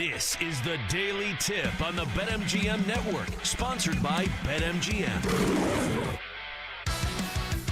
This is the Daily Tip on the BetMGM Network, sponsored by BetMGM.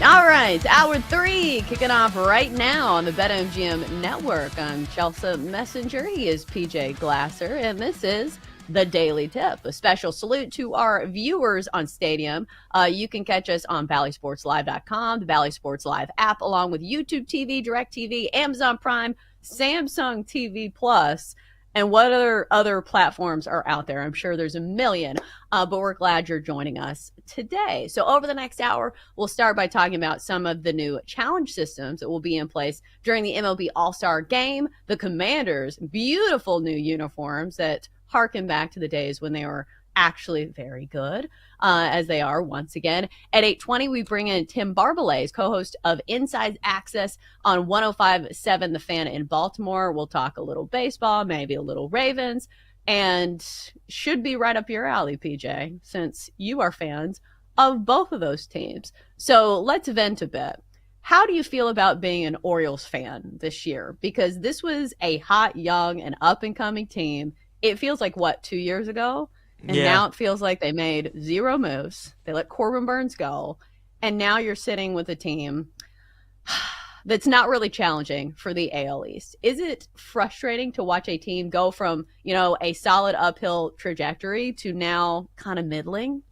All right, Hour 3 kicking off right now on the BetMGM Network. I'm Chelsea Messenger. He is PJ Glasser, and this is the Daily Tip. A special salute to our viewers on Stadium. You can catch us on BallySportsLive.com, the Bally Sports Live app, along with YouTube TV, DirecTV, Amazon Prime, Samsung TV Plus, and what other platforms are out there. I'm sure there's a million, but we're glad you're joining us today. So over the next hour, we'll start by talking about some of the new challenge systems that will be in place during the MLB All-Star Game, the Commanders' beautiful new uniforms that harken back to the days when they were actually very good, as they are once again. At 8:20, we bring in Tim Barbalet, co-host of Inside Access on 105.7 The Fan in Baltimore. We'll talk a little baseball, maybe a little Ravens, and should be right up your alley, PJ, since you are fans of both of those teams. So let's vent a bit. How do you feel about being an Orioles fan this year? Because this was a hot, young, and up-and-coming team. It feels like, 2 years ago? And now it feels like they made zero moves. They let Corbin Burns go. And now you're sitting with a team that's not really challenging for the AL East. Is it frustrating to watch a team go from, a solid uphill trajectory to now kind of middling?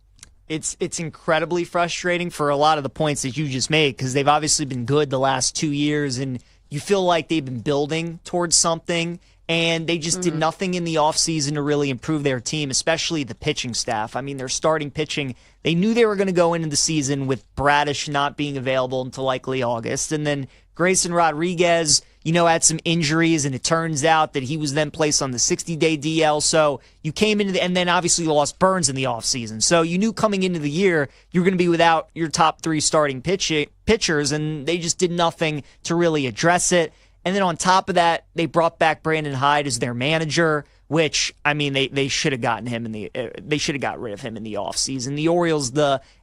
It's incredibly frustrating for a lot of the points that you just made, because they've obviously been good the last 2 years, and you feel like they've been building towards something. And they just did nothing in the offseason to really improve their team, especially the pitching staff. I mean, their starting pitching, they knew they were going to go into the season with Bradish not being available until likely August. And then Grayson Rodriguez, had some injuries, and it turns out that he was then placed on the 60-day DL. So you came into and then obviously you lost Burns in the offseason. So you knew coming into the year you were going to be without your top three starting pitchers, and they just did nothing to really address it. And then on top of that, they brought back Brandon Hyde as their manager, which, I mean, they should have gotten him they should have got rid of him in the offseason. The Orioles,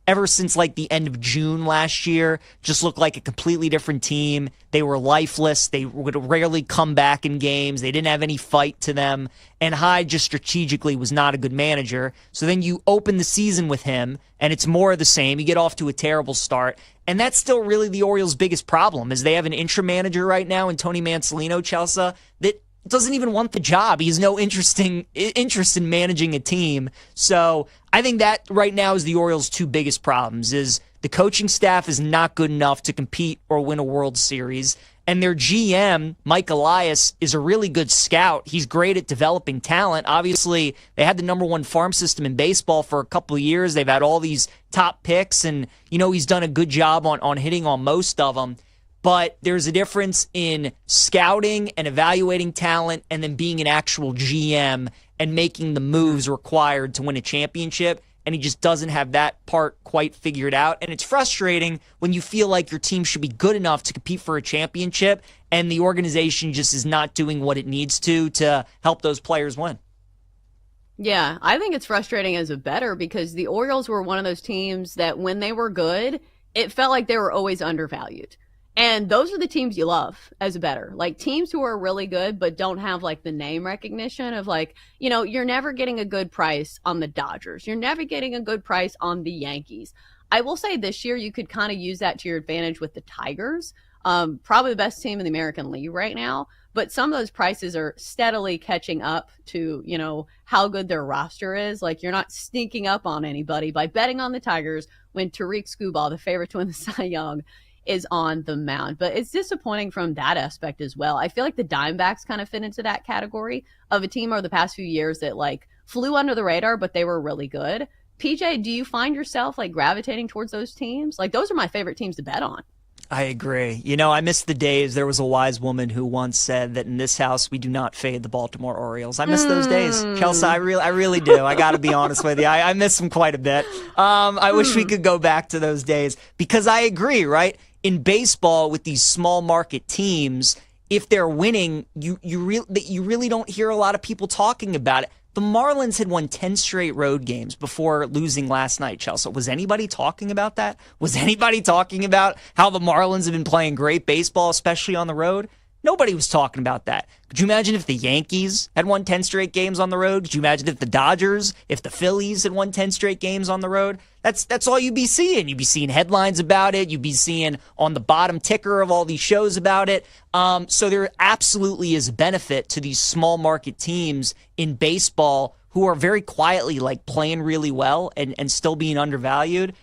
ever since like the end of June last year, just looked like a completely different team. They were lifeless. They would rarely come back in games. They didn't have any fight to them. And Hyde just strategically was not a good manager. So then you open the season with him, and it's more of the same. You get off to a terrible start. And that's still really the Orioles' biggest problem, is they have an interim manager right now in Tony Mansolino, Chelsea, that doesn't even want the job. He has no interest in managing a team. So I think that right now is the Orioles' two biggest problems, is the coaching staff is not good enough to compete or win a World Series. And their GM, Mike Elias, is a really good scout. He's great at developing talent. Obviously, they had the number one farm system in baseball for a couple of years. They've had all these top picks, and, he's done a good job on hitting on most of them. But there's a difference in scouting and evaluating talent and then being an actual GM and making the moves required to win a championship. And he just doesn't have that part quite figured out. And it's frustrating when you feel like your team should be good enough to compete for a championship and the organization just is not doing what it needs to help those players win. Yeah, I think it's frustrating as a bettor, because the Orioles were one of those teams that when they were good, it felt like they were always undervalued. And those are the teams you love as a bettor, like teams who are really good but don't have like the name recognition of you're never getting a good price on the Dodgers. You're never getting a good price on the Yankees. I will say this year you could kind of use that to your advantage with the Tigers, probably the best team in the American League right now. But some of those prices are steadily catching up to, how good their roster is. Like, you're not sneaking up on anybody by betting on the Tigers when Tariq Skubal, the favorite to win the Cy Young, is on the mound. But it's disappointing from that aspect as well. I feel like the Diamondbacks kind of fit into that category of a team over the past few years that flew under the radar, but they were really good. PJ, do you find yourself gravitating towards those teams? Those are my favorite teams to bet on. I agree. I miss the days. There was a wise woman who once said that in this house we do not fade the Baltimore Orioles. I miss those days, Chelsea. I really do. I got to be honest with you. I miss them quite a bit. I wish we could go back to those days, because I agree, right? In baseball, with these small market teams, if they're winning, you really don't hear a lot of people talking about it. The Marlins had won 10 straight road games before losing last night, Chelsea. Was anybody talking about that? Was anybody talking about how the Marlins have been playing great baseball, especially on the road? Nobody was talking about that. Could you imagine if the Yankees had won 10 straight games on the road? Could you imagine if the Dodgers, if the Phillies had won 10 straight games on the road? That's all you'd be seeing. You'd be seeing headlines about it. You'd be seeing on the bottom ticker of all these shows about it. So there absolutely is a benefit to these small market teams in baseball who are very quietly like playing really well and still being undervalued.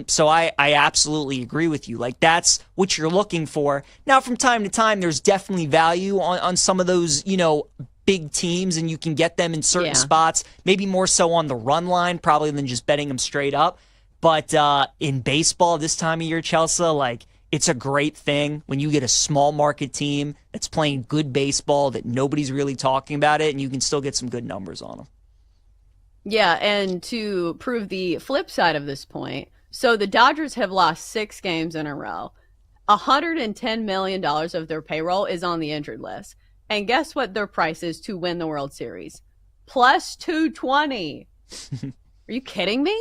So I absolutely agree with you. Like, that's what you're looking for. Now, from time to time, there's definitely value on some of those, big teams, and you can get them in certain spots, maybe more so on the run line, probably than just betting them straight up. But in baseball this time of year, Chelsea, like, it's a great thing when you get a small market team that's playing good baseball that nobody's really talking about it, and you can still get some good numbers on them. Yeah, and to prove the flip side of this point, so the Dodgers have lost 6 games in a row. $110 million of their payroll is on the injured list. And guess what their price is to win the World Series? Plus 220. Are you kidding me?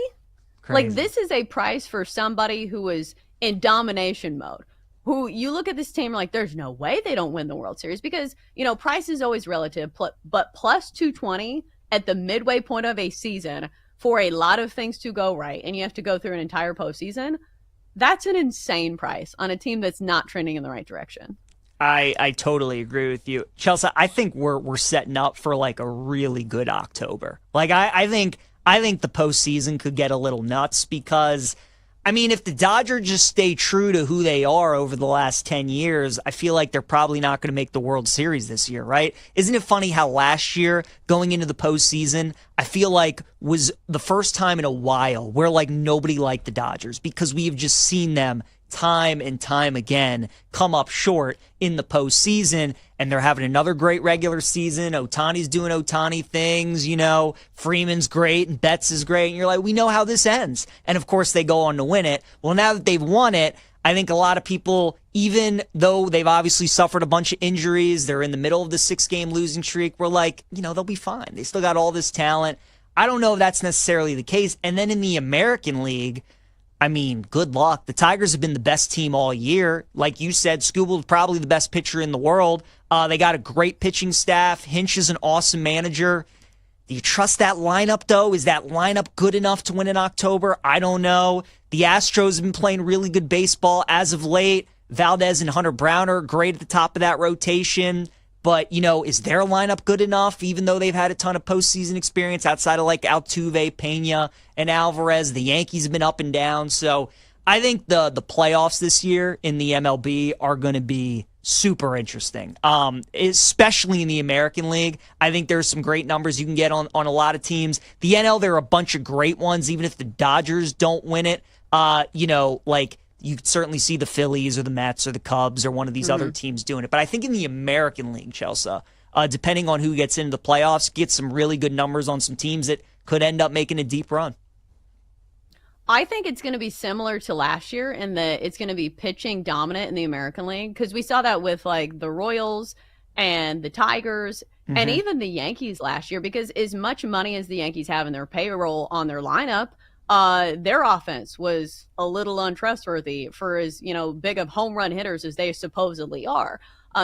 Crazy. Like, this is a price for somebody who is in domination mode. Who you look at this team like, there's no way they don't win the World Series because, price is always relative. But plus 220 at the midway point of a season for a lot of things to go right, and you have to go through an entire postseason, that's an insane price on a team that's not trending in the right direction. I totally agree with you. Chelsea, I think we're setting up for like a really good October. Like, I think the postseason could get a little nuts because, I mean, if the Dodgers just stay true to who they are over the last 10 years, I feel like they're probably not going to make the World Series this year, right? Isn't it funny how last year, going into the postseason, I feel like was the first time in a while where like nobody liked the Dodgers because we have just seen them time and time again come up short in the postseason, and they're having another great regular season. Ohtani's doing Ohtani things, Freeman's great and Betts is great, and you're like, we know how this ends. And of course they go on to win it. Well, now that they've won it, I think a lot of people, even though they've obviously suffered a bunch of injuries, they're in the middle of the 6-game losing streak, we're like, they'll be fine. They still got all this talent. I don't know if that's necessarily the case. And then in the American League, I mean, good luck. The Tigers have been the best team all year. Like you said, Skubal's probably the best pitcher in the world. They got a great pitching staff. Hinch is an awesome manager. Do you trust that lineup, though? Is that lineup good enough to win in October? I don't know. The Astros have been playing really good baseball as of late. Valdez and Hunter Brown are great at the top of that rotation. But, is their lineup good enough, even though they've had a ton of postseason experience outside of like Altuve, Pena, and Alvarez? The Yankees have been up and down. So I think the playoffs this year in the MLB are going to be super interesting, especially in the American League. I think there's some great numbers you can get on a lot of teams. The NL, there are a bunch of great ones, even if the Dodgers don't win it. You could certainly see the Phillies or the Mets or the Cubs or one of these other teams doing it. But I think in the American League, Chelsea, depending on who gets into the playoffs, get some really good numbers on some teams that could end up making a deep run. I think it's going to be similar to last year in that it's going to be pitching dominant in the American League because we saw that with like the Royals and the Tigers and even the Yankees last year, because as much money as the Yankees have in their payroll on their lineup, their offense was a little untrustworthy for as, big of home run hitters as they supposedly are.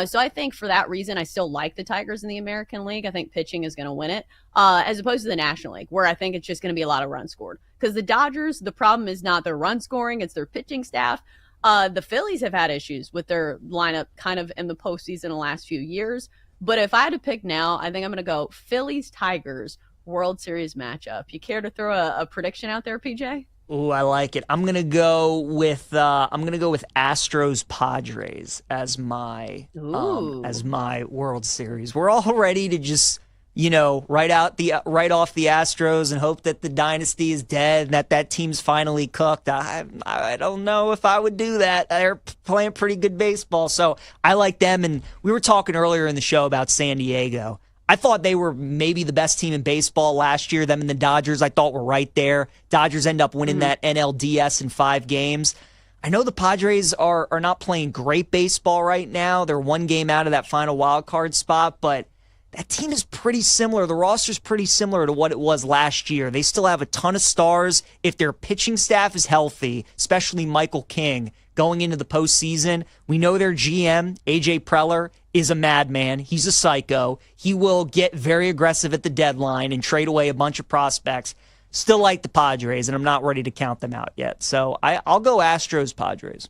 So I think for that reason, I still like the Tigers in the American League. I think pitching is going to win it, as opposed to the National League, where I think it's just going to be a lot of runs scored. Because the Dodgers, the problem is not their run scoring, it's their pitching staff. The Phillies have had issues with their lineup kind of in the postseason the last few years. But if I had to pick now, I think I'm going to go Phillies-Tigers World Series matchup. You care to throw a prediction out there, PJ? Ooh, I like it. I'm gonna go with Astros Padres as my World Series. We're all ready to just write off the Astros and hope that the dynasty is dead and that team's finally cooked. I don't know if I would do that. They're playing pretty good baseball, so I like them. And we were talking earlier in the show about San Diego. I thought they were maybe the best team in baseball last year. Them and the Dodgers, I thought, were right there. Dodgers end up winning that NLDS in 5 games. I know the Padres are not playing great baseball right now. They're 1 game out of that final wild card spot, but that team is pretty similar. The roster's pretty similar to what it was last year. They still have a ton of stars. If their pitching staff is healthy, especially Michael King, going into the postseason. We know their GM, AJ Preller, is a madman. He's a psycho. He will get very aggressive at the deadline and trade away a bunch of prospects. Still like the Padres, and I'm not ready to count them out yet. So I'll go Astros-Padres.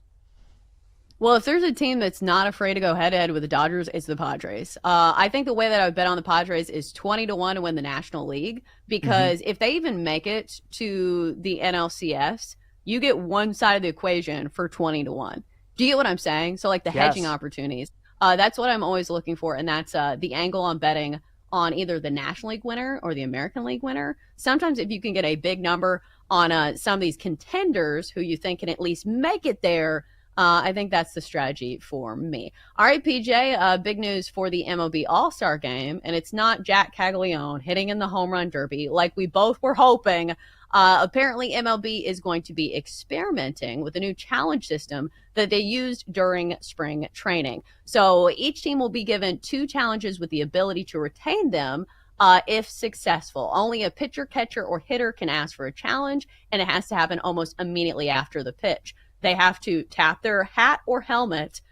Well, if there's a team that's not afraid to go head-to-head with the Dodgers, it's the Padres. I think the way that I would bet on the Padres is 20-1 to win the National League, because if they even make it to the NLCS, you get one side of the equation for 20-1. Do you get what I'm saying? So, like the hedging opportunities. That's what I'm always looking for, and that's the angle on betting on either the National League winner or the American League winner. Sometimes if you can get a big number on some of these contenders who you think can at least make it there, I think that's the strategy for me. All right, PJ, big news for the MLB All-Star Game, and it's not Jack Caglione hitting in the home run derby like we both were hoping. Apparently, MLB is going to be experimenting with a new challenge system that they used during spring training. So each team will be given 2 challenges with the ability to retain them if successful. Only a pitcher, catcher, or hitter can ask for a challenge, and it has to happen almost immediately after the pitch. They have to tap their hat or helmet,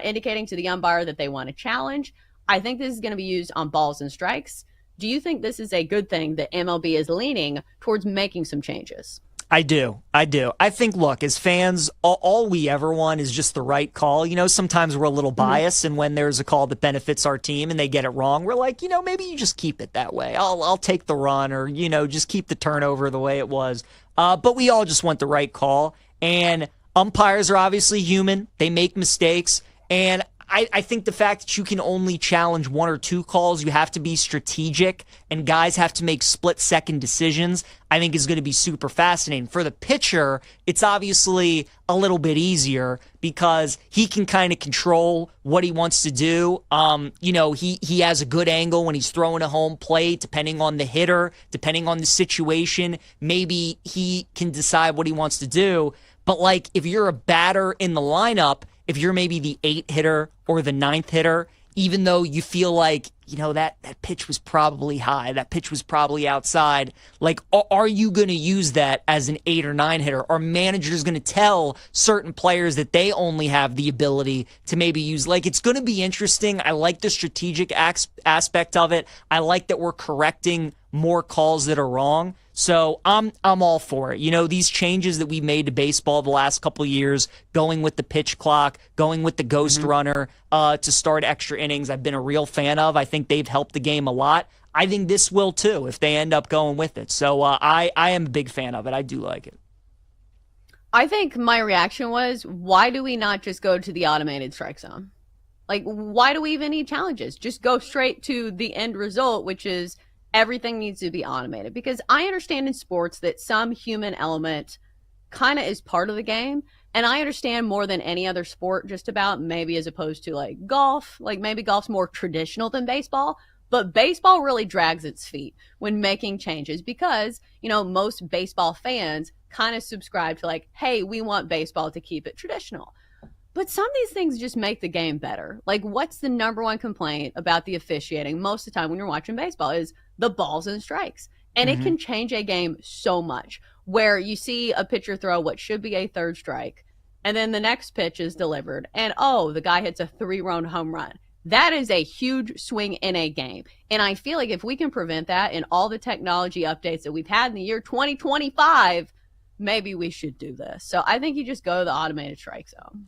indicating to the umpire that they want a challenge. I think this is going to be used on balls and strikes. Do you think this is a good thing that MLB is leaning towards making some changes? I do. I think, look, as fans, all we ever want is just the right call. You know, sometimes we're a little biased, and when there's a call that benefits our team and they get it wrong, we're like, maybe you just keep it that way. I'll take the run, or, just keep the turnover the way it was. But we all just want the right call. And umpires are obviously human. They make mistakes. And I think the fact that you can only challenge 1 or 2 calls, you have to be strategic, and guys have to make split-second decisions, I think is going to be super fascinating. For the pitcher, it's obviously a little bit easier because he can kind of control what he wants to do. He has a good angle when he's throwing a home plate, depending on the hitter, depending on the situation. Maybe he can decide what he wants to do. But, like, if you're a batter in the lineup, if you're maybe the 8th hitter or the 9th hitter, even though you feel like, that pitch was probably high, that pitch was probably outside, like, are you going to use that as an 8 or 9 hitter? Are managers going to tell certain players that they only have the ability to maybe use? Like, it's going to be interesting. I like the strategic aspect of it. I like that we're correcting more calls that are wrong. So I'm all for it. These changes that we made to baseball the last couple of years, going with the pitch clock, going with the ghost runner to start extra innings, I've been a real fan of. I think they've helped the game a lot. I think this will too if they end up going with it. So I am a big fan of it. I do like it. I think my reaction was, why do we not just go to the automated strike zone? Like, why do we even need challenges? Just go straight to the end result, which is everything needs to be automated. Because I understand in sports that some human element kind of is part of the game. And I understand more than any other sport, just about, maybe as opposed to like golf. Like maybe golf's more traditional than baseball. But baseball really drags its feet when making changes because, most baseball fans kind of subscribe to like, hey, we want baseball to keep it traditional. But some of these things just make the game better. Like, what's the number one complaint about the officiating most of the time when you're watching baseball is the balls and strikes. And it can change a game so much, where you see a pitcher throw what should be a 3rd strike, and then the next pitch is delivered, and the guy hits a 3-run home run. That is a huge swing in a game. And I feel like if we can prevent that in all the technology updates that we've had in the year 2025, maybe we should do this. So I think you just go to the automated strike zone.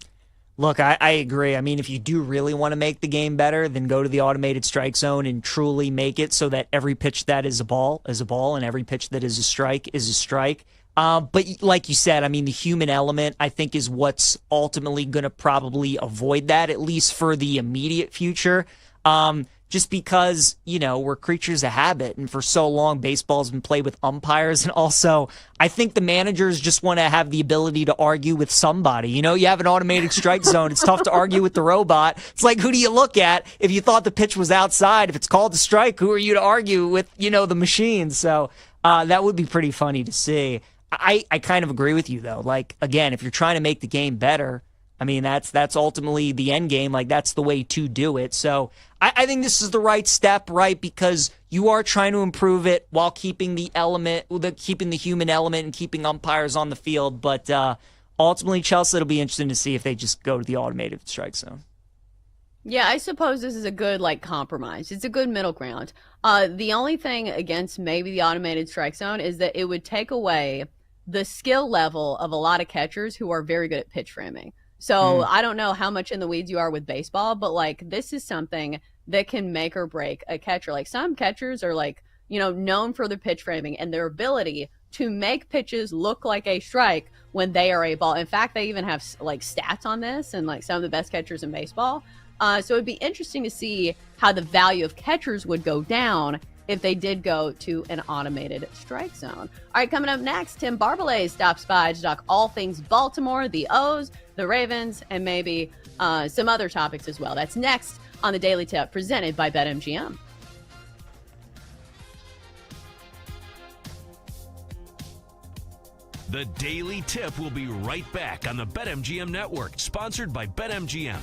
Look, I agree. I mean, if you do really want to make the game better, then go to the automated strike zone and truly make it so that every pitch that is a ball, and every pitch that is a strike is a strike. But like you said, I mean, the human element, I think, is what's ultimately going to probably avoid that, at least for the immediate future. Just because, we're creatures of habit, and for so long, baseball's been played with umpires. And also, I think the managers just want to have the ability to argue with somebody. You have an automated strike zone. It's tough to argue with the robot. It's like, who do you look at if you thought the pitch was outside? If it's called a strike, who are you to argue with, the machine? So that would be pretty funny to see. I kind of agree with you, though. Like, again, if you're trying to make the game better, I mean, that's ultimately the end game. Like, that's the way to do it. So I think this is the right step, right? Because you are trying to improve it while keeping the human element and keeping umpires on the field. But ultimately, Chelsea, it'll be interesting to see if they just go to the automated strike zone. Yeah, I suppose this is a good compromise. It's a good middle ground. The only thing against maybe the automated strike zone is that it would take away the skill level of a lot of catchers who are very good at pitch framing. So I don't know how much in the weeds you are with baseball, but this is something that can make or break a catcher. Some catchers are known for their pitch framing and their ability to make pitches look like a strike when they are a ball. In fact, they even have stats on this and some of the best catchers in baseball. So it'd be interesting to see how the value of catchers would go down if they did go to an automated strike zone. All right, coming up next, Tim Barbalay stops by to talk all things Baltimore, the O's, the Ravens, and maybe some other topics as well. That's next on the Daily Tip, presented by BetMGM. The Daily Tip will be right back on the BetMGM Network, sponsored by BetMGM.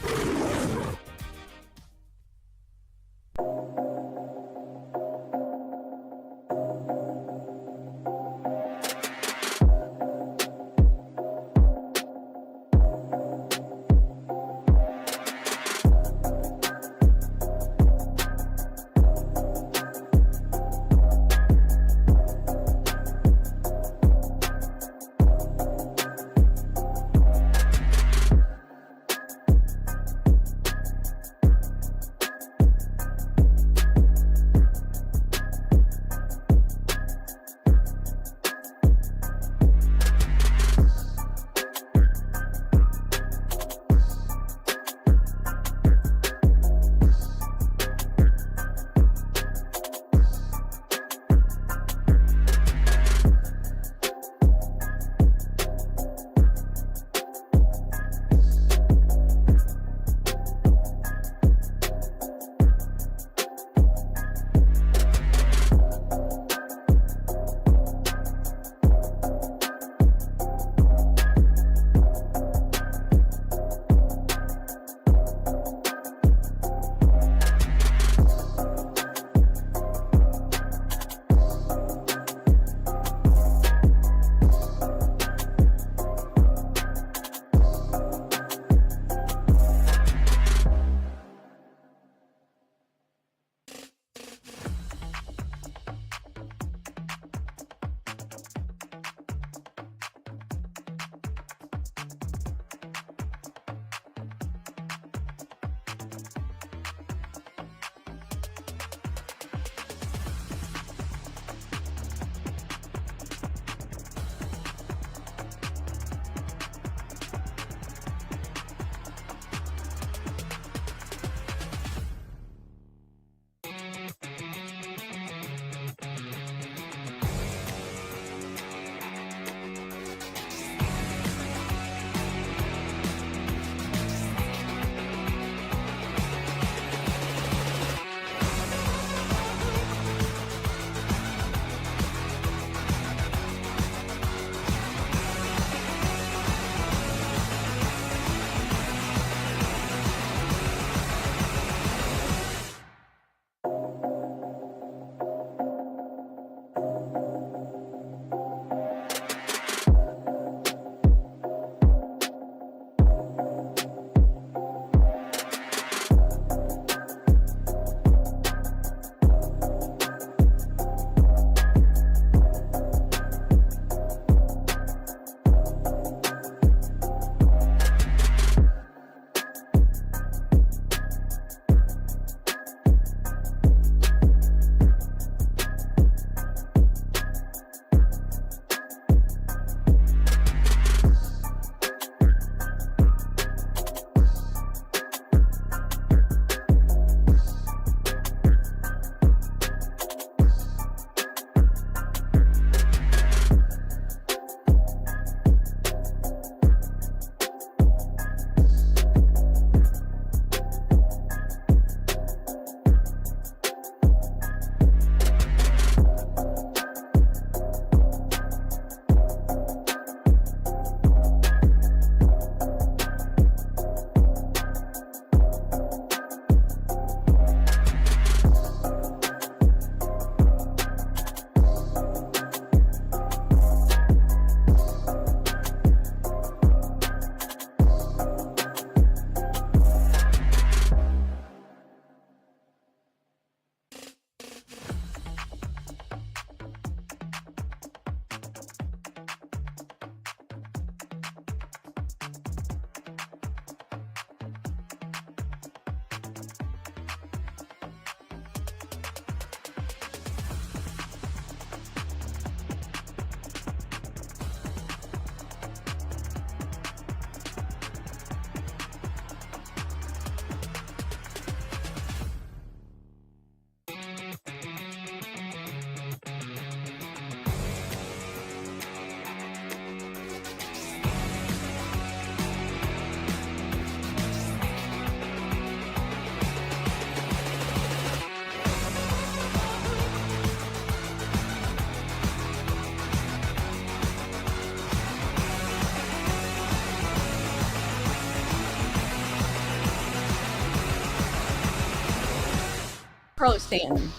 pro Stanton.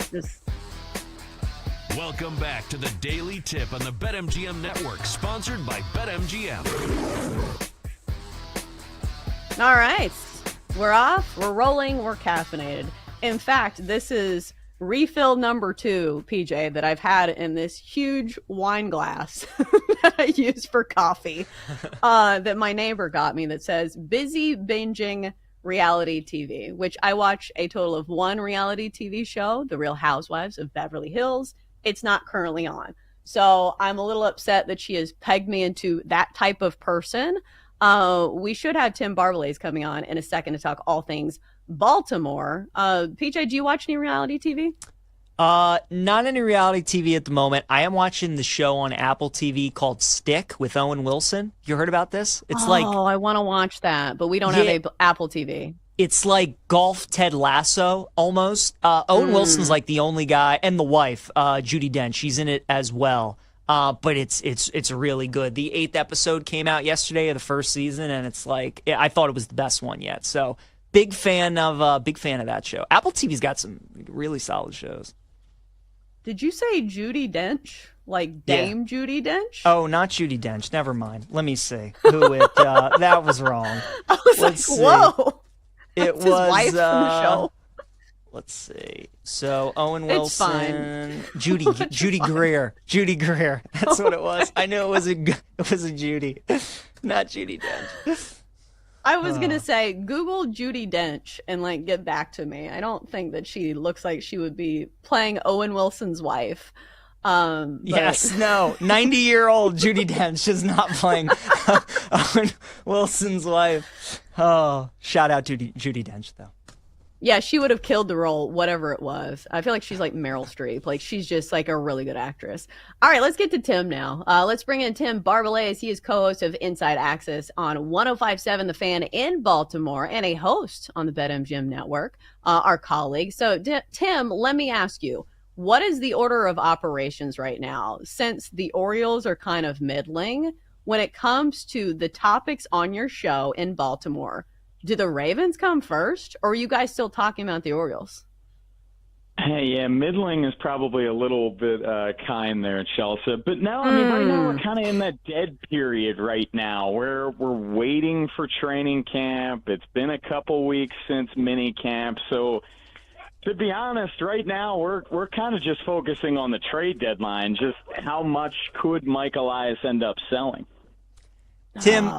Welcome back to the Daily Tip on the BetMGM Network, sponsored by BetMGM. All right. We're off. We're rolling. We're caffeinated. In fact, this is refill number 2, PJ, that I've had in this huge wine glass that I use for coffee that my neighbor got me that says busy binging reality TV, which I watch a total of 1 reality TV show, The Real Housewives of Beverly Hills. It's not currently on. So I'm a little upset that she has pegged me into that type of person. We should have Tim Barbalays coming on in a second to talk all things Baltimore. PJ, do you watch any reality TV? Not any reality TV at the moment. I am watching the show on Apple TV called Stick with Owen Wilson. You heard about this? It's I want to watch that, but we don't have a Apple TV. It's like golf Ted Lasso almost. Owen Wilson's like the only guy, and the wife, Judi Dench, she's in it as well. But it's really good. The 8th episode came out yesterday of the first season, and it's like I thought it was the best one yet. So big fan of that show. Apple TV's got some really solid shows. Did you say Judi Dench? Like Dame Judi Dench? Oh, not Judi Dench. Never mind. Let me see who it. That was wrong. I was whoa. It was his wife from the show. Let's see. So Owen Wilson, Judy Greer. That's what it was. I knew it was a Judy, not Judi Dench. I was gonna say Google Judi Dench and like get back to me. I don't think that she looks like she would be playing Owen Wilson's wife. Yes, no. 90-year-old Judi Dench is not playing Owen Wilson's wife. Oh, shout out to Judi Dench though. Yeah, she would have killed the role, whatever it was. I feel like she's like Meryl Streep. Like, she's just like a really good actress. All right, let's get to Tim now. Let's bring in Tim Barbalays. He is co-host of Inside Access on 105.7 The Fan in Baltimore and a host on the BetMGM Network, our colleague. So, Tim, let me ask you, what is the order of operations right now? Since the Orioles are kind of middling, when it comes to the topics on your show in Baltimore, do the Ravens come first, or are you guys still talking about the Orioles? Hey, yeah, middling is probably a little bit kind there, Chelsea. But no, I mean, right now we're kind of in that dead period right now where we're waiting for training camp. It's been a couple weeks since mini camp. So to be honest, right now we're kind of just focusing on the trade deadline. Just how much could Mike Elias end up selling? Tim,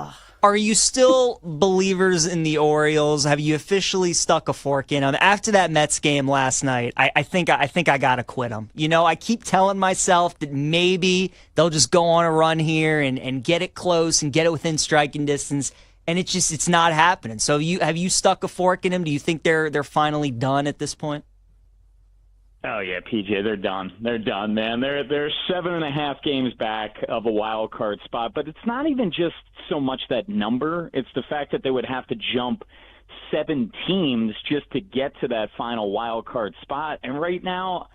are you still believers in the Orioles? Have you officially stuck a fork in them? After that Mets game last night, I think I got to quit them. You know, I keep telling myself that maybe they'll just go on a run here and get it close and get it within striking distance, and it's not happening. So have you stuck a fork in them? Do you think they're finally done at this point? Oh, yeah, PJ, they're done. They're done, man. They're 7.5 games back of a wild card spot. But it's not even just so much that number. It's the fact that they would have to jump 7 teams just to get to that final wild card spot. And right now,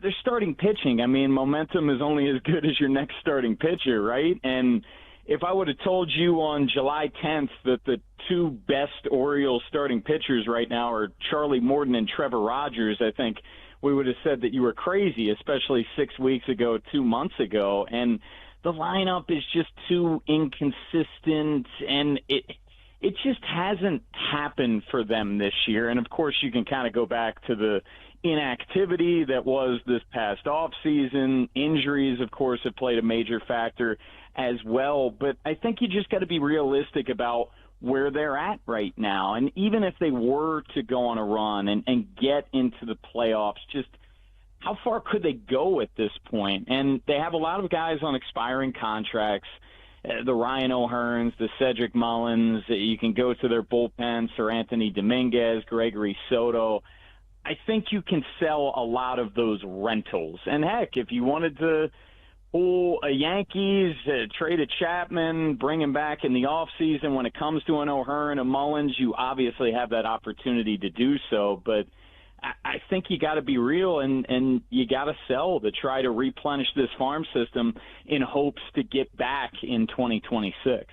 they're starting pitching. I mean, momentum is only as good as your next starting pitcher, right? And if I would have told you on July 10th that the 2 best Orioles starting pitchers right now are Charlie Morton and Trevor Rogers, I think we would have said that you were crazy, especially 6 weeks ago, 2 months ago. And the lineup is just too inconsistent, and it just hasn't happened for them this year. And, of course, you can kind of go back to the inactivity that was this past offseason. Injuries, of course, have played a major factor as well. But I think you just got to be realistic about where they're at right now. And even if they were to go on a run and get into the playoffs, just how far could they go at this point? And they have a lot of guys on expiring contracts, the Ryan O'Hearns, the Cedric Mullins. You can go to their bullpen, Sir Anthony Dominguez, Gregory Soto. I think you can sell a lot of those rentals. And, heck, if you wanted to pull a Yankees, trade a Chapman, bring him back in the offseason when it comes to an O'Hearn, a Mullins, you obviously have that opportunity to do so. But I think you got to be real and you got to sell to try to replenish this farm system in hopes to get back in 2026.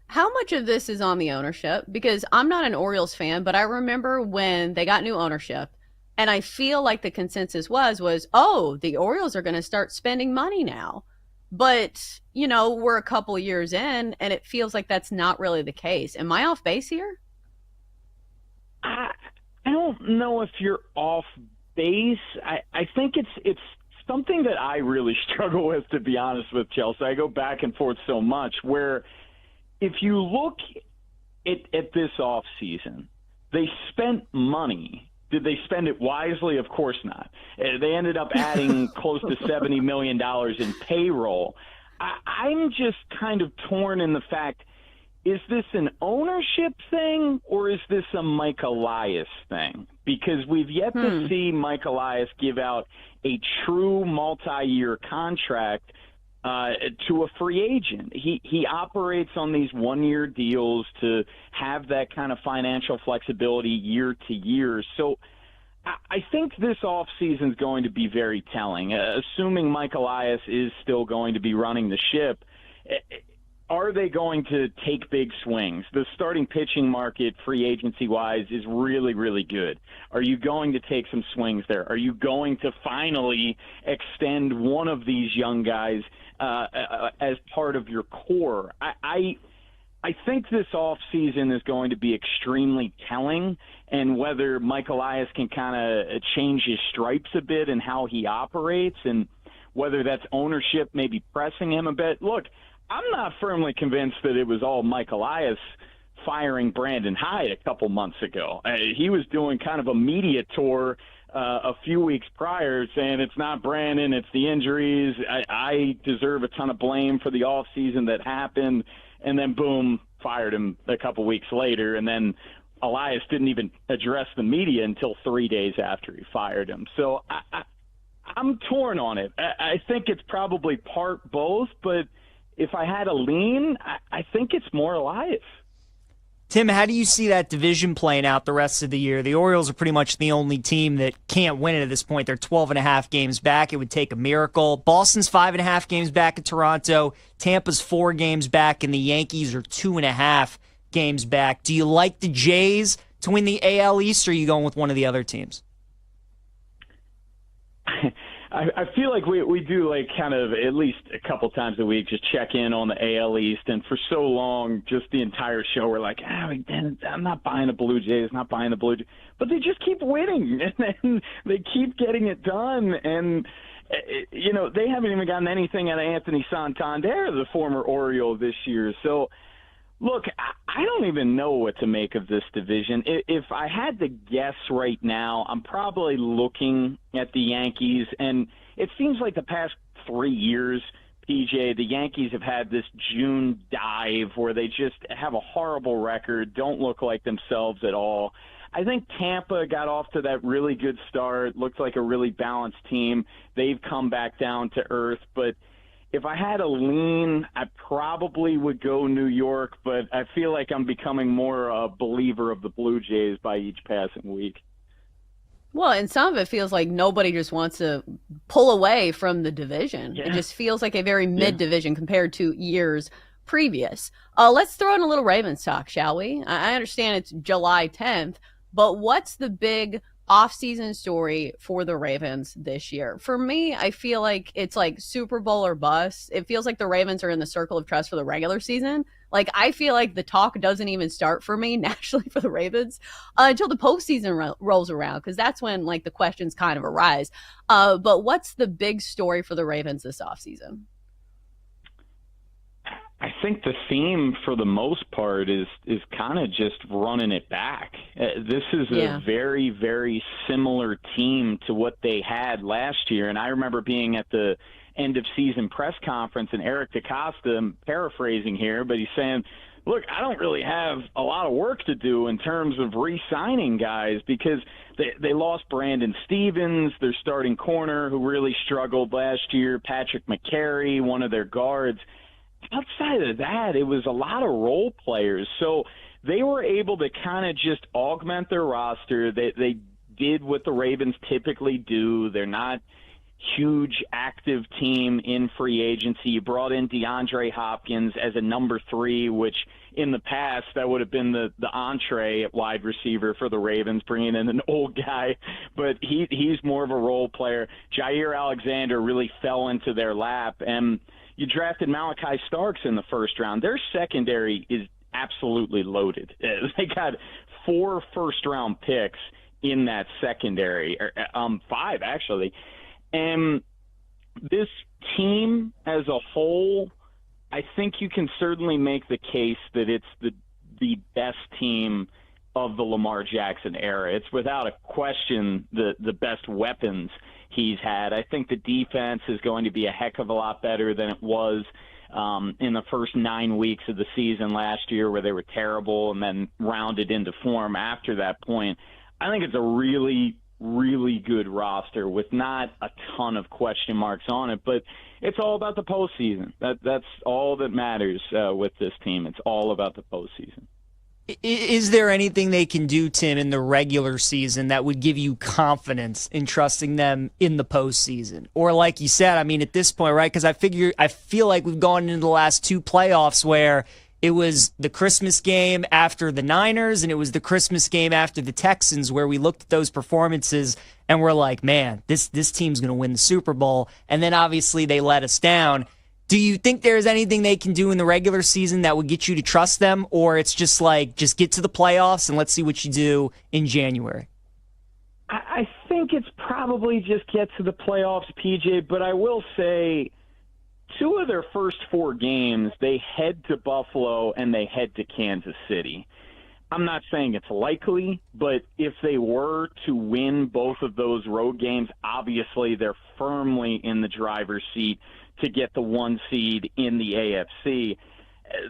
How much of this is on the ownership? Because I'm not an Orioles fan, but I remember when they got new ownership And I feel like the consensus was, oh, the Orioles are going to start spending money now. But, we're a couple years in, and it feels like that's not really the case. Am I off base here? I don't know if you're off base. I think it's something that I really struggle with, to be honest with Chelsea. I go back and forth so much where if you look at this offseason, they spent money. Did they spend it wisely? Of course not. They ended up adding close to $70 million in payroll. I'm just kind of torn in the fact, is this an ownership thing or is this a Mike Elias thing? Because we've yet to see Mike Elias give out a true multi-year contract to a free agent. He operates on these one-year deals to have that kind of financial flexibility year to year. So I think this offseason is going to be very telling. Assuming Mike Elias is still going to be running the ship, are they going to take big swings? The starting pitching market, free agency-wise, is really, really good. Are you going to take some swings there? Are you going to finally extend one of these young guys as part of your core? I think this offseason is going to be extremely telling, and whether Mike Elias can kind of change his stripes a bit and how he operates, and whether that's ownership maybe pressing him a bit. Look, I'm not firmly convinced that it was all Mike Elias firing Brandon Hyde a couple months ago. He was doing kind of a media tour a few weeks prior saying it's not Brandon, it's the injuries. I deserve a ton of blame for the offseason that happened. And then, boom, fired him a couple weeks later. And then Elias didn't even address the media until 3 days after he fired him. So I'm torn on it. I think it's probably part both, but if I had a lean, I think it's more Elias. Tim, how do you see that division playing out the rest of the year? The Orioles are pretty much the only team that can't win it at this point. They're 12.5 games back. It would take a miracle. Boston's 5.5 games back at Toronto. Tampa's 4 games back, and the Yankees are 2.5 games back. Do you like the Jays to win the AL East, or are you going with one of the other teams? I feel like we do, like, kind of at least a couple times a week just check in on the AL East, and for so long, just the entire show, we're like, I'm not buying the Blue Jays, not buying the Blue Jays. But they just keep winning, and they keep getting it done, and they haven't even gotten anything out of Anthony Santander, the former Oriole, this year. So, look, I don't even know what to make of this division. If I had to guess right now, I'm probably looking at the Yankees, and it seems like the past 3 years, PJ, the Yankees have had this June dive where they just have a horrible record, don't look like themselves at all. I think Tampa got off to that really good start, looked like a really balanced team. They've come back down to earth, but if I had a lean, I probably would go New York, but I feel like I'm becoming more a believer of the Blue Jays by each passing week. Well, and some of it feels like nobody just wants to pull away from the division. Yeah. It just feels like a very mid-division compared to years previous. Let's throw in a little Ravens talk, shall we? I understand it's July 10th, but what's the big off-season story for the Ravens this year? For me, I feel like it's like Super Bowl or bust. It feels like the Ravens are in the circle of trust for the regular season. Like, I feel like the talk doesn't even start for me nationally for the Ravens until the postseason rolls around, because that's when, like, the questions kind of arise. But what's the big story for the Ravens this offseason? I think the theme for the most part is kind of just running it back. This is a very, very similar team to what they had last year. And I remember being at the end of season press conference, and Eric DeCosta, I'm paraphrasing here, but he's saying, look, I don't really have a lot of work to do in terms of re-signing guys, because they lost Brandon Stevens, their starting corner, who really struggled last year, Patrick McCary, one of their guards. Outside of that, it was a lot of role players. So they were able to kind of just augment their roster. They did what the Ravens typically do. They're not huge active team in free agency. You brought in DeAndre Hopkins as a number 3, which in the past that would have been the entree at wide receiver for the Ravens, bringing in an old guy. But he's more of a role player. Jair Alexander really fell into their lap. And you drafted Malachi Starks in the first round. Their secondary is absolutely loaded. They got 4 first-round picks in that secondary, 5 actually. And this team as a whole, I think you can certainly make the case that it's the best team of the Lamar Jackson era. It's without a question the best weapons he's had. I think the defense is going to be a heck of a lot better than it was in the first 9 weeks of the season last year, where they were terrible and then rounded into form after that point. I think it's a really, really good roster with not a ton of question marks on it, but it's all about the postseason. That's all that matters with this team. It's all about the postseason. Is there anything they can do, Tim, in the regular season that would give you confidence in trusting them in the postseason? Or like you said, I mean, at this point, right? Because I feel like we've gone into the last 2 playoffs where it was the Christmas game after the Niners and it was the Christmas game after the Texans, where we looked at those performances and we're like, man, this team's going to win the Super Bowl. And then obviously they let us down. Do you think there's anything they can do in the regular season that would get you to trust them, or it's just like, just get to the playoffs and let's see what you do in January? I think it's probably just get to the playoffs, PJ, but I will say 2 of their first 4 games, they head to Buffalo and they head to Kansas City. I'm not saying it's likely, but if they were to win both of those road games, obviously they're firmly in the driver's seat to get the 1 seed in the AFC.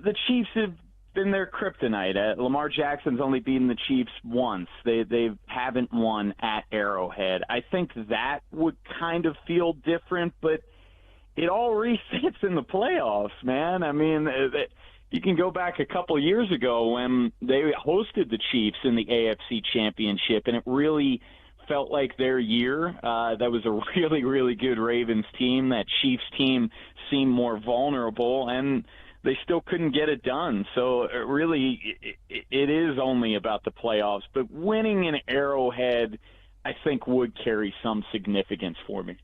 The Chiefs have been their kryptonite. Lamar Jackson's only beaten the Chiefs once. They haven't won at Arrowhead. I think that would kind of feel different, but it all refits in the playoffs, man. I mean, you can go back a couple of years ago when they hosted the Chiefs in the AFC Championship, and it really felt like their year. That was a really, really good Ravens team. That Chiefs team seemed more vulnerable, and they still couldn't get it done. So really, it is only about the playoffs. But winning an Arrowhead, I think, would carry some significance for me.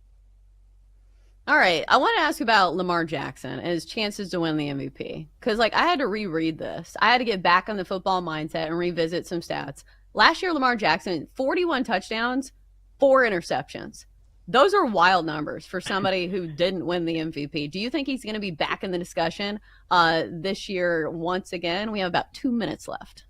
All right, I want to ask about Lamar Jackson and his chances to win the MVP. Because, I had to reread this. I had to get back on the football mindset and revisit some stats. Last year, Lamar Jackson, 41 touchdowns, 4 interceptions. Those are wild numbers for somebody who didn't win the MVP. Do you think he's going to be back in the discussion this year once again? We have about 2 minutes left.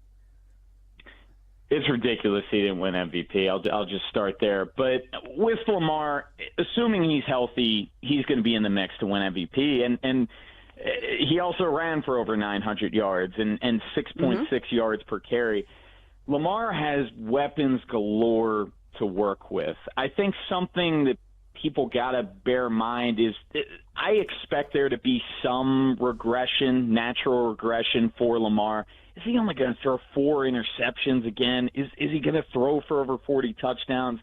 It's ridiculous he didn't win MVP. I'll just start there. But with Lamar, assuming he's healthy, he's going to be in the mix to win MVP. And he also ran for over 900 yards and 6.6 yards per carry. Lamar has weapons galore to work with. I think something that people got to bear in mind is I expect there to be some regression, natural regression for Lamar. Is he only going to throw 4 interceptions again? Is he going to throw for over 40 touchdowns?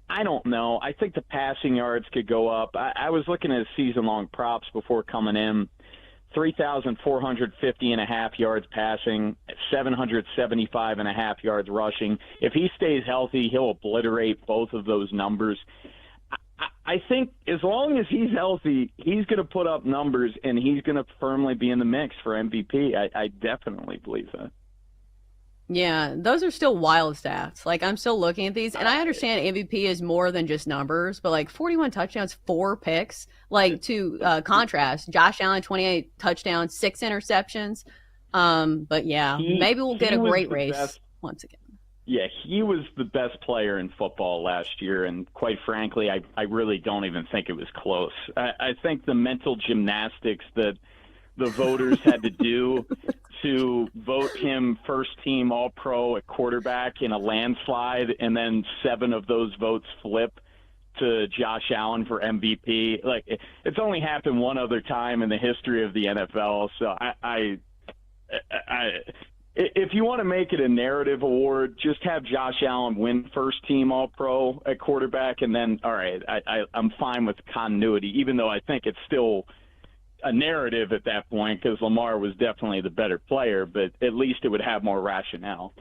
I don't know. I think the passing yards could go up. I was looking at his season-long props before coming in. 3,450.5 yards passing, 775.5 yards rushing. If he stays healthy, he'll obliterate both of those numbers. I think as long as he's healthy, he's going to put up numbers, and he's going to firmly be in the mix for MVP. I definitely believe that. Yeah, those are still wild stats. I'm still looking at these, and I understand MVP is more than just numbers, but 41 touchdowns, 4 picks. To contrast, Josh Allen, 28 touchdowns, 6 interceptions. But yeah, maybe we'll get a great race once again. Yeah, he was the best player in football last year, and quite frankly, I really don't even think it was close. I think the mental gymnastics that the voters had to do to vote him first-team All-Pro at quarterback in a landslide, and then 7 of those votes flip to Josh Allen for MVP. It's only happened one other time in the history of the NFL, so If you want to make it a narrative award, just have Josh Allen win first team All-Pro at quarterback, and then, all right, I'm fine with continuity, even though I think it's still a narrative at that point because Lamar was definitely the better player, but at least it would have more rationale.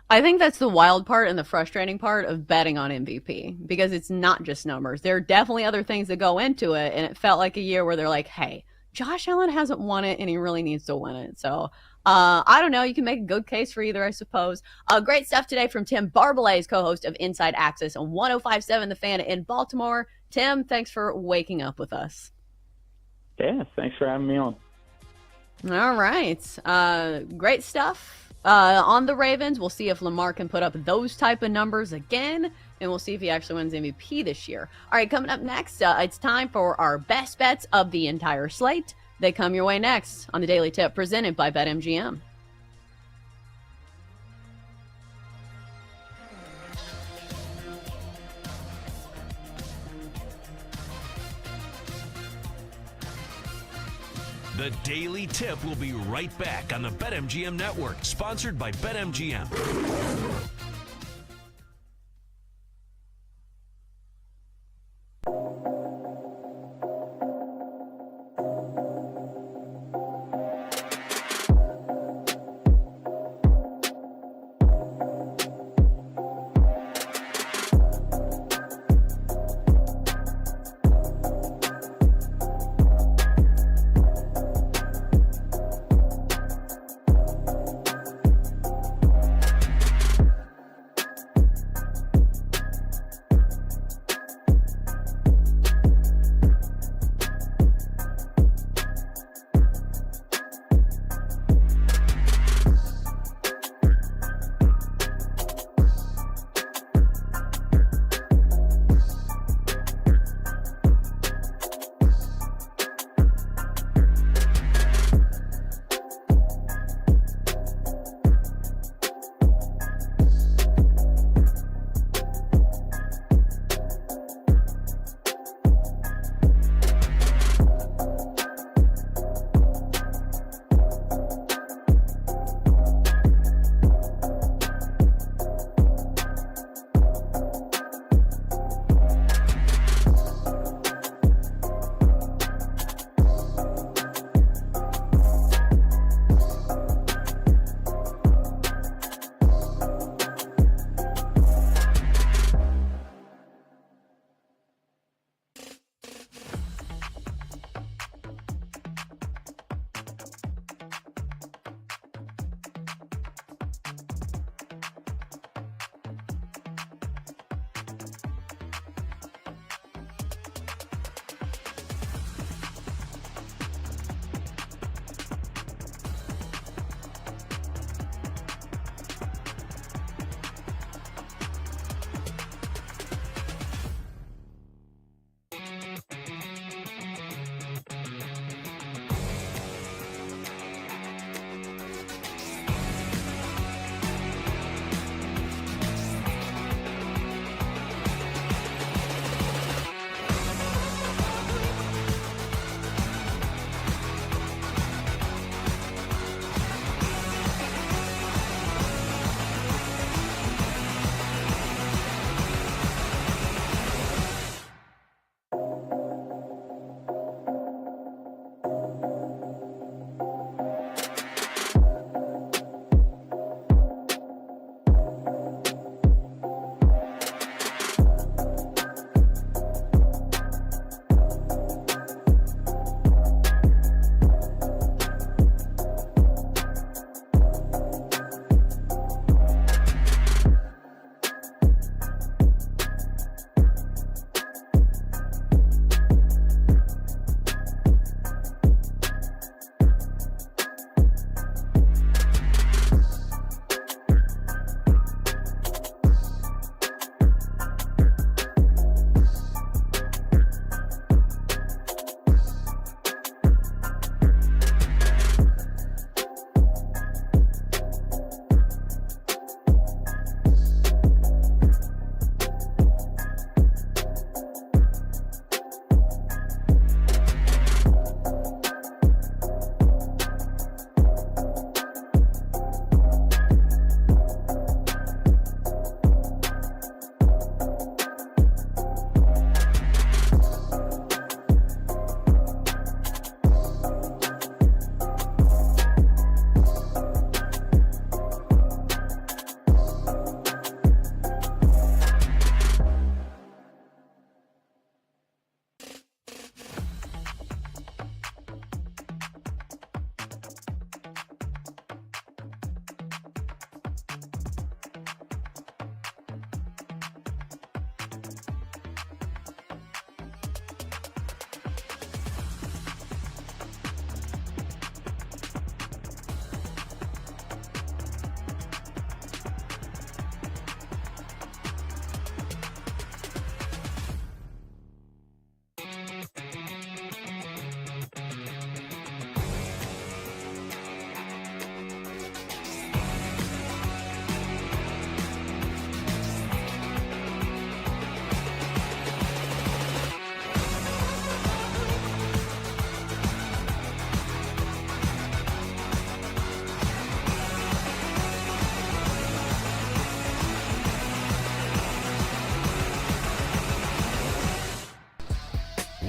I think that's the wild part and the frustrating part of betting on MVP because it's not just numbers. There are definitely other things that go into it, and it felt like a year where they're like, hey, Josh Allen hasn't won it, and he really needs to win it. So I don't know. You can make a good case for either, I suppose. Great stuff today from Tim Barbalet, co-host of Inside Access on 105.7 The Fan in Baltimore. Tim, thanks for waking up with us. Yeah, thanks for having me on. All right. Great stuff. On the Ravens, we'll see if Lamar can put up those type of numbers again, and we'll see if he actually wins MVP this year. All right, coming up next, it's time for our best bets of the entire slate. They come your way next on the Daily Tip, presented by BetMGM. The Daily Tip will be right back on the BetMGM Network, sponsored by BetMGM.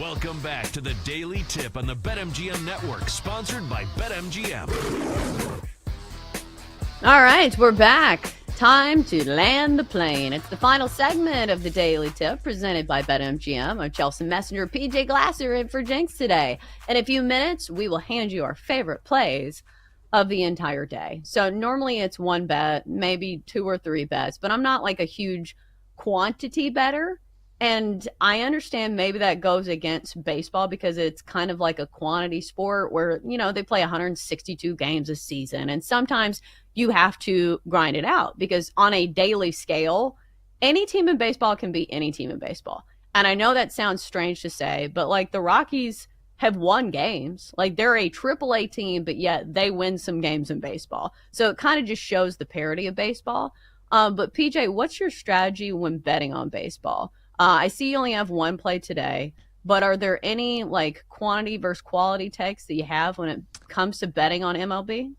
Welcome back to the Daily Tip on the BetMGM Network, sponsored by BetMGM. All right, we're back. Time to land the plane. It's the final segment of the Daily Tip presented by BetMGM. I'm Chelsea Messenger, PJ Glasser in for Jinx today. In a few minutes, we will hand you our favorite plays of the entire day. So normally it's one bet, maybe 2 or 3 bets, but I'm not like a huge quantity better. And I understand maybe that goes against baseball because it's kind of like a quantity sport where, they play 162 games a season. And sometimes you have to grind it out because on a daily scale, any team in baseball can beat any team in baseball. And I know that sounds strange to say, but like the Rockies have won games. Like they're a AAA team, but yet they win some games in baseball. So it kind of just shows the parity of baseball. But PJ, what's your strategy when betting on baseball? I see you only have one play today, but are there any like quantity versus quality takes that you have when it comes to betting on MLB?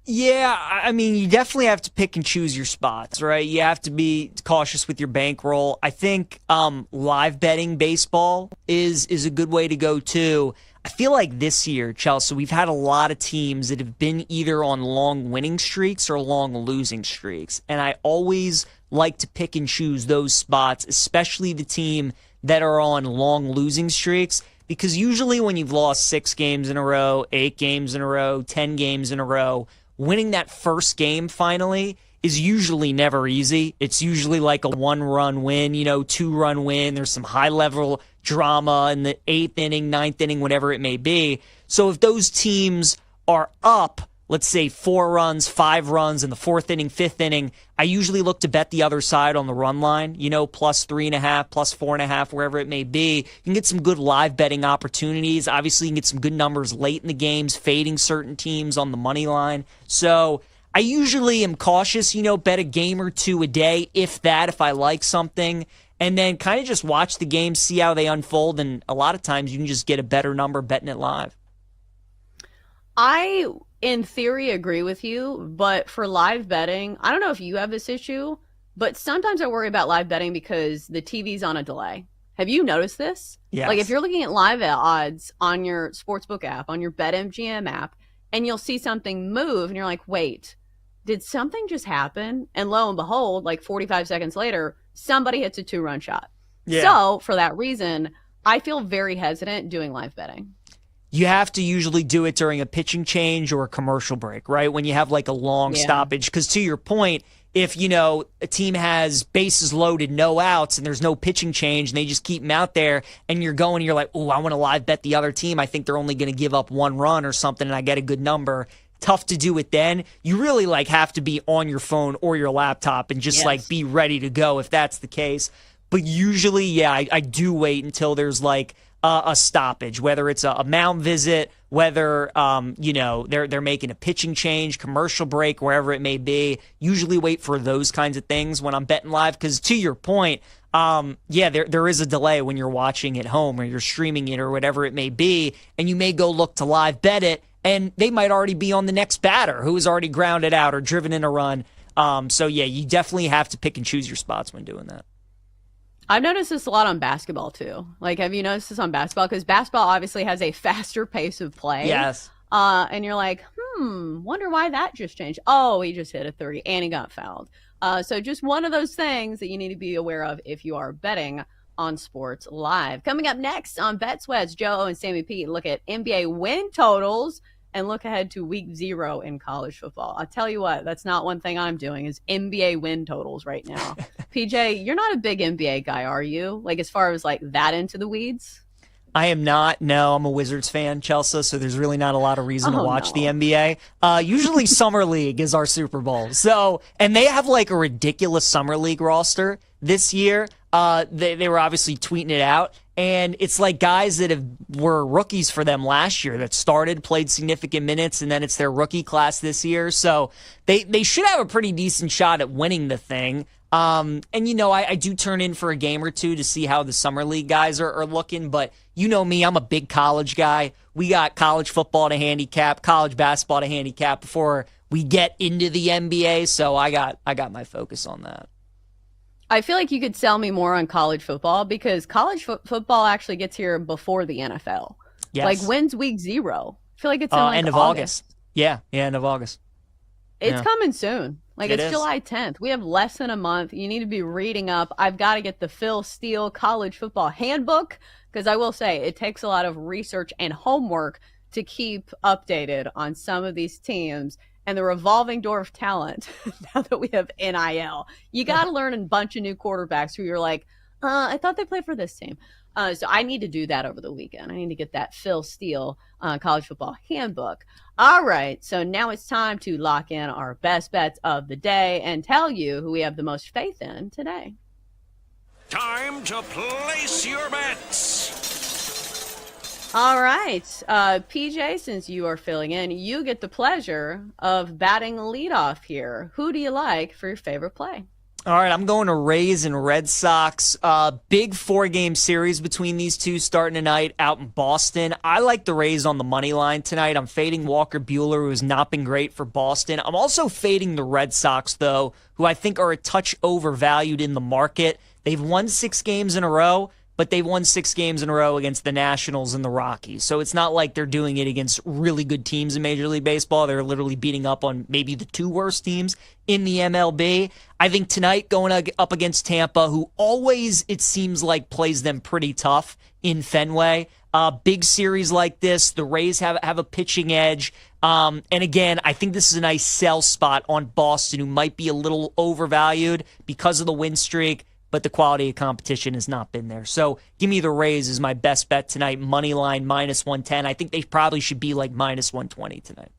Yeah, I mean, you definitely have to pick and choose your spots, right? You have to be cautious with your bankroll. I think live betting baseball is a good way to go too. I feel like this year, Chelsea, we've had a lot of teams that have been either on long winning streaks or long losing streaks. And I always like to pick and choose those spots, especially the team that are on long losing streaks. Because usually when you've lost 6 games in a row, 8 games in a row, 10 games in a row, winning that first game finally is usually never easy. It's usually like a 1-run win, 2-run win. There's some high-level drama in the 8th inning, 9th inning, whatever it may be. So if those teams are up, let's say 4 runs, 5 runs in the 4th inning, 5th inning, I usually look to bet the other side on the run line, plus 3.5, plus 4.5, wherever it may be. You can get some good live betting opportunities. Obviously, you can get some good numbers late in the games, fading certain teams on the money line. So I usually am cautious, bet a game or 2 a day, if I like something, and then kind of just watch the game, see how they unfold, and a lot of times you can just get a better number betting it live. I, in theory, agree with you, but for live betting, I don't know if you have this issue, but sometimes I worry about live betting because the TV's on a delay. Have you noticed this? Yes. Like if you're looking at live odds on your sportsbook app, on your BetMGM app, and you'll see something move and you're like, wait, did something just happen? And lo and behold, like 45 seconds later, somebody hits a 2-run shot. Yeah. So for that reason, I feel very hesitant doing live betting. You have to usually do it during a pitching change or a commercial break, right? When you have like a long stoppage. Because to your point, if, a team has bases loaded, no outs, and there's no pitching change, and they just keep them out there, and you're going, and you're like, oh, I want to live bet the other team. I think they're only going to give up 1 run or something, and I get a good number. Tough to do it then. You really have to be on your phone or your laptop and just be ready to go if that's the case. But usually, I do wait until there's a stoppage, whether it's a mound visit, whether they're making a pitching change, commercial break, wherever it may be. Usually wait for those kinds of things when I'm betting live, because to your point, there is a delay when you're watching at home or you're streaming it or whatever it may be, and you may go look to live bet it, and they might already be on the next batter who has already grounded out or driven in a run. You definitely have to pick and choose your spots when doing that. I've noticed this a lot on basketball, too. Like, have you noticed this on basketball? Because basketball obviously has a faster pace of play. Yes. And you're like, wonder why that just changed. Oh, he just hit a 30 and he got fouled. So just one of those things that you need to be aware of if you are betting on sports live. Coming up next on Bet Sweats, Joe and Sammy Pete look at NBA win totals and look ahead to week 0 in college football. I'll tell you what, that's not one thing I'm doing is NBA win totals right now. PJ, you're not a big NBA guy, are you? Like as far as that into the weeds? I am not. No, I'm a Wizards fan, Chelsea, so there's really not a lot of reason to watch the NBA. Usually Summer League is our Super Bowl. So, and they have a ridiculous Summer League roster this year. They were obviously tweeting it out. And it's guys that were rookies for them last year that started, played significant minutes, and then it's their rookie class this year. So they should have a pretty decent shot at winning the thing. I do turn in for a game or two to see how the Summer League guys are looking. But you know me, I'm a big college guy. We got college football to handicap, college basketball to handicap before we get into the NBA. So I got my focus on that. I feel like you could sell me more on college football because college football actually gets here before the NFL. Yes. Like, when's week 0? I feel like it's in like end of August. Yeah, end of August. It's coming soon. Like, it's is. July 10th. We have less than a month. You need to be reading up. I've got to get the Phil Steele College Football Handbook because I will say it takes a lot of research and homework to keep updated on some of these teams and the revolving door of talent now that we have NIL. You got to learn a bunch of new quarterbacks who you're like, I thought they played for this team. So I need to do that over the weekend. I need to get that Phil Steele College Football Handbook. All right, so now it's time to lock in our best bets of the day and tell you who we have the most faith in today. Time to place your bets. All right, PJ, since you are filling in, you get the pleasure of batting leadoff here. Who do you like for your favorite play? All right, I'm going to Rays and Red Sox. Big 4-game series between these two starting tonight out in Boston. I like the Rays on the money line tonight. I'm fading Walker Buehler, who has not been great for Boston. I'm also fading the Red Sox, though, who I think are a touch overvalued in the market. They've won 6 games in a row, but they've won 6 games in a row against the Nationals and the Rockies. So it's not like they're doing it against really good teams in Major League Baseball. They're literally beating up on maybe the 2 worst teams in the MLB. I think tonight going up against Tampa, who always, it seems like, plays them pretty tough in Fenway. Big series like this, the Rays have a pitching edge. And again, I think this is a nice sell spot on Boston, who might be a little overvalued because of the win streak, but the quality of competition has not been there. So give me the Rays as my best bet tonight. Money line -110. I think they probably should be like -120 tonight.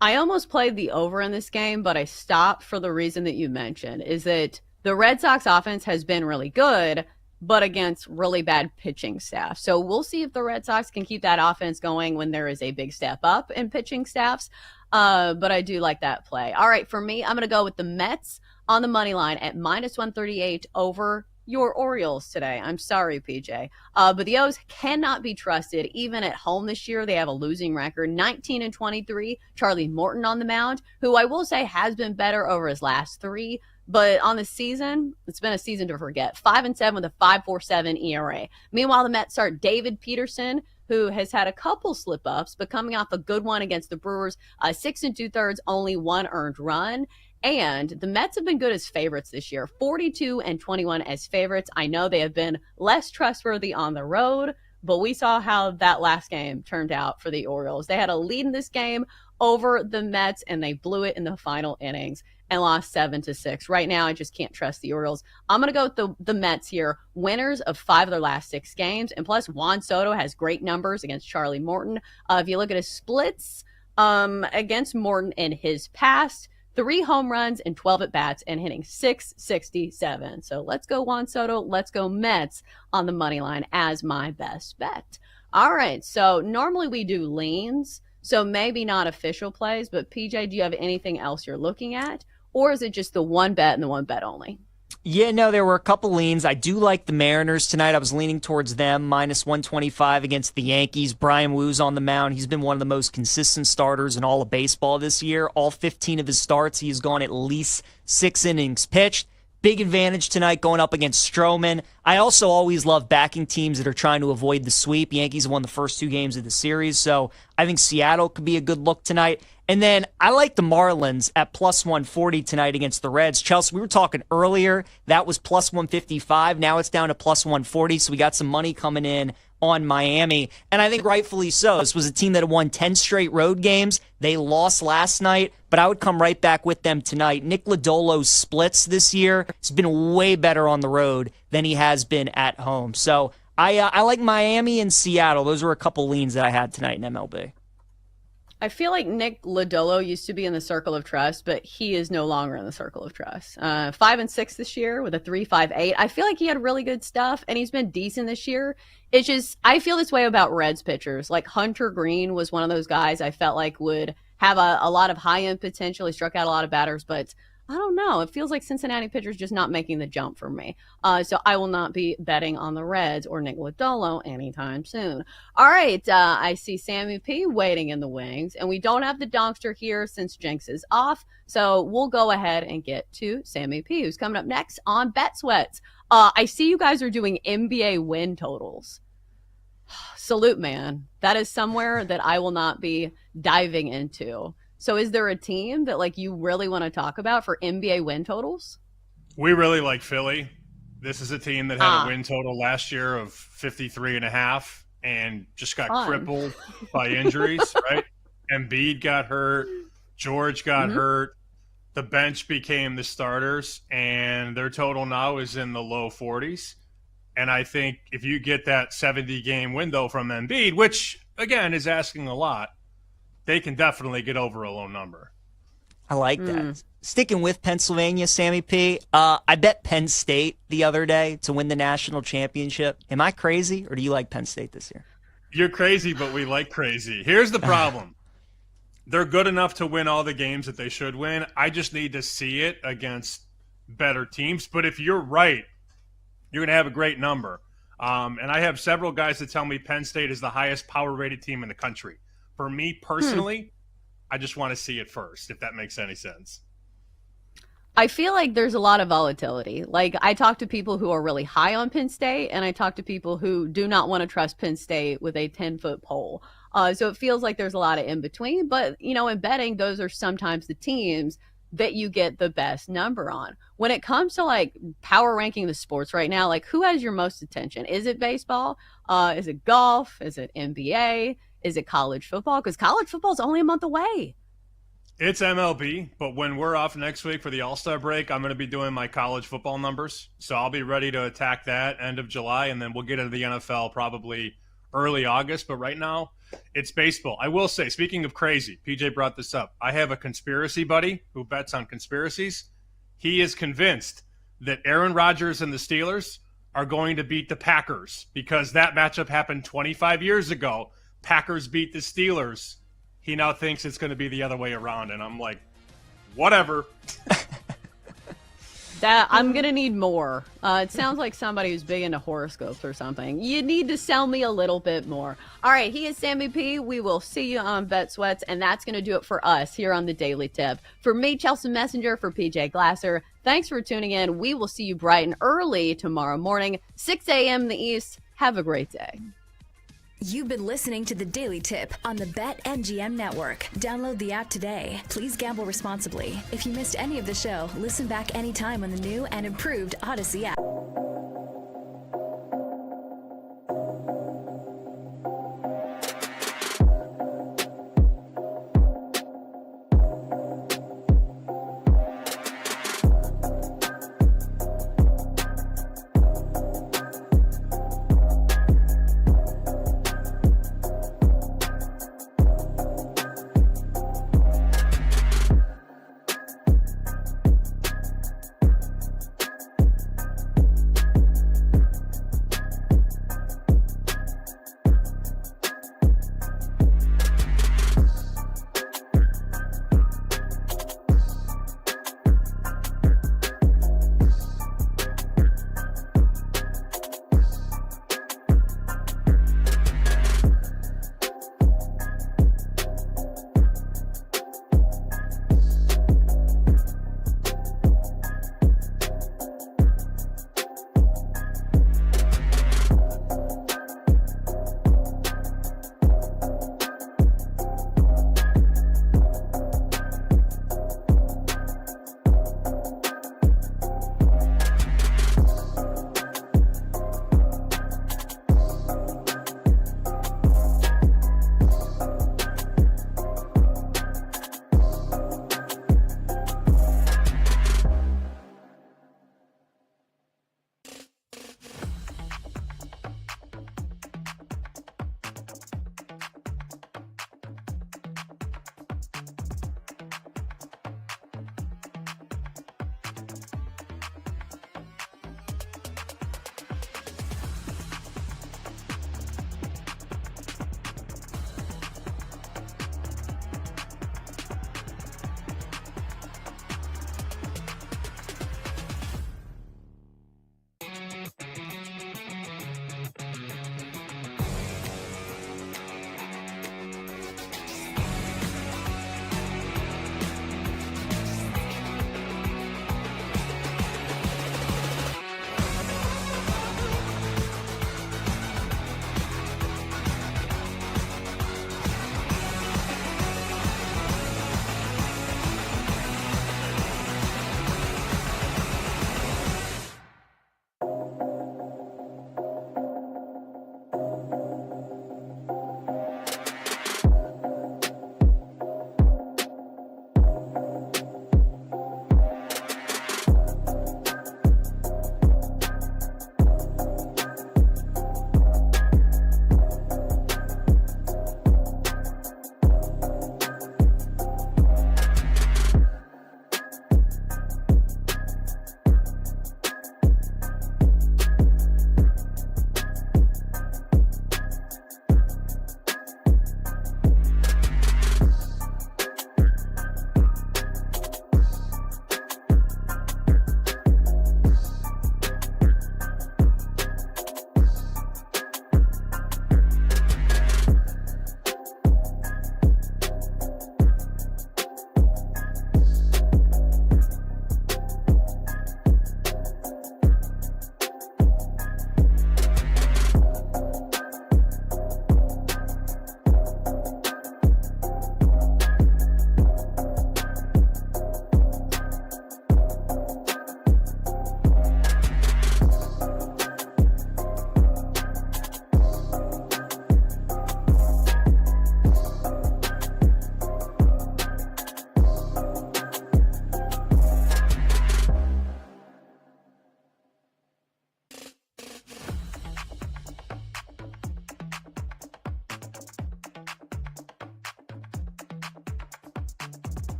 I almost played the over in this game, but I stopped for the reason that you mentioned, is that the Red Sox offense has been really good, but against really bad pitching staff. So we'll see if the Red Sox can keep that offense going when there is a big step up in pitching staffs. But I do like that play. All right, for me, I'm going to go with the Mets on the money line at -138 over your Orioles today. I'm sorry, PJ. But the O's cannot be trusted even at home this year. They have a losing record, 19-23. Charlie Morton on the mound, who I will say has been better over his last 3. But on the season, it's been a season to forget. 5-7 with a 5.47 ERA. Meanwhile, the Mets start David Peterson, who has had a couple slip-ups, but coming off a good one against the Brewers, 6 2/3, only 1 earned run. And the Mets have been good as favorites this year, 42-21 as favorites. I know they have been less trustworthy on the road, but we saw how that last game turned out for the Orioles. They had a lead in this game over the Mets, and they blew it in the final innings and lost 7-6. Right now, I just can't trust the Orioles. I'm going to go with the Mets here, winners of 5 of their last 6 games. And plus, Juan Soto has great numbers against Charlie Morton. If you look at his splits against Morton in his past, 3 home runs and 12 at-bats and hitting .667. So let's go Juan Soto. Let's go Mets on the money line as my best bet. All right, so normally we do leans, so maybe not official plays, but PJ, do you have anything else you're looking at? Or is it just the one bet and the one bet only? Yeah, no, there were a couple leans. I do like the Mariners tonight. I was leaning towards them, -125 against the Yankees. Brian Woo's on the mound. He's been one of the most consistent starters in all of baseball this year. All 15 of his starts, he's gone at least 6 innings pitched. Big advantage tonight going up against Stroman. I also always love backing teams that are trying to avoid the sweep. Yankees won the first 2 games of the series, so I think Seattle could be a good look tonight. And then I like the Marlins at +140 tonight against the Reds. Chelsea, we were talking earlier, that was +155. Now it's down to +140, so we got some money coming in on Miami. And I think rightfully so. This was a team that had won 10 straight road games. They lost last night, but I would come right back with them tonight. Nick Lodolo's splits this year has been way better on the road than he has been at home. So I like Miami and Seattle. Those were a couple leans that I had tonight in MLB. I feel like Nick Lodolo used to be in the circle of trust, but he is no longer in the circle of trust. 5-6 this year with a 3.58. I feel like he had really good stuff, and he's been decent this year. It's just, I feel this way about Reds pitchers. Like Hunter Green was one of those guys I felt like would have a lot of high-end potential. He struck out a lot of batters, but I don't know. It feels like Cincinnati pitchers just not making the jump for me. So I will not be betting on the Reds or Nick Lodolo anytime soon. All right. I see Sammy P waiting in the wings, and we don't have the Donkster here since Jenks is off. So we'll go ahead and get to Sammy P, who's coming up next on Bet Sweats. I see you guys are doing NBA win totals. Salute, man. That is somewhere that I will not be diving into. So is there a team that like you really want to talk about for NBA win totals? We really like Philly. This is a team that had a win total last year of 53.5 and just got crippled by injuries, right? Embiid got hurt. George got hurt. The bench became the starters, and their total now is in the low 40s. And I think if you get that 70-game window from Embiid, which, again, is asking a lot, they can definitely get over a low number. I like that. Sticking with Pennsylvania, Sammy P, I bet Penn State the other day to win the national championship. Am I crazy, or do you like Penn State this year? You're crazy, but we like crazy. Here's the problem. They're good enough to win all the games that they should win. I just need to see it against better teams. But if you're right, you're going to have a great number. And I have several guys that tell me Penn State is the highest power-rated team in the country. For me personally, I just want to see it first, if that makes any sense. I feel like there's a lot of volatility. Like I talk to people who are really high on Penn State, and I talk to people who do not want to trust Penn State with a 10-foot pole. So it feels like there's a lot of in between. But, you know, in betting, those are sometimes the teams that you get the best number on. When it comes to like power ranking the sports right now, like who has your most attention? Is it baseball? Is it golf? Is it NBA? Is it college football? Because college football is only a month away. It's MLB, but when we're off next week for the All-Star break, I'm going to be doing my college football numbers. So I'll be ready to attack that end of July, and then we'll get into the NFL probably early August. But right now, it's baseball. I will say, speaking of crazy, PJ brought this up. I have a conspiracy buddy who bets on conspiracies. He is convinced that Aaron Rodgers and the Steelers are going to beat the Packers because that matchup happened 25 years ago. Packers beat the Steelers. He now thinks it's going to be the other way around, and I'm like, whatever. That I'm going to need more. It sounds like somebody who's big into horoscopes or something. You need to sell me a little bit more. All right, he is Sammy P. We will see you on Bet Sweats, and that's going to do it for us here on the Daily Tip. For me, Chelsea Messenger, for PJ Glasser, thanks for tuning in. We will see you bright and early tomorrow morning, 6 a.m. in the East. Have a great day. You've been listening to The Daily Tip on the BetMGM Network. Download the app today. Please gamble responsibly. If you missed any of the show, listen back anytime on the new and improved Odyssey app.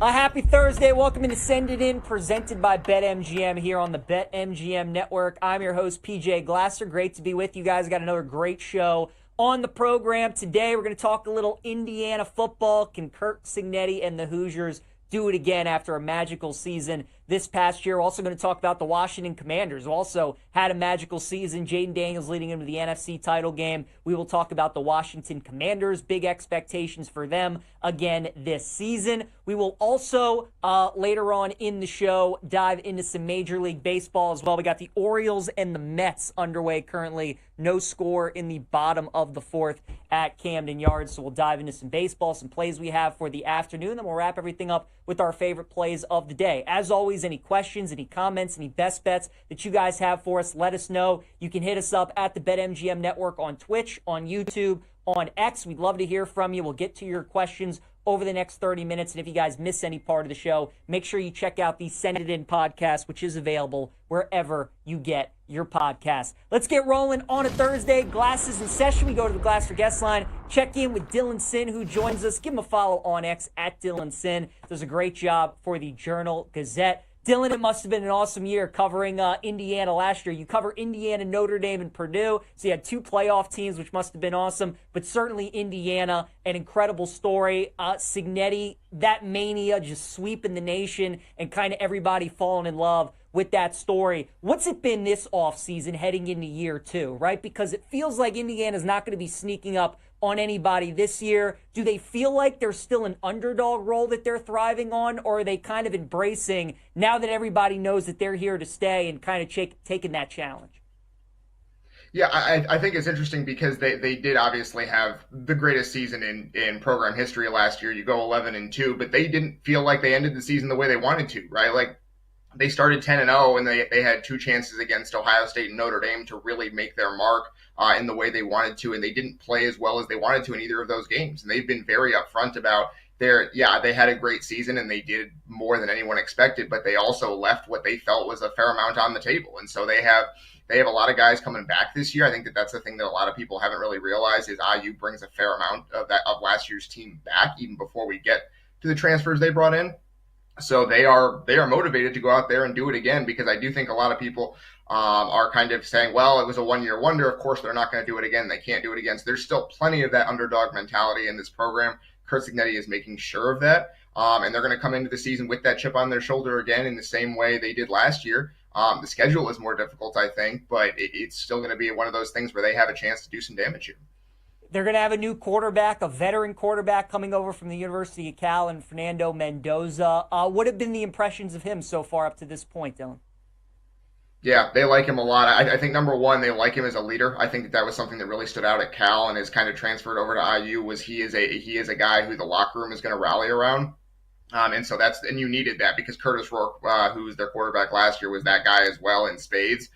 A happy Thursday. Welcome to Send It In, presented by BetMGM here on the BetMGM Network. I'm your host, PJ Glasser. Great to be with you guys. Got another great show on the program today. We're going to talk a little Indiana football. Can Curt Cignetti and the Hoosiers do it again after a magical season this past year? We're also going to talk about the Washington Commanders, who also had a magical season. Jaden Daniels leading into the NFC title game. We will talk about the Washington Commanders, big expectations for them again this season. We will also, later on in the show, dive into some Major League Baseball as well. We got the Orioles and the Mets underway currently. No score in the bottom of the fourth at Camden Yards. So we'll dive into some baseball, some plays we have for the afternoon. Then we'll wrap everything up with our favorite plays of the day. As always, any questions, any comments, any best bets that you guys have for us, let us know. You can hit us up at the BetMGM Network on Twitch, on YouTube, on X. We'd love to hear from you. We'll get to your questions over the next 30 minutes. And if you guys miss any part of the show, make sure you check out the Send It In podcast, which is available wherever you get your podcast. Let's get rolling on a Thursday. Glasses in session. We go to the Glasser guest line. Check in with Dylan Sin, who joins us. Give him a follow on X at Dylan Sin. Does a great job for the Journal Gazette. Dylan, it must have been an awesome year covering Indiana last year. You cover Indiana, Notre Dame, and Purdue, so you had two playoff teams, which must have been awesome. But certainly Indiana, an incredible story. Cignetti, that mania, just sweeping the nation and kind of everybody falling in love with that story. What's it been this offseason heading into year two, right? Because it feels like Indiana's not going to be sneaking up on anybody this year. Do they feel like there's still an underdog role that they're thriving on, or are they kind of embracing, now that everybody knows that they're here to stay, and kind of taking that challenge? Yeah, I think it's interesting because they did obviously have the greatest season in program history last year. You go 11-2, but they didn't feel like they ended the season the way they wanted to, right? Like, they started 10-0, and they had two chances against Ohio State and Notre Dame to really make their mark in the way they wanted to, and they didn't play as well as they wanted to in either of those games. And they've been very upfront about they had a great season and they did more than anyone expected, but they also left what they felt was a fair amount on the table. And so they have a lot of guys coming back this year. I think that's the thing that a lot of people haven't really realized is IU brings a fair amount of last year's team back, even before we get to the transfers they brought in. So they are motivated to go out there and do it again, because I do think a lot of people are kind of saying, well, it was a one-year wonder. Of course, they're not going to do it again. They can't do it again. So there's still plenty of that underdog mentality in this program. Curt Cignetti is making sure of that. And they're going to come into the season with that chip on their shoulder again in the same way they did last year. The schedule is more difficult, I think, but it's still going to be one of those things where they have a chance to do some damage here. They're going to have a new quarterback, a veteran quarterback coming over from the University of Cal, and Fernando Mendoza. What have been the impressions of him so far up to this point, Dylan? Yeah, they like him a lot. I think, number one, they like him as a leader. I think that was something that really stood out at Cal and has kind of transferred over to IU, was he is a guy who the locker room is going to rally around. And so you needed that, because Curtis Rourke, who was their quarterback last year, was that guy as well in spades.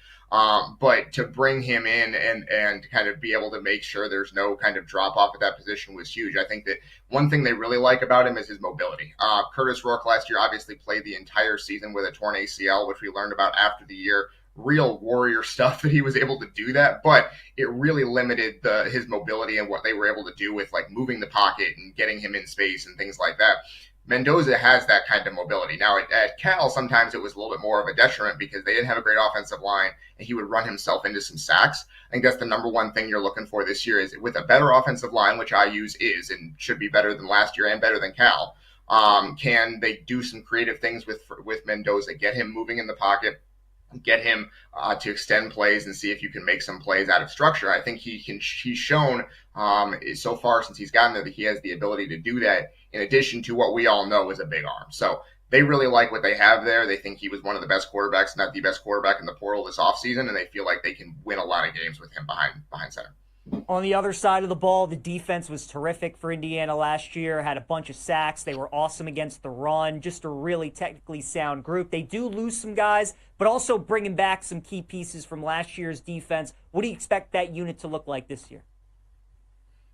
But to bring him in and kind of be able to make sure there's no kind of drop off at that position was huge. I think that one thing they really like about him is his mobility. Curtis Rourke last year obviously played the entire season with a torn ACL, which we learned about after the year. Real warrior stuff that he was able to do that, but it really limited his mobility and what they were able to do with like moving the pocket and getting him in space and things like that. Mendoza has that kind of mobility. Now, at Cal, sometimes it was a little bit more of a detriment because they didn't have a great offensive line, and he would run himself into some sacks. I think that's the number one thing you're looking for this year, is with a better offensive line, which IU's is and should be better than last year and better than Cal. Can they do some creative things with Mendoza, get him moving in the pocket, get him to extend plays and see if you can make some plays out of structure? I think he's shown so far since he's gotten there that he has the ability to do that, in addition to what we all know is a big arm. So they really like what they have there. They think he was one of the best quarterbacks, not the best quarterback in the portal this offseason, and they feel like they can win a lot of games with him behind center. On the other side of the ball, the defense was terrific for Indiana last year, had a bunch of sacks. They were awesome against the run, just a really technically sound group. They do lose some guys, but also bringing back some key pieces from last year's defense. What do you expect that unit to look like this year?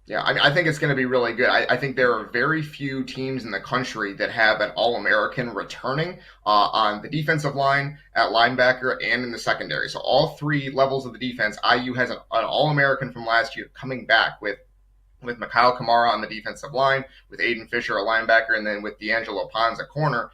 Yeah, I think it's going to be really good. I think there are very few teams in the country that have an All-American returning on the defensive line, at linebacker, and in the secondary. So all three levels of the defense, IU has an All-American from last year coming back with with Mikhail Kamara on the defensive line, with Aiden Fisher, a linebacker, and then with D'Angelo Pons, a corner,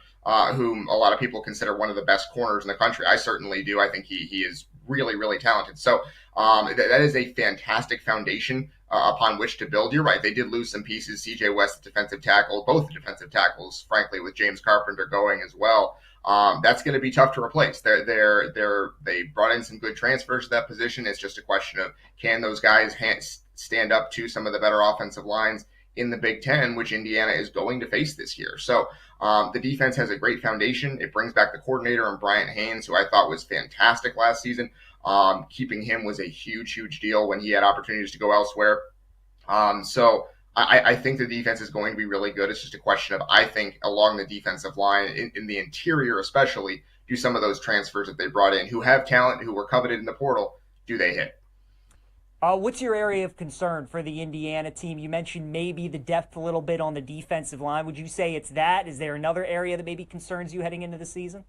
whom a lot of people consider one of the best corners in the country. I certainly do. I think he is really, really talented. So that is a fantastic foundation upon which to build. You're right. They did lose some pieces. C.J. West, the defensive tackle, both the defensive tackles, frankly, with James Carpenter going as well. That's going to be tough to replace. They brought in some good transfers to that position. It's just a question of, can those guys stand up to some of the better offensive lines in the Big Ten, which Indiana is going to face this year. So the defense has a great foundation. It brings back the coordinator and Bryant Haynes, who I thought was fantastic last season. Keeping him was a huge, huge deal when he had opportunities to go elsewhere. So I think the defense is going to be really good. It's just a question of, I think, along the defensive line, in the interior especially, do some of those transfers that they brought in, who have talent, who were coveted in the portal, do they hit? What's your area of concern for the Indiana team? You mentioned maybe the depth a little bit on the defensive line. Would you say it's that? Is there another area that maybe concerns you heading into the season?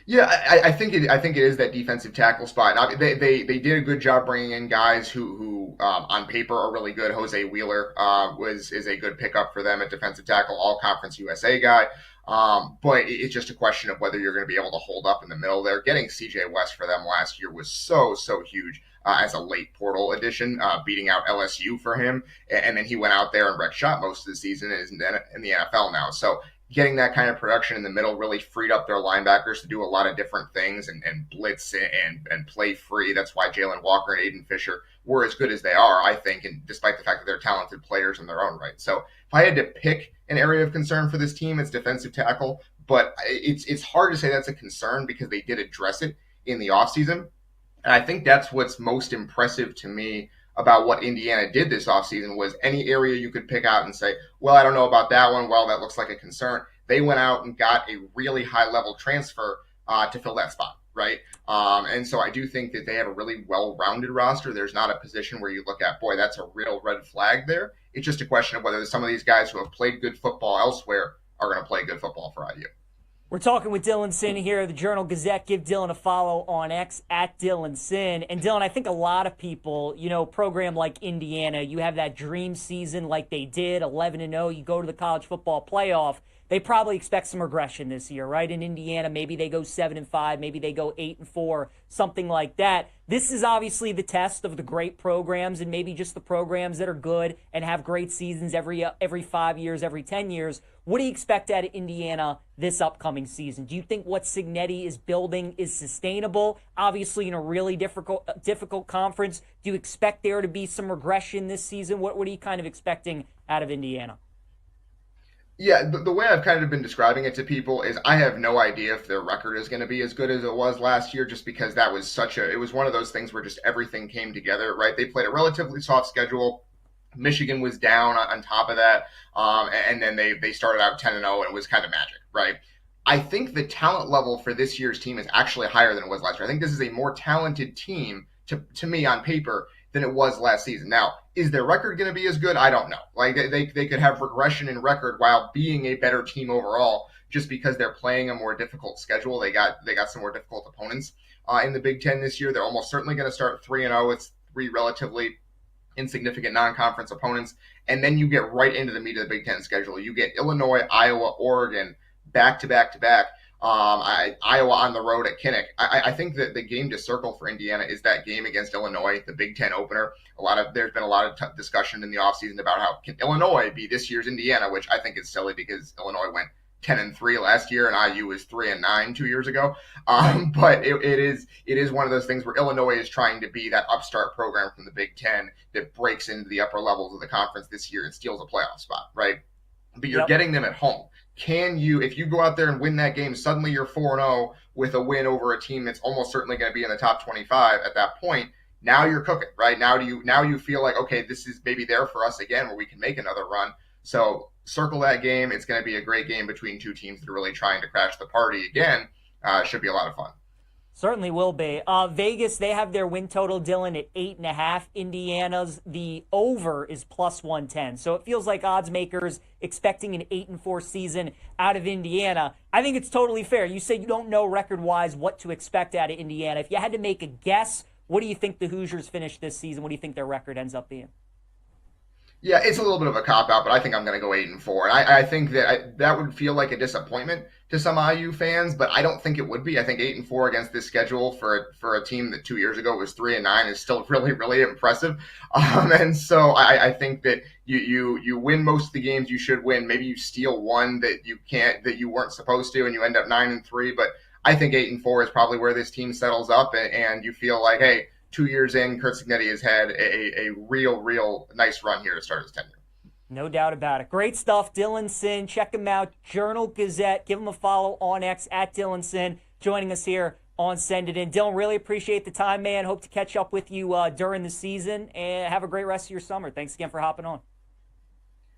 Yeah, I think it is that defensive tackle spot. Now, they did a good job bringing in guys who on paper are really good. Jose Wheeler is a good pickup for them at defensive tackle, all conference USA guy. But it's just a question of whether you're going to be able to hold up in the middle there. Getting C.J. West for them last year was so huge as a late portal addition, beating out LSU for him. And then he went out there and wrecked shop most of the season and is in the NFL now. So getting that kind of production in the middle really freed up their linebackers to do a lot of different things and blitz and play free. That's why Jalen Walker and Aiden Fisher were as good as they are, I think, and despite the fact that they're talented players in their own right. So if I had to pick an area of concern for this team, it's defensive tackle. But it's hard to say that's a concern because they did address it in the offseason. And I think that's what's most impressive to me about what Indiana did this offseason was any area you could pick out and say, well, I don't know about that one. Well, that looks like a concern. They went out and got a really high-level transfer to fill that spot, right? And so I do think that they have a really well-rounded roster. There's not a position where you look at, boy, that's a real red flag there. It's just a question of whether some of these guys who have played good football elsewhere are going to play good football for IU. We're talking with Dylan Sin here, the Journal Gazette. Give Dylan a follow on X at Dylan Sin. And Dylan, I think a lot of people, program like Indiana, you have that dream season like they did, 11-0, you go to the college football playoff. They probably expect some regression this year, right? In Indiana, maybe they go 7-5, maybe they go 8-4, something like that. This is obviously the test of the great programs and maybe just the programs that are good and have great seasons every 5 years, every 10 years. What do you expect out of Indiana this upcoming season? Do you think what Cignetti is building is sustainable? Obviously, in a really difficult conference, do you expect there to be some regression this season? What are you kind of expecting out of Indiana? Yeah, the way I've kind of been describing it to people is I have no idea if their record is going to be as good as it was last year, just because that was it was one of those things where just everything came together, right? They played a relatively soft schedule. Michigan was down on top of that. And then they started out 10-0 and it was kind of magic, right? I think the talent level for this year's team is actually higher than it was last year. I think this is a more talented team to me on paper than it was last season. Now, is their record going to be as good? I don't know. Like they could have regression in record while being a better team overall, just because they're playing a more difficult schedule. They got some more difficult opponents in the Big Ten this year. They're almost certainly going to start 3-0. It's 3 relatively insignificant non-conference opponents, and then you get right into the meat of the Big Ten schedule. You get Illinois, Iowa, Oregon back to back. Iowa on the road at Kinnick. I think that the game to circle for Indiana is that game against Illinois, the Big Ten opener. There's been a lot of discussion in the offseason about how can Illinois be this year's Indiana, which I think is silly because Illinois went 10-3 last year and IU was 3-9 2 years ago. But it is one of those things where Illinois is trying to be that upstart program from the Big Ten that breaks into the upper levels of the conference this year and steals a playoff spot, right? But you're getting them at home. Can you, if you go out there and win that game, suddenly you're 4-0 with a win over a team that's almost certainly going to be in the top 25 at that point. Now you're cooking, right? Now you feel like, okay, this is maybe there for us again where we can make another run. So circle that game. It's going to be a great game between two teams that are really trying to crash the party again. Should be a lot of fun. Certainly will be. Vegas, they have their win total, Dylan, at 8.5. Indiana's, the over is plus 110. So it feels like odds makers expecting an 8-4 season out of Indiana. I think it's totally fair. You said you don't know record-wise what to expect out of Indiana. If you had to make a guess, what do you think the Hoosiers finish this season? What do you think their record ends up being? Yeah, it's a little bit of a cop out, but I think I'm going to go 8-4. And I think that that would feel like a disappointment to some IU fans, but I don't think it would be. I think 8-4 against this schedule for a team that 2 years ago was 3-9 is still really, really impressive. And so I think that you win most of the games you should win. Maybe you steal one that you weren't supposed to, and you end up 9-3. But I think 8-4 is probably where this team settles up, and you feel like, hey, 2 years in, Kurt Signetti has had a real nice run here to start his tenure. No doubt about it. Great stuff. Dylan Sin, check him out. Journal Gazette. Give him a follow on X at Dylan Sin, joining us here on Send It In. Dylan, really appreciate the time, man. Hope to catch up with you during the season, and have a great rest of your summer. Thanks again for hopping on.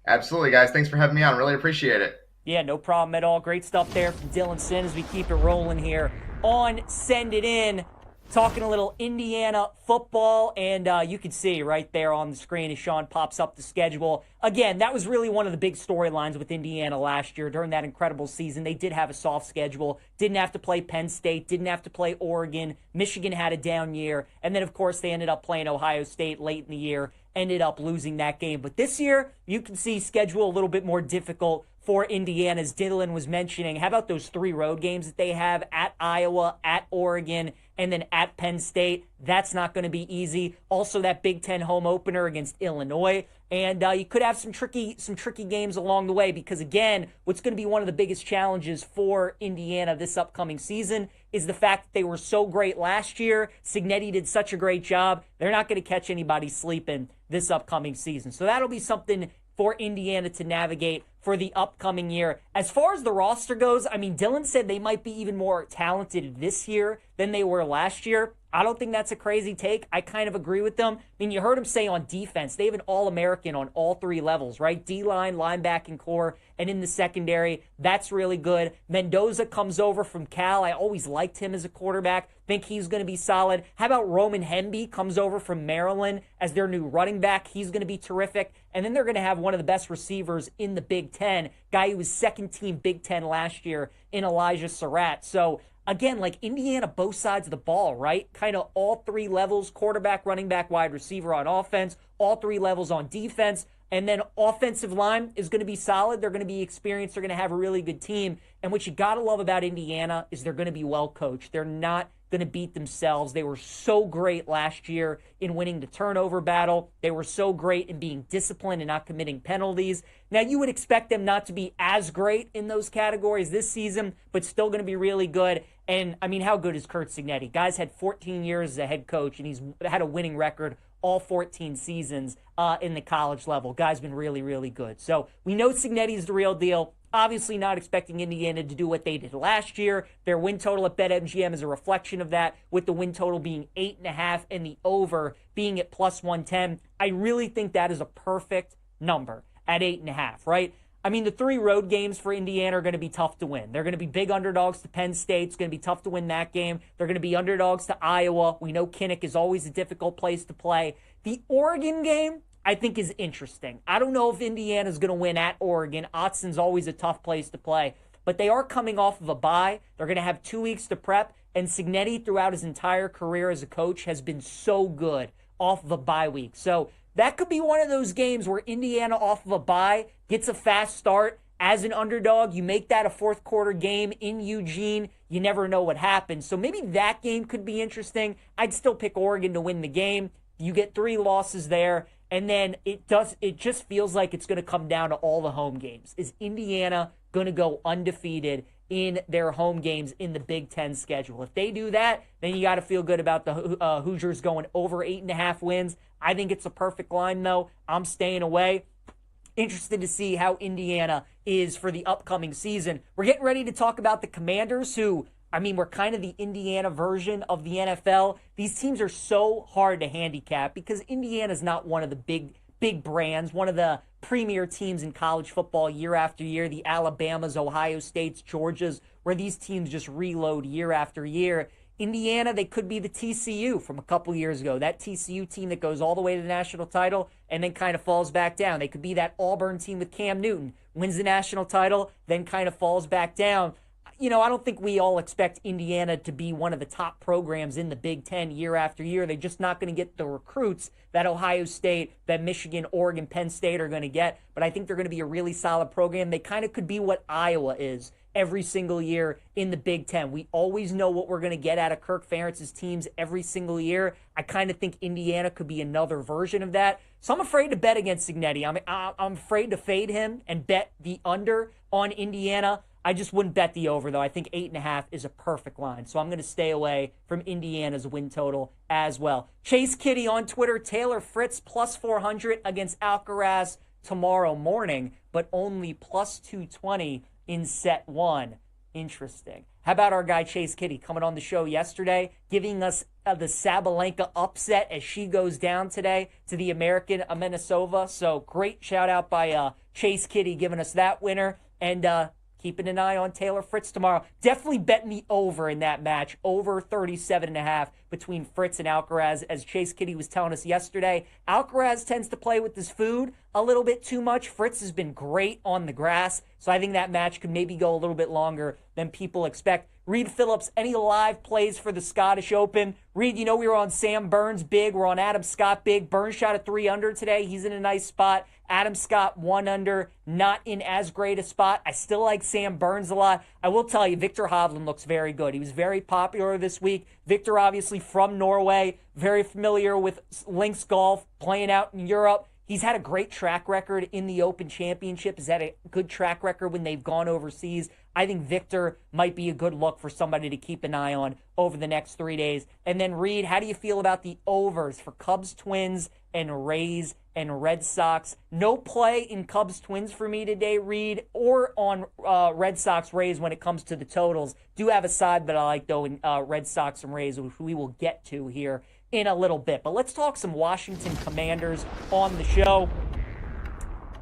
Absolutely, guys. Thanks for having me on. Really appreciate it. Yeah, no problem at all. Great stuff there from Dylan Sin as we keep it rolling here on Send It In. Talking a little Indiana football, and you can see right there on the screen as Sean pops up the schedule. Again, that was really one of the big storylines with Indiana last year during that incredible season. They did have a soft schedule, didn't have to play Penn State, didn't have to play Oregon. Michigan had a down year, and then, of course, they ended up playing Ohio State late in the year, ended up losing that game. But this year, you can see schedule a little bit more difficult for Indiana, as Dylan was mentioning. How about those 3 road games that they have at Iowa, at Oregon, and then at Penn State? That's not going to be easy. Also, that Big Ten home opener against Illinois. And you could have some tricky games along the way, because, again, what's going to be one of the biggest challenges for Indiana this upcoming season is the fact that they were so great last year. Signetti did such a great job. They're not going to catch anybody sleeping this upcoming season. So that'll be something for Indiana to navigate for the upcoming year. As far as the roster goes, I mean, Dylan said they might be even more talented this year than they were last year. I don't think that's a crazy take. I kind of agree with them. I mean, you heard him say on defense, they have an All-American on all 3 levels, right? D-line, linebacking core, and in the secondary. That's really good. Mendoza comes over from Cal. I always liked him as a quarterback. Think he's going to be solid. How about Roman Hemby comes over from Maryland as their new running back? He's going to be terrific. And then they're going to have one of the best receivers in the Big Ten, guy who was second team Big Ten last year in Elijah Surratt. So, again, like Indiana, both sides of the ball, right? Kind of all 3 levels, quarterback, running back, wide receiver on offense, all 3 levels on defense. And then offensive line is going to be solid. They're going to be experienced. They're going to have a really good team. And what you got to love about Indiana is they're going to be well coached. They're not going to beat themselves. They were so great last year in winning the turnover battle. They were so great in being disciplined and not committing penalties. Now, you would expect them not to be as great in those categories this season, but still going to be really good. And, I mean, how good is Kurt Signetti? Guy's had 14 years as a head coach, and he's had a winning record all 14 seasons in the college level. Guy's been really, really good. So we know Signetti's the real deal. Obviously not expecting Indiana to do what they did last year. Their win total at BetMGM is a reflection of that, with the win total being 8.5 and the over being at plus 110. I really think that is a perfect number at 8.5, right? I mean, the 3 road games for Indiana are going to be tough to win. They're going to be big underdogs to Penn State. It's going to be tough to win that game. They're going to be underdogs to Iowa. We know Kinnick is always a difficult place to play. The Oregon game, I think, is interesting. I don't know if Indiana's going to win at Oregon. Autzen always a tough place to play. But they are coming off of a bye. They're going to have 2 weeks to prep. And Signetti, throughout his entire career as a coach, has been so good off of a bye week. So that could be one of those games where Indiana, off of a bye, gets a fast start as an underdog. You make that a fourth quarter game in Eugene. You never know what happens. So maybe that game could be interesting. I'd still pick Oregon to win the game. You get 3 losses there. And then it just feels like it's going to come down to all the home games. Is Indiana going to go undefeated in their home games in the Big Ten schedule? If they do that, then you got to feel good about the Hoosiers going over 8.5 wins. I think it's a perfect line, though. I'm staying away. Interested to see how Indiana is for the upcoming season. We're getting ready to talk about the Commanders, who, I mean, we're kind of the Indiana version of the NFL. These teams are so hard to handicap because Indiana's not one of the big brands, one of the premier teams in college football year after year, the Alabamas, Ohio States, Georgias, where these teams just reload year after year. Indiana, they could be the TCU from a couple years ago, that TCU team that goes all the way to the national title and then kind of falls back down. They could be that Auburn team with Cam Newton, wins the national title, then kind of falls back down. I don't think we all expect Indiana to be one of the top programs in the Big Ten year after year. They're just not going to get the recruits that Ohio State, that Michigan, Oregon, Penn State are going to get. But I think they're going to be a really solid program. They kind of could be what Iowa is every single year in the Big Ten. We always know what we're going to get out of Kirk Ferentz's teams every single year. I kind of think Indiana could be another version of that. So I'm afraid to bet against Signetti. I'm afraid to fade him and bet the under on Indiana. I just wouldn't bet the over, though. I think 8.5 is a perfect line. So I'm going to stay away from Indiana's win total as well. Chase Kitty on Twitter, Taylor Fritz plus 400 against Alcaraz tomorrow morning, but only plus 220 in set one. Interesting. How about our guy Chase Kitty coming on the show yesterday, giving us the Sabalenka upset as she goes down today to the American Amenasova. So great shout out by Chase Kitty giving us that winner. And keeping an eye on Taylor Fritz tomorrow. Definitely betting the over in that match. Over 37.5 between Fritz and Alcaraz. As Chase Kitty was telling us yesterday, Alcaraz tends to play with his food a little bit too much. Fritz has been great on the grass. So I think that match could maybe go a little bit longer than people expect. Reed Phillips, any live plays for the Scottish Open? Reed, we were on Sam Burns big. We're on Adam Scott big. Burns shot a 3 under today. He's in a nice spot. Adam Scott 1 under, not in as great a spot. I still like Sam Burns a lot. I will tell you, Victor Hovland looks very good. He was very popular this week. Victor, obviously from Norway, very familiar with links golf, playing out in Europe. He's had a great track record in the Open Championship. He's had a good track record when they've gone overseas. I think Victor might be a good look for somebody to keep an eye on over the next 3 days. And then, Reed, how do you feel about the overs for Cubs, Twins, and Rays and Red Sox? No play in Cubs, Twins for me today, Reed, or on Red Sox, Rays when it comes to the totals. Do have a side that I like, though, in Red Sox and Rays, which we will get to here in a little bit. But let's talk some Washington Commanders on the show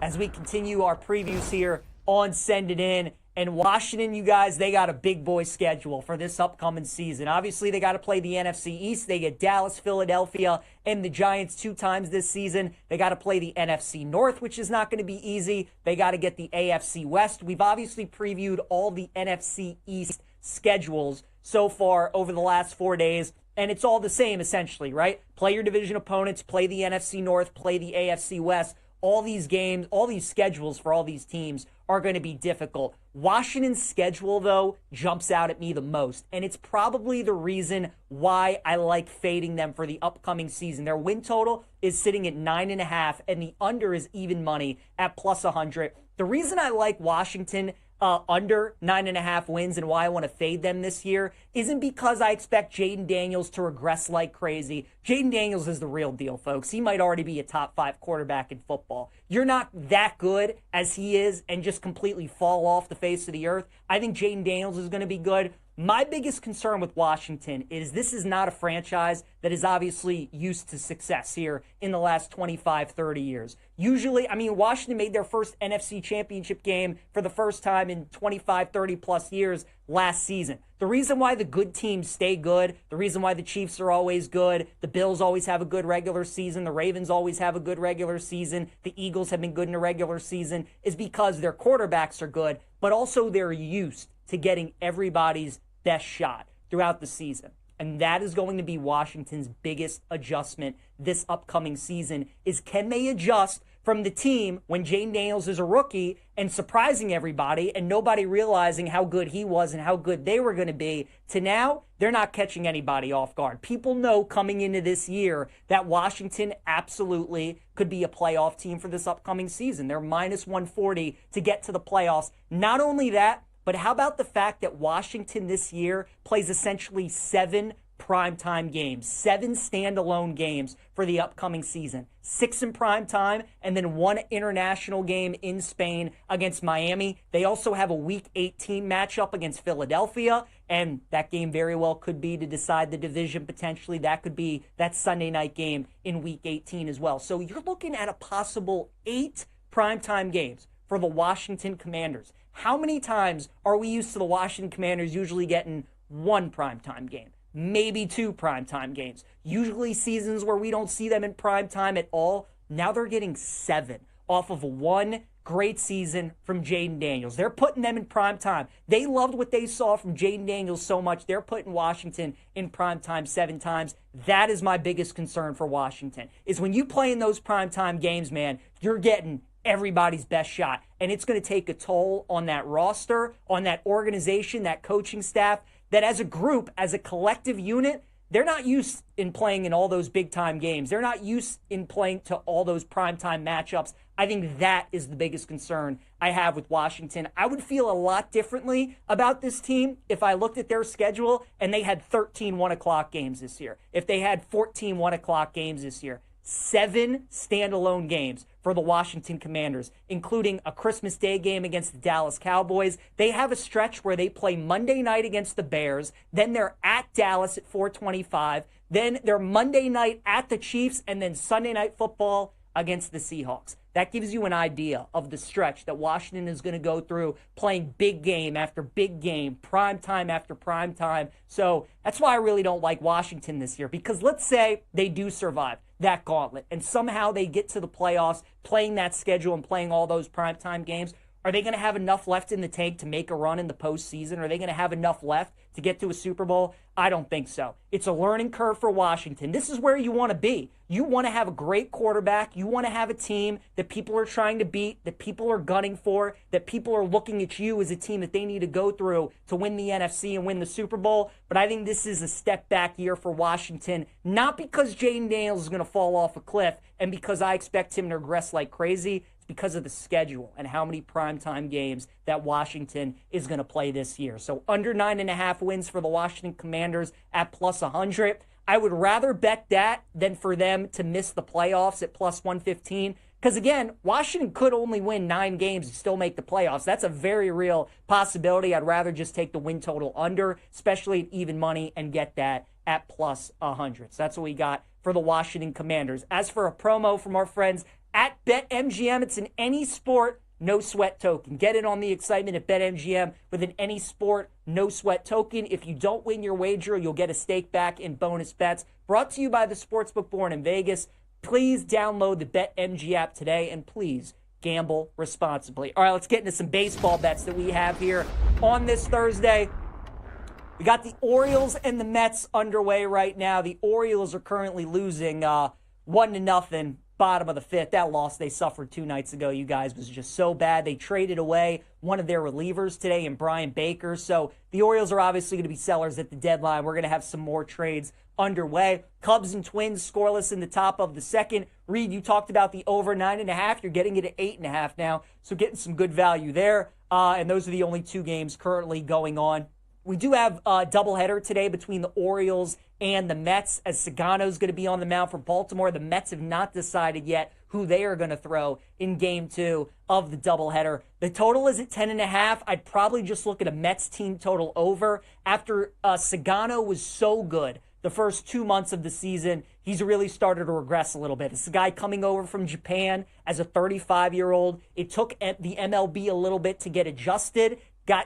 as we continue our previews here on Send It In. And Washington, you guys, they got a big boy schedule for this upcoming season. Obviously, they got to play the NFC East. They get Dallas, Philadelphia, and the Giants 2 times this season. They got to play the NFC North, which is not going to be easy. They got to get the AFC West. We've obviously previewed all the NFC East schedules so far over the last 4 days. And it's all the same, essentially, right? Play your division opponents, play the NFC North, play the AFC West. All these games, all these schedules for all these teams are going to be difficult. Washington's schedule, though, jumps out at me the most. And it's probably the reason why I like fading them for the upcoming season. Their win total is sitting at 9.5, and the under is even money at plus 100. The reason I like Washington under 9.5 wins and why I want to fade them this year isn't because I expect Jaden Daniels to regress like crazy. Jaden Daniels is the real deal, folks. He might already be a top 5 quarterback in football. You're not that good as he is and just completely fall off the face of the earth. I think Jaden Daniels is going to be good. My biggest concern with Washington is this is not a franchise that is obviously used to success here in the last 25, 30 years. Usually, Washington made their first NFC championship game for the first time in 25, 30 plus years last season. The reason why the good teams stay good, the reason why the Chiefs are always good, the Bills always have a good regular season, the Ravens always have a good regular season, the Eagles have been good in a regular season, is because their quarterbacks are good, but also they're used to getting everybody's best shot throughout the season. And that is going to be Washington's biggest adjustment this upcoming season is can they adjust from the team when Jaden Daniels is a rookie and surprising everybody and nobody realizing how good he was and how good they were going to be to now they're not catching anybody off guard. People know coming into this year that Washington absolutely could be a playoff team for this upcoming season. They're minus 140 to get to the playoffs. Not only that, but how about the fact that Washington this year plays essentially 7 primetime games, 7 standalone games for the upcoming season, 6 in primetime, and then 1 international game in Spain against Miami. They also have a Week 18 matchup against Philadelphia, and that game very well could be to decide the division potentially. That could be that Sunday night game in Week 18 as well. So you're looking at a possible 8 primetime games for the Washington Commanders. How many times are we used to the Washington Commanders usually getting 1 primetime game? Maybe 2 primetime games. Usually seasons where we don't see them in primetime at all. Now they're getting 7 off of 1 great season from Jaden Daniels. They're putting them in prime time. They loved what they saw from Jaden Daniels so much. They're putting Washington in prime time 7 times. That is my biggest concern for Washington, is when you play in those prime time games, man, you're getting everybody's best shot. And it's going to take a toll on that roster, on that organization, that coaching staff, that as a group, as a collective unit, they're not used in playing in all those big-time games. They're not used in playing to all those prime-time matchups. I think that is the biggest concern I have with Washington. I would feel a lot differently about this team if I looked at their schedule and they had 13 1 o'clock games this year. If they had 14 1 o'clock games this year. 7 standalone games for the Washington Commanders, including a Christmas Day game against the Dallas Cowboys. They have a stretch where they play Monday night against the Bears, then they're at Dallas at 4:25, then they're Monday night at the Chiefs, and then Sunday Night Football against the Seahawks. That gives you an idea of the stretch that Washington is going to go through, playing big game after big game, prime time after prime time. So that's why I really don't like Washington this year, because let's say they do survive that gauntlet and somehow they get to the playoffs playing that schedule and playing all those primetime games. Are they going to have enough left in the tank to make a run in the postseason? Are they going to have enough left to get to a Super Bowl? I don't think so. It's a learning curve for Washington. This is where you want to be. You want to have a great quarterback. You want to have a team that people are trying to beat, that people are gunning for, that people are looking at you as a team that they need to go through to win the NFC and win the Super Bowl. But I think this is a step back year for Washington, not because Jaden Daniels is going to fall off a cliff and because I expect him to regress like crazy. Because of the schedule and how many primetime games that Washington is going to play this year. So under 9.5 wins for the Washington Commanders at plus 100. I would rather bet that than for them to miss the playoffs at plus 115. Because again, Washington could only win 9 games and still make the playoffs. That's a very real possibility. I'd rather just take the win total under, especially at even money, and get that at plus 100. So that's what we got for the Washington Commanders. As for a promo from our friends at BetMGM, it's an any sport, no sweat token. Get in on the excitement at BetMGM with an any sport, no sweat token. If you don't win your wager, you'll get a stake back in bonus bets. Brought to you by the Sportsbook born in Vegas. Please download the BetMG app today, and please gamble responsibly. All right, let's get into some baseball bets that we have here on this Thursday. We got the Orioles and the Mets underway right now. The Orioles are currently losing 1-0. Bottom of the 5th. That loss they suffered 2 nights ago, you guys, was just so bad. They traded away one of their relievers today in Brian Baker. So the Orioles are obviously going to be sellers at the deadline. We're going to have some more trades underway. Cubs and Twins scoreless in the top of the 2nd. Reed, you talked about the over 9.5. You're getting it at 8.5 now. So getting some good value there. And those are the only 2 games currently going on. We do have a doubleheader today between the Orioles and the Mets, as Sagano's going to be on the mound for Baltimore. The Mets have not decided yet who they are going to throw in Game 2 of the doubleheader. The total is at 10.5. I'd probably just look at a Mets team total over. After Sagano was so good the first 2 months of the season, he's really started to regress a little bit. It's a guy coming over from Japan as a 35-year-old. It took the MLB a little bit to get adjusted.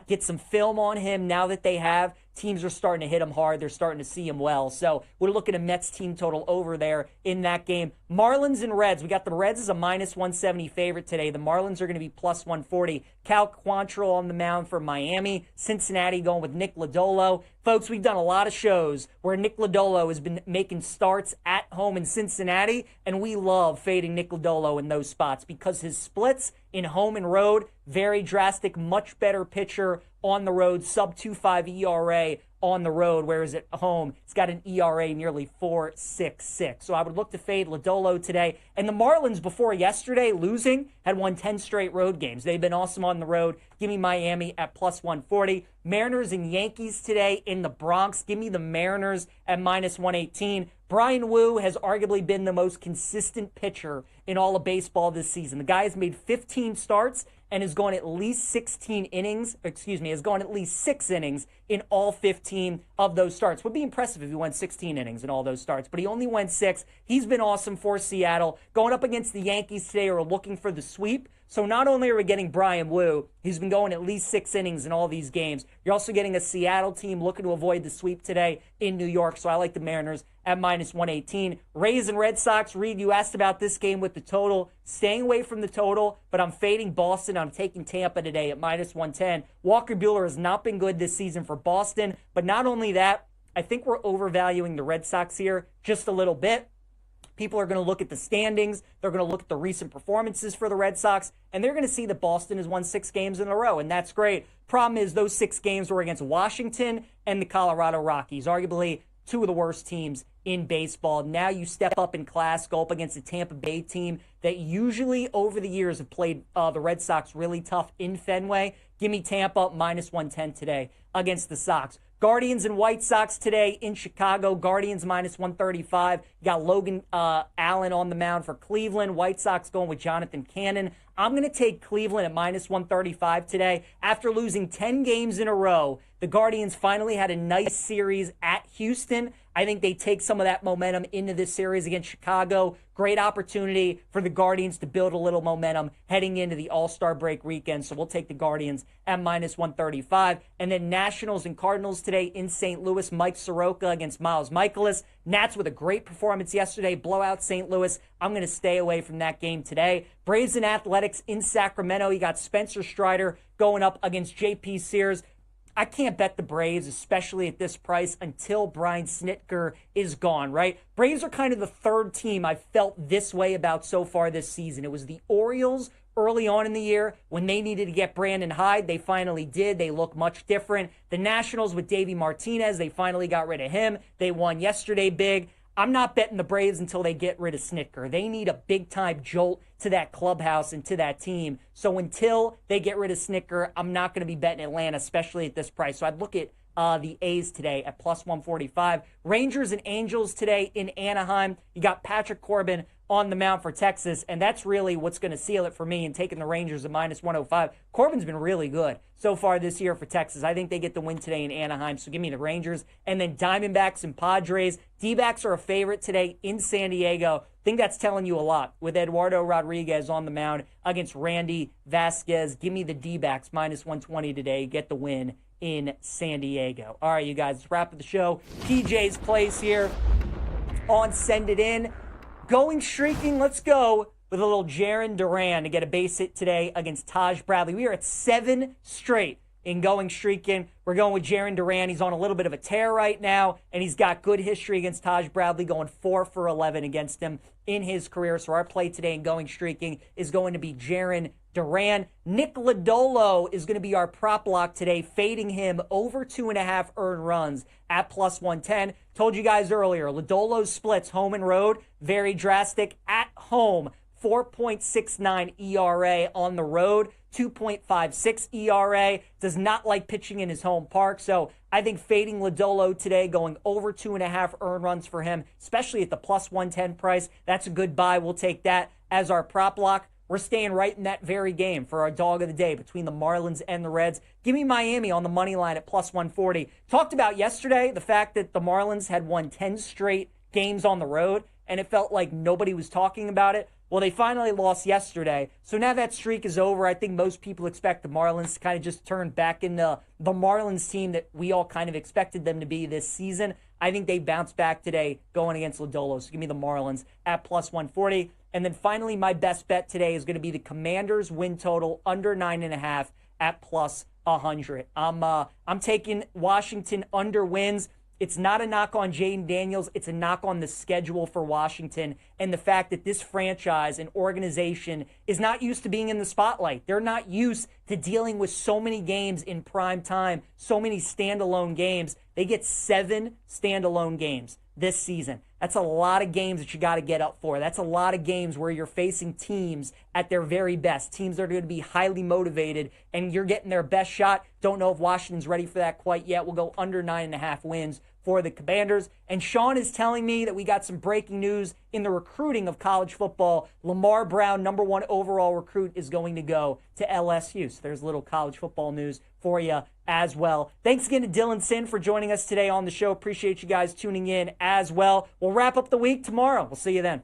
Get some film on him. Now that they have, teams are starting to hit him hard. They're starting to see him well. So we're looking at a Mets team total over there in that game. Marlins and Reds. We got the Reds as a minus 170 favorite today. The Marlins are going to be plus 140. Cal Quantrill on the mound for Miami. Cincinnati going with Nick Lodolo. Folks, we've done a lot of shows where Nick Lodolo has been making starts at home in Cincinnati, and we love fading Nick Lodolo in those spots because his splits in home and road, very drastic, much better pitcher on the road, sub 2.5 ERA on the road, whereas at home, it's got an ERA nearly 4.66. So I would look to fade Lodolo today. And the Marlins, before yesterday losing, had won 10 straight road games. They've been awesome on the road. Give me Miami at plus 140. Mariners and Yankees today in the Bronx. Give me the Mariners at minus 118. Brian Wu has arguably been the most consistent pitcher in all of baseball this season. The guy has made 15 starts and has gone at least 16 innings, has gone at least 6 innings in all 15 of those starts. Would be impressive if he went 16 innings in all those starts, but he only went 6. He's been awesome for Seattle. Going up against the Yankees today, are looking for the sweep. So not only are we getting Brian Wu, who's been going at least 6 innings in all these games, you're also getting a Seattle team looking to avoid the sweep today in New York. So I like the Mariners at minus 118. Rays and Red Sox. Reed, you asked about this game with the total. Staying away from the total, but I'm fading Boston. I'm taking Tampa today at minus 110. Walker Buehler has not been good this season for Boston, but not only that, I think we're overvaluing the Red Sox here just a little bit. People are going to look at the standings. They're going to look at the recent performances for the Red Sox, and they're going to see that Boston has won 6 games in a row, and that's great. Problem is those 6 games were against Washington and the Colorado Rockies, arguably 2 of the worst teams in baseball. Now you step up in class, go up against a Tampa Bay team that usually over the years have played the Red Sox really tough in Fenway. Give me Tampa minus 110 today against the Sox. Guardians and White Sox today in Chicago. Guardians minus 135. You got Logan Allen on the mound for Cleveland. White Sox going with Jonathan Cannon. I'm going to take Cleveland at minus 135 today. After losing 10 games in a row, the Guardians finally had a nice series at Houston. I think they take some of that momentum into this series against Chicago. Great opportunity for the Guardians to build a little momentum heading into the All-Star break weekend. So we'll take the Guardians at minus 135. And then Nationals and Cardinals today in St. Louis. Mike Soroka against Miles Michaelis. Nats with a great performance yesterday. Blowout St. Louis. I'm going to stay away from that game today. Braves and Athletics in Sacramento. You got Spencer Strider going up against J.P. Sears. I can't bet the Braves, especially at this price, until Brian Snitker is gone, right? Braves are kind of the third team I've felt this way about so far this season. It was the Orioles early on in the year when they needed to get Brandon Hyde. They finally did. They look much different. The Nationals with Davey Martinez, they finally got rid of him. They won yesterday big. I'm not betting the Braves until they get rid of Snitker. They need a big-time jolt to that clubhouse and to that team. So until they get rid of Snitker, I'm not going to be betting Atlanta, especially at this price. So I'd look at the A's today at plus 145. Rangers and Angels today in Anaheim. You got Patrick Corbin on the mound for Texas, and that's really what's going to seal it for me in taking the Rangers at minus 105. Corbin's been really good so far this year for Texas. I think they get the win today in Anaheim, so give me the Rangers. And then Diamondbacks and Padres. D-backs are a favorite today in San Diego. I think that's telling you a lot with Eduardo Rodriguez on the mound against Randy Vasquez. Give me the D-backs minus 120 today. Get the win in San Diego. All right, you guys, let's wrap up the show. PJ's place here on Send It In. Going streaking, let's go with a little Jarren Duran to get a base hit today against Taj Bradley. We are at 7 straight in going streaking. We're going with Jarren Duran. He's on a little bit of a tear right now, and he's got good history against Taj Bradley, going 4 for 11 against him in his career. So our play today in going streaking is going to be Jarren Duran. Nick Lodolo is going to be our prop lock today, fading him over 2.5 earned runs at plus 110. Told you guys earlier, Lodolo's splits home and road, very drastic. At home, 4.69 ERA on the road, 2.56 ERA. Does not like pitching in his home park. So I think fading Lodolo today, going over 2.5 earned runs for him, especially at the plus 110 price. That's a good buy. We'll take that as our prop lock. We're staying right in that very game for our dog of the day between the Marlins and the Reds. Give me Miami on the money line at plus 140. Talked about yesterday the fact that the Marlins had won 10 straight games on the road, and it felt like nobody was talking about it. Well, they finally lost yesterday. So now that streak is over. I think most people expect the Marlins to kind of just turn back into the Marlins team that we all kind of expected them to be this season. I think they bounce back today going against Lodolo. So give me the Marlins at plus 140. And then finally, my best bet today is going to be the Commanders win total under 9.5 at plus 100. I'm taking Washington under wins. It's not a knock on Jaden Daniels. It's a knock on the schedule for Washington and the fact that this franchise and organization is not used to being in the spotlight. They're not used to dealing with so many games in prime time, so many standalone games. They get 7 standalone games this season. That's a lot of games that you got to get up for. That's a lot of games where you're facing teams at their very best, teams that are going to be highly motivated, and you're getting their best shot. Don't know if Washington's ready for that quite yet. We'll go under 9.5 wins for the Commanders. And Sean is telling me that we got some breaking news in the recruiting of college football. Lamar Brown, number 1 overall recruit, is going to go to LSU. So there's a little college football news for you as well. Thanks again to Dylan Sin for joining us today on the show. Appreciate you guys tuning in as well. We'll wrap up the week tomorrow. We'll see you then.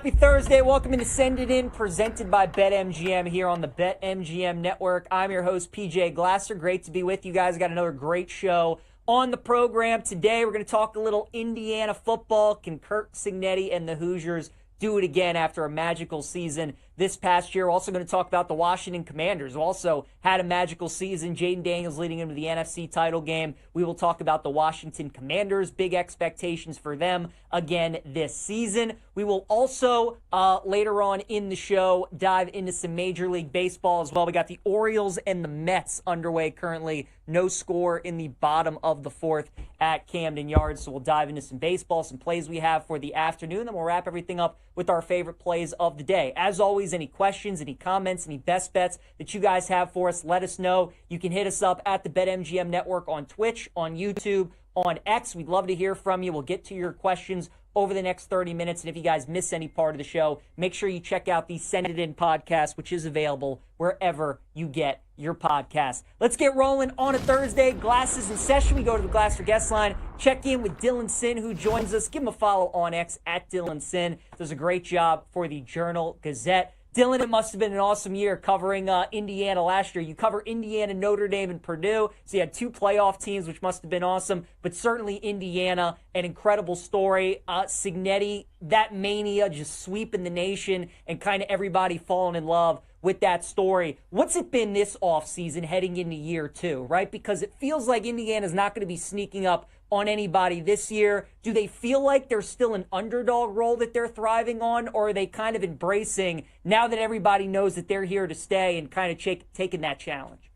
Happy Thursday. Welcome into Send It In, presented by BetMGM here on the BetMGM Network. I'm your host, PJ Glasser. Great to be with you guys. Got another great show on the program today. We're going to talk a little Indiana football. Can Curt Cignetti and the Hoosiers do it again after a magical season this past year? We're also going to talk about the Washington Commanders, who also had a magical season. Jaden Daniels leading into the NFC title game. We will talk about the Washington Commanders, big expectations for them again this season. We will also, later on in the show, dive into some Major League Baseball as well. We got the Orioles and the Mets underway currently. No score in the bottom of the fourth at Camden Yards. So we'll dive into some baseball, some plays we have for the afternoon. Then we'll wrap everything up with our favorite plays of the day. As always, any questions, any comments, any best bets that you guys have for us, let us know. You can hit us up at the BetMGM Network on Twitch, on YouTube, on X. We'd love to hear from you. We'll get to your questions over the next 30 minutes. And if you guys miss any part of the show, make sure you check out the Send It In podcast, which is available wherever you get your podcast. Let's get rolling on a Thursday. Glasses in session. We go to the Glasser guest line. Check in with Dylan Sin, who joins us. Give him a follow on X at Dylan Sin. Does a great job for the Journal Gazette. Dylan, it must have been an awesome year covering Indiana last year. You cover Indiana, Notre Dame, and Purdue, so you had two playoff teams, which must have been awesome, but certainly Indiana, an incredible story. Cignetti, that mania just sweeping the nation and kind of everybody falling in love with that story. What's it been this offseason heading into year two, right? Because it feels like Indiana's not going to be sneaking up on anybody this year. Do they feel like there's still an underdog role that they're thriving on, or are they kind of embracing now that everybody knows that they're here to stay and kind of taking that challenge?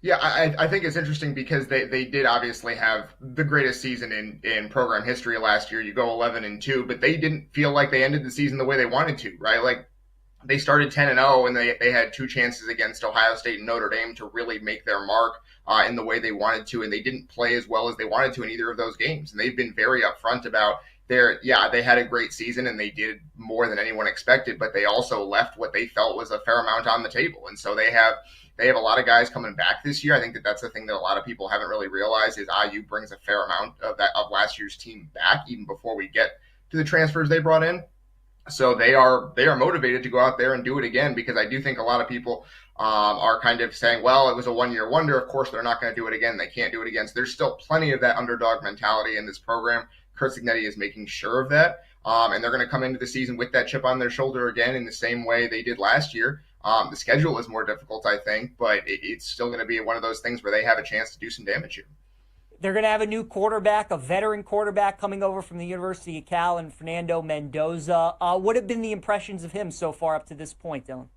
Yeah, I think it's interesting because they did obviously have the greatest season in program history last year. You go 11-2, but they didn't feel like they ended the season the way they wanted to, right? Like, they started 10-0 and they had two chances against Ohio State and Notre Dame to really make their mark in the way they wanted to, and they didn't play as well as they wanted to in either of those games. And they've been very upfront about they had a great season and they did more than anyone expected, but they also left what they felt was a fair amount on the table. And so they have a lot of guys coming back this year. I think that's the thing that a lot of people haven't really realized is IU brings a fair amount of last year's team back, even before we get to the transfers they brought in. So they are motivated to go out there and do it again, because I do think a lot of people are kind of saying, well, it was a one-year wonder. Of course, they're not going to do it again. They can't do it again. So there's still plenty of that underdog mentality in this program. Curt Cignetti is making sure of that. And they're going to come into the season with that chip on their shoulder again in the same way they did last year. The schedule is more difficult, I think, but it's still going to be one of those things where they have a chance to do some damage here. They're going to have a new quarterback, a veteran quarterback coming over from the University of Cal, and Fernando Mendoza. What have been the impressions of him so far up to this point, Dylan?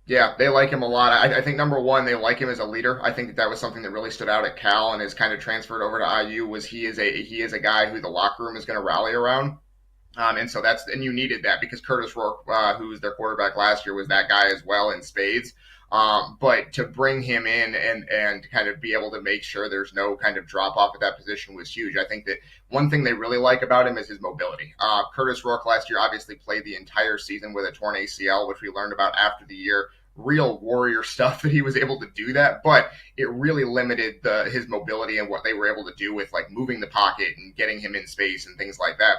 Yeah, they like him a lot. I think, number one, they like him as a leader. I think that was something that really stood out at Cal and has kind of transferred over to IU, was he is a guy who the locker room is going to rally around. And so you needed that, because Curtis Rourke, who was their quarterback last year, was that guy as well in spades. But to bring him in and kind of be able to make sure there's no kind of drop off at that position was huge. I think that one thing they really like about him is his mobility. Curtis Rourke last year obviously played the entire season with a torn ACL, which we learned about after the year. Real warrior stuff that he was able to do that, but it really limited his mobility and what they were able to do with like moving the pocket and getting him in space and things like that.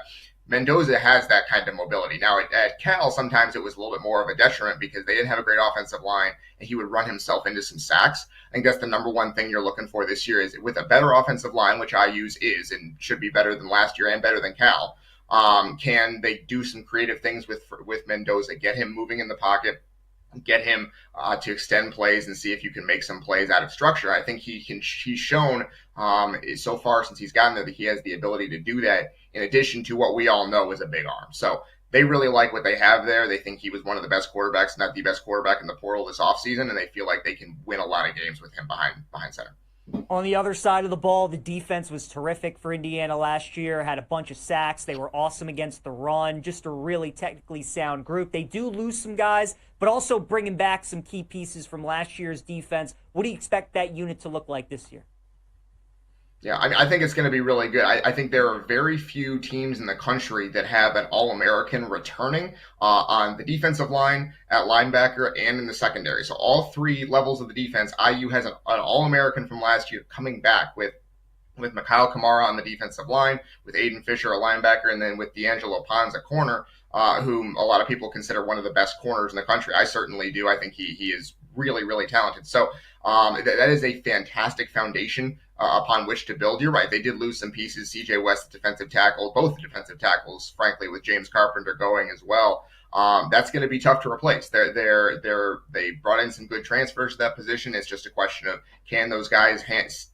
Mendoza has that kind of mobility. Now, at Cal, sometimes it was a little bit more of a detriment because they didn't have a great offensive line, and he would run himself into some sacks. I think that's the number one thing you're looking for this year, is with a better offensive line, which IU's is and should be better than last year and better than Cal. Can they do some creative things with Mendoza, get him moving in the pocket, get him to extend plays and see if you can make some plays out of structure. I think he's shown so far since he's gotten there that he has the ability to do that, in addition to what we all know is a big arm. So they really like what they have there. They think he was one of the best quarterbacks, not the best quarterback in the portal this offseason, and they feel like they can win a lot of games with him behind center. On the other side of the ball, the defense was terrific for Indiana last year, had a bunch of sacks. They were awesome against the run, just a really technically sound group. They do lose some guys, but also bringing back some key pieces from last year's defense. What do you expect that unit to look like this year? Yeah, I think it's going to be really good. I think there are very few teams in the country that have an All-American returning on the defensive line, at linebacker, and in the secondary. So all three levels of the defense, IU has an All-American from last year coming back with with Mikhail Kamara on the defensive line, with Aiden Fisher, a linebacker, and then with D'Angelo Pons, a corner, whom a lot of people consider one of the best corners in the country. I certainly do. I think he is really, really talented. So that is a fantastic foundation upon which to build. You're right. They did lose some pieces. CJ West, the defensive tackle, both the defensive tackles, frankly, with James Carpenter going as well. That's going to be tough to replace. They brought in some good transfers to that position. It's just a question of, can those guys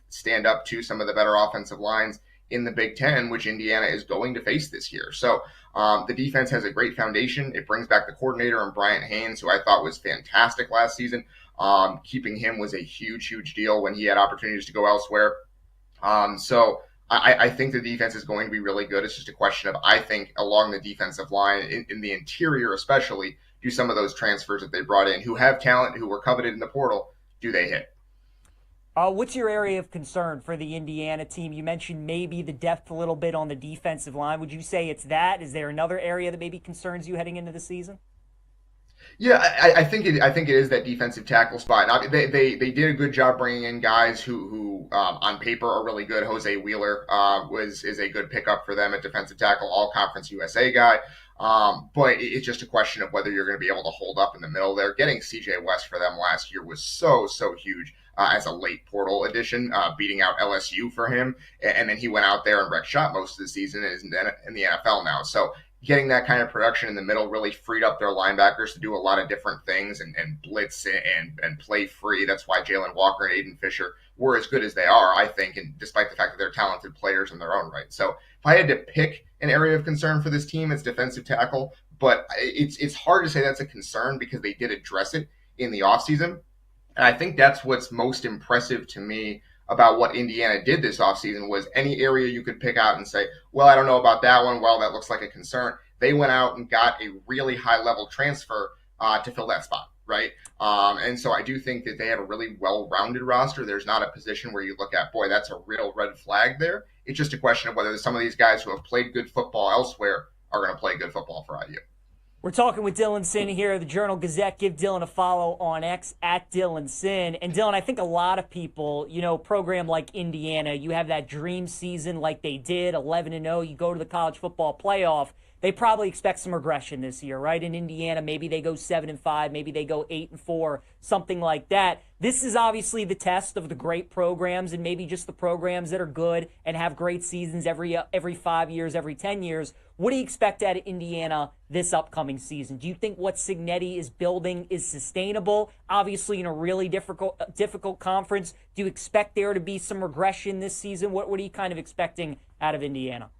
stand up to some of the better offensive lines in the Big Ten, which Indiana is going to face this year. So the defense has a great foundation. It brings back the coordinator and Bryant Haynes, who I thought was fantastic last season. Keeping him was a huge, huge deal when he had opportunities to go elsewhere. So I think the defense is going to be really good. It's just a question of, I think, along the defensive line, in the interior especially, do some of those transfers that they brought in, who have talent, who were coveted in the portal, do they hit? What's your area of concern for the Indiana team? You mentioned maybe the depth a little bit on the defensive line. Would you say it's that? Is there another area that maybe concerns you heading into the season? Yeah, I think it is that defensive tackle spot. Now, they did a good job bringing in guys who on paper are really good. Jose Wheeler is a good pickup for them at defensive tackle, all conference USA guy. But it's just a question of whether you're going to be able to hold up in the middle there. Getting CJ West for them last year was so huge as a late portal addition, beating out LSU for him. And then he went out there and wrecked shop most of the season and is in the NFL now. So getting that kind of production in the middle really freed up their linebackers to do a lot of different things and blitz and play free. That's why Jalen Walker and Aiden Fisher were as good as they are, I think, and despite the fact that they're talented players in their own right. So if I had to pick an area of concern for this team, it's defensive tackle. But it's hard to say that's a concern because they did address it in the offseason. And I think that's what's most impressive to me about what Indiana did this offseason was any area you could pick out and say, well, I don't know about that one. Well, that looks like a concern. They went out and got a really high-level transfer to fill that spot, right? And so I do think that they have a really well-rounded roster. There's not a position where you look at, boy, that's a real red flag there. It's just a question of whether some of these guys who have played good football elsewhere are going to play good football for IU. We're talking with Dylan Sin here of the Journal Gazette. Give Dylan a follow on X at Dylan Sin. And Dylan, I think a lot of people, program like Indiana, you have that dream season like they did, 11-0, you go to the college football playoff. They probably expect some regression this year, right? In Indiana, maybe they go 7-5, maybe they go 8-4, something like that. This is obviously the test of the great programs and maybe just the programs that are good and have great seasons every 5 years, every 10 years. What do you expect out of Indiana this upcoming season? Do you think what Cignetti is building is sustainable? Obviously, in a really difficult conference, do you expect there to be some regression this season? What are you kind of expecting out of Indiana?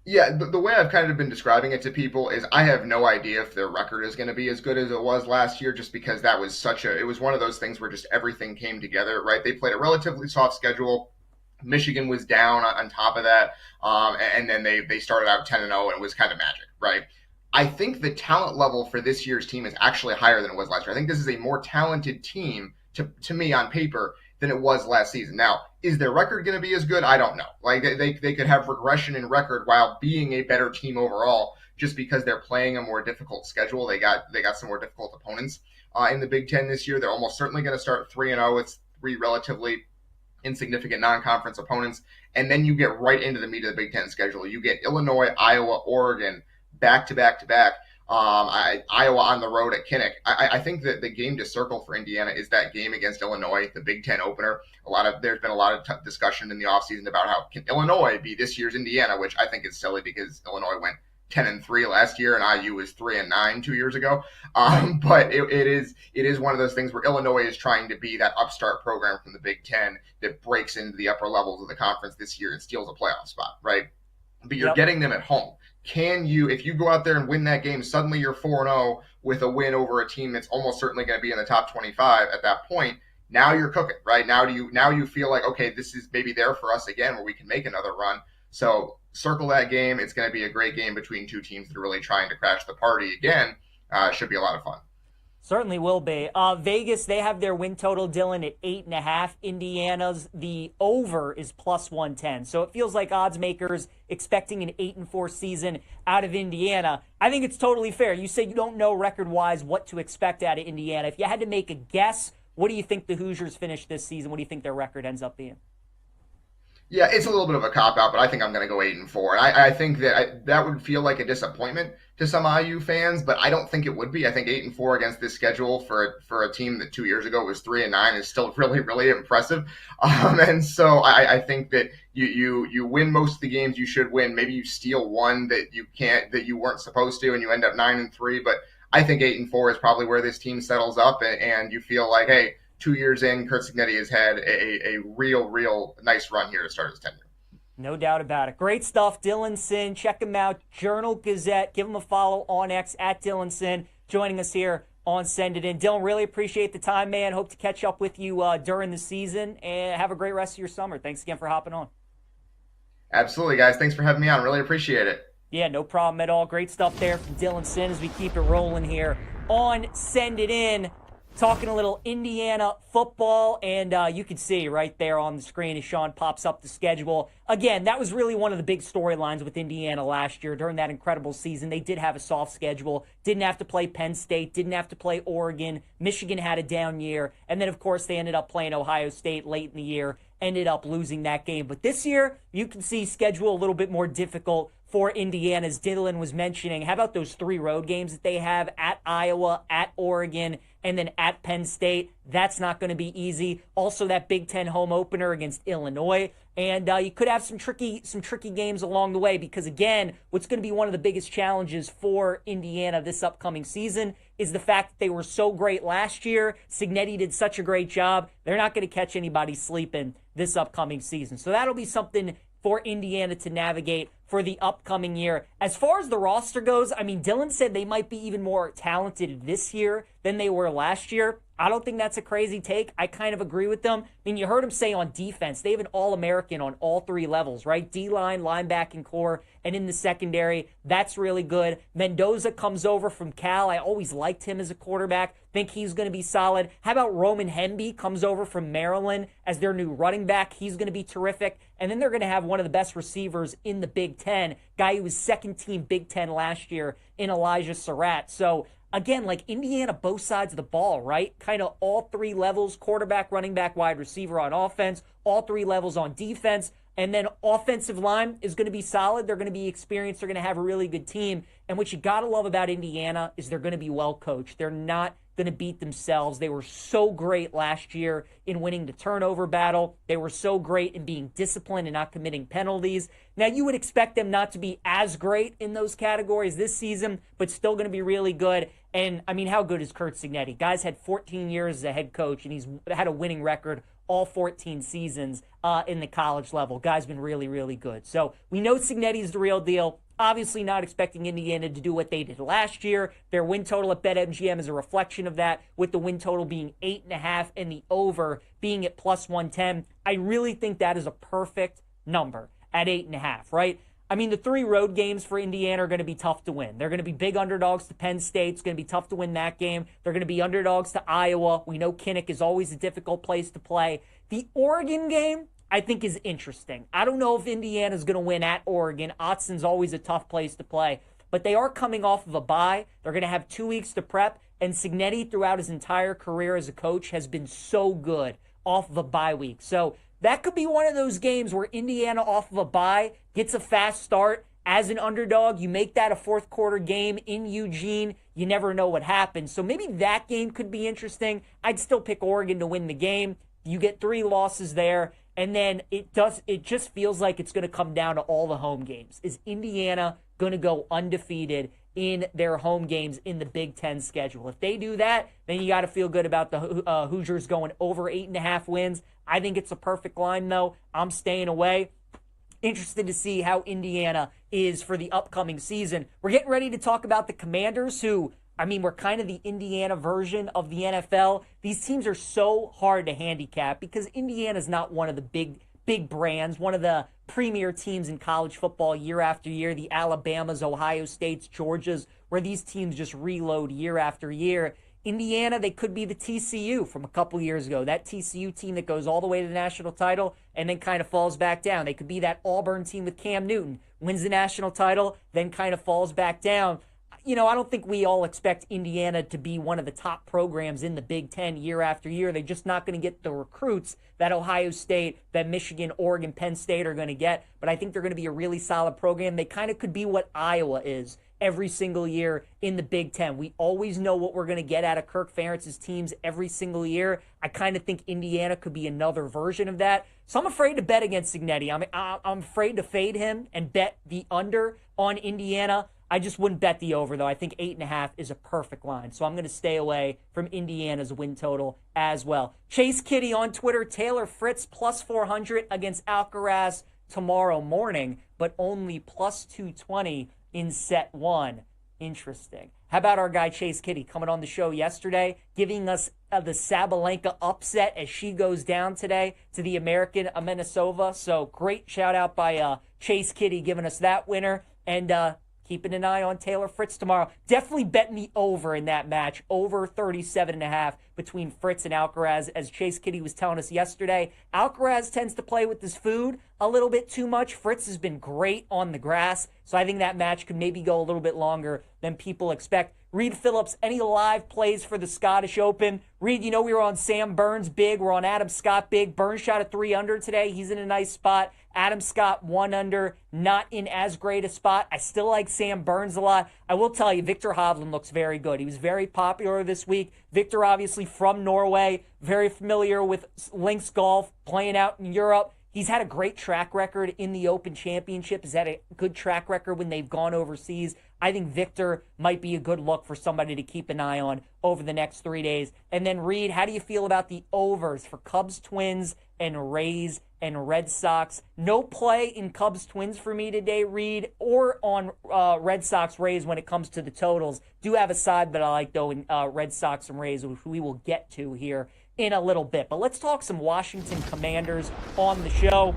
Yeah, the way I've kind of been describing it to people is I have no idea if their record is going to be as good as it was last year, just because that was it was one of those things where just everything came together, right? They played a relatively soft schedule. Michigan was down on top of that, and then they started out 10-0, and it was kind of magic, right? I think the talent level for this year's team is actually higher than it was last year. I think this is a more talented team, to me on paper, than it was last season. Now, is their record going to be as good? I don't know. Like they could have regression in record while being a better team overall, just because they're playing a more difficult schedule. They got some more difficult opponents in the Big Ten this year. They're almost certainly going to start 3-0. It's 3 relatively insignificant non-conference opponents, and then you get right into the meat of the Big Ten schedule. You get Illinois, Iowa, Oregon back to back to back. Iowa on the road at Kinnick. I think that the game to circle for Indiana is that game against Illinois, the Big Ten opener. There's been a lot of discussion in the offseason about how can Illinois be this year's Indiana, which I think is silly because Illinois went 10-3 last year and IU was 3-9 2 years ago. But it is one of those things where Illinois is trying to be that upstart program from the Big Ten that breaks into the upper levels of the conference this year and steals a playoff spot, right? But you're getting them at home. Can you, if you go out there and win that game, suddenly you're 4-0 with a win over a team that's almost certainly going to be in the top 25 at that point. Now you're cooking, right? Now you feel like, okay, this is maybe there for us again where we can make another run. So circle that game. It's going to be a great game between two teams that are really trying to crash the party again. Should be a lot of fun. Certainly will be. Vegas, they have their win total, Dylan, at 8.5. Indiana's, the over is plus 110. So it feels like odds makers expecting an 8-4 season out of Indiana. I think it's totally fair. You say you don't know record-wise what to expect out of Indiana. If you had to make a guess, what do you think the Hoosiers finish this season? What do you think their record ends up being? Yeah, it's a little bit of a cop-out, but I think I'm going to go 8-4. And I think that that would feel like a disappointment to some IU fans, but I don't think it would be. I think 8-4 against this schedule for a team that 2 years ago was 3-9 is still really, really impressive. And so I think that you win most of the games you should win. Maybe you steal one that you weren't supposed to, and you end up 9-3. But I think 8-4 is probably where this team settles up, and you feel like, hey, 2 years in, Curt Cignetti has had a real nice run here to start his tenure. No doubt about it. Great stuff, Dylan Sin. Check him out, Journal Gazette. Give him a follow on X at Dylan Sin, joining us here on Send It In. Dylan, really appreciate the time, man. Hope to catch up with you during the season, and have a great rest of your summer. Thanks again for hopping on. Absolutely, guys. Thanks for having me on. Really appreciate it. Yeah, no problem at all. Great stuff there from Dylan Sin as we keep it rolling here on Send It In. Talking a little Indiana football, and you can see right there on the screen as Sean pops up the schedule. Again, that was really one of the big storylines with Indiana last year during that incredible season. They did have a soft schedule, didn't have to play Penn State, didn't have to play Oregon. Michigan had a down year, and then, of course, they ended up playing Ohio State late in the year, ended up losing that game. But this year, you can see schedule a little bit more difficult for Indiana, as Dylan was mentioning. How about those 3 road games that they have at Iowa, at Oregon, and then at Penn State? That's not going to be easy. Also, that Big Ten home opener against Illinois. And you could have some tricky games along the way, because, again, what's going to be one of the biggest challenges for Indiana this upcoming season is the fact that they were so great last year. Cignetti did such a great job. They're not going to catch anybody sleeping this upcoming season. So that'll be something for Indiana to navigate for the upcoming year. As far as the roster goes, I mean, Dylan said they might be even more talented this year than they were last year. I don't think that's a crazy take. I kind of agree with them. I mean, you heard him say on defense, they have an All-American on all 3 levels, right? D-line, linebacking core, and in the secondary. That's really good. Mendoza comes over from Cal. I always liked him as a quarterback. Think he's going to be solid. How about Roman Hemby comes over from Maryland as their new running back? He's going to be terrific. And then they're going to have one of the best receivers in the Big Ten, guy who was second team Big Ten last year in Elijah Surratt. So, again, like Indiana, both sides of the ball, right? Kind of all 3 levels, quarterback, running back, wide receiver on offense, all 3 levels on defense. And then offensive line is going to be solid. They're going to be experienced. They're going to have a really good team. And what you got to love about Indiana is they're going to be well coached. They're not going to beat themselves. They were so great last year in winning the turnover battle. They were so great in being disciplined and not committing penalties. Now, you would expect them not to be as great in those categories this season, but still going to be really good. And, I mean, how good is Curt Cignetti? Guy's had 14 years as a head coach, and he's had a winning record all 14 seasons in the college level. Guy's been really, really good. So we know Cignetti's the real deal. Obviously not expecting Indiana to do what they did last year. Their win total at BetMGM is a reflection of that, with the win total being 8.5 and the over being at plus 110. I really think that is a perfect number at 8.5, right? I mean, the 3 road games for Indiana are going to be tough to win. They're going to be big underdogs to Penn State. It's going to be tough to win that game. They're going to be underdogs to Iowa. We know Kinnick is always a difficult place to play. The Oregon game, I think, is interesting. I don't know if Indiana's going to win at Oregon. Autzen always a tough place to play. But they are coming off of a bye. They're going to have 2 weeks to prep. And Cignetti, throughout his entire career as a coach, has been so good off of a bye week. So that could be one of those games where Indiana, off of a bye, gets a fast start as an underdog. You make that a fourth quarter game in Eugene. You never know what happens. So maybe that game could be interesting. I'd still pick Oregon to win the game. You get 3 losses there. And then it just feels like it's going to come down to all the home games. Is Indiana going to go undefeated in their home games in the Big Ten schedule? If they do that, then you got to feel good about the Hoosiers going over 8.5 wins. I think it's a perfect line, though. I'm staying away. Interested to see how Indiana is for the upcoming season. We're getting ready to talk about the Commanders, who, I mean, we're kind of the Indiana version of the NFL. These teams are so hard to handicap because Indiana's not one of the big brands, one of the premier teams in college football year after year, the Alabamas, Ohio States, Georgias, where these teams just reload year after year. Indiana, they could be the TCU from a couple years ago, that TCU team that goes all the way to the national title and then kind of falls back down. They could be that Auburn team with Cam Newton, wins the national title, then kind of falls back down. I don't think we all expect Indiana to be one of the top programs in the Big Ten year after year. They're just not going to get the recruits that Ohio State, that Michigan, Oregon, Penn State are going to get. But I think they're going to be a really solid program. They kind of could be what Iowa is every single year in the Big Ten. We always know what we're going to get out of Kirk Ferentz's teams every single year. I kind of think Indiana could be another version of that. So I'm afraid to bet against Signetti. I'm afraid to fade him and bet the under on Indiana. I just wouldn't bet the over, though. I think 8.5 is a perfect line. So I'm going to stay away from Indiana's win total as well. Chase Kitty on Twitter, Taylor Fritz plus 400 against Alcaraz tomorrow morning, but only plus 220 in set one. Interesting. How about our guy Chase Kitty coming on the show yesterday, giving us the Sabalenka upset as she goes down today to the American Amenisova. So great shout out by Chase Kitty giving us that winner. And keeping an eye on Taylor Fritz tomorrow. Definitely betting the over in that match. Over 37.5 between Fritz and Alcaraz. As Chase Kitty was telling us yesterday, Alcaraz tends to play with his food a little bit too much. Fritz has been great on the grass. So I think that match could maybe go a little bit longer than people expect. Reed Phillips, any live plays for the Scottish Open? Reed, we were on Sam Burns big. We're on Adam Scott big. Burns shot a 3 under today. He's in a nice spot. Adam Scott 1 under, not in as great a spot. I still like Sam Burns a lot. I will tell you, Victor Hovland looks very good. He was very popular this week. Victor, obviously from Norway, very familiar with links golf, playing out in Europe. He's had a great track record in the Open Championship. He's had a good track record when they've gone overseas. I think Victor might be a good look for somebody to keep an eye on over the next 3 days. And then, Reed, how do you feel about the overs for Cubs Twins and Rays and Red Sox? No play in Cubs Twins for me today, Reed, or on Red Sox Rays when it comes to the totals. Do have a side that I like, though, in Red Sox and Rays, which we will get to here in a little bit. But let's talk some Washington Commanders on the show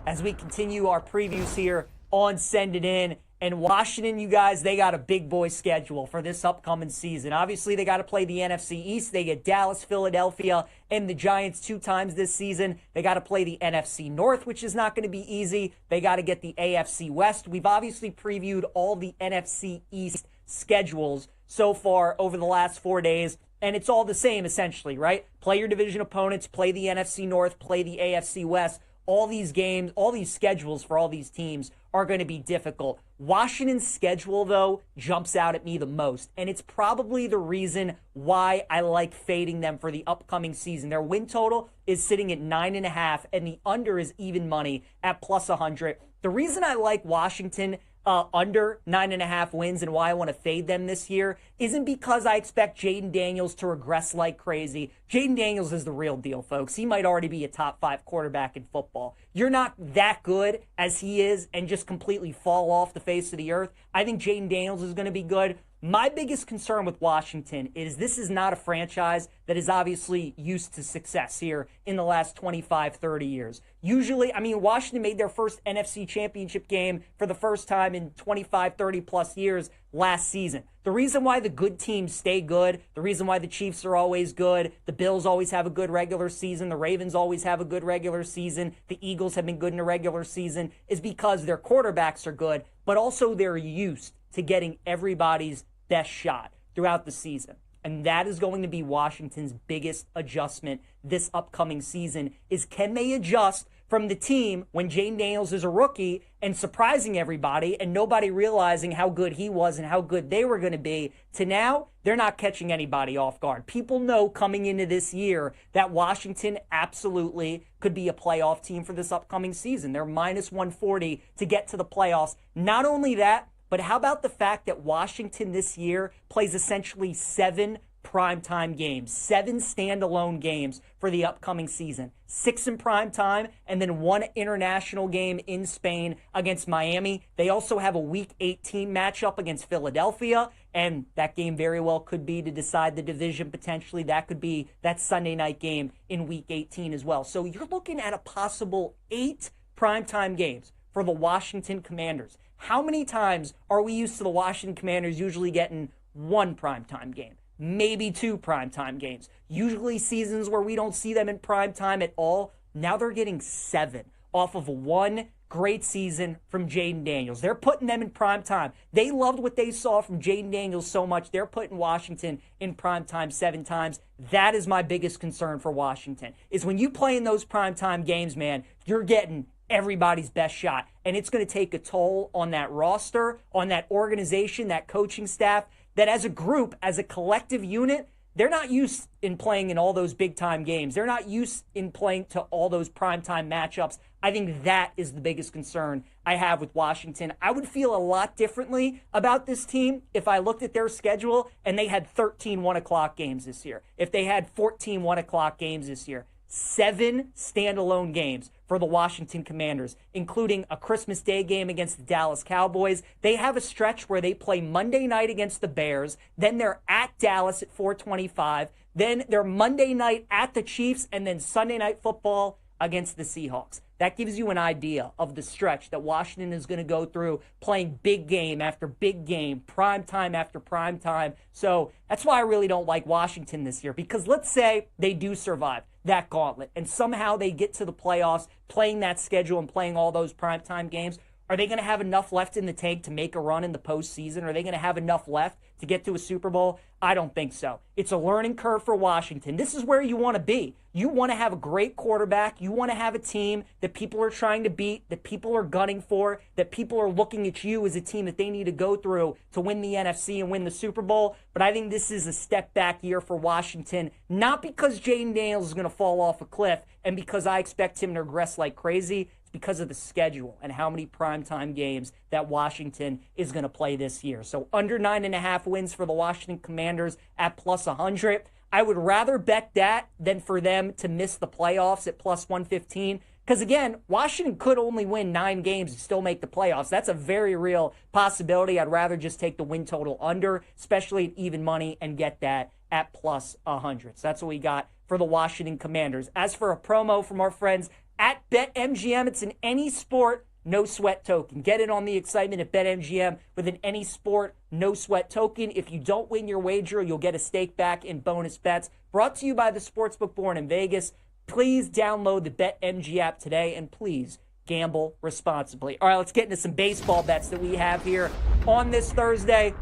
as we continue our previews here on Send It In. And Washington, you guys, they got a big boy schedule for this upcoming season. Obviously, they got to play the NFC East. They get Dallas, Philadelphia, and the Giants 2 times this season. They got to play the NFC North, which is not going to be easy. They got to get the AFC West. We've obviously previewed all the NFC East schedules so far over the last 4 days. And it's all the same, essentially, right? Play your division opponents, play the NFC North, play the AFC West. All these games, all these schedules for all these teams are going to be difficult. Washington's schedule, though, jumps out at me the most. And it's probably the reason why I like fading them for the upcoming season. Their win total is sitting at 9.5, and the under is even money at plus 100. The reason I like Washington under 9.5 wins and why I want to fade them this year isn't because I expect Jaden Daniels to regress like crazy. Jaden Daniels is the real deal, folks. He might already be a top 5 quarterback in football. You're not that good as he is and just completely fall off the face of the earth. I think Jaden Daniels is going to be good. My biggest concern with Washington is this is not a franchise that is obviously used to success here in the last 25, 30 years. Usually, Washington made their first NFC championship game for the first time in 25, 30 plus years last season. The reason why the good teams stay good, the reason why the Chiefs are always good, the Bills always have a good regular season, the Ravens always have a good regular season, the Eagles have been good in a regular season, is because their quarterbacks are good, but also they're used to getting everybody's best shot throughout the season. And that is going to be Washington's biggest adjustment this upcoming season is can they adjust from the team when Jaden Daniels is a rookie and surprising everybody and nobody realizing how good he was and how good they were going to be to now they're not catching anybody off guard. People know coming into this year that Washington absolutely could be a playoff team for this upcoming season. They're minus 140 to get to the playoffs. Not only that, but how about the fact that Washington this year plays essentially 7 primetime games, 7 standalone games for the upcoming season, 6 in primetime, and then 1 international game in Spain against Miami. They also have a Week 18 matchup against Philadelphia, and that game very well could be to decide the division potentially. That could be that Sunday night game in Week 18 as well. So you're looking at a possible 8 primetime games for the Washington Commanders. How many times are we used to the Washington Commanders usually getting 1 primetime game? Maybe 2 primetime games. Usually seasons where we don't see them in primetime at all. Now they're getting 7 off of 1 great season from Jaden Daniels. They're putting them in prime time. They loved what they saw from Jaden Daniels so much. They're putting Washington in prime time 7 times. That is my biggest concern for Washington, is when you play in those prime time games, man, you're getting everybody's best shot. And it's going to take a toll on that roster, on that organization, that coaching staff, that as a group, as a collective unit, they're not used in playing in all those big-time games. They're not used in playing to all those prime-time matchups. I think that is the biggest concern I have with Washington. I would feel a lot differently about this team if I looked at their schedule and they had 13 1 o'clock games this year. If they had 14 1 o'clock games this year. 7 standalone games for the Washington Commanders, including a Christmas Day game against the Dallas Cowboys. They have a stretch where they play Monday night against the Bears, then they're at Dallas at 4:25, then they're Monday night at the Chiefs, and then Sunday Night Football against the Seahawks. That gives you an idea of the stretch that Washington is going to go through, playing big game after big game, prime time after prime time. So that's why I really don't like Washington this year, because let's say they do survive that gauntlet and somehow they get to the playoffs playing that schedule and playing all those primetime games. Are they going to have enough left in the tank to make a run in the postseason? Are they going to have enough left to get to a Super Bowl? I don't think so. It's a learning curve for Washington. This is where you want to be. You want to have a great quarterback. You want to have a team that people are trying to beat, that people are gunning for, that people are looking at you as a team that they need to go through to win the NFC and win the Super Bowl. But I think this is a step back year for Washington, not because Jaden Daniels is going to fall off a cliff and because I expect him to regress like crazy. It's because of the schedule and how many primetime games that Washington is going to play this year. So under 9.5 wins for the Washington Commanders at plus 100. I would rather bet that than for them to miss the playoffs at plus 115. Because again, Washington could only win 9 games and still make the playoffs. That's a very real possibility. I'd rather just take the win total under, especially at even money, and get that at plus 100. So that's what we got for the Washington Commanders. As for a promo from our friends at BetMGM, it's an any sport, no sweat token. Get in on the excitement at BetMGM with an any sport, no sweat token. If you don't win your wager, you'll get a stake back in bonus bets. Brought to you by the Sportsbook Born in Vegas. Please download the BetMG app today, and please gamble responsibly. All right, let's get into some baseball bets that we have here on this Thursday.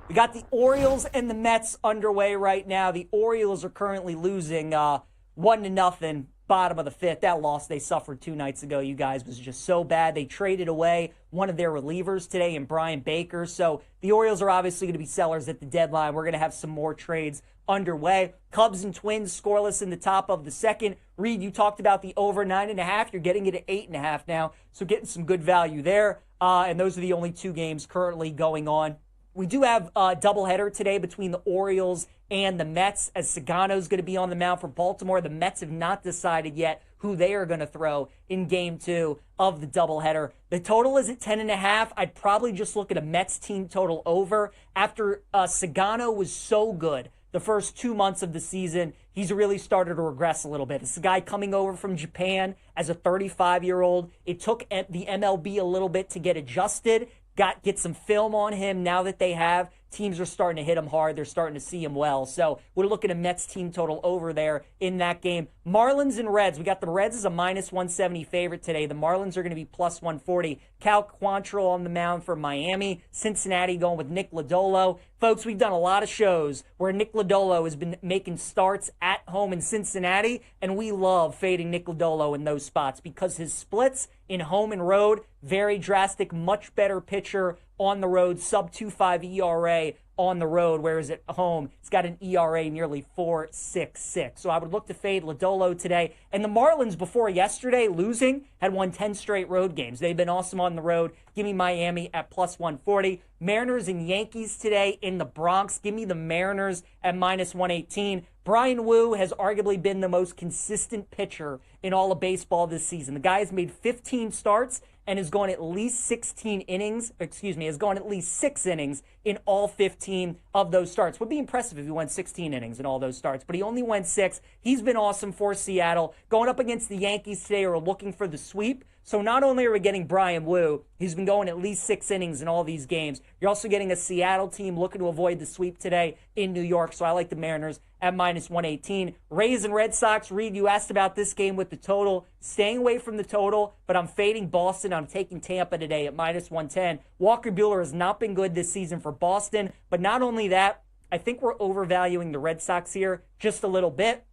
We got the Orioles and the Mets underway right now. The Orioles are currently losing 1-0. Bottom of the 5th. That loss they suffered 2 nights ago, you guys, was just so bad. They traded away one of their relievers today in Brian Baker. So the Orioles are obviously going to be sellers at the deadline. We're going to have some more trades underway. Cubs and Twins scoreless in the top of the 2nd. Reed, you talked about the over 9.5. You're getting it at 8.5 now. So getting some good value there. And those are the only 2 games currently going on. We do have a doubleheader today between the Orioles and the Mets, as Sagano's going to be on the mound for Baltimore. The Mets have not decided yet who they are going to throw in Game 2 of the doubleheader. The total is at 10.5. I'd probably just look at a Mets team total over. After Sagano was so good the first 2 months of the season, he's really started to regress a little bit. It's a guy coming over from Japan as a 35-year-old. It took the MLB a little bit to get adjusted. Get some film on him. Now that they have, teams are starting to hit him hard. They're starting to see him well. So we're looking at a Mets team total over there in that game. Marlins and Reds. We got the Reds as a minus 170 favorite today. The Marlins are going to be plus 140. Cal Quantrill on the mound for Miami. Cincinnati going with Nick Lodolo. Folks, we've done a lot of shows where Nick Lodolo has been making starts at home in Cincinnati, and we love fading Nick Lodolo in those spots because his splits in home and road, very drastic, much better pitcher on the road, sub 2.5 ERA on the road, whereas at home, it's got an ERA nearly 4.66. So I would look to fade Lodolo today. And the Marlins, before yesterday, losing, had won 10 straight road games. They've been awesome on the road. Give me Miami at plus 140. Mariners and Yankees today in the Bronx. Give me the Mariners at minus 118. Brian Wu has arguably been the most consistent pitcher in all of baseball this season. The guy has made 15 starts and has gone at least 16 innings, has gone at least 6 innings in all 15 of those starts. Would be impressive if he went 16 innings in all those starts, but he only went 6. He's been awesome for Seattle. Going up against the Yankees today, who are looking for the sweep, So not only are we getting Brian Wu, he's been going at least 6 innings in all these games, you're also getting a Seattle team looking to avoid the sweep today in New York. So I like the Mariners at minus 118. Rays and Red Sox. Reed, you asked about this game with the total. Staying away from the total, but I'm fading Boston. I'm taking Tampa today at minus 110. Walker Buehler has not been good this season for Boston, but not only that, I think we're overvaluing the Red Sox here just a little bit.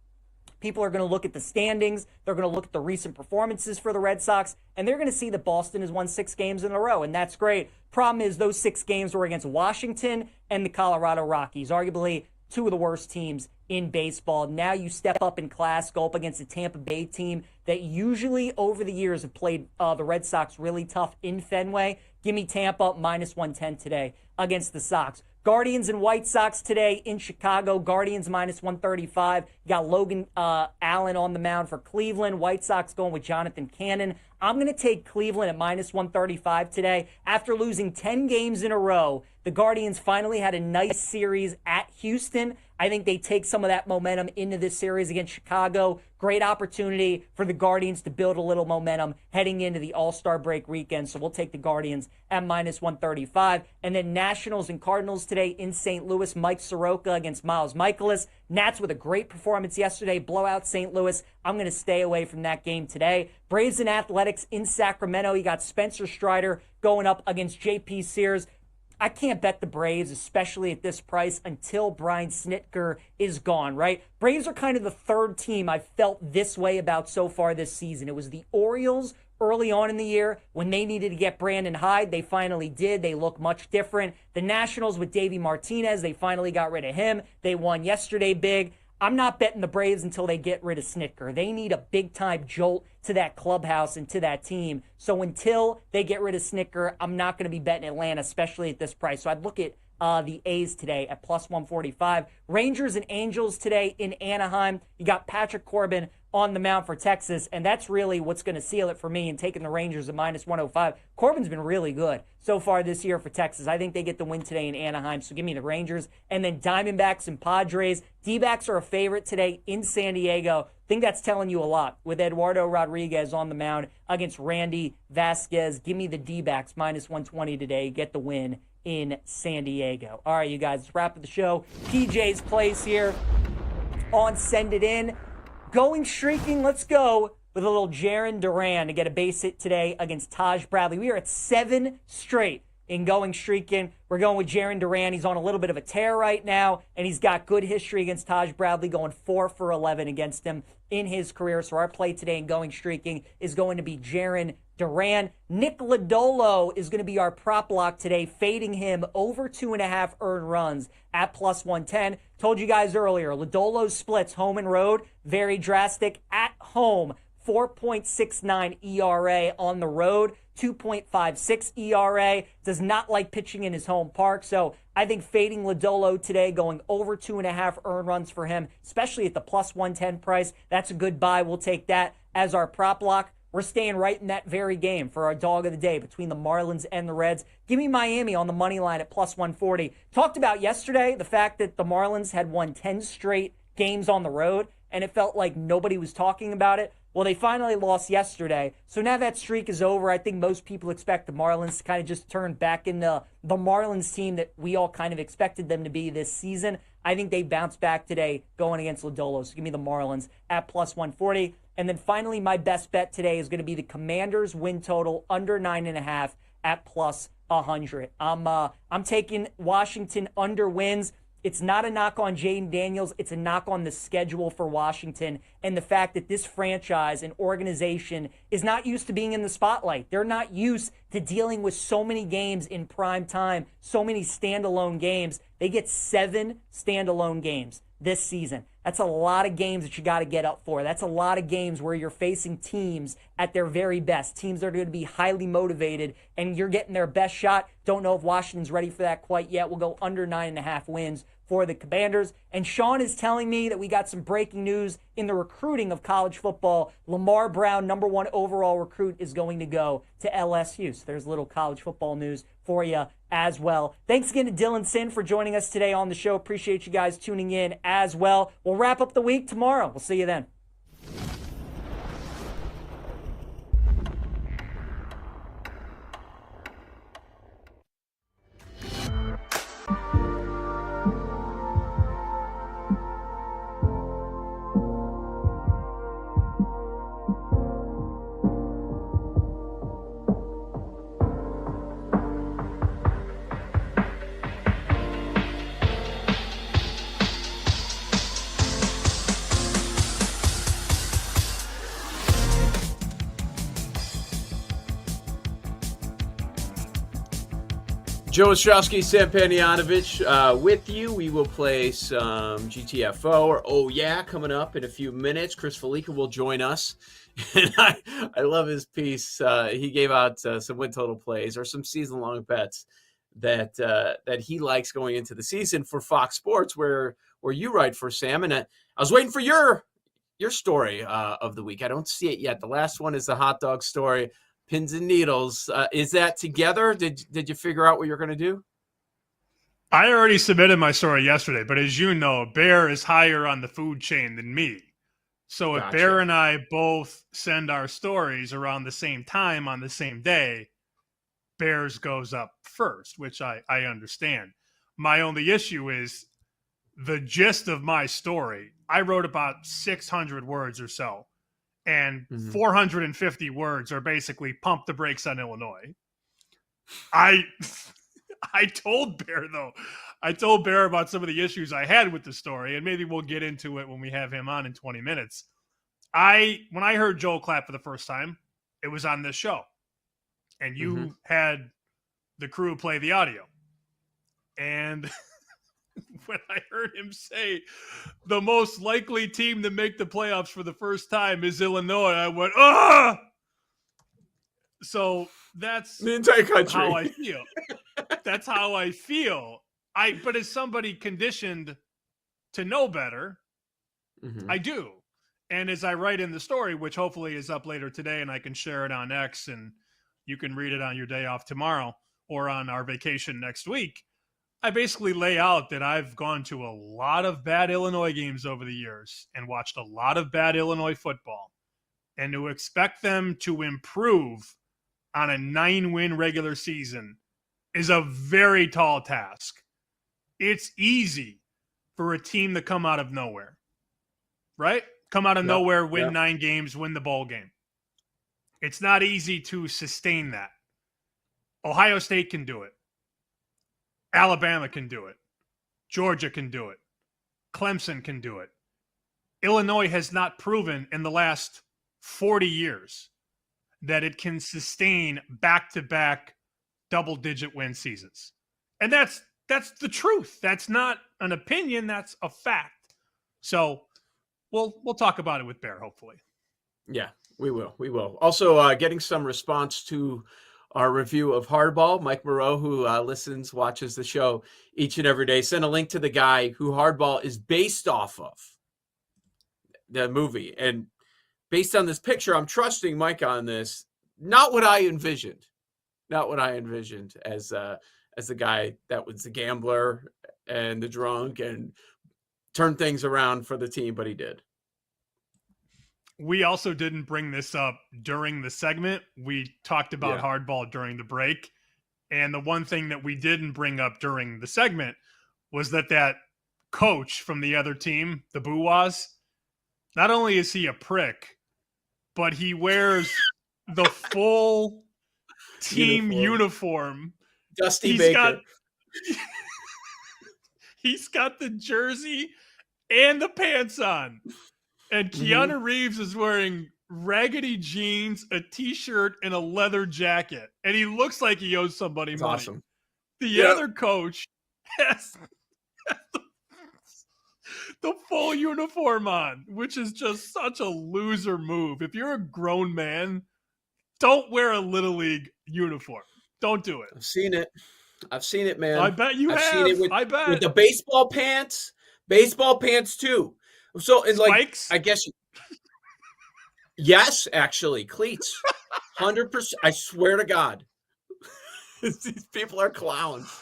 People are going to look at the standings. They're going to look at the recent performances for the Red Sox, and they're going to see that Boston has won 6 games in a row, and that's great. Problem is those 6 games were against Washington and the Colorado Rockies, arguably 2 of the worst teams in baseball. Now you step up in class, go up against a Tampa Bay team that usually over the years have played the Red Sox really tough in Fenway. Give me Tampa minus 110 today against the Sox. Guardians and White Sox today in Chicago. Guardians minus 135. You got Logan Allen on the mound for Cleveland. White Sox going with Jonathan Cannon. I'm going to take Cleveland at minus 135 today. After losing 10 games in a row, the Guardians finally had a nice series at Houston. I think they take some of that momentum into this series against Chicago. Great opportunity for the Guardians to build a little momentum heading into the All-Star break weekend. So we'll take the Guardians at minus 135. And then Nationals and Cardinals today in St. Louis. Mike Soroka against Miles Mikolas. Nats with a great performance yesterday. Blowout St. Louis. I'm going to stay away from that game today. Braves and Athletics in Sacramento. You got Spencer Strider going up against J.P. Sears. I can't bet the Braves, especially at this price, until Brian Snitker is gone, right? Braves are kind of the third team I've felt this way about so far this season. It was the Orioles early on in the year when they needed to get Brandon Hyde. They finally did. They look much different. The Nationals with Davey Martinez, they finally got rid of him. They won yesterday big. I'm not betting the Braves until they get rid of Snitker. They need a big-time jolt to that clubhouse and to that team. So until they get rid of Snitker, I'm not going to be betting Atlanta, especially at this price. So I'd look at the A's today at plus 145. Rangers and Angels today in Anaheim. You got Patrick Corbin on the mound for Texas, and that's really what's going to seal it for me in taking the Rangers at minus 105. Corbin's been really good so far this year for Texas. I think they get the win today in Anaheim, so give me the Rangers. And then Diamondbacks and Padres. D-backs are a favorite today in San Diego. I think that's telling you a lot with Eduardo Rodriguez on the mound against Randy Vasquez. Give me the D-backs minus 120 today. Get the win in San Diego. All right, you guys, let's wrap up the show. PJ's Place here on Send It In. Going streaking, let's go with a little Jarren Duran to get a base hit today against Taj Bradley. We are at 7 straight in going streaking. We're going with Jarren Duran. He's on a little bit of a tear right now, and he's got good history against Taj Bradley, going 4 for 11 against him in his career. So our play today in going streaking is going to be Jarren Duran. Nick Lodolo is going to be our prop lock today, fading him over 2.5 earned runs at plus 110. Told you guys earlier, Lodolo's splits home and road, very drastic. At home, 4.69 ERA. On the road, 2.56 ERA. Does not like pitching in his home park. So I think fading Lodolo today, going over 2.5 earned runs for him, especially at the plus 110 price. That's a good buy. We'll take that as our prop lock. We're staying right in that very game for our dog of the day between the Marlins and the Reds. Give me Miami on the money line at plus 140. Talked about yesterday the fact that the Marlins had won 10 straight games on the road, and it felt like nobody was talking about it. Well, they finally lost yesterday, so now that streak is over. I think most people expect the Marlins to kind of just turn back into the Marlins team that we all kind of expected them to be this season. I think they bounce back today going against Lodolo, so give me the Marlins at plus 140. And then finally, my best bet today is going to be the Commanders win total under 9.5 at plus 100. I'm taking Washington under wins. It's not a knock on Jaden Daniels. It's a knock on the schedule for Washington and the fact that this franchise and organization is not used to being in the spotlight. They're not used to dealing with so many games in prime time, so many standalone games. They get 7 standalone games this season. That's a lot of games that you got to get up for. That's a lot of games where you're facing teams at their very best, teams that are going to be highly motivated, and you're getting their best shot. Don't know if Washington's ready for that quite yet. We'll go under 9.5 wins for the Commanders. And Sean is telling me that we got some breaking news in the recruiting of college football. Lamar Brown, #1 overall recruit, is going to go to LSU. So there's a little college football news for you as well. Thanks again to Dylan Sin for joining us today on the show. Appreciate you guys tuning in as well. We'll wrap up the week tomorrow. We'll see you then. Joe Ostrowski, Sam Panayotovich with you. We will play some GTFO or Oh Yeah coming up in a few minutes. Chris Felica will join us. And I love his piece. He gave out some win total plays or some season-long bets that he likes going into the season for Fox Sports, where you write for, Sam. And I was waiting for your story of the week. I don't see it yet. The last one is the hot dog story. Pins and needles. Is that together? Did you figure out what you're going to do? I already submitted my story yesterday, but as you know, Bear is higher on the food chain than me. So if Bear and I both send our stories around the same time on the same day, Bears goes up first, which I understand. My only issue is the gist of my story. I wrote about 600 words or so. And 450 words are basically pump the brakes on Illinois. I told Bear, though. I told Bear about some of the issues I had with the story, and maybe we'll get into it when we have him on in 20 minutes. When I heard Joel clap for the first time, it was on this show. And you had the crew play the audio. And when I heard him say the most likely team to make the playoffs for the first time is Illinois, I went, ah! So that's the entire country. How I feel. That's how I feel. But as somebody conditioned to know better, I do. And as I write in the story, which hopefully is up later today and I can share it on X and you can read it on your day off tomorrow or on our vacation next week, I basically lay out that I've gone to a lot of bad Illinois games over the years and watched a lot of bad Illinois football. And to expect them to improve on a 9-win regular season is a very tall task. It's easy for a team to come out of nowhere, right? Come out of nowhere, win 9 games, win the bowl game. It's not easy to sustain that. Ohio State can do it. Alabama can do it. Georgia can do it. Clemson can do it. Illinois has not proven in the last 40 years that it can sustain back-to-back double-digit win seasons. And that's the truth. That's not an opinion. That's a fact. So we'll talk about it with Bear, hopefully. Yeah, we will. We will. Also, getting some response to our review of Hardball. Mike Moreau, who watches the show each and every day, sent a link to the guy who Hardball is based off of, the movie. And based on this picture, I'm trusting Mike on this. Not what I envisioned. Not what I envisioned as the guy that was the gambler and the drunk and turned things around for the team, but he did. We also didn't bring this up during the segment. We talked about Hardball during the break. And the one thing that we didn't bring up during the segment was that coach from the other team, the Boo-Wahs, not only is he a prick, but he wears the full team uniform. Dusty Baker. He's got the jersey and the pants on. And Keanu Reeves is wearing raggedy jeans, a T-shirt, and a leather jacket. And he looks like he owes somebody money. Awesome. The other coach has the full uniform on, which is just such a loser move. If you're a grown man, don't wear a Little League uniform. Don't do it. I've seen it, man. I bet you have. Seen it with, I bet. With the baseball pants too. So it's Spikes? like, I guess. Yes, actually, cleats. 100%. I swear to God. These people are clowns.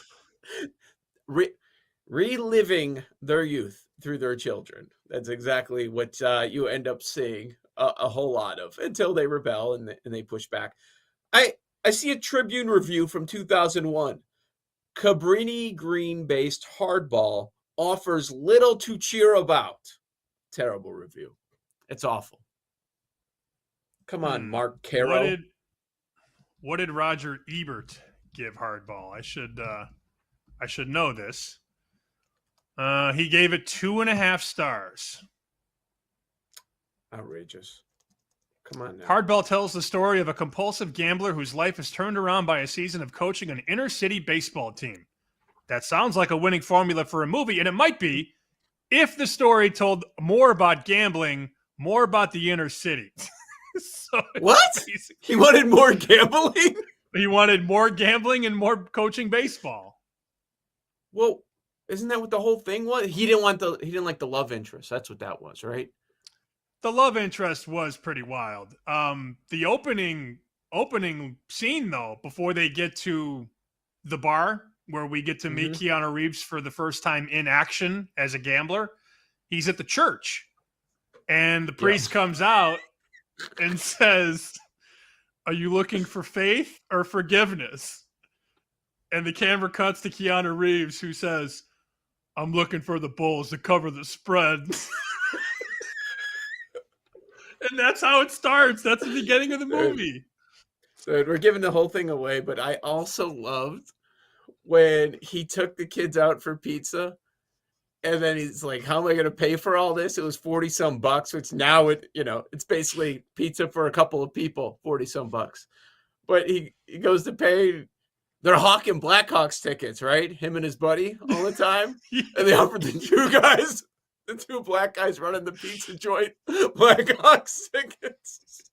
Reliving their youth through their children. That's exactly what you end up seeing a whole lot of until they rebel and they push back. I see a Tribune review from 2001. Cabrini Green-based Hardball offers little to cheer about. Terrible review. It's awful. Come on, Mark Caro. What did Roger Ebert give Hardball? I should know this. He gave it 2.5 stars. Outrageous. Come on now. Hardball tells the story of a compulsive gambler whose life is turned around by a season of coaching an inner-city baseball team. That sounds like a winning formula for a movie, and it might be if the story told more about gambling, more about the inner city. So what? He wanted more gambling? He wanted more gambling and more coaching baseball. Well, isn't that what the whole thing was? He didn't like the love interest. That's what that was, right? The love interest was pretty wild. The opening scene, though, before they get to the bar where we get to meet Keanu Reeves for the first time in action as a gambler, he's at the church. And the priest comes out and says, "Are you looking for faith or forgiveness?" And the camera cuts to Keanu Reeves, who says, "I'm looking for the Bulls to cover the spread." And that's how it starts. That's the beginning of the movie. So we're giving the whole thing away, but I also loved when he took the kids out for pizza, and then he's like, "How am I going to pay for all this?" It was $40-some bucks, which now it's basically pizza for a couple of people, $40-some bucks. But he goes to pay. They're hawking Blackhawks tickets, right? Him and his buddy all the time, and they offered the two black guys running the pizza joint Blackhawks tickets.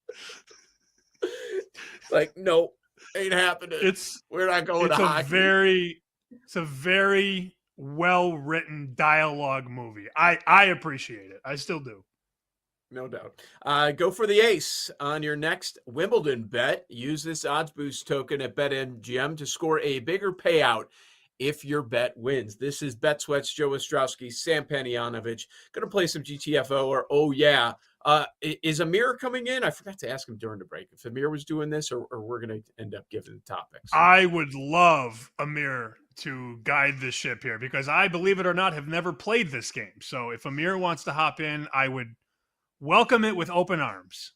Like, no, ain't happening. We're not going to hockey. It's a very well-written dialogue movie. I appreciate it. I still do. No doubt. Go for the ace on your next Wimbledon bet. Use this odds boost token at BetMGM to score a bigger payout if your bet wins. This is Bet Sweats, Joe Ostrowski, Sam Panayonovich. Going to play some GTFO or Oh Yeah. Is Amir coming in? I forgot to ask him during the break if Amir was doing this or we're going to end up giving the topics. I would love Amir to guide the ship here because I, believe it or not, have never played this game. So if Amir wants to hop in, I would welcome it with open arms.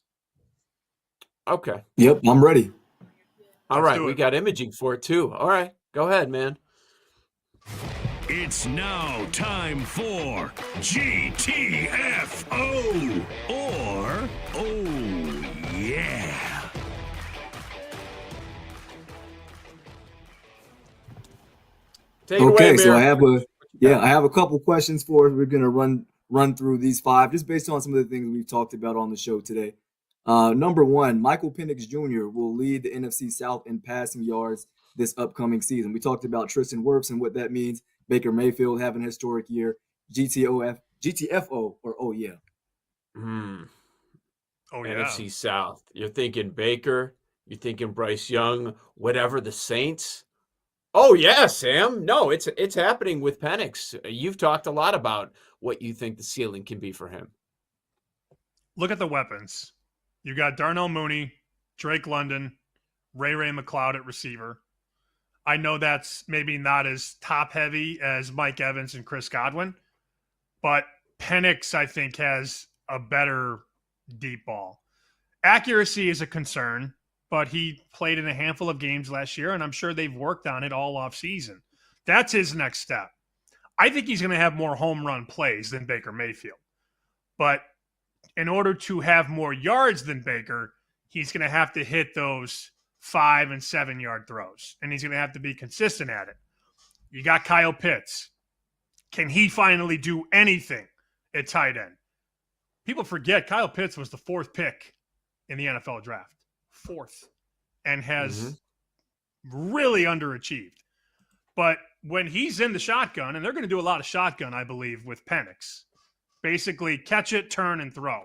Okay. Yep, I'm ready. All right. We got imaging for it too. All right. Go ahead, man. It's now time for GTFO or Oh Yeah. Take it away, Amir. So I have a couple questions for us. We're gonna run through these 5 just based on some of the things we've talked about on the show today. Number 1, Michael Penix Jr. will lead the NFC South in passing yards this upcoming season. We talked about Tristan Wirfs and what that means. Baker Mayfield having a historic year. GTFO or Oh Yeah. Oh yeah. NFC South. You're thinking Baker. You're thinking Bryce Young. Whatever, the Saints. Oh yeah, Sam. No, it's happening with Penix. You've talked a lot about what you think the ceiling can be for him. Look at the weapons. You got Darnell Mooney, Drake London, Ray McLeod at receiver. I know that's maybe not as top-heavy as Mike Evans and Chris Godwin, but Penix, I think, has a better deep ball. Accuracy is a concern, but he played in a handful of games last year, and I'm sure they've worked on it all offseason. That's his next step. I think he's going to have more home run plays than Baker Mayfield. But in order to have more yards than Baker, he's going to have to hit those 5- and 7-yard throws, and he's going to have to be consistent at it. You got Kyle Pitts. Can he finally do anything at tight end? People forget Kyle Pitts was the 4th pick in the NFL draft. 4th. And has really underachieved. But when he's in the shotgun, and they're going to do a lot of shotgun, I believe, with Penix. Basically, catch it, turn, and throw.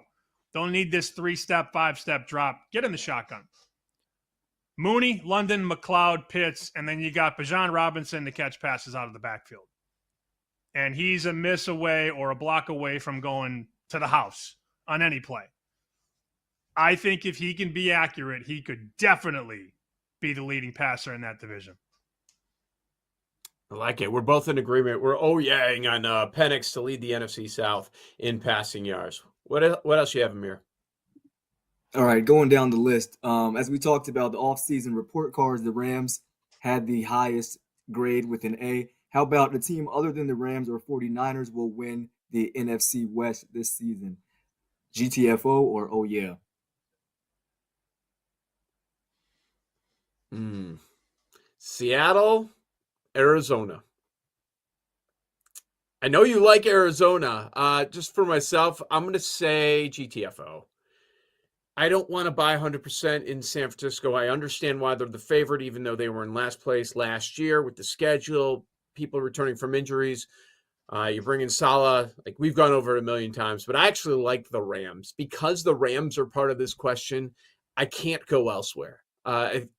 Don't need this 3-step, 5-step drop. Get in the shotgun. Mooney, London, McLeod, Pitts, and then you got Bijan Robinson to catch passes out of the backfield. And he's a miss away or a block away from going to the house on any play. I think if he can be accurate, he could definitely be the leading passer in that division. I like it. We're both in agreement. We're oh-yeahing on Penix to lead the NFC South in passing yards. What else you have, Amir? All right, going down the list. As we talked about the offseason report cards, the Rams had the highest grade with an A. How about a team other than the Rams or 49ers will win the NFC West this season? GTFO or Oh Yeah? Seattle, Arizona. I know you like Arizona. Just for myself, I'm going to say GTFO. I don't want to buy 100% in San Francisco. I understand why they're the favorite, even though they were in last place last year with the schedule, people returning from injuries. You bring in Salah, like we've gone over it a million times, but I actually like the Rams. Because the Rams are part of this question, I can't go elsewhere.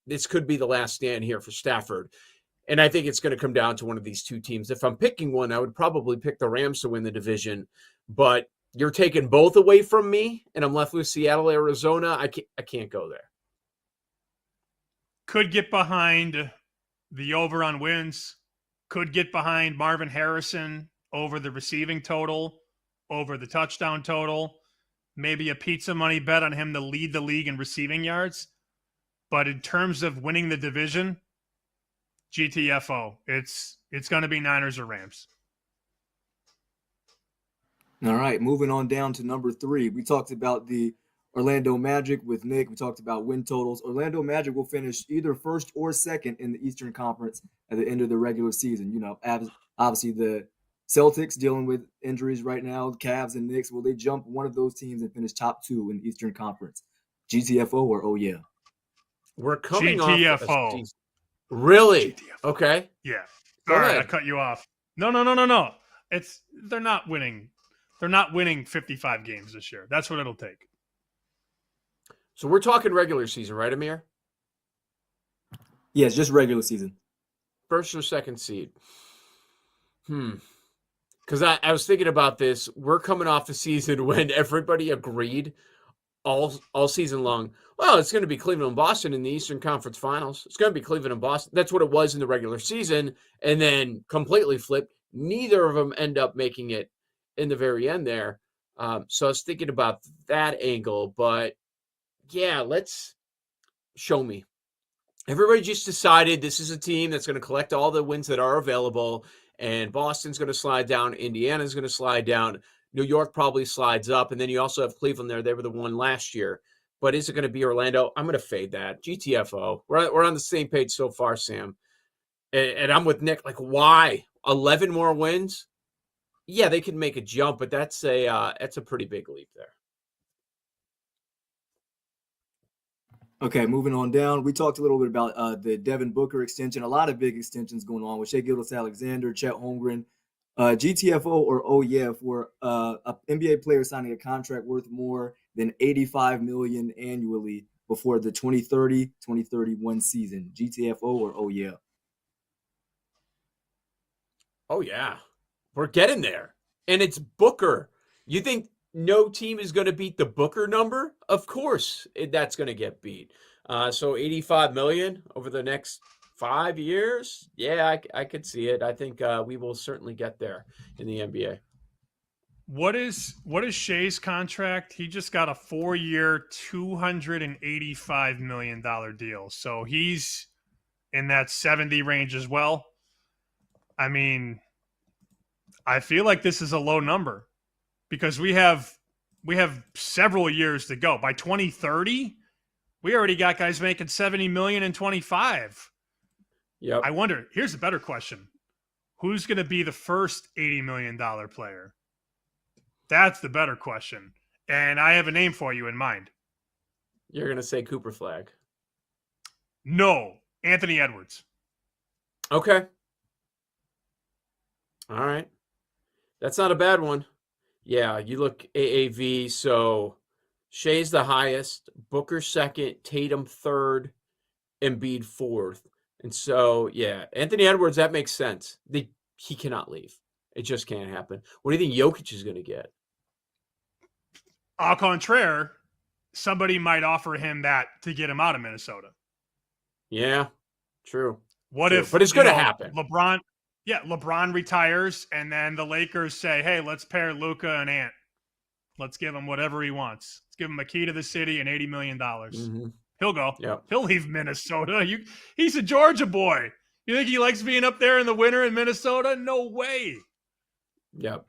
This could be the last stand here for Stafford. And I think it's going to come down to one of these two teams. If I'm picking one, I would probably pick the Rams to win the division. But you're taking both away from me, and I'm left with Seattle, Arizona. I can't go there. Could get behind the over on wins. Could get behind Marvin Harrison over the receiving total, over the touchdown total. Maybe a pizza money bet on him to lead the league in receiving yards. But in terms of winning the division, GTFO. It's going to be Niners or Rams. All right, moving on down to number 3. We talked about the Orlando Magic with Nick. We talked about win totals. Orlando Magic will finish either first or second in the Eastern Conference at the end of the regular season. You know, obviously the Celtics dealing with injuries right now, Cavs and Knicks. Will they jump one of those teams and finish top 2 in the Eastern Conference? GTFO or oh yeah? We're coming GTFO. off a season. Really? GTFO. Okay. Yeah. Go All ahead. right, I cut you off. No. They're not winning. They're not winning 55 games this year. That's what it'll take. So we're talking regular season, right, Amir? Yes, just regular season. First or second seed? Because I was thinking about this. We're coming off a season when everybody agreed all season long, well, it's going to be Cleveland and Boston in the Eastern Conference Finals. It's going to be Cleveland and Boston. That's what it was in the regular season, and then completely flipped. Neither of them end up making it in the very end there. So I was thinking about that angle, but yeah, let's show me. Everybody just decided this is a team that's going to collect all the wins that are available, and Boston's going to slide down. Indiana's going to slide down. New York probably slides up, and then you also have Cleveland there. They were the one last year. But is it going to be Orlando? I'm going to fade that. GTFO. We're on the same page so far, Sam. And I'm with Nick. Like, why? 11 more wins? Yeah, they can make a jump, but that's a pretty big leap there. Okay, moving on down. We talked a little bit about the Devin Booker extension. A lot of big extensions going on with Shea Gilgeous-Alexander, Chet Holmgren. GTFO or oh yeah for an NBA player signing a contract worth more than $85 million annually before the 2030-2031 season. GTFO or oh yeah? Oh yeah, we're getting there, and it's Booker. You think no team is going to beat the Booker number? Of course, that's going to get beat. So $85 million over the next 5 years? Yeah, I could see it. I think we will certainly get there in the NBA. What is Shea's contract? He just got a 4-year, $285 million deal. So he's in that 70 range as well. I mean, I feel like this is a low number because we have several years to go. By 2030, we already got guys making $70 million in 25. Yep. I wonder, here's a better question. Who's going to be the first $80 million player? That's the better question. And I have a name for you in mind. You're going to say Cooper Flag. No, Anthony Edwards. Okay. All right. That's not a bad one. Yeah, you look AAV, so Shea's the highest, Booker second, Tatum third, Embiid fourth. And so, yeah, Anthony Edwards, that makes sense. He cannot leave. It just can't happen. What do you think Jokic is going to get? Au contraire, somebody might offer him that to get him out of Minnesota. Yeah, true. What true. if? But it's going to happen. LeBron retires, and then the Lakers say, "Hey, let's pair Luka and Ant. Let's give him whatever he wants. Let's give him a key to the city and $80 million." Mm-hmm. He'll go. Yep. He'll leave Minnesota. He's a Georgia boy. You think he likes being up there in the winter in Minnesota? No way. Yep.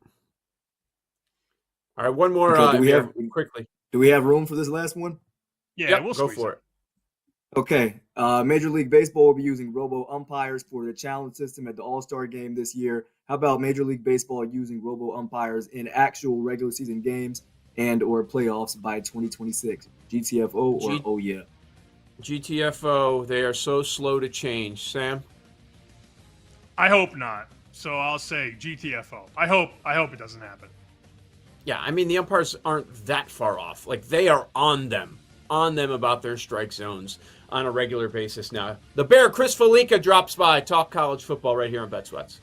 All right, one more Okay, quickly. Do we have room for this last one? Yeah, yep, we'll go squeeze for it. Okay. Major League Baseball will be using robo umpires for the challenge system at the All-Star game this year. How about Major League Baseball using robo umpires in actual regular season games and or playoffs by 2026? GTFO or oh yeah? GTFO, they are so slow to change. Sam? I hope not. So I'll say GTFO. I hope it doesn't happen. Yeah, I mean, the umpires aren't that far off. Like, they are on them about their strike zones on a regular basis now. The Bear, Chris Felica, drops by. Talk college football right here on Bet Sweats.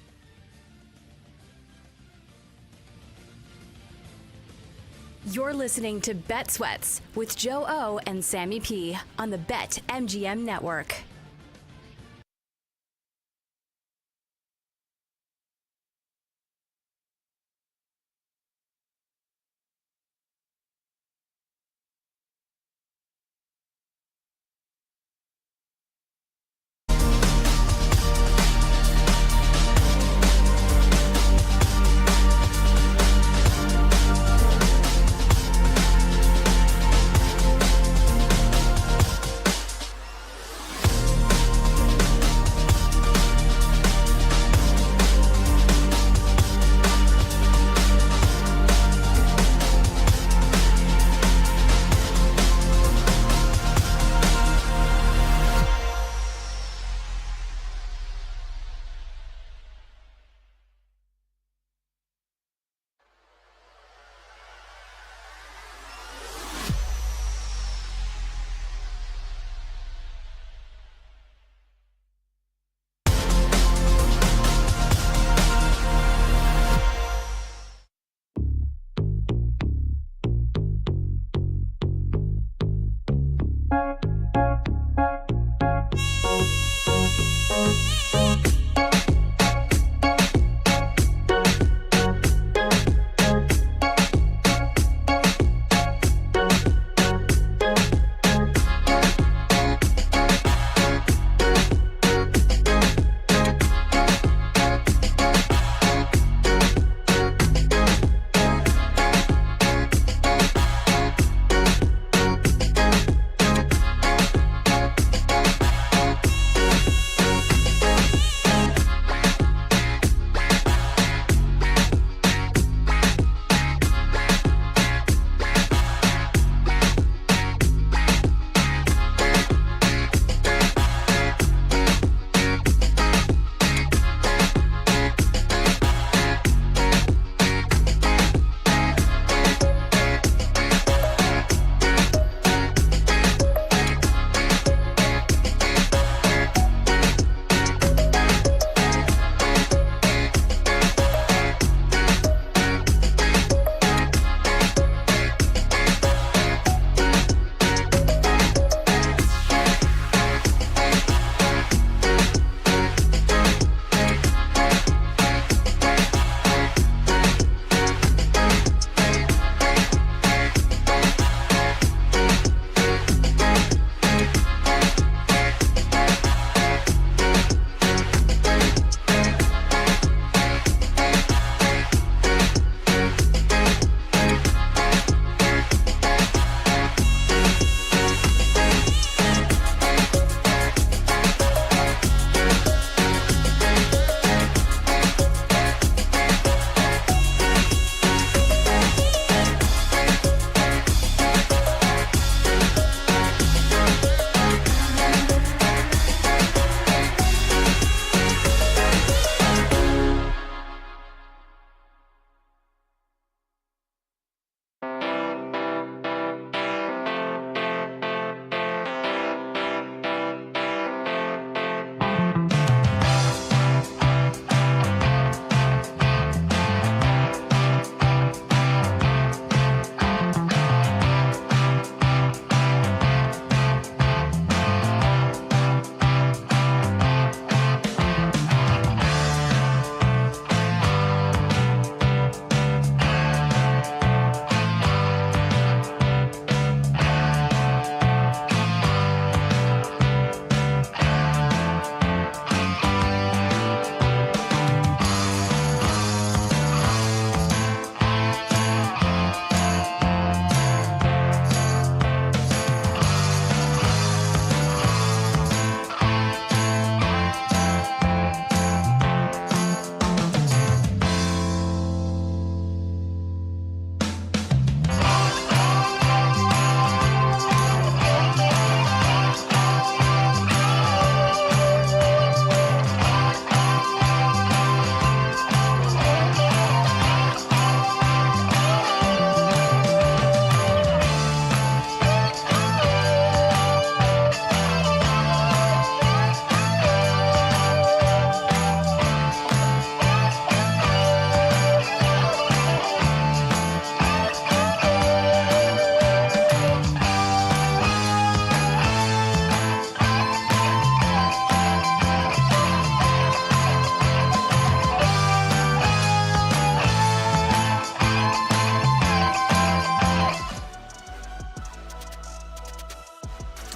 You're listening to Bet Sweats with Joe O and Sammy P on the BetMGM Network.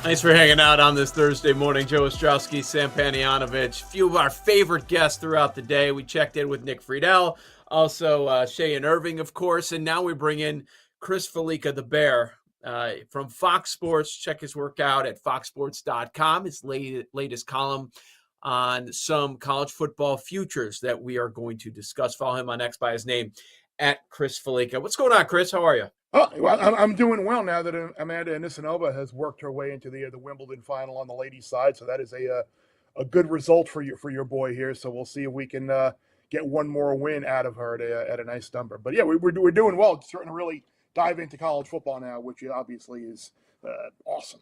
Thanks for hanging out on this Thursday morning. Joe Ostrowski, Sam Panayonovich, a few of our favorite guests throughout the day. We checked in with Nick Friedel, also Shay and Irving, of course, and now we bring in Chris Felica, the Bear, from Fox Sports. Check his work out at foxsports.com, his latest column on some college football futures that we are going to discuss. Follow him on X by his name, at Chris Felica. What's going on, Chris? How are you? Oh, well, I'm doing well now that Amanda Anisimova has worked her way into the Wimbledon final on the ladies' side. So that is a good result for your boy here. So we'll see if we can get one more win out of her at a nice number. But yeah, we're doing well. It's starting to really dive into college football now, which obviously is awesome.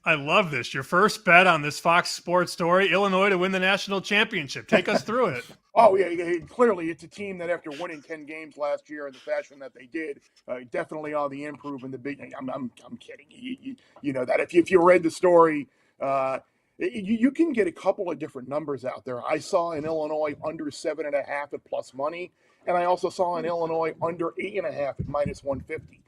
I love this. Your first bet on this Fox Sports story, Illinois to win the national championship. Take us through it. Oh, yeah, clearly it's a team that after winning 10 games last year in the fashion that they did, definitely on the improve in the big – I'm kidding. You know that. If you read the story, you can get a couple of different numbers out there. I saw in Illinois under 7.5 at plus money, and I also saw in Illinois under 8.5 at minus 150.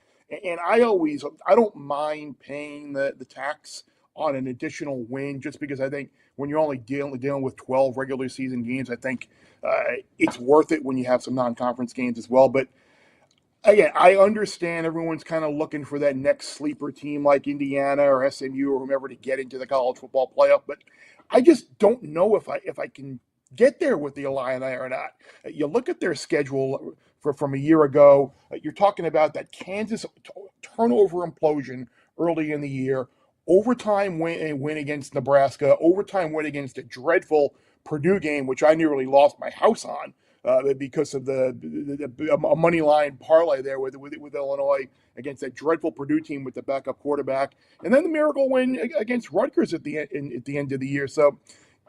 And I don't mind paying the tax on an additional win just because I think when you're only dealing with 12 regular season games, I think it's worth it when you have some non-conference games as well. But again, I understand everyone's kind of looking for that next sleeper team like Indiana or SMU or whomever to get into the college football playoff. But I just don't know if I can get there with the Illini or not. You look at their schedule from a year ago, you're talking about that Kansas turnover implosion early in the year, overtime win against Nebraska, overtime win against a dreadful Purdue game, which I nearly lost my house on because of the money line parlay there with Illinois against that dreadful Purdue team with the backup quarterback, and then the miracle win against Rutgers at the end of the year. So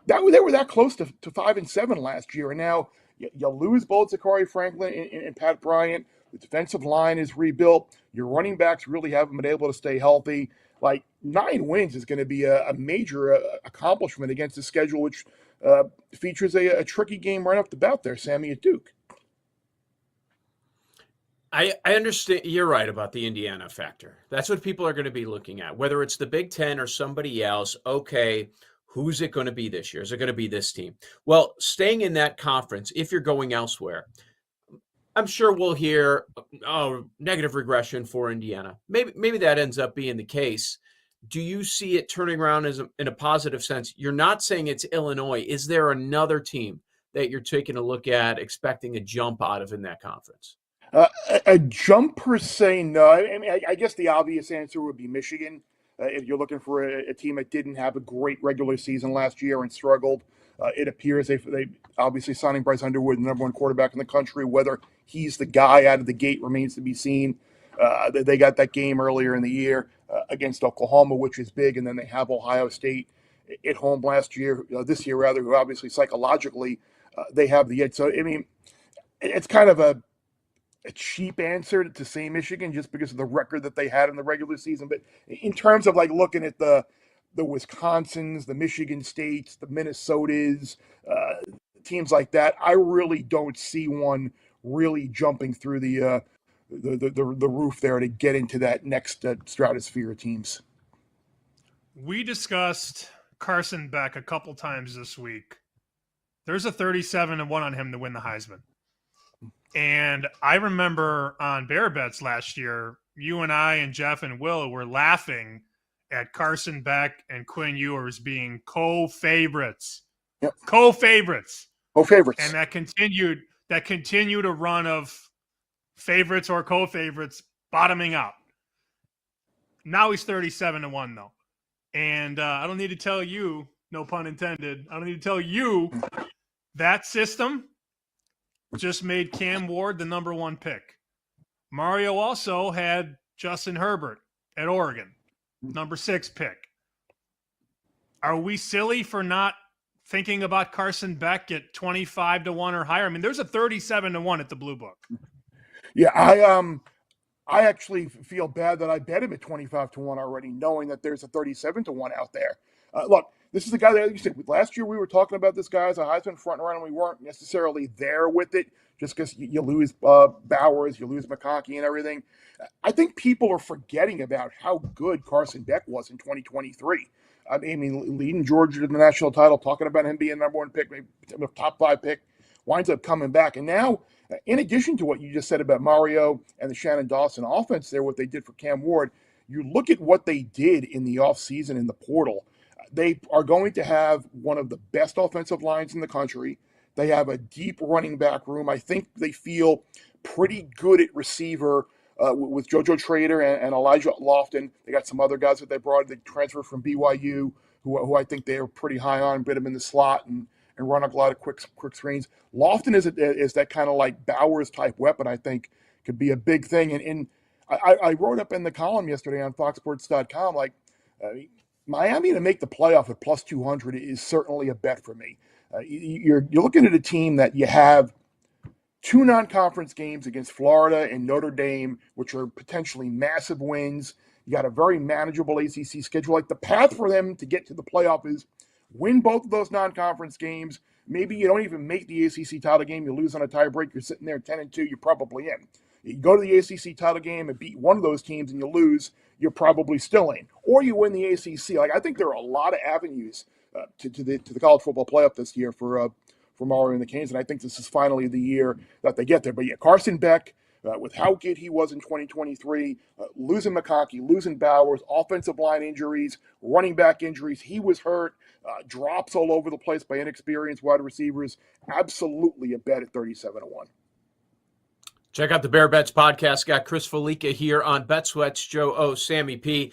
they were that close to 5-7 last year, and now you lose both Zachary Franklin and Pat Bryant. The defensive line is rebuilt. Your running backs really haven't been able to stay healthy. Like 9 wins is going to be a major accomplishment against a schedule which features a tricky game right off the bat there, Sammy, at Duke. I understand. You're right about the Indiana factor. That's what people are going to be looking at, whether it's the Big Ten or somebody else. Okay, who's it going to be this year? Is it going to be this team? Well, staying in that conference, if you're going elsewhere, I'm sure we'll hear negative regression for Indiana. Maybe that ends up being the case. Do you see it turning around in a positive sense? You're not saying it's Illinois. Is there another team that you're taking a look at, expecting a jump out of in that conference? A jump per se, no. I mean, I guess the obvious answer would be Michigan. If you're looking for a team that didn't have a great regular season last year and struggled, it appears they obviously signing Bryce Underwood, the number 1 quarterback in the country. Whether he's the guy out of the gate remains to be seen. They got that game earlier in the year against Oklahoma, which is big, and then they have Ohio State at home this year, who obviously psychologically they have the edge. So, I mean, it's kind of a cheap answer to say Michigan just because of the record that they had in the regular season. But in terms of like looking at the Wisconsins, the Michigan States, the Minnesotas, teams like that, I really don't see one really jumping through the roof there to get into that next stratosphere of teams. We discussed Carson Beck a couple times this week. There's a 37-1 on him to win the Heisman. And I remember on Bear Bets last year, you and I and Jeff and Will were laughing at Carson Beck and Quinn Ewers being co-favorites. Yep. Co-favorites. Co-favorites. And that continued a run of favorites or co-favorites bottoming out. Now he's 37-1 though. And I don't need to tell you, no pun intended, I don't need to tell you that system just made Cam Ward the number 1 pick. Mario also had Justin Herbert at Oregon, number 6 pick. Are we silly for not thinking about Carson Beck at 25-1 or higher? I mean, there's a 37-1 at the Blue Book. Yeah, I actually feel bad that I bet him at 25-1 already, knowing that there's a 37-1 out there. Look, this is a guy that, like you said, last year we were talking about this guy as a Heisman front runner, and we weren't necessarily there with it just because you lose Bowers, you lose McConkey and everything. I think people are forgetting about how good Carson Beck was in 2023. I mean, leading Georgia to the national title, talking about him being the number one pick, maybe top 5 pick, winds up coming back. And now, in addition to what you just said about Mario and the Shannon Dawson offense there, what they did for Cam Ward, you look at what they did in the offseason in the portal. They are going to have one of the best offensive lines in the country. They have a deep running back room. I think they feel pretty good at receiver with JoJo Trader and Elijah Lofton. They got some other guys that they brought. They transferred from BYU, who I think they are pretty high on, bit them in the slot and run a lot of quick screens. Lofton is that kind of like Bowers type weapon. I think could be a big thing. And I wrote up in the column yesterday on FoxSports.com like Miami to make the playoff at plus 200 is certainly a bet for me. You're looking at a team that you have 2 non-conference games against Florida and Notre Dame, which are potentially massive wins. You got a very manageable ACC schedule. Like the path for them to get to the playoff is win both of those non-conference games. Maybe you don't even make the ACC title game. You lose on a tiebreak. You're sitting there 10-2. You're probably in. You go to the ACC title game and beat one of those teams and you lose, you're probably still in. Or you win the ACC. Like I think there are a lot of avenues to the college football playoff this year for Mario and the Canes, and I think this is finally the year that they get there. But yeah, Carson Beck, with how good he was in 2023, losing McConkey, losing Bowers, offensive line injuries, running back injuries, he was hurt, drops all over the place by inexperienced wide receivers. Absolutely a bet at 37-1. Check out the Bear Bets podcast. Got Chris Felica here on Bet Sweats, Joe O, Sammy P.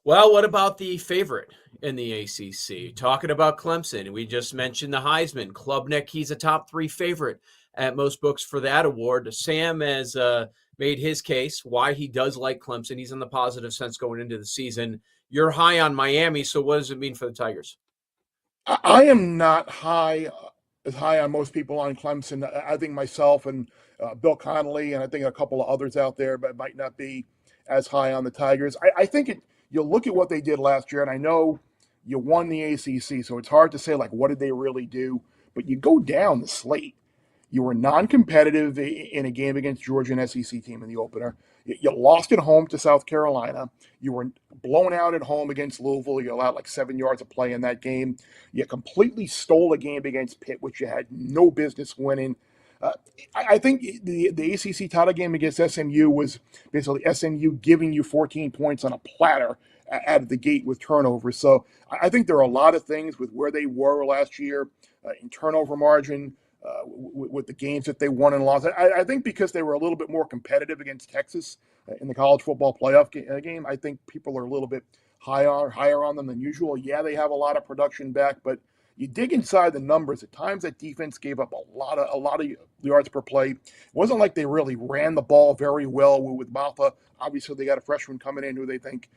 Well, what about the favorite in the ACC? Talking about Clemson, we just mentioned the Heisman. Klubnik, he's a top 3 favorite at most books for that award. Sam has made his case why he does like Clemson. He's in the positive sense going into the season. You're high on Miami, so what does it mean for the Tigers? I am not as high on most people on Clemson. I think myself and Bill Connolly and I think a couple of others out there but might not be as high on the Tigers. I think you look at what they did last year, and I know you won the ACC, so it's hard to say, like, what did they really do? But you go down the slate. You were non-competitive in a game against Georgia, an SEC team in the opener. You lost at home to South Carolina. You were blown out at home against Louisville. You allowed like 7 yards of play in that game. You completely stole a game against Pitt, which you had no business winning. I think the ACC title game against SMU was basically SMU giving you 14 points on a platter out of the gate with turnovers. So I think there are a lot of things with where they were last year in turnover margin, with the games that they won and lost. I think because they were a little bit more competitive against Texas in the college football playoff game, I think people are a little bit higher on them than usual. Yeah, they have a lot of production back, but you dig inside the numbers. At times, that defense gave up a lot of yards per play. It wasn't like they really ran the ball very well with Maffa. Obviously, they got a freshman coming in who they think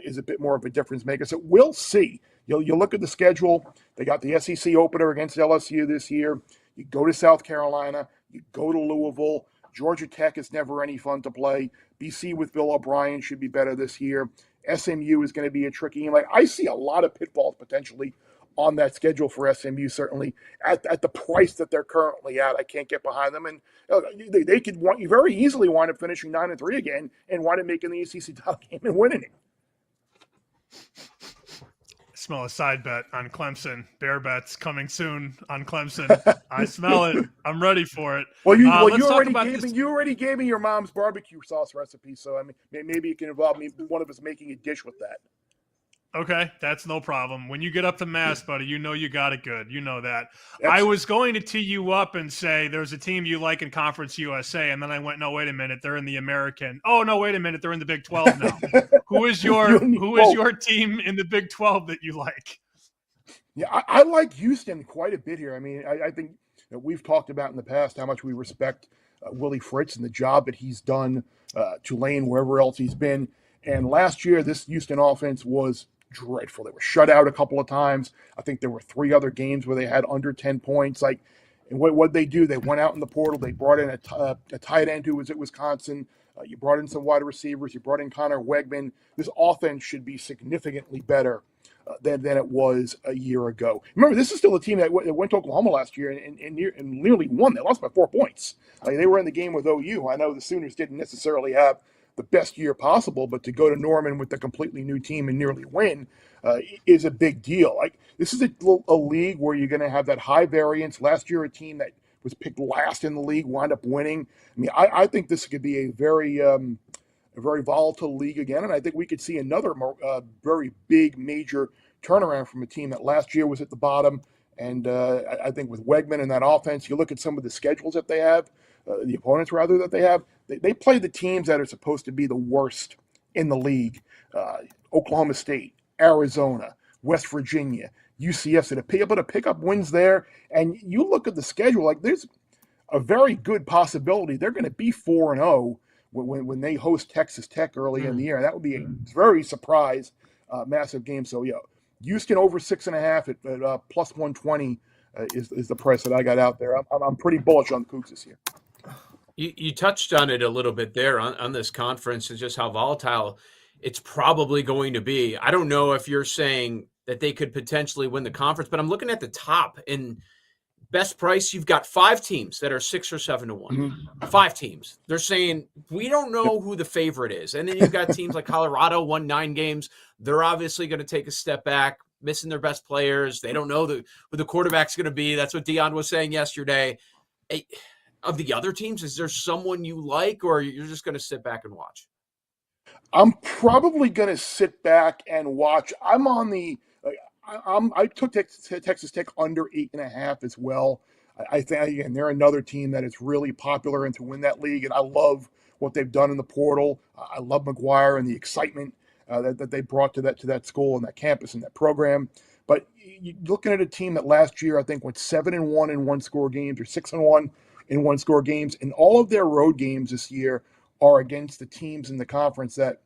is a bit more of a difference maker. So we'll see. You look at the schedule. They got the SEC opener against LSU this year. You go to South Carolina. You go to Louisville. Georgia Tech is never any fun to play. BC with Bill O'Brien should be better this year. SMU is going to be a tricky game. Like I see a lot of pitfalls potentially on that schedule for SMU, certainly at the price that they're currently at. I can't get behind them, and they could very easily wind up finishing 9-3 again and wind up making the ACC title game and winning it. Smell a side bet on Clemson. Bear bets coming soon on Clemson. I smell it. I'm ready for it. Well, you already gave me your mom's barbecue sauce recipe, so I mean maybe it can involve one of us making a dish with that. Okay, that's no problem. When you get up to Mass, buddy, you know you got it good. You know that. I was going to tee you up and say there's a team you like in Conference USA, and then I went, no, wait a minute, they're in the American. Oh, no, wait a minute, they're in the Big 12 now. Who is your team in the Big 12 that you like? Yeah, I like Houston quite a bit here. I mean, I think that we've talked about in the past how much we respect Willie Fritz and the job that he's done, Tulane, wherever else he's been. And last year, this Houston offense was dreadful. They were shut out a couple of times. I think there were 3 other games where they had under 10 points. And what they do, they went out in the portal. They brought in a tight end who was at Wisconsin. You brought in some wide receivers. You brought in Connor Wegman. This offense should be significantly better than it was a year ago. Remember, this is still a team that went to Oklahoma last year and nearly won. They lost by 4 points. Like, they were in the game with OU. I know the Sooners didn't necessarily have the best year possible, but to go to Norman with a completely new team and nearly win is a big deal. Like, this is a league where you're going to have that high variance. Last year, a team that was picked last in the league wound up winning. I mean, I think this could be a very volatile league again, and I think we could see another very big, major turnaround from a team that last year was at the bottom. And I think with Wegman and that offense, you look at some of the schedules that they have, the opponents rather that they have, they play the teams that are supposed to be the worst in the league. Oklahoma State, Arizona, West Virginia, UCF, so to be able to pick up wins there. And you look at the schedule, like, there's a very good possibility they're going to be 4-0 when they host Texas Tech early in the year. That would be a very surprise, massive game. So, yeah, Houston over 6.5 at plus 120 is the price that I got out there. I'm pretty bullish on the Cougs this year. You touched on it a little bit there on this conference and just how volatile it's probably going to be. I don't know if you're saying that they could potentially win the conference, but I'm looking at the top and best price. You've got 5 teams that are 6 or 7 to 1. Mm-hmm. 5 teams. They're saying we don't know who the favorite is, and then you've got teams like Colorado won 9 games. They're obviously going to take a step back, missing their best players. They don't know who the quarterback's going to be. That's what Dion was saying yesterday. Of the other teams, is there someone you like, or you're just going to sit back and watch? I'm probably going to sit back and watch. I'm on the. I took Texas Tech under 8.5 as well. I think, again, they're another team that is really popular and to win that league, and I love what they've done in the portal. I love McGuire and the excitement that they brought to that school and that campus and that program. But you're looking at a team that last year I think went 7-1 in one-score games, or 6-1 in one-score games, and all of their road games this year are against the teams in the conference that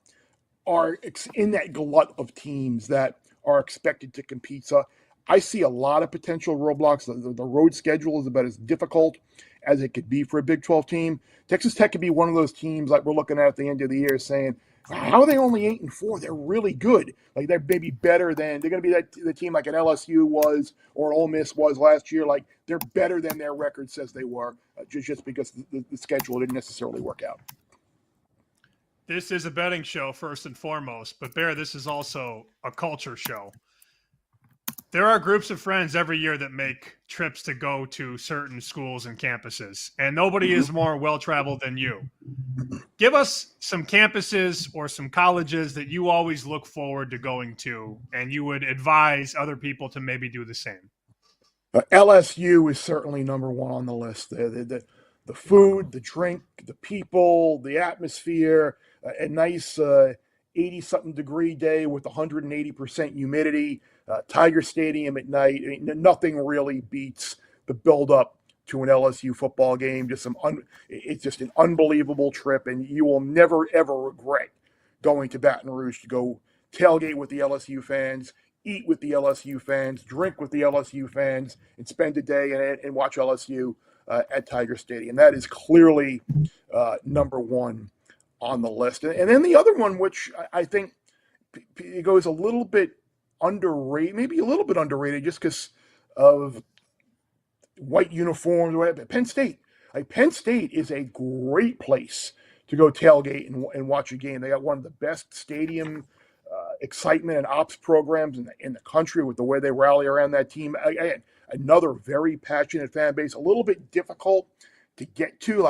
are in that glut of teams that are expected to compete. So I see a lot of potential roadblocks. The road schedule is about as difficult as it could be for a Big 12 team. Texas Tech could be one of those teams like we're looking at the end of the year saying, how are they only 8-4? They're really good. Like, they're maybe better than, they're going to be the team like an LSU was or an Ole Miss was last year. Like, they're better than their record says they were, just because the schedule didn't necessarily work out. This is a betting show first and foremost, but Bear, this is also a culture show. There are groups of friends every year that make trips to go to certain schools and campuses, and nobody is more well-traveled than you. Give us some campuses or some colleges that you always look forward to going to, and you would advise other people to maybe do the same. LSU is certainly number one on the list. The food, the drink, the people, the atmosphere, a nice 80-something degree day with 180% humidity, Tiger Stadium at night. I mean, nothing really beats the build-up to an LSU football game. It's just an unbelievable trip, and you will never, ever regret going to Baton Rouge to go tailgate with the LSU fans, eat with the LSU fans, drink with the LSU fans, and spend a day and watch LSU at Tiger Stadium. That is clearly number one on the list. And then the other one, which I think it goes a little bit underrated, maybe a little bit underrated just because of white uniforms or whatever, Penn State. Like, Penn State is a great place to go tailgate and watch a game. They got one of the best stadium excitement and ops programs in the country with the way they rally around that team. Again, another very passionate fan base, a little bit difficult to get to,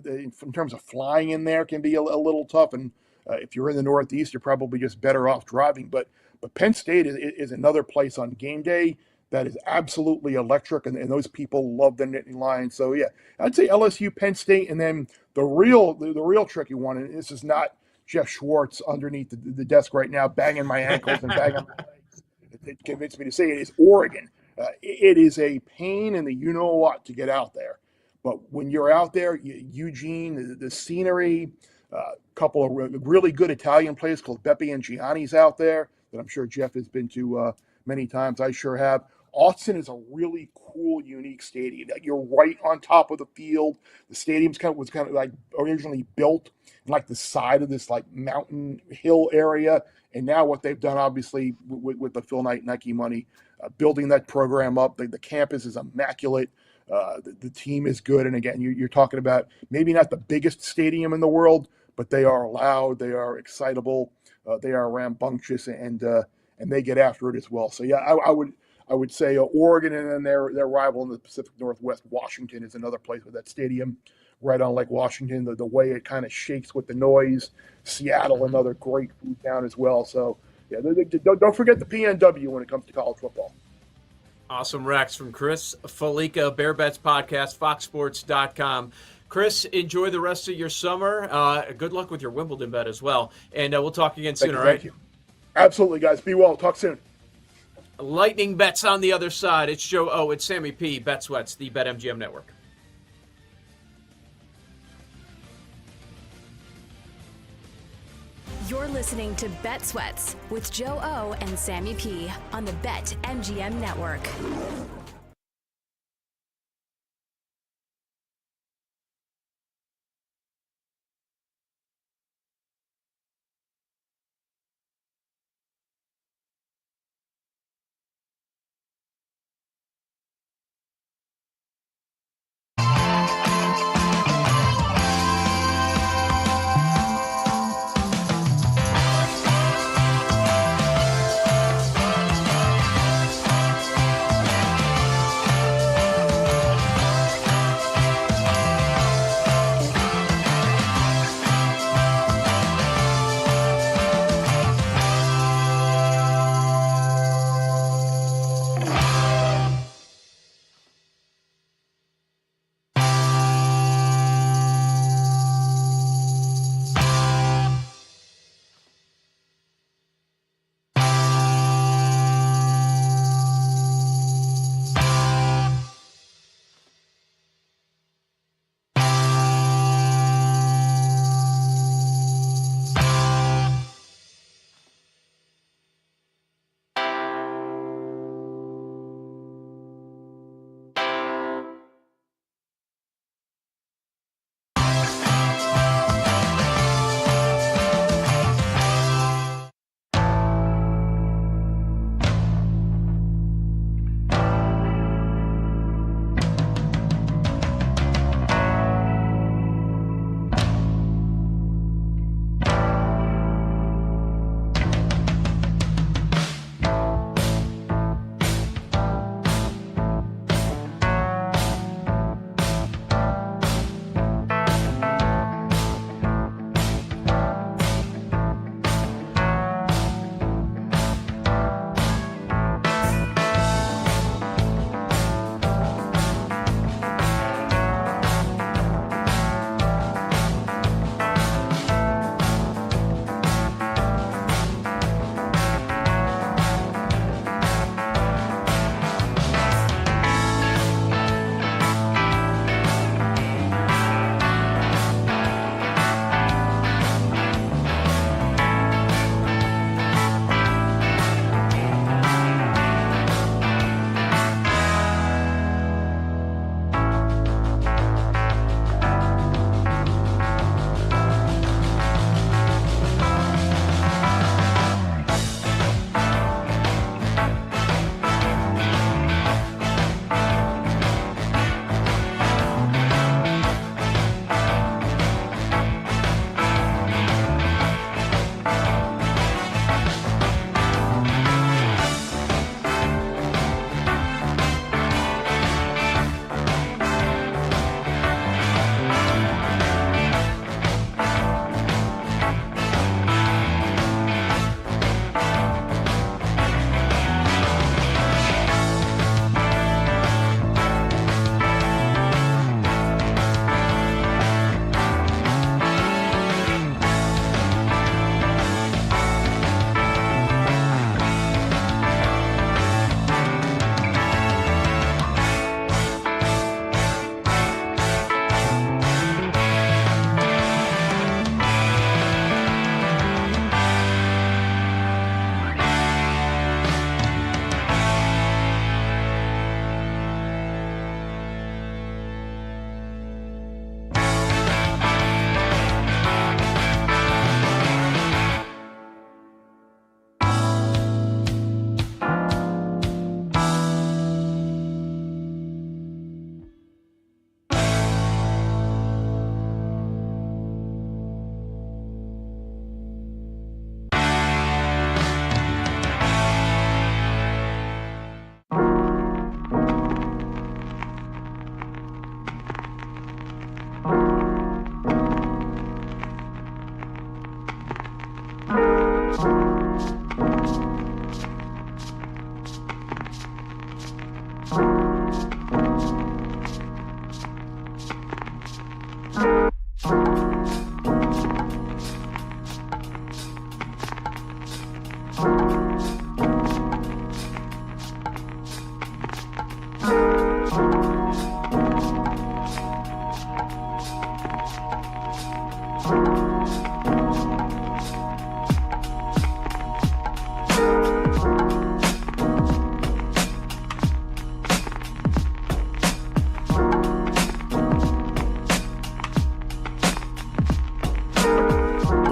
in terms of flying in there can be a little tough. And if you're in the Northeast, you're probably just better off driving. But Penn State is another place on game day that is absolutely electric, and those people love the Nittany Lions. So yeah, I'd say LSU, Penn State, and then the real tricky one. And this is not Jeff Schwartz underneath the desk right now, banging my ankles and banging my legs. It convinced me to say it is Oregon. It is a pain in the you-know-what to get out there. But when you're out there, Eugene, the scenery, a couple of really good Italian places called BetMGM's out there that I'm sure Jeff has been to many times. I sure have. Austin is a really cool, unique stadium. You're right on top of the field. The stadium's was kind of like originally built in like the side of this like mountain hill area, and now what they've done, obviously, with the Phil Knight Nike money, building that program up. The campus is immaculate. The team is good, and again, you're talking about maybe not the biggest stadium in the world, but they are loud, they are excitable, they are rambunctious, and they get after it as well. So yeah, I would say Oregon, and then their rival in the Pacific Northwest, Washington, is another place with that stadium right on Lake Washington. The way it kind of shakes with the noise. Seattle, another great food town as well. So yeah, don't forget the PNW when it comes to college football. Awesome, Rex, from Chris Felica, Bear Bets Podcast, foxsports.com. Chris, enjoy the rest of your summer. Good luck with your Wimbledon bet as well. And we'll talk again soon, all right? Thank you. Absolutely, guys. Be well. Talk soon. Lightning bets on the other side. It's Joe O. It's Sammy P. Bet Sweats, the BetMGM Network. You're listening to Bet Sweats with Joe O and Sammy P on the BetMGM Network.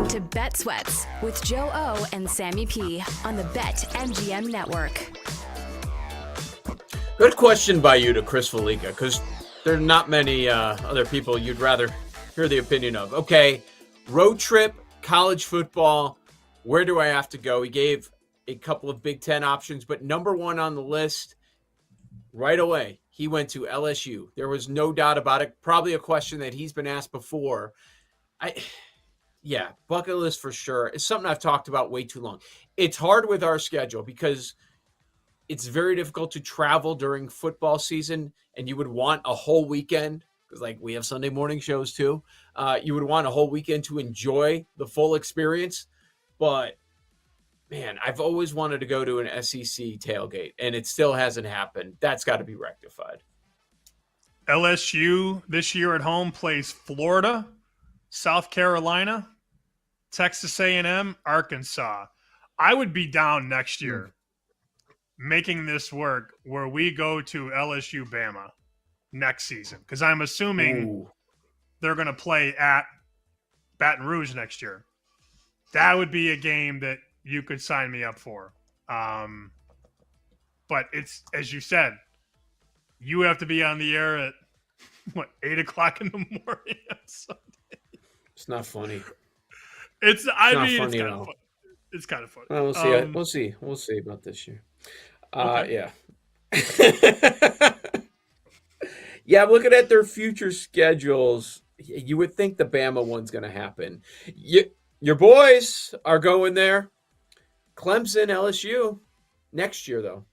To Bet Sweats with Joe O and Sammy P on the BetMGM Network. Good question by you to Chris Felica, because there are not many other people you'd rather hear the opinion of. Okay, road trip, college football, where do I have to go? He gave a couple of Big Ten options, but number one on the list right away, he went to LSU. There was no doubt about it. Probably a question that he's been asked before. Yeah, bucket list for sure. It's something I've talked about way too long. It's hard with our schedule because it's very difficult to travel during football season, and you would want a whole weekend because, like, we have Sunday morning shows too. You would want a whole weekend to enjoy the full experience. But, man, I've always wanted to go to an SEC tailgate, and it still hasn't happened. That's got to be rectified. LSU this year at home plays Florida, South Carolina, Texas A&M, Arkansas. I would be down next year making this work where we go to LSU Bama next season, because I'm assuming they're going to play at Baton Rouge next year. That would be a game that you could sign me up for. But it's, as you said, you have to be on the air at, 8 o'clock in the morning on Sunday. It's not funny. It's kind of funny. It's kind of funny. Well, we'll see. We'll see about this year. Okay. Yeah. Yeah, I'm looking at their future schedules. You would think the Bama one's going to happen. Your boys are going there. Clemson, LSU next year, though.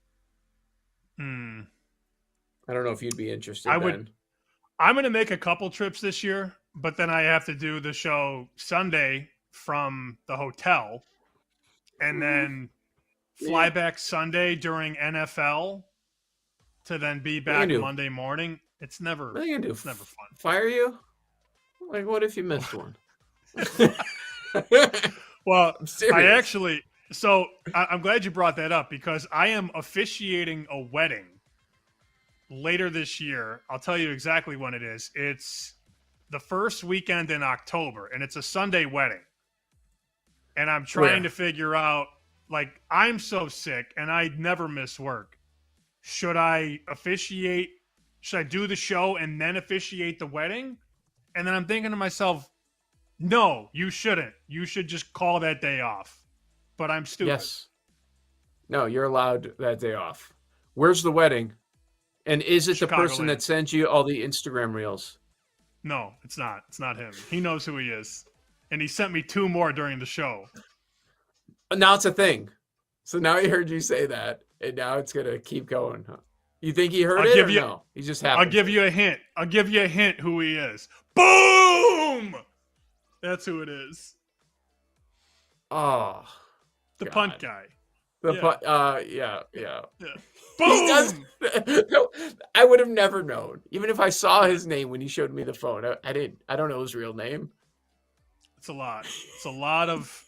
I don't know if you'd be interested. I'm going to make a couple trips this year, but then I have to do the show Sunday from the hotel and then fly back Sunday during NFL to then be back Monday morning. It's never fun. Fire you? Like, what if you missed one? Well, I'm glad you brought that up because I am officiating a wedding later this year. I'll tell you exactly when it is. It's the first weekend in October, and it's a Sunday wedding. And I'm trying to figure out, like, I'm so sick, and I never miss work. Should I officiate? Should I do the show and then officiate the wedding? And then I'm thinking to myself, no, you shouldn't. You should just call that day off. But I'm stupid. Yes. No, you're allowed that day off. Where's the wedding? And is it the person that sends you all the Instagram reels? No, it's not. It's not him. He knows who he is. And he sent me 2 more during the show. Now it's a thing. So now he heard you say that, and now it's going to keep going. Huh? You think he heard it or no? He just happened. I'll give you a hint. I'll give you a hint who he is. Boom! That's who it is. Oh, the punt guy. Punt. Yeah. Boom! No, I would have never known, even if I saw his name when he showed me the phone. I didn't. I don't know his real name. It's a lot. It's a lot of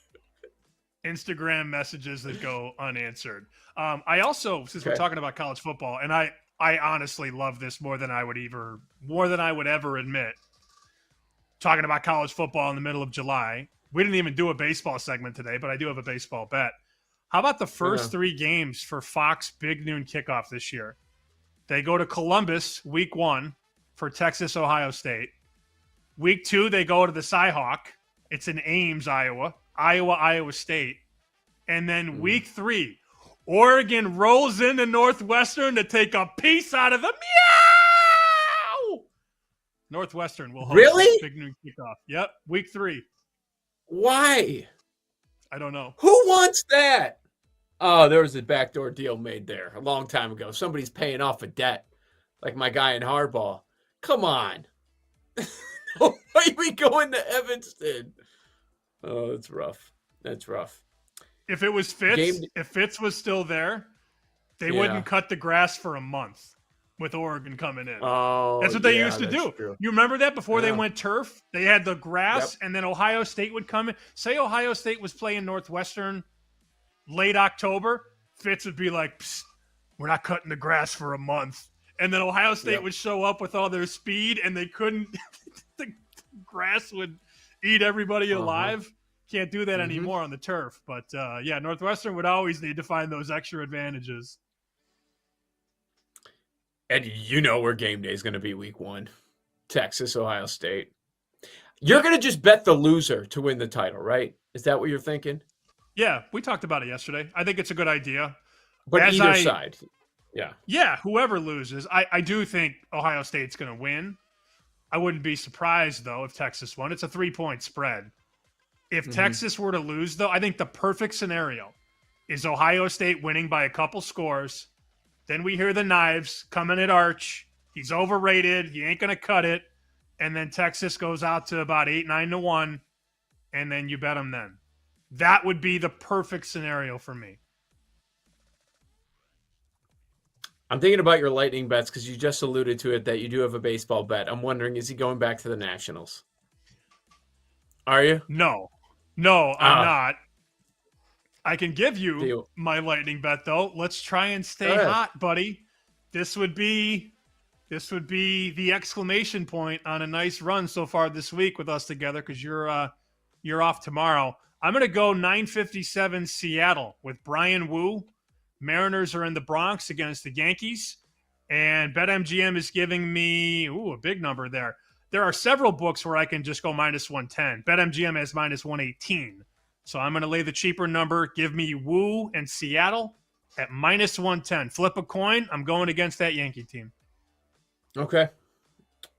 Instagram messages that go unanswered. I also, since we're talking about college football, and I honestly love this more than I would ever admit. Talking about college football in the middle of July. We didn't even do a baseball segment today, but I do have a baseball bet. How about the first 3 games for Fox Big Noon Kickoff this year? They go to Columbus week 1 for Texas, Ohio State. Week 2, they go to the Cyhawk. It's in Ames, Iowa. Iowa State. And then week 3, Oregon rolls into Northwestern to take a piece out of the meow. Northwestern will host Big Noon Kickoff. Yep, week 3. Why? I don't know. Who wants that? Oh, there was a backdoor deal made there a long time ago. Somebody's paying off a debt, like my guy in hardball. Come on. Why are we going to Evanston? Oh, that's rough. That's rough. If it was Fitz, if Fitz was still there, they wouldn't cut the grass for a month. with Oregon coming in. Oh, that's what they yeah, used to that's do. true. You remember that before they Yeah. went turf? They had the grass, Yep. and then Ohio State would come in. Say Ohio State was playing Northwestern late October, Fitz would be like, "Psst, we're not cutting the grass for a month." And then Ohio State would show up with all their speed, and they couldn't – the grass would eat everybody alive. Can't do that anymore on the turf. But, Northwestern would always need to find those extra advantages. And you know where game day is going to be week 1. Texas, Ohio State. You're going to just bet the loser to win the title, right? Is that what you're thinking? Yeah, we talked about it yesterday. I think it's a good idea. But As either side. Yeah. Yeah, whoever loses. I do think Ohio State's going to win. I wouldn't be surprised, though, if Texas won. It's a 3-point spread. If Texas were to lose, though, I think the perfect scenario is Ohio State winning by a couple scores. Then we hear the knives coming at Arch. He's overrated. He ain't going to cut it. And then Texas goes out to about 8-9-1, and then you bet them then. That would be the perfect scenario for me. I'm thinking about your lightning bets because you just alluded to it that you do have a baseball bet. I'm wondering, is he going back to the Nationals? Are you? No, I'm not. I can give you my lightning bet, though. Let's try and stay hot, buddy. This would be the exclamation point on a nice run so far this week with us together because you're off tomorrow. I'm going to go 9:57 Seattle with Brian Wu. Mariners are in the Bronx against the Yankees, and BetMGM is giving me a big number there. There are several books where I can just go -110. BetMGM has -118. So I'm going to lay the cheaper number. Give me Wu and Seattle at -110. Flip a coin. I'm going against that Yankee team. Okay.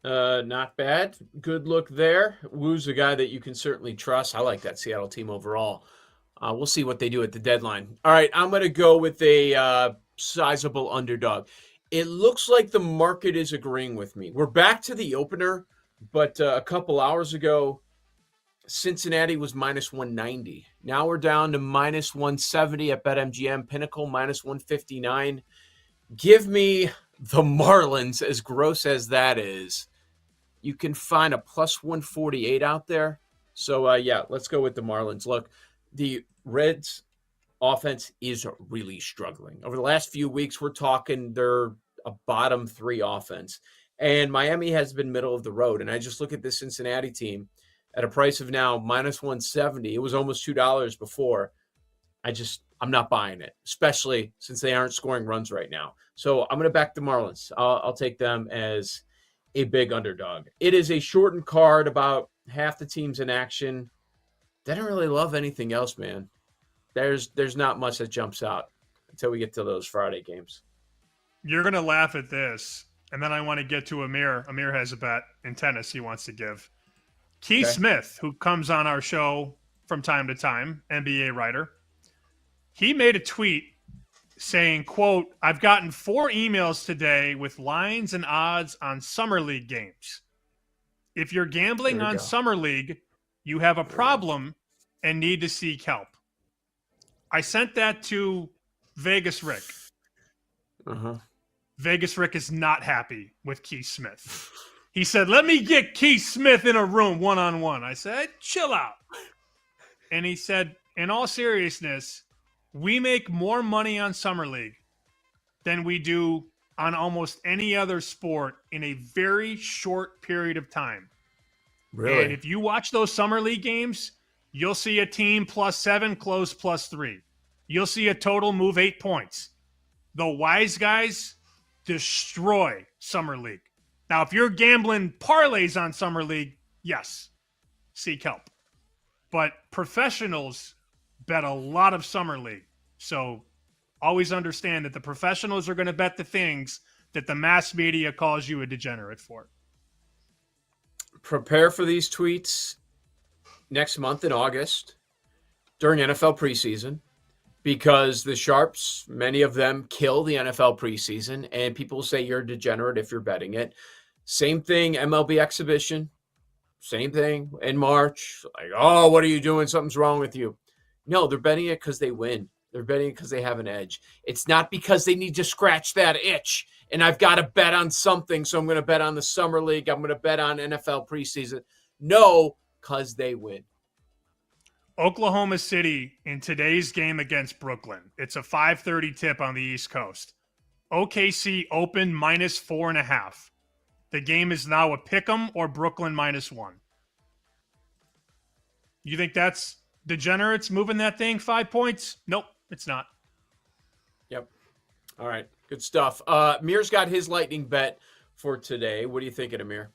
Not bad. Good look there. Wu's a guy that you can certainly trust. I like that Seattle team overall. We'll see what they do at the deadline. All right, I'm going to go with a sizable underdog. It looks like the market is agreeing with me. We're back to the opener, but a couple hours ago, Cincinnati was -190. Now we're down to -170 at BetMGM. Pinnacle -159. Give me the Marlins, as gross as that is. You can find a +148 out there. So, let's go with the Marlins. Look, the Reds offense is really struggling. Over the last few weeks, we're talking they're a bottom 3 offense. And Miami has been middle of the road. And I just look at this Cincinnati team at a price of now -170. It was almost $2 before. I'm not buying it, especially since they aren't scoring runs right now. So I'm going to back the Marlins. I'll take them as a big underdog. It is a shortened card, about half the teams in action. They don't really love anything else, man. There's not much that jumps out until we get to those Friday games. You're going to laugh at this, and then I want to get to Amir. Amir has a bet in tennis he wants to give. Keith Smith, who comes on our show from time to time, NBA writer, he made a tweet saying, quote, "I've gotten 4 emails today with lines and odds on Summer League games. If you're gambling on Summer League, you have a problem and need to seek help." I sent that to Vegas Rick. Vegas Rick is not happy with Keith Smith. He said, "Let me get Keith Smith in a room one-on-one." I said, "Chill out." And he said, "In all seriousness, we make more money on Summer League than we do on almost any other sport in a very short period of time." Really? And if you watch those Summer League games, you'll see a team +7, close +3. You'll see a total move 8 points. The wise guys destroy Summer League. Now, if you're gambling parlays on Summer League, yes, seek help. But professionals bet a lot of Summer League. So always understand that the professionals are going to bet the things that the mass media calls you a degenerate for. Prepare for these tweets next month in August during NFL preseason, because the Sharps, many of them kill the NFL preseason, and people say you're a degenerate if you're betting it. Same thing, MLB exhibition, same thing in March. Like, oh, what are you doing? Something's wrong with you. No, they're betting it because they win. They're betting it because they have an edge. It's not because they need to scratch that itch and I've got to bet on something. So I'm going to bet on the Summer League. I'm going to bet on NFL preseason. No, because they win. Oklahoma City in today's game against Brooklyn. It's a 5:30 tip on the East Coast. OKC opened -4.5. The game is now a pick'em or Brooklyn -1. You think that's degenerates moving that thing 5 points? Nope, it's not. Yep. All right. Good stuff. Amir's got his lightning bet for today. What are you thinking, Amir?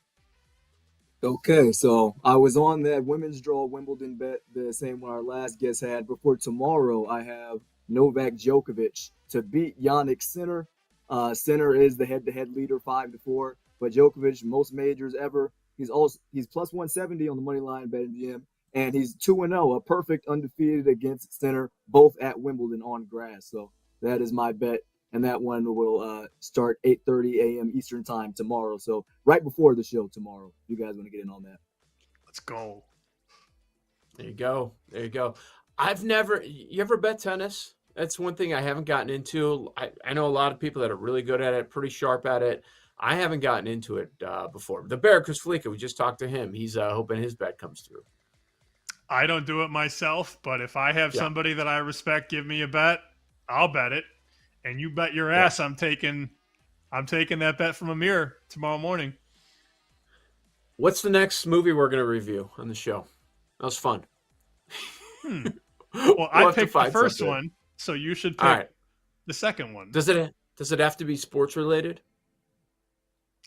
Okay, so I was on that women's draw Wimbledon bet, the same one our last guest had. Before tomorrow, I have Novak Djokovic to beat Yannick Sinner. Sinner is the head-to-head leader, 5-4, but Djokovic, most majors ever. He's plus 170 on the money line BetMGM, and he's 2-0, a perfect undefeated against Sinner, both at Wimbledon on grass. So that is my bet, and that one will start 8:30 a.m. Eastern time tomorrow. So right before the show tomorrow. You guys want to get in on that? Let's go. There you go. There you go. You ever bet tennis? That's one thing I haven't gotten into. I know a lot of people that are really good at it, pretty sharp at it. I haven't gotten into it before. The Bear, Chris Felica, we just talked to him. He's hoping his bet comes through. I don't do it myself, but if I have somebody that I respect give me a bet, I'll bet it. And you bet your ass I'm taking that bet from Amir tomorrow morning. What's the next movie we're going to review on the show? That was fun. Well, I picked the first one, so you should pick the second one. Does it have to be sports related?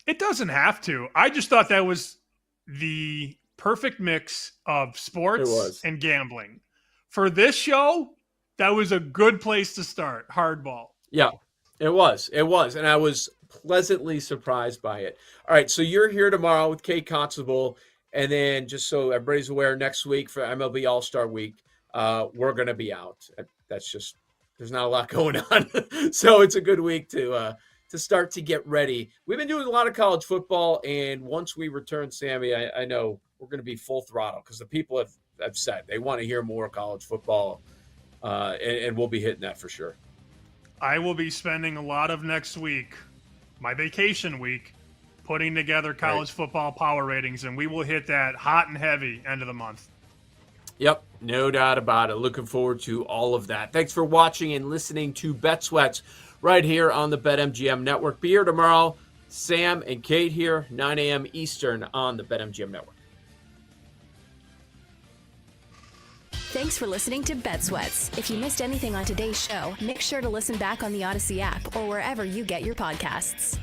It doesn't have to. I just thought that was the perfect mix of sports and gambling. For this show, that was a good place to start. Hardball. Yeah, it was. And I was pleasantly surprised by it. All right, so you're here tomorrow with Kate Constable. And then just so everybody's aware, next week for MLB All-Star Week, we're going to be out. That's just, there's not a lot going on. So it's a good week to start to get ready. We've been doing a lot of college football. And once we return, Sammy, I know we're going to be full throttle because the people have said they want to hear more college football. And we'll be hitting that for sure. I will be spending a lot of next week, my vacation week, putting together college football power ratings, and we will hit that hot and heavy end of the month. Yep, no doubt about it. Looking forward to all of that. Thanks for watching and listening to Bet Sweats right here on the BetMGM Network. Be here tomorrow. Sam and Kate here, 9 a.m. Eastern on the BetMGM Network. Thanks for listening to Bet Sweats. If you missed anything on today's show, make sure to listen back on the Odyssey app or wherever you get your podcasts.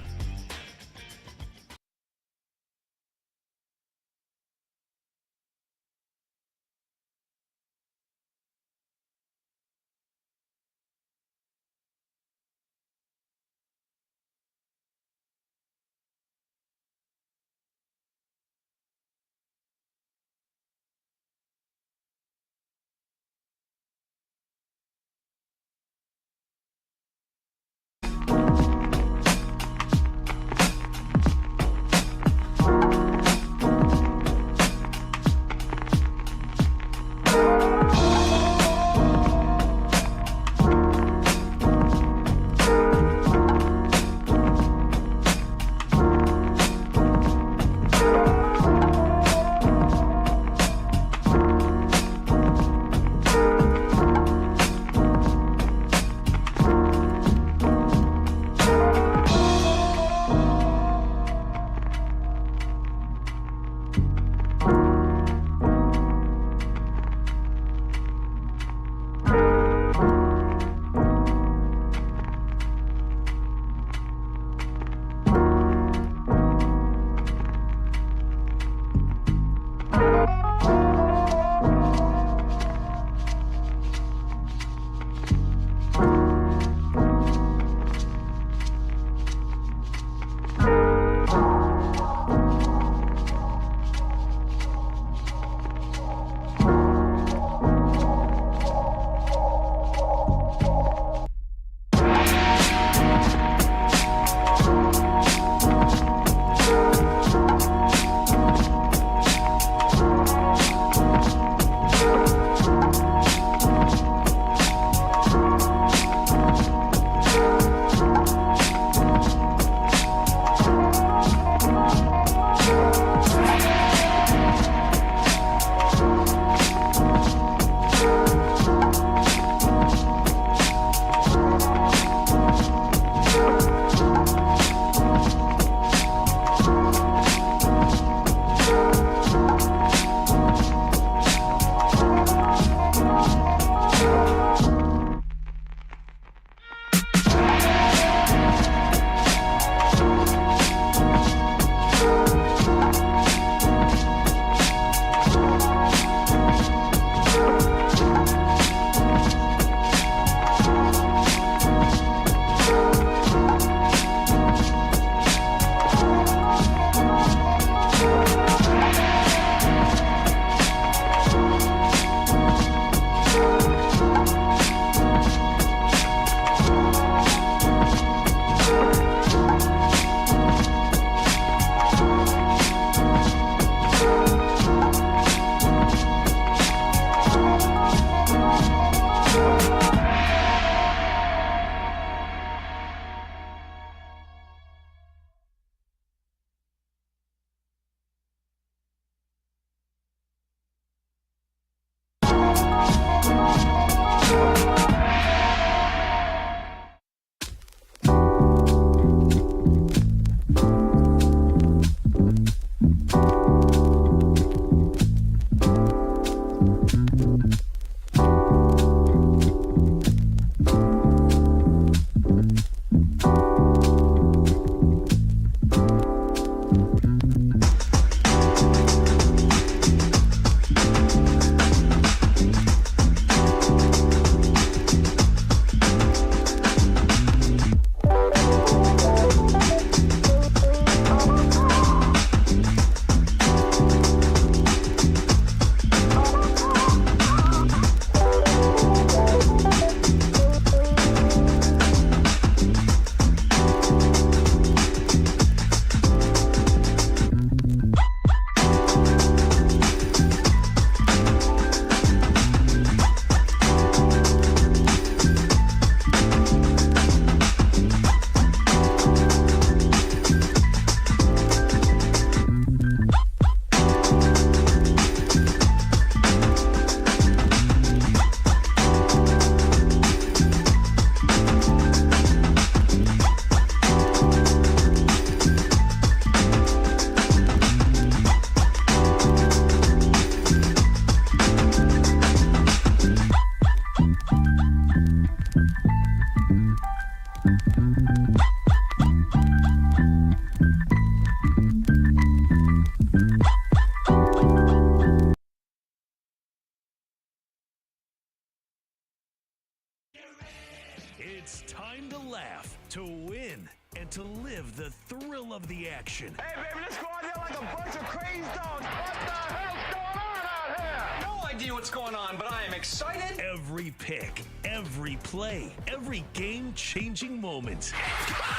It's time to laugh, to win, and to live the thrill of the action. Hey, baby, let's go out there like a bunch of crazy dogs. What the hell's going on out here? No idea what's going on, but I am excited. Every pick, every play, every game-changing moment. Unbelievable!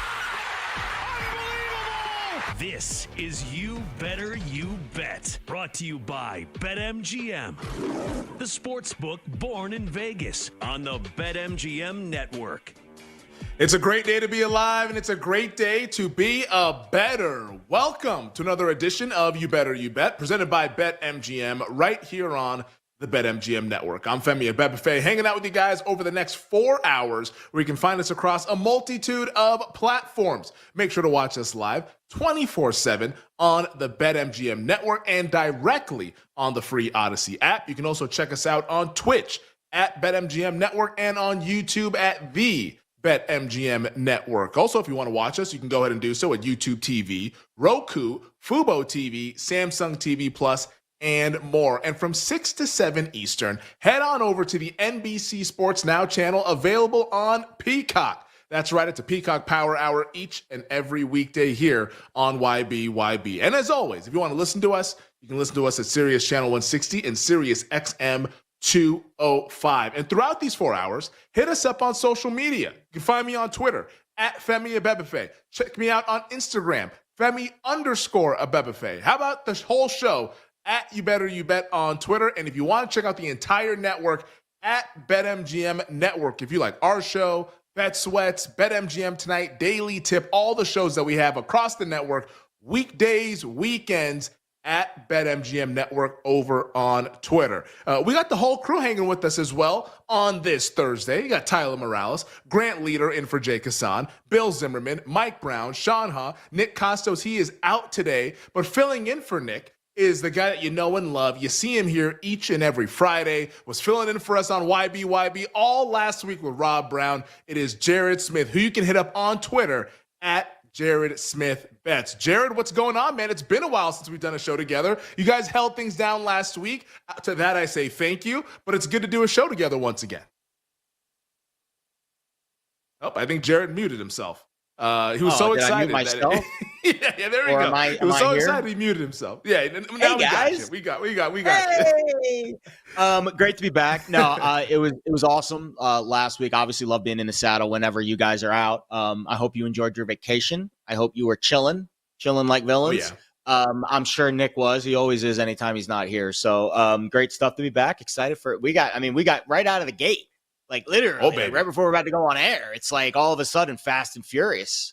This is You Better You Bet, brought to you by BetMGM, the sportsbook born in Vegas on the BetMGM network. It's a great day to be alive, and it's a great day to be a better. Welcome to another edition of You Better You Bet, presented by BetMGM, right here on the BetMGM network. I'm Femi Abebefe, hanging out with you guys over the next 4 hours, where you can find us across a multitude of platforms. Make sure to watch us live 24/7 on the BetMGM network and directly on the free Odyssey app. You can also check us out on Twitch at BetMGM network and on YouTube at the BetMGM network. Also, if you want to watch us, you can go ahead and do so at YouTube TV, Roku, Fubo TV, Samsung TV Plus, and more. And from 6 to 7 Eastern, head on over to the NBC Sports Now channel, available on Peacock. That's right, it's a Peacock Power Hour each and every weekday here on YBYB. And as always, if you want to listen to us, you can listen to us at Sirius Channel 160 and Sirius XM 205. And throughout these 4 hours, hit us up on social media. You can find me on Twitter at Femi Abebefe. Check me out on Instagram, Femi_Abebefe. How about the whole show at You Better You Bet on Twitter? And if you want to check out the entire network, at BetMGM Network. If you like our show, Bet Sweats, BetMGM Tonight, Daily Tip, all the shows that we have across the network, weekdays, weekends, at BetMGM Network over on Twitter. We got the whole crew hanging with us as well on this Thursday. You got Tyler Morales, Grant Leader in for Jake Hassan, Bill Zimmerman, Mike Brown, Sean Ha, Nick Costos. He is out today, but filling in for Nick is the guy that you know and love. You see him here each and every Friday, was filling in for us on YBYB all last week with Rob Brown. It is Jared Smith, who you can hit up on Twitter at Jared Smith Bets. Jared, what's going on, man? It's been a while since we've done a show together. You guys held things down last week. To that, I say thank you, but it's good to do a show together once again. Oh, I think Jared muted himself. He was so excited. I mute myself? Yeah, there we go. He was so excited he muted himself. Yeah, now we got you. We got hey! You. Great to be back. No, it was awesome last week. Obviously, love being in the saddle whenever you guys are out. I hope you enjoyed your vacation. I hope you were chilling like villains. Oh, yeah. I'm sure Nick was. He always is anytime he's not here. So great stuff to be back. Excited for it. We got right out of the gate. Like literally, right before we're about to go on air, it's like all of a sudden Fast and Furious.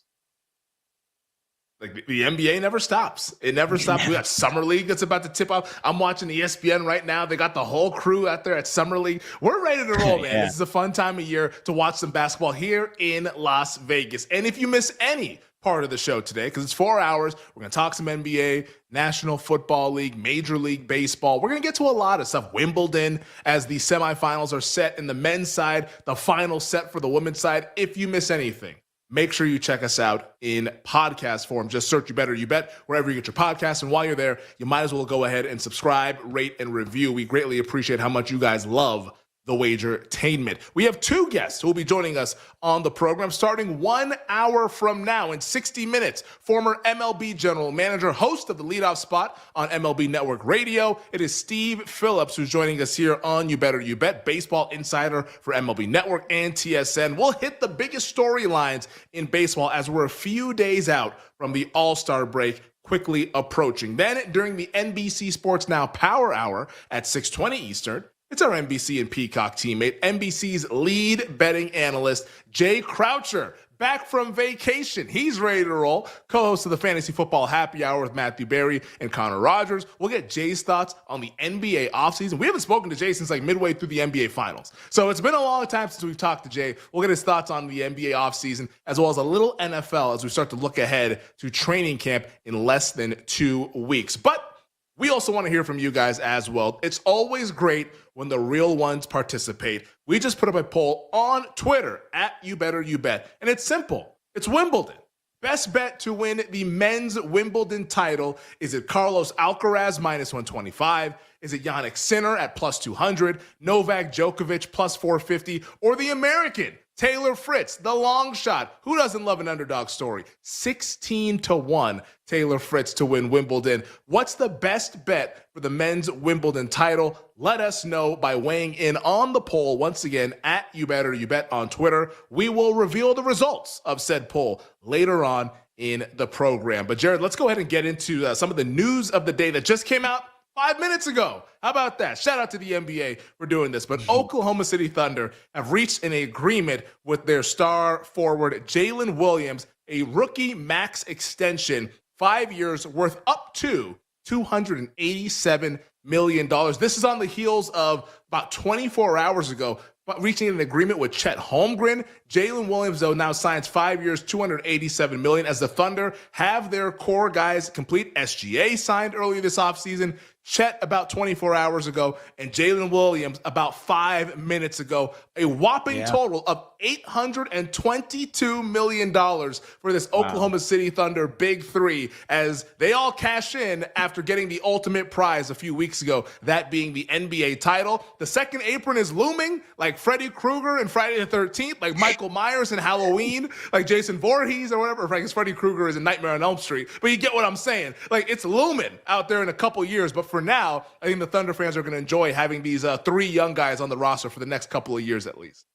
Like the NBA never stops. It never stops. We got Summer League that's about to tip off. I'm watching ESPN right now. They got the whole crew out there at Summer League. We're ready to roll, man. Yeah. This is a fun time of year to watch some basketball here in Las Vegas. And if you miss any part of the show today, because it's 4 hours, we're going to talk some NBA, National Football League, Major League Baseball. We're going to get to a lot of stuff. Wimbledon, as the semifinals are set in the men's side, the final set for the women's side. If you miss anything, make sure you check us out in podcast form. Just search You Better You Bet wherever you get your podcasts. And while you're there, you might as well go ahead and subscribe, rate, and review. We greatly appreciate how much you guys love the Wagertainment. We have 2 guests who will be joining us on the program starting 1 hour from now in 60 minutes. Former MLB general manager, host of the leadoff spot on MLB Network Radio. It is Steve Phillips who's joining us here on You Better You Bet, baseball insider for MLB Network and TSN. We'll hit the biggest storylines in baseball as we're a few days out from the All-Star break, quickly approaching. Then during the NBC Sports Now Power Hour at 6:20 Eastern, it's our NBC and Peacock teammate, NBC's lead betting analyst, Jay Croucher, back from vacation. He's ready to roll. Co-host of the Fantasy Football Happy Hour with Matthew Berry and Connor Rogers. We'll get Jay's thoughts on the NBA offseason. We haven't spoken to Jay since like midway through the NBA Finals. So it's been a long time since we've talked to Jay. We'll get his thoughts on the NBA offseason as well as a little NFL as we start to look ahead to training camp in less than 2 weeks. But we also want to hear from you guys as well. It's always great when the real ones participate. We just put up a poll on Twitter at You Better You Bet, and it's simple. It's Wimbledon. Best bet to win the men's Wimbledon title. Is it Carlos Alcaraz minus 125? Is it Jannik Sinner at plus 200? Novak Djokovic plus 450? Or the American Taylor Fritz, the long shot. Who doesn't love an underdog story? 16-1 Taylor Fritz to win Wimbledon. What's the best bet for the men's Wimbledon title? Let us know by weighing in on the poll. Once again, at You Better You Bet on Twitter. We will reveal the results of said poll later on in the program. But Jared, let's go ahead and get into some of the news of the day that just came out 5 minutes ago. How about that? Shout out to the NBA for doing this. But Oklahoma City Thunder have reached an agreement with their star forward, Jalen Williams, a rookie max extension, 5 years worth up to $287 million. This is on the heels of about 24 hours ago, reaching an agreement with Chet Holmgren. Jalen Williams, though, now signs 5 years, $287 million, as the Thunder have their core guys complete. SGA signed earlier this offseason, Chet about 24 hours ago, and Jalen Williams about 5 minutes ago. A whopping total of $822 million for this Oklahoma City Thunder Big Three, as they all cash in after getting the ultimate prize a few weeks ago, that being the NBA title. The second apron is looming, like Freddy Krueger in Friday the 13th, like Michael Myers in Halloween, like Jason Voorhees or whatever. I guess Freddy Krueger is in Nightmare on Elm Street, but you get what I'm saying. Like, it's looming out there in a couple years, but for now, I think the Thunder fans are going to enjoy having these three young guys on the roster for the next couple of years at least.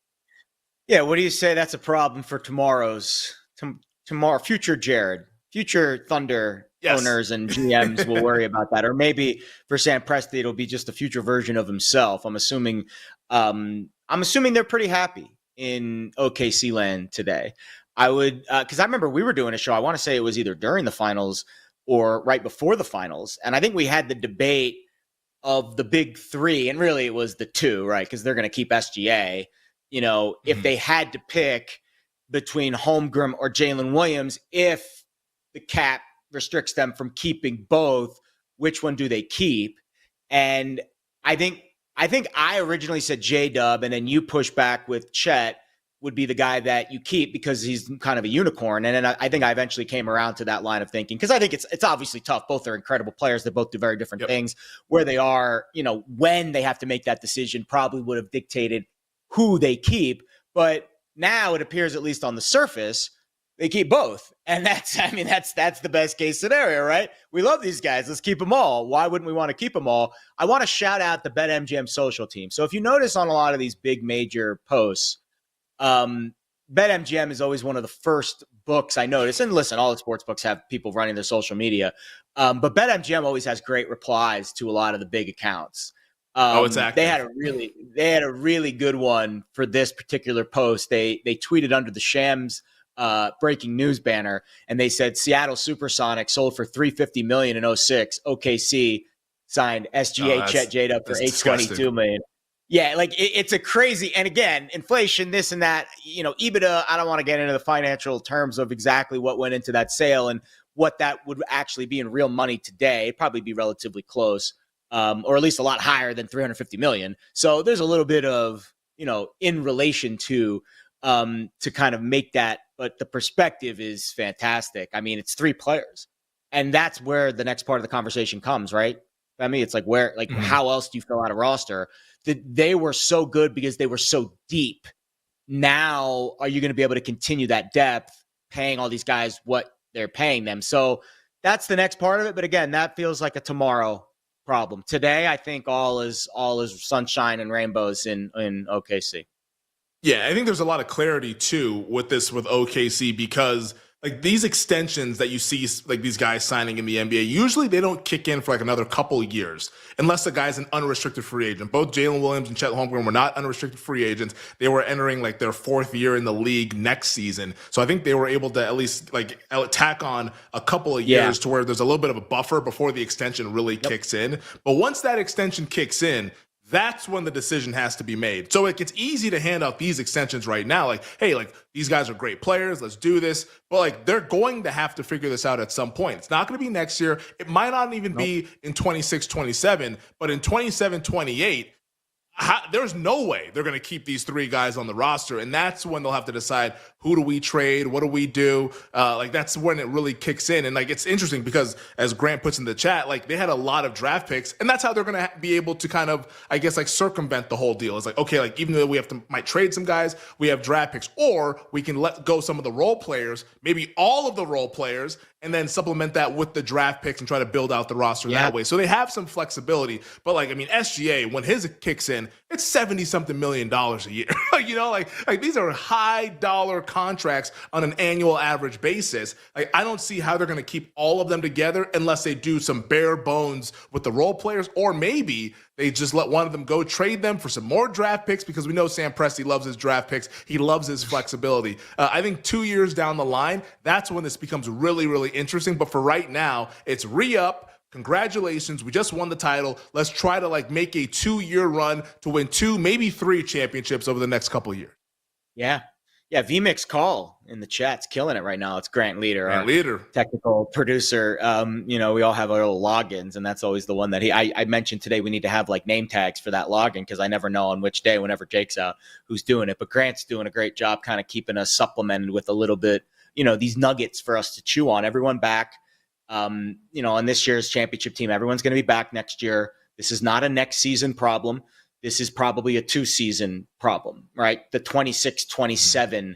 Yeah, what do you say? That's a problem for future Jared, future Thunder owners and GMs will worry about that. Or maybe for Sam Presti, it'll be just a future version of himself. I'm assuming they're pretty happy in OKC land today. I would, because I remember we were doing a show. I want to say it was either during the finals or right before the finals. And I think we had the debate of the big three, and really it was the two, right? Because they're going to keep SGA. You know, if they had to pick between Holmgren or Jalen Williams, if the cap restricts them from keeping both, which one do they keep? And I think I originally said J-Dub, and then you push back with Chet would be the guy that you keep because he's kind of a unicorn. And then I think I eventually came around to that line of thinking, because I think it's obviously tough. Both are incredible players. They both do very different things. Where they are, you know, when they have to make that decision probably would have dictated who they keep. But now it appears, at least on the surface, they keep both. And that's the best case scenario, right? We love these guys. Let's keep them all. Why wouldn't we want to keep them all? I want to shout out the BetMGM social team. So if you notice on a lot of these big major posts, BetMGM is always one of the first books I notice. And listen, all the sports books have people running their social media. But BetMGM always has great replies to a lot of the big accounts. It's active. They had a really good one for this particular post. They tweeted under the Shams breaking news banner, and they said Seattle Supersonics sold for $350 million in 2006. OKC signed SGA Chet J-Dub for $822 million. Yeah, like it's a crazy, and again, inflation, this and that, you know, EBITDA, I don't want to get into the financial terms of exactly what went into that sale and what that would actually be in real money today. It'd probably be relatively close, or at least a lot higher than $350 million. So there's a little bit of, you know, in relation to kind of make that, but the perspective is fantastic. I mean, it's three players, and that's where the next part of the conversation comes, right? I mean, it's like how else do you fill out a roster? They were so good because they were so deep. Now, are you going to be able to continue that depth, paying all these guys what they're paying them? So that's the next part of it. But again, that feels like a tomorrow problem. Today, I think all is sunshine and rainbows in OKC. Yeah, I think there's a lot of clarity too with OKC, because like these extensions that you see, like these guys signing in the NBA, usually they don't kick in for like another couple of years unless the guy's an unrestricted free agent. Both Jalen Williams and Chet Holmgren were not unrestricted free agents. They were entering like their fourth year in the league next season. So I think they were able to at least like tack on a couple of years to where there's a little bit of a buffer before the extension really kicks in. But once that extension kicks in, that's when the decision has to be made. So it gets easy to hand out these extensions right now. Like, hey, like these guys are great players. Let's do this. But like they're going to have to figure this out at some point. It's not going to be next year. It might not even be in 26, 27, but in 27, 28, there's no way they're going to keep these three guys on the roster. And that's when they'll have to decide who do we trade? What do we do? Like that's when it really kicks in. And like, it's interesting because as Grant puts in the chat, like they had a lot of draft picks and that's how they're going to be able to kind of, I guess, like circumvent the whole deal. It's like, okay, like even though we might trade some guys, we have draft picks, or we can let go some of the role players, maybe all of the role players, and then supplement that with the draft picks and try to build out the roster that way. So they have some flexibility. But like, I mean, SGA, when his kicks in, it's $70-something million a year. You know, like these are high dollar contracts on an annual average basis. Like, I don't see how they're going to keep all of them together unless they do some bare bones with the role players, or maybe they just let one of them go, trade them for some more draft picks, because we know Sam Presti loves his draft picks. He loves his flexibility. I think 2 years down the line, that's when this becomes really, really interesting. But for right now, it's re-up. Congratulations. We just won the title. Let's try to like make a 2-year run to win 2, maybe 3 championships over the next couple of years. Yeah. Yeah, VMix Call in the chat's killing it right now. It's Grant Leader, our technical producer. We all have our little logins, and that's always the one that I mentioned today. We need to have like name tags for that login because I never know on which day, whenever Jake's out, who's doing it. But Grant's doing a great job kind of keeping us supplemented with a little bit, these nuggets for us to chew on. Everyone back, on this year's championship team, everyone's going to be back next year. This is not a next season problem. This is probably a 2-season problem, right? The 26-27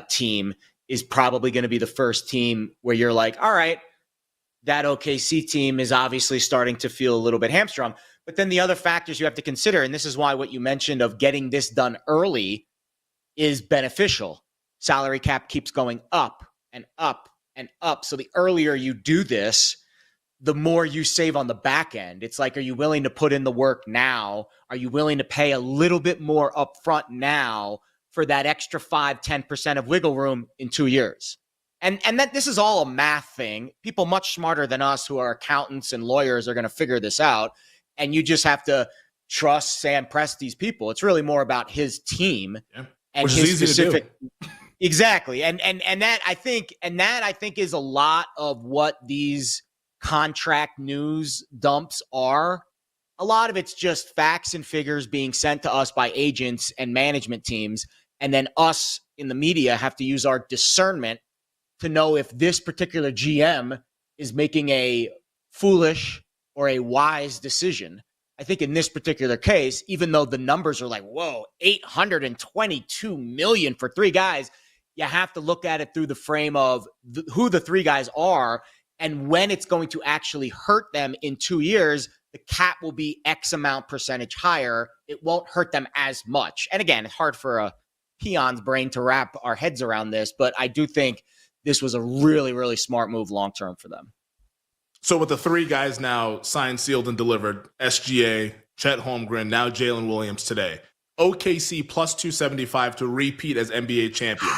team is probably going to be the first team where you're like, all right, that OKC team is obviously starting to feel a little bit hamstrung. But then the other factors you have to consider, and this is why what you mentioned of getting this done early is beneficial. Salary cap keeps going up and up and up. So the earlier you do this, the more you save on the back end. It's like, are you willing to put in the work now? Are you willing to pay a little bit more upfront now for that extra 5-10% of wiggle room in 2 years? And that this is all a math thing. People much smarter than us who are accountants and lawyers are going to figure this out. And you just have to trust Sam Presti's people. It's really more about his team and which his is easy specific. to do. Exactly. And that I think is a lot of what these contract news dumps are. A lot of it's just facts and figures being sent to us by agents and management teams, and then us in the media have to use our discernment to know if this particular GM is making a foolish or a wise decision. I think in this particular case, even though the numbers are like, whoa, $822 million for 3 guys, you have to look at it through the frame of who the 3 guys are. And when it's going to actually hurt them in 2 years, the cap will be X amount percentage higher. It won't hurt them as much. And again, it's hard for a peon's brain to wrap our heads around this, but I do think this was a really, really smart move long-term for them. So with the 3 guys now signed, sealed, and delivered, SGA, Chet Holmgren, now Jalen Williams today, OKC plus 275 to repeat as NBA champions.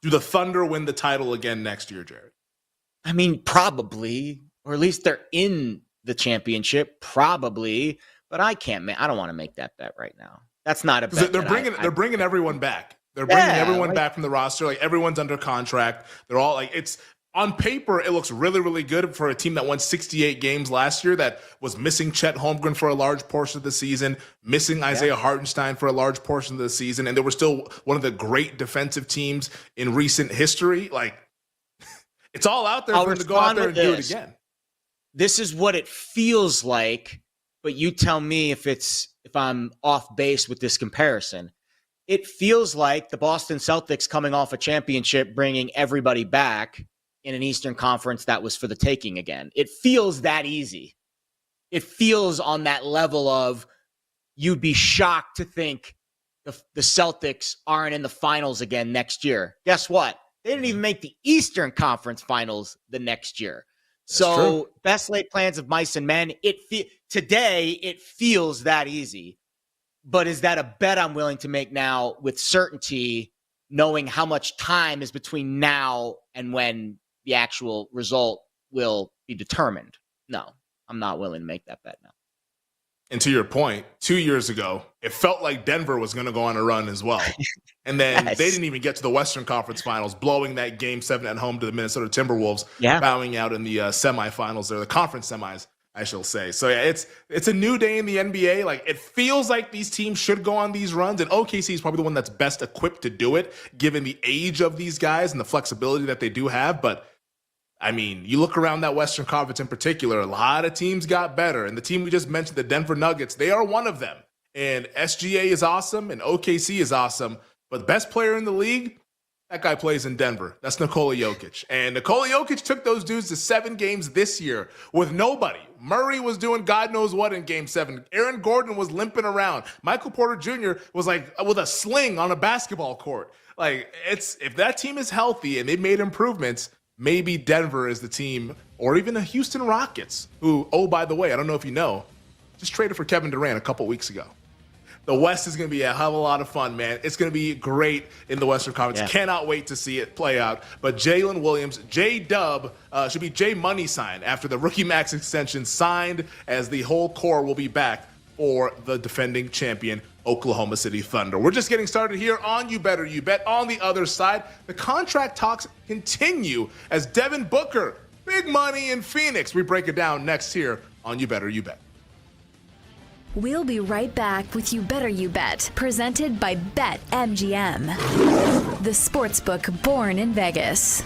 Do the Thunder win the title again next year, Jared? I mean, probably, or at least they're in the championship, probably. But I don't want to make that bet right now. That's not a bet. They're bringing everyone back. They're bringing everyone back from the roster. Like everyone's under contract. They're all like, it's on paper, it looks really, really good for a team that won 68 games last year that was missing Chet Holmgren for a large portion of the season, missing Isaiah Hartenstein for a large portion of the season, and they were still one of the great defensive teams in recent history. Like, it's all out there for them to go out there and do it again. This is what it feels like, but you tell me if I'm off base with this comparison. It feels like the Boston Celtics coming off a championship, bringing everybody back in an Eastern Conference that was for the taking again. It feels that easy. It feels on that level of you'd be shocked to think the Celtics aren't in the finals again next year. Guess what? They didn't even make the Eastern Conference finals the next year. So best laid plans of mice and men. Today, it feels that easy. But is that a bet I'm willing to make now with certainty, knowing how much time is between now and when the actual result will be determined? No, I'm not willing to make that bet now. And to your point, 2 years ago, it felt like Denver was going to go on a run as well. And then they didn't even get to the Western Conference Finals, blowing that Game 7 at home to the Minnesota Timberwolves, bowing out in the semifinals there, the conference semis I shall say. So yeah, it's a new day in the NBA. Like, it feels like these teams should go on these runs, and OKC is probably the one that's best equipped to do it, given the age of these guys and the flexibility that they do have. But I mean, you look around that Western Conference in particular, a lot of teams got better. And the team we just mentioned, the Denver Nuggets, they are one of them. And SGA is awesome, and OKC is awesome. But the best player in the league, that guy plays in Denver. That's Nikola Jokic. And Nikola Jokic took those dudes to 7 games this year with nobody. Murray was doing God knows what in Game 7. Aaron Gordon was limping around. Michael Porter Jr. was like with a sling on a basketball court. Like, if that team is healthy and they've made improvements, maybe Denver is the team, or even the Houston Rockets, who, oh, by the way, I don't know if you know, just traded for Kevin Durant a couple weeks ago. The West is going to be a hell of a lot of fun, man. It's going to be great in the Western Conference. Yeah. Cannot wait to see it play out. But Jalen Williams, J-Dub, should be J Money sign after the rookie max extension signed, as the whole core will be back for the defending champion Oklahoma City Thunder. We're just getting started here on You Better You Bet. On the other side, the contract talks continue as Devin Booker, big money in Phoenix. We break it down next here on You Better You Bet. We'll be right back with You Better You Bet, presented by BetMGM, the sportsbook born in Vegas.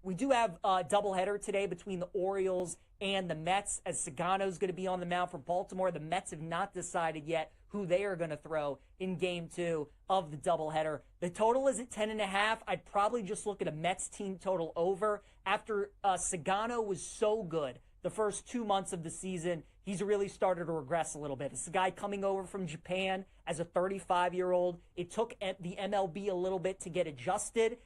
We do have a doubleheader today between the Orioles and the Mets, as Sagano's going to be on the mound for Baltimore. The Mets have not decided yet who they are going to throw in Game 2 of the doubleheader. The total is at 10.5. I'd probably just look at a Mets team total over. After Sagano was so good the first 2 months of the season, he's really started to regress a little bit. It's a guy coming over from Japan as a 35-year-old. It took the MLB a little bit to get adjusted.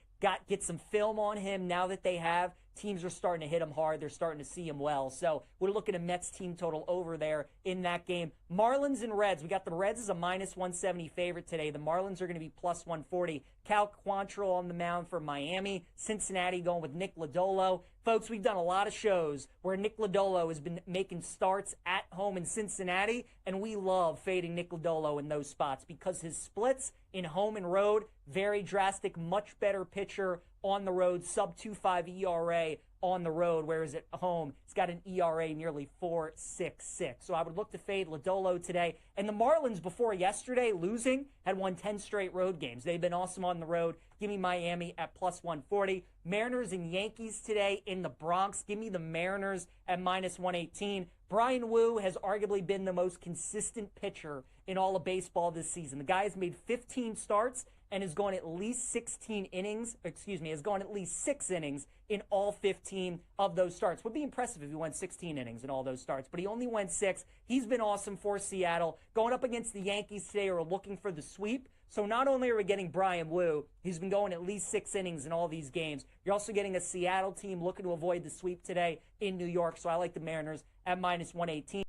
Get some film on him. Now that they have, teams are starting to hit him hard. They're starting to see him well. So we're looking at Mets team total over there in that game. Marlins and Reds. We got the Reds as a minus 170 favorite today. The Marlins are going to be plus 140. Cal Quantrill on the mound for Miami. Cincinnati going with Nick Lodolo. Folks, we've done a lot of shows where Nick Lodolo has been making starts at home in Cincinnati, and we love fading Nick Lodolo in those spots because his splits in home and road, very drastic, much better pitcher on the road, sub 2.5 ERA on the road, whereas at home, it's got an ERA nearly 4.66. So I would look to fade Lodolo today. And the Marlins, before yesterday, losing, had won 10 straight road games. They've been awesome on the road. Give me Miami at plus 140. Mariners and Yankees today in the Bronx. Give me the Mariners at minus 118. Brian Wu has arguably been the most consistent pitcher in all of baseball this season. The guy has made 15 starts and has gone at least 16 innings, has gone at least 6 innings in all 15 of those starts. Would be impressive if he went 16 innings in all those starts, but he only went 6. He's been awesome for Seattle. Going up against the Yankees today, who are looking for the sweep. So not only are we getting Brian Wu, he's been going at least 6 innings in all these games, you're also getting a Seattle team looking to avoid the sweep today in New York. So I like the Mariners at minus 118.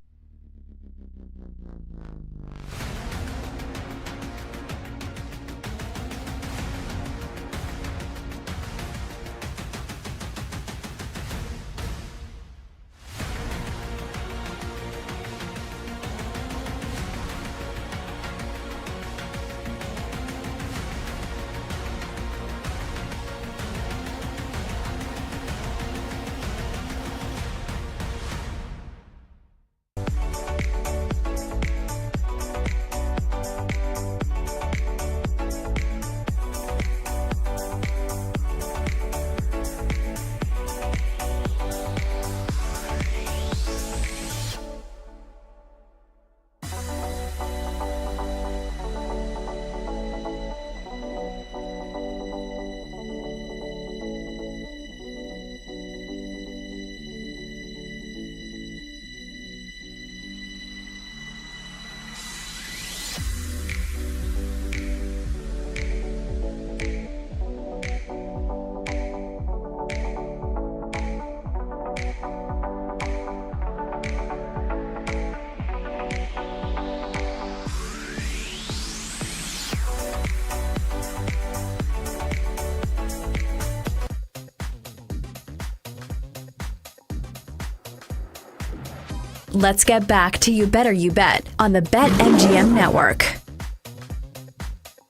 Let's get back to You Better You Bet on the BetMGM Network.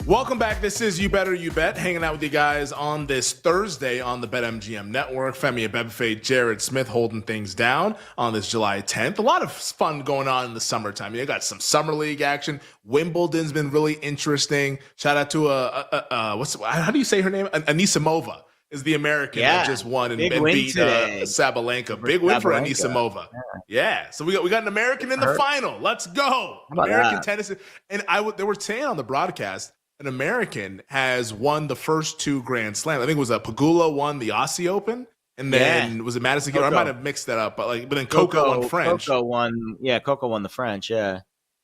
Welcome back. This is You Better You Bet, hanging out with you guys on this Thursday on the BetMGM Network. Femi Abebefe, Jared Smith holding things down on this July 10th. A lot of fun going on in the summertime. You got some summer league action. Wimbledon's been really interesting. Shout out to how do you say her name? Anisimova is the American that just won and beat Sabalenka. Big win for Anisimova. Yeah. So we got an American in the final. Let's go. American tennis. And they were saying on the broadcast, an American has won the first 2 Grand Slams. I think it was Pegula won the Aussie Open, and then was it Madison? I might have mixed that up, but then Coco won French. Coco won the French.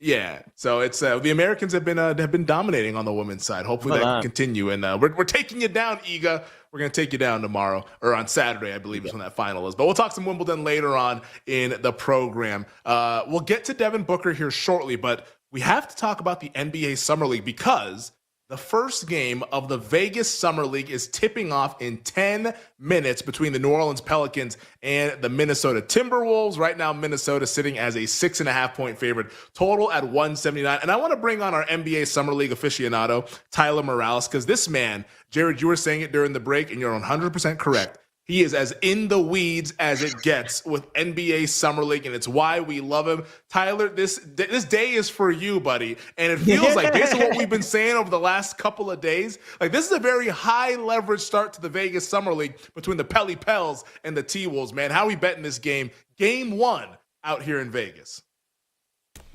Yeah. So it's the Americans have been dominating on the women's side. Hopefully that can continue. And we're taking you down, Iga. We're going to take you down tomorrow, or on Saturday, I believe is when that final is. But we'll talk some Wimbledon later on in the program. We'll get to Devin Booker here shortly, but we have to talk about the NBA Summer League because the first game of the Vegas Summer League is tipping off in 10 minutes between the New Orleans Pelicans and the Minnesota Timberwolves. Right now, Minnesota sitting as a 6.5-point favorite, total at 179. And I want to bring on our NBA Summer League aficionado, Tyler Morales, because this man, Jared, you were saying it during the break, and you're 100% correct. He is as in the weeds as it gets with NBA Summer League, and it's why we love him. Tyler, this day is for you, buddy. And it feels like, based on what we've been saying over the last couple of days, like this is a very high leverage start to the Vegas Summer League between the Pelly Pels and the T-Wolves, man. How are we betting this game? Game 1 out here in Vegas.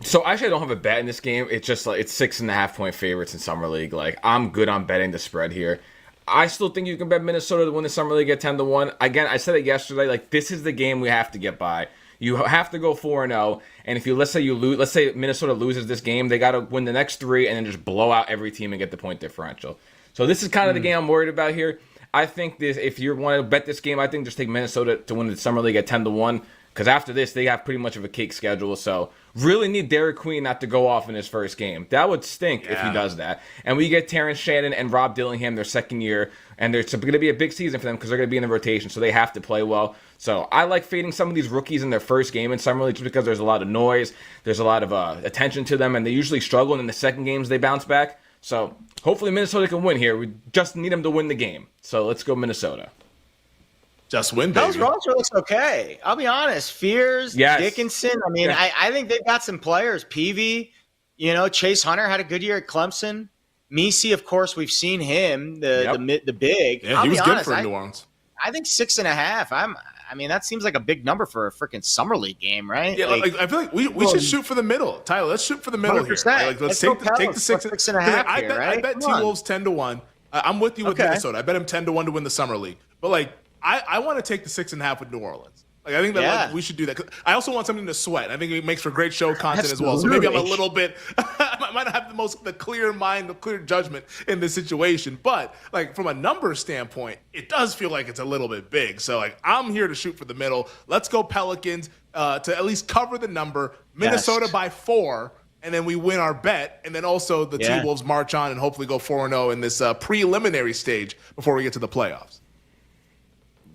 So actually, I don't have a bet in this game. It's just like it's 6.5-point favorites in Summer League. Like I'm good on betting the spread here. I still think you can bet Minnesota to win the Summer League at 10-1. Again, I said it yesterday. Like this is the game we have to get by. You have to go 4-0, and if let's say Minnesota loses this game, they got to win the next 3 and then just blow out every team and get the point differential. So this is kind of the game I'm worried about here. I think if you want to bet this game, I think just take Minnesota to win the Summer League at 10-1. Because after this, they have pretty much of a cake schedule. So really need Derek Queen not to go off in his first game. That would stink if he does that. And we get Terrence Shannon and Rob Dillingham their second year. And it's going to be a big season for them because they're going to be in the rotation. So they have to play well. So I like fading some of these rookies in their first game in Summer League just because there's a lot of noise. There's a lot of attention to them. And they usually struggle. And in the second games, they bounce back. So hopefully Minnesota can win here. We just need them to win the game. So let's go Minnesota. Just win, baby. Those roster looks okay. I'll be honest. Fears, Dickinson. I mean, I think they've got some players. Peavy, Chase Hunter had a good year at Clemson. Messi, of course, we've seen him, the big. Yeah, he was good for New Orleans. I think 6.5. I mean, that seems like a big number for a freaking Summer League game, right? Yeah, I feel like we should shoot for the middle. Tyler, let's shoot for the middle 100%. Here. Like, let's take the 6.5 here, right? I bet T-Wolves 10-1. I'm with you with Minnesota. I bet him 10-1 to win the Summer League. But, I want to take the 6.5 with New Orleans. I think that we should do that. I also want something to sweat. I think it makes for great show content as well. So maybe I'm a little bit – I might not have the clear mind, the clear judgment in this situation. But, from a numbers standpoint, it does feel like it's a little bit big. So, I'm here to shoot for the middle. Let's go Pelicans to at least cover the number. Minnesota by 4. And then we win our bet. And then also the T-Wolves march on and hopefully go 4-0 in this preliminary stage before we get to the playoffs.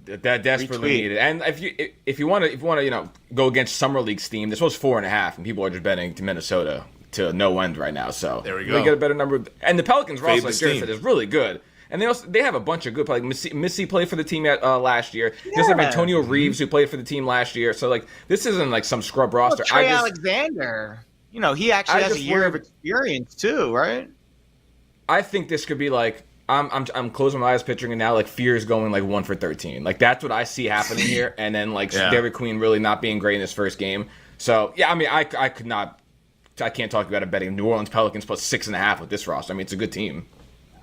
That desperately needed. And if you want to go against Summer League's theme, this was 4.5, and people are just betting to Minnesota to no end right now. So there we go. They get a better number. And the Pelicans roster, like Jared said, is really good. And they have a bunch of good players. Missy played for the team last year. Yeah. Just have Antonio Reeves who played for the team last year. So this isn't some scrub roster. Trey Alexander, he actually has a year of experience too, right? I think this could be I'm closing my eyes picturing it now, Fears going 1 for 13. That's what I see happening here. And then Derek Queen really not being great in his first game. So yeah, I mean I can't talk about it betting New Orleans Pelicans plus 6.5 with this roster. I mean it's a good team.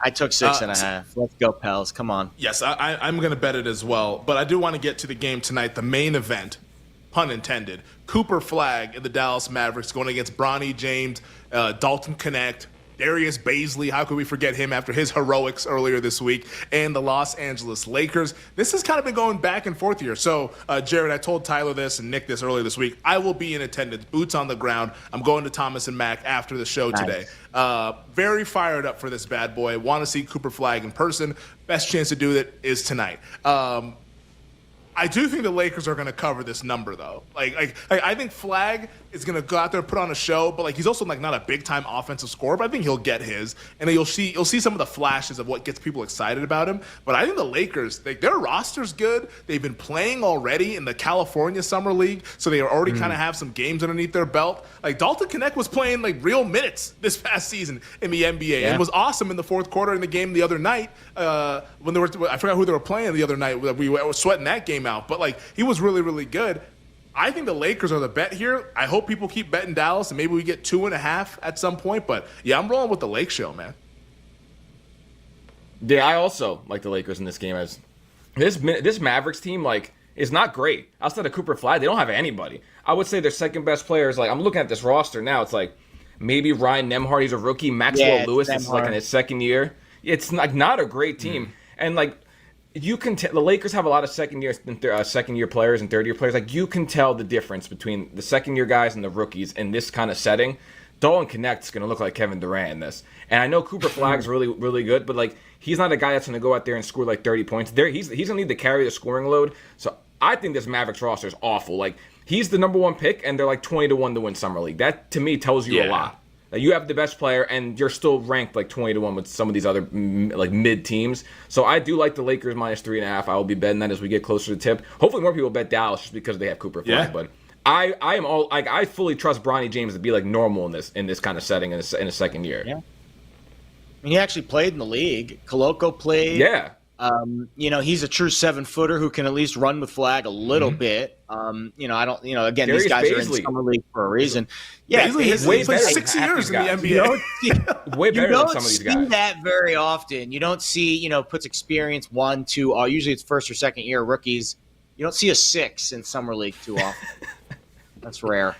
I took 6.5. Let's go, Pels. Come on. Yes, I'm going to bet it as well. But I do want to get to the game tonight, the main event, pun intended. Cooper Flagg and the Dallas Mavericks going against Bronny James, Dalton Connect, Darius Baisley, how could we forget him after his heroics earlier this week, and the Los Angeles Lakers. This has kind of been going back and forth here. So, Jared, I told Tyler this and Nick this earlier this week. I will be in attendance, boots on the ground. I'm going to Thomas and Mack after the show today. Very fired up for this bad boy. Want to see Cooper Flagg in person. Best chance to do it is tonight. I do think the Lakers are going to cover this number, though. I think Flag is going to go out there and put on a show, but he's also not a big time offensive scorer. But I think he'll get his, and you'll see some of the flashes of what gets people excited about him. But I think the Lakers, their roster's good. They've been playing already in the California Summer League, so they already kind of have some games underneath their belt. Dalton Knecht was playing real minutes this past season in the NBA, and was awesome in the fourth quarter in the game the other night when they were. I forgot who they were playing the other night. We were sweating that game out, but he was really, really good. I think the Lakers are the bet here. I hope people keep betting Dallas, and maybe we get 2.5 at some point. But yeah, I'm rolling with the Lake Show, man. Yeah, I also like the Lakers in this game. As this Mavericks team is not great. Outside of Cooper Flag, they don't have anybody. I would say their second best players. I'm looking at this roster now. It's maybe Ryan Nembhard, he's a rookie. Maxwell Lewis is in his second year. It's not a great team, and you can the Lakers have a lot of second year players and third year players. You can tell the difference between the second year guys and the rookies in this kind of setting. Dalton Knecht's going to look like Kevin Durant in this, and I know Cooper Flag's really, really good, but he's not a guy that's going to go out there and score 30 points. He's going to need to carry the scoring load. So I think this Mavericks roster is awful. He's the number one pick, and they're 20-1 to win Summer League. That to me tells you a lot. You have the best player, and you're still ranked 20-1 with some of these other mid teams. So I do like the Lakers minus 3.5. I will be betting that as we get closer to tip. Hopefully, more people bet Dallas just because they have Cooper Flag. But I am all I fully trust Bronny James to be normal in this kind of setting in his second year. Yeah, he actually played in the league. Koloko played. Yeah. He's a true 7-footer who can at least run with Flag a little bit. Again, Darius these guys Baisley. are in summer league for a reason. Yeah, Baisley has played 6 years in the NBA. Way better than some of these You don't guys. see that very often. You don't see, puts experience 1, 2. Usually it's first or second year rookies. You don't see a 6 in summer league too often. That's rare.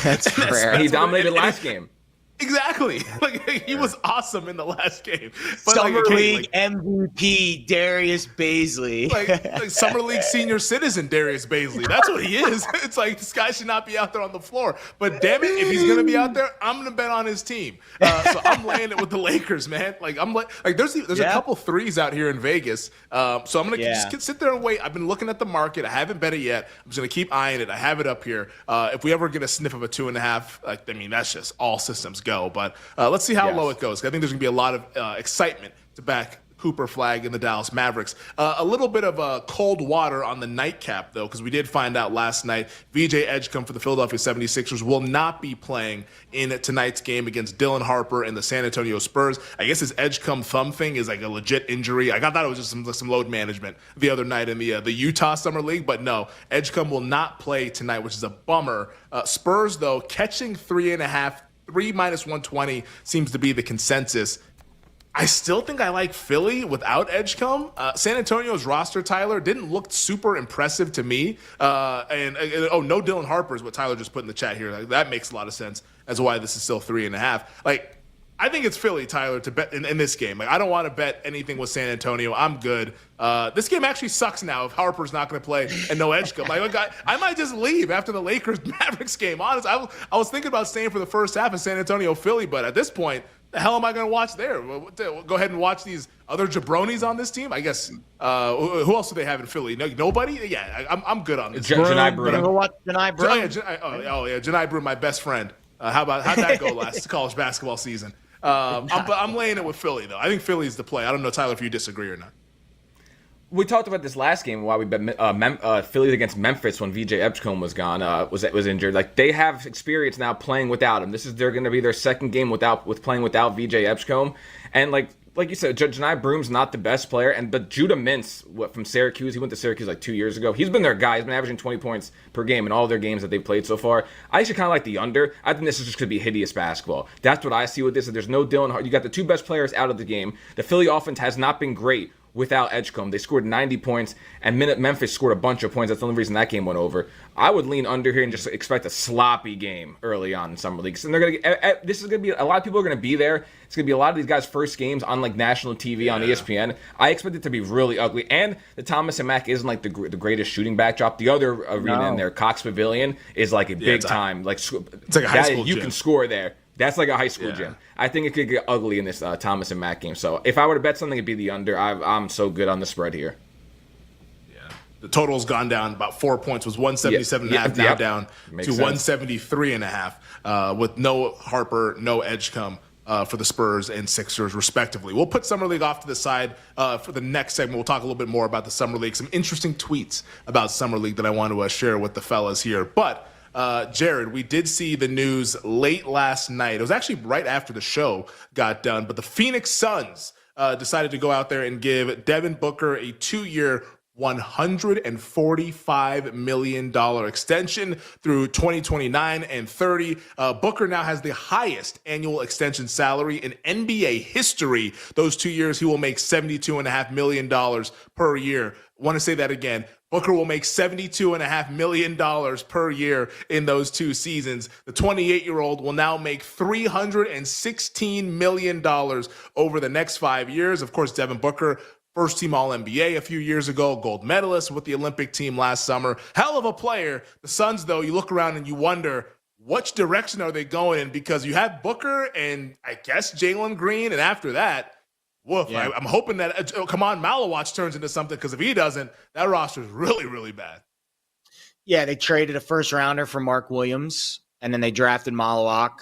That's rare. He dominated last game. Exactly. He was awesome in the last game. But Summer League MVP Darius Baisley. Summer League senior citizen Darius Baisley. That's what he is. It's this guy should not be out there on the floor. But damn it, if he's gonna be out there, I'm gonna bet on his team. So I'm laying it with the Lakers, man. There's a couple threes out here in Vegas. So I'm gonna just sit there and wait. I've been looking at the market. I haven't bet it yet. I'm just gonna keep eyeing it. I have it up here. If we ever get a sniff of a 2.5, that's just all systems go. But let's see how low it goes. I think there's going to be a lot of excitement to back Cooper Flag in the Dallas Mavericks. A little bit of cold water on the nightcap, though, because we did find out last night VJ Edgecombe for the Philadelphia 76ers will not be playing in tonight's game against Dylan Harper and the San Antonio Spurs. I guess his Edgecombe thumb thing is a legit injury. I thought it was just some load management the other night in the Utah Summer League, but no, Edgecombe will not play tonight, which is a bummer. Spurs, though, catching 3.5. 3 minus 120 seems to be the consensus. I still think I like Philly without Edgecombe. San Antonio's roster, Tyler, didn't look super impressive to me. No Dylan Harper is what Tyler just put in the chat here. That makes a lot of sense as to why this is still 3.5. I think it's Philly, Tyler, to bet in this game. I don't want to bet anything with San Antonio. I'm good. This game actually sucks now if Harper's not going to play and no Edgecombe. I might just leave after the Lakers-Mavericks game. Honestly, I was thinking about staying for the first half of San Antonio-Philly, but at this point, the hell am I going to watch there? Go ahead and watch these other jabronis on this team? I guess. Who else do they have in Philly? Nobody? Yeah, I'm good on this. Janai Broom. Go watch Janai Broom. Janai Broom, my best friend. How'd that go last college basketball season? I'm laying it with Philly, though. I think Philly's the play. I don't know, Tyler, if you disagree or not. We talked about this last game while we bet Philly against Memphis when VJ Edgecombe was gone, was injured. They have experience now playing without him. They're going to be their second game with playing without VJ Edgecombe, and like you said, Janai Broom's not the best player, but Judah Mintz from Syracuse, he went to Syracuse 2 years ago. He's been their guy. He's been averaging 20 points per game in all their games that they've played so far. I actually kind of like the under. I think this is just going to be hideous basketball. That's what I see with this. There's no Dylan Hart. You got the two best players out of the game. The Philly offense has not been great without Edgecombe. They scored 90 points, and Memphis scored a bunch of points. That's the only reason that game went over. I would lean under here and just expect a sloppy game early on in Summer League. And this is going to be, a lot of people are going to be there. It's going to be a lot of these guys' first games on national TV on ESPN. I expect it to be really ugly. And the Thomas and Mack isn't the greatest shooting backdrop. The other arena in there, Cox Pavilion, is a big time. It's like a high school you gym. Can score there. That's like a high school gym. I think it could get ugly in this Thomas and Mack game. So if I were to bet something, it'd be the under. I'm so good on the spread here. The total's gone down about 4 points. Was 177.5 now down Makes to sense. 173.5 with no Harper, no Edgecombe for the Spurs and Sixers, respectively. We'll put Summer League off to the side for the next segment. We'll talk a little bit more about the Summer League, some interesting tweets about Summer League that I want to share with the fellas here. But Jared, we did see the news late last night. It was actually right after the show got done, but the Phoenix Suns decided to go out there and give Devin Booker a 2-year, $145 million extension through 2029 and 30. Booker now has the highest annual extension salary in NBA history. Those 2 years, he will make $72.5 million per year. Want to say that again. Booker will make $72.5 million per year in those 2 seasons. The 28-year-old will now make $316 million over the next 5 years. Of course, Devin Booker, first-team All-NBA a few years ago, gold medalist with the Olympic team last summer. Hell of a player. The Suns, though, you look around and you wonder, which direction are they going in? Because you have Booker and, I guess, Jalen Green, and after that, woof. Yeah. I'm hoping that Kaman Malawach turns into something, because if he doesn't, that roster is really, really bad. Yeah, they traded a first-rounder for Mark Williams, and then they drafted Malawach.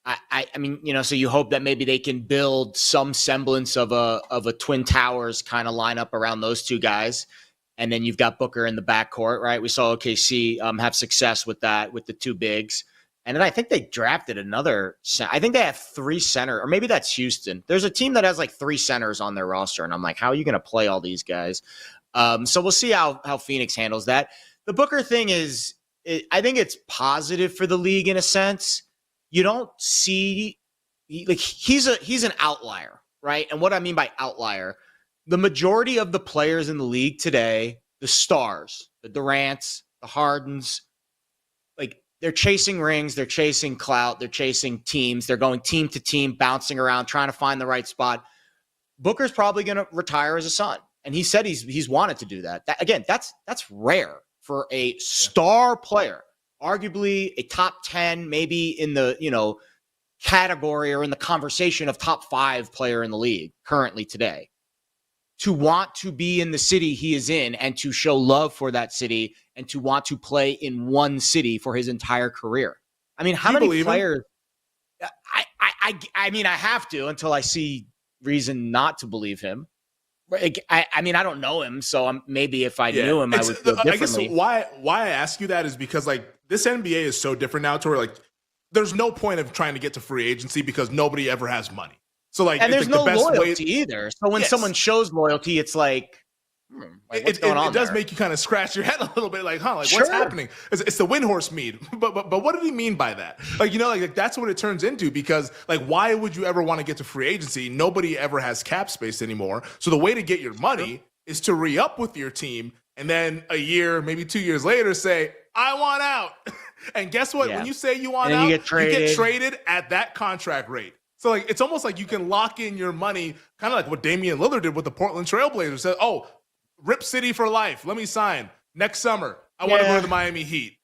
I mean, so you hope that maybe they can build some semblance of a Twin Towers kind of lineup around those 2 guys. And then you've got Booker in the backcourt, right? We saw OKC have success with that, with the 2 bigs. And then I think they drafted another. I think they have 3 center, or maybe that's Houston. There's a team that has like 3 centers on their roster. And I'm like, how are you going to play all these guys? So we'll see how Phoenix handles that. The Booker thing I think it's positive for the league in a sense. You don't see, like, he's an outlier, right? And what I mean by outlier, the majority of the players in the league today, the stars, the Durants, the Hardens, like, they're chasing rings, they're chasing clout, they're chasing teams, they're going team to team, bouncing around, trying to find the right spot. Booker's probably going to retire as a Sun, and he said he's wanted to do that. Again, that's rare for a star player. Arguably a top 10, maybe in the, category or in the conversation of top 5 player in the league currently today, to want to be in the city he is in and to show love for that city and to want to play in one city for his entire career. I mean, how many players? I mean, I have to until I see reason not to believe him. I mean, I don't know him, so maybe if I knew him, I would feel differently. I guess why I ask you that is because, like, this NBA is so different now to where, like, there's no point of trying to get to free agency because nobody ever has money. So, like, and there's no the best loyalty either. So when someone shows loyalty, it's like, what's going on? It does make you kind of scratch your head a little bit, like, what's happening? It's the Windhorse mead. But what did he mean by that? Like, like that's what it turns into, because, like, why would you ever want to get to free agency? Nobody ever has cap space anymore. So the way to get your money is to re-up with your team, and then a year, maybe 2 years later, say, I want out. And guess what? When you say you want out, you get traded at that contract rate. So, like, it's almost like you can lock in your money, kind of like what Damian Lillard did with the Portland Trailblazers. Said, oh, Rip City for life. Let me sign. Next summer, I want to go to the Miami Heat.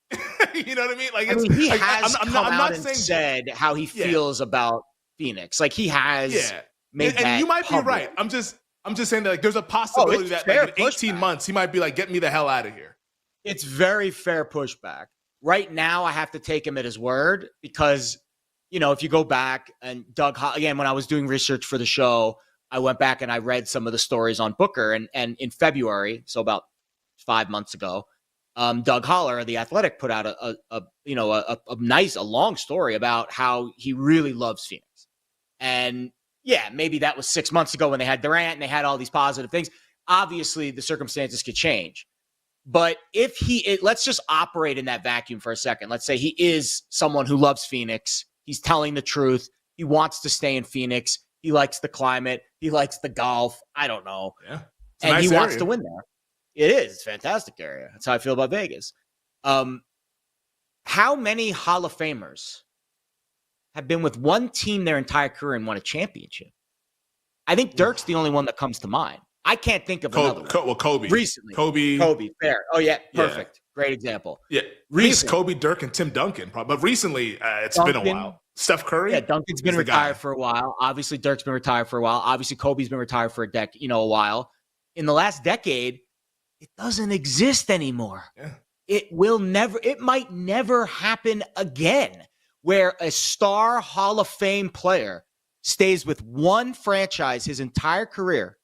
You know what I mean? Like, he has come out and said how he feels about Phoenix. Like, he has made that and you might public. be right. I'm just saying that, like, there's a possibility that, like, in 18 months he might be like, get me the hell out of here. It's very fair pushback. Right now, I have to take him at his word because, if you go back and again, when I was doing research for the show, I went back and I read some of the stories on Booker, and in February, so about 5 months ago, Doug Holler of The Athletic put out a long story about how he really loves Phoenix. And maybe that was 6 months ago when they had Durant and they had all these positive things. Obviously, the circumstances could change. But if let's just operate in that vacuum for a second. Let's say he is someone who loves Phoenix. He's telling the truth. He wants to stay in Phoenix. He likes the climate. He likes the golf. I don't know. Yeah. And he wants to win there. It is. It's a fantastic area. That's how I feel about Vegas. How many Hall of Famers have been with one team their entire career and won a championship? I think Dirk's the only one that comes to mind. I can't think of another one. Well, Kobe. Recently. Kobe. Fair. Oh, yeah. Perfect. Yeah. Great example. Yeah. Recently. Kobe, Dirk, and Tim Duncan. But recently, it's been a while. Steph Curry? Yeah, Duncan's been retired for a while. Obviously, Dirk's been retired for a while. Obviously, Kobe's been retired for a while. In the last decade, It doesn't exist anymore. Yeah. It might never happen again where a star Hall of Fame player stays with one franchise his entire career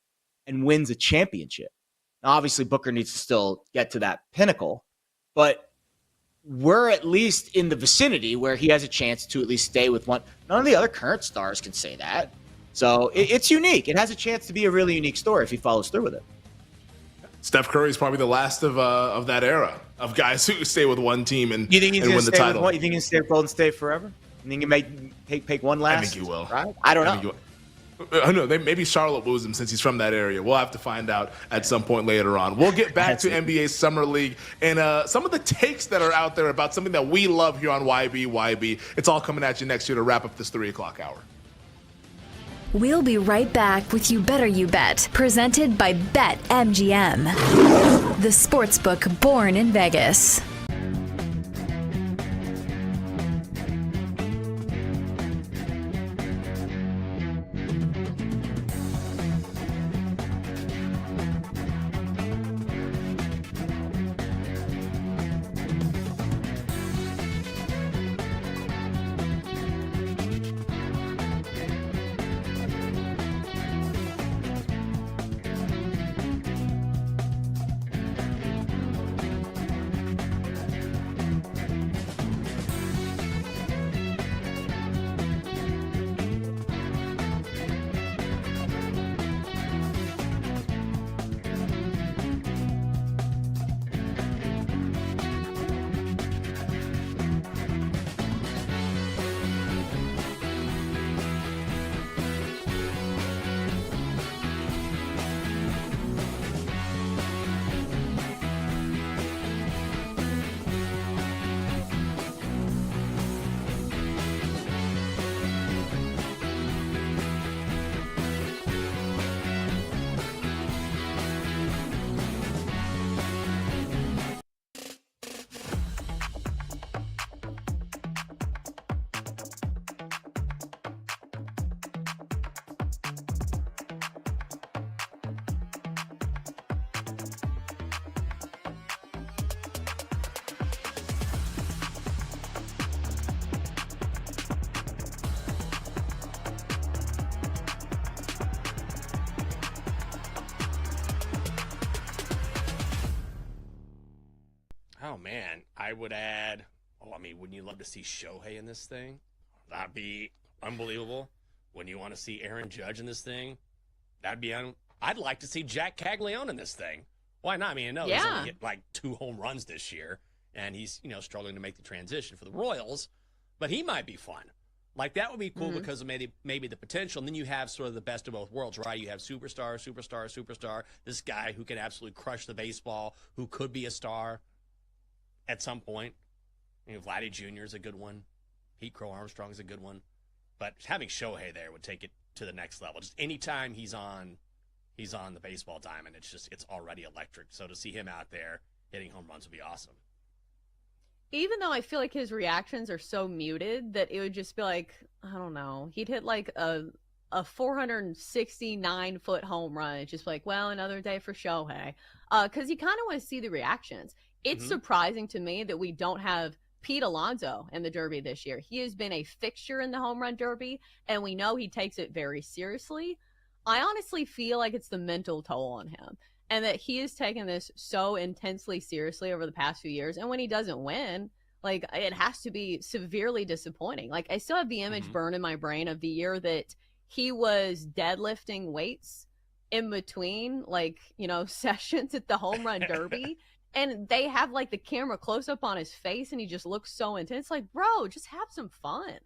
and wins a championship. Now, obviously, Booker needs to still get to that pinnacle, but we're at least in the vicinity where he has a chance to at least stay with one. None of the other current stars can say that. So it's unique. It has a chance to be a really unique story if he follows through with it. Steph Curry is probably the last of that era of guys who stay with one team and, you think he's and win the title. You think he's going to stay with Golden State forever? You think he may take one last? I think he will. Right? I don't know. I know. Maybe Charlotte moves him since he's from that area. We'll have to find out at some point later on. We'll get back to NBA Summer League and some of the takes that are out there about something that we love here on YB. It's all coming at you next year to wrap up this 3 o'clock hour. We'll be right back with You Better You Bet, presented by BetMGM, the sportsbook born in Vegas. Oh, man, I would add, wouldn't you love to see Shohei in this thing? That'd be unbelievable. Wouldn't you want to see Aaron Judge in this thing? That'd be I'd like to see Jack Caglione in this thing. Why not? I mean, I know he's only hit like 2 home runs this year, and he's, struggling to make the transition for the Royals, but he might be fun. Like, that would be cool because of maybe the potential. And then you have sort of the best of both worlds, right? You have superstar, this guy who can absolutely crush the baseball, who could be a star at some point. Vladdy Jr. is a good one. Pete Crow Armstrong is a good one. But having Shohei there would take it to the next level. Just anytime he's on the baseball diamond, it's already electric. So to see him out there hitting home runs would be awesome. Even though I feel like his reactions are so muted that it would just be like, I don't know, he'd hit like a 469-foot home run. It's just like, well, another day for Shohei. Because you kind of want to see the reactions. It's surprising to me that we don't have Pete Alonso in the Derby this year. He has been a fixture in the home run Derby, and we know he takes it very seriously. I honestly feel like it's the mental toll on him, and that he has taken this so intensely seriously over the past few years. And when he doesn't win, like, it has to be severely disappointing. Like, I still have the image burned in my brain of the year that he was deadlifting weights in between, like, sessions at the home run Derby. And they have, like, the camera close up on his face, and he just looks so intense. Like, bro, just have some fun.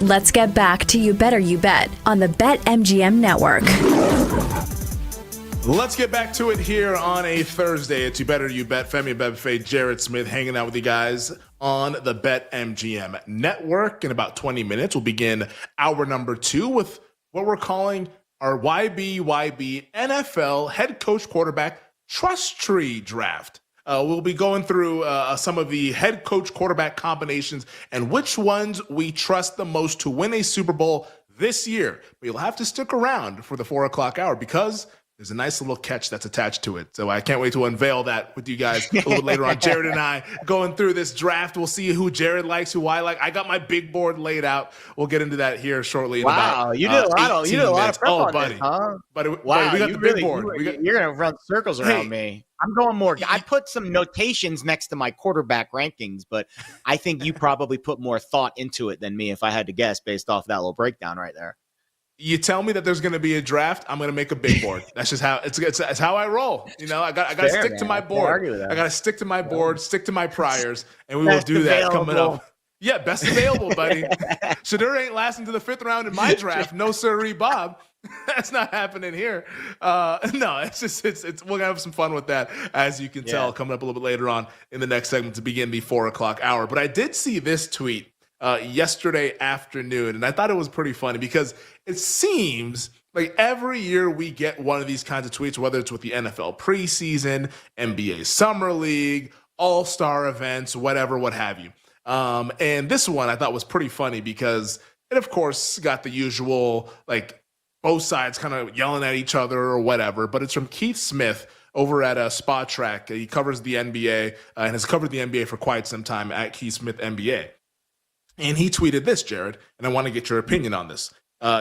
Let's get back to You Better You Bet on the BetMGM Network. Let's get back to it here on a Thursday. It's You Better You Bet. Femi Bebefe, Jared Smith hanging out with you guys on the BetMGM Network. In about 20 minutes, we'll begin hour number 2 with what we're calling our YBYB NFL head coach quarterback trust tree draft. We'll be going through some of the head coach quarterback combinations and which ones we trust the most to win a Super Bowl this year. But you'll have to stick around for the 4 o'clock hour because there's a nice little catch that's attached to it. So I can't wait to unveil that with you guys a little bit later on. Jared and I going through this draft. We'll see who Jared likes, who I like. I got my big board laid out. We'll get into that here shortly. Wow, you did a lot of prep on buddy. This, huh? Buddy, wow, we got the big board. You're going to run circles around me. I'm going more. I put some notations next to my quarterback rankings, but I think you probably put more thought into it than me if I had to guess based off that little breakdown right there. You tell me that there's going to be a draft, I'm going to make a big board. That's just how it's how I roll. You know, I got to stick to my board. I got to stick to my board, stick to my priors, and we will do that coming up. Yeah, best available, buddy. Shedeur ain't lasting to the 5th round in my draft. No sirree, Bob. That's not happening here. No, it's we're gonna have some fun with that, as you can tell, coming up a little bit later on in the next segment to begin the 4 o'clock hour. But I did see this tweet yesterday afternoon, and I thought it was pretty funny because it seems like every year we get one of these kinds of tweets, whether it's with the NFL preseason, NBA Summer League, All-Star events, whatever, what have you. And this one I thought was pretty funny because it, of course, got the usual, like, both sides kind of yelling at each other or whatever, but it's from Keith Smith over at Spot Track. He covers the NBA and has covered the NBA for quite some time at Keith Smith NBA. And he tweeted this, Jared, and I want to get your opinion on this.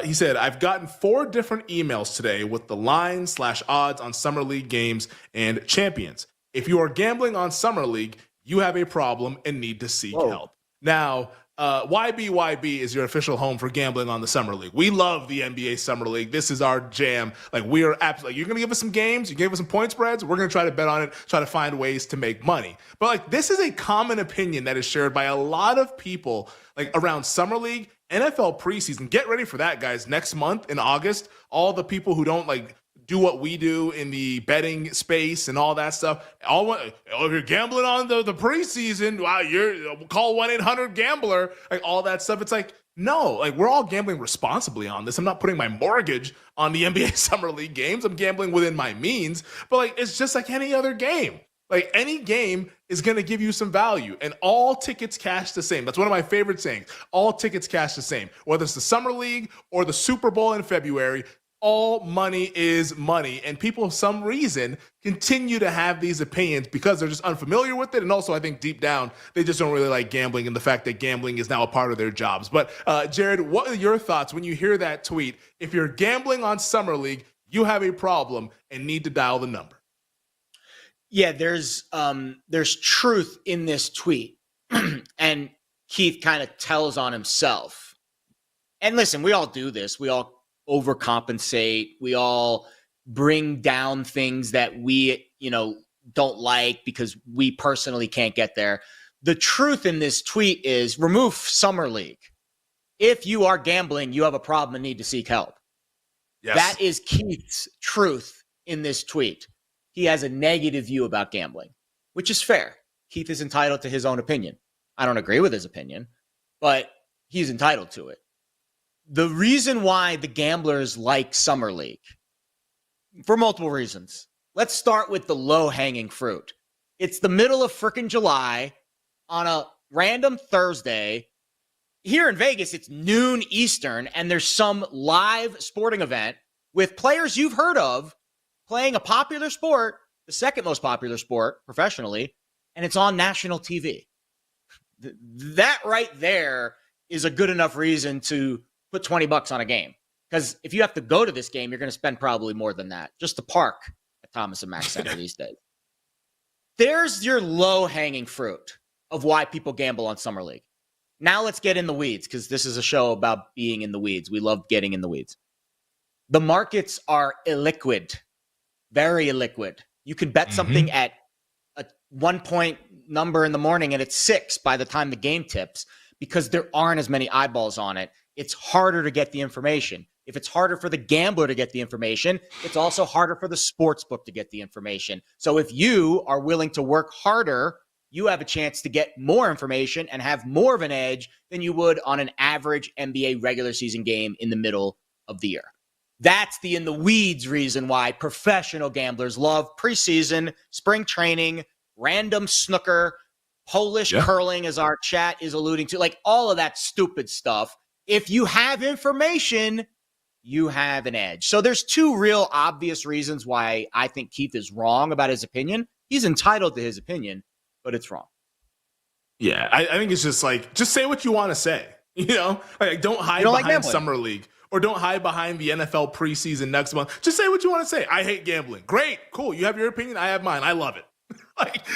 He said, I've gotten 4 different emails today with the line/odds on Summer League games and champions. If you are gambling on Summer League, you have a problem and need to seek help. Now, YBYB is your official home for gambling on the Summer League. We love the NBA Summer League. This is our jam. Like, we are absolutely, you're going to give us some games, you give us some point spreads, we're going to try to bet on it, try to find ways to make money. But like, this is a common opinion that is shared by a lot of people, like around Summer League, NFL preseason. Get ready for that, guys. Next month in August, all the people who don't like do what we do in the betting space and all that stuff. If you're gambling on the preseason, wow, you're call 1-800-GAMBLER, like all that stuff. It's like, no, like we're all gambling responsibly on this. I'm not putting my mortgage on the NBA Summer League games. I'm gambling within my means, but like it's just like any other game. Like any game is going to give you some value, and all tickets cash the same. That's one of my favorite sayings. All tickets cash the same. Whether it's the Summer League or the Super Bowl in February, all money is money. And people, for some reason, continue to have these opinions because they're just unfamiliar with it. And also, I think deep down, they just don't really like gambling and the fact that gambling is now a part of their jobs. But Jared, what are your thoughts when you hear that tweet? If you're gambling on Summer League, you have a problem and need to dial the number. Yeah, there's truth in this tweet. And Keith kind of tells on himself. And listen, we all do this. We all overcompensate. We all bring down things that we, don't like because we personally can't get there. The truth in this tweet is remove Summer League. If you are gambling, you have a problem and need to seek help. Yes. That is Keith's truth in this tweet. He has a negative view about gambling, which is fair. Keith is entitled to his own opinion. I don't agree with his opinion, but he's entitled to it. The reason why the gamblers like Summer League, for multiple reasons. Let's start with the low-hanging fruit. It's the middle of frickin' July on a random Thursday. Here in Vegas, it's noon Eastern, and there's some live sporting event with players you've heard of playing a popular sport, the second most popular sport professionally, and it's on national TV. That right there is a good enough reason to put $20 on a game. Because if you have to go to this game, you're going to spend probably more than that just to park at Thomas and Mack Center these days. There's your low-hanging fruit of why people gamble on Summer League. Now let's get in the weeds, because this is a show about being in the weeds. We love getting in the weeds. The markets are illiquid, very illiquid. You could bet something at a 1 point number in the morning and it's 6 by the time the game tips, because there aren't as many eyeballs on it. it's harder to get the information. If it's harder for the gambler to get the information, it's also harder for the sportsbook to get the information. So if you are willing to work harder, you have a chance to get more information and have more of an edge than you would on an average NBA regular season game in the middle of the year. That's the in the weeds reason why professional gamblers love preseason, spring training, random snooker, Polish curling, as our chat is alluding to, like all of that stupid stuff. If you have information, you have an edge. So there's two real obvious reasons why I think Keith is wrong about his opinion. He's entitled to his opinion, but it's wrong. Yeah, I think it's just like, just say what you want to say. You know, like don't hide behind Summer League or don't hide behind the NFL preseason next month. Just say what you want to say. I hate gambling. Great, cool. You have your opinion. I have mine. I love it.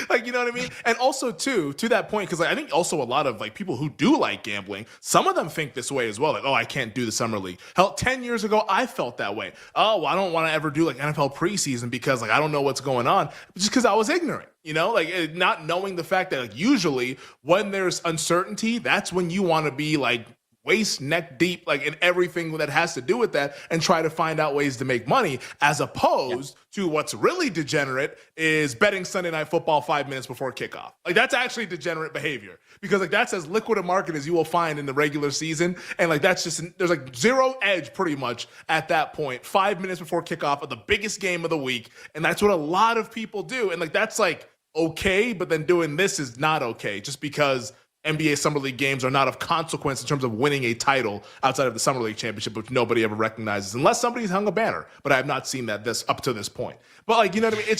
like you know what I mean? And also too, to that point, because like, I think also a lot of like people who do like gambling, some of them think this way as well. Like, oh, I can't do the summer league. Hell, 10 years ago, I felt that way. Oh, well, I don't want to ever do like NFL preseason because like I don't know what's going on, just because I was ignorant. You know, like not knowing the fact that like usually when there's uncertainty, that's when you want to be like waist neck deep, like in everything that has to do with that, and try to find out ways to make money, as opposed to what's really degenerate is betting Sunday Night Football 5 minutes before kickoff. Like that's actually degenerate behavior, because like that's as liquid a market as you will find in the regular season, and like that's just there's like zero edge pretty much at that point. 5 minutes before kickoff of the biggest game of the week, and that's what a lot of people do, and like that's like okay, but then doing this is not okay, just because NBA Summer League games are not of consequence in terms of winning a title outside of the Summer League championship, which nobody ever recognizes unless somebody's hung a banner. But I have not seen that up to this point. But like, you know what I mean? It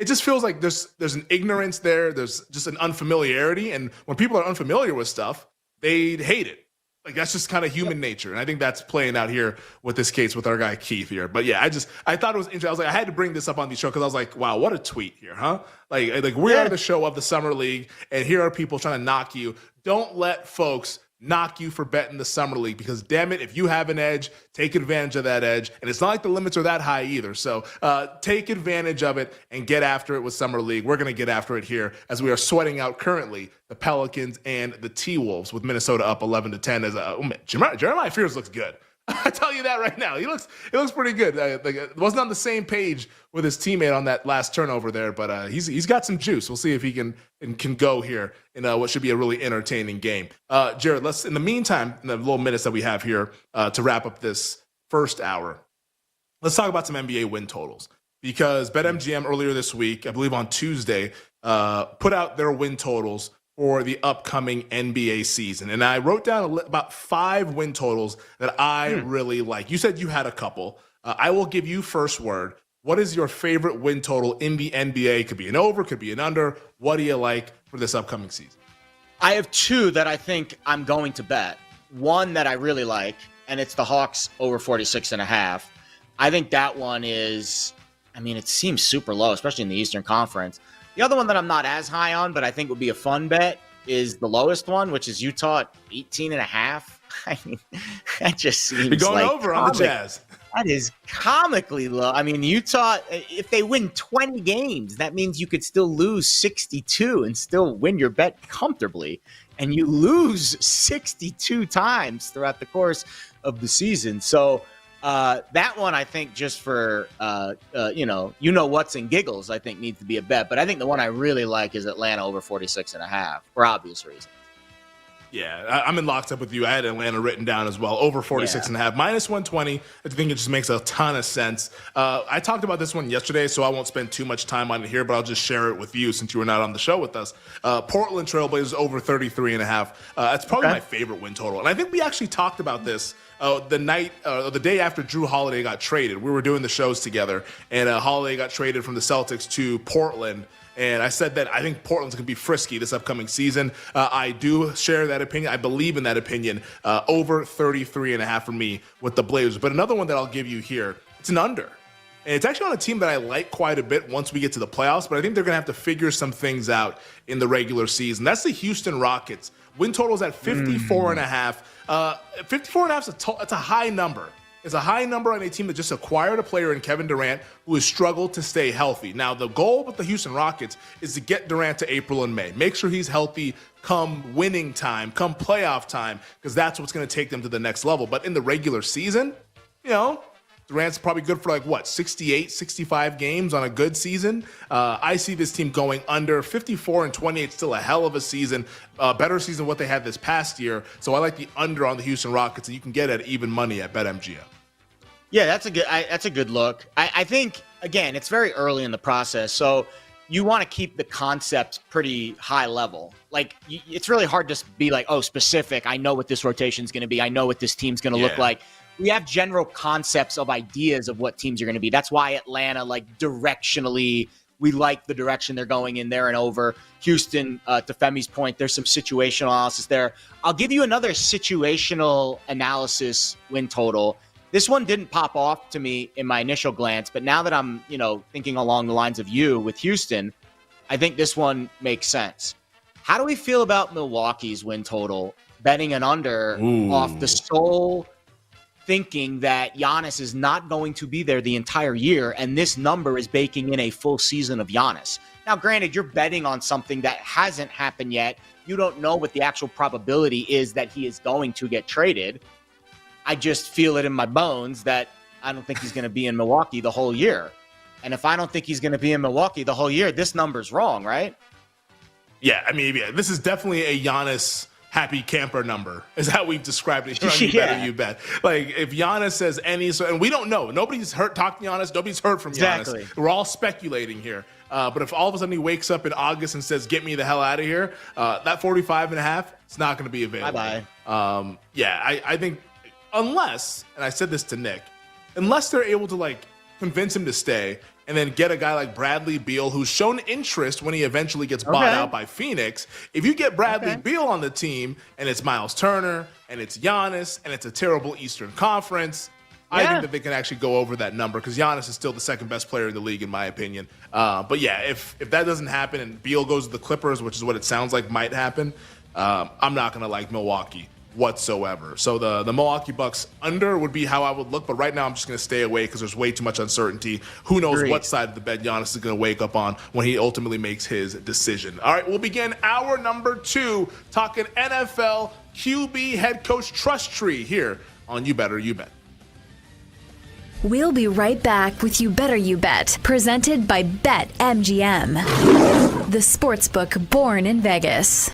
just feels like there's an ignorance there. There's just an unfamiliarity. And when people are unfamiliar with stuff, they hate it. Like that's just kind of human nature. And I think that's playing out here with this case with our guy Keith here. But yeah, I thought it was interesting. I was like, I had to bring this up on the show because I was like, wow, what a tweet here, huh? Like we are the show of the Summer League, and here are people trying to knock you. Don't let folks knock you for betting the Summer League, because damn it, if you have an edge, take advantage of that edge. And it's not like the limits are that high either. So take advantage of it and get after it with Summer League. We're going to get after it here as we are sweating out currently the Pelicans and the T-Wolves, with Minnesota up 11-10. As Jeremiah Fears looks good. I tell you that right now. He looks pretty good. Wasn't on the same page with his teammate on that last turnover there, but he's got some juice. We'll see if he can go here in what should be a really entertaining game. Jared, let's in the meantime, in the little minutes that we have here to wrap up this first hour, let's talk about some NBA win totals, because BetMGM earlier this week, I believe on Tuesday, put out their win totals for the upcoming NBA season. And I wrote down about 5 win totals that I really like. You said you had a couple. I will give you first word. What is your favorite win total in the NBA? Could be an over, could be an under. What do you like for this upcoming season? I have 2 that I think I'm going to bet. One that I really like, and it's the Hawks over 46.5. I think that one is, it seems super low, especially in the Eastern Conference. The other one that I'm not as high on, but I think would be a fun bet, is the lowest one, which is Utah at 18.5. I mean, that just seems You're going like over on the Jazz. That is comically low. I mean, Utah, if they win 20 games, that means you could still lose 62 and still win your bet comfortably. And you lose 62 times throughout the course of the season. So that one, I think, just for, what's in giggles, I think needs to be a bet. But I think the one I really like is Atlanta over 46.5 for obvious reasons. Yeah, I'm in lockstep with you. I had Atlanta written down as well, over 46.5, minus 120. I think it just makes a ton of sense. I talked about this one yesterday, so I won't spend too much time on it here, but I'll just share it with you since you were not on the show with us. Portland Trailblazers over 33.5. That's probably my favorite win total. And I think we actually talked about this the day after Drew Holiday got traded. We were doing the shows together, and Holiday got traded from the Celtics to Portland. And I said that I think Portland's going to be frisky this upcoming season. I do share that opinion. I believe in that opinion. Over 33.5 for me with the Blazers. But another one that I'll give you here, it's an under. And it's actually on a team that I like quite a bit once we get to the playoffs, but I think they're going to have to figure some things out in the regular season. That's the Houston Rockets. Win totals at 54.5. 54.5 is a high number. is a high number on a team that just acquired a player in Kevin Durant who has struggled to stay healthy. Now, the goal with the Houston Rockets is to get Durant to April and May. Make sure he's healthy come winning time, come playoff time, because that's what's going to take them to the next level. But in the regular season, Durant's probably good for 68, 65 games on a good season. I see this team going under 54 and 28, still a hell of a season, better season than what they had this past year. So I like the under on the Houston Rockets, and you can get at even money at BetMGM. Yeah, that's a good look. I think, again, it's very early in the process, so you want to keep the concept pretty high level. It's really hard to be specific. I know what this rotation is going to be. I know what this team's going to look like. We have general concepts of ideas of what teams are going to be. That's why Atlanta, directionally, we like the direction they're going in there and over. Houston, to Femi's point, there's some situational analysis there. I'll give you another situational analysis win total. This one didn't pop off to me in my initial glance, but now that I'm, thinking along the lines of you with Houston, I think this one makes sense. How do we feel about Milwaukee's win total betting an under off the sole thinking that Giannis is not going to be there the entire year, and this number is baking in a full season of Giannis? Now, granted, you're betting on something that hasn't happened yet. You don't know what the actual probability is that he is going to get traded. I just feel it in my bones that I don't think he's going to be in Milwaukee the whole year. And if I don't think he's going to be in Milwaukee the whole year, this number's wrong, right? Yeah, this is definitely a Giannis happy camper number, is how we've described it here on You Better You Bet. If Giannis says and we don't know. Nobody's talking to Giannis. Nobody's heard from Giannis. We're all speculating here. But if all of a sudden he wakes up in August and says, get me the hell out of here, that 45.5, it's not going to be available. Bye-bye. I think unless, and I said this to Nick, unless they're able to convince him to stay and then get a guy like Bradley Beal, who's shown interest when he eventually gets bought out by Phoenix. If you get Bradley Beal on the team and it's Miles Turner and it's Giannis and it's a terrible Eastern Conference, I think that they can actually go over that number because Giannis is still the second best player in the league, in my opinion. But yeah, if that doesn't happen and Beal goes to the Clippers, which is what it sounds like might happen, I'm not going to like Milwaukee whatsoever. So the Milwaukee Bucks under would be how I would look, but right now I'm just going to stay away because there's way too much uncertainty. Who knows what side of the bed Giannis is going to wake up on when he ultimately makes his decision. All right, we'll begin hour number 2 talking NFL QB head coach trust tree here on You Better You Bet. We'll be right back with You Better You Bet, presented by BetMGM, the sportsbook born in Vegas.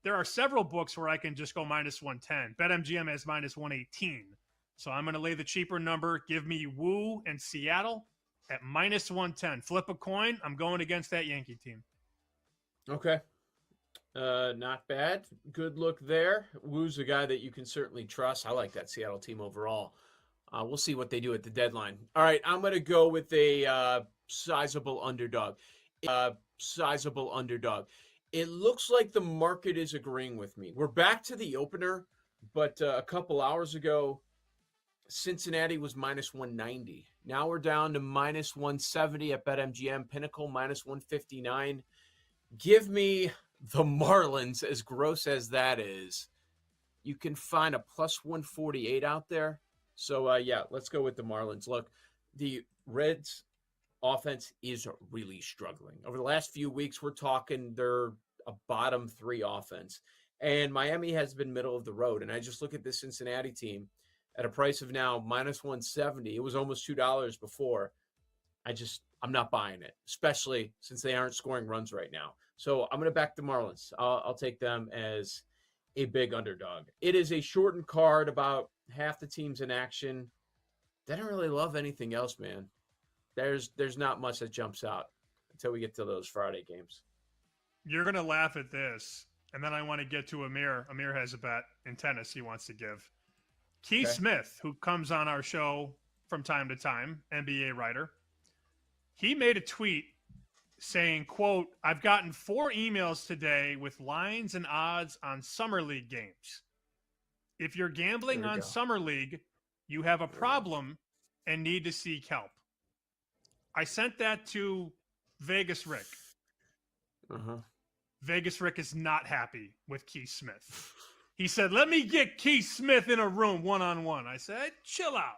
There are several books where I can just go minus 110. BetMGM has minus 118. So I'm going to lay the cheaper number. Give me Woo and Seattle at minus 110. Flip a coin. I'm going against that Yankee team. Okay. Not bad. Good look there. Woo's a guy that you can certainly trust. I like that Seattle team overall. We'll see what they do at the deadline. All right, I'm going to go with a sizable underdog. It looks like the market is agreeing with me. We're back to the opener, but a couple hours ago, Cincinnati was minus 190. Now we're down to minus 170 at BetMGM. Pinnacle minus 159. Give me the Marlins, as gross as that is. You can find a plus 148 out there. So, let's go with the Marlins. Look, the Reds offense is really struggling. Over the last few weeks, we're talking they're a bottom 3 offense. And Miami has been middle of the road. And I just look at this Cincinnati team at a price of now minus 170. It was almost $2 before. I'm not buying it, especially since they aren't scoring runs right now. So I'm going to back the Marlins. I'll take them as a big underdog. It is a shortened card, about half the teams in action. They don't really love anything else, man. There's not much that jumps out until we get to those Friday games. You're going to laugh at this, and then I want to get to Amir. Amir has a bet in tennis he wants to give. Keith Smith, who comes on our show from time to time, NBA writer, he made a tweet saying, quote, "I've gotten 4 emails today with lines and odds on Summer League games. If you're gambling on Summer League, you have a problem and need to seek help." I sent that to Vegas Rick. Vegas Rick is not happy with Keith Smith. He said, "Let me get Keith Smith in a room one-on-one." I said, chill out.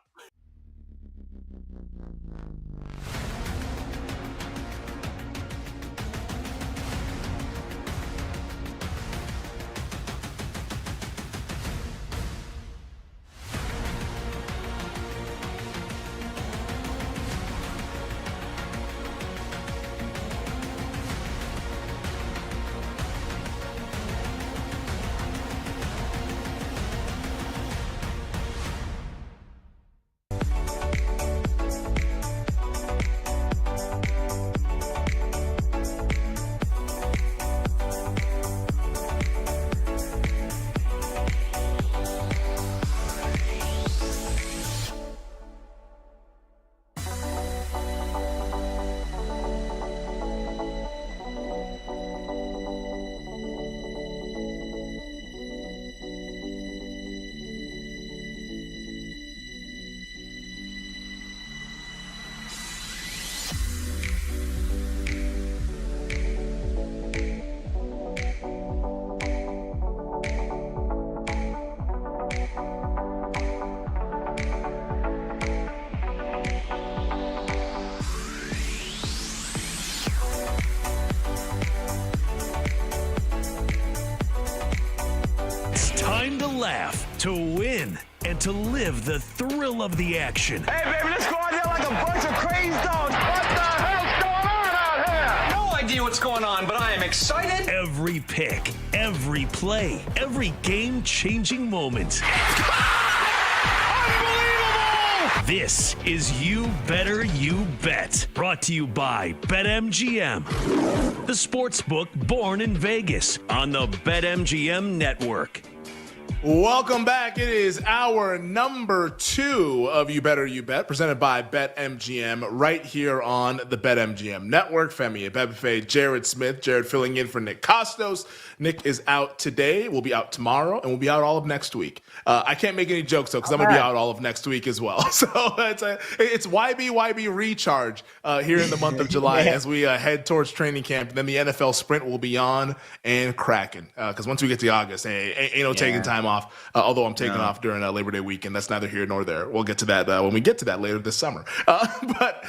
Time to laugh, to win, and to live the thrill of the action. Hey, baby, let's go out there like a bunch of crazy dogs. What the hell's going on out here? No idea what's going on, but I am excited. Every pick, every play, every game-changing moment. This is You Better You Bet, brought to you by BetMGM, the sports book born in Vegas on the BetMGM network. Welcome back. It is our number 2 of You Better You Bet, presented by BetMGM, right here on the BetMGM network. Femi Abebefe, Jared Smith. Jared filling in for Nick Costos. Nick is out today. We'll be out tomorrow, and we'll be out all of next week. I can't make any jokes, though, because I'm going to be out all of next week as well. So it's YB recharge here in the month of July as we head towards training camp. And then the NFL sprint will be on and cracking. Because once we get to August, ain't no taking time off. Although I'm taking off during Labor Day weekend. That's neither here nor there. We'll get to that when we get to that later this summer. But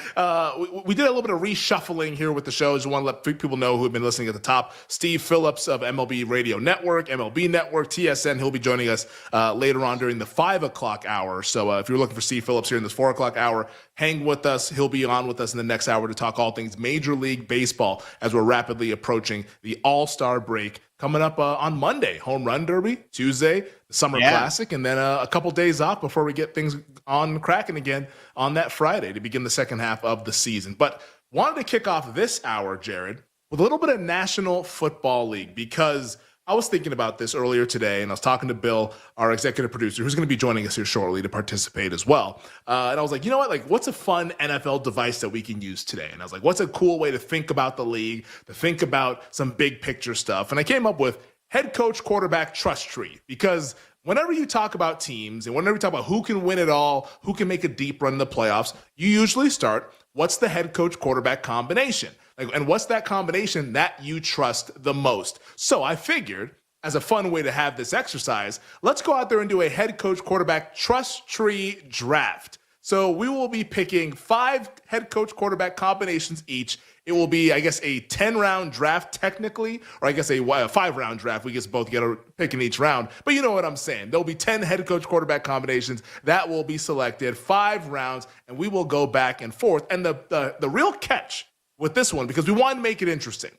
we did a little bit of reshuffling here with the show. Just want to let people know who have been listening at the top. Steve Phillips of MLB Radio Network, MLB Network, TSN. He'll be joining us later on during the 5 o'clock hour. So if you're looking for Steve Phillips here in this 4 o'clock hour, hang with us. He'll be on with us in the next hour to talk all things Major League Baseball as we're rapidly approaching the All-Star break coming up on Monday. Home Run Derby, Tuesday, the Summer Classic, and then a couple days off before we get things on cracking again on that Friday to begin the second half of the season. But wanted to kick off this hour, Jared, with a little bit of National Football League, because I was thinking about this earlier today, and I was talking to Bill, our executive producer, who's going to be joining us here shortly to participate as well. And I was like, you know what? Like, what's a fun NFL device that we can use today? And I was like, what's a cool way to think about the league, to think about some big picture stuff? And I came up with head coach quarterback trust tree, because whenever you talk about teams and whenever you talk about who can win it all, who can make a deep run in the playoffs, you usually start, what's the head coach quarterback combination? And what's that combination that you trust the most? So I figured, as a fun way to have this exercise, let's go out there and do a head coach quarterback trust tree draft. So we will be picking 5 head coach quarterback combinations each. It will be, I guess, a 10-round draft technically, or I guess a 5-round draft. We just both get a pick in each round. But you know what I'm saying. There'll be 10 head coach quarterback combinations that will be selected, 5 rounds, and we will go back and forth. And the real catch with this one, because we want to make it interesting,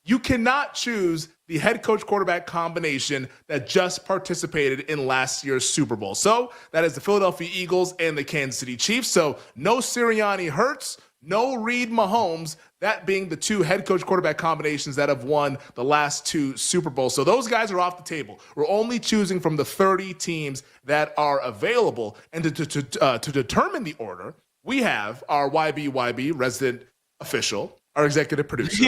you cannot choose the head coach quarterback combination that just participated in last year's Super Bowl. So that is the Philadelphia Eagles and the Kansas City Chiefs. So no Sirianni Hurts, no Reed Mahomes, that being the 2 head coach quarterback combinations that have won the last 2 Super Bowls. So those guys are off the table. We're only choosing from the 30 teams that are available. And to determine the order, we have our YBYB resident official, our executive producer,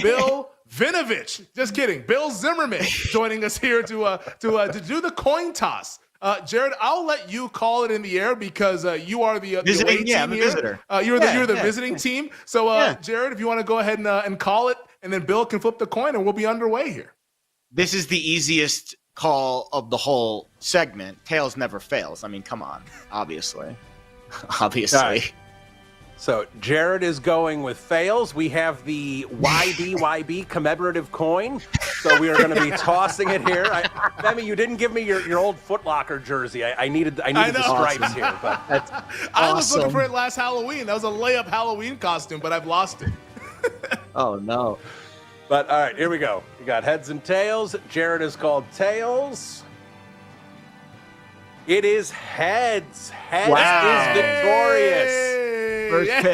Bill Vinovich. Just kidding. Bill Zimmerman joining us here to do the coin toss. Jared, I'll let you call it in the air because you are the away team I'm a here. visitor. You're the visiting team. So, Jared, if you want to go ahead and call it, and then Bill can flip the coin, and we'll be underway here. This is the easiest call of the whole segment. Tails never fails. I mean, come on. Obviously. Obviously. Right. So Jared is going with fails. We have the YBYB commemorative coin. So we are going to be tossing it here. Femi, you didn't give me your old Foot Locker jersey. I needed the stripes here. But that's I was looking for it last Halloween. That was a layup Halloween costume, but I've lost it. Oh, no. But all right, here we go. You got heads and tails. Jared is called tails. It is heads. Heads is victorious. First pick.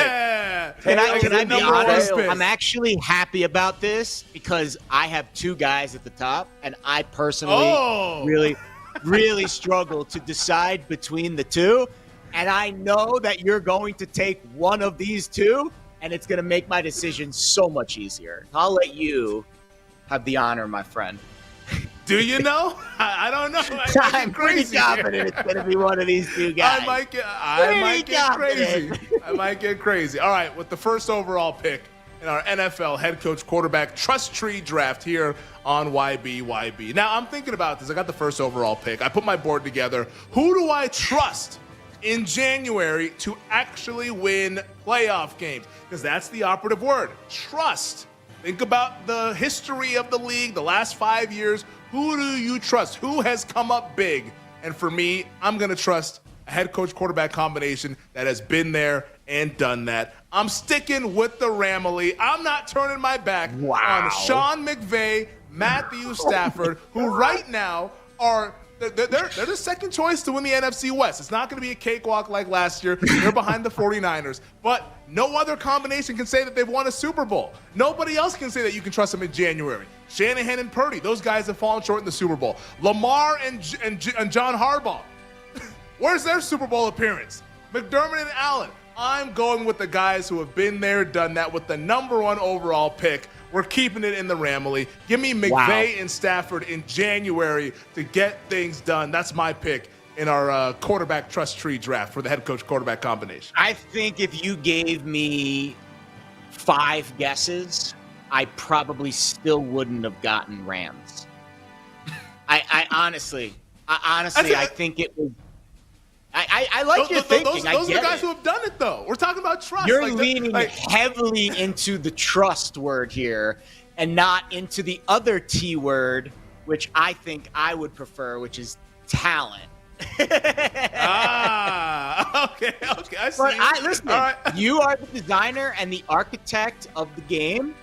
Can I be honest? I'm actually happy about this because I have 2 guys at the top, and I personally really struggle to decide between the 2. And I know that you're going to take one of these 2, and it's going to make my decision so much easier. I'll let you have the honor, my friend. Do you know? I don't know. I'm pretty confident it's going to be one of these 2 guys. I might get crazy. I might get crazy. All right, with the first overall pick in our NFL head coach quarterback trust tree draft here on YBYB. Now, I'm thinking about this. I got the first overall pick. I put my board together. Who do I trust in January to actually win playoff games? Because that's the operative word, trust. Think about the history of the league, the last 5 years. Who do you trust? Who has come up big? And for me, I'm going to trust a head coach quarterback combination that has been there and done that. I'm sticking with the Ramily. I'm not turning my back on Sean McVay, Matthew Stafford, who right now are they're the second choice to win the NFC West. It's not going to be a cakewalk like last year. They're behind the 49ers. But no other combination can say that they've won a Super Bowl. Nobody else can say that you can trust them in January. Shanahan and Purdy, those guys have fallen short in the Super Bowl. Lamar and John Harbaugh, where's their Super Bowl appearance? McDermott and Allen. I'm going with the guys who have been there, done that with the number 1 overall pick. We're keeping it in the Ramily. Give me McVay and Stafford in January to get things done. That's my pick in our quarterback trust tree draft for the head coach quarterback combination. I think if you gave me 5 guesses, I probably still wouldn't have gotten Rams. I honestly, I think it was. I like your thinking. Those are the guys who have done it, though. We're talking about trust. You're leaning heavily into the trust word here and not into the other T word, which I think I would prefer, which is talent. Okay. I see. Listen, you are the designer and the architect of the game.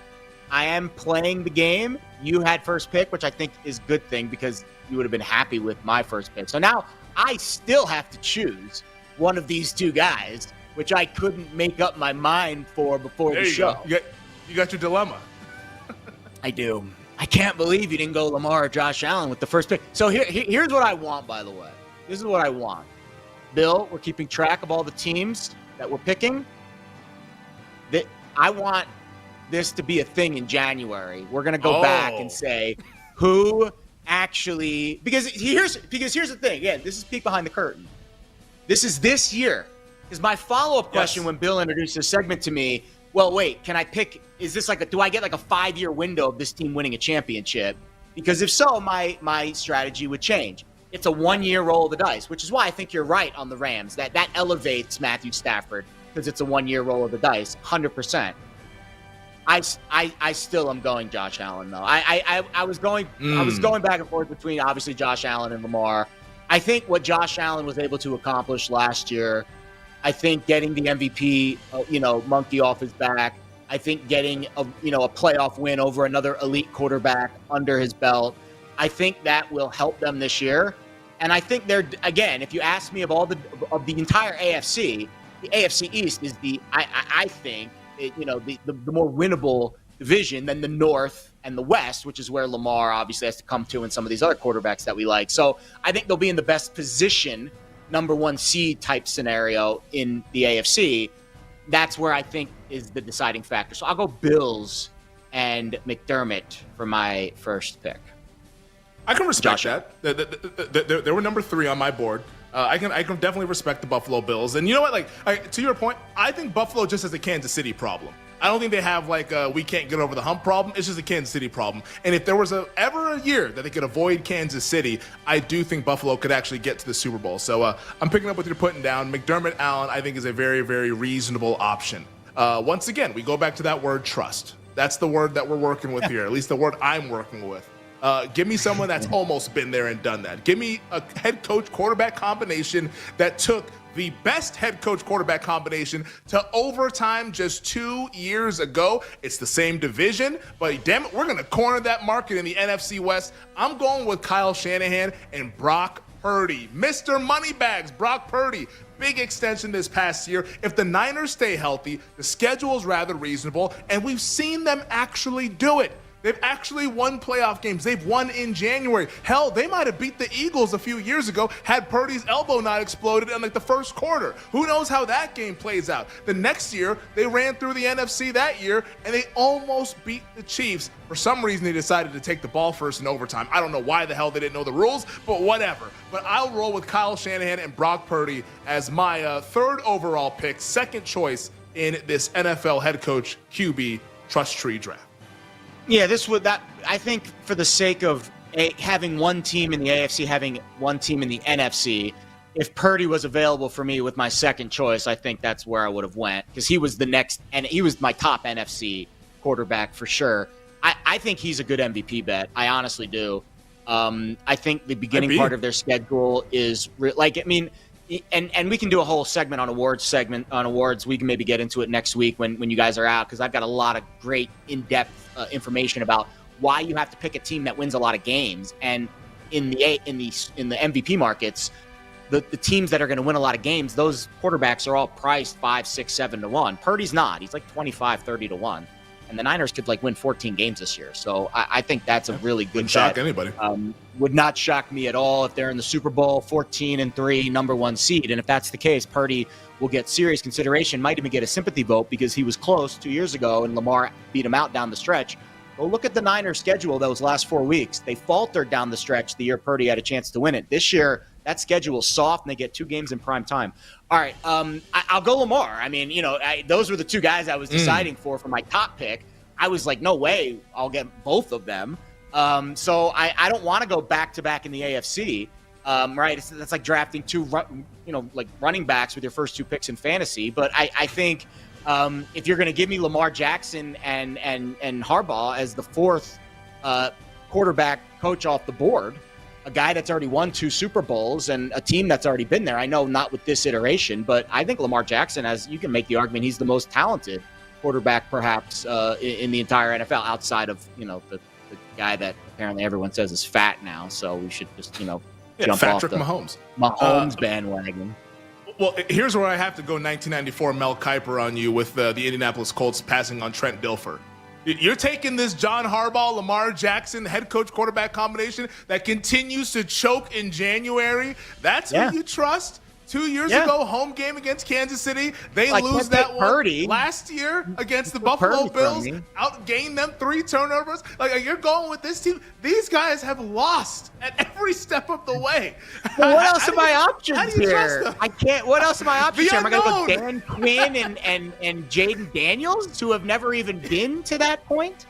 I am playing the game. You had first pick, which I think is a good thing because you would have been happy with my first pick. So now I still have to choose one of these 2 guys, which I couldn't make up my mind for before the show. You got your dilemma. I do. I can't believe you didn't go Lamar or Josh Allen with the first pick. So here's what I want, by the way. This is what I want. Bill, we're keeping track of all the teams that we're picking. I want this to be a thing in January. We're going to go back and say who actually – because here's the thing. Again, this is peek behind the curtain. This is this year. Because my follow-up question when Bill introduced this segment to me, well, wait, can I pick – is this do I get like a 5-year window of this team winning a championship? Because if so, my strategy would change. It's a 1-year roll of the dice, which is why I think you're right on the Rams. That elevates Matthew Stafford because it's a 1-year roll of the dice, 100%. I still am going Josh Allen though. I was going back and forth between obviously Josh Allen and Lamar. I think what Josh Allen was able to accomplish last year, I think getting the MVP, monkey off his back. I think getting a playoff win over another elite quarterback under his belt. I think that will help them this year. And I think if you ask me of the entire AFC, the AFC East is I think the more winnable division than the North and the West, which is where Lamar obviously has to come to and some of these other quarterbacks that we like. So I think they'll be in the best position, number 1 seed type scenario in the AFC. That's where I think is the deciding factor. So I'll go Bills and McDermott for my first pick. I can respect that. They were number 3 on my board. I can definitely respect the Buffalo Bills. And you know what? To your point, I think Buffalo just has a Kansas City problem. I don't think they have we can't get over the hump problem. It's just a Kansas City problem. And if there was ever a year that they could avoid Kansas City, I do think Buffalo could actually get to the Super Bowl. So I'm picking up what you're putting down. McDermott Allen, I think, is a very, very reasonable option. Once again, we go back to that word trust. That's the word that we're working with here, at least the word I'm working with. Give me someone that's almost been there and done that. Give me a head coach quarterback combination that took the best head coach quarterback combination to overtime just 2 years ago. It's the same division, but damn it, we're going to corner that market in the NFC West. I'm going with Kyle Shanahan and Brock Purdy. Mr. Moneybags, Brock Purdy. Big extension this past year. If the Niners stay healthy, the schedule is rather reasonable, and we've seen them actually do it. They've actually won playoff games. They've won in January. Hell, they might have beat the Eagles a few years ago had Purdy's elbow not exploded in the first quarter. Who knows how that game plays out? The next year, they ran through the NFC that year, and they almost beat the Chiefs. For some reason, they decided to take the ball first in overtime. I don't know why the hell they didn't know the rules, but whatever. But I'll roll with Kyle Shanahan and Brock Purdy as my 3rd overall pick, 2nd choice in this NFL head coach QB trust tree draft. Yeah, I think for the sake of having one team in the AFC, having one team in the NFC, if Purdy was available for me with my 2nd choice, I think that's where I would have went because he was the next, and he was my top NFC quarterback for sure. I think he's a good MVP bet. I honestly do. I think the beginning part of their schedule is and we can do a whole segment on awards. We can maybe get into it next week when you guys are out because I've got a lot of great in-depth information about why you have to pick a team that wins a lot of games. And in the MVP markets, the teams that are going to win a lot of games, those quarterbacks are all priced 5, 6, 7 to 1. Purdy's not. He's 25, 30 to 1. And the Niners could win 14 games this year. So I think that's a really good bet. Shock anybody. Would not shock me at all if they're in the Super Bowl 14-3, number 1 seed. And if that's the case, Purdy will get serious consideration, might even get a sympathy vote because he was close 2 years ago and Lamar beat him out down the stretch. Well, look at the Niners schedule those last 4 weeks. They faltered down the stretch the year Purdy had a chance to win it. This year, that schedule is soft and they get 2 games in prime time. All right, I'll go Lamar. I mean, those were the 2 guys I was deciding for my top pick. I was like, no way, I'll get both of them. So I don't want to go back-to-back in the AFC, right? That's like drafting 2, running backs with your first 2 picks in fantasy. But I think if you're going to give me Lamar Jackson and Harbaugh as the 4th quarterback coach off the board, a guy that's already won 2 Super Bowls and a team that's already been there. I know not with this iteration, but I think Lamar Jackson, you can make the argument he's the most talented quarterback perhaps in the entire NFL outside of, the guy that apparently everyone says is fat now. So we should just, jump Patrick off the Mahomes bandwagon. Well, here's where I have to go 1994 Mel Kiper on you with the Indianapolis Colts passing on Trent Dilfer. You're taking this John Harbaugh, Lamar Jackson head coach quarterback combination that continues to choke in January. That's who you trust? 2 years ago, home game against Kansas City. They lose that one last year against the Buffalo Bills. Outgained them 3 turnovers. Like, you're going with this team. These guys have lost at every step of the way. Well, what else are my options how do you trust here? them? I can't. What else are my options here? Am I going to go unknown. Dan Quinn and Jaden Daniels, who have never even been to that point?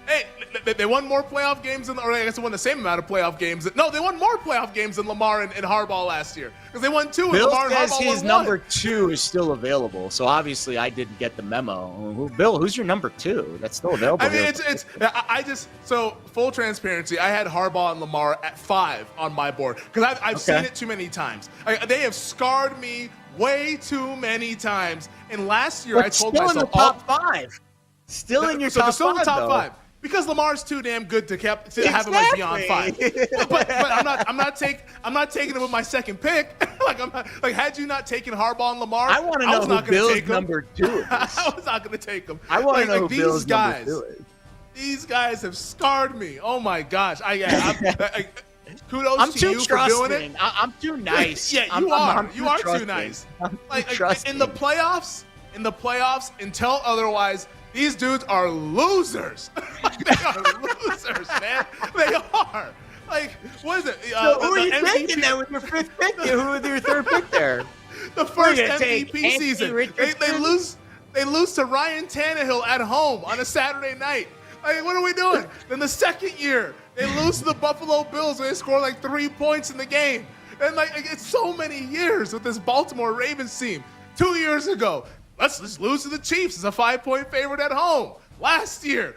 Hey, they won more playoff games or I guess they won the same amount of playoff games. No, they won more playoff games than Lamar and Harbaugh last year because they won 2 and Bill Lamar and says Harbaugh his won number 1. 2 is still available, so obviously I didn't get the memo. Bill, who's your number 2? That's still available. I mean, so full transparency, I had Harbaugh and Lamar at 5 on my board because I've seen it too many times. They have scarred me way too many times. And last year, I told myself, still in the top 5. Still in your top 5, still in the top though. 5. Because Lamar's too damn good to have him like beyond 5. But I'm not taking him with my second pick. Had you not taken Harbaugh and Lamar, I want to know who Bill's number 2 is. I was not going to take him. I want to know who these Bill's guys, number 2 is. These guys have scarred me. Oh my gosh! Kudos I'm to too you for doing it. I'm too nice. Yeah, you I'm you are trusting. too nice. Trusting. In the playoffs, until otherwise, these dudes are losers. They are losers, man. They are. Like, what is it? So who are you taking then with your 5th pick? Who with your 3rd pick there? The first MVP season. They lose to Ryan Tannehill at home on a Saturday night. Like, what are we doing? Then the second year, they lose to the Buffalo Bills and they score like 3 points in the game. And it's so many years with this Baltimore Ravens team. 2 years ago, let's just lose to the Chiefs as a 5-point favorite at home. Last year,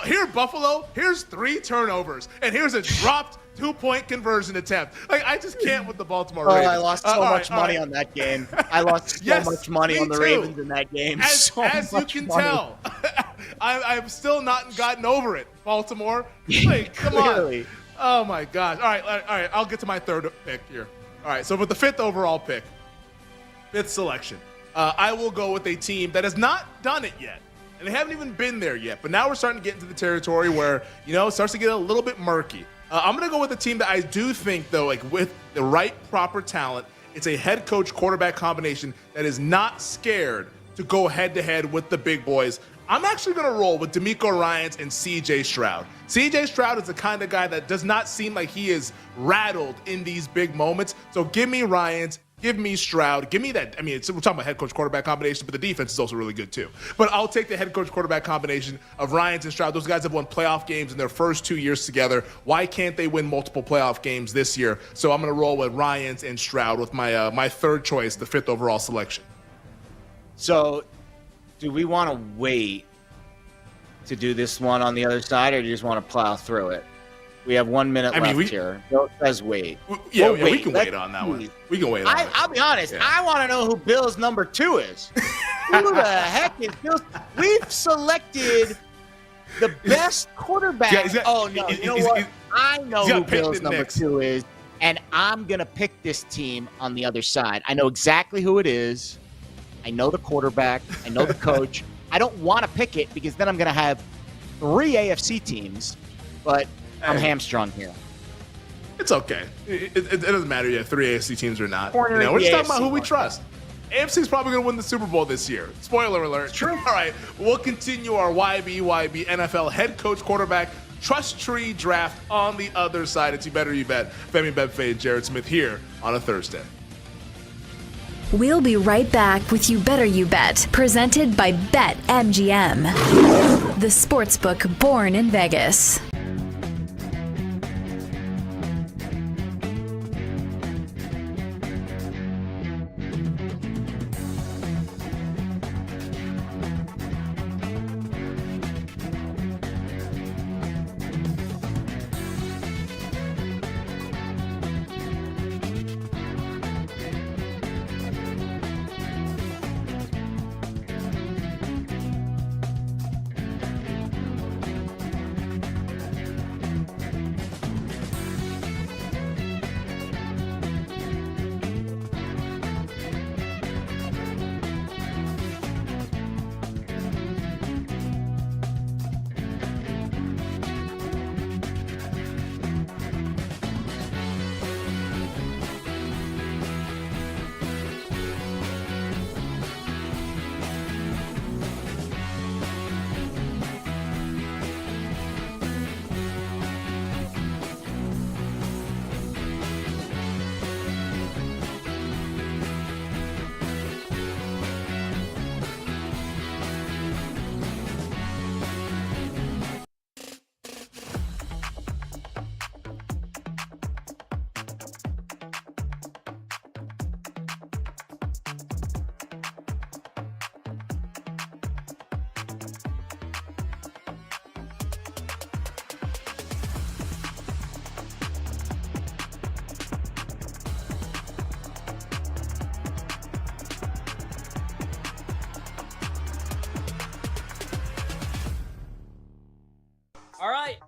here Buffalo, here's 3 turnovers, and here's a dropped 2-point conversion attempt. I just can't with the Baltimore Ravens. I lost so much money on that game. I lost so much money on the Ravens in that game. As you can tell, I've still not gotten over it, Baltimore. Come on. Oh, my gosh. All right. I'll get to my 3rd pick here. All right, so with the 5th overall pick, 5th selection, I will go with a team that has not done it yet. And they haven't even been there yet. But now we're starting to get into the territory where, it starts to get a little bit murky. I'm going to go with a team that I do think, though, with the right proper talent, it's a head coach quarterback combination that is not scared to go head-to-head with the big boys. I'm actually going to roll with DeMeco Ryans and C.J. Stroud. C.J. Stroud is the kind of guy that does not seem like he is rattled in these big moments. So give me Ryans. Give me Stroud. Give me that. I mean, we're talking about head coach quarterback combination, but the defense is also really good too. But I'll take the head coach quarterback combination of Ryans and Stroud. Those guys have won playoff games in their first 2 years together. Why can't they win multiple playoff games this year? So I'm going to roll with Ryans and Stroud with my my 3rd choice, the 5th overall selection. So, do we want to wait to do this one on the other side, or do you just want to plow through it? We have 1 minute left here. Bill says wait. We can wait on that one. We can wait on it. I'll be honest. Yeah. I want to know who Bill's number 2 is. Who the heck is Bill? We've selected the best quarterback. You know what? I know who Bill's number 2 is, and I'm going to pick this team on the other side. I know exactly who it is. I know the quarterback. I know the coach. I don't want to pick it because then I'm going to have 3 AFC teams, but I'm hamstrung here. It's okay. It doesn't matter yet. 3 AFC teams or not. We're just talking about who we trust. AFC is probably going to win the Super Bowl this year. Spoiler alert. True. All right. We'll continue our YB NFL head coach quarterback trust tree draft on the other side. It's You Better You Bet. Femi Bedfay and Jared Smith here on a Thursday. We'll be right back with You Better You Bet, presented by BetMGM, the sportsbook born in Vegas. All right.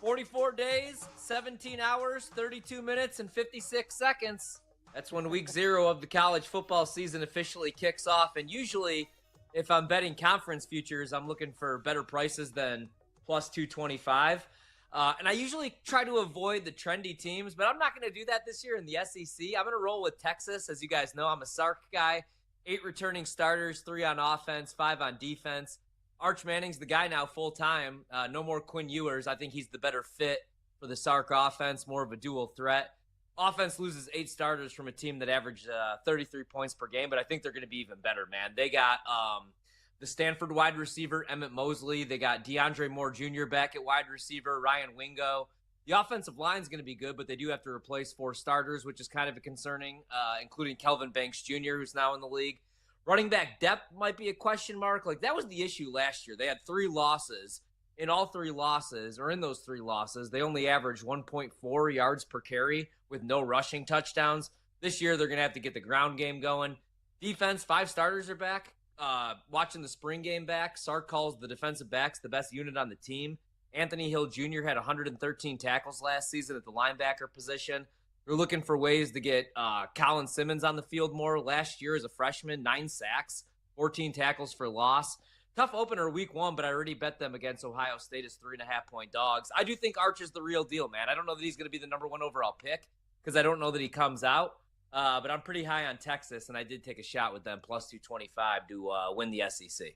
44 days, 17 hours, 32 minutes, and 56 seconds. That's when week 0 of the college football season officially kicks off. And usually, if I'm betting conference futures, I'm looking for better prices than plus 225. And I usually try to avoid the trendy teams, but I'm not going to do that this year in the SEC. I'm going to roll with Texas. As you guys know, I'm a Sark guy. 8 returning starters, 3 on offense, 5 on defense. Arch Manning's the guy now full-time. No more Quinn Ewers. I think he's the better fit for the Sark offense, more of a dual threat. Offense loses 8 starters from a team that averaged 33 points per game, but I think they're going to be even better, man. They got the Stanford wide receiver, Emmett Mosley. They got DeAndre Moore Jr. back at wide receiver, Ryan Wingo. The offensive line is going to be good, but they do have to replace 4 starters, which is kind of concerning, including Kelvin Banks Jr., who's now in the league. Running back depth might be a question mark. Like, that was the issue last year. They had 3 losses. In all 3 losses, or in those 3 losses, they only averaged 1.4 yards per carry with no rushing touchdowns. This year, they're going to have to get the ground game going. Defense, 5 starters are back. Watching the spring game back, Sark calls the defensive backs the best unit on the team. Anthony Hill Jr. had 113 tackles last season at the linebacker position. They're looking for ways to get Colin Simmons on the field more. Last year as a freshman, 9 sacks, 14 tackles for loss. Tough opener week 1, but I already bet them against Ohio State as 3.5-point dogs. I do think Arch is the real deal, man. I don't know that he's going to be the number 1 overall pick because I don't know that he comes out. But I'm pretty high on Texas, and I did take a shot with them, plus 225 to win the SEC.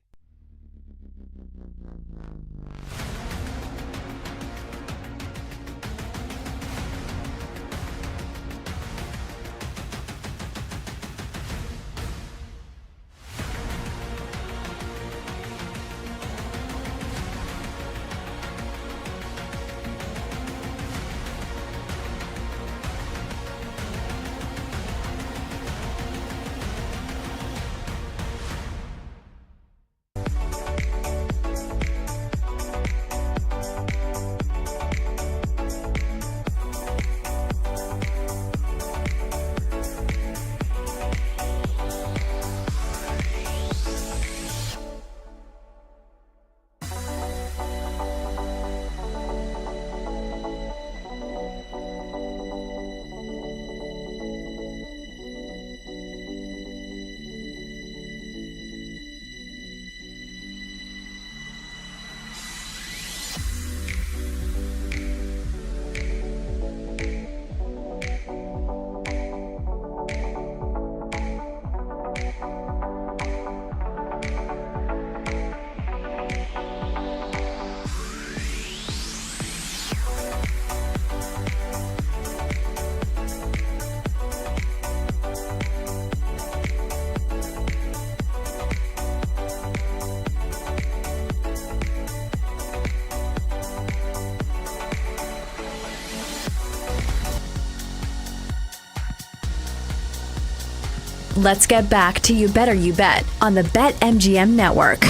Let's get back to You Better You Bet on the BetMGM Network.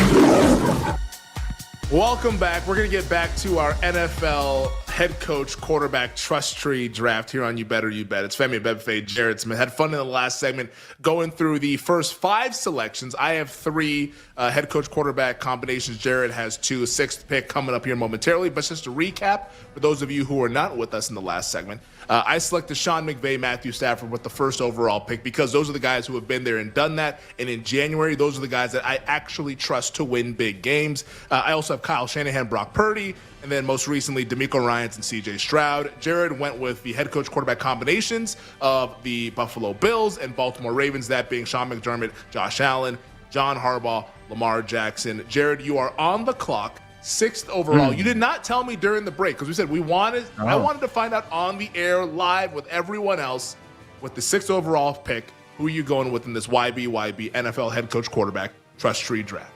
Welcome back. We're going to get back to our NFL head coach quarterback trust tree draft here on You Better You Bet. It's Femi Abebefe, Jared Smith. Had fun in the last segment going through the first 5 selections. I have 3 head coach quarterback combinations. Jared has 2, 6th pick coming up here momentarily. But just to recap, for those of you who were not with us in the last segment, I selected Sean McVay, Matthew Stafford with the first overall pick because those are the guys who have been there and done that. And in January, those are the guys that I actually trust to win big games. I also have Kyle Shanahan, Brock Purdy, and then most recently, DeMeco Ryans and C.J. Stroud. Jared went with the head coach quarterback combinations of the Buffalo Bills and Baltimore Ravens, that being Sean McDermott, Josh Allen, John Harbaugh, Lamar Jackson. Jared, you are on the clock. 6th overall. You did not tell me during the break because we said I wanted to find out on the air live with everyone else with the 6th overall pick. Who are you going with in this YBYB NFL head coach quarterback trust tree draft?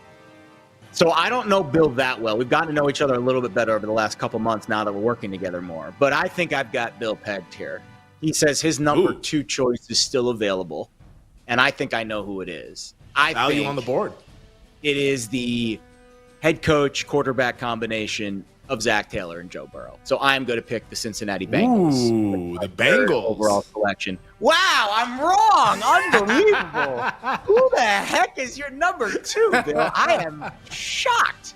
So I don't know Bill that well. We've gotten to know each other a little bit better over the last couple months now that we're working together more. But I think I've got Bill pegged here. He says his number 2 choice is still available, and I think I know who it is. Value think on the board. It is the head coach quarterback combination of Zach Taylor and Joe Burrow. So I'm going to pick the Cincinnati Bengals. Ooh, the Bengals. Overall selection. Wow, I'm wrong. Unbelievable. Who the heck is your number 2, Bill? I am shocked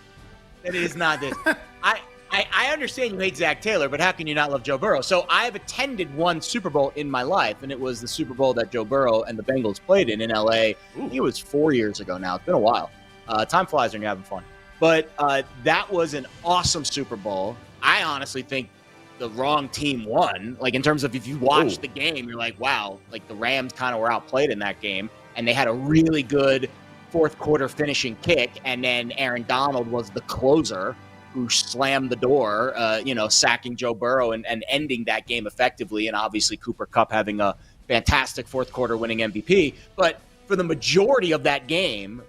that it is not this. I understand you hate Zach Taylor, but how can you not love Joe Burrow? So I have attended one Super Bowl in my life, and it was the Super Bowl that Joe Burrow and the Bengals played in L.A. I think it was 4 years ago now. It's been a while. Time flies when you're having fun. But that was an awesome Super Bowl. I honestly think the wrong team won. Like, in terms of if you watch the game, you're like, wow, like the Rams kind of were outplayed in that game, and they had a really good fourth quarter finishing kick, and then Aaron Donald was the closer who slammed the door, sacking Joe Burrow and ending that game effectively, and obviously Cooper Kupp having a fantastic fourth quarter winning MVP. But for the majority of that game,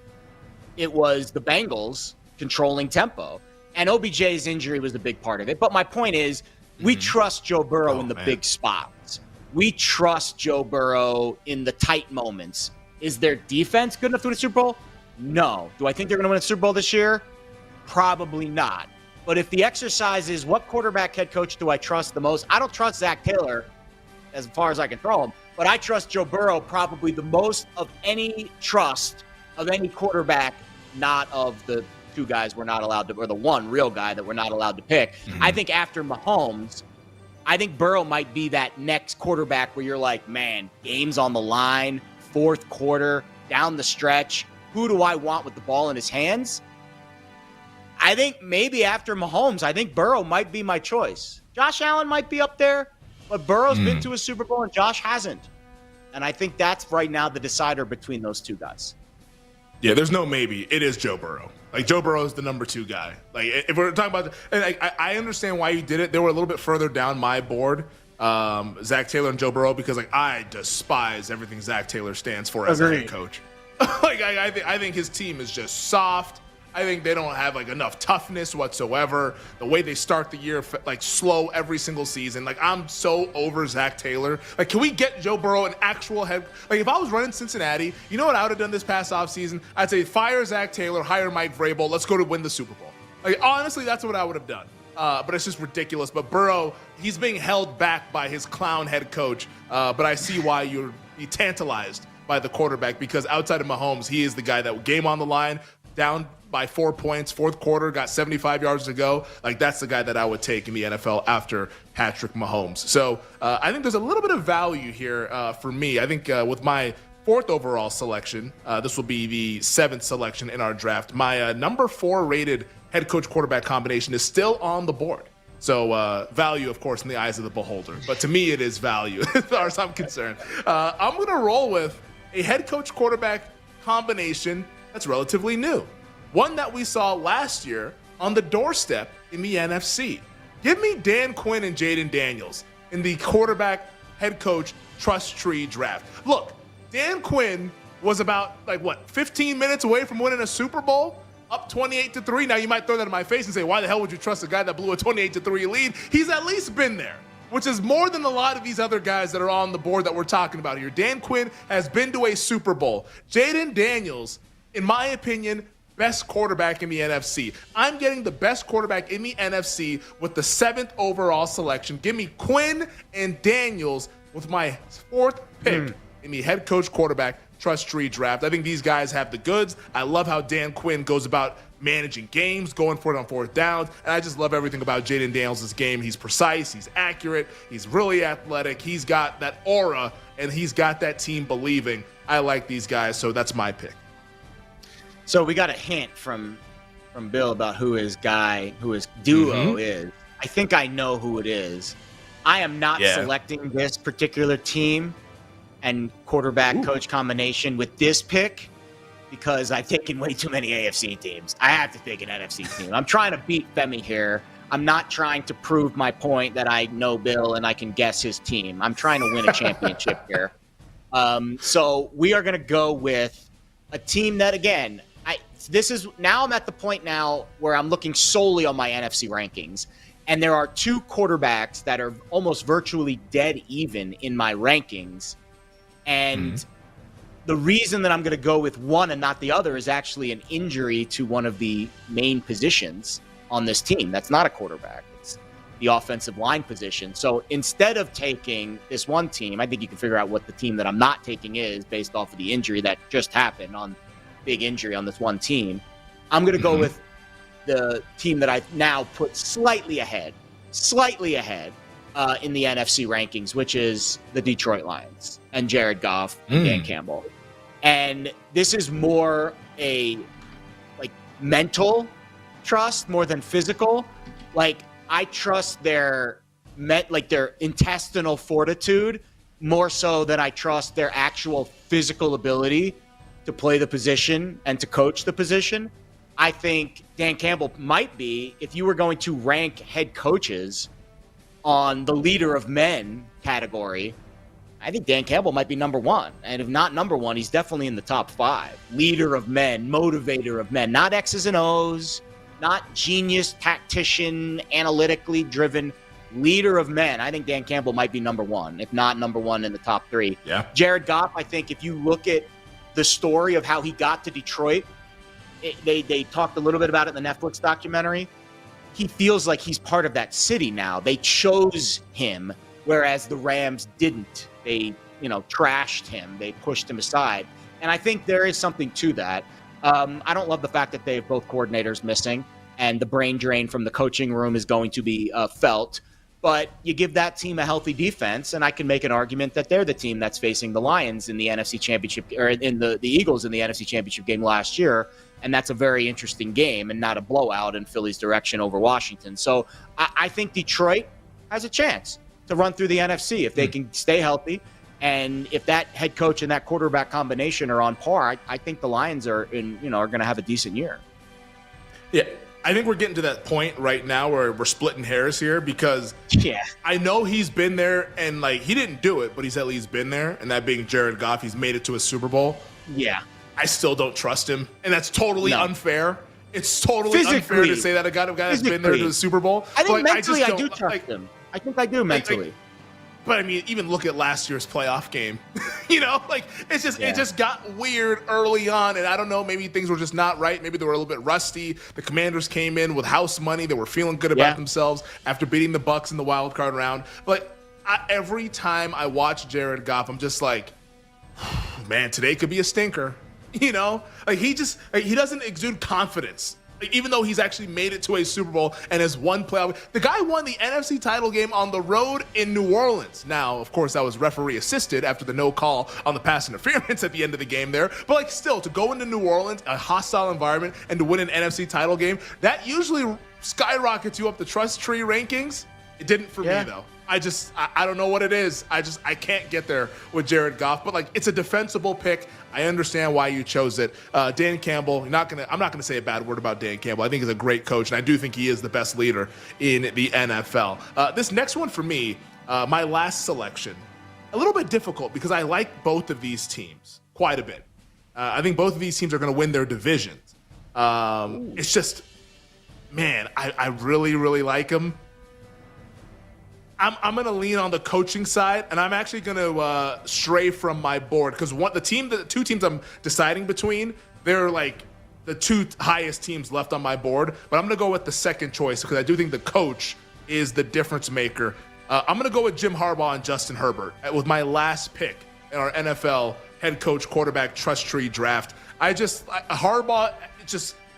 it was the Bengals controlling tempo. And OBJ's injury was the big part of it. But my point is, we trust Joe Burrow in the big spots. We trust Joe Burrow in the tight moments. Is their defense good enough to win a Super Bowl? No. Do I think they're going to win a Super Bowl this year? Probably not. But if the exercise is what quarterback head coach do I trust the most? I don't trust Zach Taylor as far as I can throw him, but I trust Joe Burrow probably the most of any trust of any quarterback, not of the two guys we're not allowed to, or the one real guy that we're not allowed to pick. I think after Mahomes, I think Burrow might be that next quarterback where you're like, man, game's on the line, fourth quarter, down the stretch. Who do I want with the ball in his hands? I think maybe after Mahomes, I think Burrow might be my choice. Josh Allen might be up there, but Burrow's been to a Super Bowl and Josh hasn't. And I think that's right now the decider between those two guys. Yeah, there's no maybe. It is Joe Burrow. Like, Joe Burrow is the number 2 guy. Like, if we're talking about, and I understand why you did it. They were a little bit further down my board, Zach Taylor and Joe Burrow, because like I despise everything Zach Taylor stands for as a head coach. Like, I think his team is just soft. I think they don't have like enough toughness whatsoever. The way they start the year, like slow every single season. Like, I'm so over Zach Taylor. Like, can we get Joe Burrow an actual head? Like, if I was running Cincinnati, you know what I would have done this past offseason? I'd say fire Zach Taylor, hire Mike Vrabel. Let's go to win the Super Bowl. Like, honestly, that's what I would have done. But it's just ridiculous. But Burrow, he's being held back by his clown head coach. But I see why you're tantalized by the quarterback, because outside of Mahomes, he is the guy that game on the line, down by 4 points, fourth quarter, got 75 yards to go. Like, that's the guy that I would take in the NFL after Patrick Mahomes. So I think there's a little bit of value here for me. I think with my 4th overall selection, this will be the 7th selection in our draft. My number 4 rated head coach quarterback combination is still on the board. So value, of course, in the eyes of the beholder. But to me, it is value as far as I'm concerned. I'm going to roll with a head coach quarterback combination that's relatively new. One that we saw last year on the doorstep in the NFC. Give me Dan Quinn and Jaden Daniels in the quarterback head coach trust tree draft. Look, Dan Quinn was about 15 minutes away from winning a Super Bowl, up 28-3. Now you might throw that in my face and say, why the hell would you trust a guy that blew a 28-3 lead? He's at least been there, which is more than a lot of these other guys that are on the board that we're talking about here. Dan Quinn has been to a Super Bowl. Jaden Daniels, in my opinion, best quarterback in the NFC. I'm getting the best quarterback in the NFC with the 7th overall selection. Give me Quinn and Daniels with my 4th pick in the head coach quarterback trust tree draft. I think these guys have the goods. I love how Dan Quinn goes about managing games, going for it on 4th downs, and I just love everything about Jaden Daniels' game. He's precise, he's accurate, he's really athletic, he's got that aura, and he's got that team believing. I like these guys, so that's my pick. So we got a hint from Bill about who his duo is. I think I know who it is. I am not selecting this particular team and quarterback coach combination with this pick because I've taken way too many AFC teams. I have to take an NFC team. I'm trying to beat Femi here. I'm not trying to prove my point that I know Bill and I can guess his team. I'm trying to win a championship here. So we are going to go with a team that, again, I'm at the point now where I'm looking solely on my NFC rankings, and there are 2 quarterbacks that are almost virtually dead even in my rankings. And the reason that I'm going to go with one and not the other is actually an injury to one of the main positions on this team. That's not a quarterback. It's the offensive line position. So instead of taking this one team, I think you can figure out what the team that I'm not taking is based off of the injury that just happened on big injury on this one team. I'm going to go with the team that I now put slightly ahead in the NFC rankings, which is the Detroit Lions and Jared Goff and Dan Campbell. And this is more a mental trust more than physical. Like, I trust their intestinal fortitude more so than I trust their actual physical ability to play the position and to coach the position. I think Dan Campbell might be, if you were going to rank head coaches on the leader of men category, I think Dan Campbell might be number one. And if not number one, he's definitely in the top 5. Leader of men, motivator of men, not X's and O's, not genius, tactician, analytically driven, leader of men. I think Dan Campbell might be number one, if not number one in the top 3. Yeah. Jared Goff, I think if you look at the story of how he got to Detroit, they talked a little bit about it in the Netflix documentary. He feels like he's part of that city now. They chose him, whereas the Rams didn't. They, trashed him. They pushed him aside. And I think there is something to that. I don't love the fact that they have both coordinators missing, and the brain drain from the coaching room is going to be felt. But you give that team a healthy defense, and I can make an argument that they're the team that's facing the Lions in the NFC Championship, or in the Eagles in the NFC Championship game last year. And that's a very interesting game and not a blowout in Philly's direction over Washington. So I think Detroit has a chance to run through the NFC if they can stay healthy. And if that head coach and that quarterback combination are on par, I think the Lions are going to have a decent year. Yeah, I think we're getting to that point right now where we're splitting hairs here because I know he's been there and he didn't do it, but he's at least been there. And that being Jared Goff, he's made it to a Super Bowl. Yeah. I still don't trust him. And that's totally unfair. It's totally unfair to say that a guy that's been there to the Super Bowl. I think mentally I do trust him. I think I do mentally. But I mean, even look at last year's playoff game. It just got weird early on, and I don't know, maybe things were just not right. Maybe they were a little bit rusty. The Commanders came in with house money. They were feeling good about themselves after beating the Bucs in the wild card round. But every time I watch Jared Goff, I'm just like, man, today could be a stinker. He doesn't exude confidence. Even though he's actually made it to a Super Bowl and has won playoff. The guy won the NFC title game on the road in New Orleans. Now, of course, that was referee assisted after the no call on the pass interference at the end of the game there. But still, to go into New Orleans, a hostile environment, and to win an NFC title game, that usually skyrockets you up the trust tree rankings. It didn't for me, though. I don't know what it is. I can't get there with Jared Goff. But it's a defensible pick. I understand why you chose it. Dan Campbell, I'm not gonna say a bad word about Dan Campbell. I think he's a great coach, and I do think he is the best leader in the NFL. This next one for me, my last selection, a little bit difficult because I like both of these teams quite a bit. I think both of these teams are going to win their divisions. It's just, man, I really, really like them. I'm going to lean on the coaching side, and I'm actually going to stray from my board because the two teams I'm deciding between, they're the two highest teams left on my board. But I'm going to go with the second choice because I do think the coach is the difference maker. I'm going to go with Jim Harbaugh and Justin Herbert with my last pick in our NFL head coach quarterback trust tree draft. Harbaugh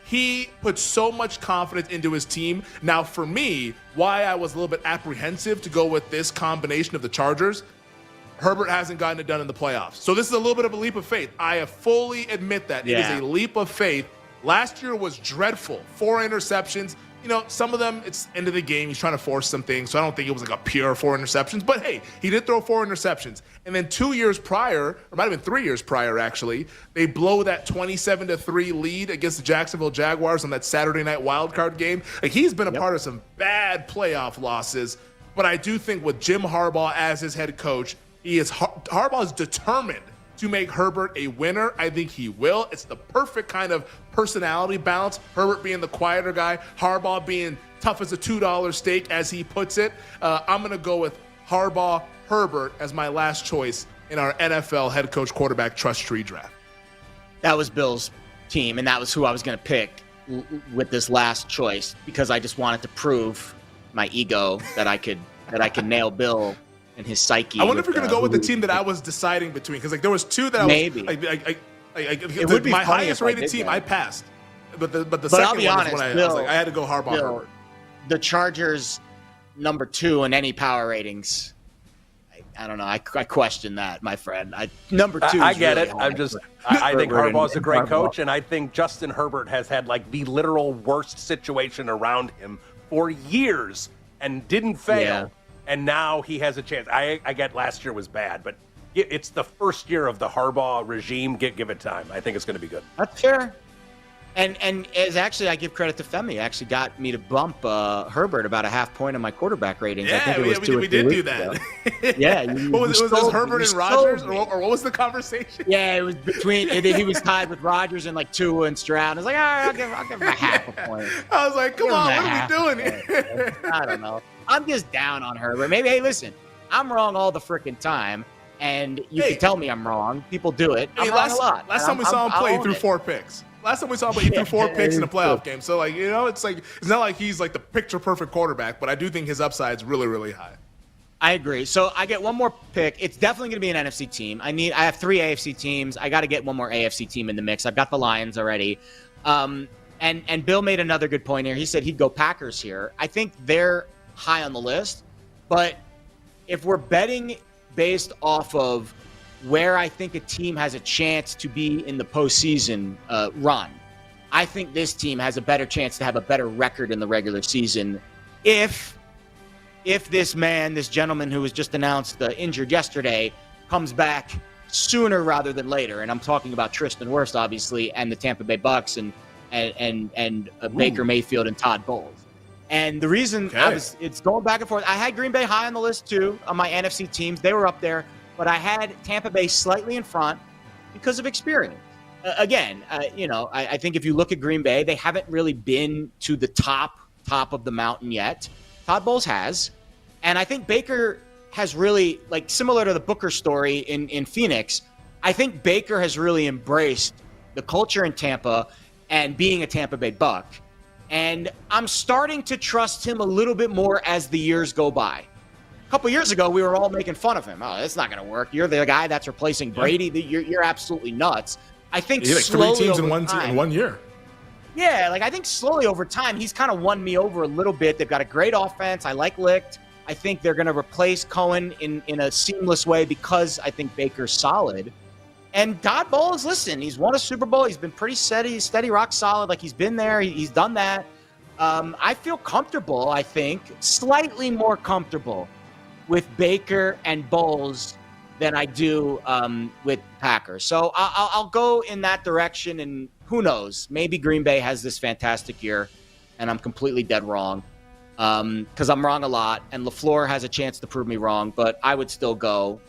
he put so much confidence into his team. Now, for me, why I was a little bit apprehensive to go with this combination of the Chargers, Herbert hasn't gotten it done in the playoffs. So this is a little bit of a leap of faith. I fully admit that. It is a leap of faith. Last year was dreadful. 4 interceptions. Some of them, it's end of the game. He's trying to force some things. So I don't think it was a pure 4 interceptions. But hey, he did throw 4 interceptions. And then 2 years prior, or might have been 3 years prior, actually, they blow that 27-3 lead against the Jacksonville Jaguars on that Saturday night wildcard game. He's been a part of some bad playoff losses. But I do think with Jim Harbaugh as his head coach, Harbaugh is determined to make Herbert a winner. I think he will. It's the perfect kind of personality balance. Herbert being the quieter guy, Harbaugh being tough as a $2 steak, as he puts it. I'm going to go with Harbaugh, Herbert as my last choice in our NFL head coach quarterback trust tree draft. That was Bill's team, and that was who I was going to pick with this last choice because I just wanted to prove my ego that I could nail Bill and his psyche. I wonder if you're going to go with the team that I was deciding between because there was two that I was maybe. It would be my highest rated team. I passed. the But I'll second be one honest, is when I Bill, was like, I had to go Harbaugh. Bill, Herbert. the Chargers number 2 in any power ratings. I don't know. I question that, my friend. Number 2. I get really it. high. I think Herbert Harbaugh's a and great Harbaugh. coach, and I think Justin Herbert has had like the literal worst situation around him for years and didn't fail. Yeah. And now he has a chance. I get last year was bad, but it's the first year of the Harbaugh regime. Give it time. I think it's going to be good. That's fair. And as actually, I give credit to Femi. Actually got me to bump Herbert about a half point in my quarterback ratings. I think it was we did do that. Yeah. Was it Herbert and Rodgers, or what was the conversation? Yeah, it was between. He was tied with Rodgers and like Tua and Stroud. I was like, all right, I'll give him a half a point. I was like, come Give him on, a what are half we doing a here? point. I don't know. I'm just down on Herbert. Maybe, hey, listen, I'm wrong all the freaking time, and you can tell me I'm wrong. People do it. I'm wrong a lot. Last time we saw him play, he threw 4 picks. Last time we saw him play, he threw 4 picks in a playoff game. So, like, it's not like he's like the picture-perfect quarterback, but I do think his upside's really, really high. I agree. So I get one more pick. It's definitely going to be an NFC team. I have 3 AFC teams. I got to get one more AFC team in the mix. I've got the Lions already. And Bill made another good point here. He said he'd go Packers here. I think they're high on the list. But if we're betting based off of where I think a team has a chance to be in the postseason run, I think this team has a better chance to have a better record in the regular season if this gentleman who was just announced injured yesterday comes back sooner rather than later. And I'm talking about Tristan Wirfs, obviously, and the Tampa Bay Bucks and Baker Mayfield and Todd Bowles. And the reason it's going back and forth. I had Green Bay high on the list too on my NFC teams. They were up there, but I had Tampa Bay slightly in front because of experience. I think if you look at Green Bay, they haven't really been to the top of the mountain yet. Todd Bowles has. And I think Baker has really, like, similar to the Booker story in Phoenix, I think Baker has really embraced the culture in Tampa and being a Tampa Bay Buck. And I'm starting to trust him a little bit more as the years go by. A couple years ago, we were all making fun of him. Oh, that's not going to work. You're the guy that's replacing Brady. You're absolutely nuts. I think like slowly 3 teams over in time, 1 year. Yeah, I think slowly over time, he's kind of won me over a little bit. They've got a great offense. I like Licht. I think they're going to replace Cohen in a seamless way because I think Baker's solid. And Todd Bowles, listen, he's won a Super Bowl. He's been pretty steady, rock solid. Like, he's been there. He's done that. I feel comfortable, I think, slightly more comfortable with Baker and Bowles than I do with Packers. So I'll go in that direction, and who knows? Maybe Green Bay has this fantastic year, and I'm completely dead wrong because I'm wrong a lot, and LaFleur has a chance to prove me wrong, but I would still go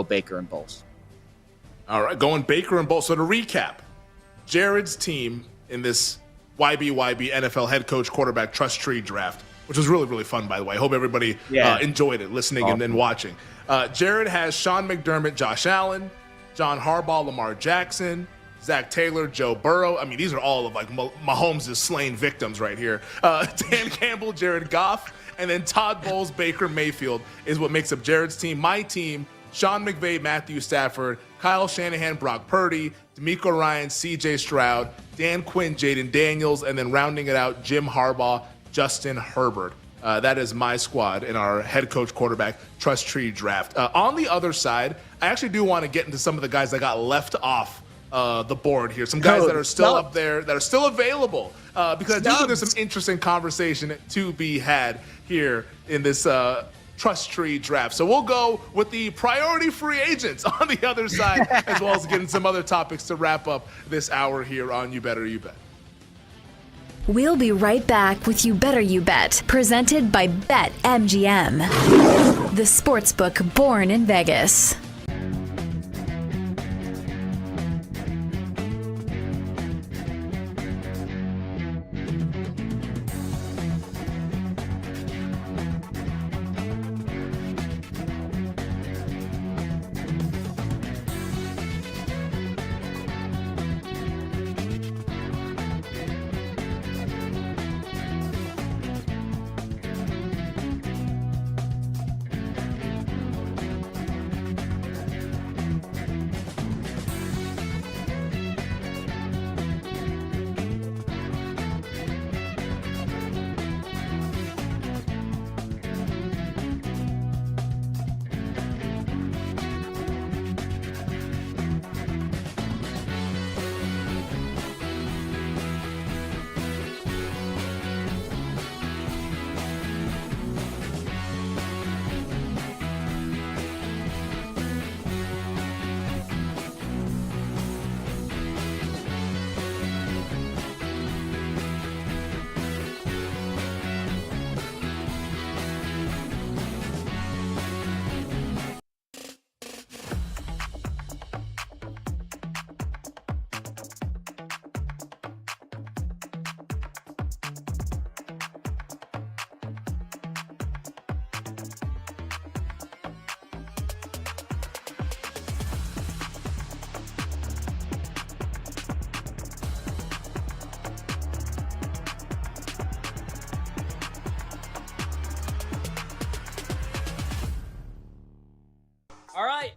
Baker and Bowles. All right, going Baker and Bowles. So to recap, Jared's team in this YBYB NFL head coach quarterback trust tree draft, which was really, really fun, by the way. I hope everybody enjoyed it, listening and watching. Jared has Sean McDermott, Josh Allen, John Harbaugh, Lamar Jackson, Zach Taylor, Joe Burrow. I mean, these are all of like Mahomes' slain victims right here. Dan Campbell, Jared Goff, and then Todd Bowles, Baker Mayfield is what makes up Jared's team. My team, Sean McVay, Matthew Stafford, Kyle Shanahan, Brock Purdy, DeMeco Ryans, C.J. Stroud, Dan Quinn, Jaden Daniels, and then rounding it out, Jim Harbaugh, Justin Herbert. That is my squad in our head coach quarterback trust tree draft. On the other side, I actually do want to get into some of the guys that got left off the board here. Some guys that are still up there, that are still available, because I do think there's some interesting conversation to be had here in this trust tree draft. So we'll go with the priority free agents on the other side, as well as getting some other topics to wrap up this hour here on You Better You Bet. We'll be right back with You Better You Bet, presented by BetMGM, the sportsbook born in Vegas. All right.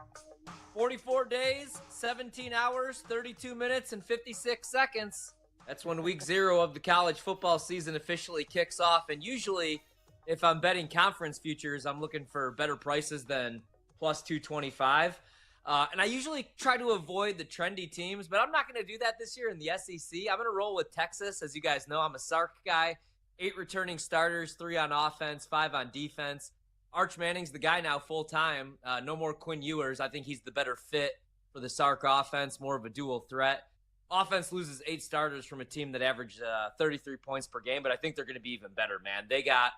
44 days, 17 hours, 32 minutes, and 56 seconds. That's when week 0 of the college football season officially kicks off. And usually, if I'm betting conference futures, I'm looking for better prices than plus 225. And I usually try to avoid the trendy teams, but I'm not going to do that this year in the SEC. I'm going to roll with Texas. As you guys know, I'm a Sark guy. 8 returning starters, 3 on offense, 5 on defense. Arch Manning's the guy now full-time. No more Quinn Ewers. I think he's the better fit for the Sark offense, more of a dual threat. Offense loses 8 starters from a team that averaged 33 points per game, but I think they're going to be even better, man. They got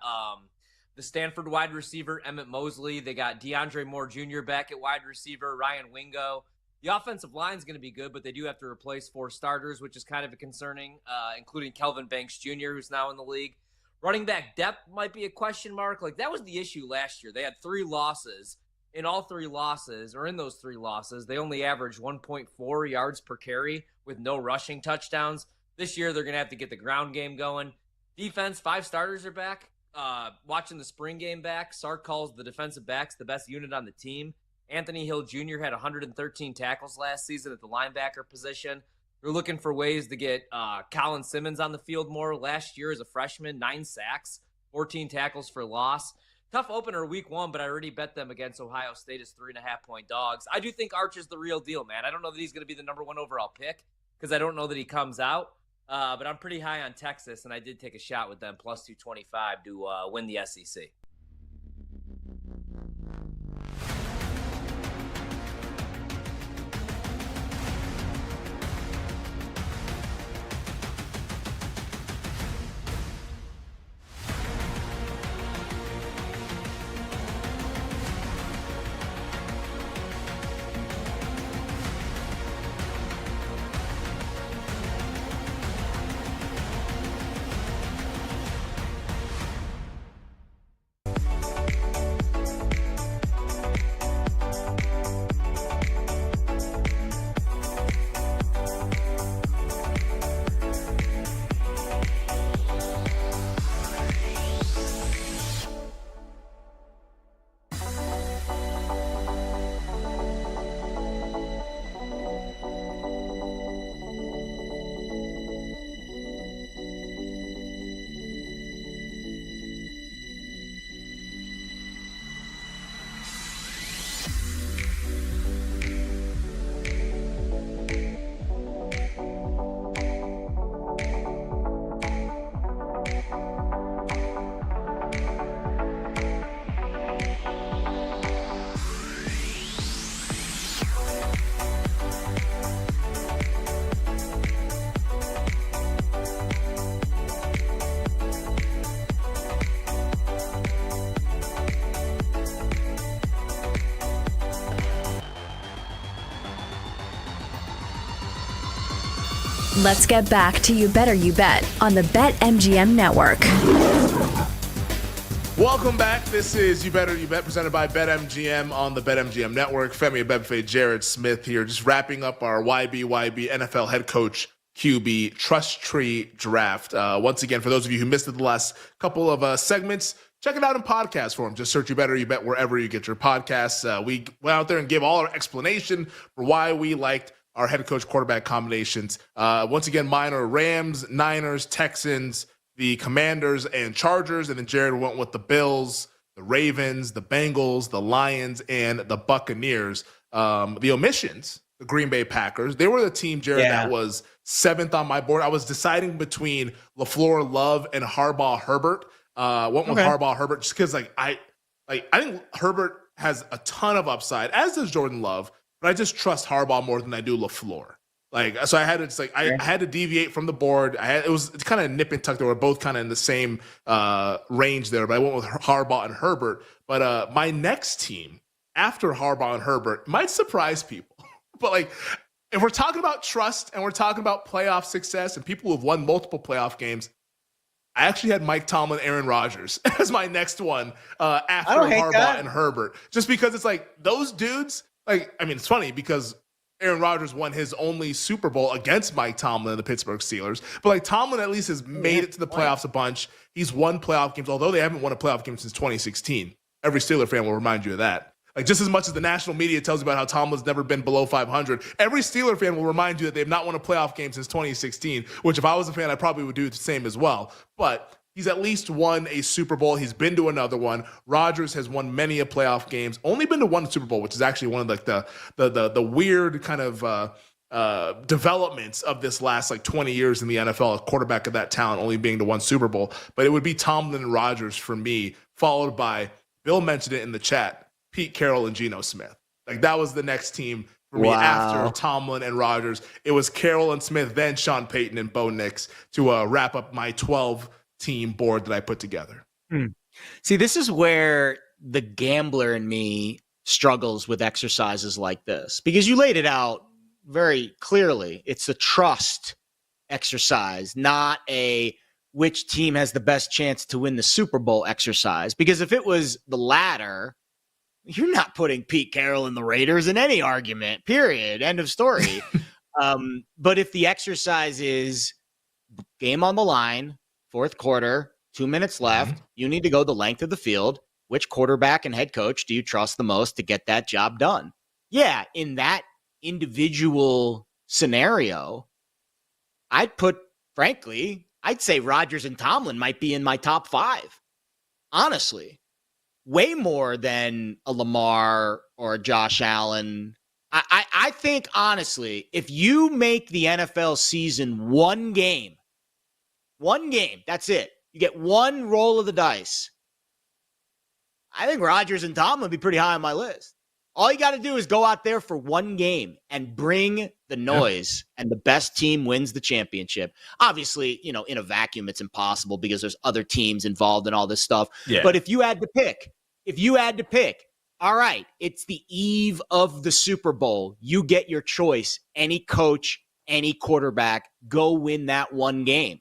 the Stanford wide receiver, Emmett Mosley. They got DeAndre Moore Jr. back at wide receiver, Ryan Wingo. The offensive line is going to be good, but they do have to replace 4 starters, which is kind of concerning, including Kelvin Banks Jr., who's now in the league. Running back depth might be a question mark. Like, that was the issue last year. They had 3 losses. In all 3 losses, or in those 3 losses, they only averaged 1.4 yards per carry with no rushing touchdowns. This year, they're going to have to get the ground game going. Defense, 5 starters are back. Watching the spring game back, Sark calls the defensive backs the best unit on the team. Anthony Hill Jr. had 113 tackles last season at the linebacker position. They're looking for ways to get Colin Simmons on the field more. Last year as a freshman, 9 sacks, 14 tackles for loss. Tough opener week 1, but I already bet them against Ohio State as 3.5-point dogs. I do think Arch is the real deal, man. I don't know that he's going to be the number 1 overall pick because I don't know that he comes out. But I'm pretty high on Texas, and I did take a shot with them plus 225 to win the SEC. Let's get back to You Better You Bet on the BetMGM Network. Welcome back. This is You Better You Bet, presented by BetMGM on the BetMGM Network. Femi Abebefe, Jared Smith here, just wrapping up our YBYB NFL head coach QB Trust Tree Draft. Once again, for those of you who missed it the last couple of segments, check it out in podcast form. Just search You Better You Bet wherever you get your podcasts. We went out there and gave all our explanation for why we liked our head coach quarterback combinations. Once again, mine are Rams, Niners, Texans, the Commanders, and Chargers. And then Jared went with the Bills, the Ravens, the Bengals, the Lions, and the Buccaneers. The omissions, the Green Bay Packers, they were the team, Jared, that was 7th on my board. I was deciding between LaFleur, Love, and Harbaugh Herbert. Went with Harbaugh Herbert just because I think Herbert has a ton of upside, as does Jordan Love. But I just trust Harbaugh more than I do LaFleur. So I had to I had to deviate from the board. It was kind of nip and tuck. They were both kind of in the same range there, but I went with Harbaugh and Herbert. But my next team after Harbaugh and Herbert might surprise people. But if we're talking about trust and we're talking about playoff success and people who've won multiple playoff games, I actually had Mike Tomlin, Aaron Rodgers as my next one after Harbaugh and Herbert, just because it's those dudes. It's funny because Aaron Rodgers won his only Super Bowl against Mike Tomlin and the Pittsburgh Steelers. But Tomlin at least has made it to the playoffs a bunch. He's won playoff games, although they haven't won a playoff game since 2016. Every Steeler fan will remind you of that. Like, just as much as the national media tells you about how Tomlin's never been below 500, every Steeler fan will remind you that they've not won a playoff game since 2016, which if I was a fan, I probably would do the same as well. But he's at least won a Super Bowl. He's been to another one. Rodgers has won many a playoff games, only been to one Super Bowl, which is actually one of like the weird kind of developments of this last like 20 years in the NFL, a quarterback of that talent only being to one Super Bowl. But it would be Tomlin and Rodgers for me, followed by, Bill mentioned it in the chat, Pete Carroll and Geno Smith. Like, that was the next team for me after Tomlin and Rodgers. It was Carroll and Smith, then Sean Payton and Bo Nix to wrap up my 12-team board that I put together. See, this is where the gambler in me struggles with exercises like this, because you laid it out very clearly. It's a trust exercise, not a which team has the best chance to win the Super Bowl exercise. Because if it was the latter, you're not putting Pete Carroll and the Raiders in any argument, period. End of story. But if the exercise is game on the line, fourth quarter, 2 minutes left, you need to go the length of the field. Which quarterback and head coach do you trust the most to get that job done? Yeah, in that individual scenario, I'd say Rodgers and Tomlin might be in my top 5. Honestly. Way more than a Lamar or a Josh Allen. I think, honestly, if you make the NFL season one game, that's it. You get one roll of the dice. I think Rodgers and Tomlin would be pretty high on my list. All you got to do is go out there for one game and bring the noise, and the best team wins the championship. Obviously, in a vacuum, it's impossible because there's other teams involved in all this stuff. Yeah. But if you had to pick, all right, it's the eve of the Super Bowl. You get your choice. Any coach, any quarterback, go win that one game.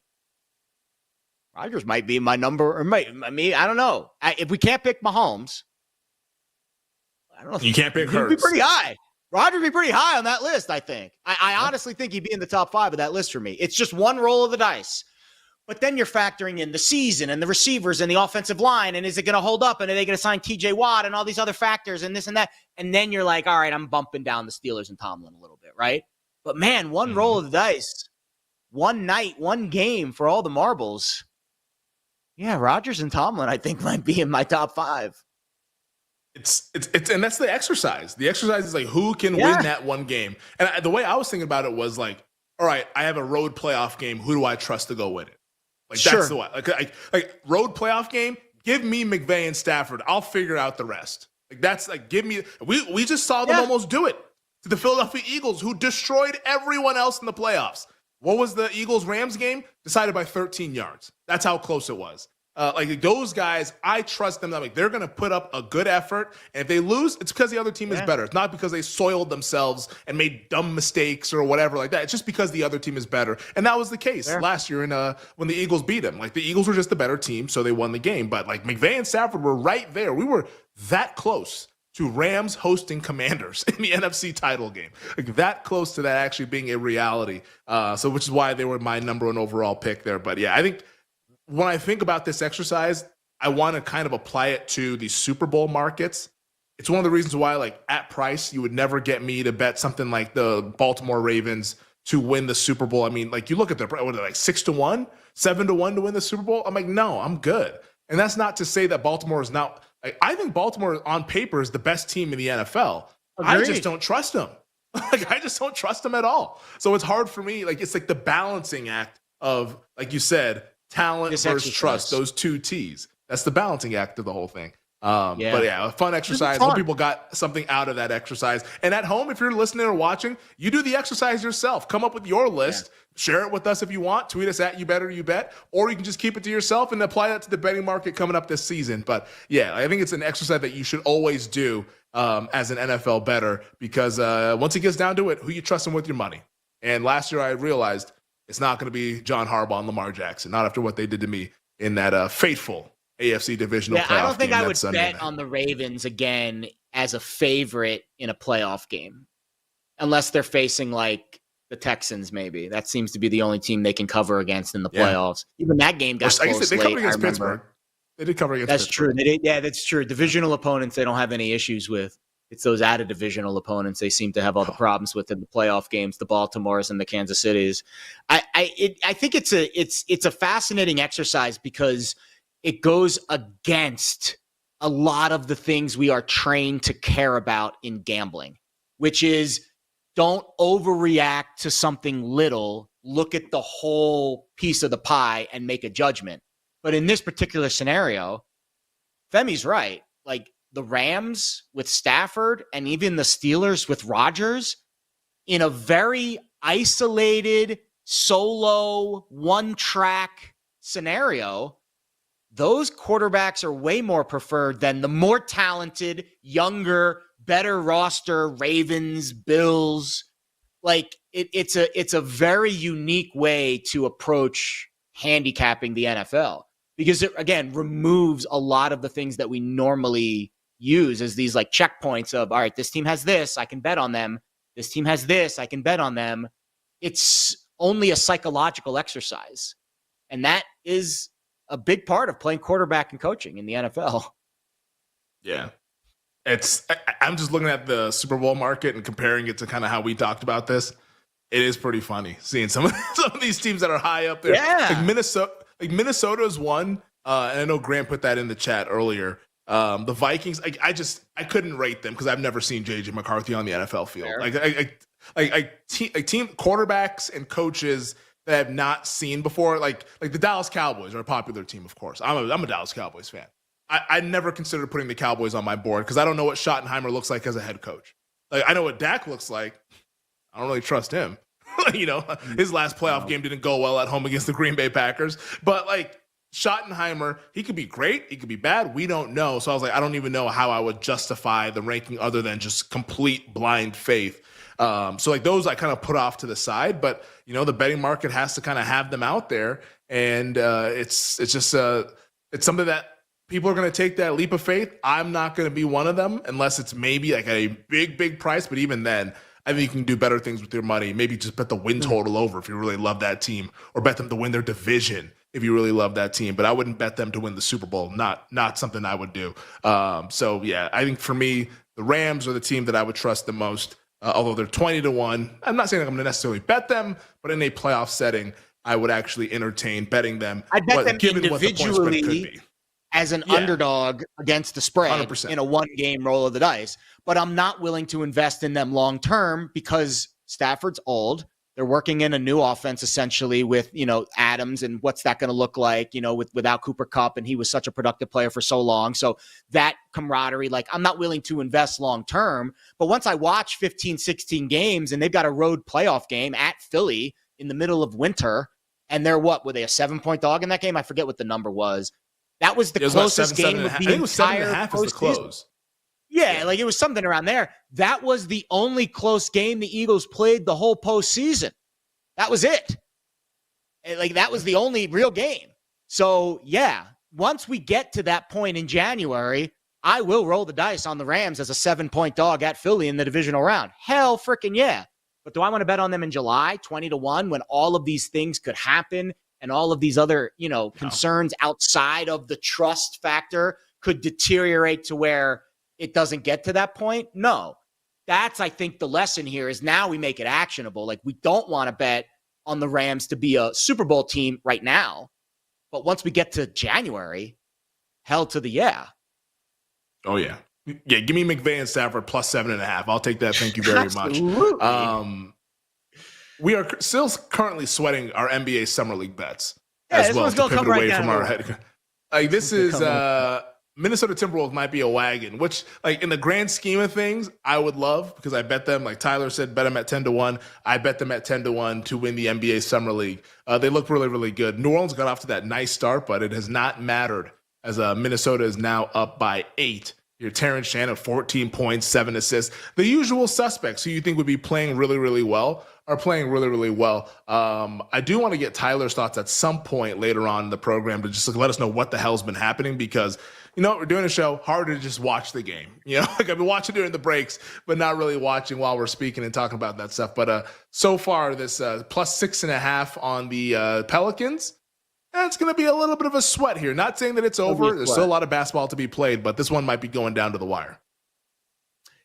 Rodgers might be my number, or I don't know. If we can't pick Mahomes, I don't know. You can't pick Hurts. He'd be pretty high. Rodgers would be pretty high on that list, I think. I honestly think he'd be in the top 5 of that list for me. It's just one roll of the dice. But then you're factoring in the season and the receivers and the offensive line, and is it going to hold up, and are they going to sign TJ Watt and all these other factors and this and that? And then you're like, all right, I'm bumping down the Steelers and Tomlin a little bit, right? But man, one roll of the dice, one night, one game for all the marbles. Yeah, Rodgers and Tomlin, I think, might be in my top 5. It's and that's the exercise. The exercise is like, who can win that one game? And the way I was thinking about it was like, all right, I have a road playoff game. Who do I trust to go win it? Like, that's the way. Like road playoff game, give me McVay and Stafford. I'll figure out the rest. Like, that's like, give me. We just saw them almost do it to the Philadelphia Eagles, who destroyed everyone else in the playoffs. What was the Eagles-Rams game? Decided by 13 yards. That's how close it was. Like, those guys, I trust them. Like, they're going to put up a good effort. And if they lose, it's because the other team is better. It's not because they soiled themselves and made dumb mistakes or whatever like that. It's just because the other team is better. And that was the case last year when the Eagles beat them. Like, the Eagles were just the better team, so they won the game. But, like, McVay and Stafford were right there. We were that close to Rams hosting Commanders in the NFC title game. Like, that close to that actually being a reality. So which is why they were my number 1 overall pick there. But, yeah, I think when I think about this exercise, I want to kind of apply it to the Super Bowl markets. It's one of the reasons why, like, at price, you would never get me to bet something like the Baltimore Ravens to win the Super Bowl. I mean, like, you look at their, what are they, like 6-1, 7-1 to win the Super Bowl? I'm like, no, I'm good. And that's not to say that Baltimore is not, like, I think Baltimore on paper is the best team in the NFL. Agreed. I just don't trust them. Like, I just don't trust them at all. So it's hard for me. Like, it's like the balancing act of, like you said, talent versus trust, those two T's. That's the balancing act of the whole thing. But yeah, a fun exercise. Hope people got something out of that exercise. And at home, if you're listening or watching, you do the exercise yourself. Come up with your list. Share it with us if you want. Tweet us at YouBetterYouBet. Or you can just keep it to yourself and apply that to the betting market coming up this season. But yeah, I think it's an exercise that you should always do as an NFL bettor, because once it gets down to it, who you trusting with your money? And last year I realized it's not going to be John Harbaugh and Lamar Jackson, not after what they did to me in that fateful AFC divisional playoff game. I don't think I would bet night on the Ravens again as a favorite in a playoff game, unless they're facing like the Texans. Maybe that seems to be the only team they can cover against in the playoffs. Even that game got close late. They covered against Pittsburgh. They did cover against That's Pittsburgh. true. That's true. Divisional opponents, they don't have any issues with. It's those added divisional opponents they seem to have all the problems with in the playoff games, the Baltimores and the Kansas Cities. I think it's a fascinating exercise because it goes against a lot of the things we are trained to care about in gambling, which is don't overreact to something little, look at the whole piece of the pie and make a judgment. But in this particular scenario, Femi's right. Like the Rams with Stafford and even the Steelers with Rodgers in a very isolated, solo, one-track scenario, those quarterbacks are way more preferred than the more talented, younger, better roster Ravens, Bills. Like it's a very unique way to approach handicapping the NFL because it, again, removes a lot of the things that we normally use as these like checkpoints of, all right, this team has this, I can bet on them. This team has this, I can bet on them. It's only a psychological exercise. And that is a big part of playing quarterback and coaching in the NFL. Yeah. I'm just looking at the Super Bowl market and comparing it to kind of how we talked about this. It is pretty funny seeing some of these teams that are high up there. Yeah. Minnesota's one, and I know Grant put that in the chat earlier. The Vikings, I couldn't rate them because I've never seen JJ McCarthy on the NFL field. Fair. Team quarterbacks and coaches that I've not seen before. Like the Dallas Cowboys are a popular team, of course. I'm a Dallas Cowboys fan. I never considered putting the Cowboys on my board because I don't know what Schottenheimer looks like as a head coach. Like I know what Dak looks like. I don't really trust him. His last playoff game didn't go well at home against the Green Bay Packers. But like Schottenheimer, he could be great, he could be bad. We don't know. So I was like, I don't even know how I would justify the ranking other than just complete blind faith. So like those I kind of put off to the side, but the betting market has to kind of have them out there, and it's just it's something that people are going to take that leap of faith. I'm not going to be one of them unless it's maybe like a big price, but even then, I think you can do better things with your money. Maybe just bet the win total over if you really love that team, or bet them to win their division if you really love that team. But I wouldn't bet them to win the Super Bowl. Not something I would do. So yeah, I think for me, the Rams are the team that I would trust the most. Although they're 20-1, I'm not saying I'm going to necessarily bet them, but in a playoff setting, I would actually entertain betting them. I bet them given individually as an underdog against the spread 100%. in a one-game roll of the dice. But I'm not willing to invest in them long-term because Stafford's old. They're working in a new offense essentially with, Adams, and what's that going to look like, without Cooper Kupp, and he was such a productive player for so long. So that camaraderie, like I'm not willing to invest long-term. But once I watch 15, 16 games and they've got a road playoff game at Philly in the middle of winter, and they're were they a 7-point dog in that game? I forget what the number was. That was the closest game of the entire postseason. Yeah, like it was something around there. That was the only close game the Eagles played the whole postseason. That was it. Like that was the only real game. So yeah, once we get to that point in January, I will roll the dice on the Rams as a 7-point dog at Philly in the divisional round. Hell freaking yeah. But do I want to bet on them in July, 20-1, when all of these things could happen and all of these other, concerns outside of the trust factor could deteriorate to where it doesn't get to that point? No. That's, I think, the lesson here is now we make it actionable. Like, we don't want to bet on the Rams to be a Super Bowl team right now. But once we get to January, hell to the yeah. Oh, yeah. Yeah, give me McVay and Stafford plus 7.5. I'll take that. Thank you very much. We are still currently sweating our NBA Summer League bets as well to pivot away from our head. Like, this is Minnesota Timberwolves might be a wagon, which, like, in the grand scheme of things, I would love because I bet them, like Tyler said, bet them at 10-1. I bet them at 10-1 to win the NBA Summer League. They look really, really good. New Orleans got off to that nice start, but it has not mattered as Minnesota is now up by 8. Your Terrence Shannon, 14 points, 7 assists. The usual suspects who you think would be playing really, really well are playing really, really well. I do want to get Tyler's thoughts at some point later on in the program to just let us know what the hell's been happening because, we're doing a show, harder to just watch the game. Like I've been watching during the breaks, but not really watching while we're speaking and talking about that stuff. But so far, this plus 6.5 on the Pelicans it's going to be a little bit of a sweat here. Not saying that it's over. There's still a lot of basketball to be played, but this one might be going down to the wire.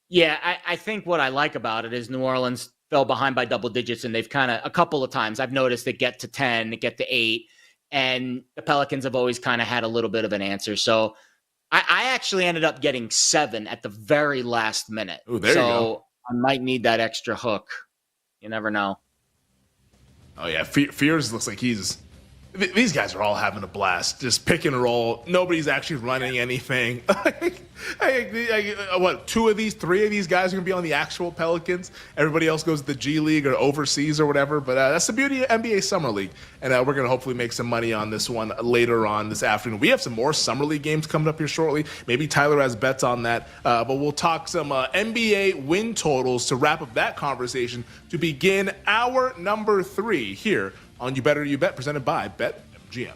Yeah, I think what I like about it is New Orleans fell behind by double digits, and they've kind of, a couple of times, I've noticed they get to 10, they get to 8, and the Pelicans have always kind of had a little bit of an answer. So I actually ended up getting 7 at the very last minute. Ooh, there you go. I might need that extra hook. You never know. Oh, yeah. Fears looks like these guys are all having a blast. Just pick and roll. Nobody's actually running anything. What, 3 of these guys are going to be on the actual Pelicans. Everybody else goes to the G League or overseas or whatever. But that's the beauty of NBA Summer League. And we're going to hopefully make some money on this one later on this afternoon. We have some more Summer League games coming up here shortly. Maybe Tyler has bets on that. But we'll talk some NBA win totals to wrap up that conversation to begin our number 3 here on You Better You Bet, presented by BetMGM.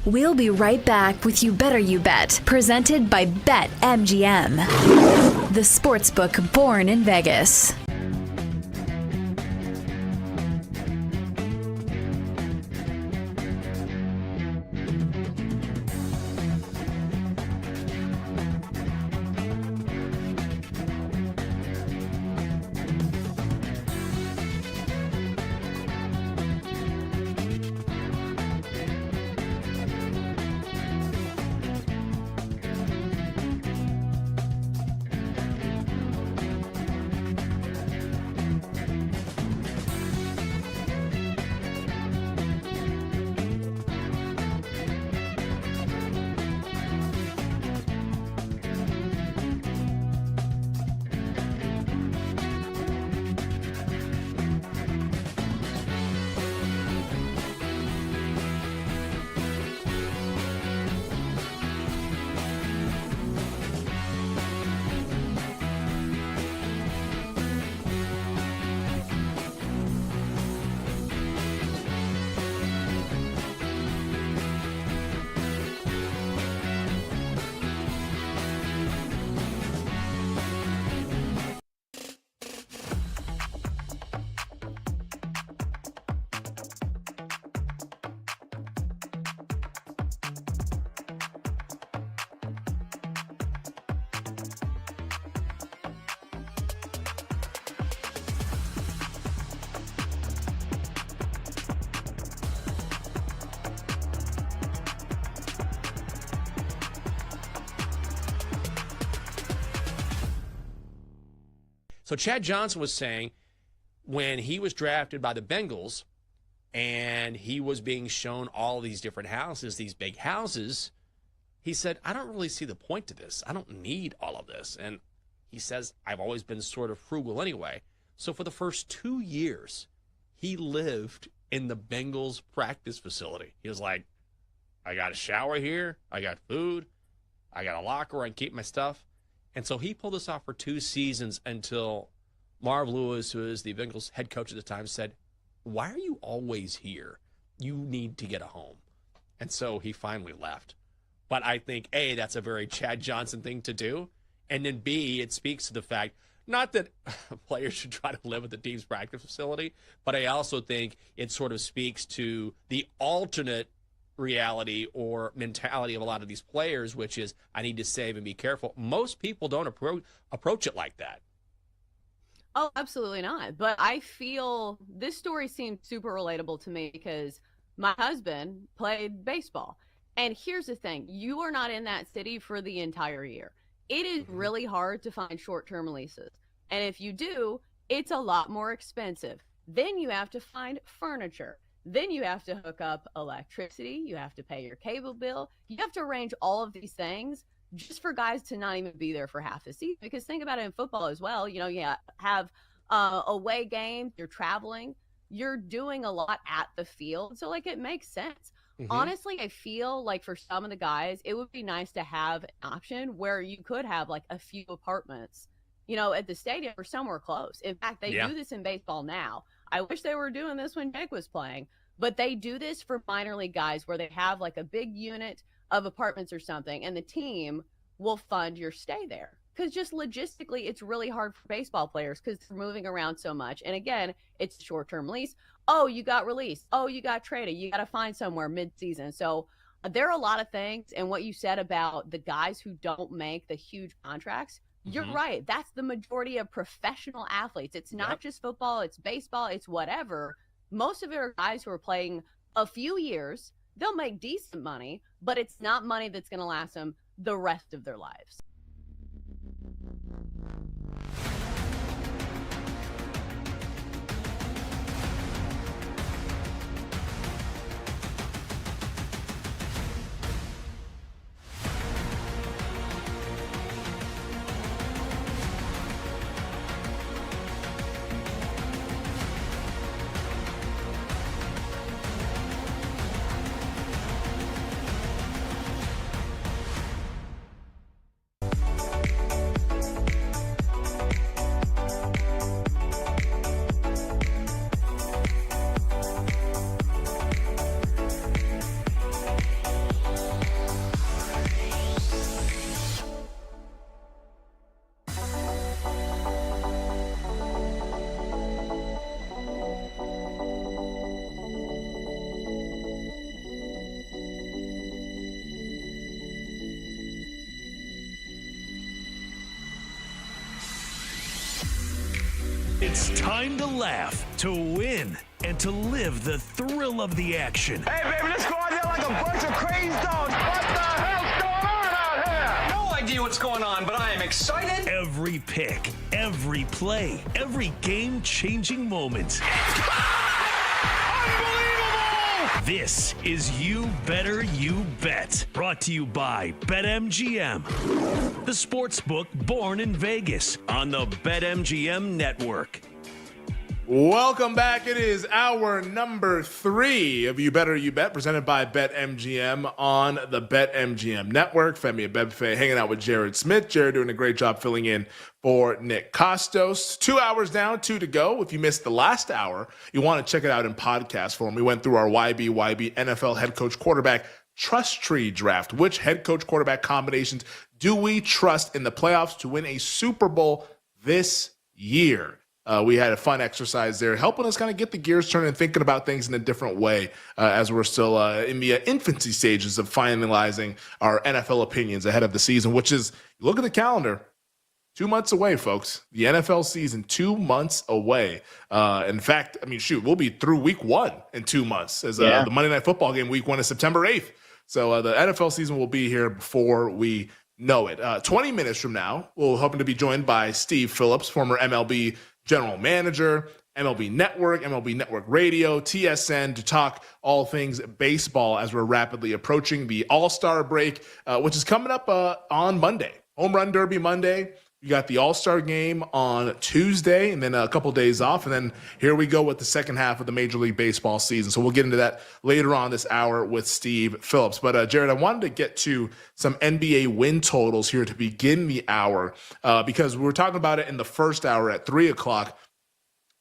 We'll be right back with You Better You Bet, presented by BetMGM, the sportsbook born in Vegas. So Chad Johnson was saying when he was drafted by the Bengals and he was being shown all these different houses, these big houses, he said, I don't really see the point to this. I don't need all of this. And he says, I've always been sort of frugal anyway. So for the first 2 years, he lived in the Bengals practice facility. He was like, I got a shower here. I got food. I got a locker where I can keep my stuff. And so he pulled this off for 2 seasons until Marv Lewis, who is the Bengals head coach at the time, said, why are you always here? You need to get a home. And so he finally left. But I think, A, that's a very Chad Johnson thing to do. And then, B, it speaks to the fact, not that players should try to live at the team's practice facility, but I also think it sort of speaks to the alternate reality or mentality of a lot of these players, which is, I need to save and be careful. Most people don't approach it like that. Oh, absolutely not. But I feel this story seemed super relatable to me because my husband played baseball. And here's the thing, you are not in that city for the entire year. It is really hard to find short-term leases. And if you do, it's a lot more expensive. Then you have to find furniture. Then you have to hook up electricity. You have to pay your cable bill. You have to arrange all of these things just for guys to not even be there for half the season. Because think about it in football as well. You know, you have away games, you're traveling, you're doing a lot at the field. So, like, it makes sense. Honestly, I feel like for some of the guys, it would be nice to have an option where you could have like a few apartments, you know, at the stadium or somewhere close. In fact, they do this in baseball now. I wish they were doing this when Jake was playing, but they do this for minor league guys where they have like a big unit of apartments or something, and the team will fund your stay there. because just logistically, it's really hard for baseball players because they're moving around so much. And again, it's a short-term lease. Oh, you got released. Oh, you got traded. You got to find somewhere mid-season. So there are a lot of things. And what you said about the guys who don't make the huge contracts, you're right. That's the majority of professional athletes. It's not just football, it's baseball, it's whatever. Most of it are guys who are playing a few years. They'll make decent money, but it's not money that's going to last them the rest of their lives. It's time to laugh, to win, and to live the thrill of the action. Hey, baby, let's go out there like a bunch of crazy dogs. What the hell's going on out here? No idea what's going on, but I am excited. Every pick, every play, every game-changing moment. This is You Better You Bet, brought to you by BetMGM, the sports book born in Vegas on the BetMGM network. Welcome back. It is hour number 3 of You Better You Bet, presented by BetMGM on the BetMGM network. Femi Abebefe hanging out with Jared Smith. Jared doing a great job filling in for Nick Costos. 2 hours down, 2 to go. If you missed the last hour, you want to check it out in podcast form. We went through our YB NFL head coach quarterback trust tree draft. Which head coach quarterback combinations do we trust in the playoffs to win a Super Bowl this year? We had a fun exercise there, helping us kind of get the gears turning and thinking about things in a different way as we're still in the infancy stages of finalizing our NFL opinions ahead of the season, which is, look at the calendar, 2 months away, folks. The NFL season, 2 months away. In fact, I mean, shoot, we'll be through week 1 in 2 months as the Monday Night Football game, week 1 is September 8th. So the NFL season will be here before we know it. 20 minutes from now, we're hoping to be joined by Steve Phillips, former MLB general manager, MLB Network Radio, TSN, to talk all things baseball as we're rapidly approaching the All-Star break, which is coming up on Monday. Home Run Derby Monday. You got the All-Star game on Tuesday, and then a couple days off, and then here we go with the second half of the Major League Baseball season. So we'll get into that later on this hour with Steve Phillips. But Jared, I wanted to get to some NBA win totals here to begin the hour because we were talking about it in the first hour at 3 o'clock,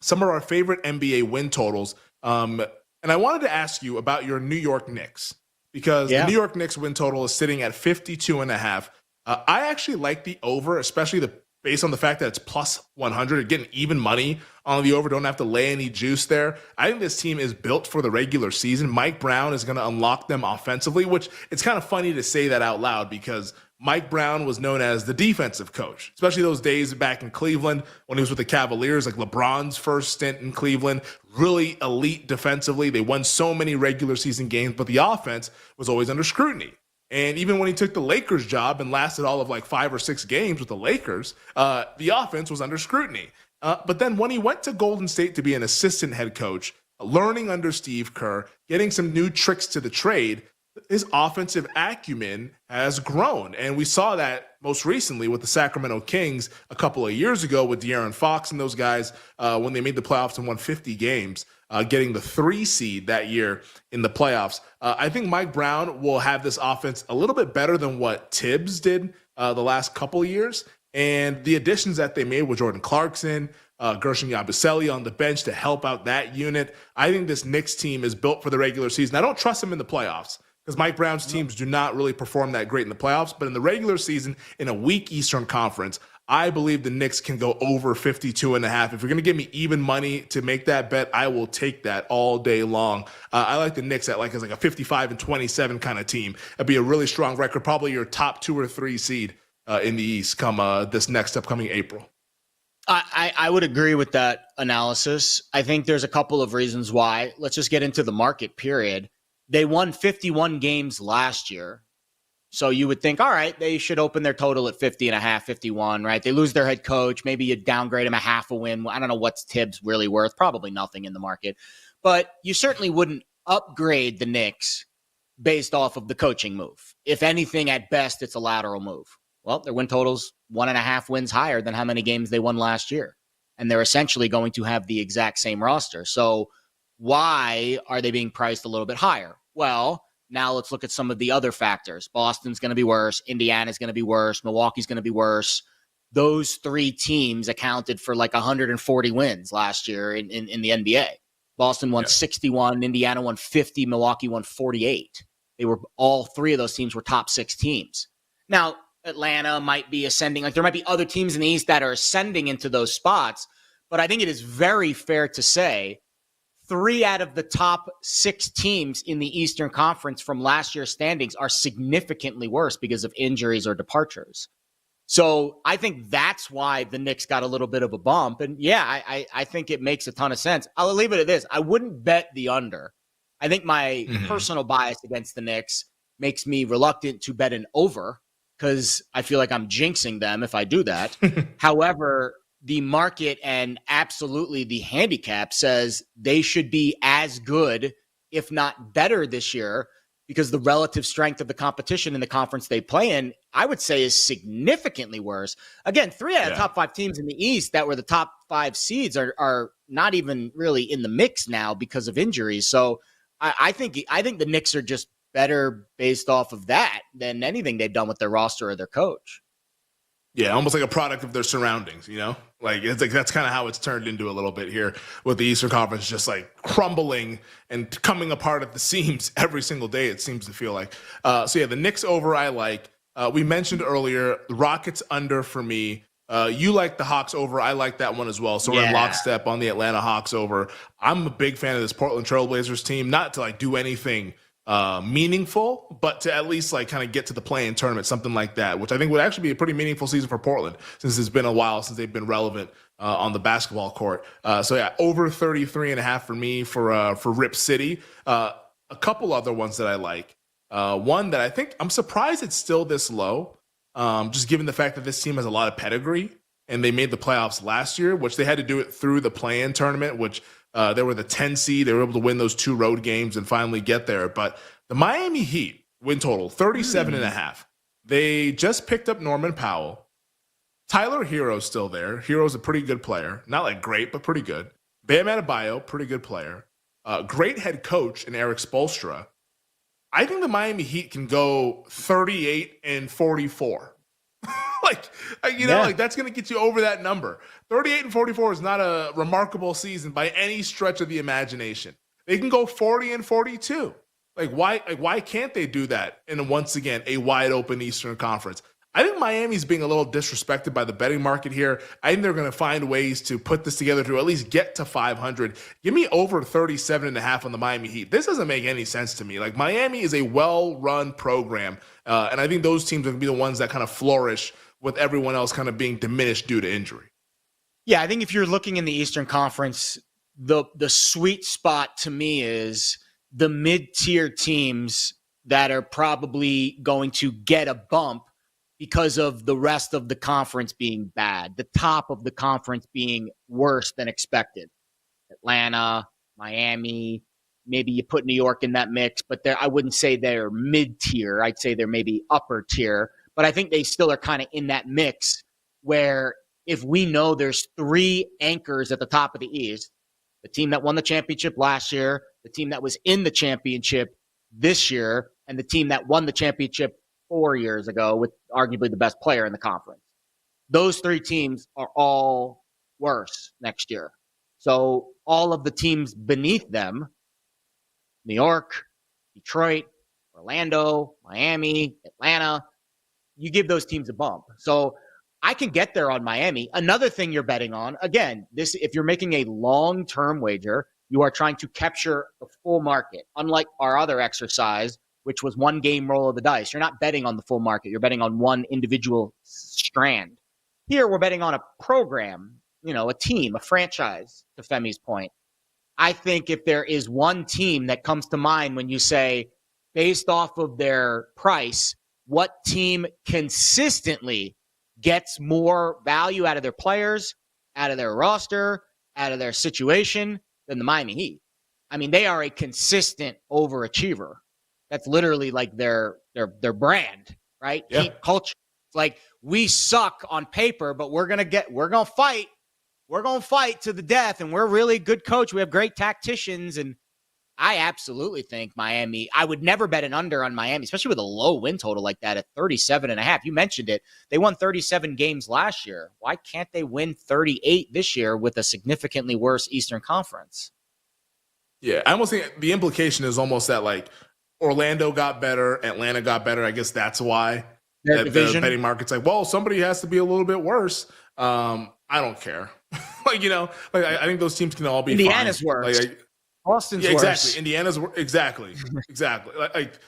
some of our favorite NBA win totals. And I wanted to ask you about your New York Knicks because the New York Knicks win total is sitting at 52.5. I actually like the over, especially based on the fact that it's plus 100, getting even money on the over. Don't have to lay any juice there. I think this team is built for the regular season. Mike Brown is going to unlock them offensively, which it's kind of funny to say that out loud because Mike Brown was known as the defensive coach, especially those days back in Cleveland when he was with the Cavaliers, like LeBron's first stint in Cleveland, really elite defensively. They won so many regular season games, but the offense was always under scrutiny. And even when he took the Lakers job and lasted all of like 5 or 6 games with the Lakers, the offense was under scrutiny. But then when he went to Golden State to be an assistant head coach, learning under Steve Kerr, getting some new tricks to the trade, his offensive acumen has grown. And we saw that most recently with the Sacramento Kings a couple of years ago with De'Aaron Fox and those guys when they made the playoffs and won 50 games. Getting the 3 seed that year in the playoffs. I think Mike Brown will have this offense a little bit better than what Tibbs did the last couple of years. And the additions that they made with Jordan Clarkson, Gershon Yabusele on the bench to help out that unit. I think this Knicks team is built for the regular season. I don't trust them in the playoffs because Mike Brown's teams do not really perform that great in the playoffs. But in the regular season, in a weak Eastern Conference, I believe the Knicks can go over 52.5. If you're going to give me even money to make that bet, I will take that all day long. I like the Knicks as like a 55-27 kind of team. It'd be a really strong record, probably your top 2 or 3 seed in the East come this next upcoming April. I would agree with that analysis. I think there's a couple of reasons why. Let's just get into the market, period. They won 51 games last year. So you would think, all right, they should open their total at 50.5, 51, right? They lose their head coach. Maybe you downgrade him a half a win. I don't know what's Tibbs really worth. Probably nothing in the market. But you certainly wouldn't upgrade the Knicks based off of the coaching move. If anything, at best, it's a lateral move. Well, their win total's 1.5 wins higher than how many games they won last year. And they're essentially going to have the exact same roster. So why are they being priced a little bit higher? Well, now let's look at some of the other factors. Boston's going to be worse. Indiana's going to be worse. Milwaukee's going to be worse. Those 3 teams accounted for like 140 wins last year in the NBA. Boston won 61. Indiana won 50. Milwaukee won 48. All 3 of those teams were top 6 teams. Now, Atlanta might be ascending. Like there might be other teams in the East that are ascending into those spots. But I think it is very fair to say 3 out of the top 6 teams in the Eastern Conference from last year's standings are significantly worse because of injuries or departures. So I think that's why the Knicks got a little bit of a bump. And yeah, I think it makes a ton of sense. I'll leave it at this. I wouldn't bet the under. I think my personal bias against the Knicks makes me reluctant to bet an over because I feel like I'm jinxing them if I do that. However, the market and absolutely the handicap says they should be as good, if not better this year, because the relative strength of the competition in the conference they play in, I would say, is significantly worse. Again, 3 out of the top 5 teams in the East that were the top 5 seeds are not even really in the mix now because of injuries. So I think the Knicks are just better based off of that than anything they've done with their roster or their coach. Yeah, almost like a product of their surroundings, Like it's like that's kind of how it's turned into a little bit here with the Eastern Conference just like crumbling and coming apart at the seams every single day, it seems to feel like. So yeah, the Knicks over I like. We mentioned earlier, the Rockets under for me. You like the Hawks over. I like that one as well. So we're in lockstep on the Atlanta Hawks over. I'm a big fan of this Portland Trailblazers team, not to like do anything meaningful, but to at least like kind of get to the play-in tournament, something like that, which I think would actually be a pretty meaningful season for Portland since it's been a while since they've been relevant on the basketball court. So yeah, over 33.5 for me for Rip City. A couple other ones that I like. One that I think I'm surprised it's still this low, just given the fact that this team has a lot of pedigree and they made the playoffs last year, which they had to do it through the play-in tournament, which they were the 10 seed. They were able to win those 2 road games and finally get there. But the Miami Heat win total 37.5. They just picked up Norman Powell. Tyler Hero's still there. Hero's a pretty good player. Not like great, but pretty good. Bam Adebayo, pretty good player. Great head coach in Eric Spoelstra. I think the Miami Heat can go 38-44. like that's going to get you over that number. 38-44 is not a remarkable season by any stretch of the imagination. They can go 40-42. Why can't they do that in once again a wide open Eastern Conference? I think Miami's being a little disrespected by the betting market here. I think they're going to find ways to put this together to at least get to 500. Give me over 37.5 on the Miami Heat. This doesn't make any sense to me. Like Miami is a well-run program, and I think those teams are going to be the ones that kind of flourish with everyone else kind of being diminished due to injury. Yeah, I think if you're looking in the Eastern Conference, the sweet spot to me is the mid-tier teams that are probably going to get a bump because of the rest of the conference being bad, the top of the conference being worse than expected. Atlanta, Miami, maybe you put New York in that mix, but I wouldn't say they're mid-tier. I'd say they're maybe upper tier. But I think they still are kind of in that mix where if we know there's 3 anchors at the top of the East, the team that won the championship last year, the team that was in the championship this year, and the team that won the championship 4 years ago with arguably the best player in the conference. Those 3 teams are all worse next year. So all of the teams beneath them, New York, Detroit, Orlando, Miami, Atlanta. You give those teams a bump. So I can get there on Miami. Another thing you're betting on, again, this if you're making a long-term wager, you are trying to capture the full market. Unlike our other exercise, which was one game roll of the dice. You're not betting on the full market. You're betting on one individual strand. Here, we're betting on a program, a team, a franchise, to Femi's point. I think if there is one team that comes to mind when you say, based off of their price, what team consistently gets more value out of their players, out of their roster, out of their situation than the Miami Heat. I mean, they are a consistent overachiever. That's literally like their brand, right? Yeah. Heat culture. It's like, we suck on paper, but we're going to fight. We're going to fight to the death, and we're a really good coach. We have great tacticians, and I absolutely think Miami, I would never bet an under on Miami, especially with a low win total like that at 37.5. You mentioned it. They won 37 games last year. Why can't they win 38 this year with a significantly worse Eastern Conference? Yeah, I almost think the implication is almost that like Orlando got better, Atlanta got better. I guess that's why the betting market's like, well, somebody has to be a little bit worse. I don't care. I think those teams can all be Indiana's fine. worse. Boston's yeah, exactly. worse. Indiana's exactly. Like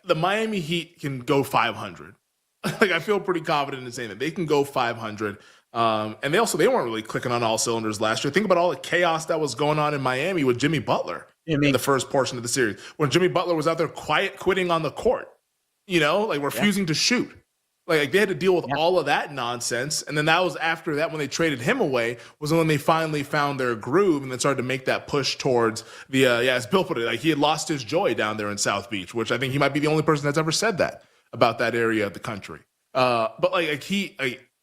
the Miami Heat can go 500. I feel pretty confident in saying that they can go 500. And they weren't really clicking on all cylinders last year. Think about all the chaos that was going on in Miami with Jimmy Butler in the first portion of the series, when Jimmy Butler was out there quitting on the court, refusing to shoot. Like they had to deal with all of that nonsense. And then that was after that, when they traded him away, was when they finally found their groove and then started to make that push towards the, as Bill put it, like he had lost his joy down there in South Beach, which I think he might be the only person that's ever said that about that area of the country. But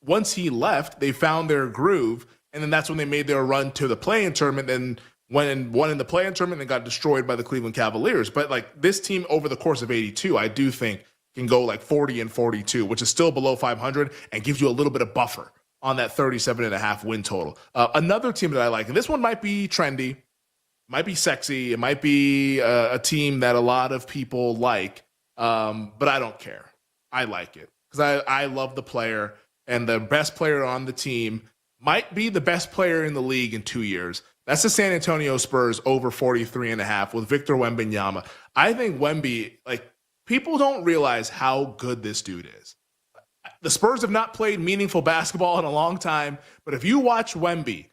once he left, they found their groove. And then that's when they made their run to the play-in tournament and won in the play-in tournament and got destroyed by the Cleveland Cavaliers. But like this team over the course of 82, I do think can go like 40-42, which is still below 500 and gives you a little bit of buffer on that 37.5 win total. Another team that I like, and this one might be trendy, might be sexy, it might be a team that a lot of people like, but I don't care. I like it because I love the player, and the best player on the team might be the best player in the league in 2 years. That's the San Antonio Spurs over 43.5 with Victor Wembanyama. I think Wemby, people don't realize how good this dude is. The Spurs have not played meaningful basketball in a long time, but if you watch Wemby,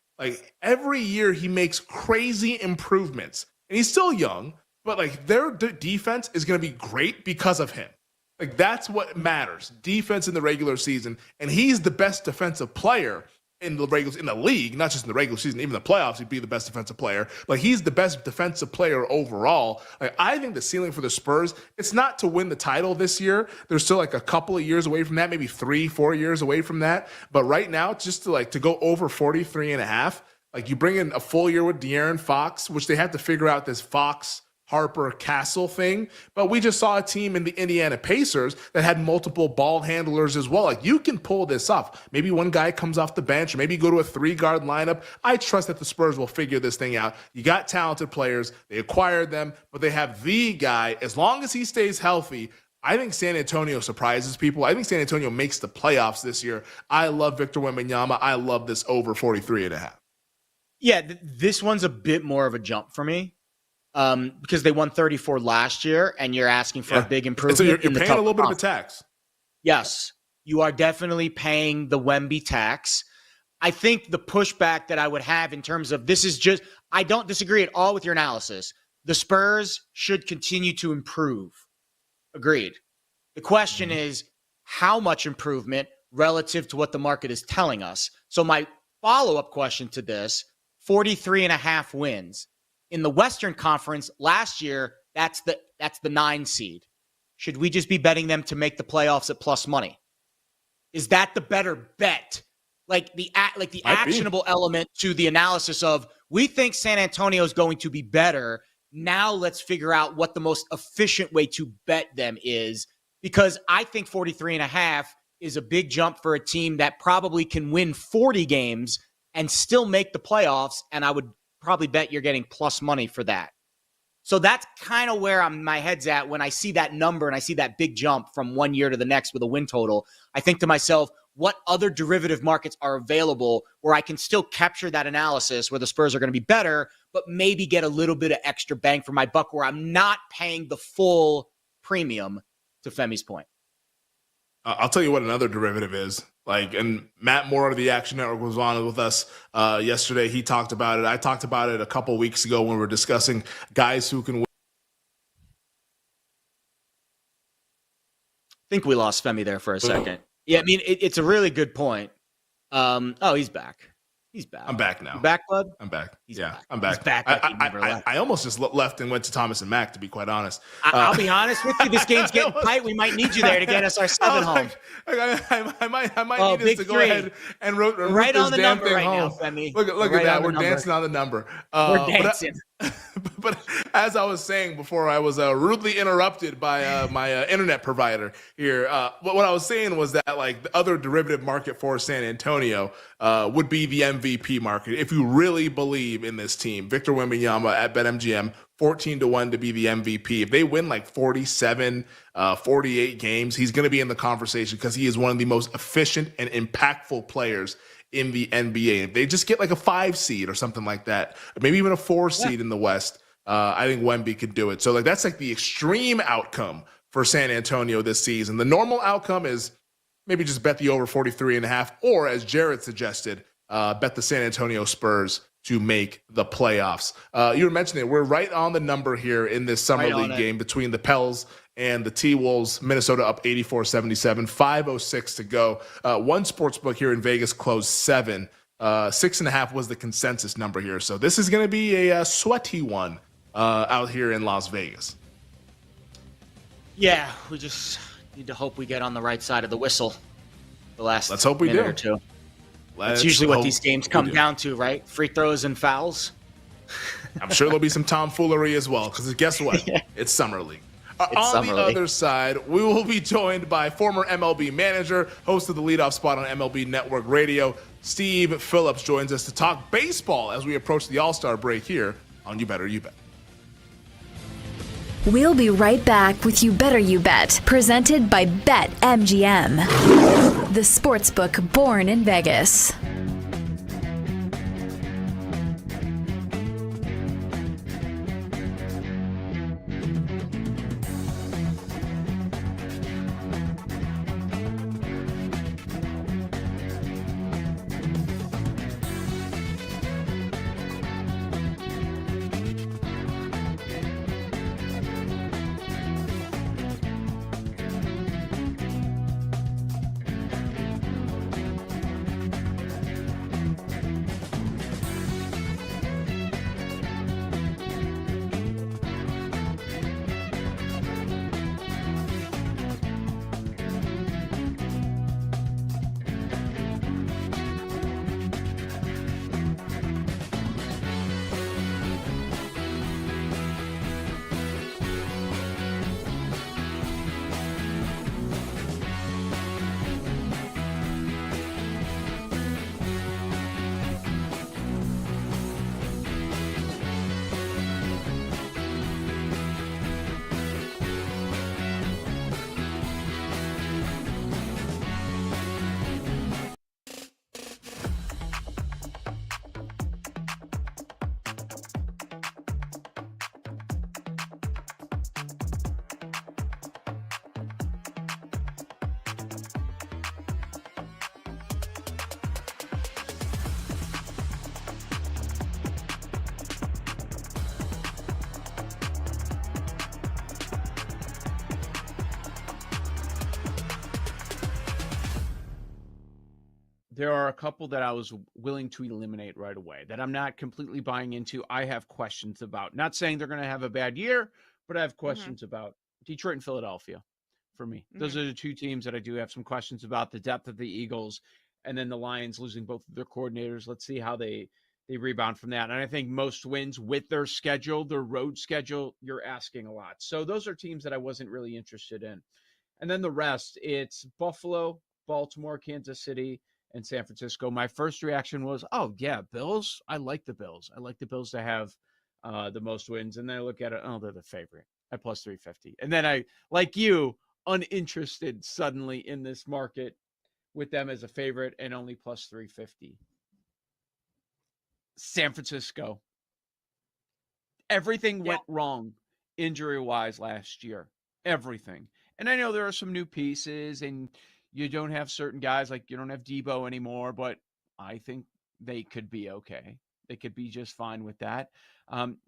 every year he makes crazy improvements. And he's still young, but their defense is going to be great because of him. That's what matters. Defense in the regular season, and he's the best defensive player in the league, not just in the regular season, even the playoffs, he'd be the best defensive player. He's the best defensive player overall. I think the ceiling for the Spurs, it's not to win the title this year. They're still a couple of years away from that, maybe 3-4 years away from that. But right now, just to go over 43.5, you bring in a full year with De'Aaron Fox, which they have to figure out this Fox Harper Castle thing, but we just saw a team in the Indiana Pacers that had multiple ball handlers as well. You can pull this off. Maybe one guy comes off the bench, or maybe go to a 3-guard lineup. I trust that the Spurs will figure this thing out. You got talented players. They acquired them, but they have the guy. As long as he stays healthy, I think San Antonio surprises people. I think San Antonio makes the playoffs this year. I love Victor Wembanyama. I love this over 43.5. Yeah, this one's a bit more of a jump for me. Because they won 34 last year, and you're asking for a big improvement. So you're paying a little bit of a tax. Yes, you are definitely paying the Wemby tax. I think the pushback that I would have in terms of this is just, I don't disagree at all with your analysis. The Spurs should continue to improve. Agreed. The question is, how much improvement relative to what the market is telling us? So my follow-up question to this, 43.5 wins. In the Western Conference last year, that's the 9 seed. Should we just be betting them to make the playoffs at plus money? Is that the better bet? The actionable element to the analysis of, we think San Antonio is going to be better. Now let's figure out what the most efficient way to bet them is, because I think 43.5 is a big jump for a team that probably can win 40 games and still make the playoffs, and I would probably bet you're getting plus money for that. So that's kind of where my head's at when I see that number and I see that big jump from one year to the next with a win total. I think to myself, what other derivative markets are available where I can still capture that analysis where the Spurs are going to be better, but maybe get a little bit of extra bang for my buck where I'm not paying the full premium, to Femi's point. I'll tell you what another derivative is. And Matt Moore of the Action Network was on with us yesterday. He talked about it. I talked about it a couple weeks ago when we were discussing guys who can win. I think we lost Femi there for a second. Yeah, I mean, it's a really good point. He's back. He's back. I'm back now. You back, bud? I'm back. Back. I'm back. He's back like he never left. I almost just left and went to Thomas and Mack, to be quite honest. I'll be honest with you. This game's getting tight. We might need you there to get us our 7 home. I might need us to go ahead and root right this on the damn number thing right home. now, Femi. Look Right at that. on the We're number. dancing on the number. We're dancing. But as I was saying before, I was rudely interrupted by my internet provider here. What I was saying was that the other derivative market for San Antonio would be the MVP market. If you really believe in this team, Victor Wembanyama at BetMGM, 14-1 to be the MVP. If they win 47, 48 games, he's going to be in the conversation because he is one of the most efficient and impactful players in the NBA. If they just get a 5 seed or something like that, maybe even a 4 seed in the West, I think Wemby could do it. So that's the extreme outcome for San Antonio this season. The normal outcome is maybe just bet the over 43.5, or as Jared suggested, bet the San Antonio Spurs to make the playoffs. You were mentioning it. We're right on the number here in this summer league game between the Pels and the T-Wolves. Minnesota up 84-77, 5:06 to go. One sportsbook here in Vegas closed 7. 6.5 was the consensus number here. So this is going to be a sweaty one out here in Las Vegas. Yeah, we just need to hope we get on the right side of the whistle the last Let's hope we minute do. or two. Let's That's usually what hope these games come down to, right? Free throws and fouls. I'm sure there'll be some tomfoolery as well, because guess what? It's Summer League. On the other side, we will be joined by former MLB manager, host of the leadoff spot on MLB Network Radio, Steve Phillips joins us to talk baseball as we approach the All-Star break here on You Better You Bet. We'll be right back with You Better You Bet, presented by BetMGM, the sportsbook born in Vegas. There are a couple that I was willing to eliminate right away that I'm not completely buying into. I have questions about. Not saying they're going to have a bad year, but I have questions about Detroit and Philadelphia for me. Those are the two teams that I do have some questions about. The depth of the Eagles and then the Lions losing both of their coordinators. Let's see how they rebound from that. And I think most wins with their schedule, their road schedule, you're asking a lot. So those are teams that I wasn't really interested in. And then the rest, it's Buffalo, Baltimore, Kansas City, and San Francisco. My first reaction was, oh, yeah, Bills. I like the Bills. I like the Bills to have the most wins. And then I look at it, oh, they're the favorite at plus 350. And then I, like you, uninterested suddenly in this market with them as a favorite and only plus 350. San Francisco. Everything went wrong injury-wise last year. Everything. And I know there are some new pieces, and you don't have certain guys, like you don't have Debo anymore, but I think they could be okay. They could be just fine with that.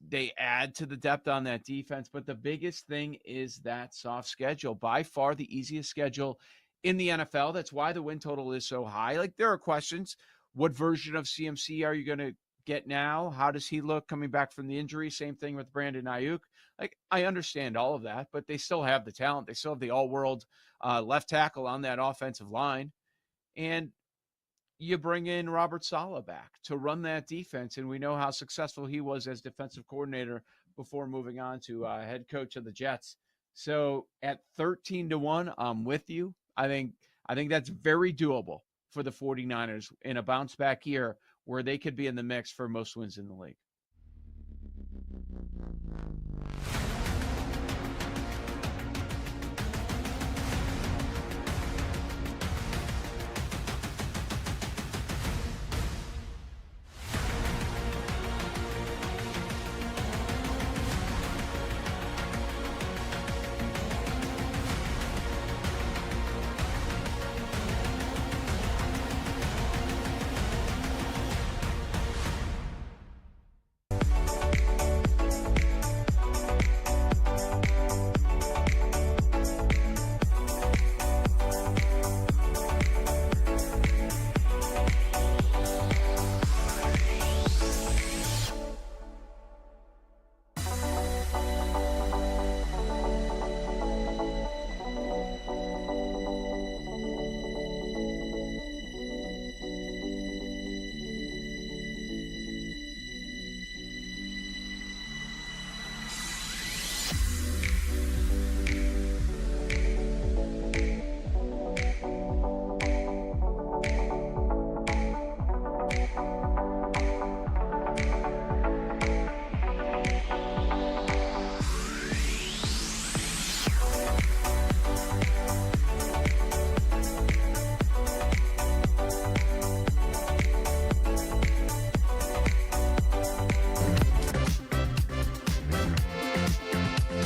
They add to the depth on that defense, but the biggest thing is that soft schedule. By far the easiest schedule in the NFL. That's why the win total is so high. Like, there are questions. What version of CMC are you going to get now? How does he look coming back from the injury? Same thing with Brandon Ayuk. Like, I understand all of that, but they still have the talent. They still have the all-world left tackle on that offensive line. And you bring in Robert Saleh back to run that defense, and we know how successful he was as defensive coordinator before moving on to head coach of the Jets. So at 13-1, I'm with you. I think that's very doable for the 49ers in a bounce-back year where they could be in the mix for most wins in the league.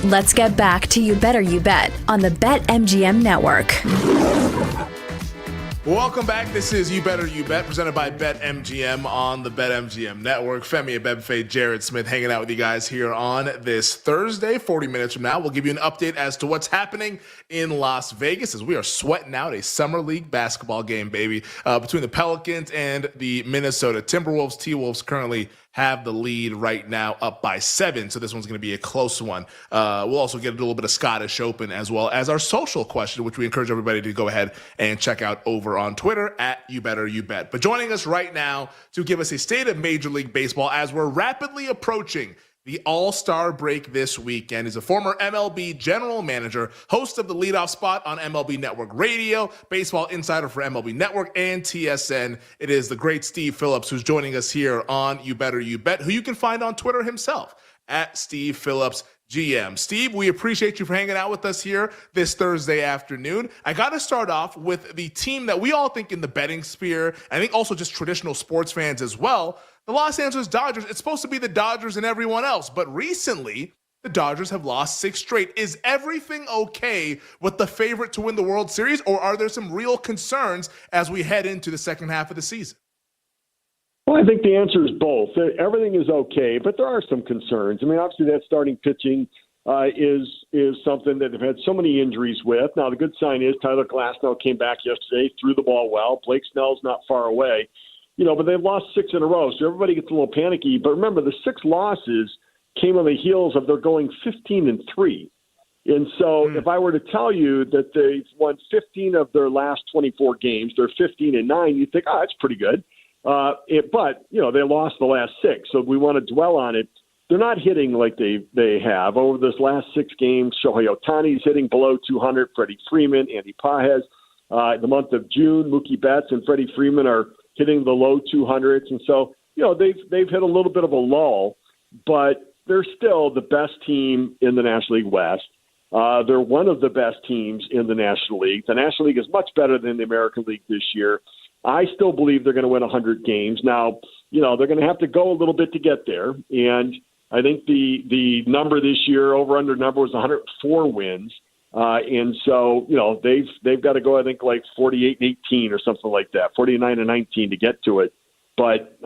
Let's get back to You Better You Bet on the BetMGM network. Welcome back. This is You Better You Bet, presented by BetMGM on the BetMGM network. Femi Abebefe, Jared Smith, hanging out with you guys here on this Thursday. 40 minutes from now, we'll give you an update as to what's happening in Las Vegas as we are sweating out a summer league basketball game, baby, between the Pelicans and the Minnesota Timberwolves. T-Wolves currently have the lead right now, up by 7. So this one's going to be a close one. We'll also get a little bit of Scottish Open as well as our social question, which we encourage everybody to go ahead and check out over on Twitter at You Better You Bet. But joining us right now to give us a state of Major League Baseball as we're rapidly approaching the All-Star break this weekend is a former MLB general manager, host of the leadoff spot on MLB Network Radio, baseball insider for MLB Network and TSN. It is the great Steve Phillips who's joining us here on You Better You Bet, who you can find on Twitter himself at Steve Phillips GM. Steve, we appreciate you for hanging out with us here this Thursday afternoon. I got to start off with the team that we all think in the betting sphere, I think also just traditional sports fans as well, the Los Angeles Dodgers. It's supposed to be the Dodgers and everyone else, but recently the Dodgers have lost 6 straight. Is everything okay with the favorite to win the World Series, or are there some real concerns as we head into the second half of the season? Well, I think the answer is both. Everything is okay, but there are some concerns. I mean, obviously that starting pitching is something that they've had so many injuries with. Now, the good sign is Tyler Glasnow came back yesterday, threw the ball well. Blake Snell's not far away. But they've lost 6 in a row, so everybody gets a little panicky. But remember, the 6 losses came on the heels of their going 15-3. And so if I were to tell you that they've won 15 of their last 24 games, they're 15-9, you'd think, that's pretty good. But they lost the last 6, so we want to dwell on it. They're not hitting like they have. Over this last 6 games, Shohei Ohtani's hitting below 200, Freddie Freeman, Andy Pages. The month of June, Mookie Betts and Freddie Freeman are hitting the low 200s. And so, they've hit a little bit of a lull, but they're still the best team in the National League West. They're one of the best teams in the National League. The National League is much better than the American League this year. I still believe they're going to win 100 games. Now, they're going to have to go a little bit to get there. And I think the number this year, over-under number, was 104 wins. And so, they've got to go, I think, like 48-18 or something like that, 49-19 to get to it. But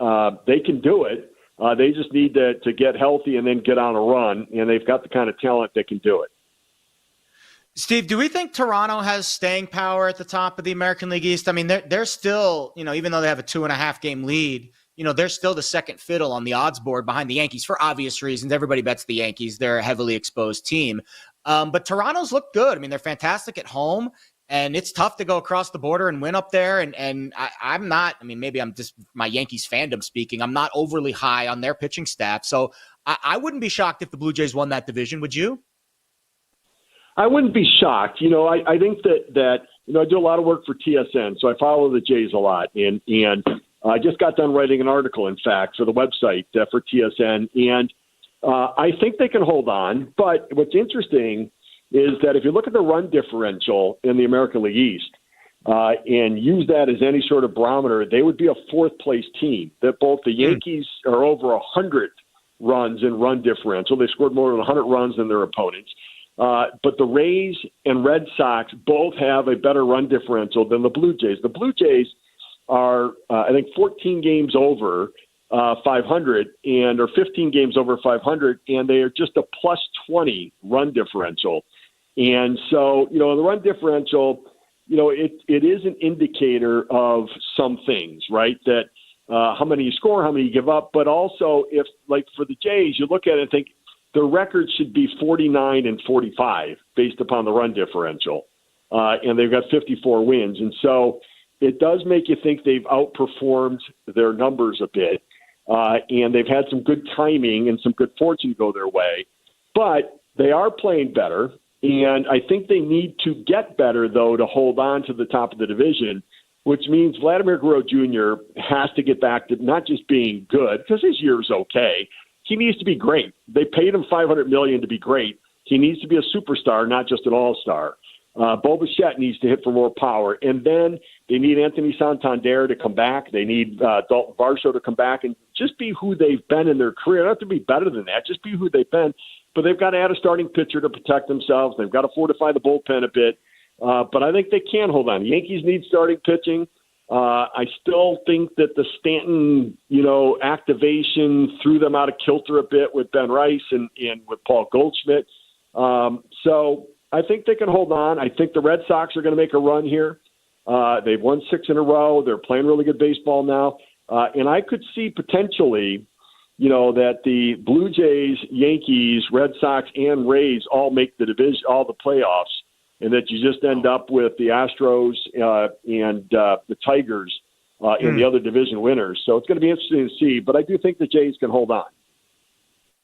they can do it. They just need to get healthy and then get on a run, and they've got the kind of talent that can do it. Steve, do we think Toronto has staying power at the top of the American League East? I mean, they're still, even though they have a 2.5 game lead, they're still the second fiddle on the odds board behind the Yankees for obvious reasons. Everybody bets the Yankees. They're a heavily exposed team. But Toronto's looked good. I mean, they're fantastic at home, and it's tough to go across the border and win up there. And I'm not, maybe I'm just my Yankees fandom speaking. I'm not overly high on their pitching staff. So I wouldn't be shocked if the Blue Jays won that division. Would you? I wouldn't be shocked. I think that I do a lot of work for TSN, so I follow the Jays a lot. And I just got done writing an article, in fact, for the website for TSN. And I think they can hold on. But what's interesting is that if you look at the run differential in the American League East and use that as any sort of barometer, they would be a fourth-place team. That both the Yankees are over 100 runs in run differential. They scored more than 100 runs than their opponents. But the Rays and Red Sox both have a better run differential than the Blue Jays. The Blue Jays are, I think, 14 games over 500 or 15 games over 500, and they are just a plus 20 run differential. And so, the run differential, it is an indicator of some things, right? That how many you score, how many you give up, but also if, like for the Jays, you look at it and think, their record should be 49 and 45 based upon the run differential. And they've got 54 wins. And so it does make you think they've outperformed their numbers a bit. And they've had some good timing and some good fortune go their way. But they are playing better. And I think they need to get better, though, to hold on to the top of the division, which means Vladimir Guerrero Jr. has to get back to not just being good, because his year's okay. He needs to be great. They paid him $500 million to be great. He needs to be a superstar, not just an all-star. Bo Bichette needs to hit for more power. And then they need Anthony Santander to come back. They need Dalton Varsho to come back and just be who they've been in their career. They don't have to be better than that. Just be who they've been. But they've got to add a starting pitcher to protect themselves. They've got to fortify the bullpen a bit. But I think they can hold on. The Yankees need starting pitching. I still think that the Stanton, activation threw them out of kilter a bit with Ben Rice and with Paul Goldschmidt. So I think they can hold on. I think the Red Sox are going to make a run here. They've won 6 in a row. They're playing really good baseball now. And I could see potentially, that the Blue Jays, Yankees, Red Sox, and Rays all make the division, all the playoffs. And that you just end up with the Astros and the Tigers in the other division winners. So it's going to be interesting to see. But I do think the Jays can hold on.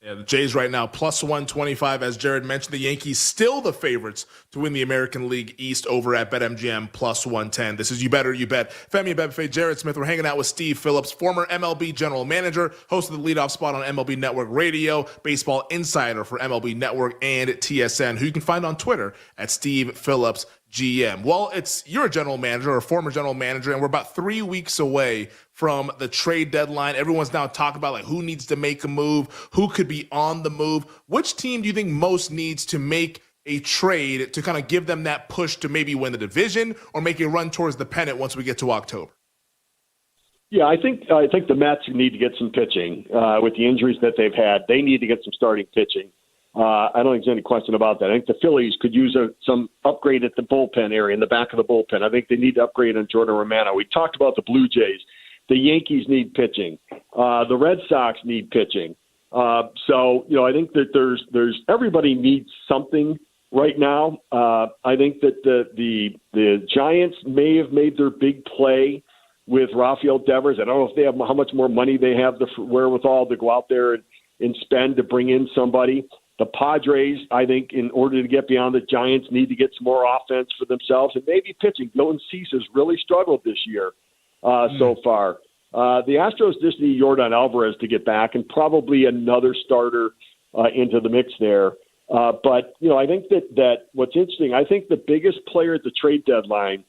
Yeah, the Jays right now, plus 125. As Jared mentioned, the Yankees still the favorites to win the American League East over at BetMGM, plus 110. This is You Better, You Bet. Femi Abebefe, Jared Smith. We're hanging out with Steve Phillips, former MLB general manager, host of the leadoff spot on MLB Network Radio, baseball insider for MLB Network and TSN, who you can find on Twitter at Steve Phillips GM. Well, you're a general manager or former general manager, and we're about 3 weeks away from the trade deadline. Everyone's now talking about who needs to make a move, who could be on the move. Which team do you think most needs to make a trade to kind of give them that push to maybe win the division or make a run towards the pennant once we get to October? Yeah, I think the Mets need to get some pitching with the injuries that they've had. They need to get some starting pitching. I don't think there's any question about that. I think the Phillies could use some upgrade at the bullpen area, in the back of the bullpen. I think they need to upgrade on Jordan Romano. We talked about the Blue Jays. The Yankees need pitching. The Red Sox need pitching. So I think that there's everybody needs something right now. I think that the Giants may have made their big play with Rafael Devers. I don't know if they have how much more money they have the wherewithal to go out there and spend to bring in somebody. The Padres, I think, in order to get beyond the Giants, need to get some more offense for themselves and maybe pitching. Dylan Cease has really struggled this year so far. The Astros just need Yordan Alvarez to get back and probably another starter into the mix there. But, I think that what's interesting, I think the biggest player at the trade deadline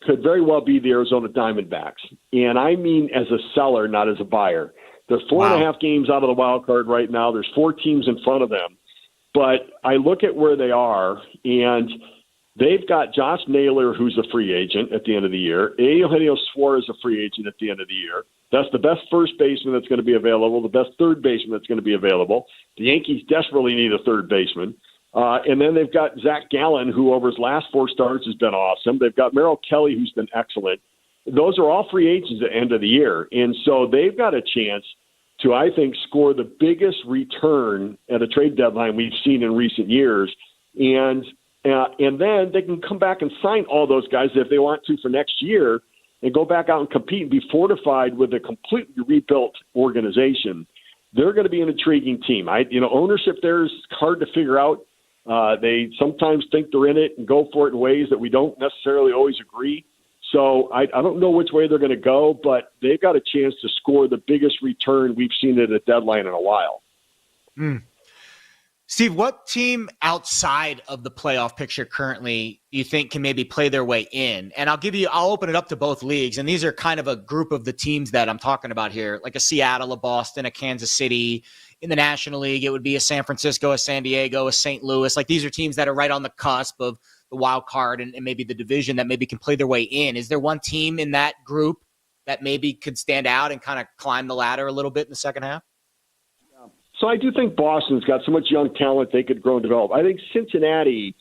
could very well be the Arizona Diamondbacks. And I mean as a seller, not as a buyer. They're 4.5 games out of the wild card right now. There's 4 teams in front of them. But I look at where they are, and they've got Josh Naylor, who's a free agent at the end of the year. Eugenio Suarez, a free agent at the end of the year. That's the best first baseman that's going to be available, the best third baseman that's going to be available. The Yankees desperately need a third baseman. And then they've got Zach Gallen, who over his last 4 starts has been awesome. They've got Merrill Kelly, who's been excellent. Those are all free agents at the end of the year. And so they've got a chance to, I think, score the biggest return at a trade deadline we've seen in recent years. And then they can come back and sign all those guys if they want to for next year and go back out and compete and be fortified with a completely rebuilt organization. They're going to be an intriguing team. Ownership there is hard to figure out. They sometimes think they're in it and go for it in ways that we don't necessarily always agree. So I don't know which way they're going to go, but they've got a chance to score the biggest return we've seen at a deadline in a while. Steve, what team outside of the playoff picture currently do you think can maybe play their way in? And I'll open it up to both leagues. And these are kind of a group of the teams that I'm talking about here, like a Seattle, a Boston, a Kansas City. In the National League, it would be a San Francisco, a San Diego, a St. Louis. Like, these are teams that are right on the cusp of the wild card and maybe the division that maybe can play their way in. Is there one team in that group that maybe could stand out and kind of climb the ladder a little bit in the second half? So I do think Boston's got so much young talent they could grow and develop. I think Cincinnati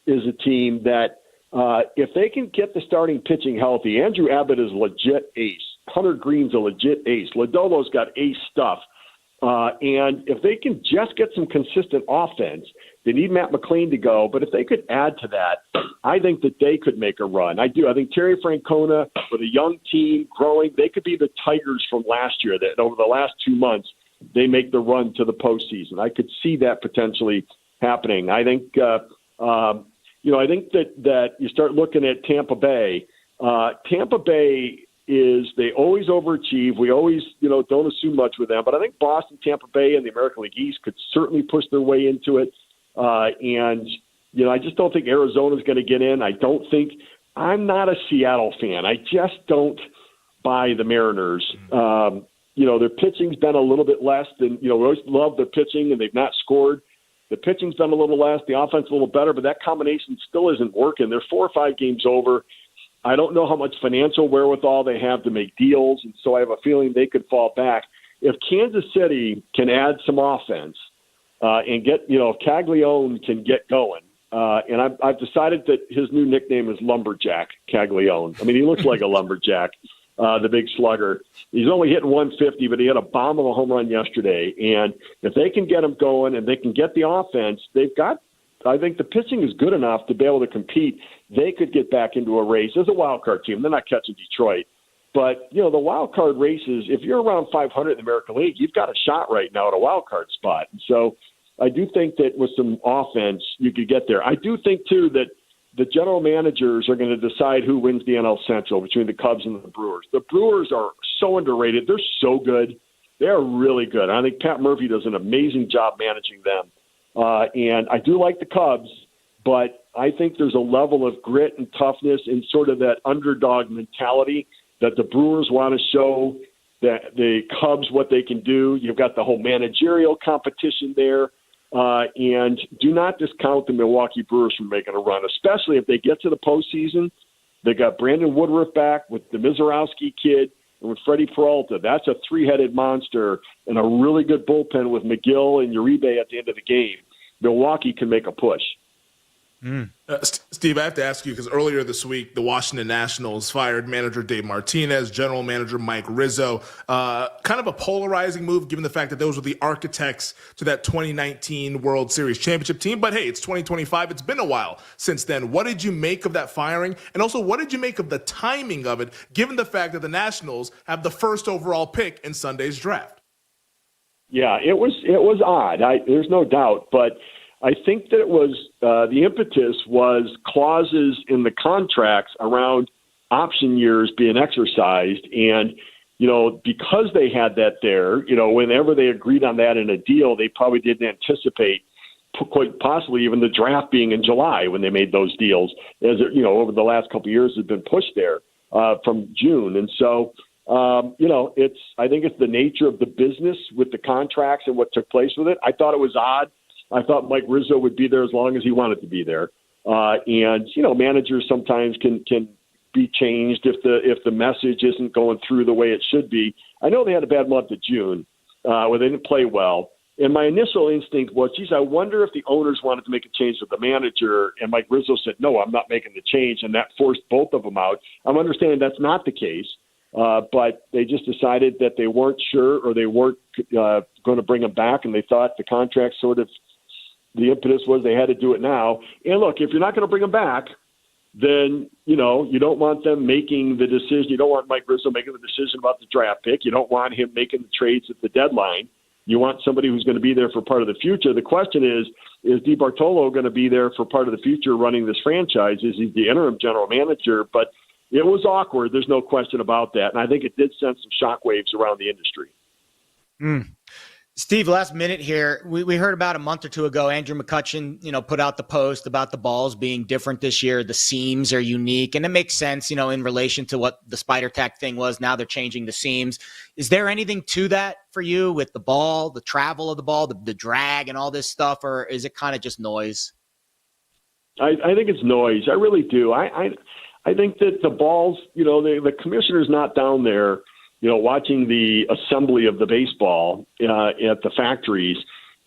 is a team that if they can get the starting pitching healthy, Andrew Abbott is a legit ace. Hunter Green's a legit ace. Lodolo's got ace stuff. And if they can just get some consistent offense, they need Matt McLean to go. But if they could add to that, I think that they could make a run. I do. I think Terry Francona, with a young team growing, they could be the Tigers from last year that over the last 2 months, they make the run to the postseason. I could see that potentially happening. I think, I think that you start looking at Tampa Bay. Tampa Bay they always overachieve. We always, don't assume much with them. But I think Boston, Tampa Bay, and the American League East could certainly push their way into it. I just don't think Arizona's going to get in. I'm not a Seattle fan. I just don't buy the Mariners. Their pitching's been a little bit less than, we always love their pitching, and they've not scored. The pitching's been a little less, the offense a little better, but that combination still isn't working. They're 4 or 5 games over. I don't know how much financial wherewithal they have to make deals, and so I have a feeling they could fall back. If Kansas City can add some offense and get, if Caglione can get going, and I've decided that his new nickname is Lumberjack Caglione. I mean, he looks like a lumberjack, the big slugger. He's only hitting 150, but he had a bomb of a home run yesterday. And if they can get him going and they can get the offense, I think the pitching is good enough to be able to compete. They could get back into a race as a wild card team. They're not catching Detroit. But, the wild card races, if you're around 500 in the American League, you've got a shot right now at a wild card spot. And so I do think that with some offense, you could get there. I do think, too, that the general managers are going to decide who wins the NL Central between the Cubs and the Brewers. The Brewers are so underrated. They're so good. They are really good. I think Pat Murphy does an amazing job managing them. And I do like the Cubs, but I think there's a level of grit and toughness and sort of that underdog mentality that the Brewers want to show that the Cubs what they can do. You've got the whole managerial competition there. And do not discount the Milwaukee Brewers from making a run, especially if they get to the postseason. They got Brandon Woodruff back with the Mizorowski kid and with Freddie Peralta. That's a 3-headed monster and a really good bullpen with McGill and Uribe at the end of the game. Milwaukee can make a push. Steve, I have to ask you, because earlier this week, the Washington Nationals fired manager Dave Martinez, general manager Mike Rizzo. Kind of a polarizing move, given the fact that those were the architects to that 2019 World Series championship team. But hey, it's 2025. It's been a while since then. What did you make of that firing? And also, what did you make of the timing of it, given the fact that the Nationals have the first overall pick in Sunday's draft? Yeah, it was odd. There's no doubt. But I think that it was the impetus was clauses in the contracts around option years being exercised. And because they had that there, whenever they agreed on that in a deal, they probably didn't anticipate quite possibly even the draft being in July when they made those deals, as over the last couple of years has been pushed there from June. And so, I think it's the nature of the business with the contracts and what took place with it. I thought it was odd. I thought Mike Rizzo would be there as long as he wanted to be there. And managers sometimes can be changed if the message isn't going through the way it should be. I know they had a bad month of June where they didn't play well. And my initial instinct was, I wonder if the owners wanted to make a change with the manager. And Mike Rizzo said, no, I'm not making the change. And that forced both of them out. I'm understanding that's not the case. But they just decided that they weren't sure or they weren't going to bring him back. And they thought the contract the impetus was they had to do it now. And look, if you're not going to bring him back, then, you don't want them making the decision. You don't want Mike Rizzo making the decision about the draft pick. You don't want him making the trades at the deadline. You want somebody who's going to be there for part of the future. The question is DeBartolo going to be there for part of the future running this franchise? Is he the interim general manager? But it was awkward. There's no question about that. And I think it did send some shockwaves around the industry. Steve, last minute here. We heard about a month or two ago, Andrew McCutcheon, put out the post about the balls being different this year. The seams are unique, and it makes sense, in relation to what the Spider Tack thing was. Now they're changing the seams. Is there anything to that for you with the ball, the travel of the ball, the drag and all this stuff, or is it kind of just noise? I think it's noise. I really do. I think that the balls, the commissioner's not down there watching the assembly of the baseball at the factories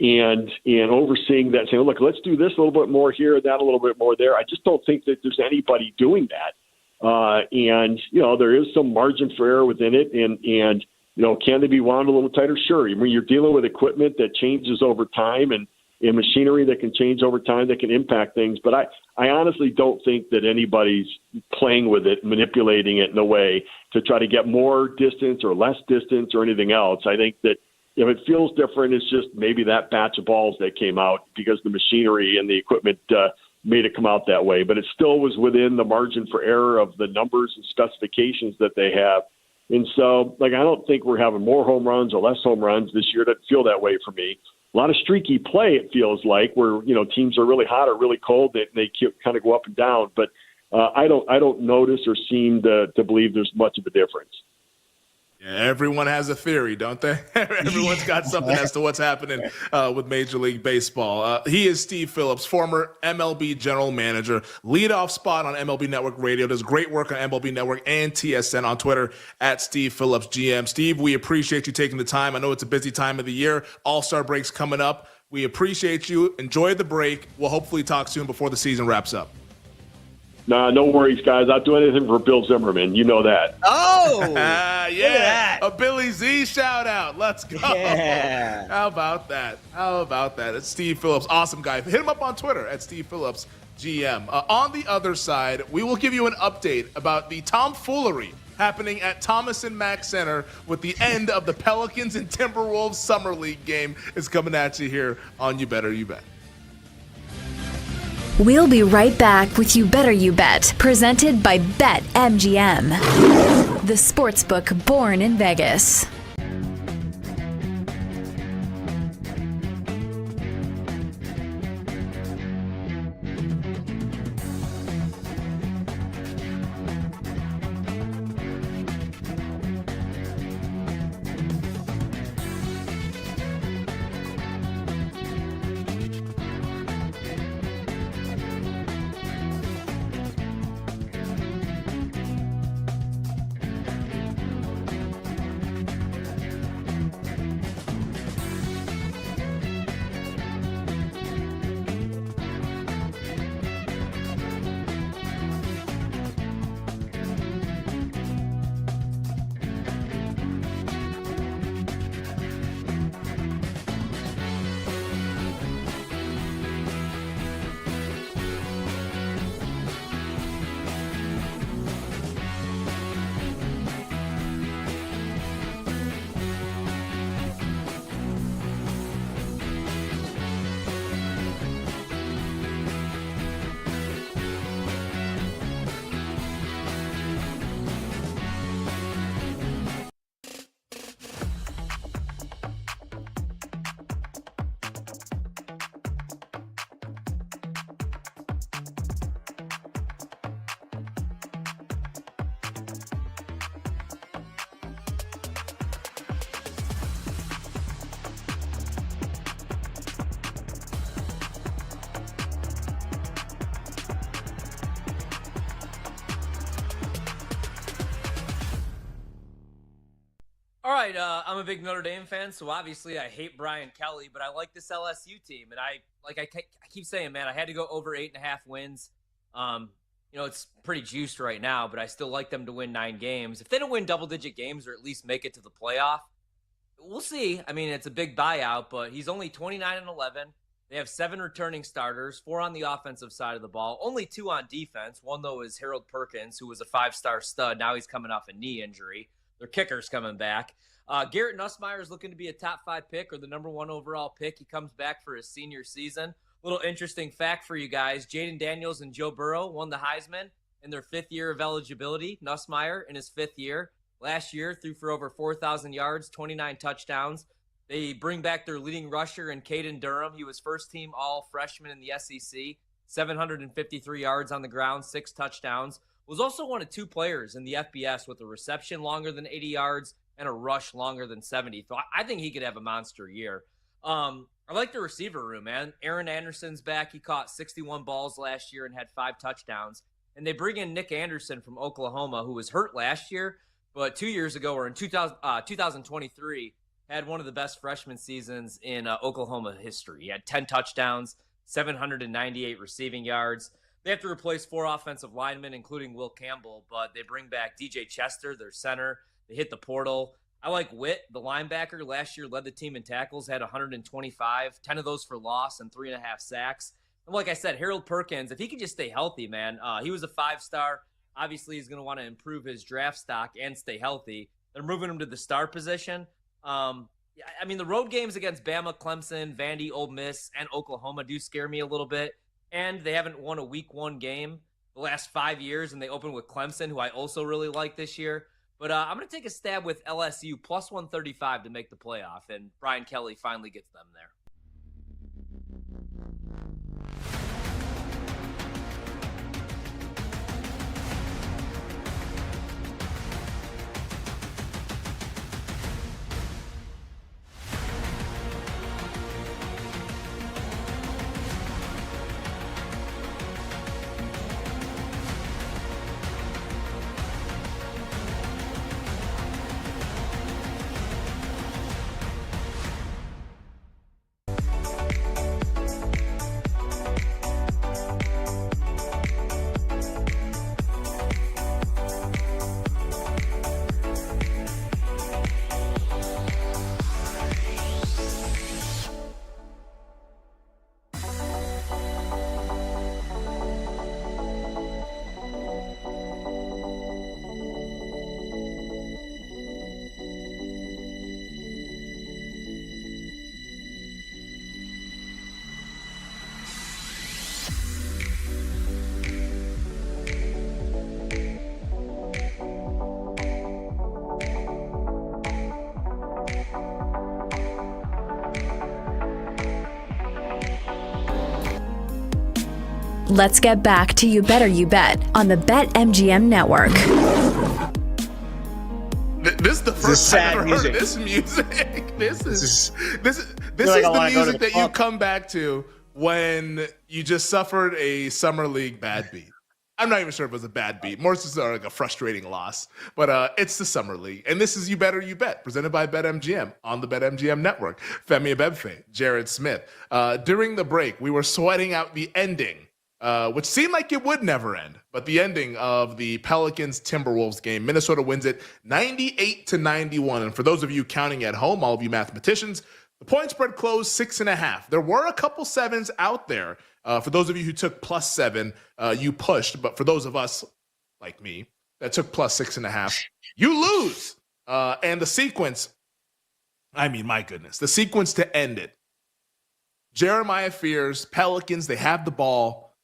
and overseeing that, saying, look, let's do this a little bit more here, that a little bit more there. I just don't think that there's anybody doing that. There is some margin for error within it. And can they be wound a little tighter? Sure. When you're dealing with equipment that changes over time and machinery that can change over time that can impact things. But I honestly don't think that anybody's playing with it, manipulating it in a way to try to get more distance or less distance or anything else. I think that if it feels different, it's just maybe that batch of balls that came out because the machinery and the equipment made it come out that way. But it still was within the margin for error of the numbers and specifications that they have. And so, I don't think we're having more home runs or less home runs this year. It doesn't feel that way for me. A lot of streaky play, it feels like, where teams are really hot or really cold. They kind of go up and down. But I don't notice or seem to believe there's much of a difference. Yeah, everyone has a theory, don't they? Everyone's got something as to what's happening with Major League Baseball. He is Steve Phillips, former MLB general manager, leadoff spot on MLB Network Radio, does great work on MLB Network and TSN, on Twitter at Steve Phillips GM. Steve, we appreciate you taking the time. I know it's a busy time of the year. All-Star break's coming up. We appreciate you. Enjoy the break. We'll hopefully talk soon before the season wraps up. Nah, no worries, guys. I'll do anything for Bill Zimmerman. You know that. Oh, yeah. A Billy Z shout out. Let's go. Yeah. How about that? It's Steve Phillips. Awesome guy. Hit him up on Twitter at Steve Phillips GM. On the other side, we will give you an update about the tomfoolery happening at Thomas and Mack Center with the end of the Pelicans and Timberwolves Summer League game is coming at you here on You Better You Bet. We'll be right back with You Better You Bet, presented by BetMGM, the sportsbook born in Vegas. All right, I'm a big Notre Dame fan, so obviously I hate Brian Kelly, but I like this LSU team, and I keep saying, man, I had to go over 8.5 wins. It's pretty juiced right now, but I still like them to win 9 games. If they don't win double-digit games or at least make it to the playoff, we'll see. I mean, it's a big buyout, but he's only 29-11. They have 7 returning starters, 4 on the offensive side of the ball, only 2 on defense. One, though, is Harold Perkins, who was a 5-star stud. Now he's coming off a knee injury. Their kicker's coming back. Garrett Nussmeier is looking to be a top 5 pick or the number 1 overall pick. He comes back for his senior season. Little interesting fact for you guys. Jaden Daniels and Joe Burrow won the Heisman in their 5th year of eligibility. Nussmeier in his 5th year. Last year, threw for over 4,000 yards, 29 touchdowns. They bring back their leading rusher in Caden Durham. He was first-team all-freshman in the SEC. 753 yards on the ground, 6 touchdowns. Was also one of 2 players in the FBS with a reception longer than 80 yards and a rush longer than 70. So I think he could have a monster year. I like the receiver room, man. Aaron Anderson's back. He caught 61 balls last year and had 5 touchdowns. And they bring in Nick Anderson from Oklahoma, who was hurt last year, but 2 years ago, or in 2023, had one of the best freshman seasons in Oklahoma history. He had 10 touchdowns, 798 receiving yards. They have to replace 4 offensive linemen, including Will Campbell, but they bring back DJ Chester, their center. They hit the portal. I like Witt, the linebacker. Last year led the team in tackles, had 125, 10 of those for loss and 3.5 sacks. And like I said, Harold Perkins, if he could just stay healthy, man, he was a 5-star. Obviously, he's going to want to improve his draft stock and stay healthy. They're moving him to the star position. I mean, the road games against Bama, Clemson, Vandy, Ole Miss, and Oklahoma do scare me a little bit. And they haven't won a week 1 game the last 5 years, and they open with Clemson, who I also really like this year. But I'm going to take a stab with LSU, plus 135 to make the playoff, and Brian Kelly finally gets them there. Let's get back to You Better You Bet on the BetMGM network. This is the first time I've ever heard of this music. This is the music that you come back to when you just suffered a summer league bad beat. I'm not even sure if it was a bad beat. More just like a frustrating loss. But it's the summer league. And this is You Better You Bet, presented by BetMGM on the BetMGM network. Femi Abebfe, Jared Smith. During the break, we were sweating out the ending, which seemed like it would never end. But the ending of the Pelicans-Timberwolves game, Minnesota wins it 98-91. And for those of you counting at home, all of you mathematicians, the point spread closed 6.5. There were a couple 7s out there. For those of you who took +7, you pushed. But for those of us, like me, that took +6.5, you lose. And the sequence, I mean, my goodness, the sequence to end it. Jeremiah Fears, Pelicans, they have the ball,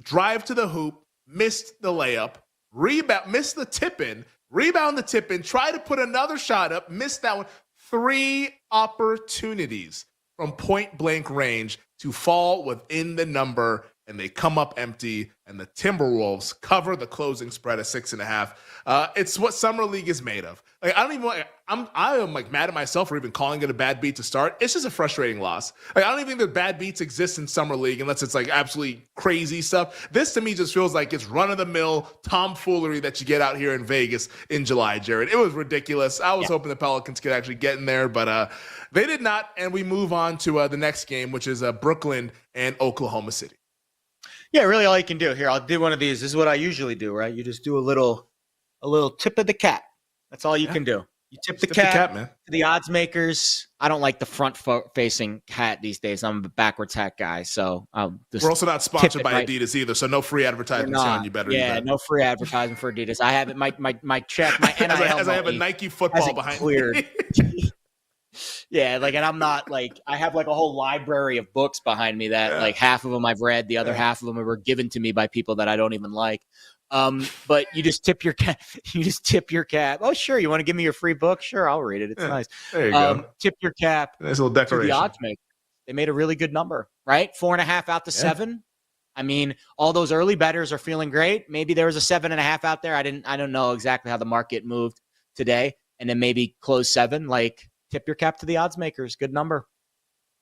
drive to the hoop, missed the layup, rebound, missed the tip-in, rebound the tip-in, try to put another shot up, missed that one. 3 opportunities from point-blank range to fall within the number and they come up empty, and the Timberwolves cover the closing spread at 6.5. It's what Summer League is made of. Like, I am like mad at myself for even calling it a bad beat to start. It's just a frustrating loss. Like, I don't even think that bad beats exist in Summer League unless it's like absolutely crazy stuff. This to me just feels like it's run-of-the-mill tomfoolery that you get out here in Vegas in July, Jared. It was ridiculous. I was hoping the Pelicans could actually get in there, but they did not. And we move on to the next game, which is Brooklyn and Oklahoma City. Yeah, really all you can do. Here, I'll do one of these. This is what I usually do, right? You just do a little tip of the cap. That's all you can do. You tip the cap, man. To the odds makers. I don't like the front-facing hat these days. I'm a backwards hat guy, so we're also not sponsored by Adidas either, so no free advertisement on you. Better. Yeah, no free advertising for Adidas. I have it. My check. My NIL as I have a Nike football behind me. Yeah, like, and I'm not like, I have like a whole library of books behind me that like half of them I've read, the other half of them were given to me by people that I don't even like. But you just tip your cap. Oh, sure. You want to give me your free book? Sure. I'll read it. It's nice. There you go. Tip your cap. Nice little decoration. To the odds maker. They made a really good number, right? 4.5 out to 7. I mean, all those early bettors are feeling great. Maybe there was a 7.5 out there. I don't know exactly how the market moved today, and then maybe close 7. Like, tip your cap to the odds makers. Good number.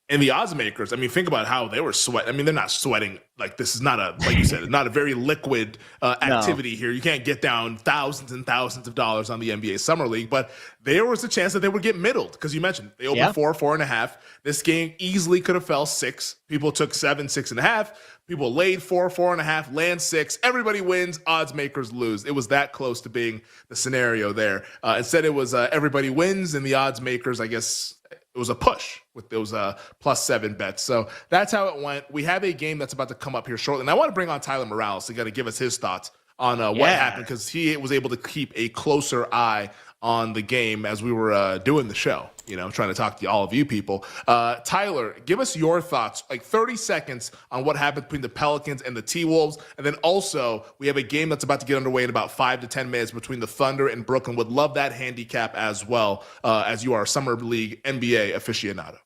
And the odds makers, I mean, think about how they were sweating. I mean, they're not sweating. Like, this is not like you said, not a very liquid activity here. You can't get down thousands and thousands of dollars on the NBA Summer League, but there was a chance that they would get middled because you mentioned they opened 4.5. This game easily could have fell 6. People took 7, 6.5. People laid 4, 4.5, land 6. Everybody wins. Odds makers lose. It was that close to being the scenario there. Instead, it was everybody wins, and the odds makers, I guess, it was a push with those +7 bets. So that's how it went. We have a game that's about to come up here shortly. And I want to bring on Tyler Morales to give us his thoughts on what happened, because he was able to keep a closer eye on the game as we were doing the show, trying to talk to all of you people. Tyler, give us your thoughts, like 30 seconds on what happened between the Pelicans and the T-Wolves. And then also, we have a game that's about to get underway in about 5 to 10 minutes between the Thunder and Brooklyn. Would love that handicap as well, as you are a Summer League NBA aficionado.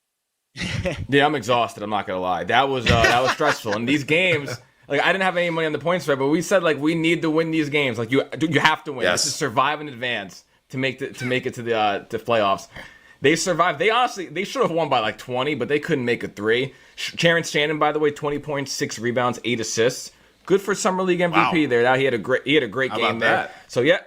Yeah, I'm exhausted. I'm not going to lie. That was stressful. And these games... Like, I didn't have any money on the point spread, but we said, like, we need to win these games. Like, you have to win. Yes. This is survive in advance to make it to the playoffs. They survived. They should have won by like 20, but they couldn't make a 3. Terrence Shannon, by the way, 20 points, 6 rebounds, 8 assists. Good for Summer League MVP there. Now he had a great game there. That? So yeah,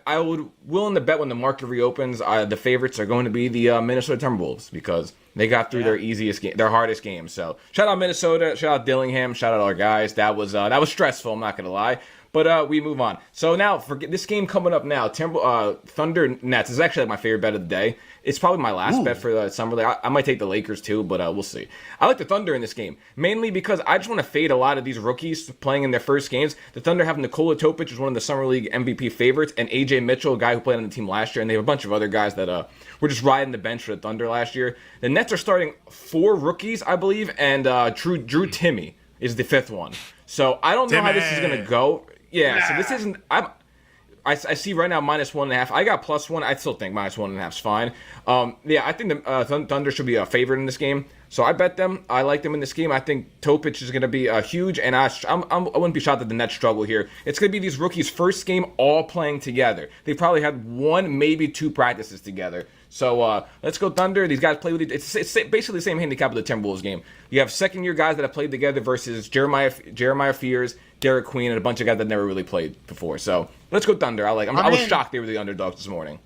I would willing to bet when the market reopens, the favorites are going to be the Minnesota Timberwolves, because they got through their hardest game. So shout out Minnesota, shout out Dillingham, shout out our guys. That was stressful. I'm not gonna lie. But we move on. So now, for this game coming up now, Thunder Nets is actually my favorite bet of the day. It's probably my last bet for the Summer League. I might take the Lakers too, but we'll see. I like the Thunder in this game, mainly because I just want to fade a lot of these rookies playing in their first games. The Thunder have Nikola Topic, who's one of the Summer League MVP favorites, and AJ Mitchell, a guy who played on the team last year, and they have a bunch of other guys that were just riding the bench for the Thunder last year. The Nets are starting 4 rookies, I believe, and Drew Timme is the 5th one. So I don't know how this is going to go. Yeah, so this isn't. I see right now -1.5. I got +1. I still think -1.5 is fine. I think the Thunder should be a favorite in this game. So I bet them. I like them in this game. I think Topic is going to be huge, and I wouldn't be shocked that the Nets struggle here. It's going to be these rookies' first game all playing together. They probably had 1, maybe 2 practices together. So let's go Thunder. These guys play with it. It's basically the same handicap of the Timberwolves game. You have second-year guys that have played together versus Jeremiah Fears, Derek Queen, and a bunch of guys that never really played before. So let's go Thunder. I was shocked they were the underdogs this morning.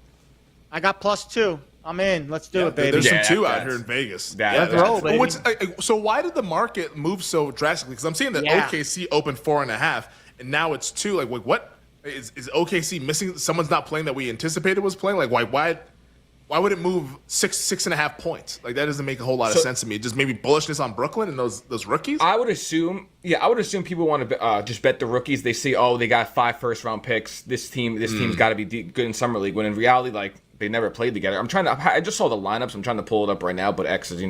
I got +2. I'm in. Let's do it, baby. There's some 2 out here in Vegas. So why did the market move so drastically? Because I'm seeing that OKC opened 4.5, and now it's 2. Like what? Is OKC missing? Someone's not playing that we anticipated was playing? Like why would it move 6.5 points? Like, that doesn't make a whole lot of sense to me. Just maybe bullishness on Brooklyn and those rookies? I would assume people want to just bet the rookies. They see, they got 5 first-round picks. This team's got to be good in Summer League. When in reality, like, they never played together. I just saw the lineups. I'm trying to pull it up right now, but X is,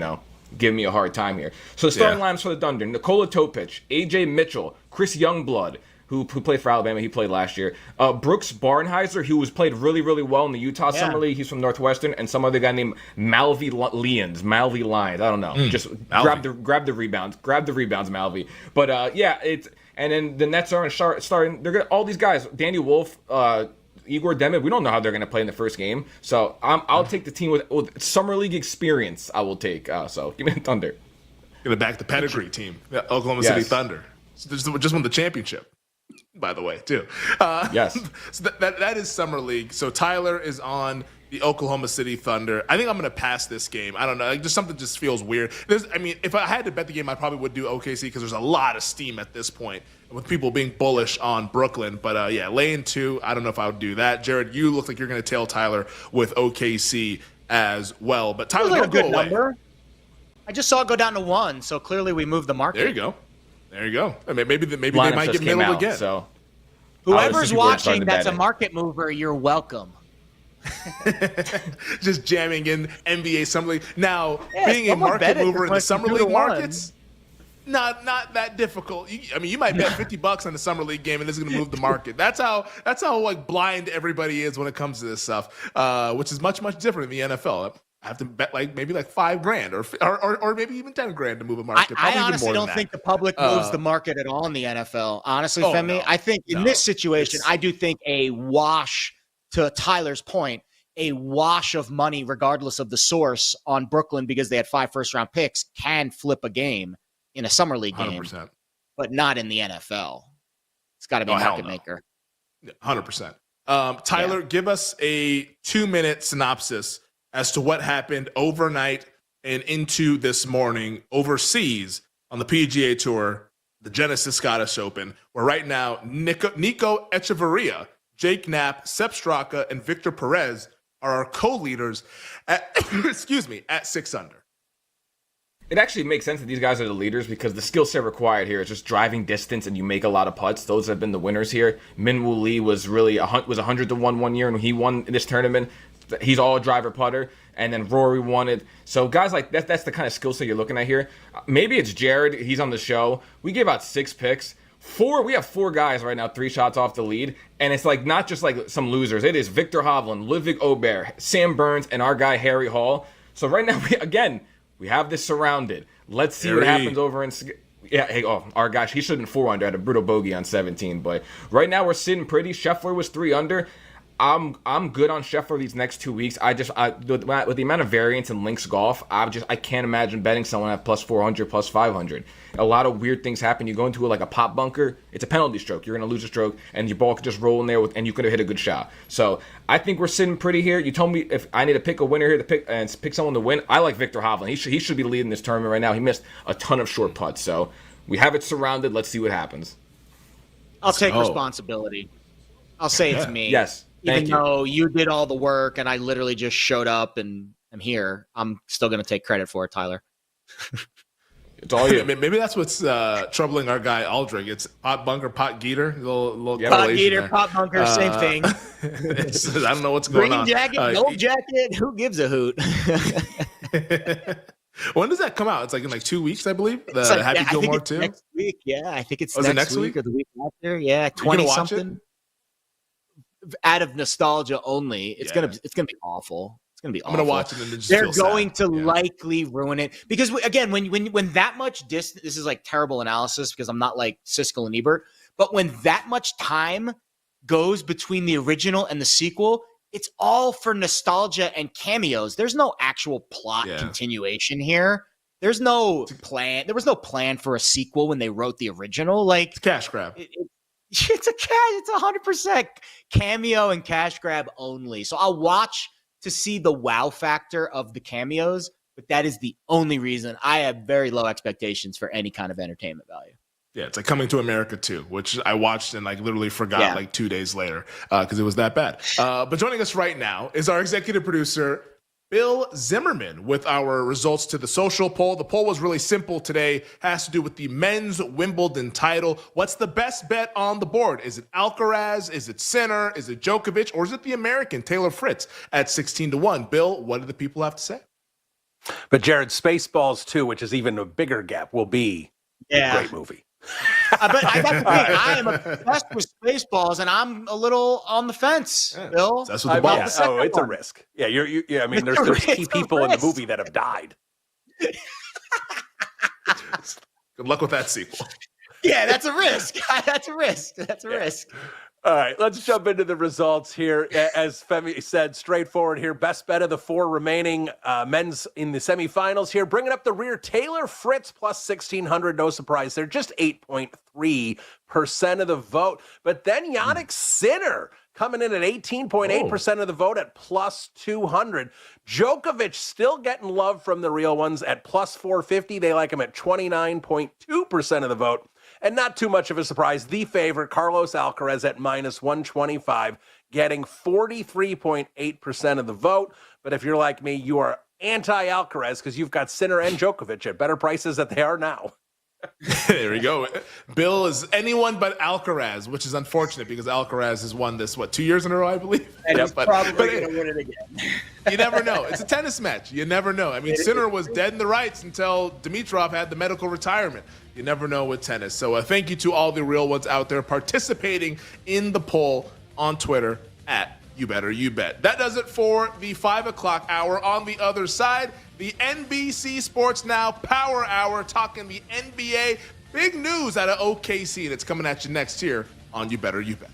giving me a hard time here. So the starting lineups for the Thunder: Nikola Topic, AJ Mitchell, Chris Youngblood, who played for Alabama. He played last year. Brooks Barnheiser, who was played really, really well in the Utah Summer League. He's from Northwestern. And some other guy named Malvy Lyons. I don't know. Just grab the rebounds. Grab the rebounds, Malvy. But and then the Nets are starting. They're gonna all these guys. Danny Wolf, Igor Demet. We don't know how they're gonna play in the first game. So I'll take the team with Summer League experience. I will take. So give me the Thunder. Gonna back the pedigree team, Oklahoma City Thunder. Just won the championship, by the way, too. Yes. So that is Summer League. So Tyler is on the Oklahoma City Thunder. I think I'm going to pass this game. I don't know. Just something just feels weird. If I had to bet the game, I probably would do OKC because there's a lot of steam at this point with people being bullish on Brooklyn. But laying 2, I don't know if I would do that. Jared, you look like you're going to tail Tyler with OKC as well. But Tyler, like a good go away. number. I just saw it go down to 1, so clearly we moved the market. There you go. I mean, maybe they might get middled again. So whoever's watching that's a market mover, you're welcome. Just jamming in NBA Summer League. Now, being a market mover in the Summer League markets, not that difficult. You might bet $50 on the Summer League game, and this is going to move the market. That's how like blind everybody is when it comes to this stuff, which is much different in the NFL. I have to bet maybe $5,000 or maybe even $10,000 to move a market. I honestly don't think the public moves the market at all in the NFL. Honestly, Femi, I think in this situation, I do think a wash, to Tyler's point, a wash of money, regardless of the source, on Brooklyn because they had 5 first-round picks can flip a game in a Summer League game, 100%. but not in the NFL. It's got to be a market maker. 100%. Tyler, give us a 2-minute synopsis as to what happened overnight and into this morning overseas on the PGA Tour, the Genesis Scottish Open, where right now Nico Echeverria, Jake Knapp, Sepp Straka, and Victor Perez are our co-leaders at, at 6 under. It actually makes sense that these guys are the leaders because the skill set required here is just driving distance and you make a lot of putts. Those have been the winners here. Min Woo Lee was 100-1 one year, and he won this tournament. He's all driver putter, and then Rory won it. So guys like that's the kind of skill set you're looking at here. Maybe it's Jared. He's on the show. We gave out 6 picks. We have 4 guys right now, 3 shots off the lead, and it's like not just like some losers. It is Victor Hovland, Ludwig Aubert, Sam Burns, and our guy Harry Hall. So right now, we have this surrounded. Let's see what happens over in. Our gosh, he should have been 4 under, had a brutal bogey on 17. But right now we're sitting pretty. Scheffler was 3 under. I'm good on Scheffler these next 2 weeks. With the amount of variance in links golf, I can't imagine betting someone at plus 400, plus 500. A lot of weird things happen. You go into a pop bunker, it's a penalty stroke. You're going to lose a stroke, and your ball could just roll in there, and you could have hit a good shot. So I think we're sitting pretty here. You told me if I need to pick a winner here to pick someone to win. I like Victor Hovland. He should be leading this tournament right now. He missed a ton of short putts. So we have it surrounded. Let's see what happens. I'll take responsibility. I'll say it's me. Yes. Even though you did all the work and I literally just showed up and I'm here, I'm still going to take credit for it, Tyler. It's all you. Maybe that's what's troubling our guy Aldrich. It's pot bunker, pot geeter. Little pot geeter, pot bunker, same thing. I don't know what's going on. Green jacket, gold jacket. Who gives a hoot? When does that come out? It's like in 2 weeks, I believe. The Happy Gilmore 2. Next week, yeah. I think it's next week or the week after. Yeah, 20 something. Out of nostalgia only, it's gonna be awful. It's gonna be awful. I'm gonna watch it and just they're going to likely ruin it because again, when that much distance, this is like terrible analysis because I'm not like Siskel and Ebert, but when that much time goes between the original and the sequel, it's all for nostalgia and cameos. There's no actual plot continuation here. There's no plan. There was no plan for a sequel when they wrote the original. It's cash grab. It's 100% cameo and cash grab only. So I'll watch to see the wow factor of the cameos, but that is the only reason. I have very low expectations for any kind of entertainment value. Yeah, it's like Coming to America 2, which I watched and literally forgot 2 days later because it was that bad. But joining us right now is our executive producer, Bill Zimmerman, with our results to the social poll. The poll was really simple today. Has to do with the men's Wimbledon title. What's the best bet on the board? Is it Alcaraz? Is it Sinner? Is it Djokovic? Or is it the American Taylor Fritz at 16-1? Bill, what do the people have to say? But Jared, Spaceballs 2, which is even a bigger gap, will be a great movie. But I got to think, I am obsessed with Spaceballs, and I'm a little on the fence, Bill. That's what the ball. Oh, it's a risk. Yeah, I mean, there's key people in the movie that have died. Good luck with that sequel. Yeah, that's a risk. That's a risk. That's a risk. All right, let's jump into the results here. As Femi said, straightforward here. Best bet of the 4 remaining men's in the semifinals here. Bringing up the rear, Taylor Fritz plus 1,600. No surprise there. Just 8.3% of the vote. But then Yannick Sinner coming in at 18.8% of the vote at plus 200. Djokovic still getting love from the real ones at plus 450. They like him at 29.2% of the vote. And not too much of a surprise, the favorite, Carlos Alcaraz at minus 125, getting 43.8% of the vote. But if you're like me, you are anti-Alcaraz because you've got Sinner and Djokovic at better prices than they are now. There we go. Bill is anyone but Alcaraz, which is unfortunate because Alcaraz has won this, 2 years in a row, I believe? And he's probably going to win it again. You never know. It's a tennis match. You never know. I mean, Sinner was dead in the rights until Dimitrov had the medical retirement. You never know with tennis. So thank you to all the real ones out there participating in the poll on Twitter at YouBetterYouBet. That does it for the 5 o'clock hour. On the other side, the NBC Sports Now Power Hour, talking the NBA. Big news out of OKC, and it's coming at you next here on You Better You Bet.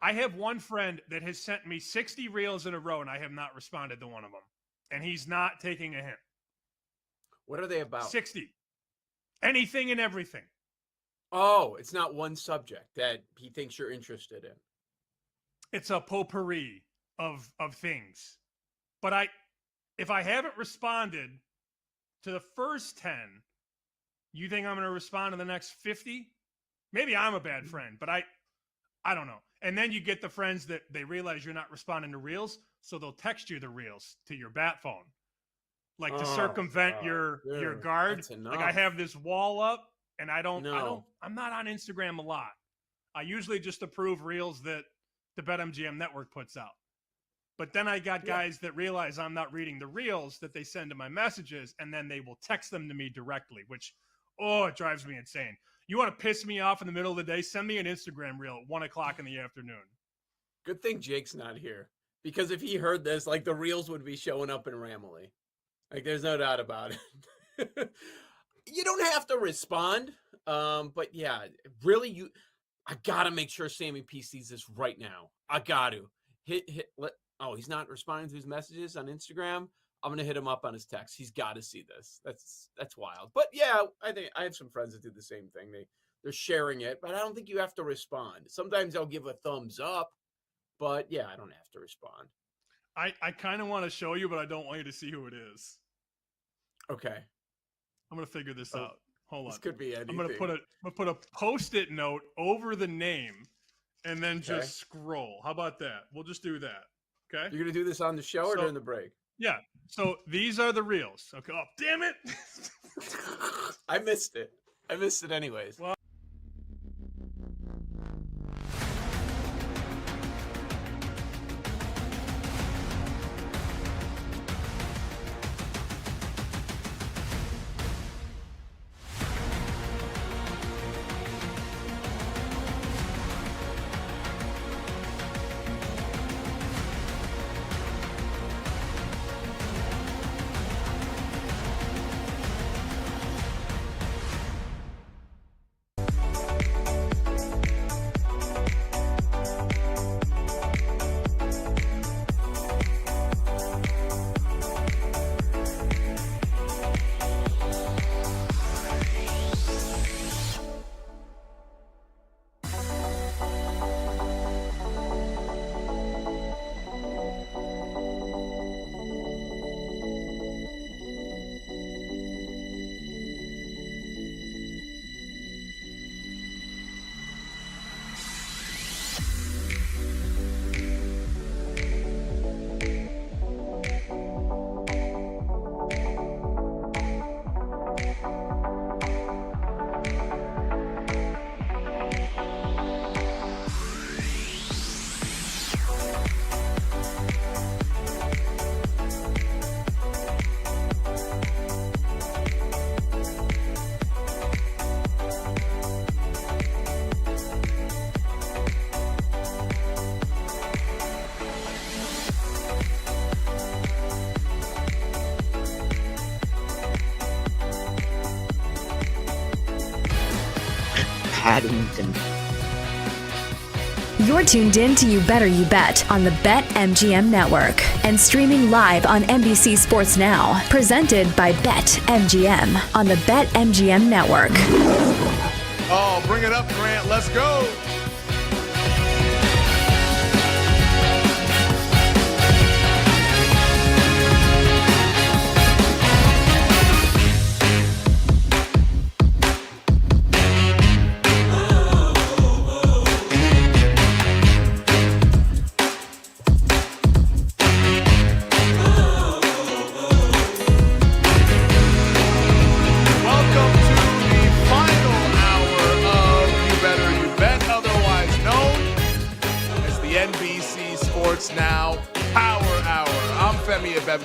I have one friend that has sent me 60 reels in a row, and I have not responded to one of them. And he's not taking a hint. What are they about? 60. Anything and everything. Oh, it's not one subject that he thinks you're interested in. It's a potpourri of things. But if I haven't responded to the first 10, you think I'm going to respond to the next 50? Maybe I'm a bad friend, but I don't know. And then you get the friends that they realize you're not responding to reels, so they'll text you the reels to your bat phone, like to circumvent your guard. Like I have this wall up, and I'm not on Instagram a lot. I usually just approve reels that the BetMGM network puts out. But then I got guys that realize I'm not reading the reels that they send to my messages, and then they will text them to me directly, which, it drives me insane. You want to piss me off in the middle of the day? Send me an Instagram reel at 1 o'clock in the afternoon. Good thing Jake's not here, because if he heard this, like the reels would be showing up in Ramley. Like there's no doubt about it. You don't have to respond. But yeah, really, I gotta make sure Sammy P sees this right now. I got to he's not responding to his messages on Instagram. I'm going to hit him up on his text. He's got to see this. That's wild. But yeah, I think I have some friends that do the same thing. They're sharing it, but I don't think you have to respond. Sometimes I'll give a thumbs up, but yeah, I don't have to respond. I kind of want to show you, but I don't want you to see who it is. Okay. I'm going to figure this out. Hold on. This could be anything. I'm gonna put a Post-it note over the name, and then just scroll. How about that? We'll just do that. Okay. You're gonna do this on the show or during the break? Yeah. So these are the reels. Okay. Oh, damn it! I missed it. I missed it anyways. Well, Paddington. You're tuned in to You Better You Bet on the BetMGM network and streaming live on NBC Sports Now. Presented by BetMGM on the BetMGM network. Oh, bring it up, Grant. Let's go.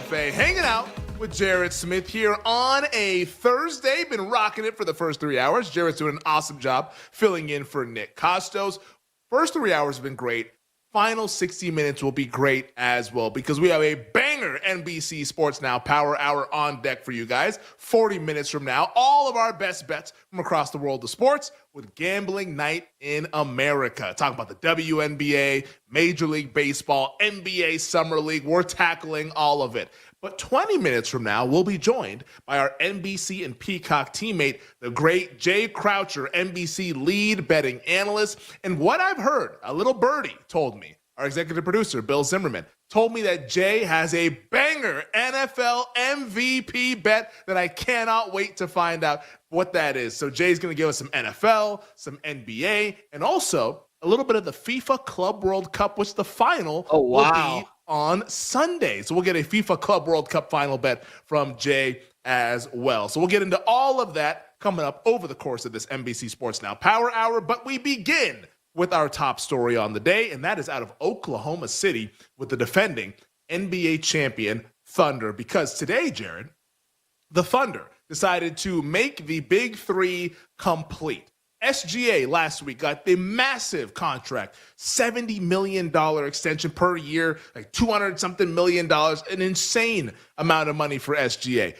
Hanging out with Jared Smith here on a Thursday. Been rocking it for the first 3 hours. Jared's doing an awesome job filling in for Nick Costos. First 3 hours have been great. Final 60 minutes will be great as well because we have a banger NBC Sports Now Power Hour on deck for you guys. 40 minutes from now, all of our best bets from across the world of sports with Gambling Night in America. Talk about the WNBA, Major League Baseball, NBA Summer League. We're tackling all of it. But 20 minutes from now, we'll be joined by our NBC and Peacock teammate, the great Jay Croucher, NBC lead betting analyst. And what I've heard, a little birdie told me, our executive producer, Bill Zimmerman, told me that Jay has a banger NFL MVP bet that I cannot wait to find out what that is. So Jay's going to give us some NFL, some NBA, and also a little bit of the FIFA Club World Cup, which the final will be on Sunday. So we'll get a FIFA Club World Cup final bet from Jay as well. So we'll get into all of that coming up over the course of this NBC Sports Now Power Hour. But we begin with our top story on the day, and that is out of Oklahoma City with the defending NBA champion Thunder. Because today, Jared, the Thunder decided to make the Big Three complete. SGA last week got the massive contract, $70 million extension per year, like $200-something million, an insane amount of money for SGA.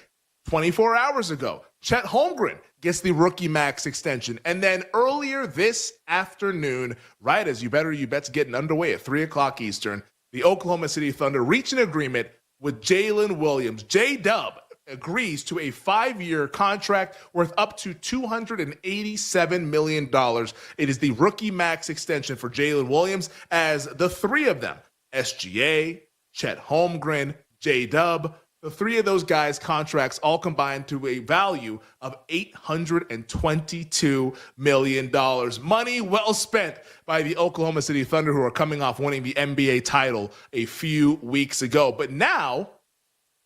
24 hours ago, Chet Holmgren gets the rookie max extension. And then earlier this afternoon, right as You Better You Bet's getting underway at 3 o'clock Eastern, the Oklahoma City Thunder reach an agreement with Jalen Williams. J-Dub agrees to a 5-year contract worth up to $287 million. It is the rookie max extension for Jalen Williams as the three of them, SGA, Chet Holmgren, J-Dub, The 3 of those guys' contracts all combined to a value of $822 million. Money well spent by the Oklahoma City Thunder, who are coming off winning the NBA title a few weeks ago. But now,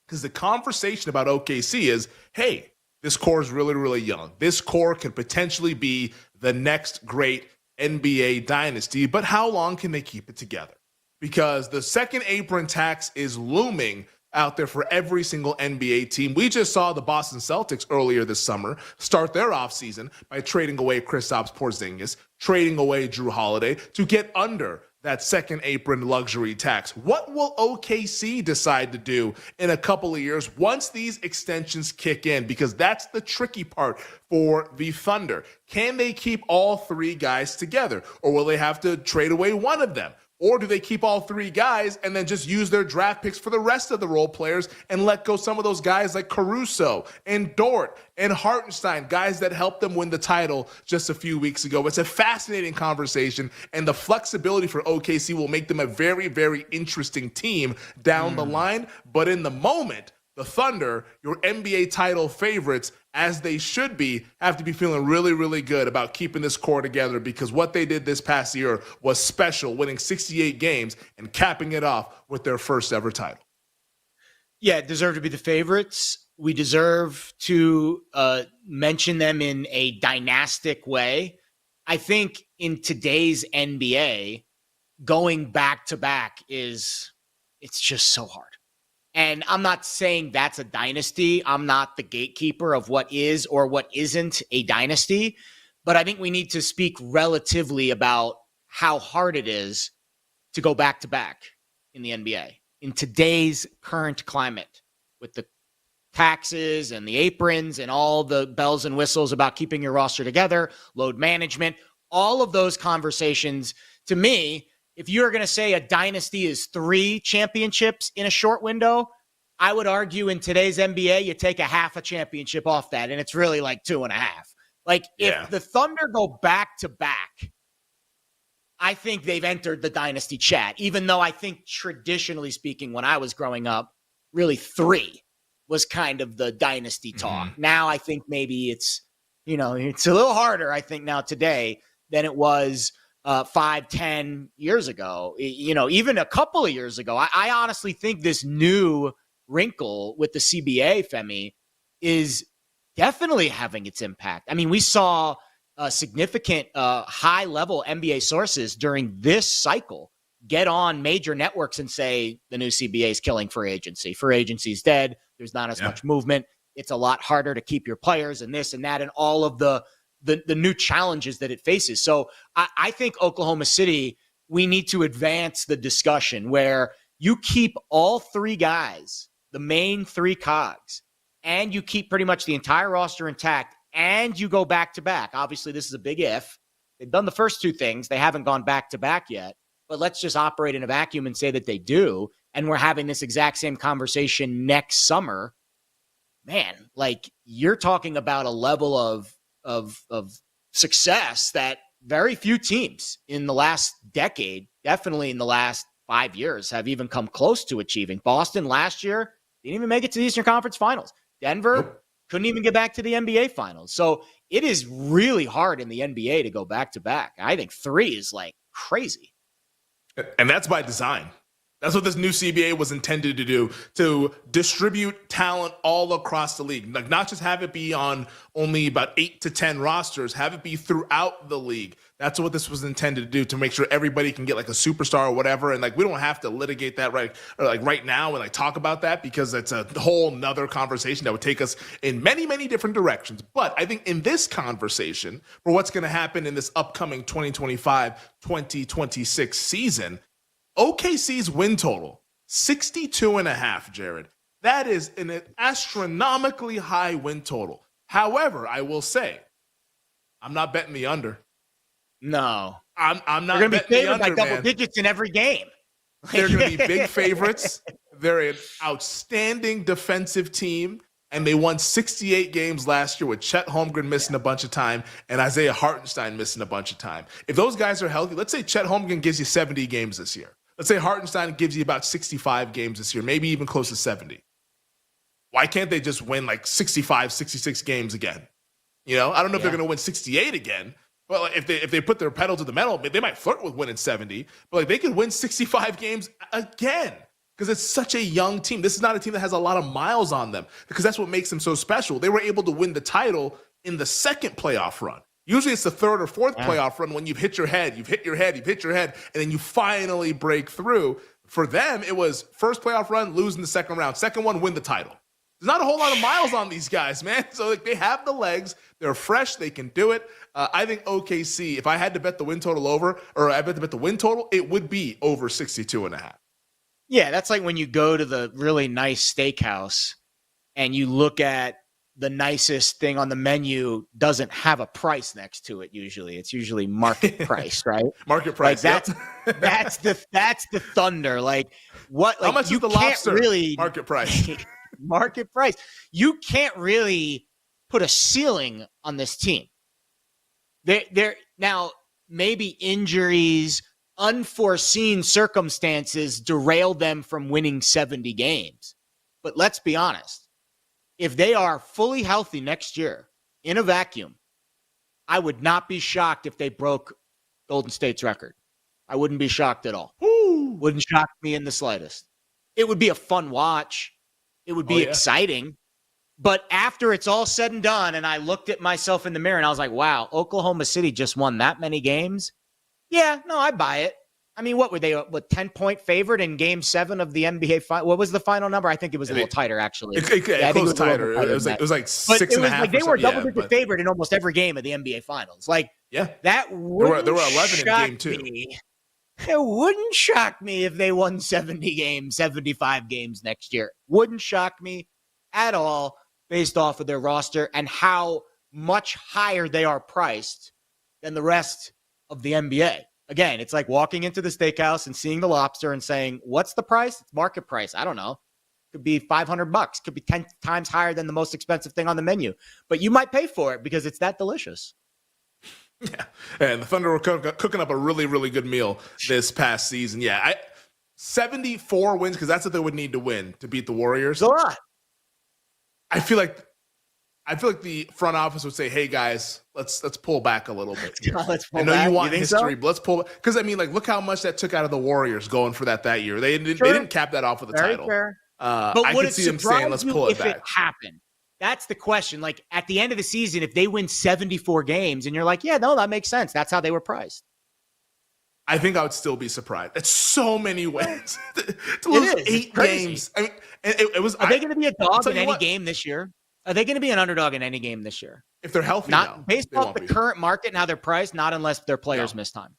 because the conversation about OKC is, hey, this core is really, really young. This core could potentially be the next great NBA dynasty, but how long can they keep it together? Because the second apron tax is looming out there for every single NBA team. We just saw the Boston Celtics earlier this summer start their offseason by trading away Kristaps Porzingis, trading away Drew Holiday to get under that second apron luxury tax. What will OKC decide to do in a couple of years once these extensions kick in? Because that's the tricky part for the Thunder. Can they keep all 3 guys together, or will they have to trade away one of them? Or do they keep all 3 guys and then just use their draft picks for the rest of the role players and let go some of those guys like Caruso and Dort and Hartenstein, guys that helped them win the title just a few weeks ago? It's a fascinating conversation, and the flexibility for OKC will make them a very, very interesting team down the line. But in the moment, the Thunder, your NBA title favorites, as they should be, have to be feeling really, really good about keeping this core together, because what they did this past year was special, winning 68 games and capping it off with their first ever title. Yeah, deserve to be the favorites. We deserve to mention them in a dynastic way. I think in today's NBA, going back to back it's just so hard. And I'm not saying that's a dynasty. I'm not the gatekeeper of what is or what isn't a dynasty. But I think we need to speak relatively about how hard it is to go back to back in the NBA. In today's current climate, with the taxes and the aprons and all the bells and whistles about keeping your roster together, load management, all of those conversations, to me, if you're going to say a dynasty is 3 championships in a short window, I would argue in today's NBA, you take a half a championship off that, and it's really like 2.5. Like, if the Thunder go back to back, I think they've entered the dynasty chat, even though I think traditionally speaking, when I was growing up, really 3 was kind of the dynasty talk. Now I think maybe it's a little harder, I think, now today than it was 5-10 years ago, even a couple of years ago. I honestly think this new wrinkle with the CBA, Femi, is definitely having its impact. I mean, we saw significant high-level NBA sources during this cycle get on major networks and say the new CBA is killing free agency. Free agency is dead. There's not as much movement. It's a lot harder to keep your players and this and that and all of the new challenges that it faces. So I think Oklahoma City, we need to advance the discussion where you keep all 3 guys, the main 3 cogs, and you keep pretty much the entire roster intact, and you go back to back. Obviously, this is a big if. They've done the first 2 things. They haven't gone back to back yet, but let's just operate in a vacuum and say that they do. And we're having this exact same conversation next summer. Man, like, you're talking about a level of success that very few teams in the last decade, definitely in the last 5 years, have even come close to achieving. Boston last year didn't even make it to the Eastern Conference Finals. Denver couldn't even get back to the NBA Finals. So it is really hard in the NBA to go back to back. I think 3 is like crazy. And that's by design. That's what this new CBA was intended to do, to distribute talent all across the league. Like, not just have it be on only about 8 to 10 rosters, have it be throughout the league. That's what this was intended to do, to make sure everybody can get like a superstar or whatever. And like, we don't have to litigate that right now and like talk about that, because it's a whole nother conversation that would take us in many, many different directions. But I think in this conversation, for what's going to happen in this upcoming 2025-2026 season, OKC's win total, 62.5, Jared. That is an astronomically high win total. However, I will say, I'm not betting the under. No. I'm not They're going to betting be favored the under, by double man. digits in every game. They're going to be big favorites. They're an outstanding defensive team, and they won 68 games last year with Chet Holmgren missing a bunch of time and Isaiah Hartenstein missing a bunch of time. If those guys are healthy, let's say Chet Holmgren gives you 70 games this year. Let's say Hartenstein gives you about 65 games this year, maybe even close to 70. Why can't they just win like 65, 66 games again? You know, I don't know if they're going to win 68 again. Well, if they put their pedal to the metal, they might flirt with winning 70, but like they could win 65 games again because it's such a young team. This is not a team that has a lot of miles on them because that's what makes them so special. They were able to win the title in the second playoff run. Usually it's the third or fourth playoff run when you've hit your head, and then you finally break through. For them, it was first playoff run, lose in the second round. Second one, win the title. There's not a whole lot of miles on these guys, man. So like they have the legs. They're fresh. They can do it. I think OKC, if I had to bet the win total over, or I bet the win total, it would be over 62.5. Yeah, that's like when you go to the really nice steakhouse and you look at the nicest thing on the menu doesn't have a price next to it usually. It's usually market price, right? Market price. Like that's the thunder. Like what? Like, how much you is the can't lobster? Really market price. Market price. You can't really put a ceiling on this team. They're now maybe injuries, unforeseen circumstances derailed them from winning 70 games. But let's be honest. If they are fully healthy next year in a vacuum, I would not be shocked if they broke Golden State's record. I wouldn't be shocked at all. Ooh. Wouldn't shock me in the slightest. It would be a fun watch. It would be exciting. But after it's all said and done, and I looked at myself in the mirror and I was like, wow, Oklahoma City just won that many games? Yeah, no, I buy it. I mean, what were they, 10-point favorite in Game 7 of the NBA final? What was the final number? I think it was a little tighter, actually. It was tighter. It was like 6.5. Like they were a double-digit favorite in almost every game of the NBA Finals. Like, that wouldn't there were 11 in Game 2. It wouldn't shock me if they won 70 games, 75 games next year. Wouldn't shock me at all based off of their roster and how much higher they are priced than the rest of the NBA. Again, it's like walking into the steakhouse and seeing the lobster and saying, what's the price? It's market price. I don't know. Could be $500. Could be 10 times higher than the most expensive thing on the menu. But you might pay for it because it's that delicious. Yeah. And the Thunder were cooking up a really, really good meal this past season. Yeah. 74 wins, because that's what they would need to win to beat the Warriors. It's a lot. I feel like the front office would say, "Hey guys, let's pull back a little bit. I know you want history, but let's pull back." Because I mean, like, look how much that took out of the Warriors going for that year. They didn't cap that off with a title. Fair. But I could see them saying, "Let's pull it back." If it happened, that's the question. Like at the end of the season, if they win 74 games, and you're like, "Yeah, no, that makes sense." That's how they were priced. I think I would still be surprised. It's so many wins to lose 8 games. I mean, it was. Are they going to be a dog in any game this year? Are they going to be an underdog in any game this year? If they're healthy, not based off the current market and how they're priced, not unless their players miss time.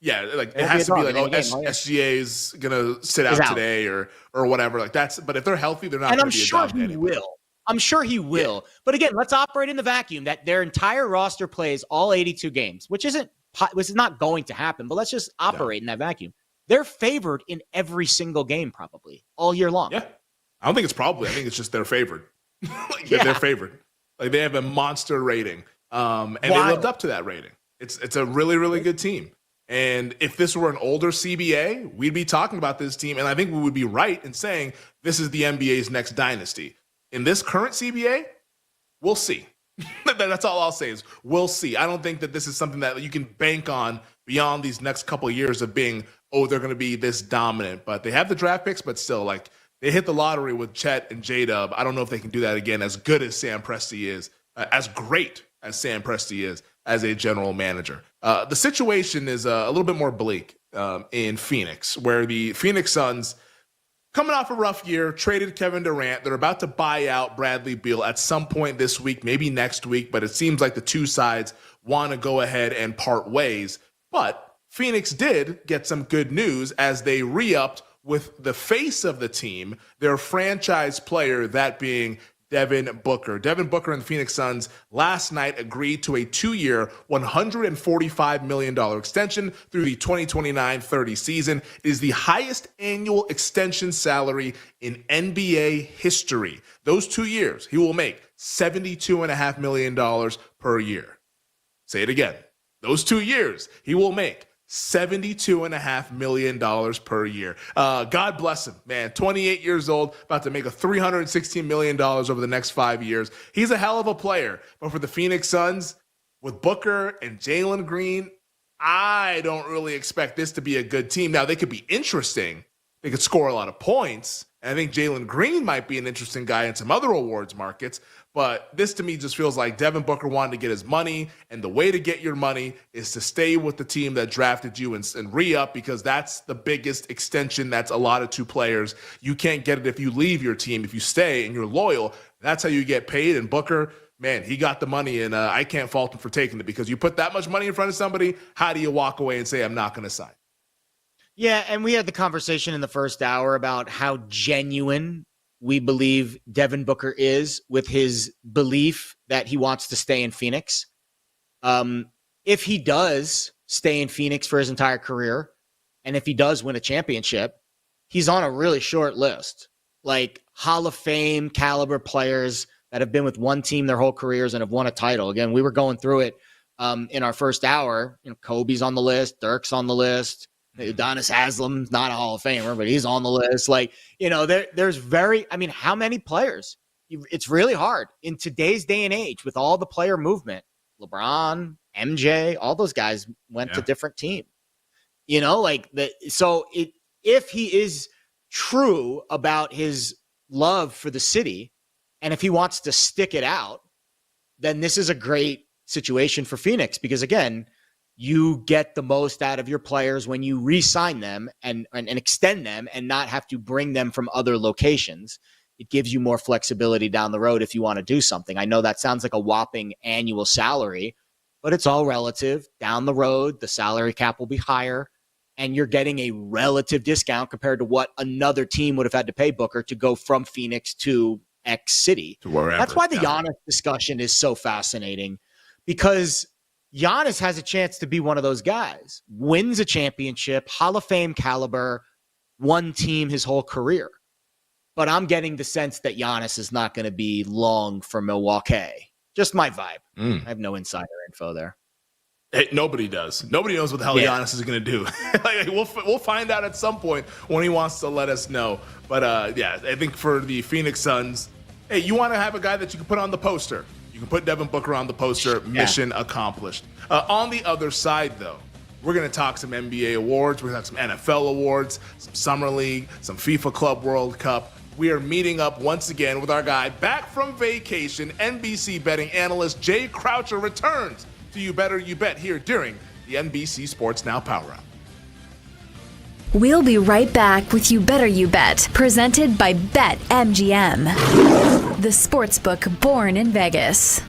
Yeah, like it has to be like, SGA is gonna sit out today or whatever. Like that's. But if they're healthy, they're not. And I'm sure he will. I'm sure he will. Yeah. But again, let's operate in the vacuum that their entire roster plays all 82 games, which is not going to happen. But let's just operate in that vacuum. They're favored in every single game, probably all year long. Yeah, I don't think it's probably. I think it's just they're favored. They're favored. Like they have a monster rating, and they lived up to that rating. It's a really, really good team. And if this were an older CBA, we'd be talking about this team, and I think we would be right in saying this is the NBA's next dynasty. In this current CBA, we'll see. That's all I'll say is we'll see. I don't think that this is something that you can bank on beyond these next couple of years of being, they're going to be this dominant. But they have the draft picks, but still, like, they hit the lottery with Chet and J-Dub. I don't know if they can do that again as good as Sam Presti is, as great as Sam Presti is as a general manager. The situation is a little bit more bleak in Phoenix, where the Phoenix Suns, coming off a rough year, traded Kevin Durant. They're about to buy out Bradley Beal at some point this week, maybe next week, but it seems like the two sides want to go ahead and part ways. But Phoenix did get some good news as they re-upped with the face of the team, their franchise player, that being Devin Booker. Devin Booker and the Phoenix Suns last night agreed to a 2-year, $145 million extension through the 2029-30 season. It is the highest annual extension salary in NBA history. Those 2 years, he will make $72.5 million per year. Say it again. Those 2 years, he will make $72.5 million per year. God bless him, man. 28 years old, about to make a $316 million over the next 5 years. He's a hell of a player. But for the Phoenix Suns, with Booker and Jalen Green, I don't really expect this to be a good team. Now, they could be interesting. They could score a lot of points. And I think Jalen Green might be an interesting guy in some other awards markets. But this to me just feels like Devin Booker wanted to get his money. And the way to get your money is to stay with the team that drafted you and re-up, because that's the biggest extension that's allotted to players. You can't get it if you leave your team. If you stay and you're loyal, that's how you get paid. And Booker, man, he got the money, and I can't fault him for taking it, because you put that much money in front of somebody, how do you walk away and say, I'm not going to sign? Yeah, and we had the conversation in the first hour about how genuine we believe Devin Booker is with his belief that he wants to stay in Phoenix. If he does stay in Phoenix for his entire career, and if he does win a championship, he's on a really short list. Like Hall of Fame caliber players that have been with one team their whole careers and have won a title. Again, we were going through it in our first hour. You know, Kobe's on the list, Dirk's on the list. Udonis Haslam's not a Hall of Famer, but he's on the list. Like, you know, there's how many players? It's really hard in today's day and age with all the player movement. LeBron, MJ, all those guys went to different teams. You know, like if he is true about his love for the city, and if he wants to stick it out, then this is a great situation for Phoenix, because again, you get the most out of your players when you re-sign them and extend them and not have to bring them from other locations. It gives you more flexibility down the road if you want to do something. I know that sounds like a whopping annual salary, but it's all relative. Down the road, the salary cap will be higher, and you're getting a relative discount compared to what another team would have had to pay Booker to go from Phoenix to X city. To wherever. That's why the Giannis discussion is so fascinating, because Giannis has a chance to be one of those guys, wins a championship, Hall of Fame caliber, one team his whole career. But I'm getting the sense that Giannis is not going to be long for Milwaukee. Just my vibe. I have no insider info there. Hey, nobody does. Nobody knows what the hell Giannis is going to do. Like, we'll find out at some point when he wants to let us know. But I think for the Phoenix Suns, hey, you want to have a guy that you can put on the poster. You can put Devin Booker on the poster. Mission accomplished. On the other side, though, we're going to talk some NBA awards. We're going to talk some NFL awards, some Summer League, some FIFA Club World Cup. We are meeting up once again with our guy back from vacation. NBC betting analyst Jay Croucher returns to You Better You Bet here during the NBC Sports Now Power Up. We'll be right back with You Better You Bet, presented by BetMGM, the sportsbook born in Vegas.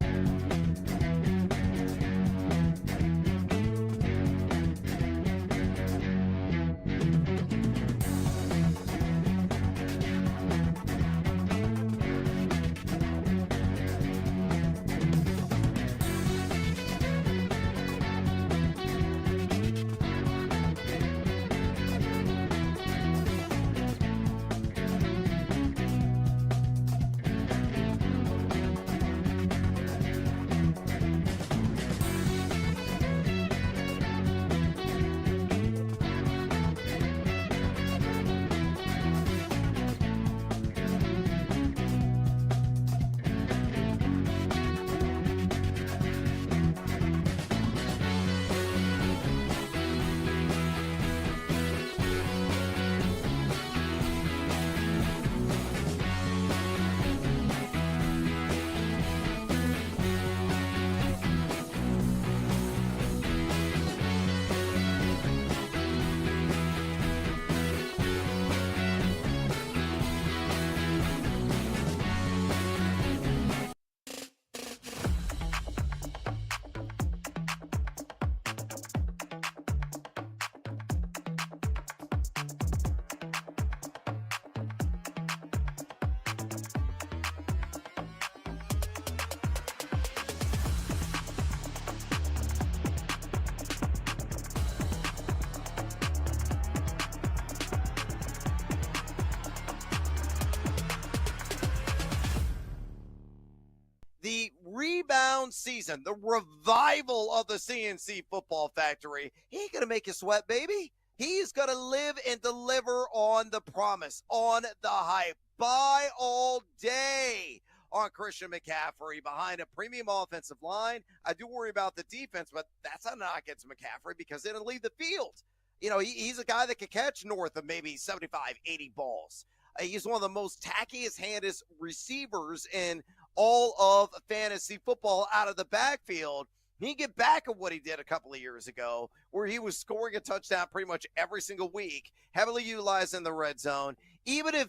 rebound season, the revival of the CNC Football Factory. He ain't going to make you sweat, baby. He's going to live and deliver on the promise, on the hype. Buy all day on Christian McCaffrey behind a premium offensive line. I do worry about the defense, but that's not a knock against McCaffrey because they didn't leave the field. You know, he's a guy that can catch north of maybe 75, 80 balls. He's one of the most tackiest, handest receivers in all of fantasy football out of the backfield. He can get back at what he did a couple of years ago, where he was scoring a touchdown pretty much every single week, heavily utilized in the red zone. Even if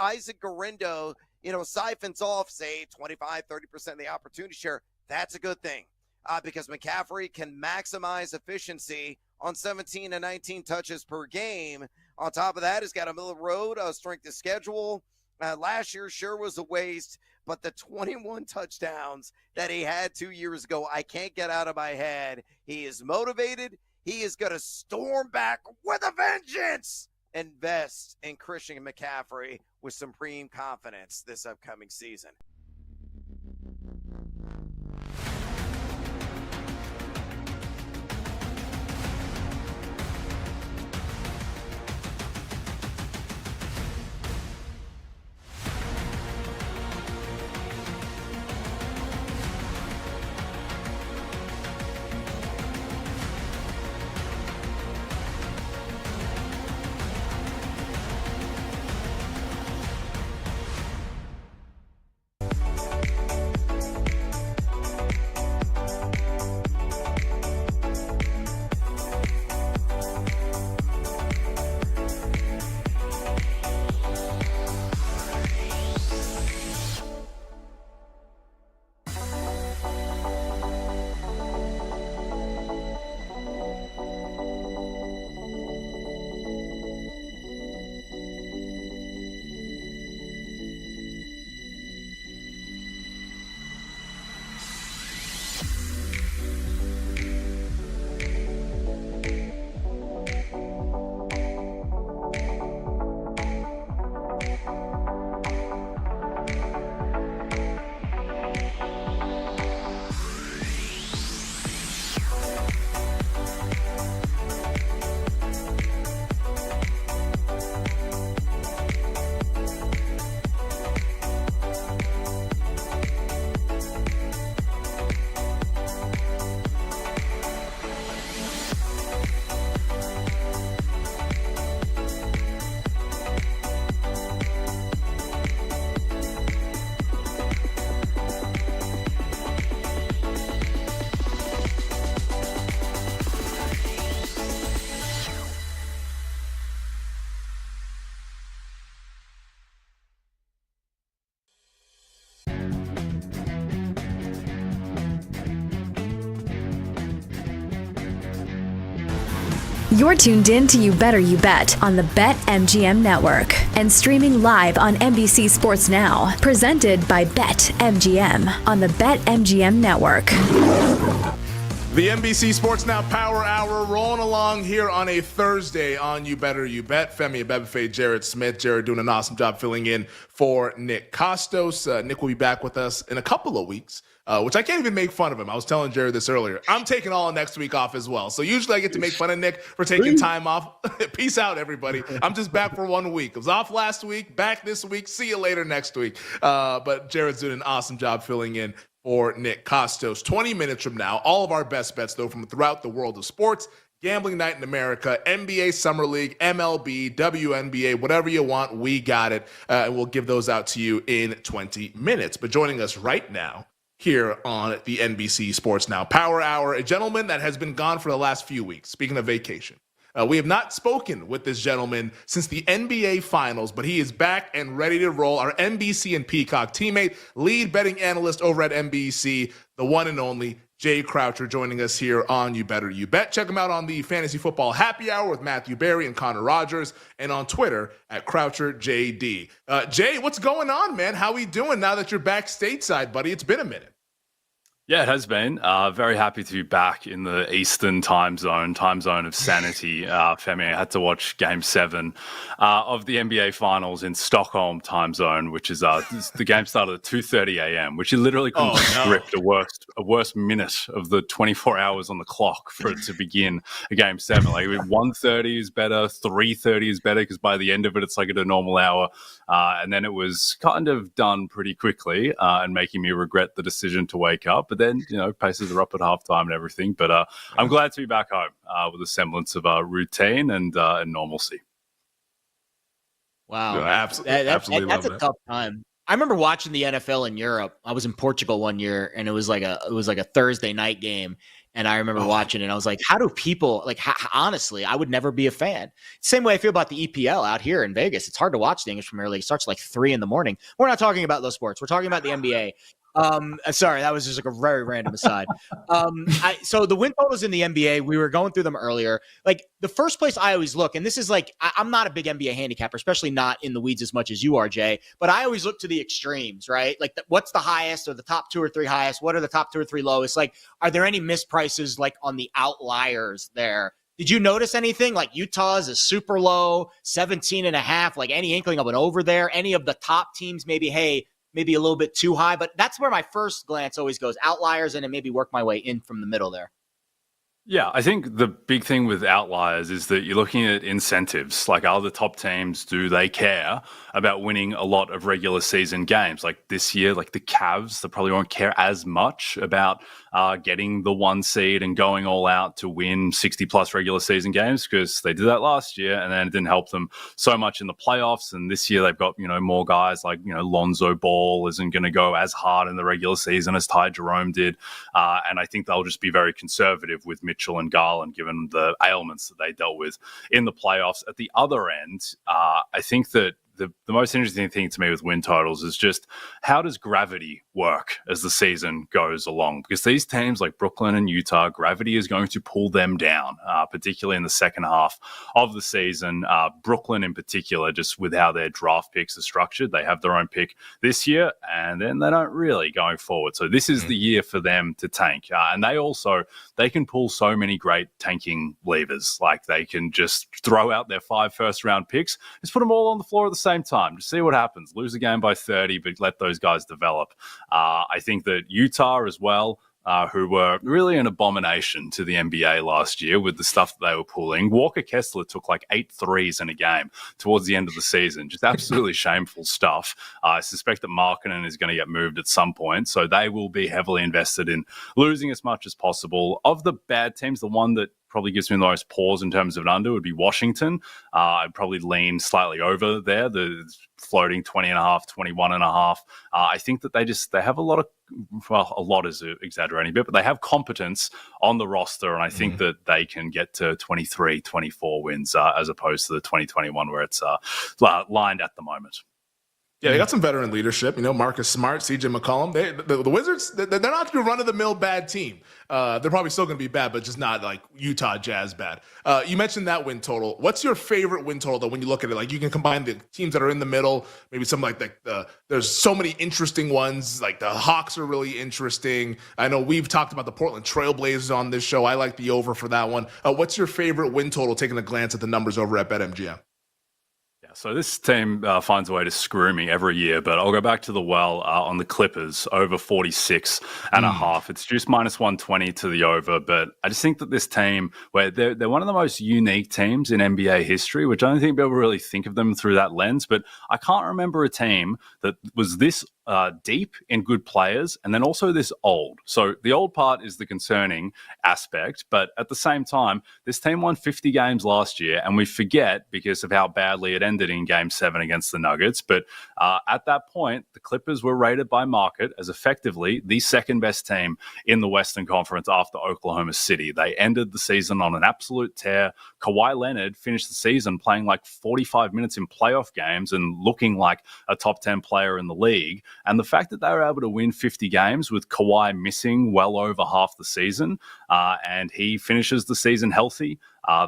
Isaac Guerrero, siphons off, say, 25, 30% of the opportunity share, that's a good thing because McCaffrey can maximize efficiency on 17 and 19 touches per game. On top of that, he's got a middle of the road strength of schedule. Last year sure was a waste, but the 21 touchdowns that he had 2 years ago, I can't get out of my head. He is motivated. He is going to storm back with a vengeance. Invest in Christian McCaffrey with supreme confidence this upcoming season. You're tuned in to You Better You Bet on the BetMGM network and streaming live on NBC Sports Now. Presented by BetMGM on the BetMGM network. The NBC Sports Now Power Hour rolling along here on a Thursday on You Better You Bet. Femi Abebefe, Jared Smith. Jared doing an awesome job filling in for Nick Costos. Nick will be back with us in a couple of weeks, which I can't even make fun of him. I was telling Jared this earlier. I'm taking all next week off as well. So usually I get to make fun of Nick for taking time off. Peace out, everybody. I'm just back for 1 week. I was off last week, back this week. See you later next week. But Jared's doing an awesome job filling in for Nick Costos. 20 minutes from now, all of our best bets, though, from throughout the world of sports, Gambling Night in America, NBA Summer League, MLB, WNBA, whatever you want, we got it. And we'll give those out to you in 20 minutes. But joining us right now here on the NBC Sports Now Power Hour, a gentleman that has been gone for the last few weeks. Speaking of vacation, we have not spoken with this gentleman since the NBA Finals, but he is back and ready to roll. Our NBC and Peacock teammate, lead betting analyst over at NBC, the one and only Jay Croucher, joining us here on You Better You Bet. Check him out on the Fantasy Football Happy Hour with Matthew Berry and Connor Rogers, and on Twitter at CroucherJD. Jay, what's going on, man? How we doing now that you're back stateside, buddy? It's been a minute. Yeah, it has been. Very happy to be back in the Eastern time zone of sanity. Femi, I had to watch Game 7 of the NBA Finals in Stockholm time zone, which is the game started at 2:30 a.m., which you literally couldn't script a worse minute of the 24 hours on the clock for it to begin a Game 7. Like 1:30 is better, 3:30 is better because by the end of it, it's like at a normal hour. And then it was kind of done pretty quickly and making me regret the decision to wake up. But then, paces are up at halftime and everything. But I'm glad to be back home with a semblance of routine and normalcy. Wow. No, absolutely that's love a it. tough time. I remember watching the NFL in Europe. I was in Portugal one year, and it was like a Thursday night game. And I remember watching it. And I was like, how do people honestly, I would never be a fan. Same way I feel about the EPL out here in Vegas. It's hard to watch the English Premier League. It starts like 3 a.m. We're not talking about those sports. We're talking about the NBA. Sorry, that was just like a very random aside. So the win totals in the NBA, we were going through them earlier. Like the first place I always look, and this is like, I'm not a big NBA handicapper, especially not in the weeds as much as you are, Jay, but I always look to the extremes, right? Like what's the highest or the top 2 or 3 highest? What are the top 2 or 3 lowest? Like, are there any misprices like on the outliers there? Did you notice anything like Utah's is super low, 17.5, like any inkling of an over there? Any of the top teams, maybe a little bit too high, but that's where my first glance always goes, outliers, and then maybe work my way in from the middle there. Yeah, I think the big thing with outliers is that you're looking at incentives. Like, are the top teams, do they care about winning a lot of regular season games? Like this year, like the Cavs, they probably won't care as much about getting the 1 seed and going all out to win 60-plus regular season games because they did that last year and then it didn't help them so much in the playoffs. And this year they've got, more guys like, Lonzo Ball isn't going to go as hard in the regular season as Ty Jerome did. And I think they'll just be very conservative with Mitchell and Garland, given the ailments that they dealt with in the playoffs. At the other end, I think that the most interesting thing to me with win totals is just how does gravity work as the season goes along? Because these teams like Brooklyn and Utah, gravity is going to pull them down, particularly in the second half of the season. Brooklyn in particular, just with how their draft picks are structured, they have their own pick this year and then they don't really going forward. So this is the year for them to tank. And they can pull so many great tanking levers. Like they can just throw out their 5 first-round picks, just put them all on the floor at the same time. Just see what happens. Lose a game by 30, but let those guys develop. I think that Utah as well, who were really an abomination to the NBA last year with the stuff that they were pulling. Walker Kessler took like 8 threes in a game towards the end of the season. Just absolutely shameful stuff. I suspect that Markkanen is going to get moved at some point, so they will be heavily invested in losing as much as possible. Of the bad teams, the one that probably gives me the most pause in terms of an under would be Washington. I'd probably lean slightly over there. The floating 20.5, 21.5. I think that they have a lot is exaggerating a bit, but they have competence on the roster. And I think that they can get to 23, 24 wins as opposed to the 2021 where it's lined at the moment. Yeah, they got some veteran leadership. Marcus Smart, CJ McCollum. The Wizards, they're not your run-of-the-mill bad team. They're probably still going to be bad, but just not like Utah Jazz bad. You mentioned that win total. What's your favorite win total, though, when you look at it? Like, you can combine the teams that are in the middle, maybe some there's so many interesting ones. Like, the Hawks are really interesting. I know we've talked about the Portland Trailblazers on this show. I like the over for that one. What's your favorite win total, taking a glance at the numbers over at BetMGM? So this team finds a way to screw me every year, but I'll go back to the well on the Clippers, over 46.5. It's just minus 120 to the over, but I just think that this team, where they're one of the most unique teams in NBA history, which I don't think people really think of them through that lens, but I can't remember a team that was this deep in good players and then also this old. So the old part is the concerning aspect, but at the same time, this team won 50 games last year, and we forget because of how badly it ended in Game 7 against the Nuggets. But at that point, the Clippers were rated by market as effectively the second best team in the Western Conference after Oklahoma City. They ended the season on an absolute tear. Kawhi Leonard finished the season playing like 45 minutes in playoff games and looking like a top 10 player in the league. And the fact that they were able to win 50 games with Kawhi missing well over half the season and he finishes the season healthy,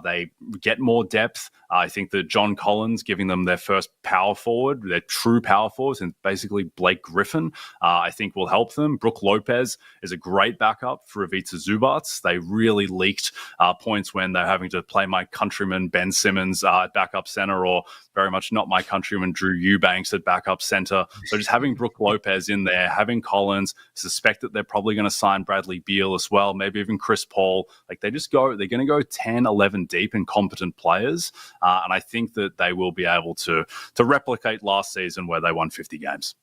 They get more depth. I think that John Collins giving them their first power forward, their true power forward, and basically Blake Griffin, I think will help them. Brook Lopez is a great backup for Ivica Zubac. They really leaked points when they're having to play my countryman Ben Simmons at backup center, or very much not my countryman Drew Eubanks at backup center. So just having Brook Lopez in there, having Collins, suspect that they're probably going to sign Bradley Beal as well, maybe even Chris Paul. Like they're going to go 10, 11 deep in competent players. And I think that they will be able to replicate last season where they won 50 games.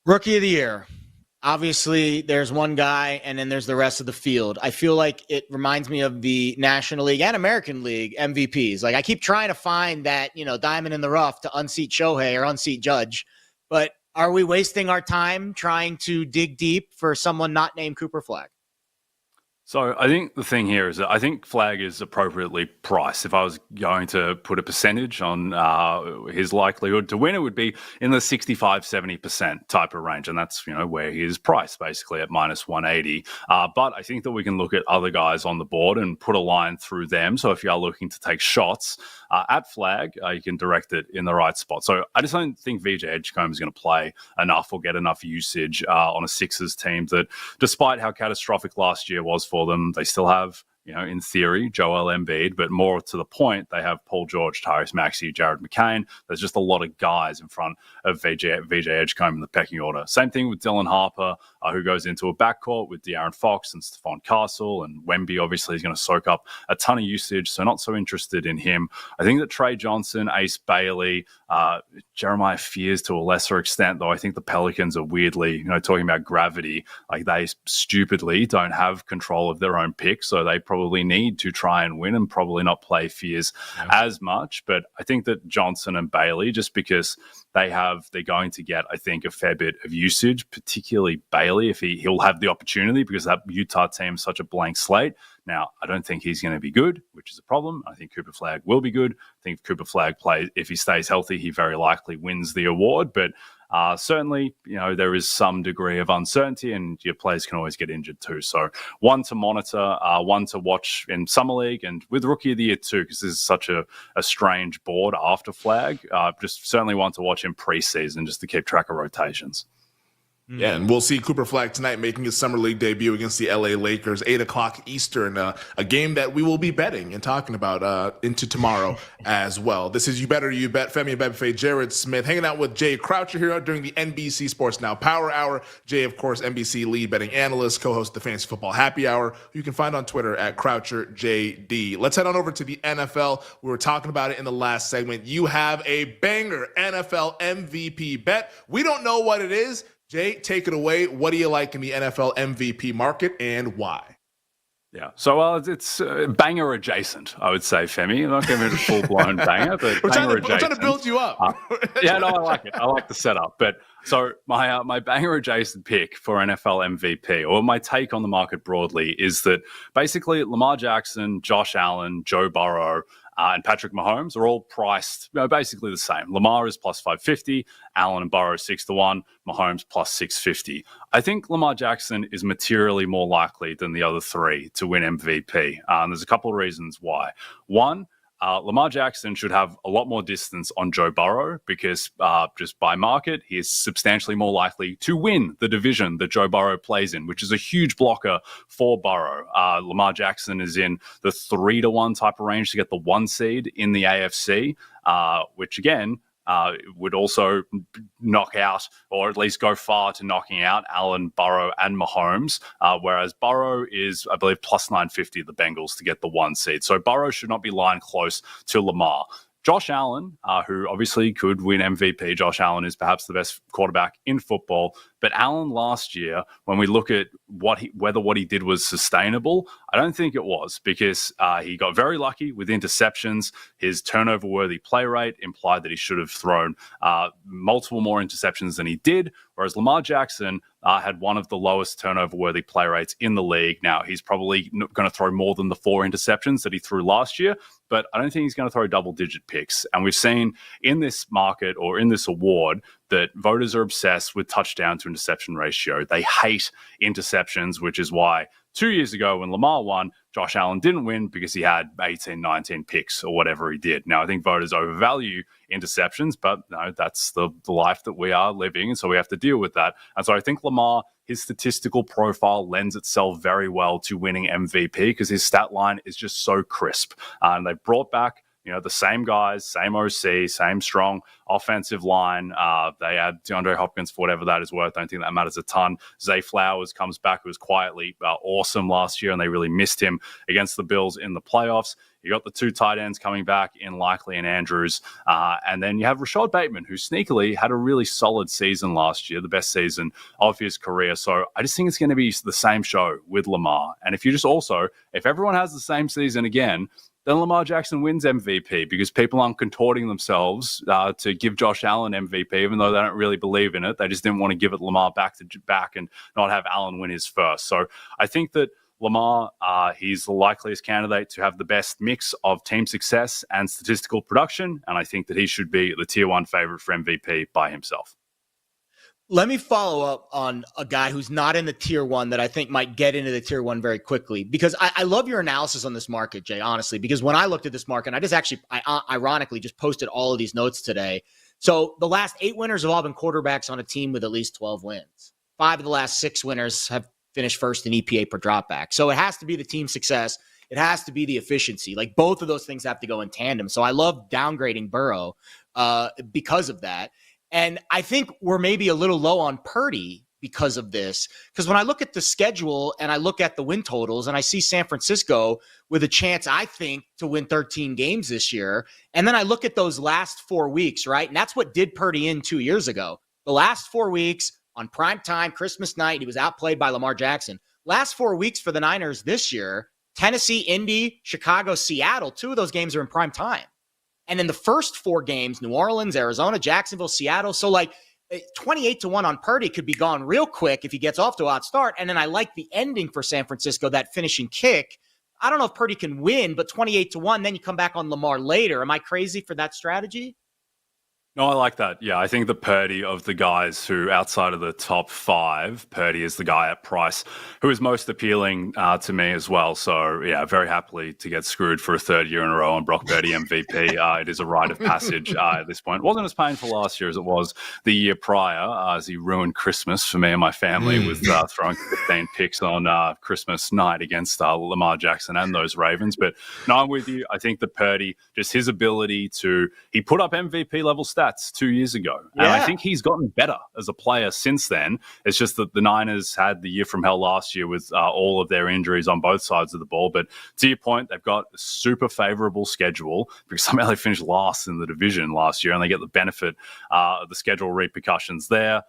Rookie of the year. Obviously, there's one guy, and then there's the rest of the field. I feel like it reminds me of the National League and American League MVPs. Like I keep trying to find that, diamond in the rough to unseat Shohei or unseat Judge. But are we wasting our time trying to dig deep for someone not named Cooper Flagg? So I think the thing here is that I think Flagg is appropriately priced. If I was going to put a percentage on his likelihood to win, it would be in the 65-70% type of range. And that's, where he is priced basically at minus 180. But I think that we can look at other guys on the board and put a line through them. So if you are looking to take shots at Flagg, you can direct it in the right spot. So I just don't think VJ Edgecombe is going to play enough or get enough usage on a Sixers team that, despite how catastrophic last year was for them, they still have, in theory, Joel Embiid, but more to the point, they have Paul George, Tyrese Maxey, Jared McCain. There's just a lot of guys in front of VJ Edgecombe in the pecking order. Same thing with Dylan Harper, who goes into a backcourt with De'Aaron Fox and Stephon Castle, and Wemby obviously is going to soak up a ton of usage, so not so interested in him. I think that Trey Johnson, Ace Bailey, Jeremiah Fears to a lesser extent, though I think the Pelicans are weirdly, talking about gravity, like they stupidly don't have control of their own pick, so they probably need to try and win and probably not play Fears as much. But I think that Johnson and Bailey, just because they're going to get, I think, a fair bit of usage, particularly Bailey, if he'll have the opportunity, because that Utah team is such a blank slate. Now, I don't think he's going to be good, which is a problem. I think Cooper Flagg will be good. I think if Cooper Flagg plays, if he stays healthy, he very likely wins the award. But certainly, there is some degree of uncertainty, and your players can always get injured too. So one to monitor, one to watch in Summer League, and with Rookie of the Year too, because this is such a strange board after Flagg. Just certainly one to watch in preseason, just to keep track of rotations. Yeah, and we'll see Cooper Flagg tonight making his Summer League debut against the LA Lakers, 8 o'clock Eastern, a game that we will be betting and talking about into tomorrow as well. This is You Better You Bet. Femi Abebefe, Jared Smith, hanging out with Jay Croucher here during the NBC Sports Now Power Hour. Jay, of course, NBC lead betting analyst, co-host of the Fantasy Football Happy Hour, who you can find on Twitter at CroucherJD. Let's head on over to the NFL. We were talking about it in the last segment. You have a banger NFL MVP bet. We don't know what it is. Jay, take it away. What do you like in the NFL MVP market and why? Yeah, so it's banger adjacent, I would say, Femi. I'm not going to be a full-blown banger, but banger adjacent. We're trying to build you up. I like it. I like the setup. But so my banger adjacent pick for NFL MVP, or my take on the market broadly, is that basically Lamar Jackson, Josh Allen, Joe Burrow, and Patrick Mahomes are all priced basically the same. Lamar is plus 550, Allen and Burrow 6-1, Mahomes plus 650. I think Lamar Jackson is materially more likely than the other three to win MVP. There's a couple of reasons why. One, Lamar Jackson should have a lot more distance on Joe Burrow because just by market, he is substantially more likely to win the division that Joe Burrow plays in, which is a huge blocker for Burrow. Lamar Jackson is in the 3-1 type of range to get the 1 seed in the AFC, which again, would also knock out, or at least go far to knocking out Allen, Burrow, and Mahomes, whereas Burrow is, I believe, plus 950, the Bengals, to get the 1 seed. So Burrow should not be lying close to Lamar. Josh Allen, who obviously could win MVP. Josh Allen is perhaps the best quarterback in football. But Allen last year, when we look at whether what he did was sustainable, I don't think it was, because he got very lucky with interceptions. His turnover-worthy play rate implied that he should have thrown multiple more interceptions than he did, whereas Lamar Jackson had one of the lowest turnover-worthy play rates in the league. Now, he's probably going to throw more than the 4 interceptions that he threw last year, but I don't think he's going to throw double-digit picks. And we've seen in this market, or in this award, that voters are obsessed with touchdown to interception ratio. They hate interceptions, which is why 2 years ago when Lamar won, Josh Allen didn't win because he had 18, 19 picks or whatever he did. Now, I think voters overvalue interceptions, but no, that's the life that we are living, and so we have to deal with that. And so I think Lamar, his statistical profile lends itself very well to winning MVP because his stat line is just so crisp. And they've brought back the same guys, same OC, same strong offensive line. They had DeAndre Hopkins for whatever that is worth. I don't think that matters a ton. Zay Flowers comes back, who was quietly awesome last year, and they really missed him against the Bills in the playoffs. You got the 2 tight ends coming back in Likely and Andrews. And then you have Rashad Bateman, who sneakily had a really solid season last year, the best season of his career. So I just think it's going to be the same show with Lamar. And if everyone has the same season again, then Lamar Jackson wins MVP because people aren't contorting themselves to give Josh Allen MVP, even though they don't really believe in it. They just didn't want to give it Lamar back and not have Allen win his first. So I think that Lamar, he's the likeliest candidate to have the best mix of team success and statistical production, and I think that he should be the tier 1 favorite for MVP by himself. Let me follow up on a guy who's not in the tier 1 that I think might get into the tier 1 very quickly, because I love your analysis on this market, Jay, honestly, because when I looked at this market, I ironically just posted all of these notes today. So the last 8 winners have all been quarterbacks on a team with at least 12 wins. 5 of the last 6 winners have finished first in EPA per dropback. So it has to be the team success. It has to be the efficiency. Like, both of those things have to go in tandem. So I love downgrading Burrow because of that. And I think we're maybe a little low on Purdy because of this. Because when I look at the schedule and I look at the win totals and I see San Francisco with a chance, I think, to win 13 games this year. And then I look at those last 4 weeks, right? And that's what did Purdy in 2 years ago. The last 4 weeks on prime time, Christmas night, he was outplayed by Lamar Jackson. Last 4 weeks for the Niners this year, Tennessee, Indy, Chicago, Seattle, 2 of those games are in prime time. And in the first 4 games, New Orleans, Arizona, Jacksonville, Seattle. So 28-1 on Purdy could be gone real quick if he gets off to a hot start. And then I like the ending for San Francisco, that finishing kick. I don't know if Purdy can win, but 28-1, then you come back on Lamar later. Am I crazy for that strategy? No, I like that. Yeah, I think the Purdy of the guys who, outside of the top 5, Purdy is the guy at price who is most appealing to me as well. So, yeah, very happily to get screwed for a 3rd year in a row on Brock Purdy MVP. It is a rite of passage at this point. It wasn't as painful last year as it was the year prior, as he ruined Christmas for me and my family with throwing 15 picks on Christmas night against Lamar Jackson and those Ravens. But no, I'm with you. I think that Purdy, just his ability he put up MVP level stats 2 years ago. And I think he's gotten better as a player since then. It's just that the Niners had the year from hell last year with all of their injuries on both sides of the ball. But to your point, they've got a super favorable schedule because somehow they finished last in the division last year and they get the benefit of the schedule repercussions there.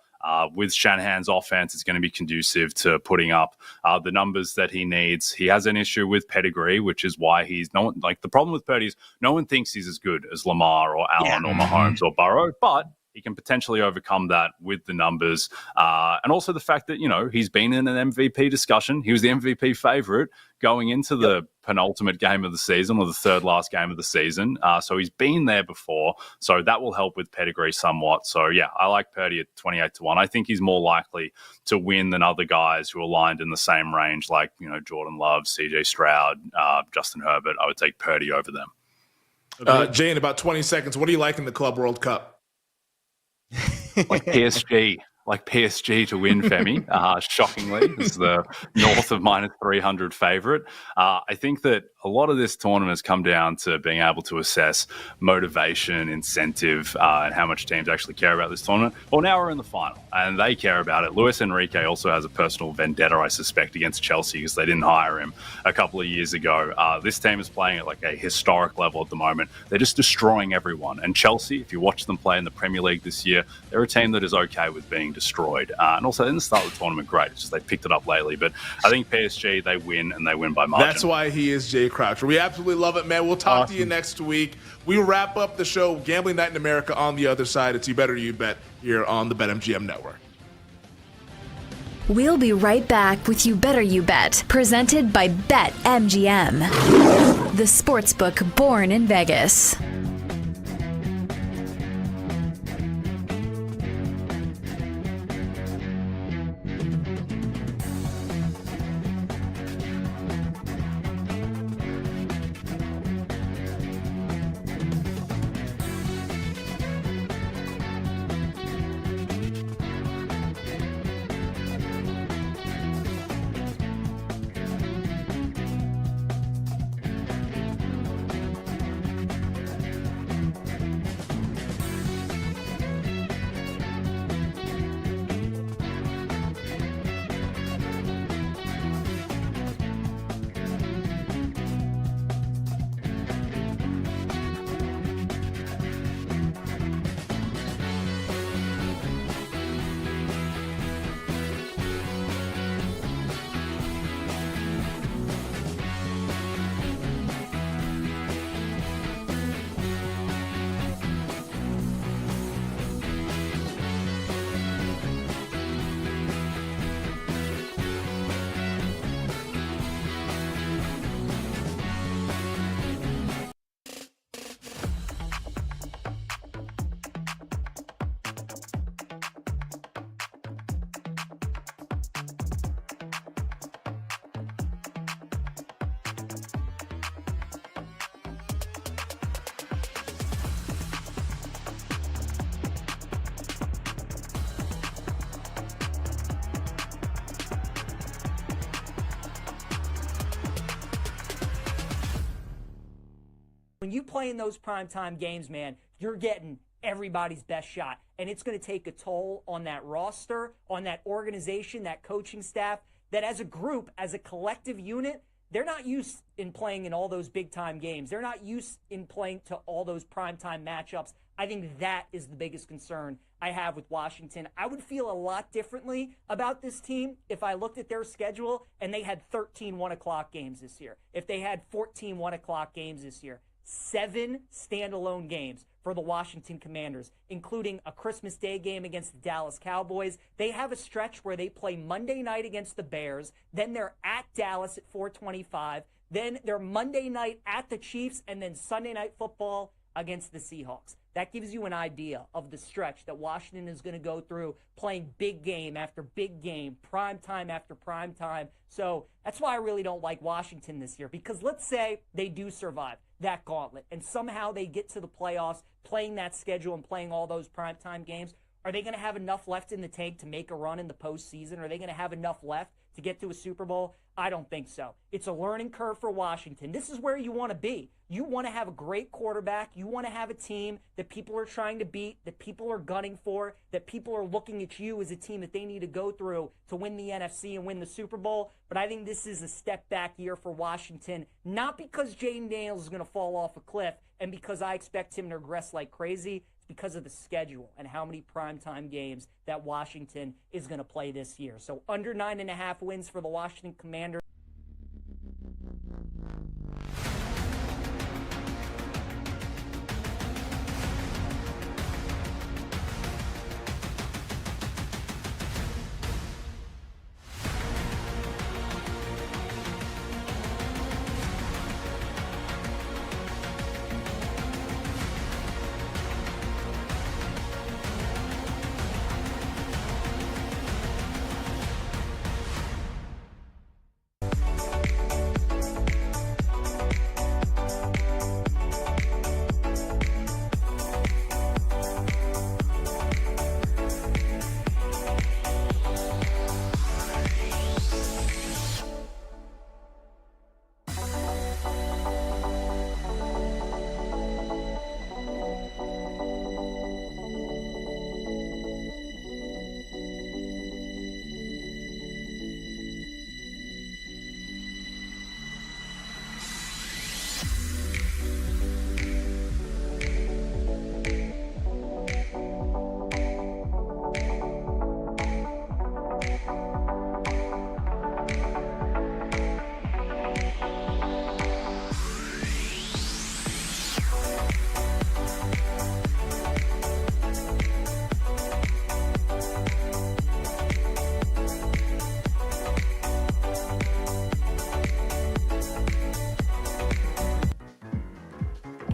With Shanahan's offense, it's going to be conducive to putting up the numbers that he needs. He has an issue with pedigree, which is why the problem with Purdy is no one thinks he's as good as Lamar or Allen or Mahomes or Burrow, but he can potentially overcome that with the numbers. And also the fact that, he's been in an MVP discussion. He was the MVP favorite going into the penultimate game of the season or the 3rd last game of the season. So he's been there before. So that will help with pedigree somewhat. So, yeah, I like Purdy at 28-1. I think he's more likely to win than other guys who are aligned in the same range like, Jordan Love, CJ Stroud, Justin Herbert. I would take Purdy over them. Jay, in about 20 seconds, what do you like in the Club World Cup? Like PSG to win, Femi. Shockingly, it's the north of -300 favorite. I think that a lot of this tournament has come down to being able to assess motivation, incentive, and how much teams actually care about this tournament. Well, now we're in the final, and they care about it. Luis Enrique also has a personal vendetta, I suspect, against Chelsea because they didn't hire him a couple of years ago. This team is playing at a historic level at the moment. They're just destroying everyone. And Chelsea, if you watch them play in the Premier League this year, they're a team that is okay with being destroyed. And also, they didn't start the tournament great. It's just they picked it up lately. But I think PSG, they win, and they win by margin. That's why he is Jay Croucher. We absolutely love it, man. We'll talk to you next week. We wrap up the show, Gambling Night in America, on the other side. It's You Better You Bet here on the BetMGM Network. We'll be right back with You Better You Bet, presented by BetMGM, the sportsbook born in Vegas. you play in those primetime games, man, you're getting everybody's best shot. And it's going to take a toll on that roster, on that organization, that coaching staff, that as a group, as a collective unit, they're not used in playing in all those big-time games. They're not used in playing to all those primetime matchups. I think that is the biggest concern I have with Washington. I would feel a lot differently about this team if I looked at their schedule and they had 13 1 o'clock games this year. If they had 14 1 o'clock games this year. 7 standalone games for the Washington Commanders, including a Christmas Day game against the Dallas Cowboys. They have a stretch where they play Monday night against the Bears, then they're at Dallas at 4:25, then they're Monday night at the Chiefs, and then Sunday Night Football against the Seahawks. That gives you an idea of the stretch that Washington is going to go through, playing big game after big game, prime time after prime time. So that's why I really don't like Washington this year, because let's say they do survive that gauntlet and somehow they get to the playoffs playing that schedule and playing all those primetime games. Are they going to have enough left in the tank to make a run in the postseason? Are they going to have enough left to get to a Super Bowl? I don't think so. It's a learning curve for Washington. This is where you want to be. You want to have a great quarterback. You want to have a team that people are trying to beat, that people are gunning for, that people are looking at you as a team that they need to go through to win the NFC and win the Super Bowl. But I think this is a step back year for Washington, not because Jaden Daniels is going to fall off a cliff and because I expect him to regress like crazy. It's because of the schedule and how many primetime games that Washington is going to play this year. So under 9.5 wins for the Washington Commanders.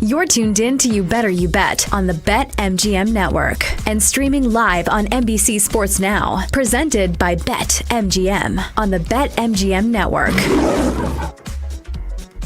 You're tuned in to You Better You Bet on the BetMGM network and streaming live on NBC Sports Now, presented by BetMGM on the BetMGM network.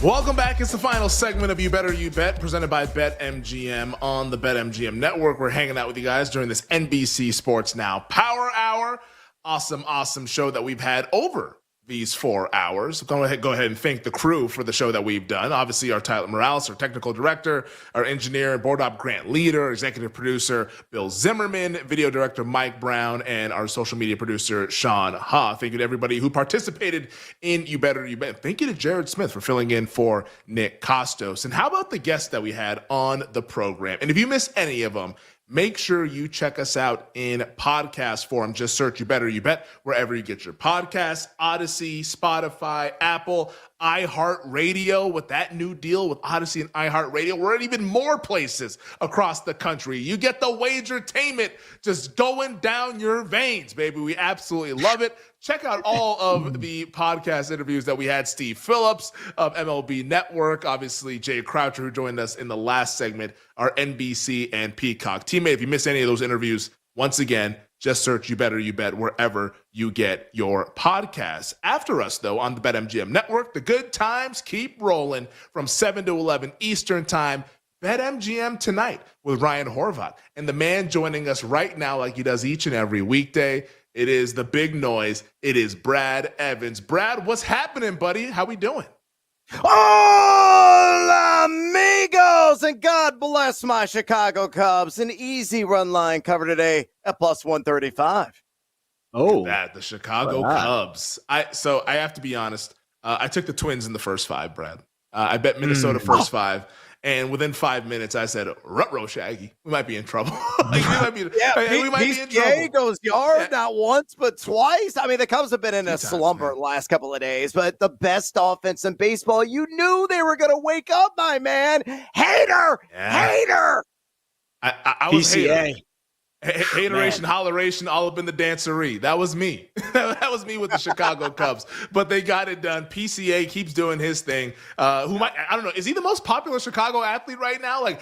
Welcome back. It's the final segment of You Better You Bet, presented by BetMGM on the BetMGM network. We're hanging out with you guys during this NBC Sports Now Power Hour. Awesome show that we've had over these 4 hours. Go ahead and thank the crew for the show that we've done. Obviously, our Tyler Morales, our technical director, our engineer, board op Grant Leader, executive producer Bill Zimmerman, video director Mike Brown, and our social media producer Sean Ha. Thank you to everybody who participated in You Better You Bet. Thank you to Jared Smith for filling in for Nick Costos. And how about the guests that we had on the program? And if you missed any of them, make sure you check us out in podcast form. Just search You Better You Bet wherever you get your podcasts, Odyssey, Spotify, Apple, iHeartRadio. With that new deal with Odyssey and iHeartRadio, we're at even more places across the country. You get the Wagertainment just going down your veins, baby. We absolutely love it. Check out all of the podcast interviews that we had. Steve Phillips of MLB Network, obviously Jay Croucher, who joined us in the last segment, our NBC and Peacock teammate. If you missed any of those interviews, once again, just search You Better You Bet wherever you get your podcasts. After us, though, on the BetMGM Network, the good times keep rolling from 7 to 11 Eastern Time. BetMGM Tonight with Ryan Horvath. And the man joining us right now, like he does each and every weekday, it is the big noise. It is Brad Evans. Brad, what's happening, buddy? How we doing? Hola, amigos, and God bless my Chicago Cubs. An easy run line cover today at plus 135. Oh, that the Chicago Cubs. I have to be honest. I took the Twins in the first 5, Brad. I bet Minnesota first 5. And within 5 minutes, I said, "Ruh-roh, Shaggy, we might be in trouble." We might be in trouble. Goes yard not once but twice. I mean, the Cubs have been in a slumber the last couple of days, but the best offense in baseball. You knew they were going to wake up, my man. Hater. I was PCA. Hateration, holleration, all up in the dancery. That was me. That was me with the Chicago Cubs. But they got it done. PCA keeps doing his thing. I don't know, is he the most popular Chicago athlete right now? Like,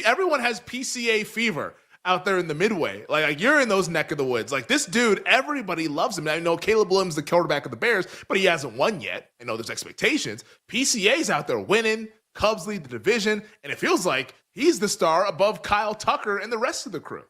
everyone has PCA fever out there in the Midway. Like you're in those neck of the woods. Like, this dude, everybody loves him. I know Caleb Williams, the quarterback of the Bears, but he hasn't won yet. I know there's expectations. PCA's out there winning. Cubs lead the division. And it feels like he's the star above Kyle Tucker and the rest of the crew.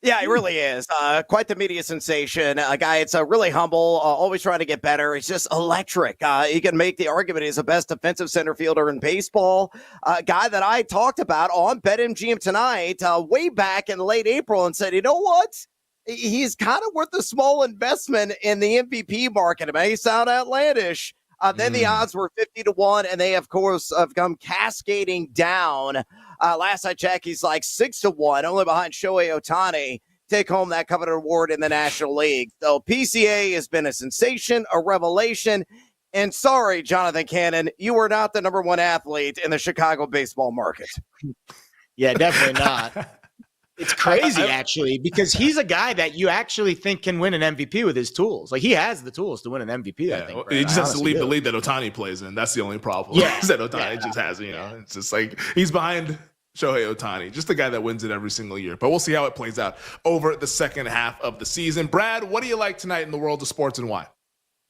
Yeah, he really is. Quite the media sensation. A guy that's really humble, always trying to get better. He's just electric. He can make the argument he's the best defensive center fielder in baseball. A guy that I talked about on BetMGM tonight way back in late April and said, you know what? He's kind of worth a small investment in the MVP market. It may sound outlandish. Then the odds were 50-1, and they, of course, have come cascading down. Last I checked, he's like 6-1, only behind Shohei Ohtani, take home that coveted award in the National League. So PCA has been a sensation, a revelation. And sorry, Jonathan Cannon, you were not the number 1 athlete in the Chicago baseball market. Yeah, definitely not. It's crazy, actually, because he's a guy that you actually think can win an MVP with his tools. Like, he has the tools to win an MVP, I think. He just has to leave the league that Ohtani plays in. That's the only problem. Yeah. That Ohtani just has, it's just like he's behind Shohei Ohtani, just the guy that wins it every single year. But we'll see how it plays out over the second half of the season. Brad, what do you like tonight in the world of sports and why?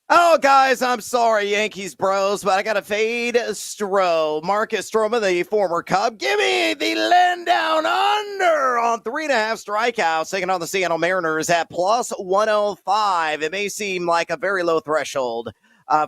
Oh, guys, I'm sorry, Yankees bros, but I got to fade Marcus Stroman, the former Cub. Give me the land down under on 3.5 strikeouts, taking on the Seattle Mariners at plus 105. It may seem like a very low threshold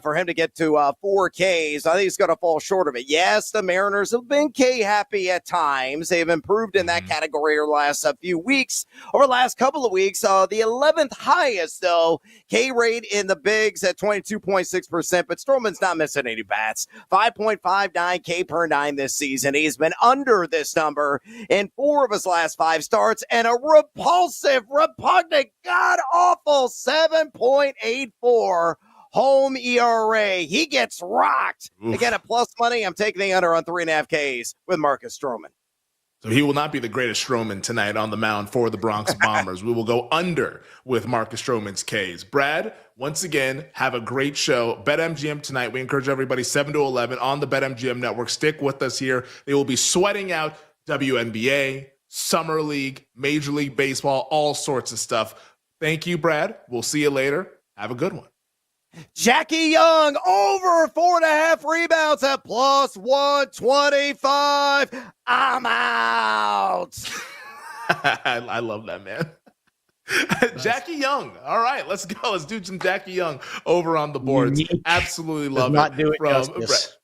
for him to get to 4 Ks. I think he's going to fall short of it. Yes, the Mariners have been K-happy at times. They've improved in that category over the last few weeks. Over the last couple of weeks, the 11th highest, though, K rate in the bigs at 22.6%, but Stroman's not missing any bats. 5.59 K per 9 this season. He's been under this number in 4 of his last 5 starts, and a repugnant, god-awful 7.84 home ERA. He gets rocked. Oof. Again, at plus money, I'm taking the under on 3.5 Ks with Marcus Stroman. So he will not be the greatest Stroman tonight on the mound for the Bronx Bombers. We will go under with Marcus Stroman's Ks. Brad, once again, have a great show. BetMGM tonight. We encourage everybody 7 to 11 on the BetMGM network. Stick with us here. They will be sweating out WNBA, Summer League, Major League Baseball, all sorts of stuff. Thank you, Brad. We'll see you later. Have a good one. Jackie Young over 4.5 rebounds at plus 125. I'm out. I love that, man. Jackie Young. All right, let's go. Let's do some Jackie Young over on the boards. Absolutely love Does it. not do it justice.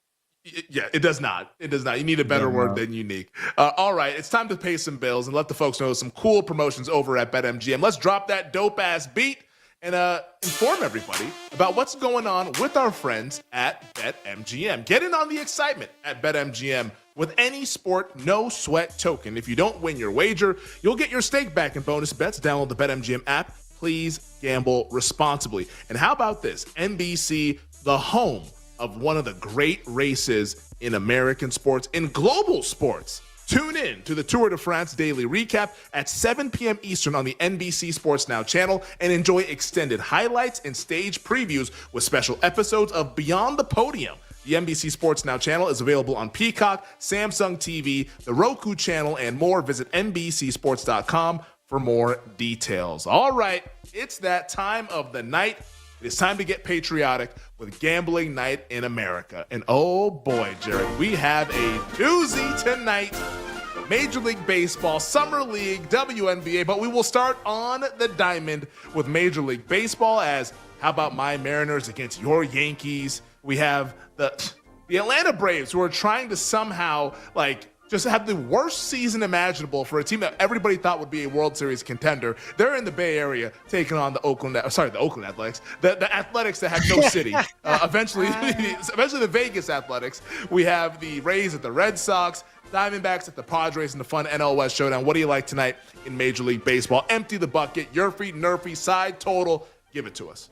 Yeah, it does not. It does not. You need a better word than unique. All right, it's time to pay some bills and let the folks know some cool promotions over at BetMGM. Let's drop that dope-ass beat and inform everybody about what's going on with our friends at BetMGM. Get in on the excitement at BetMGM with any sport, no sweat token. If you don't win your wager, you'll get your stake back in bonus bets. Download the BetMGM app. Please gamble responsibly. And how about this? NBC, the home of one of the great races in American sports, in global sports. Tune in to the Tour de France Daily Recap at 7 p.m. Eastern on the NBC Sports Now channel and enjoy extended highlights and stage previews with special episodes of Beyond the Podium. The NBC Sports Now channel is available on Peacock, Samsung TV, the Roku channel, and more. Visit NBCSports.com for more details. All right, it's that time of the night. It is time to get patriotic with Gambling Night in America. And oh boy, Jared, we have a doozy tonight. Major League Baseball, Summer League, WNBA, but we will start on the diamond with Major League Baseball as how about my Mariners against your Yankees? We have the The Atlanta Braves, who are trying to somehow just have the worst season imaginable for a team that everybody thought would be a World Series contender. They're in the Bay Area taking on the Oakland Athletics, the Athletics that have no city. Eventually the Vegas Athletics. We have the Rays at the Red Sox, Diamondbacks at the Padres in the fun NL West showdown. What do you like tonight in Major League Baseball? Empty the bucket, Yerfy, Nerfy, side total. Give it to us.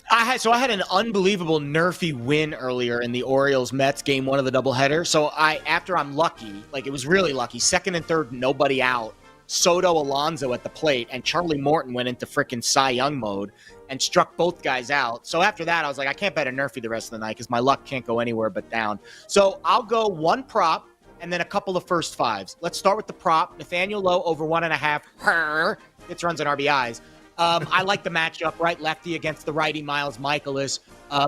I had an unbelievable nerfy win earlier in the Orioles-Mets game 1 of the doubleheader. So after I'm lucky, it was really lucky, second and third, nobody out, Soto Alonso at the plate, and Charlie Morton went into freaking Cy Young mode and struck both guys out. So after that, I was like, I can't bet a nerfy the rest of the night because my luck can't go anywhere but down. So I'll go one prop and then a couple of first fives. Let's start with the prop. Nathaniel Lowe over 1.5. Hits, runs, and RBIs. I like the matchup, right lefty against the righty Miles Michaelis.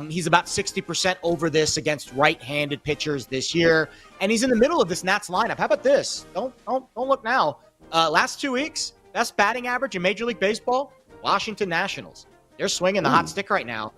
He's about 60% over this against right-handed pitchers this year, and he's in the middle of this Nats lineup. How about this? Don't look now. Last 2 weeks, best batting average in Major League Baseball, Washington Nationals. They're swinging the hot stick right now.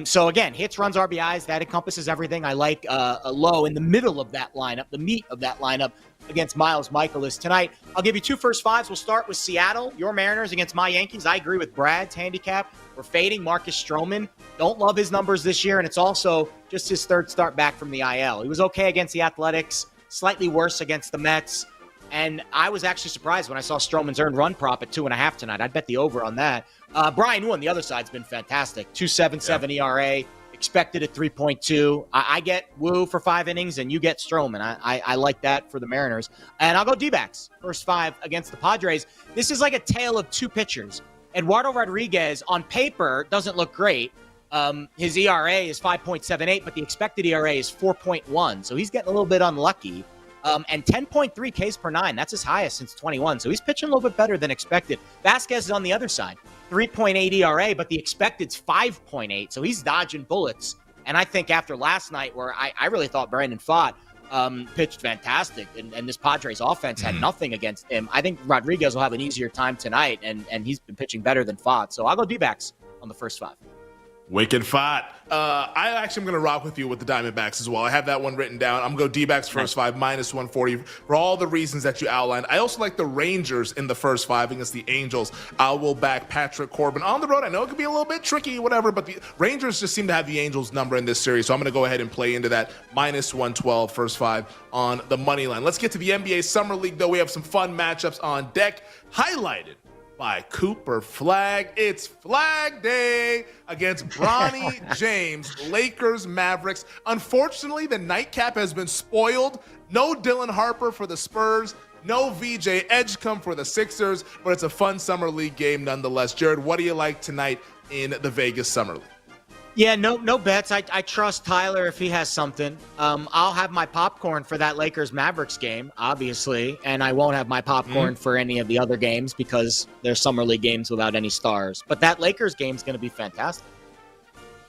So again, hits, runs, RBIs, that encompasses everything. I like a Low in the middle of that lineup, the meat of that lineup against Miles Michaelis tonight. I'll give you 2 first fives. We'll start with Seattle, your Mariners against my Yankees. I agree with Brad's handicap. We're fading Marcus Stroman. Don't love his numbers this year, and it's also just his third start back from the IL. He was okay against the Athletics, slightly worse against the Mets, and I was actually surprised when I saw Stroman's earned run prop at 2.5 tonight. I'd bet the over on that. Brian Wu on the other side's been fantastic. 2.77 ERA, expected at 3.2. I get Wu for 5 innings, and you get Stroman. I like that for the Mariners. And I'll go D-backs, first 5 against the Padres. This is like a tale of 2 pitchers. Eduardo Rodriguez, on paper, doesn't look great. His ERA is 5.78, but the expected ERA is 4.1, so he's getting a little bit unlucky. And 10.3 Ks per 9. That's his highest since 21. So he's pitching a little bit better than expected. Vasquez is on the other side. 3.8 ERA, but the expected's 5.8. So he's dodging bullets. And I think after last night, where I really thought Brandon Pfaadt pitched fantastic, and this Padres offense had nothing against him, I think Rodriguez will have an easier time tonight, and he's been pitching better than Pfaadt. So I'll go D-backs on the first 5. Wicked Pfaadt. I actually am going to rock with you with the Diamondbacks as well. I have that one written down. I'm going to go D-backs first 5, minus 140 for all the reasons that you outlined. I also like the Rangers in the first 5 against the Angels. I will back Patrick Corbin on the road. I know it could be a little bit tricky, whatever, but the Rangers just seem to have the Angels number in this series. So I'm going to go ahead and play into that minus 112 first 5 on the money line. Let's get to the NBA Summer League, though. We have some fun matchups on deck, highlighted by Cooper Flag. It's Flag Day against Bronny James, Lakers, Mavericks. Unfortunately, the nightcap has been spoiled. No Dylan Harper for the Spurs. No VJ Edgecombe for the Sixers, but it's a fun Summer League game nonetheless. Jared, what do you like tonight in the Vegas Summer League? Yeah, no bets. I trust Tyler if he has something. I'll have my popcorn for that Lakers-Mavericks game, obviously, and I won't have my popcorn for any of the other games because they're Summer League games without any stars. But that Lakers game is going to be fantastic.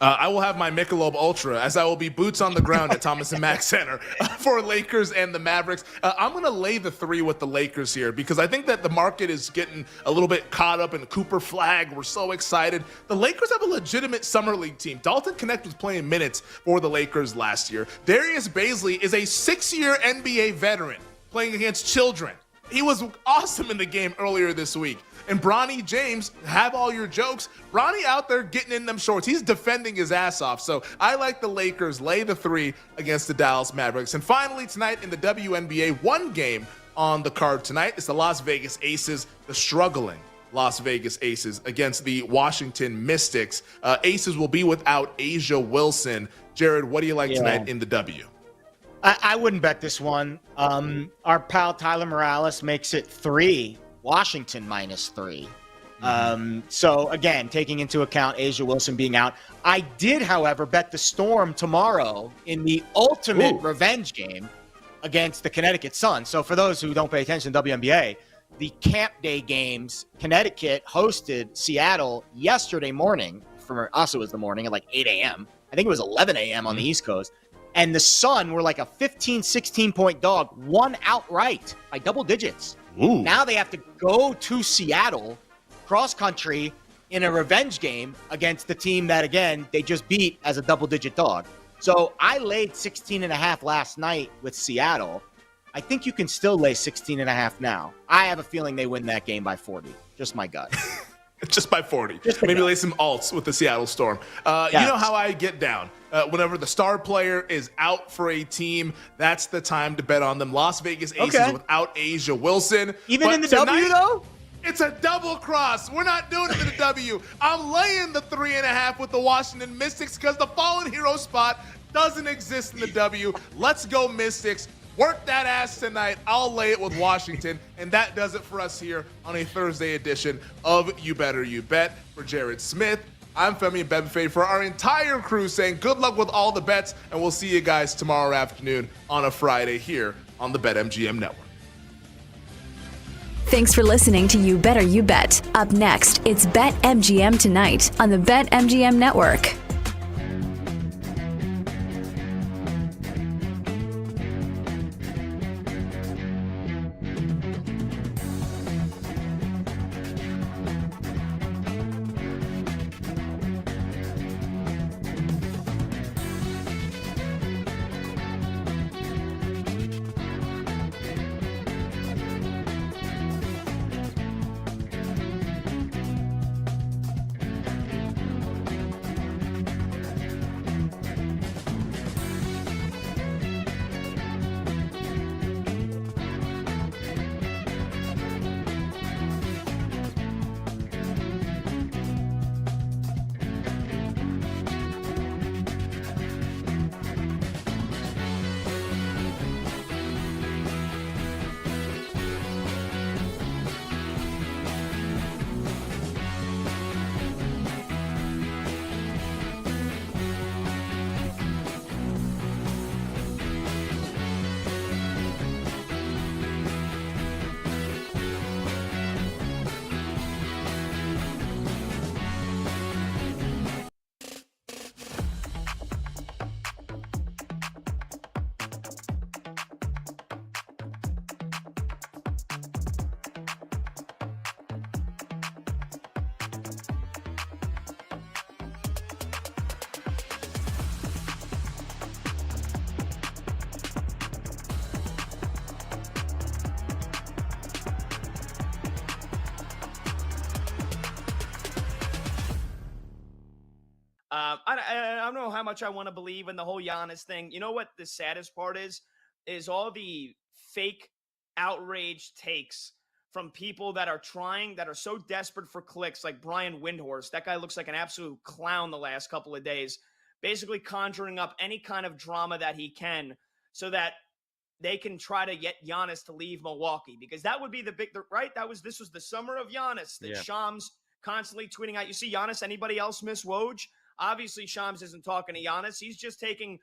I will have my Michelob Ultra, as I will be boots on the ground at Thomas & Mack Center for Lakers and the Mavericks. I'm going to lay the 3 with the Lakers here because I think that the market is getting a little bit caught up in Cooper Flag. We're so excited. The Lakers have a legitimate Summer League team. Dalton Knecht was playing minutes for the Lakers last year. Darius Bazley is a 6-year NBA veteran playing against children. He was awesome in the game earlier this week. And Bronny James, have all your jokes. Bronny out there getting in them shorts. He's defending his ass off. So I like the Lakers lay the 3 against the Dallas Mavericks. And finally tonight in the WNBA, one game on the card tonight is the Las Vegas Aces, the struggling Las Vegas Aces against the Washington Mystics. Aces will be without Asia Wilson. Jared, what do you like tonight in the W? I wouldn't bet this one. Our pal Tyler Morales makes it 3. Washington minus 3. So again, taking into account Asia Wilson being out, I did, however, bet the Storm tomorrow in the ultimate revenge game against the Connecticut Sun. So for those who don't pay attention to WNBA, the Camp Day games, Connecticut hosted Seattle yesterday morning. For us, it was the morning at like 8 a.m. I think it was 11 a.m. on the East Coast. And the Sun were like a 15, 16-point dog, won outright by double digits. Ooh. Now they have to go to Seattle, cross-country, in a revenge game against the team that, again, they just beat as a double-digit dog. So I laid 16.5 last night with Seattle. I think you can still lay 16.5 now. I have a feeling they win that game by 40. Just my gut. Just by 40. Maybe lay some alts with the Seattle Storm. You know how I get down. Whenever the star player is out for a team, that's the time to bet on them. Las Vegas Aces without Asia Wilson. Even in the W, though? It's a double cross. We're not doing it in the W. I'm laying the 3.5 with the Washington Mystics because the fallen hero spot doesn't exist in the W. Let's go Mystics. Work that ass tonight. I'll lay it with Washington. And that does it for us here on a Thursday edition of You Better You Bet. For Jared Smith, I'm Femi Bebefe. For our entire crew saying good luck with all the bets, and we'll see you guys tomorrow afternoon on a Friday here on the BetMGM Network. Thanks for listening to You Better You Bet. Up next, it's BetMGM Tonight on the BetMGM Network. I don't know how much I want to believe in the whole Giannis thing. You know what the saddest part is all the fake outrage takes from people that are so desperate for clicks, like Brian Windhorst. That guy looks like an absolute clown the last couple of days, basically conjuring up any kind of drama that he can so that they can try to get Giannis to leave Milwaukee, because that would be right? This was the summer of Giannis that Shams constantly tweeting out. You see Giannis, anybody else miss Woj? Obviously, Shams isn't talking to Giannis. He's just taking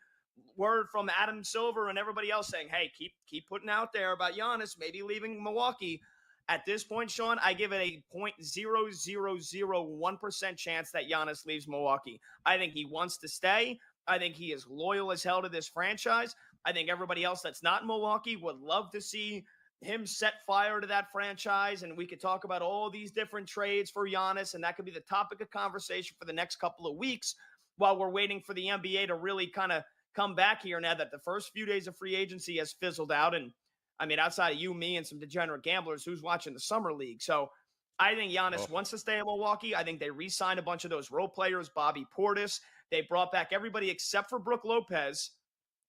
word from Adam Silver and everybody else saying, hey, keep putting out there about Giannis maybe leaving Milwaukee. At this point, Sean, I give it a 0.0001% chance that Giannis leaves Milwaukee. I think he wants to stay. I think he is loyal as hell to this franchise. I think everybody else that's not in Milwaukee would love to see him set fire to that franchise, and we could talk about all these different trades for Giannis, and that could be the topic of conversation for the next couple of weeks while we're waiting for the NBA to really kind of come back here now that the first few days of free agency has fizzled out. And I mean, outside of you, me, and some degenerate gamblers, who's watching the summer league? So I think Giannis wants to stay in Milwaukee. I think they re-signed a bunch of those role players, Bobby Portis. They brought back everybody except for Brook Lopez.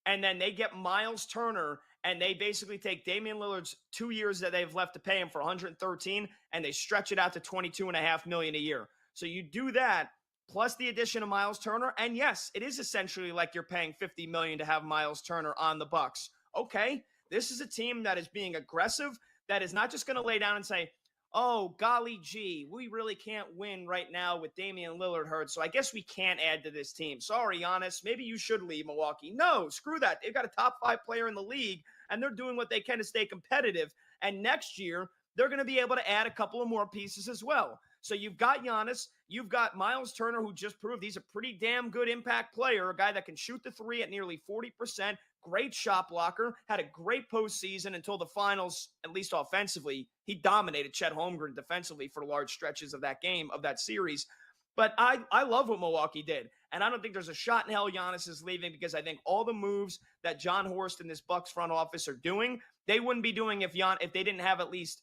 And then they get Miles Turner, and they basically take Damian Lillard's 2 years that they've left to pay him for 113, and they stretch it out to $22.5 million a year. So you do that, plus the addition of Miles Turner, and yes, it is essentially like you're paying $50 million to have Miles Turner on the Bucks. Okay, this is a team that is being aggressive, that is not just going to lay down and say, oh, golly gee, we really can't win right now with Damian Lillard hurt, so I guess we can't add to this team. Sorry, Giannis, maybe you should leave Milwaukee. No, screw that. They've got a top 5 player in the league, and they're doing what they can to stay competitive. And next year, they're going to be able to add a couple of more pieces as well. So you've got Giannis, you've got Miles Turner, who just proved he's a pretty damn good impact player, a guy that can shoot the three at nearly 40%, great shot blocker, had a great postseason until the finals, at least offensively. He dominated Chet Holmgren defensively for large stretches of that game, of that series. But I love what Milwaukee did. And I don't think there's a shot in hell Giannis is leaving, because I think all the moves that John Horst and this Bucks front office are doing, they wouldn't be doing if they didn't have at least,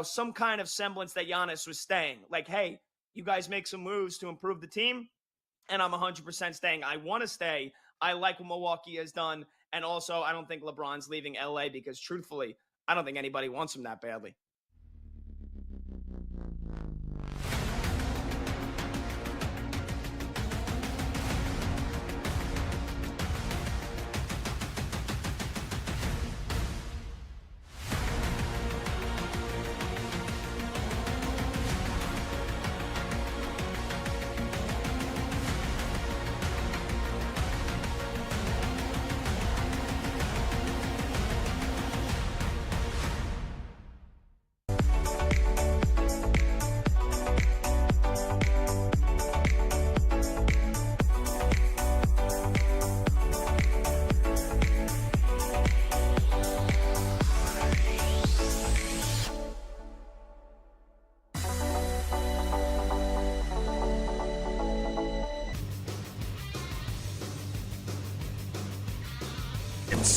some kind of semblance that Giannis was staying. Like, hey, you guys make some moves to improve the team, and I'm 100% staying. I want to stay. I like what Milwaukee has done. And also, I don't think LeBron's leaving LA, because truthfully, I don't think anybody wants him that badly.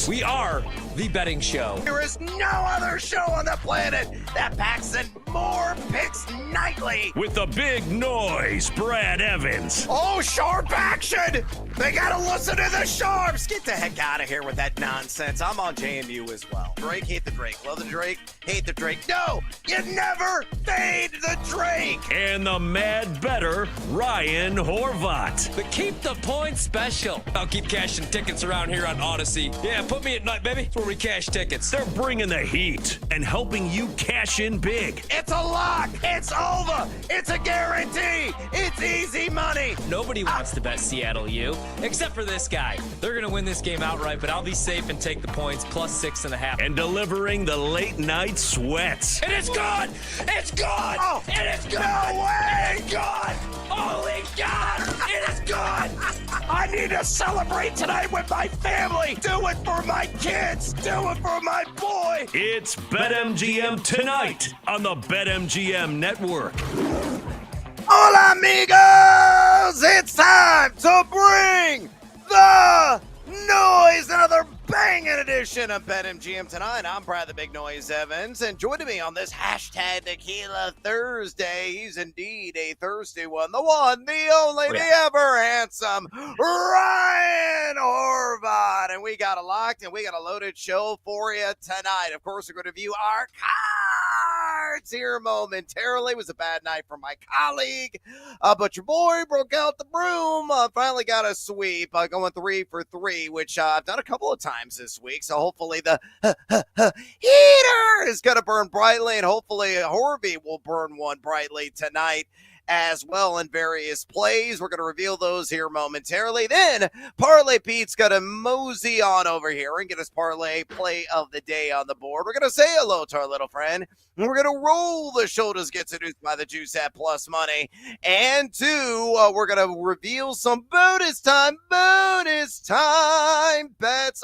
We are the betting show. There is no other show on the planet that packs in more picks nightly. With the big noise, Brad Evans. Oh, sharp action! They gotta listen to the sharps! Get the heck out of here with that nonsense. I'm on JMU as well. Drake, hate the Drake. Love the Drake, hate the Drake. No, you never fade the Drake! And the mad better, Ryan Horvat. The Keep the Points special. I'll keep cashing tickets around here on Odyssey. Yeah, put me at night, baby. That's where we cash tickets. They're bringing the heat and helping you cash in big. It's a lock! It's over! It's a guarantee! It's easy money! Nobody wants to bet Seattle U, except for this guy. They're going to win this game outright, but I'll be safe and take the points plus 6.5. And delivering the late night sweats. And it's gone! It's gone! Oh, and it's gone! No way! It's gone! Holy God! It is gone! I need to celebrate tonight with my family! Do it for my kids! Do it for my boy! It's BetMGM tonight on the BetMGM Network. Hola, amigos! It's time to bring the noise! Another banging edition of BetMGM tonight. I'm Brad the Big Noise Evans, and joining me on this hashtag Tequila Thursday, he's indeed a thirsty one, the one, the only, the ever handsome Ryan Horvat. And we got a locked and we got a loaded show for you tonight. Of course, we're going to view our cards here momentarily. It was a bad night for my colleague, but your boy broke out the broom. Finally got a sweep, going 3 for 3, which I've done a couple of times this week. So hopefully the heater is going to burn brightly, and hopefully Horvey will burn one brightly tonight as well in various plays. We're going to reveal those here momentarily. Then Parlay Pete's going to mosey on over here and get his parlay play of the day on the board. We're going to say hello to our little friend, and we're going to roll the shoulders, get seduced by the juice at plus money. And 2, we're going to reveal some bonus time bets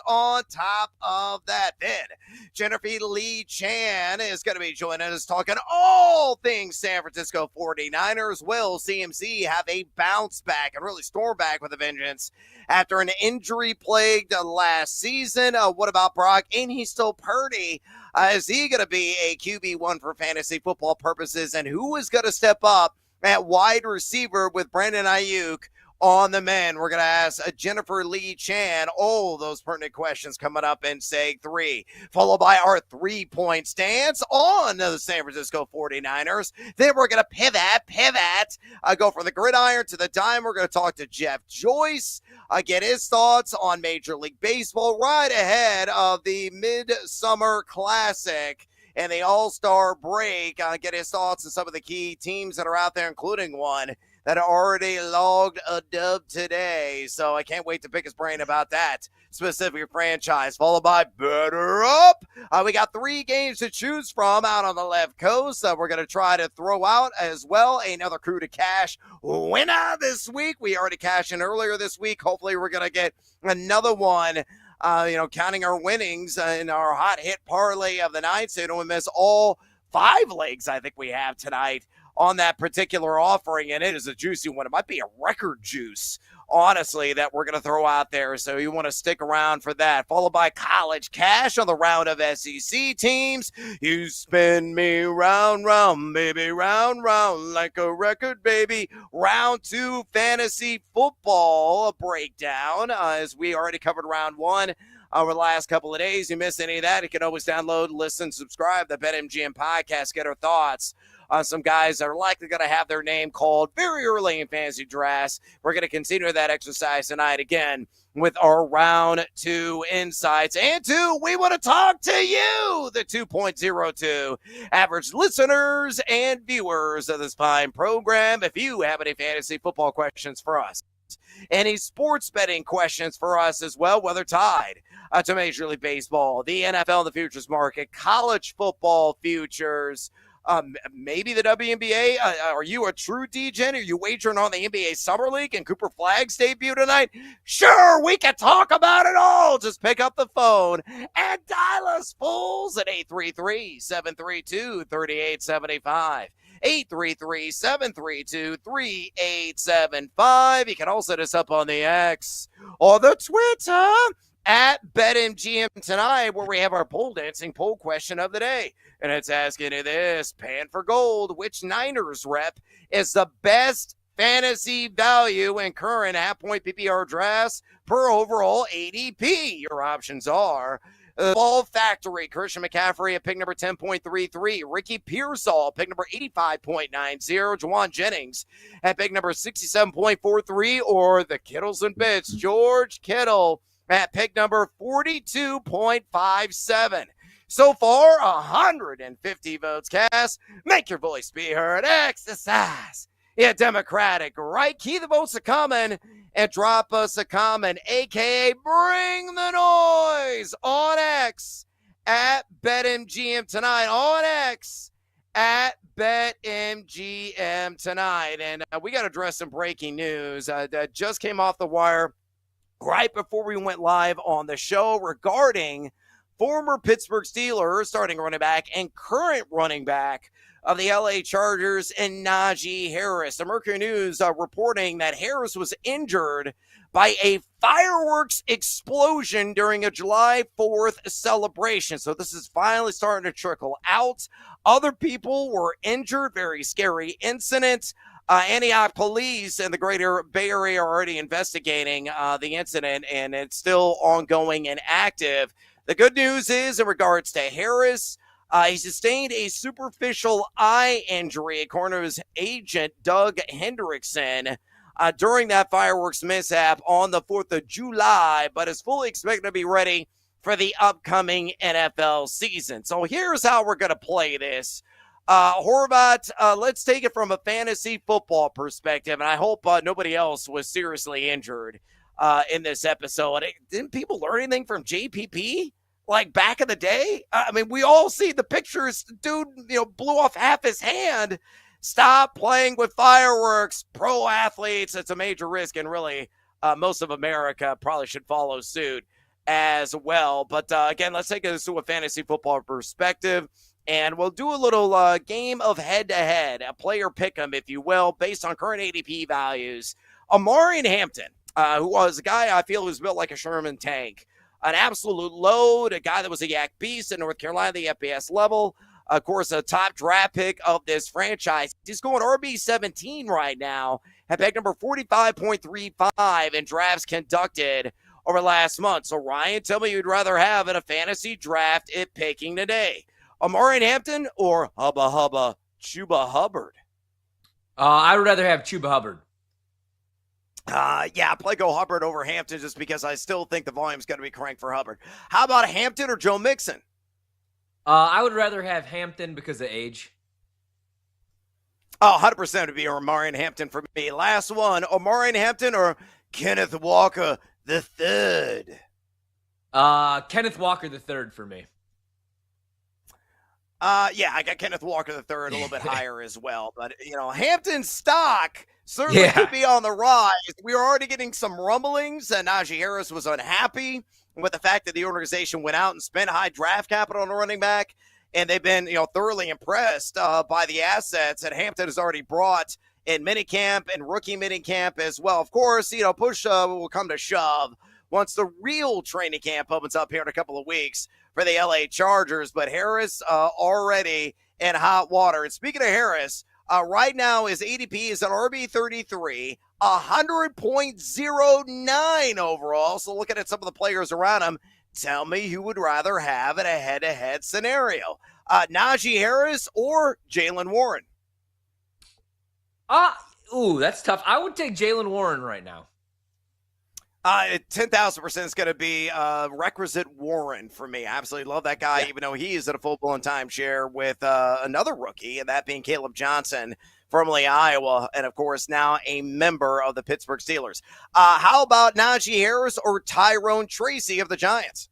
on top of that. Then Jennifer Lee Chan is going to be joining us talking all things San Francisco 49ers. Will CMC have a bounce back and really storm back with a vengeance after an injury-plagued last season? What about Brock? Ain't he still Purdy? Is he going to be a QB1 for fantasy football purposes? And who is going to step up at wide receiver with Brandon Ayuk on the men? We're going to ask Jennifer Lee Chan all those pertinent questions coming up in Seg 3, followed by our 3-point stance on the San Francisco 49ers. Then we're going to pivot, go from the gridiron to the dime. We're going to talk to Jeff Joyce, get his thoughts on Major League Baseball right ahead of the Midsummer Classic and the All-Star break. Get his thoughts on some of the key teams that are out there, including one that already logged a dub today. So I can't wait to pick his brain about that specific franchise, followed by Better Up. We got 3 games to choose from out on the left coast. We're going to try to throw out as well another Crew to Cash winner this week. We already cashed in earlier this week. Hopefully we're going to get another one, counting our winnings in our hot hit parlay of the night, so you don't miss all 5 legs I think we have tonight on that particular offering, and it is a juicy one. It might be a record juice honestly, that we're going to throw out there. So you want to stick around for that. Followed by College Cash on the round of SEC teams. You spin me round, round, baby, round, round, like a record, baby. Round 2 fantasy football breakdown, as we already covered round 1 over the last couple of days. You missed any of that, you can always download, listen, subscribe to the BetMGM podcast, get our thoughts on some guys that are likely going to have their name called very early in fantasy drafts. We're going to continue that exercise tonight again with our round 2 insights. And 2, we want to talk to you, the 2.02 average listeners and viewers of this fine program. If you have any fantasy football questions for us, any sports betting questions for us as well, whether tied to Major League Baseball, the NFL, the futures market, college football futures, maybe the WNBA. Are you a true DGen? Are you wagering on the NBA Summer League and Cooper Flagg's debut tonight? Sure, we can talk about it all. Just pick up the phone and dial us fools at 833-732-3875. 833-732-3875. You can also hit us up on the X or the Twitter at BetMGM tonight, where we have our pole dancing poll question of the day. And it's asking you this: pan for gold, which Niners rep is the best fantasy value in current half-point PPR drafts per overall ADP? Your options are Ball Factory, Christian McCaffrey at pick number 10.33, Ricky Pearsall, pick number 85.90, Juwan Jennings at pick number 67.43, or the Kittles and Bits, George Kittle at pick number 42.57. So far, 150 votes cast. Make your voice be heard. Exercise. Yeah, Democratic, right? Key the votes are coming, and drop us a comment, a.k.a. bring the noise on X at BetMGM tonight. On X at BetMGM tonight. And we got to address some breaking news that just came off the wire right before we went live on the show regarding former Pittsburgh Steelers starting running back and current running back of the LA Chargers and Najee Harris. The Mercury News reporting that Harris was injured by a fireworks explosion during a July 4th celebration. So this is finally starting to trickle out. Other people were injured. Very scary incident. Antioch police and the greater Bay Area are already investigating the incident, and it's still ongoing and active. The good news is, in regards to Harris, he sustained a superficial eye injury, according to his agent, Doug Hendrickson, during that fireworks mishap on the 4th of July, but is fully expected to be ready for the upcoming NFL season. So here's how we're going to play this. Horvat, let's take it from a fantasy football perspective, and I hope nobody else was seriously injured in this episode. Didn't people learn anything from JPP? Like back in the day? I mean, we all see the pictures. Dude, blew off half his hand. Stop playing with fireworks. Pro athletes, it's a major risk, and really most of America probably should follow suit as well. But again, let's take this to a fantasy football perspective, and we'll do a little game of head-to-head, a player pick-em, if you will, based on current ADP values. Amari Hampton, who was a guy I feel was built like a Sherman tank. An absolute load, a guy that was a yak beast in North Carolina, the FBS level. Of course, a top draft pick of this franchise. He's going RB17 right now at pick number 45.35 in drafts conducted over last month. So, Ryan, tell me you'd rather have in a fantasy draft it picking today. Amari Hampton or Hubba Hubba Chuba Hubbard? I would rather have Chuba Hubbard. Yeah, play go Hubbard over Hampton just because I still think the volume's going to be cranked for Hubbard. How about Hampton or Joe Mixon? I would rather have Hampton because of age. Oh, 100% would be Omari Hampton for me. Last one, Omari Hampton or Kenneth Walker the third? Kenneth Walker the third for me. Yeah, I got Kenneth Walker the third a little bit higher as well. But, Hampton's stock certainly could be on the rise. We were already getting some rumblings, and Najee Harris was unhappy with the fact that the organization went out and spent high draft capital on a running back, and they've been, thoroughly impressed by the assets that Hampton has already brought in minicamp and rookie minicamp as well. Of course, push will come to shove once the real training camp opens up here in a couple of weeks for the LA Chargers. But Harris already in hot water. And speaking of Harris, right now his ADP is an RB33, 100.09 overall. So looking at some of the players around him, tell me who would rather have in a head-to-head scenario. Najee Harris or Jaylen Warren? That's tough. I would take Jaylen Warren right now. 10,000% is going to be requisite Warren for me. I absolutely love that guy, even though he is at a full-blown timeshare with another rookie, and that being Caleb Johnson, formerly Iowa, and, of course, now a member of the Pittsburgh Steelers. How about Najee Harris or Tyrone Tracy of the Giants?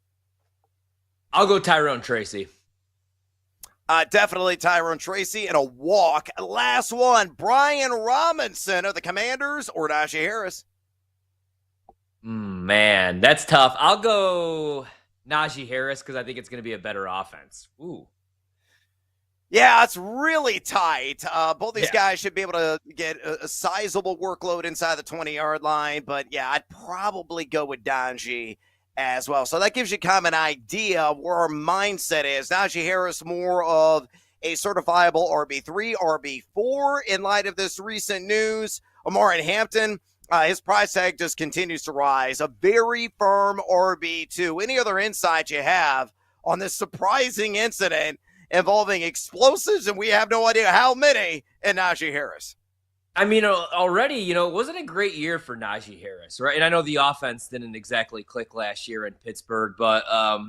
I'll go Tyrone Tracy. Definitely Tyrone Tracy and a walk. Last one, Brian Robinson of the Commanders or Najee Harris? Man, that's tough. I'll go Najee Harris because I think it's going to be a better offense. Ooh. Yeah, it's really tight. Both these guys should be able to get a sizable workload inside the 20-yard line. But, yeah, I'd probably go with Najee as well. So that gives you kind of an idea of where our mindset is. Najee Harris more of a certifiable RB3, RB4 in light of this recent news. Omar Hampton, his price tag just continues to rise. A very firm RB2. Any other insight you have on this surprising incident involving explosives, and we have no idea how many, and Najee Harris? I mean, already, it wasn't a great year for Najee Harris, right? And I know the offense didn't exactly click last year in Pittsburgh, but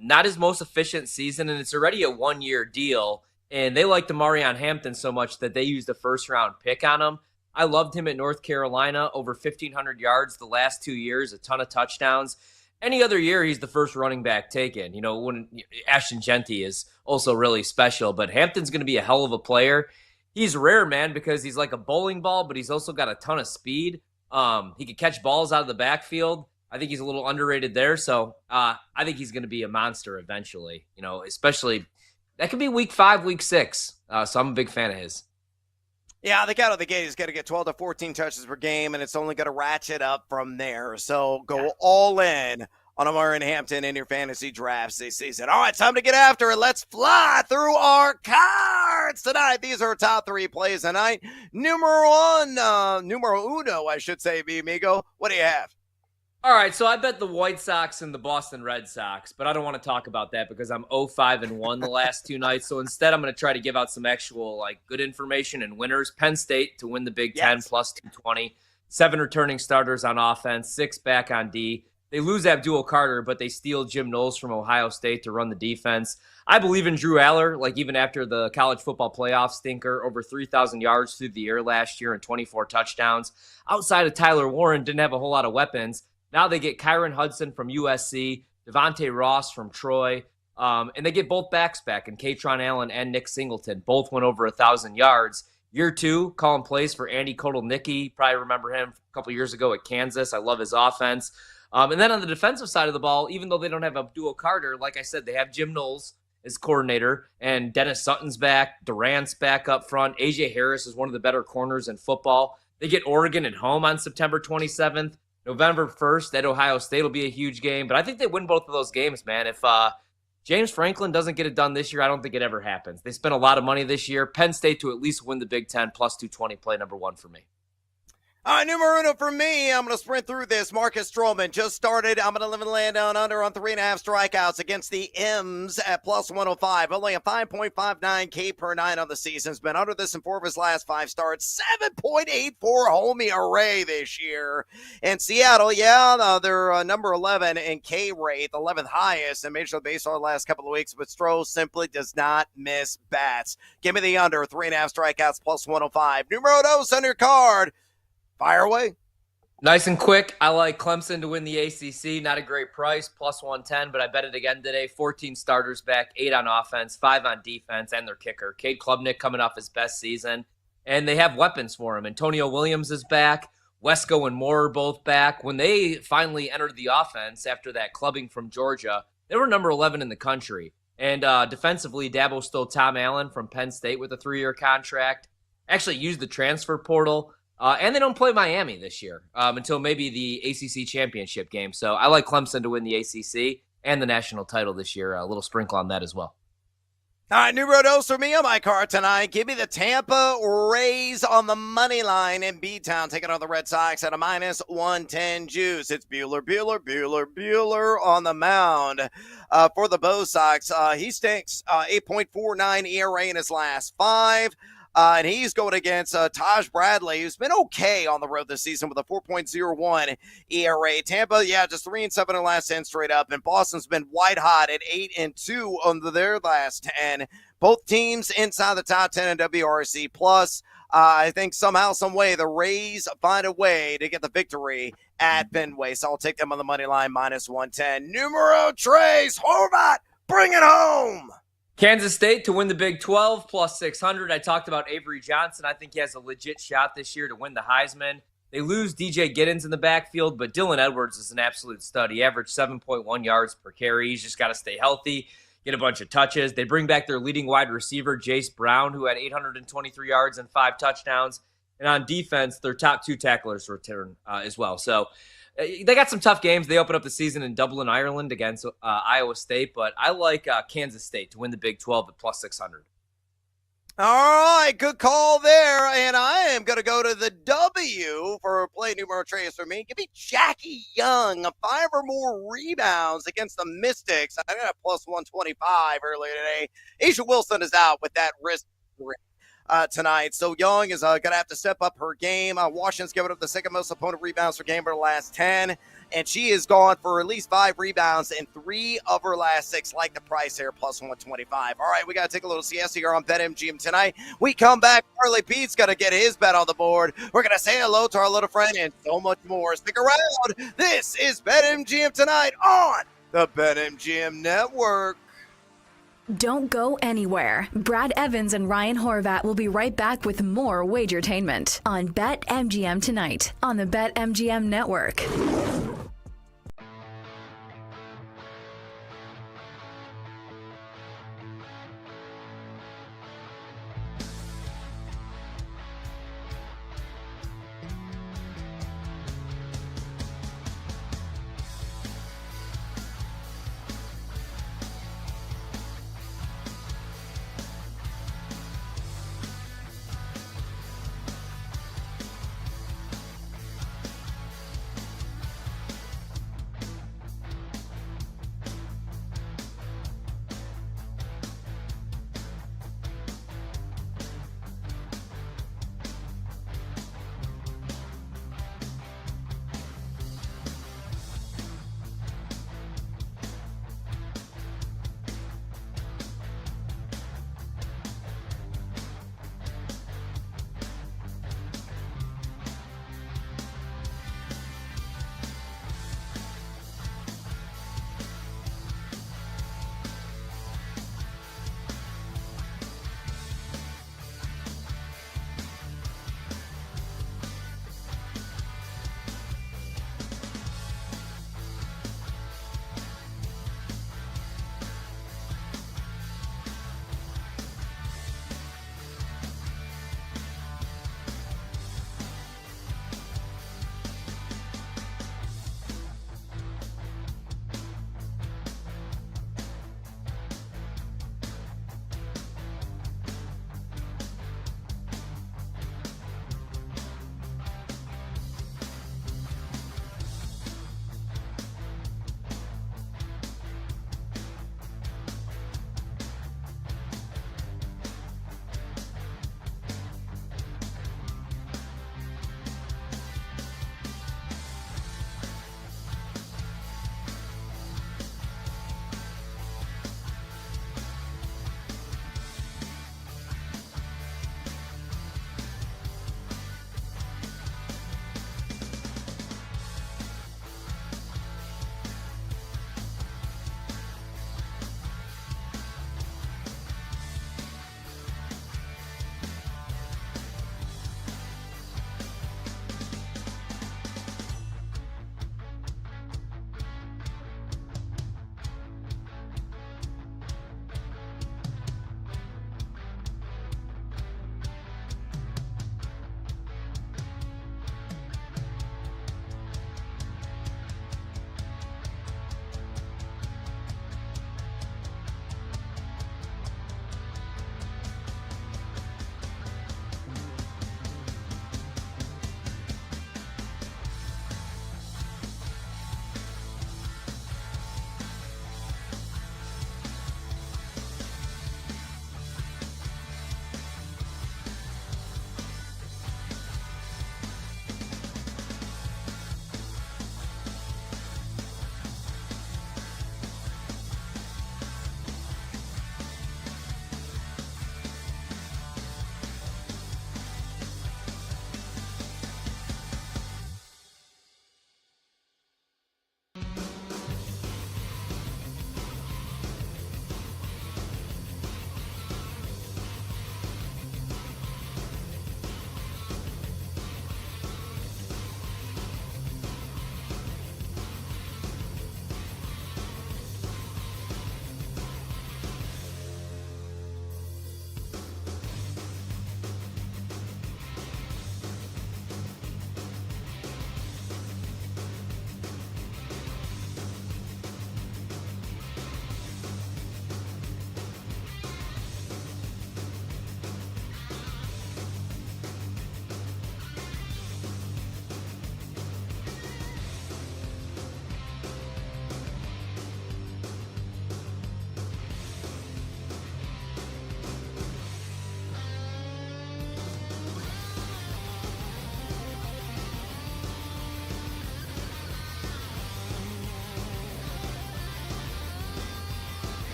not his most efficient season, and it's already a one-year deal. And they liked Omarion Hampton so much that they used a first-round pick on him. I loved him at North Carolina, over 1,500 yards the last 2 years, a ton of touchdowns. Any other year, he's the first running back taken. When Ashton Genty is also really special, but Hampton's going to be a hell of a player. He's rare, man, because he's like a bowling ball, but he's also got a ton of speed. He can catch balls out of the backfield. I think he's a little underrated there. So I think he's going to be a monster eventually, especially that could be week 5, week 6. So I'm a big fan of his. Yeah, I think out of the gate, he's going to get 12 to 14 touches per game, and it's only going to ratchet up from there. So go all in on Omarion Hampton in your fantasy drafts this season. All right, time to get after it. Let's fly through our cards tonight. These are our top 3 plays tonight. Numero uno, I should say, mi amigo. What do you have? All right, so I bet the White Sox and the Boston Red Sox, but I don't want to talk about that because I'm 0-5-1 the last 2 nights. So instead, I'm going to try to give out some actual good information and winners. Penn State to win the Big Ten plus 220. 7 returning starters on offense, 6 back on D. They lose Abdul Carter, but they steal Jim Knowles from Ohio State to run the defense. I believe in Drew Aller, even after the college football playoff stinker, over 3,000 yards through the air last year and 24 touchdowns. Outside of Tyler Warren, didn't have a whole lot of weapons. Now they get Kyron Hudson from USC, Devontae Ross from Troy, and they get both backs back, and Katron Allen and Nick Singleton. Both went over 1,000 yards. Year 2, calling plays for Andy Kotelnicki. Probably remember him a couple years ago at Kansas. I love his offense. And then on the defensive side of the ball, even though they don't have Abdul Carter, like I said, they have Jim Knowles as coordinator, and Dennis Sutton's back, Durant's back up front. A.J. Harris is one of the better corners in football. They get Oregon at home on September 27th. November 1st at Ohio State will be a huge game, but I think they win both of those games, man. If James Franklin doesn't get it done this year, I don't think it ever happens. They spent a lot of money this year. Penn State to at least win the Big Ten plus 220, play number 1 for me. All right, numero uno for me. I'm going to sprint through this. Marcus Stroman just started. I'm going to live and land down under on 3.5 strikeouts against the M's at plus 105. Only a 5.59 K per 9 on the season. Has been under this in 4 of his last 5 starts. 7.84 homie array this year. And Seattle, they're number 11 in K rate, 11th highest in Major League Baseball the last couple of weeks. But Stroh simply does not miss bats. Give me the under 3.5 strikeouts plus 105. Numero dos on your card. Fire away. Nice and quick. I like Clemson to win the ACC. Not a great price, plus 110, but I bet it again today. 14 starters back, 8 on offense, 5 on defense, and their kicker. Cade Klubnik coming off his best season. And they have weapons for him. Antonio Williams is back. Wesco and Moore are both back. When they finally entered the offense after that clubbing from Georgia, they were number 11 in the country. And defensively, Dabo stole Tom Allen from Penn State with a 3-year contract. Actually used the transfer portal. And they don't play Miami this year until maybe the ACC championship game. So I like Clemson to win the ACC and the national title this year. A little sprinkle on that as well. All right, numero dos for me on my card tonight. Give me the Tampa Rays on the money line in B-Town, taking on the Red Sox at a -110 juice. It's Buehler on the mound for the Bo Sox. He stinks. 8.49 ERA in his last 5. And he's going against Taj Bradley, who's been okay on the road this season with a 4.01 ERA. Tampa, just 3-7 in the last 10 straight up. And Boston's been white hot at 8-2 on their last 10. Both teams inside the top 10 in WRC+. I think somehow, some way, the Rays find a way to get the victory at Fenway. So I'll take them on the money line, -110. Numero tres, Horvat, bring it home. Kansas State to win the Big 12, +600. I talked about Avery Johnson. I think he has a legit shot this year to win the Heisman. They lose DJ Giddens in the backfield, but Dylan Edwards is an absolute stud. He averaged 7.1 yards per carry. He's just got to stay healthy, get a bunch of touches. They bring back their leading wide receiver, Jace Brown, who had 823 yards and 5 touchdowns. And on defense, their top 2 tacklers return as well. So they got some tough games. They open up the season in Dublin, Ireland against Iowa State, but I like Kansas State to win the Big 12 at +600. All right, good call there. And I am going to go to the W for play numero tres for me. Give me Jackie Young, 5 or more rebounds against the Mystics. I got a +125 earlier today. Asia Wilson is out with that wrist tonight. So Young is going to have to step up her game. Washington's given up the second most opponent rebounds per game for the last 10. And she has gone for at least 5 rebounds in 3 of her last 6. Like the price here, +125. All right, we got to take a little siesta here on BetMGM tonight. We come back. Harley Pete's going to get his bet on the board. We're going to say hello to our little friend and so much more. Stick around. This is BetMGM tonight on the BetMGM Network. Don't go anywhere. Brad Evans and Ryan Horvat will be right back with more Wagertainment on BetMGM tonight on the BetMGM Network.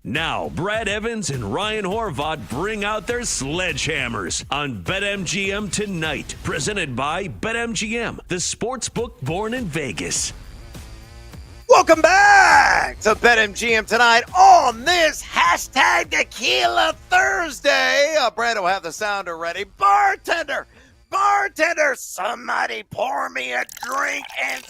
Now, Brad Evans and Ryan Horvath bring out their sledgehammers on BetMGM tonight. Presented by BetMGM, the sportsbook born in Vegas. Welcome back to BetMGM tonight on this hashtag Tequila Thursday. Brad will have the sounder ready. Bartender, somebody pour me a drink, and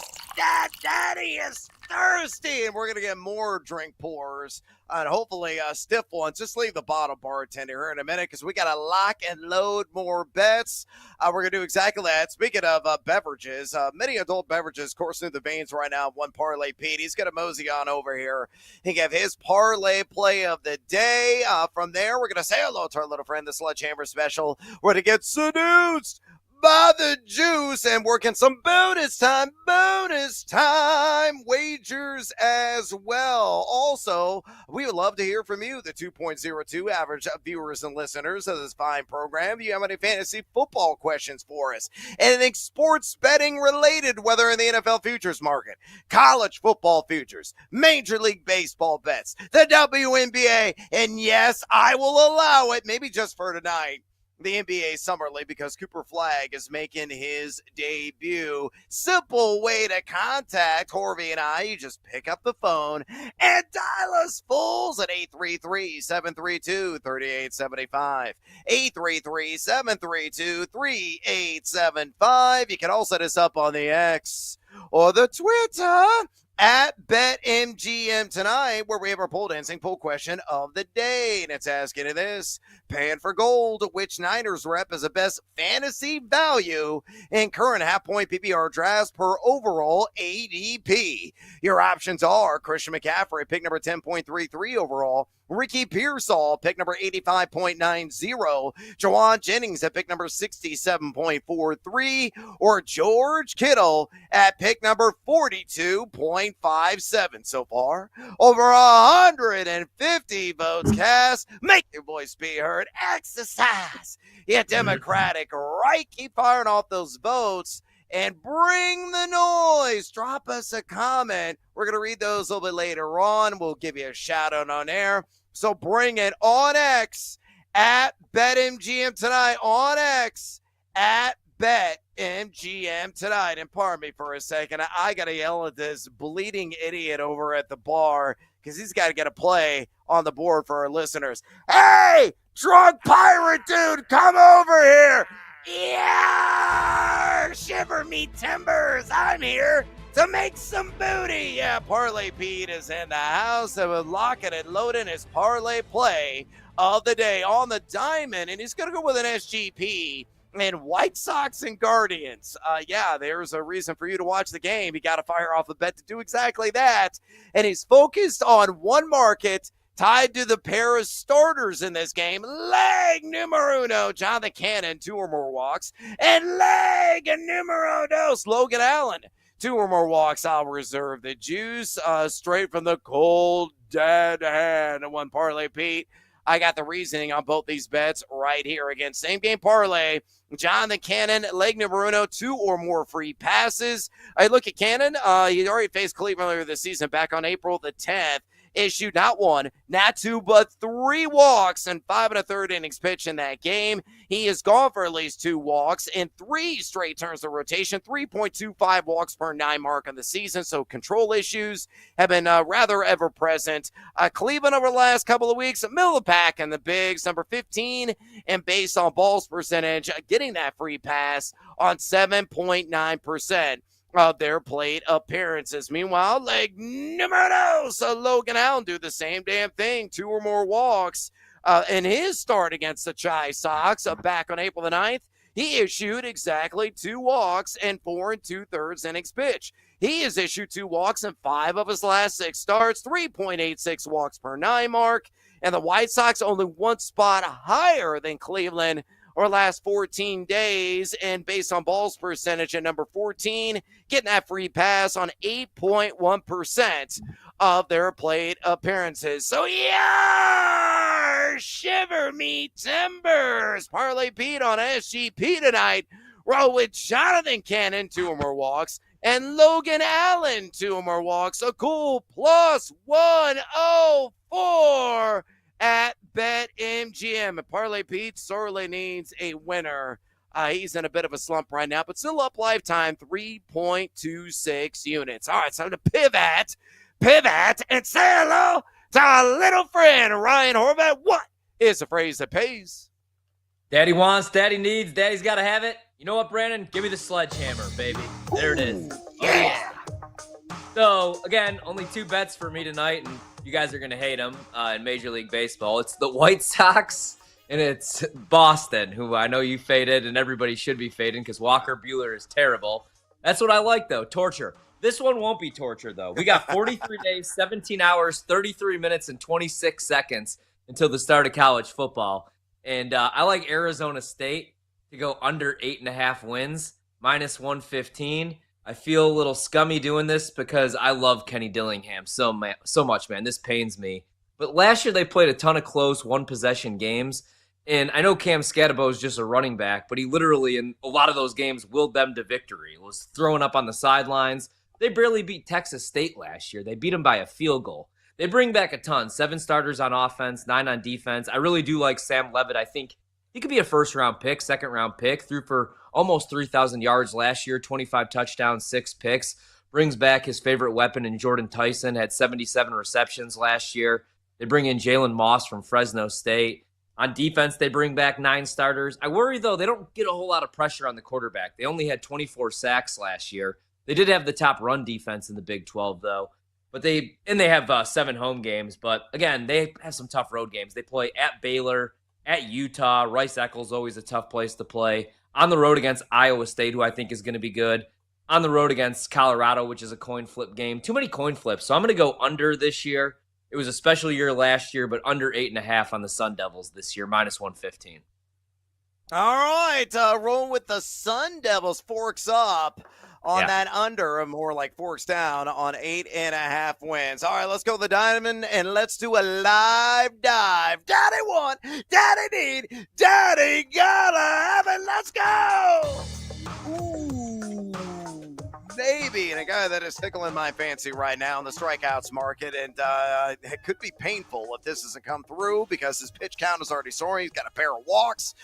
Daddy is thirsty. And we're going to get more drink pours and hopefully stiff ones. Just leave the bottle, bartender, here in a minute because we got to lock and load more bets. We're going to do exactly that. Speaking of beverages, many adult beverages coursing through the veins right now. One Parlay Pete, he's going to mosey on over here. He gave his parlay play of the day. From there, we're going to say hello to our little friend, the Sledgehammer Special. We're going to get seduced by the juice and working some bonus time wagers as well. Also, we would love to hear from you, the 2.02 average viewers and listeners of this fine program. Do you have any fantasy football questions for us? Anything sports betting related, whether in the NFL futures market, college football futures, Major League Baseball bets, the WNBA, and yes, I will allow it, maybe just for tonight, the NBA Summer League, because Cooper Flagg is making his debut. Simple way to contact Horvey and I. You just pick up the phone and dial us fools at 833-732-3875. 833-732-3875. You can also hit us up on the X or the Twitter at BetMGM tonight, where we have our pole dancing poll question of the day. And it's asking you this: paying for gold, which Niners rep is the best fantasy value in current half-point PPR drafts per overall ADP? Your options are Christian McCaffrey, pick number 10.33 overall, Ricky Pearsall, pick number 85.90, Jawan Jennings at pick number 67.43, or George Kittle at pick number 42.57. So far, over 150 votes cast. Make your voice be heard. Exercise your democratic right. Keep firing off those votes and bring the noise. Drop us a comment. We're going to read those a little bit later on. We'll give you a shout out on air. So bring it on X at BetMGM tonight. On X at BetMGM tonight. And pardon me for a second. I got to yell at this bleeding idiot over at the bar because he's got to get a play on the board for our listeners. Hey, drunk pirate dude, come over here. Yeah, shiver me timbers. I'm here to make some booty. Yeah, Parlay Pete is in the house and we're locking and loading his parlay play of the day on the diamond. And he's going to go with an SGP and White Sox and Guardians. Yeah, there's a reason for you to watch the game. You got to fire off a bet to do exactly that. And he's focused on one market tied to the pair of starters in this game. Leg numero uno, Jonathan Cannon, 2 or more walks. And leg numero dos, Logan Allen, 2 or more walks. I'll reserve the juice straight from the cold, dead hand. And one Parlay Pete. I got the reasoning on both these bets right here. Again, same game parlay. Jonathan Cannon, leg numero uno, 2 or more free passes. I look at Cannon. He already faced Cleveland earlier this season back on April the 10th. Issued not 1, not 2, but 3 walks and 5 1/3 innings pitched in that game. He has gone for at least 2 walks in 3 straight turns of rotation, 3.25 walks per 9 mark on the season. So control issues have been rather ever present. Cleveland over the last couple of weeks, middle of the pack in the bigs, number 15, and based on balls percentage, getting that free pass on 7.9% of their plate appearances. Meanwhile, leg numero dos, Logan Allen do the same damn thing, 2 or more walks in his start against the Chi Sox back on April the 9th. He issued exactly 2 walks and 4 2/3 innings pitched. He has issued 2 walks in 5 of his last 6 starts, 3.86 walks per 9 mark, and the White Sox only 1 spot higher than Cleveland or last 14 days, and based on balls percentage at number 14, getting that free pass on 8.1% of their plate appearances. So, yeah, shiver me timbers. Parlay Pete on SGP tonight. Roll with Jonathan Cannon, 2 or more walks, and Logan Allen, 2 or more walks. A cool plus 105. or at BetMGM. And Parlay Pete sorely needs a winner. He's in a bit of a slump right now, but still up lifetime 3.26 units. All right, it's time to pivot, and say hello to our little friend, Ryan Horvat. What is a phrase that pays? Daddy wants, daddy needs, daddy's got to have it. You know what, Brandon? Give me the sledgehammer, baby. There it is. Yeah. So, again, only 2 bets for me tonight, and you guys are going to hate them in Major League Baseball. It's the White Sox, and it's Boston, who I know you faded, and everybody should be fading because Walker Buehler is terrible. That's what I like, though, torture. This one won't be torture, though. We got 43 days, 17 hours, 33 minutes, and 26 seconds until the start of college football. And I like Arizona State to go under 8.5 wins, minus 115. I feel a little scummy doing this because I love Kenny Dillingham so much, man. This pains me. But last year they played a ton of close one-possession games. And I know Cam Scatabo is just a running back, but he literally, in a lot of those games, willed them to victory. Was throwing up on the sidelines. They barely beat Texas State last year. They beat them by a field goal. They bring back a ton. 7 starters on offense, 9 on defense. I really do like Sam Levitt. I think he could be a first-round pick, second-round pick. Threw for almost 3,000 yards last year, 25 touchdowns, 6 picks. Brings back his favorite weapon in Jordan Tyson, had 77 receptions last year. They bring in Jalen Moss from Fresno State. On defense, they bring back 9 starters. I worry, though, they don't get a whole lot of pressure on the quarterback. They only had 24 sacks last year. They did have the top run defense in the Big 12, though. But they have 7 home games. But, again, they have some tough road games. They play at Baylor, at Utah. Rice-Eccles always a tough place to play. On the road against Iowa State, who I think is going to be good. On the road against Colorado, which is a coin flip game. Too many coin flips. So I'm going to go under this year. It was a special year last year, but under 8.5 on the Sun Devils this year, minus 115. All right, rolling with the Sun Devils, forks up on that under, or more like forks down on 8.5 wins. All right, let's go to the diamond and let's do a live dive. Daddy want, daddy need, daddy gotta have it. Let's go. Ooh, baby. And a guy that is tickling my fancy right now in the strikeouts market. And it could be painful if this doesn't come through because his pitch count is already soaring. He's got a pair of walks.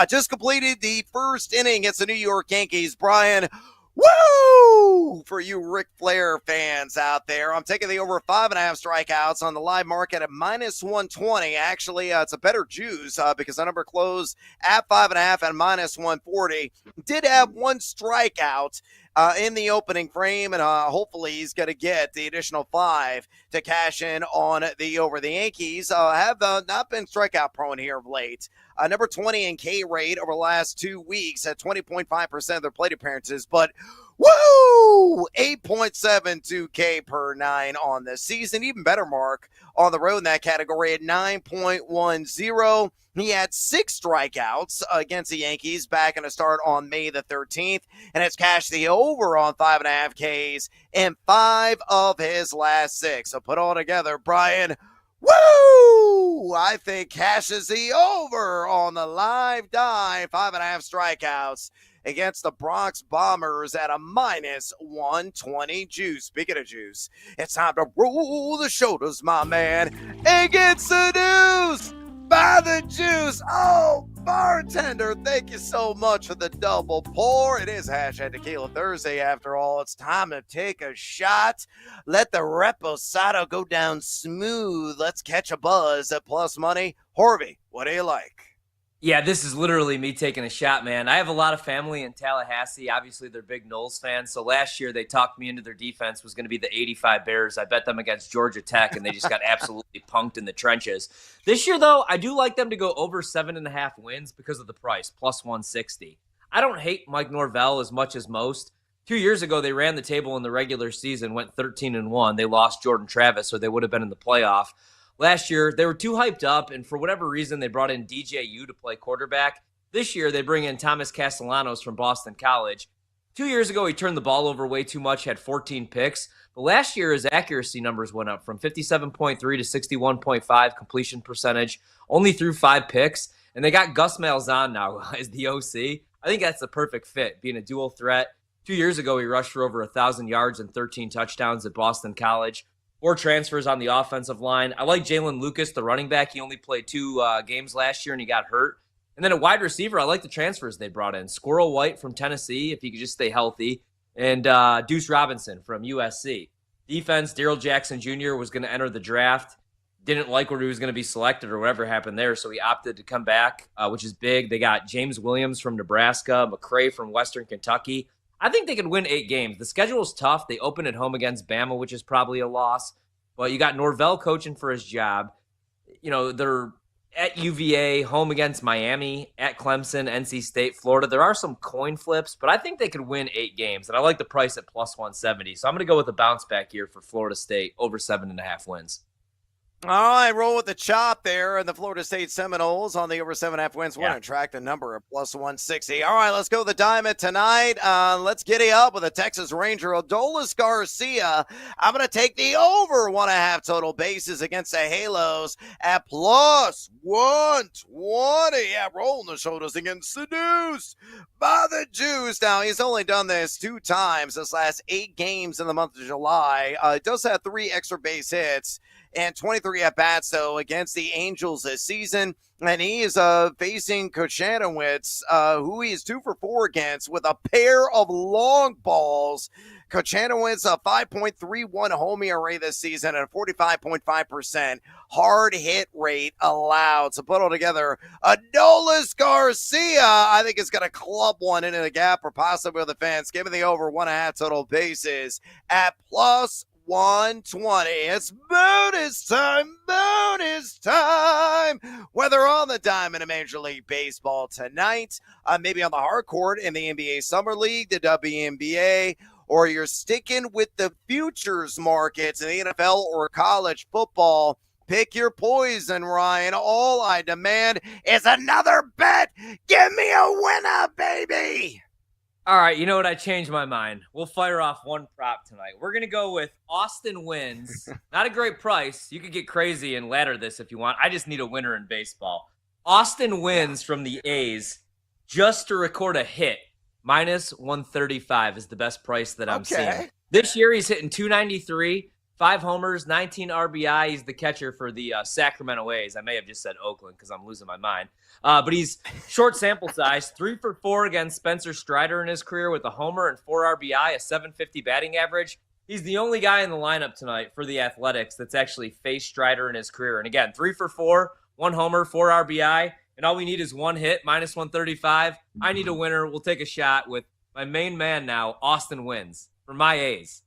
Just completed the first inning against the New York Yankees. Brian, woo! For you Ric Flair fans out there, I'm taking the over 5.5 strikeouts on the live market at minus 120. Actually, it's a better juice because the number closed at 5.5 and minus 140. Did have 1 strikeout in the opening frame, and hopefully he's going to get the additional 5 to cash in on the over. The Yankees have not been strikeout prone here of late. Number 20 in K rate over the last 2 weeks at 20.5% of their plate appearances, but woo! 8.72 K per 9 on the season. Even better mark on the road in that category at 9.10. He had 6 strikeouts against the Yankees back in a start on May the 13th, and has cashed the over on 5.5 Ks in 5 of his last 6. So put all together, Brian, woo! I think cashes the over on the live dive, 5.5 strikeouts against the Bronx Bombers at a minus 120 juice. Speaking of juice, it's time to roll the shoulders, my man, and get seduced by the juice. Oh, bartender, thank you so much for the double pour. It is hashtag Tequila Thursday after all. It's time to take a shot. Let the reposado go down smooth. Let's catch a buzz at Plus Money. Horvey, what do you like? Yeah, this is literally me taking a shot, man. I have a lot of family in Tallahassee. Obviously, they're big Knowles fans. So last year, they talked me into their defense was going to be the 85 Bears. I bet them against Georgia Tech, and they just got absolutely punked in the trenches. This year, though, I do like them to go over 7.5 wins because of the price, plus 160. I don't hate Mike Norvell as much as most. 2 years ago, they ran the table in the regular season, went 13-1. They lost Jordan Travis, so they would have been in the playoff. Last year, they were too hyped up, and for whatever reason, they brought in DJU to play quarterback. This year, they bring in Thomas Castellanos from Boston College. 2 years ago, he turned the ball over way too much, had 14 picks. But last year, his accuracy numbers went up from 57.3 to 61.5 completion percentage, only threw 5 picks. And they got Gus Malzahn now as the OC. I think that's the perfect fit, being a dual threat. 2 years ago, he rushed for over 1,000 yards and 13 touchdowns at Boston College. 4 transfers on the offensive line. I like Jalen Lucas, the running back. He only played 2 games last year and he got hurt. And then a wide receiver, I like the transfers they brought in. Squirrel White from Tennessee, if he could just stay healthy, and Deuce Robinson from USC. Defense, Darrell Jackson Jr. was going to enter the draft. Didn't like where he was going to be selected or whatever happened there, so he opted to come back, which is big. They got James Williams from Nebraska, McCray from Western Kentucky. I think they could win 8 games. The schedule is tough. They open at home against Bama, which is probably a loss. But you got Norvell coaching for his job. You know, they're at UVA, home against Miami, at Clemson, NC State, Florida. There are some coin flips, but I think they could win 8 games. And I like the price at plus 170. So I'm going to go with a bounce back here for Florida State over 7.5 wins. All right, roll with the chop there, and the Florida State Seminoles on the over 7.5 wins. We're going to track the number of plus 160. All right, let's go with the diamond tonight. Let's giddy up with a Texas Ranger, Adolis Garcia. I'm going to take the over 1.5 total bases against the Halos at plus 120. Yeah, rolling the shoulders against seduced by the Juice. Now, he's only done this 2 times this last 8 games in the month of July. He does have 3 extra base hits and 23 at-bats, though, against the Angels this season. And he is facing Kochanowicz, who he is 2 for 4 against, with a pair of long balls. Kochanowicz, a 5.31 home ERA this season and a 45.5% hard hit rate allowed. So put all together, Adolis Garcia, I think, is going to club one into the gap or possibly with the fence. Give me the over 1.5 total bases at plus 120. It's bonus time, bonus time. Whether on the diamond in Major League Baseball tonight, maybe on the hard court in the NBA Summer League, the WNBA, or you're sticking with the futures markets in the NFL or college football. Pick your poison, Ryan. All I demand is another bet. Give me a winner, baby. All right, you know what? I changed my mind. We'll fire off one prop tonight. We're going to go with Austin wins. Not a great price. You could get crazy and ladder this if you want. I just need a winner in baseball. Austin wins from the A's just to record a hit. Minus 135 is the best price that I'm seeing. This year, he's hitting 293, 5 homers, 19 RBI. He's the catcher for the Sacramento A's. I may have just said Oakland because I'm losing my mind. But he's short sample size, 3 for 4 against Spencer Strider in his career with a homer and 4 RBI, a 750 batting average. He's the only guy in the lineup tonight for the Athletics that's actually faced Strider in his career. And again, 3 for 4, 1 homer, 4 RBI. And all we need is 1 hit, minus 135. I need a winner. We'll take a shot with my main man now, Austin wins for my A's.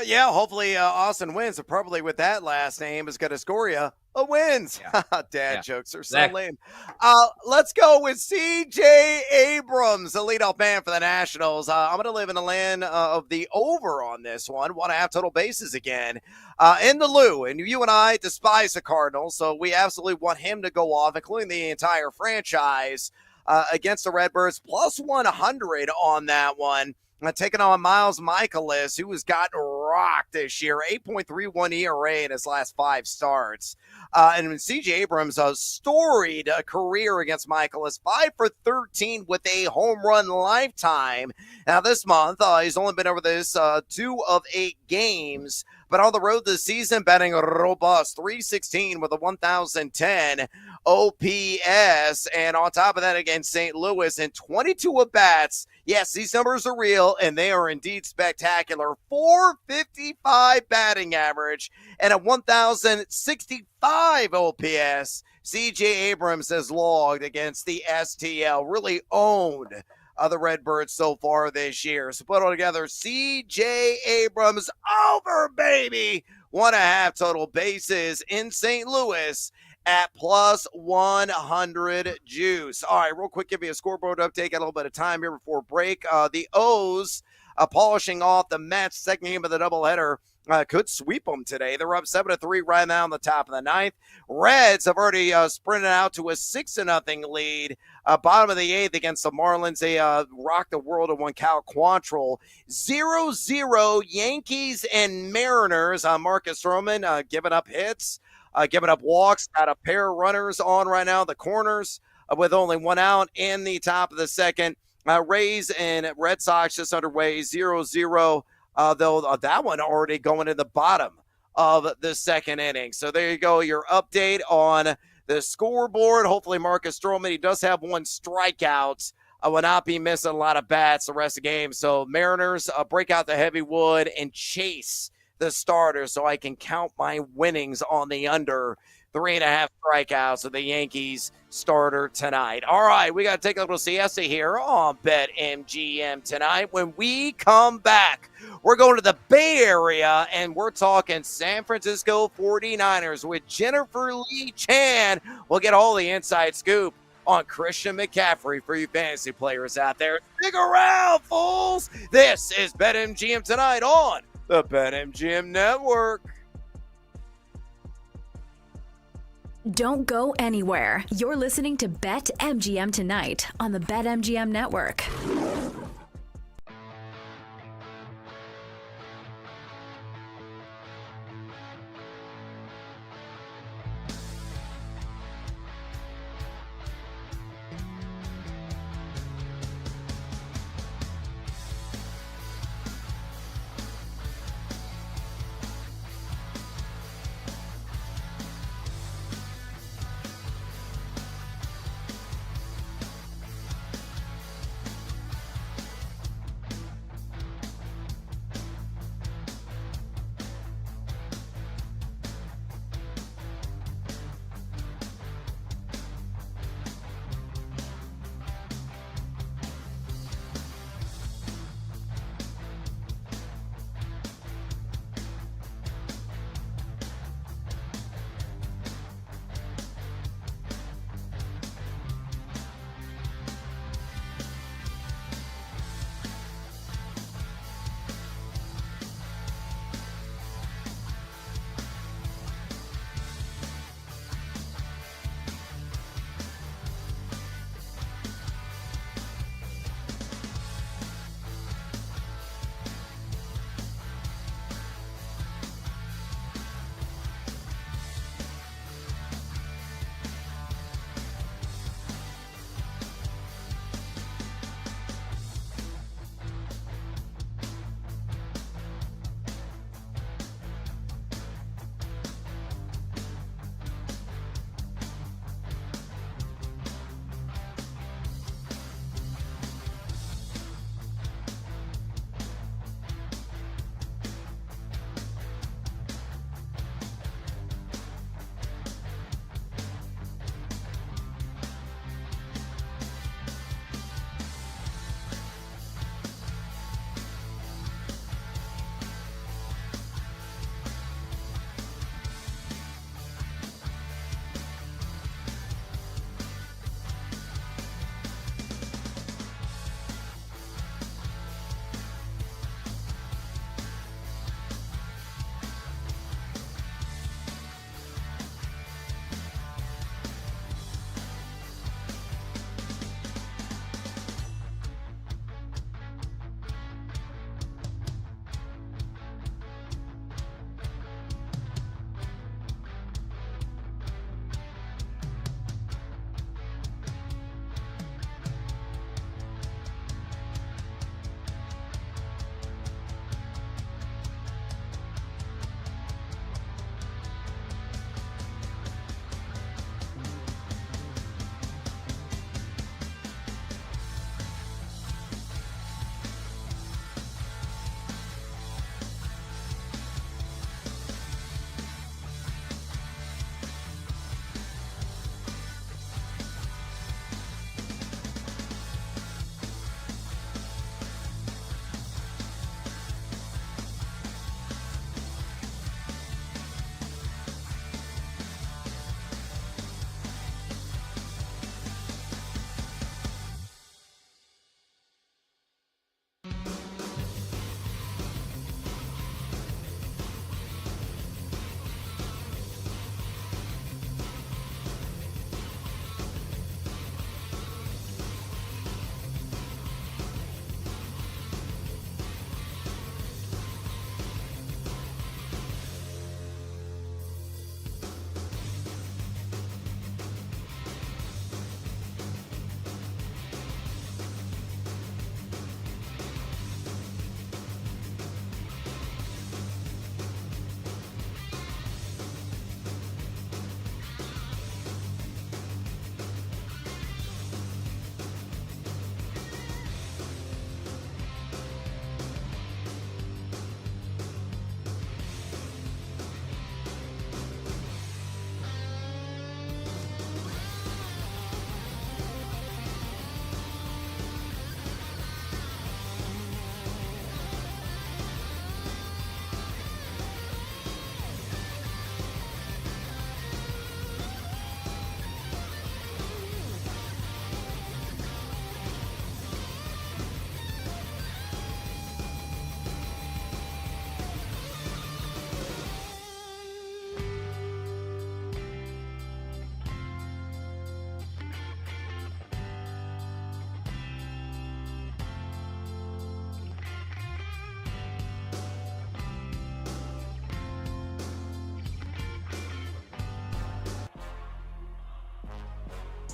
Yeah, hopefully Austin wins, but probably with that last name is going to score you a wins. Yeah. Dad jokes are so lame. Let's go with C.J. Abrams, the leadoff man for the Nationals. I'm going to live in the land of the over on this one. 1.5 total bases again in the Lou. And you and I despise the Cardinals, so we absolutely want him to go off, including the entire franchise against the Redbirds. Plus 100 on that one. Taking on Miles Michaelis, who has gotten rocked this year, 8.31 ERA in his last 5 starts. And C.J. Abrams, a storied career against Michaelis, 5 for 13 with a home run lifetime. Now this month, he's only been over this 2 of 8 games. But on the road this season, batting robust, 316 with a 1,010 OPS. And on top of that, against St. Louis in 22 at-bats. Yes, these numbers are real, and they are indeed spectacular. 455 batting average and a 1,065 OPS. C.J. Abrams has logged against the STL. Really owned the Redbirds so far this year. So put all together, C.J. Abrams over, baby. 1.5 total bases in St. Louis at plus 100 juice. All right, real quick, give me a scoreboard update. Got a little bit of time here before break. The O's polishing off the Mets. Second game of the doubleheader. Could sweep them today. They're up 7-3 right now on the top of the 9th. Reds have already sprinted out to a 6-0 lead. Bottom of the 8th against the Marlins. They rocked the world and won Cal Quantrill. 0-0 Yankees and Mariners. Marcus Stroman giving up hits, giving up walks. Got a pair of runners on right now. The corners with only 1 out in the top of the 2nd. Rays and Red Sox just underway. 0-0. though that one already going to the bottom of the second inning. So there you go, your update on the scoreboard. Hopefully Marcus Stroman, he does have one strikeout. I will not be missing a lot of bats the rest of the game. So Mariners break out the heavy wood and chase the starters so I can count my winnings on the under 3.5 strikeouts of the Yankees starter tonight. All right, we got to take a little siesta here on BetMGM tonight. When we come back, we're going to the Bay Area, and we're talking San Francisco 49ers with Jennifer Lee Chan. We'll get all the inside scoop on Christian McCaffrey for you fantasy players out there. Stick around, fools. This is BetMGM tonight on the BetMGM Network. Don't go anywhere. You're listening to BetMGM tonight on the BetMGM Network.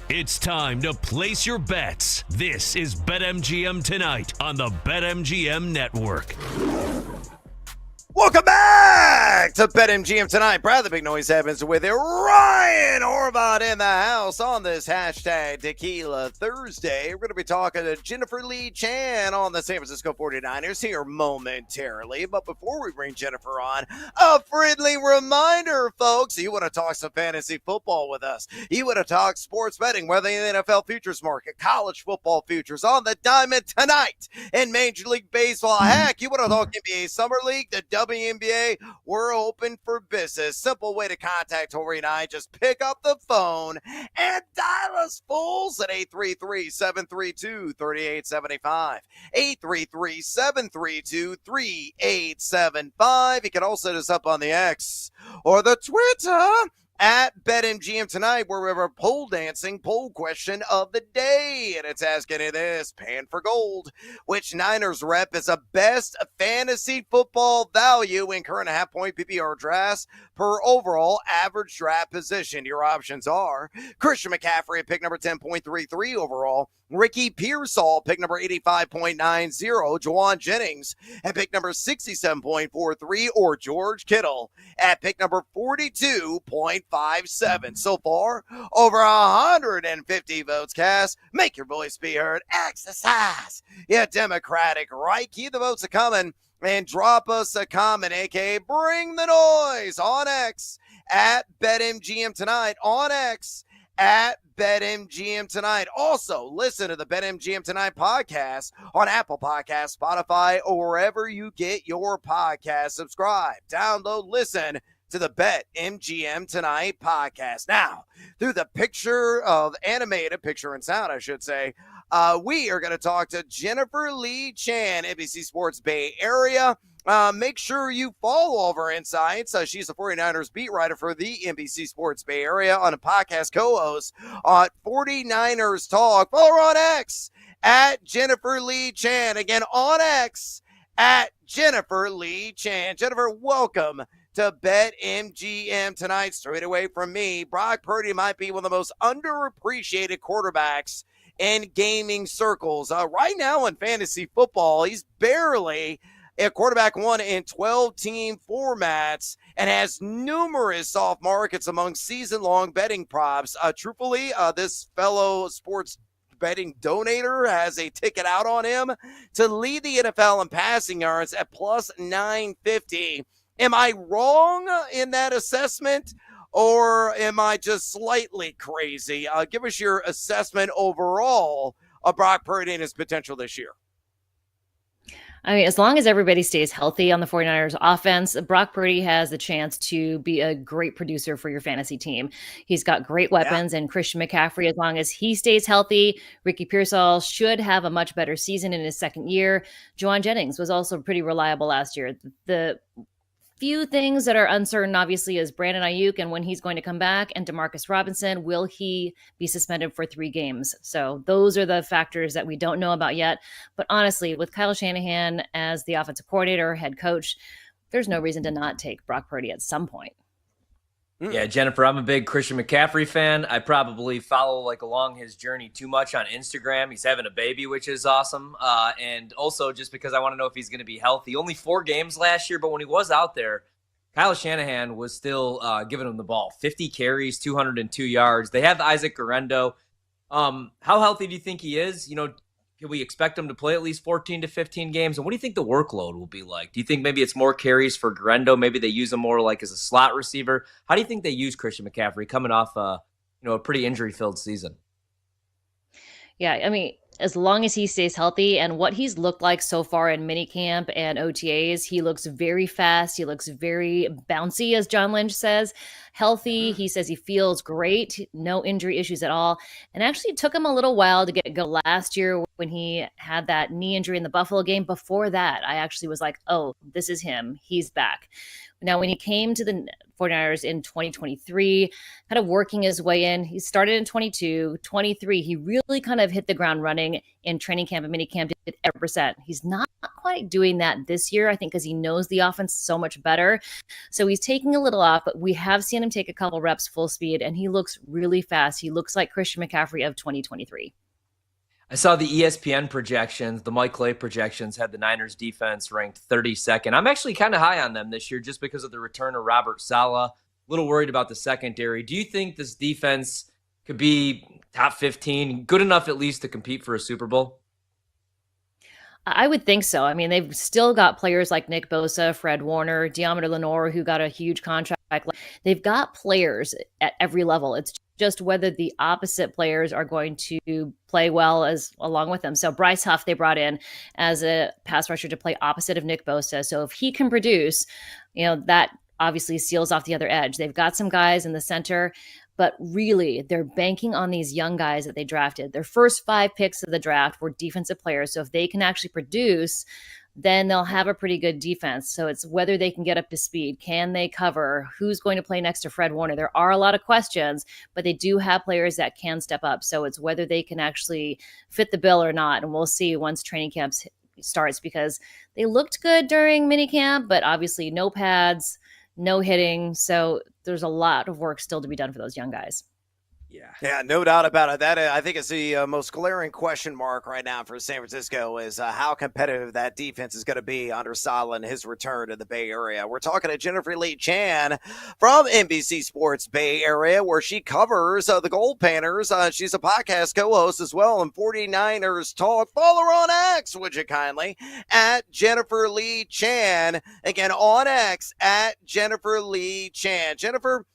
It's time to place your bets. This is BetMGM Tonight on the BetMGM Network. Welcome back to BetMGM Tonight. Brad the Big Noise Evans with it. Ryan Horvath in the house on this hashtag Tequila Thursday. We're going to be talking to Jennifer Lee Chan on the San Francisco 49ers here momentarily. But before we bring Jennifer on, a friendly reminder, folks. You want to talk some fantasy football with us. You want to talk sports betting, whether in the NFL futures market, college football futures, on the diamond tonight in Major League Baseball. Heck, you want to talk NBA Summer League, the WNBA, we're open for business. Simple way to contact Tori and I. Just pick up the phone and dial us fools at 833-732-3875. 833-732-3875. You can also hit us up on the X or the Twitter at BetMGM Tonight, where we have our pole question of the day. And it's asking you this: pan for gold, which Niners rep is a best fantasy football value in current half-point PPR drafts per overall average draft position? Your options are Christian McCaffrey at pick number 10.33 overall, Ricky Pearsall, pick number 85.90, Juwan Jennings at pick number 67.43, or George Kittle at pick number 42.57. So far, over 150 votes cast. Make your voice be heard. Exercise your democratic right. Keep the votes coming and drop us a comment, aka bring the noise, on X at BetMGM Tonight, on X at BetMGM Tonight. Also, listen to the BetMGM Tonight podcast on Apple Podcasts, Spotify, or wherever you get your podcast. Subscribe, download, listen to the BetMGM Tonight podcast. Now, through the picture and sound, I should say, we are going to talk to Jennifer Lee Chan, NBC Sports Bay Area. Make sure you follow all of her insights. She's the 49ers beat writer for the NBC Sports Bay Area, on a podcast co-host on 49ers Talk. Follow her on X at Jennifer Lee Chan. Again, on X at Jennifer Lee Chan. Jennifer, welcome to BetMGM Tonight. Straight away from me, Brock Purdy might be one of the most underappreciated quarterbacks in gaming circles. Right now in fantasy football, he's barely a quarterback one in 12-team formats and has numerous soft markets among season-long betting props. Truthfully, this fellow sports betting donator has a ticket out on him to lead the NFL in passing yards at plus 950. Am I wrong in that assessment, or am I just slightly crazy? Give us your assessment overall of Brock Purdy and his potential this year. I mean, as long as everybody stays healthy on the 49ers offense, Brock Purdy has the chance to be a great producer for your fantasy team. He's got great weapons, and Christian McCaffrey, as long as he stays healthy, Ricky Pearsall should have a much better season in his second year. Juwan Jennings was also pretty reliable last year. The few things that are uncertain, obviously, is Brandon Ayuk and when he's going to come back, and Demarcus Robinson, will he be suspended for 3 games? So those are the factors that we don't know about yet. But honestly, with Kyle Shanahan as the offensive coordinator, head coach, there's no reason to not take Brock Purdy at some point. Yeah, Jennifer, I'm a big Christian McCaffrey fan. I probably follow along his journey too much on Instagram. He's having a baby, which is awesome. And also just because I want to know if he's going to be healthy. Only 4 games last year, but when he was out there, Kyle Shanahan was still giving him the ball. 50 carries, 202 yards. They have Isaac Guerrero. How healthy do you think he is? Can we expect him to play at least 14 to 15 games? And what do you think the workload will be like? Do you think maybe it's more carries for Guerrero? Maybe they use him more as a slot receiver? How do you think they use Christian McCaffrey coming off a pretty injury-filled season? Yeah, I mean, as long as he stays healthy, and what he's looked like so far in minicamp and OTAs, he looks very fast. He looks very bouncy, as John Lynch says. Healthy. He says he feels great. No injury issues at all. And actually it took him a little while to get go last year when he had that knee injury in the Buffalo game. Before that, I actually was like, oh, this is him. He's back. Now, when he came to the 49ers in 2023, kind of working his way in, he started in 22, 23. He really kind of hit the ground running in training camp and minicamp, did every percent. He's not quite doing that this year, I think, because he knows the offense so much better. So he's taking a little off, but we have seen him take a couple reps full speed, and he looks really fast. He looks like Christian McCaffrey of 2023. I saw the ESPN projections, the Mike Clay projections had the Niners defense ranked 32nd. I'm actually kind of high on them this year just because of the return of Robert Saleh. A little worried about the secondary. Do you think this defense could be top 15, good enough at least to compete for a Super Bowl? I would think so. I mean, they've still got players like Nick Bosa, Fred Warner, Deommodore Lenoir, who got a huge contract. They've got players at every level. It's just whether the opposite players are going to play well as along with them. So Bryce Huff, they brought in as a pass rusher to play opposite of Nick Bosa. So if he can produce, that obviously seals off the other edge. They've got some guys in the center, but really they're banking on these young guys that they drafted. Their first 5 picks of the draft were defensive players. So if they can actually produce, then they'll have a pretty good defense. So it's whether they can get up to speed. Can they cover? Who's going to play next to Fred Warner? There are a lot of questions, but they do have players that can step up. So it's whether they can actually fit the bill or not. And we'll see once training camp starts, because they looked good during minicamp, but obviously no pads, no hitting. So there's a lot of work still to be done for those young guys. Yeah, no doubt about it. That I think is the most glaring question mark right now for San Francisco is how competitive that defense is going to be under Saleh and his return to the Bay Area. We're talking to Jennifer Lee Chan from NBC Sports Bay Area, where she covers the Gold Panthers. She's a podcast co-host as well on 49ers Talk. Follow her on X, would you kindly, at Jennifer Lee Chan. Again, on X, at Jennifer Lee Chan. Jennifer,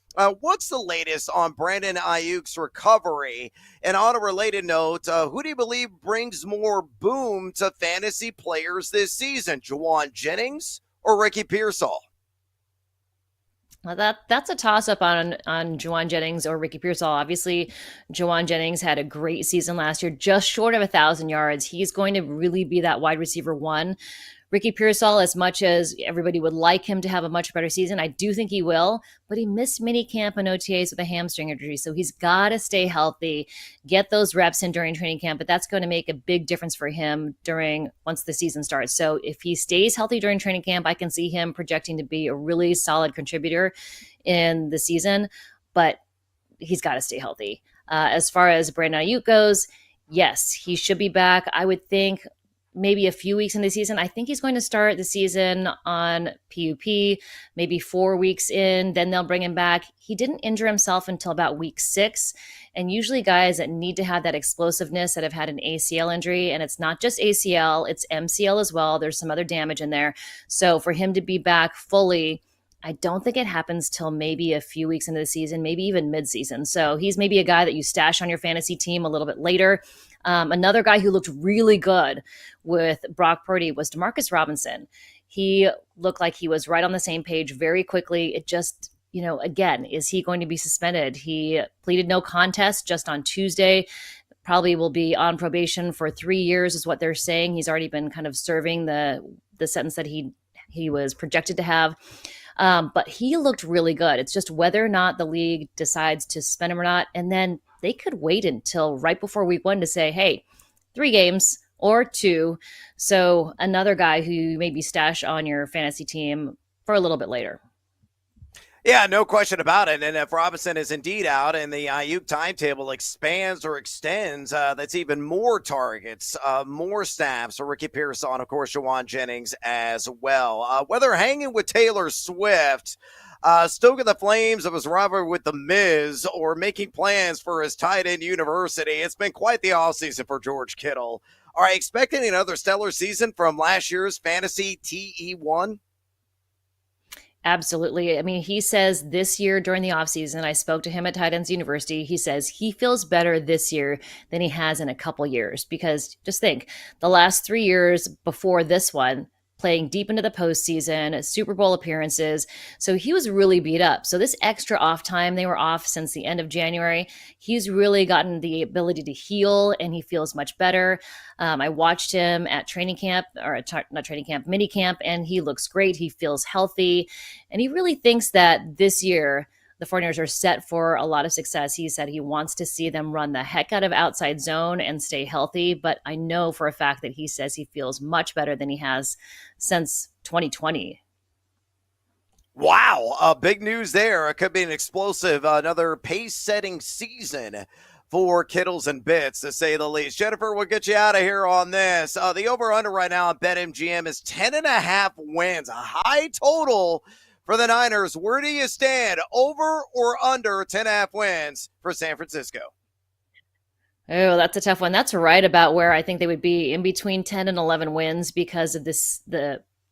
what's the latest on Brandon Ayuk's recovery? And on a related note, who do you believe brings more boom to fantasy players this season, Juwan Jennings or Ricky Pearsall? Well, that's a toss-up on Juwan Jennings or Ricky Pearsall. Obviously, Juwan Jennings had a great season last year, just short of 1,000 yards. He's going to really be that wide receiver one. Ricky Pearsall, as much as everybody would like him to have a much better season, I do think he will, but he missed minicamp and OTAs with a hamstring injury, so he's got to stay healthy, get those reps in during training camp, but that's going to make a big difference for him once the season starts. So if he stays healthy during training camp, I can see him projecting to be a really solid contributor in the season, but he's got to stay healthy. As far as Brandon Ayuk goes, yes, he should be back. I would think maybe a few weeks in the season. I think he's going to start the season on PUP, maybe 4 weeks in, then they'll bring him back. He didn't injure himself until about week 6. And usually guys that need to have that explosiveness that have had an ACL injury, and it's not just ACL, it's MCL as well. There's some other damage in there. So for him to be back fully, I don't think it happens till maybe a few weeks into the season, maybe even mid-season. So he's maybe a guy that you stash on your fantasy team a little bit later. Another guy who looked really good with Brock Purdy was Demarcus Robinson. He looked like he was right on the same page very quickly. It just, again, is he going to be suspended? He pleaded no contest just on Tuesday. Probably will be on probation for 3 years is what they're saying. He's already been kind of serving the sentence that he was projected to have. But he looked really good. It's just whether or not the league decides to suspend him or not. And then they could wait until right before week 1 to say, hey, 3 games or 2. So another guy who maybe stash on your fantasy team for a little bit later. Yeah, no question about it. And if Robinson is indeed out and the Ayuk timetable expands or extends, that's even more targets, more snaps for Ricky Pearsall and, of course, Juwan Jennings as well. Whether hanging with Taylor Swift, stoking the flames of his rivalry with The Miz, or making plans for his tight end university, it's been quite the offseason for George Kittle. Are you expecting another stellar season from last year's fantasy TE1? Absolutely. I mean, he says this year during the offseason, I spoke to him at Tight Ends University. He says he feels better this year than he has in a couple years, because just think, the last 3 years before this one, playing deep into the postseason, Super Bowl appearances. So he was really beat up. So this extra off time, they were off since the end of January. He's really gotten the ability to heal, and he feels much better. I watched him at training camp, or not training camp, mini camp, and he looks great. He feels healthy. And he really thinks that this year, the 49ers are set for a lot of success. He said he wants to see them run the heck out of outside zone and stay healthy. But I know for a fact that he says he feels much better than he has since 2020. Wow. Big news there. It could be an explosive, another pace-setting season for Kittles and Bits, to say the least. Jennifer, we'll get you out of here on this. The over-under right now on BetMGM is 10.5 wins, a high total for the Niners. Where do you stand? Over or under 10.5 wins for San Francisco? Oh, that's a tough one. That's right about where I think they would be, in between 10 and 11 wins, because of this.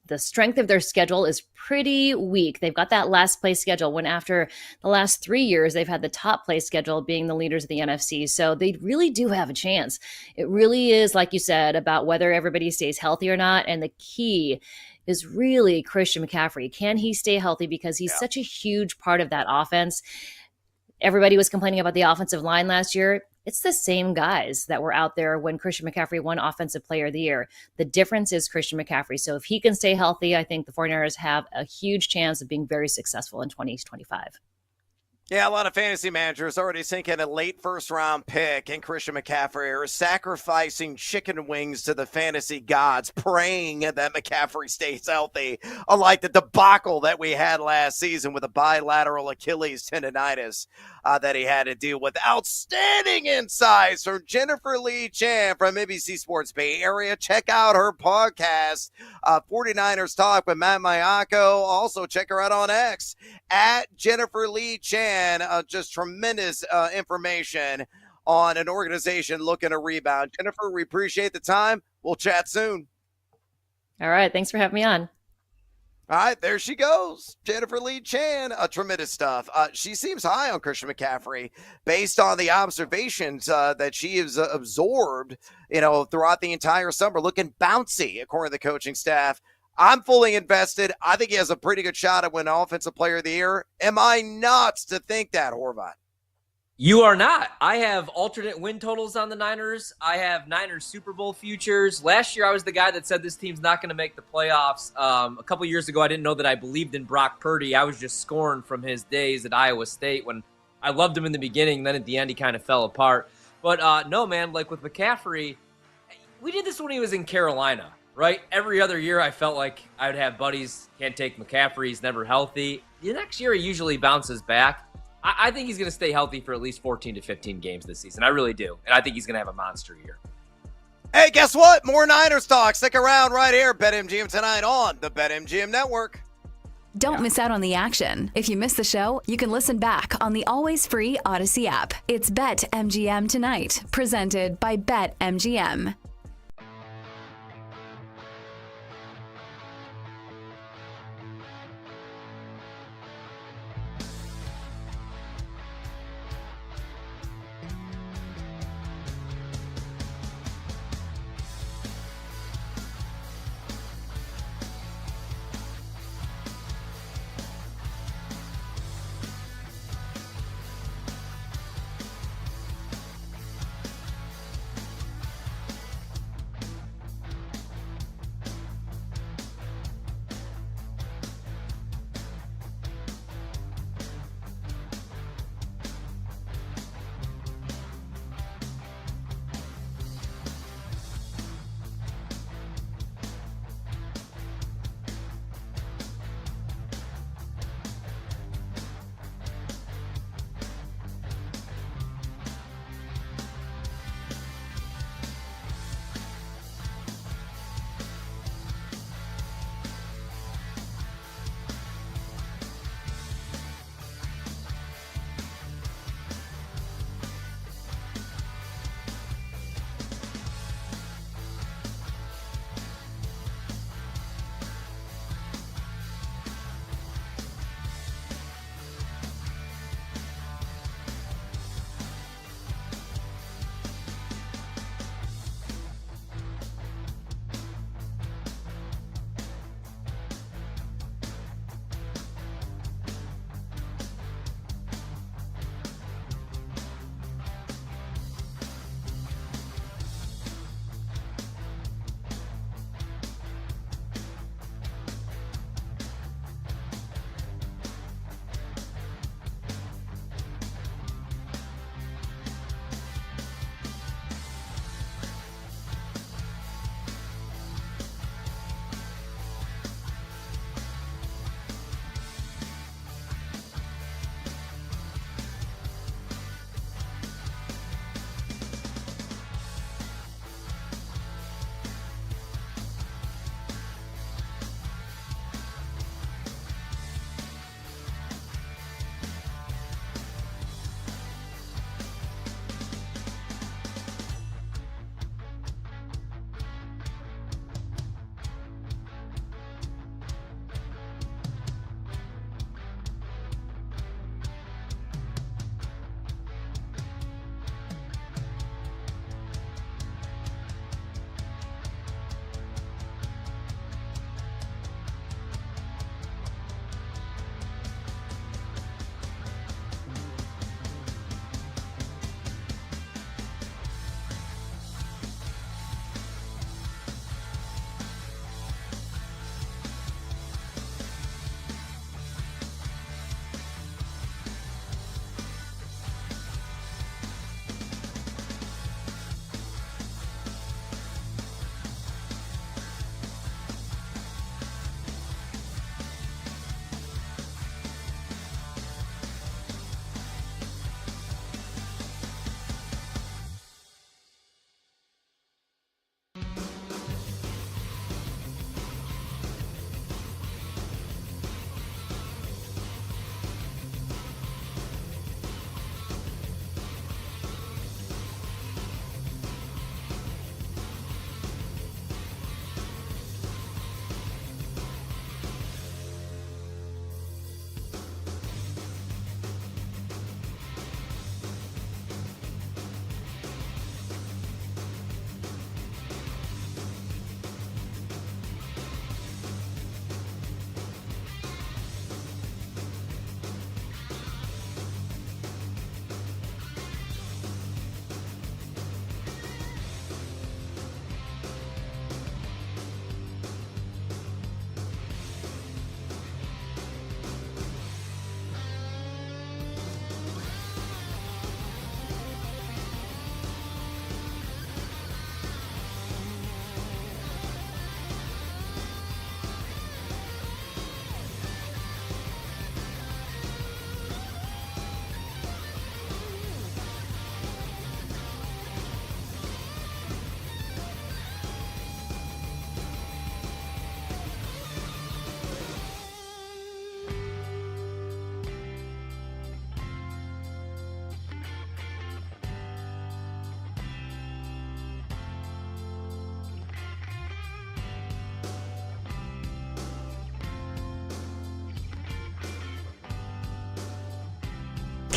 The strength of their schedule is pretty weak. They've got that last place schedule, when after the last 3 years, they've had the top place schedule, being the leaders of the NFC. So they really do have a chance. It really is, like you said, about whether everybody stays healthy or not. And the key is really Christian McCaffrey. Can he stay healthy? Because he's such a huge part of that offense. Everybody was complaining about the offensive line last year. It's the same guys that were out there when Christian McCaffrey won Offensive Player of the Year. The difference is Christian McCaffrey. So if he can stay healthy, I think the 49ers have a huge chance of being very successful in 2025. Yeah, a lot of fantasy managers already sinking a late first-round pick in Christian McCaffrey, or sacrificing chicken wings to the fantasy gods, praying that McCaffrey stays healthy, unlike the debacle that we had last season with a bilateral Achilles tendonitis that he had to deal with. Outstanding insights from Jennifer Lee Chan from NBC Sports Bay Area. Check out her podcast, 49ers Talk with Matt Mayako. Also, check her out on X, at Jennifer Lee Chan. Just tremendous information on an organization looking to rebound. Jennifer, we appreciate the time. We'll chat soon. All right. Thanks for having me on. All right, there she goes. Jennifer Lee Chan, tremendous stuff. She seems high on Christian McCaffrey based on the observations that she has absorbed, throughout the entire summer, looking bouncy, according to the coaching staff. I'm fully invested. I think he has a pretty good shot at winning Offensive Player of the Year. Am I nuts to think that, Horvat? You are not. I have alternate win totals on the Niners. I have Niners Super Bowl futures. Last year, I was the guy that said this team's not going to make the playoffs. A couple years ago, I didn't know that I believed in Brock Purdy. I was just scorned from his days at Iowa State, when I loved him in the beginning. Then at the end, he kind of fell apart. But no, man, like with McCaffrey, we did this when he was in Carolina, right? Every other year, I felt like I would have buddies, can't take McCaffrey, he's never healthy. The next year, he usually bounces back. I think he's going to stay healthy for at least 14 to 15 games this season. I really do. And I think he's going to have a monster year. Hey, guess what? More Niners talk. Stick around right here. BetMGM tonight on the BetMGM Network. Don't miss out on the action. If you missed the show, you can listen back on the always free Odyssey app. It's BetMGM Tonight, presented by BetMGM.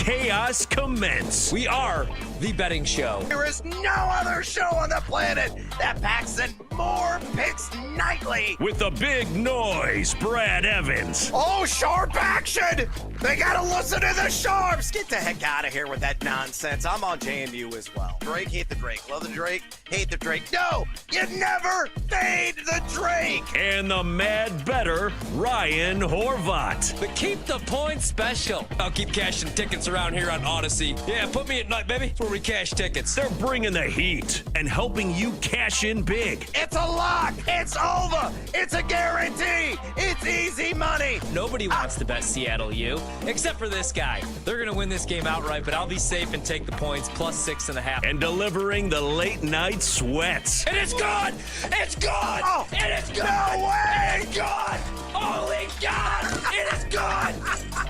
chaos commence. We are the betting show. There is no other show on the planet that packs in more picks nightly. With the big noise, Brad Evans. Oh, sharp action! They gotta listen to the sharps! Get the heck out of here with that nonsense. I'm on JMU as well. Drake, hate the Drake. Love the Drake, hate the Drake. No, you never fade the Drake! And the mad better, Ryan Horvat. The Keep the Points special. I'll keep cashing tickets around here on Odyssey. Yeah, put me at night, baby. That's where we cash tickets. They're bringing the heat and helping you cash in big. It's a lock! It's over! It's a guarantee! It's easy money! Nobody wants to bet Seattle U, except for this guy. They're going to win this game outright, but I'll be safe and take the points plus 6.5. And delivering the late night sweats. And it's gone! It's gone! Oh, and it's gone! No way! It's gone! Holy God! It is gone!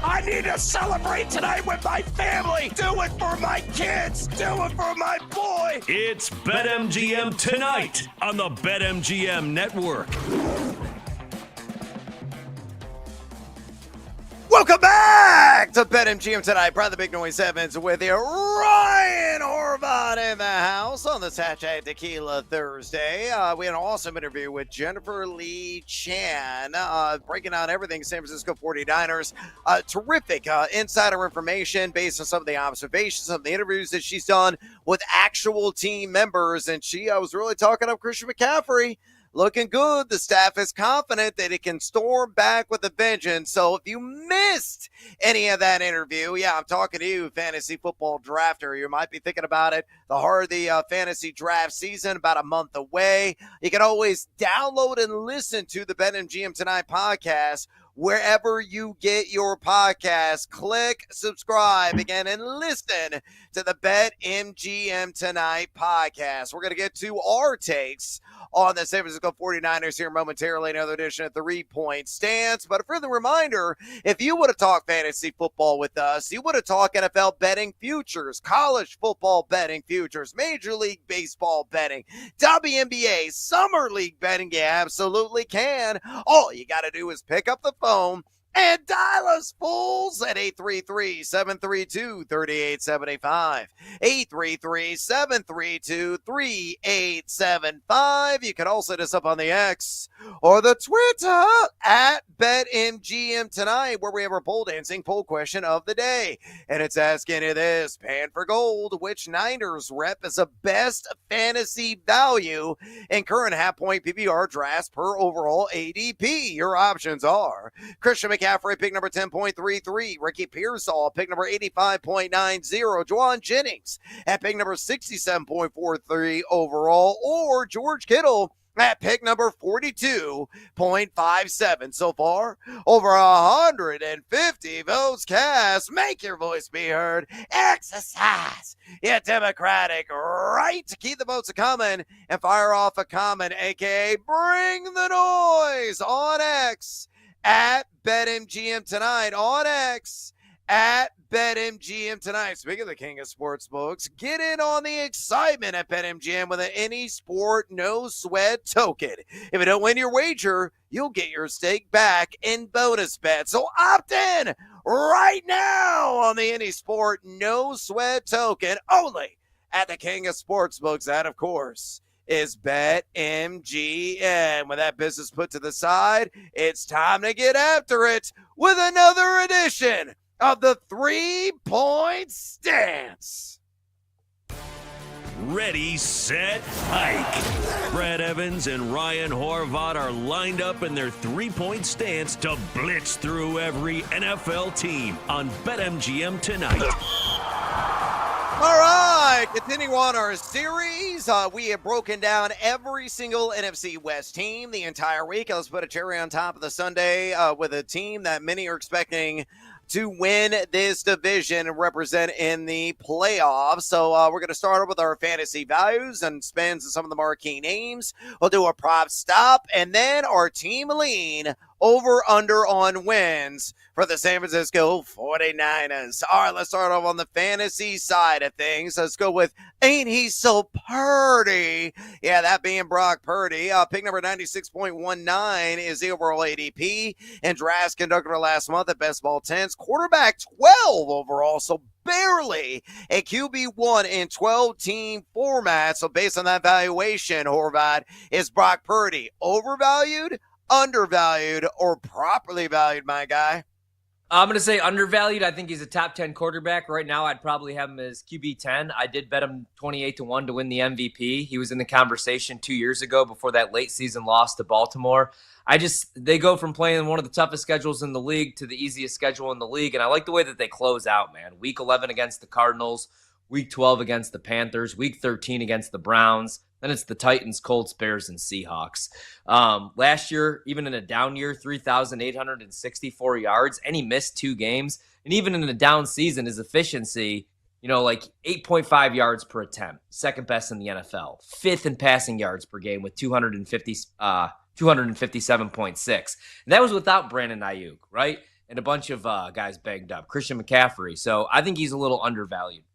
I need to celebrate tonight with my family! Do it for my kids! Do it for my boy! It's BetMGM tonight on the BetMGM network. Welcome back to BetMGM tonight. Brad the Big Noise Evans with you. Ryan Horvat in the house on this hashtag Tequila Thursday. We had an awesome interview with Jennifer Lee Chan, breaking down everything San Francisco 49ers. Terrific insider information based on some of the observations, some of the interviews that she's done with actual team members. And she was really talking up Christian McCaffrey. Looking good. The staff is confident that it can storm back with a vengeance. So if you missed any of that interview, yeah, I'm talking to you, fantasy football drafter. You might be thinking about it. The heart of the fantasy draft season, about a month away. You can always download and listen to the BetMGM Tonight podcast wherever you get your podcast. Click subscribe again and listen to the BetMGM Tonight podcast. We're going to get to our takes on the San Francisco 49ers here momentarily, another edition of 3 Point Stance. But a further reminder, if you would have talked fantasy football with us, you would have talked NFL betting futures, college football betting futures, Major League Baseball betting, WNBA, Summer League betting. You absolutely can. All you got to do is pick up the phone and dial us fools at 833-732-3875. 833-732-3875. You can also hit us up on the X or the Twitter at BetMGM Tonight, where we have our pole dancing poll question of the day. And it's asking you this: pan for gold, which Niners rep is the best fantasy value in current half-point PPR drafts per overall ADP? Your options are Christian McCaffrey, pick number 10.33. Ricky Pearsall, pick number 85.90. Juwan Jennings at pick number 67.43 overall. Or George Kittle at pick number 42.57. So far, over 150 votes cast. Make your voice be heard. Exercise your democratic right to keep the votes coming and fire off a comment, aka bring the noise on X at BetMGM Tonight, on X at BetMGM Tonight. Speaking of the king of sports books, get in on the excitement at BetMGM with an any sport, no sweat token. If you don't win your wager, you'll get your stake back in bonus bets. So opt in right now on the any sport, no sweat token only at the king of sports books. That, of course, is BetMGM. With that business put to the side, it's time to get after it with another edition of the 3 Point Stance. Ready, set, hike. Brad Evans and Ryan Horvat are lined up in their 3-point stance to blitz through every NFL team on BetMGM tonight. All right, continuing on our series, we have broken down every single NFC West team the entire week. Let's put a cherry on top of the sundae with a team that many are expecting to win this division and represent in the playoffs. So we're going to start with our fantasy values and spins of some of the marquee names. We'll do a prop stop and then our team lean over under on wins for the San Francisco 49ers. All right, let's start off on the fantasy side of things. Let's go with Ain't He So Purdy? Yeah, that being Brock Purdy. Pick number 96.19 is the overall ADP. And drafts conducted last month at Best Ball 10s. quarterback 12 overall, so barely a QB1 in 12-team format. So based on that valuation, Horvat, is Brock Purdy overvalued, undervalued, or properly valued, my guy? I'm going to say undervalued. I think he's a top 10 quarterback. Right now, I'd probably have him as QB 10. I did bet him 28-1 to win the MVP. He was in the conversation 2 years ago before that late season loss to Baltimore. They go from playing one of the toughest schedules in the league to the easiest schedule in the league. And I like the way that they close out, man. Week 11 against the Cardinals, week 12 against the Panthers, week 13 against the Browns. Then it's the Titans, Colts, Bears, and Seahawks. Last year, even in a down year, 3,864 yards, and he missed 2 games. And even in a down season, his efficiency, like 8.5 yards per attempt, second best in the NFL, 5th in passing yards per game with 257.6. And that was without Brandon Ayuk, right? And a bunch of guys banged up. Christian McCaffrey. So I think he's a little undervalued.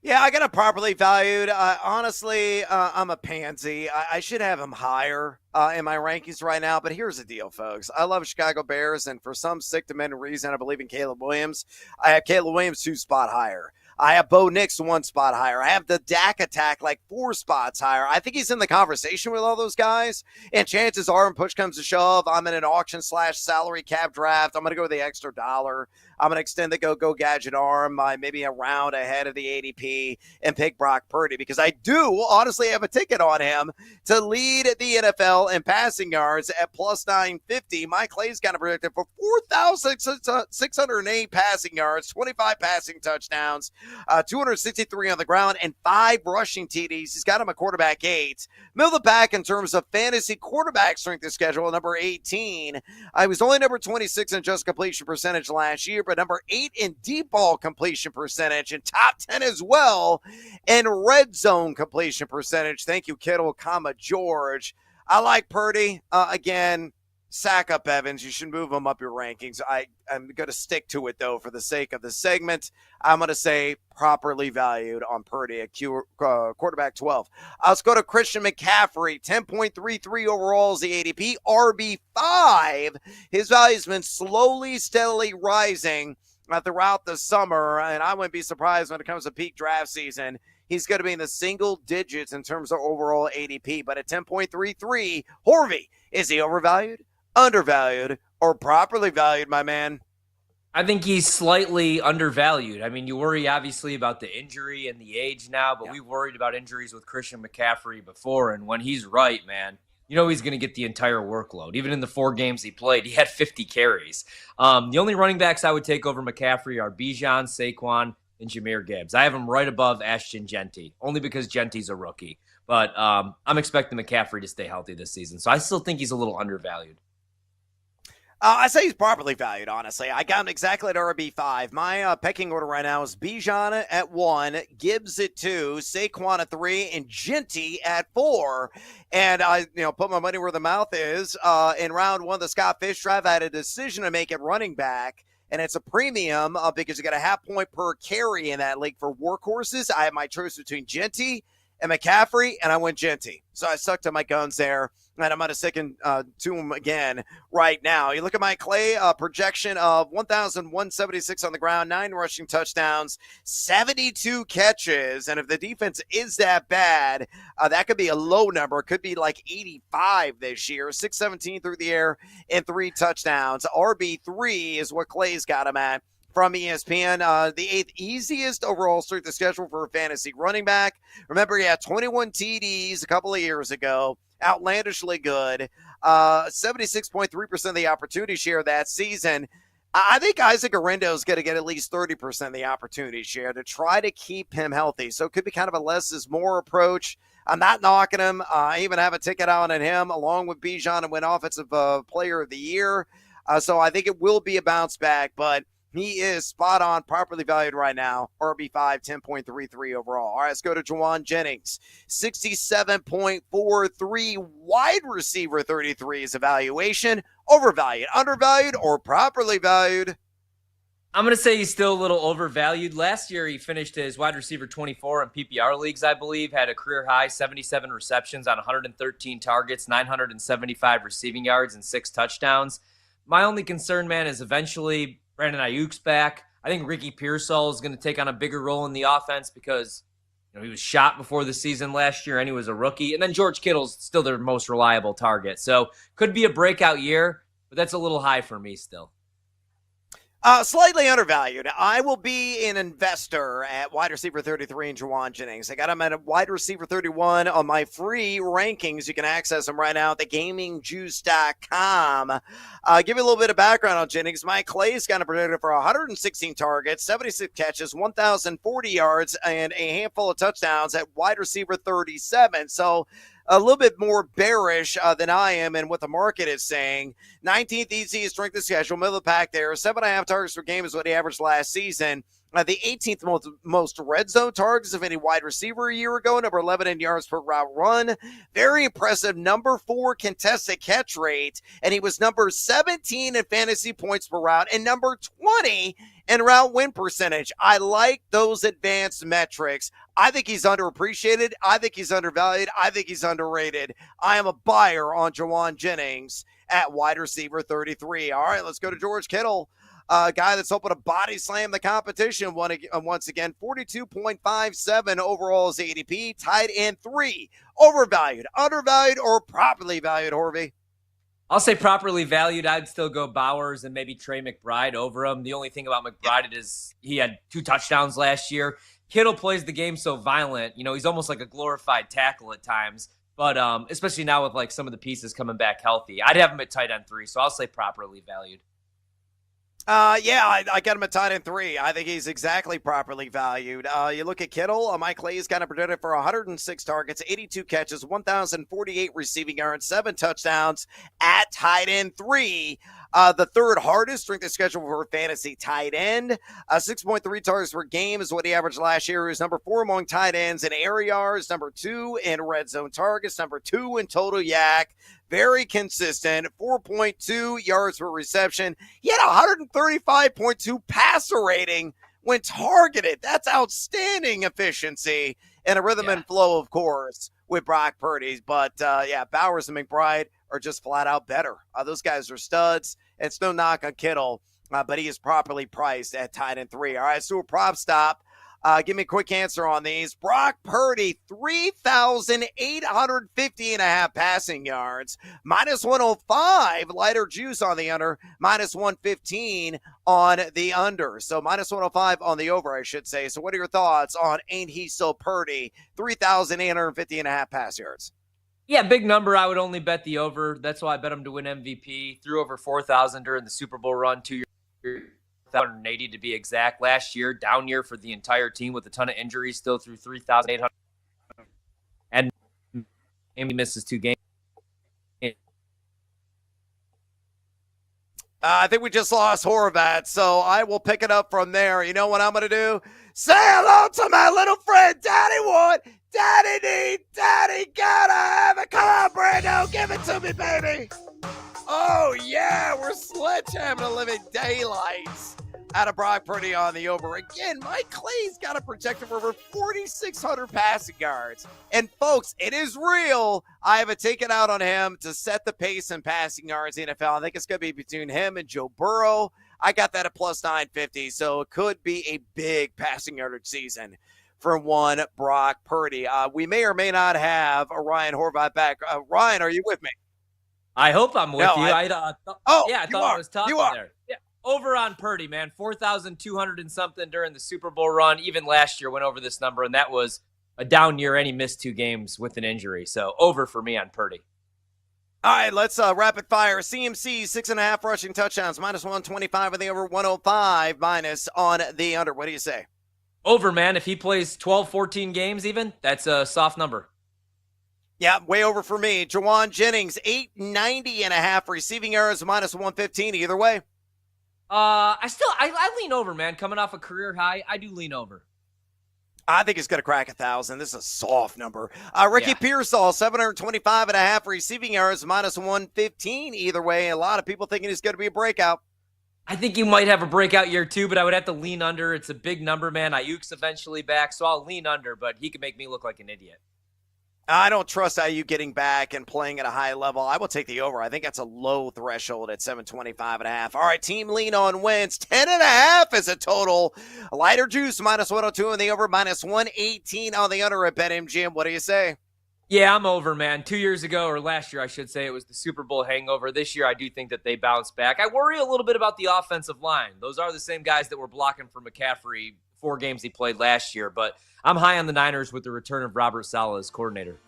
Yeah, I got him properly valued. Honestly, I'm a pansy. I should have him higher in my rankings right now, but here's the deal, folks. I love Chicago Bears, and for some sick demented reason, I believe in Caleb Williams. I have Caleb Williams 2 spot higher. I have Bo Nix 1 spot higher. I have the Dak attack 4 spots higher. I think he's in the conversation with all those guys. And chances are, when push comes to shove, I'm in an auction/salary cap draft. I'm going to go with the extra dollar. I'm going to extend the go gadget arm maybe a round ahead of the ADP and pick Brock Purdy because I do honestly have a ticket on him to lead the NFL in passing yards at plus 950. Mike Clay's got him predicted for 4,608 passing yards, 25 passing touchdowns, 263 on the ground, and 5 rushing TDs. He's got him a quarterback 8. Middle of the pack in terms of fantasy quarterback strength of schedule, number 18. I was only number 26 in just completion percentage last year, but number 8 in deep ball completion percentage and top 10 as well in red zone completion percentage. Thank you, Kittle, George. I like Purdy. Again, sack up Evans. You should move him up your rankings. I'm going to stick to it, though, for the sake of the segment. I'm going to say properly valued on Purdy at quarterback 12. Let's go to Christian McCaffrey, 10.33 overall is the ADP, RB5. His value has been slowly, steadily rising throughout the summer, and I wouldn't be surprised when it comes to peak draft season. He's going to be in the single digits in terms of overall ADP, but at 10.33, Horvey, is he overvalued, undervalued, or properly valued, my man? I think he's slightly undervalued. I mean, you worry obviously about the injury and the age now, but we've worried about injuries with Christian McCaffrey before. And when he's right, man, he's going to get the entire workload. Even in the 4 games he played, he had 50 carries. The only running backs I would take over McCaffrey are Bijan, Saquon, and Jahmyr Gibbs. I have him right above Ashton Genty, only because Genty's a rookie. But I'm expecting McCaffrey to stay healthy this season. So I still think he's a little undervalued. I say he's properly valued, honestly. I got him exactly at RB5. My pecking order right now is Bijan at 1, Gibbs at 2, Saquon at 3, and Genty at 4. And I, put my money where the mouth is. In round 1 of the Scott Fish drive, I had a decision to make at running back, and it's a premium because you got a half point per carry in that league for workhorses. I have my choice between Genty and McCaffrey, and I went Genty. So I stuck to my guns there. And I'm going to stick to him again right now. You look at my Clay projection of 1,176 on the ground, 9 rushing touchdowns, 72 catches. And if the defense is that bad, that could be a low number. It could be like 85 this year. 617 through the air and 3 touchdowns. RB3 is what Clay's got him at from ESPN. The 8th easiest overall strength of schedule for a fantasy running back. Remember, he had 21 TDs a couple of years ago. Outlandishly good. 76.3% of the opportunity share that season. I think Isaac Arendo is going to get at least 30% of the opportunity share to try to keep him healthy. So it could be kind of a less is more approach. I'm not knocking him. I even have a ticket out on him along with Bijan and win Offensive Player of the Year. So I think it will be a bounce back, but he is spot on, properly valued right now. RB5, 10.33 overall. All right, let's go to Juwan Jennings. 67.43 wide receiver, 33 is evaluation. Overvalued, undervalued, or properly valued? I'm going to say he's still a little overvalued. Last year, he finished as wide receiver 24 in PPR leagues, I believe, had a career high 77 receptions on 113 targets, 975 receiving yards, and 6 touchdowns. My only concern, man, is eventually Brandon Ayuk's back. I think Ricky Pearsall is going to take on a bigger role in the offense because he was shot before the season last year and he was a rookie. And then George Kittle's still their most reliable target. So could be a breakout year, but that's a little high for me still. Slightly undervalued. I will be an investor at wide receiver 33 in Juwan Jennings. I got him at wide receiver 31 on my free rankings. You can access them right now at thegamingjuice.com. Give you a little bit of background on Jennings. Mike Clay's got him predicted for 116 targets, 76 catches, 1,040 yards, and a handful of touchdowns at wide receiver 37. So a little bit more bearish than I am and what the market is saying. 19th easiest strength of schedule, middle of the pack there. 7.5 targets per game is what he averaged last season. The 18th most red zone targets of any wide receiver a year ago, number 11 in yards per route run. Very impressive number 4 contested catch rate, and he was number 17 in fantasy points per route and number 20 in route win percentage. I like those advanced metrics. I think he's underappreciated. I think he's undervalued. I think he's underrated. I am a buyer on Juwan Jennings at wide receiver 33. All right, let's go to George Kittle. Guy that's hoping to body slam the competition once again. 42.57 overall is ADP. Tight end 3. Overvalued, undervalued, or properly valued, Horvey? I'll say properly valued. I'd still go Bowers and maybe Trey McBride over him. The only thing about McBride is he had 2 touchdowns last year. Kittle plays the game so violent. He's almost like a glorified tackle at times. But especially now with like some of the pieces coming back healthy. I'd have him at tight end 3, so I'll say properly valued. I got him at tight end 3. I think he's exactly properly valued. You look at Kittle, Mike Clay's got him predicted for 106 targets, 82 catches, 1,048 receiving yards, 7 touchdowns at tight end 3. The third hardest strength of schedule for fantasy tight end. 6.3 targets per game is what he averaged last year. He was number 4 among tight ends in air yards, number 2 in red zone targets, number 2 in total yak. Very consistent, 4.2 yards per reception. He had 135.2 passer rating when targeted. That's outstanding efficiency and a rhythm and flow, of course, with Brock Purdy. But, Bowers and McBride are just flat out better. Those guys are studs. It's no knock on Kittle, but he is properly priced at tight end 3. All right, so a prop stop. Give me a quick answer on these. Brock Purdy, 3,850.5 passing yards. Minus 105, lighter juice on the under. Minus 115 on the under. So minus 105 on the over, I should say. So what are your thoughts on Ain't He So Purdy, 3,850.5 pass yards? Yeah, big number. I would only bet the over. That's why I bet him to win MVP. Threw over 4,000 during the Super Bowl run 2 years. 180 to be exact. Last year, down year for the entire team with a ton of injuries, still threw 3,800 and he misses 2 games. I think we just lost Horvat, so I will pick it up from there. You know what I'm going to do? Say hello to my little friend, Daddy want, Daddy need, Daddy gotta have it. Come on, Brando, give it to me, baby. Oh, yeah, we're sledgehammering the living daylights out of Brock Purdy on the over. Again, Mike Clay's got a projected for over 4,600 passing yards. And, folks, it is real. I have a ticket out on him to set the pace in passing yards in the NFL. I think it's going to be between him and Joe Burrow. I got that at plus 950, so it could be a big passing yardage season for one Brock Purdy. We may or may not have a Ryan Horvat back. Ryan, are you with me? I hope I'm with you. I thought it was tough there. Yeah. Over on Purdy, man. 4,200 and something during the Super Bowl run. Even last year went over this number, and that was a down year, and he missed 2 games with an injury. So over for me on Purdy. All right, let's rapid fire. CMC, 6.5 rushing touchdowns, minus 125 on the over, 105 minus on the under. What do you say? Over, man. If he plays 12, 14 games even, that's a soft number. Yeah, way over for me. Juwan Jennings, 890.5 receiving yards, minus 115 either way. I lean over, man. Coming off a career high, I do lean over. I think he's going to crack 1,000. This is a soft number. Ricky Pearsall, 725.5 receiving yards, minus 115 either way. A lot of people thinking he's going to be a breakout. I think you might have a breakout year too, but I would have to lean under. It's a big number, man. Ayuk's eventually back, so I'll lean under, but he could make me look like an idiot. I don't trust IU getting back and playing at a high level. I will take the over. I think that's a low threshold at 725.5. All right, team lean on wins. 10.5 is a total. Lighter juice, minus 102 on the over, minus 118 on the under at BetMGM. What do you say? Yeah, I'm over, man. 2 years ago, or last year, I should say, it was the Super Bowl hangover. This year, I do think that they bounced back. I worry a little bit about the offensive line. Those are the same guys that were blocking for McCaffrey 4 games he played last year, but I'm high on the Niners with the return of Robert Saleh as coordinator.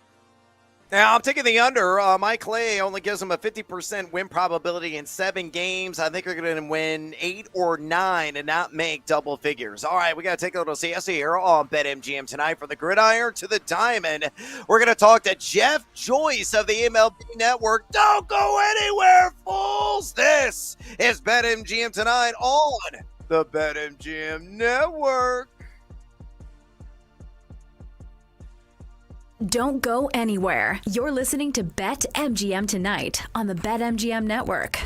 Now, I'm taking the under. Mike Clay only gives them a 50% win probability in 7 games. I think they're going to win 8 or 9 and not make double figures. All right, we got to take a little siesta here on BetMGM tonight. For the gridiron to the diamond, we're going to talk to Jeff Joyce of the MLB Network. Don't go anywhere, fools. This is BetMGM tonight on the BetMGM Network. Don't go anywhere. You're listening to BetMGM tonight on the BetMGM Network.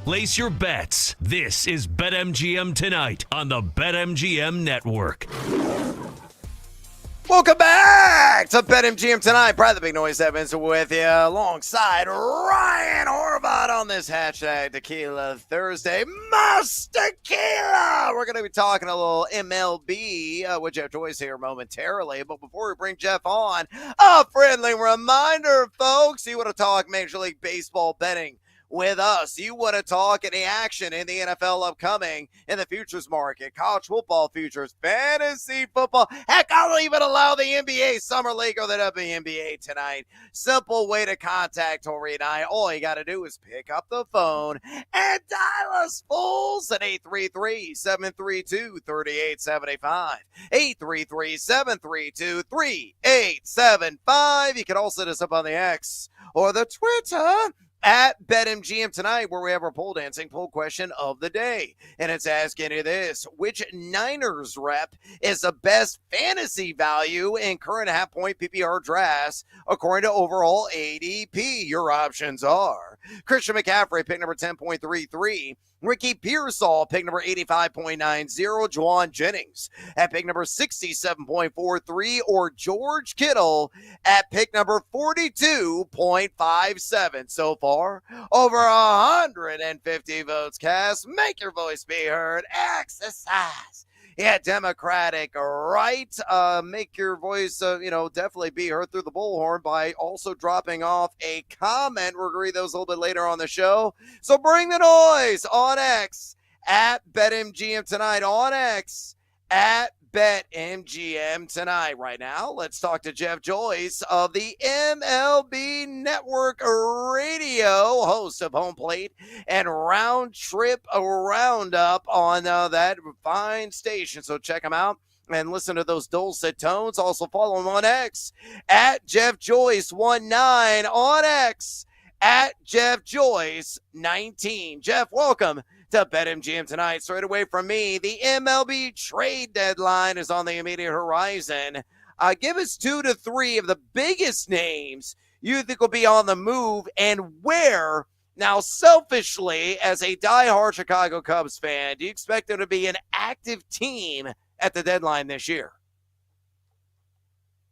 Place your bets. This is BetMGM Tonight on the BetMGM Network. Welcome back to BetMGM Tonight. Brad the Big Noise Evans with you alongside Ryan Horvath on this hashtag Tequila Thursday. Most Tequila! We're going to be talking a little MLB with Jeff Joyce here momentarily. But before we bring Jeff on, a friendly reminder, folks, you want to talk Major League Baseball betting with us. You want to talk any action in the NFL upcoming in the futures market, college football futures, fantasy football. Heck, I'll even allow the NBA Summer League or the WNBA tonight. Simple way to contact Tori and I. All you got to do is pick up the phone and dial us fools at 833-732-3875. 833-732-3875. You can also hit us up on the X or the Twitter at BetMGM Tonight, where we have our pole dancing poll question of the day. And it's asking you this: which Niners rep is the best fantasy value in current half-point PPR drafts according to overall ADP? Your options are Christian McCaffrey, pick number 10.33. Ricky Pearsall, pick number 85.90. Juwan Jennings at pick number 67.43. Or George Kittle at pick number 42.57. So far, over 150 votes cast. Make your voice be heard. Exercise. Yeah, Democratic, right? Make your voice, definitely be heard through the bullhorn by also dropping off a comment. We're going to read those a little bit later on the show. So bring the noise on X at BetMGM Tonight, on X at BetMGM Tonight. Right now, let's talk to Jeff Joyce of the MLB Network Radio, host of Home Plate and Round Trip Roundup on that fine station. So check him out and listen to those dulcet tones. Also follow him on X at Jeff Joyce19, on X at Jeff Joyce19. Jeff, welcome to BetMGM Tonight. Straight away from me, the MLB trade deadline is on the immediate horizon. Give us 2 to 3 of the biggest names you think will be on the move and where. Now, selfishly, as a diehard Chicago Cubs fan, do you expect them to be an active team at the deadline this year?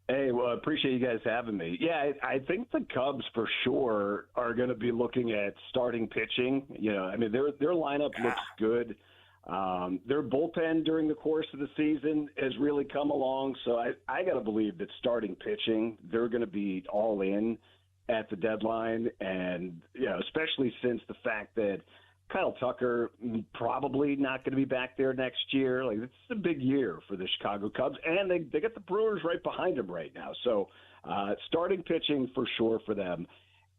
Hey, well, I appreciate you guys having me. Yeah, I think the Cubs for sure are going to be looking at starting pitching. Their lineup looks good. Their bullpen during the course of the season has really come along. So I got to believe that starting pitching, they're going to be all in at the deadline. And, especially since the fact that Kyle Tucker probably not going to be back there next year. Like, it's a big year for the Chicago Cubs, and they got the Brewers right behind them right now. So starting pitching for sure for them.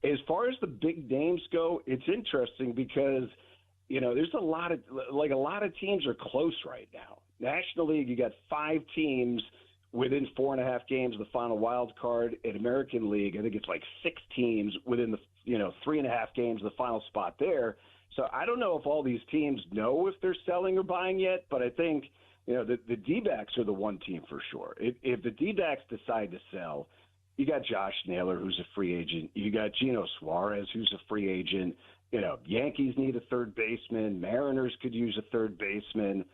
As far as the big names go, it's interesting because, there's a lot of teams are close right now. National League, you got 5 teams within 4.5 games of the final wild card. In American League, I think it's like 6 teams within the 3.5 games of the final spot there. So I don't know if all these teams know if they're selling or buying yet, but I think, the D-backs are the one team for sure. If the D-backs decide to sell, you got Josh Naylor, who's a free agent. You got Geno Suarez, who's a free agent. Yankees need a third baseman. Mariners could use a third baseman.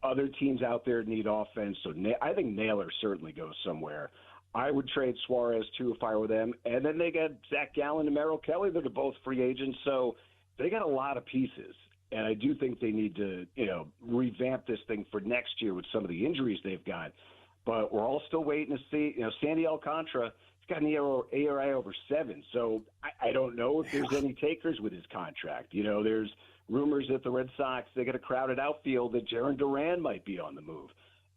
Other teams out there need offense. So I think Naylor certainly goes somewhere. I would trade Suarez, too, if I were them. And then they got Zach Gallen and Merrill Kelly. They're both free agents. So they got a lot of pieces, and I do think they need to, revamp this thing for next year with some of the injuries they've got. But we're all still waiting to see. Sandy Alcantara, he's got an ERA over 7, so I don't know if there's any takers with his contract. There's rumors that the Red Sox, they got a crowded outfield, that Jarren Duran might be on the move.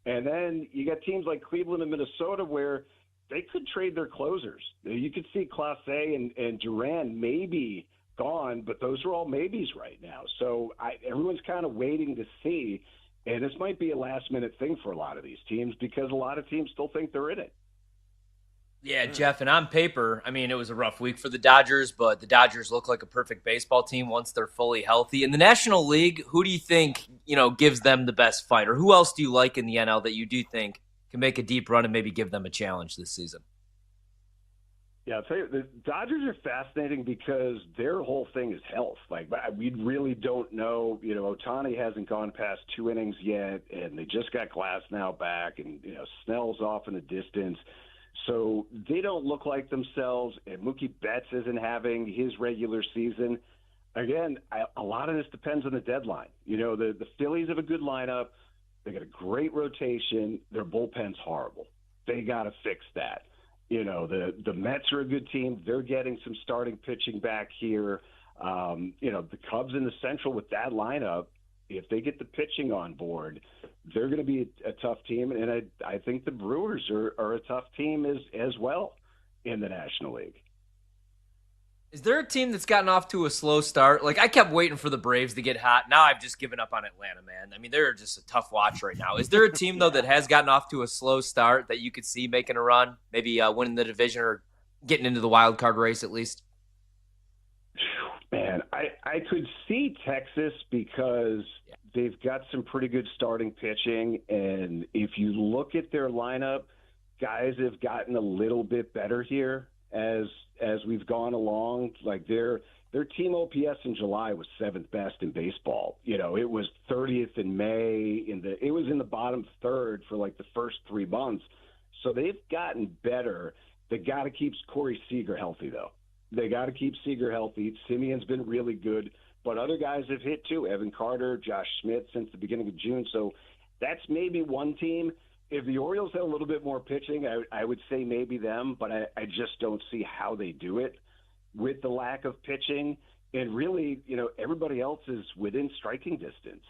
And then you got teams like Cleveland and Minnesota where they could trade their closers. You could see Clase and Duran maybe gone, but those are all maybes right now. So everyone's kind of waiting to see, and this might be a last-minute thing for a lot of these teams because a lot of teams still think they're in it. Yeah, Jeff, and on paper, it was a rough week for the Dodgers, but the Dodgers look like a perfect baseball team once they're fully healthy. In the National League, who do you think, gives them the best fight? Or who else do you like in the NL that you do think can make a deep run and maybe give them a challenge this season? Yeah, I'll tell you, the Dodgers are fascinating because their whole thing is health. Like, we really don't know. You know, Ohtani hasn't gone past 2 innings yet, and they just got Glass now back, and, you know, Snell's off in the distance. So they don't look like themselves, and Mookie Betts isn't having his regular season. Again, a lot of this depends on the deadline. You know, the Phillies have a good lineup. They got a great rotation. Their bullpen's horrible. They got to fix that. You know, the Mets are a good team. They're getting some starting pitching back here. You know, the Cubs in the Central with that lineup, if they get the pitching on board, they're going to be a tough team. And I think the Brewers are a tough team as well in the National League. Is there a team that's gotten off to a slow start? Like, I kept waiting for the Braves to get hot. Now I've just given up on Atlanta, man. I mean, they're just a tough watch right now. Is there a team, though, that has gotten off to a slow start that you could see making a run, maybe winning the division or getting into the wild card race at least? Man, I could see Texas because they've got some pretty good starting pitching. And if you look at their lineup, guys have gotten a little bit better here as we've gone along. Like their team OPS in July was 7th best in baseball. You know, it was 30th in May. It was in the bottom third for like the first 3 months. So they've gotten better. They got to keep Corey Seager healthy, though. They got to keep Seager healthy. Simeon's been really good, but other guys have hit too. Evan Carter, Josh Schmidt since the beginning of June. So that's maybe one team. If the Orioles had a little bit more pitching, I would say maybe them, but I just don't see how they do it with the lack of pitching. And really, you know, everybody else is within striking distance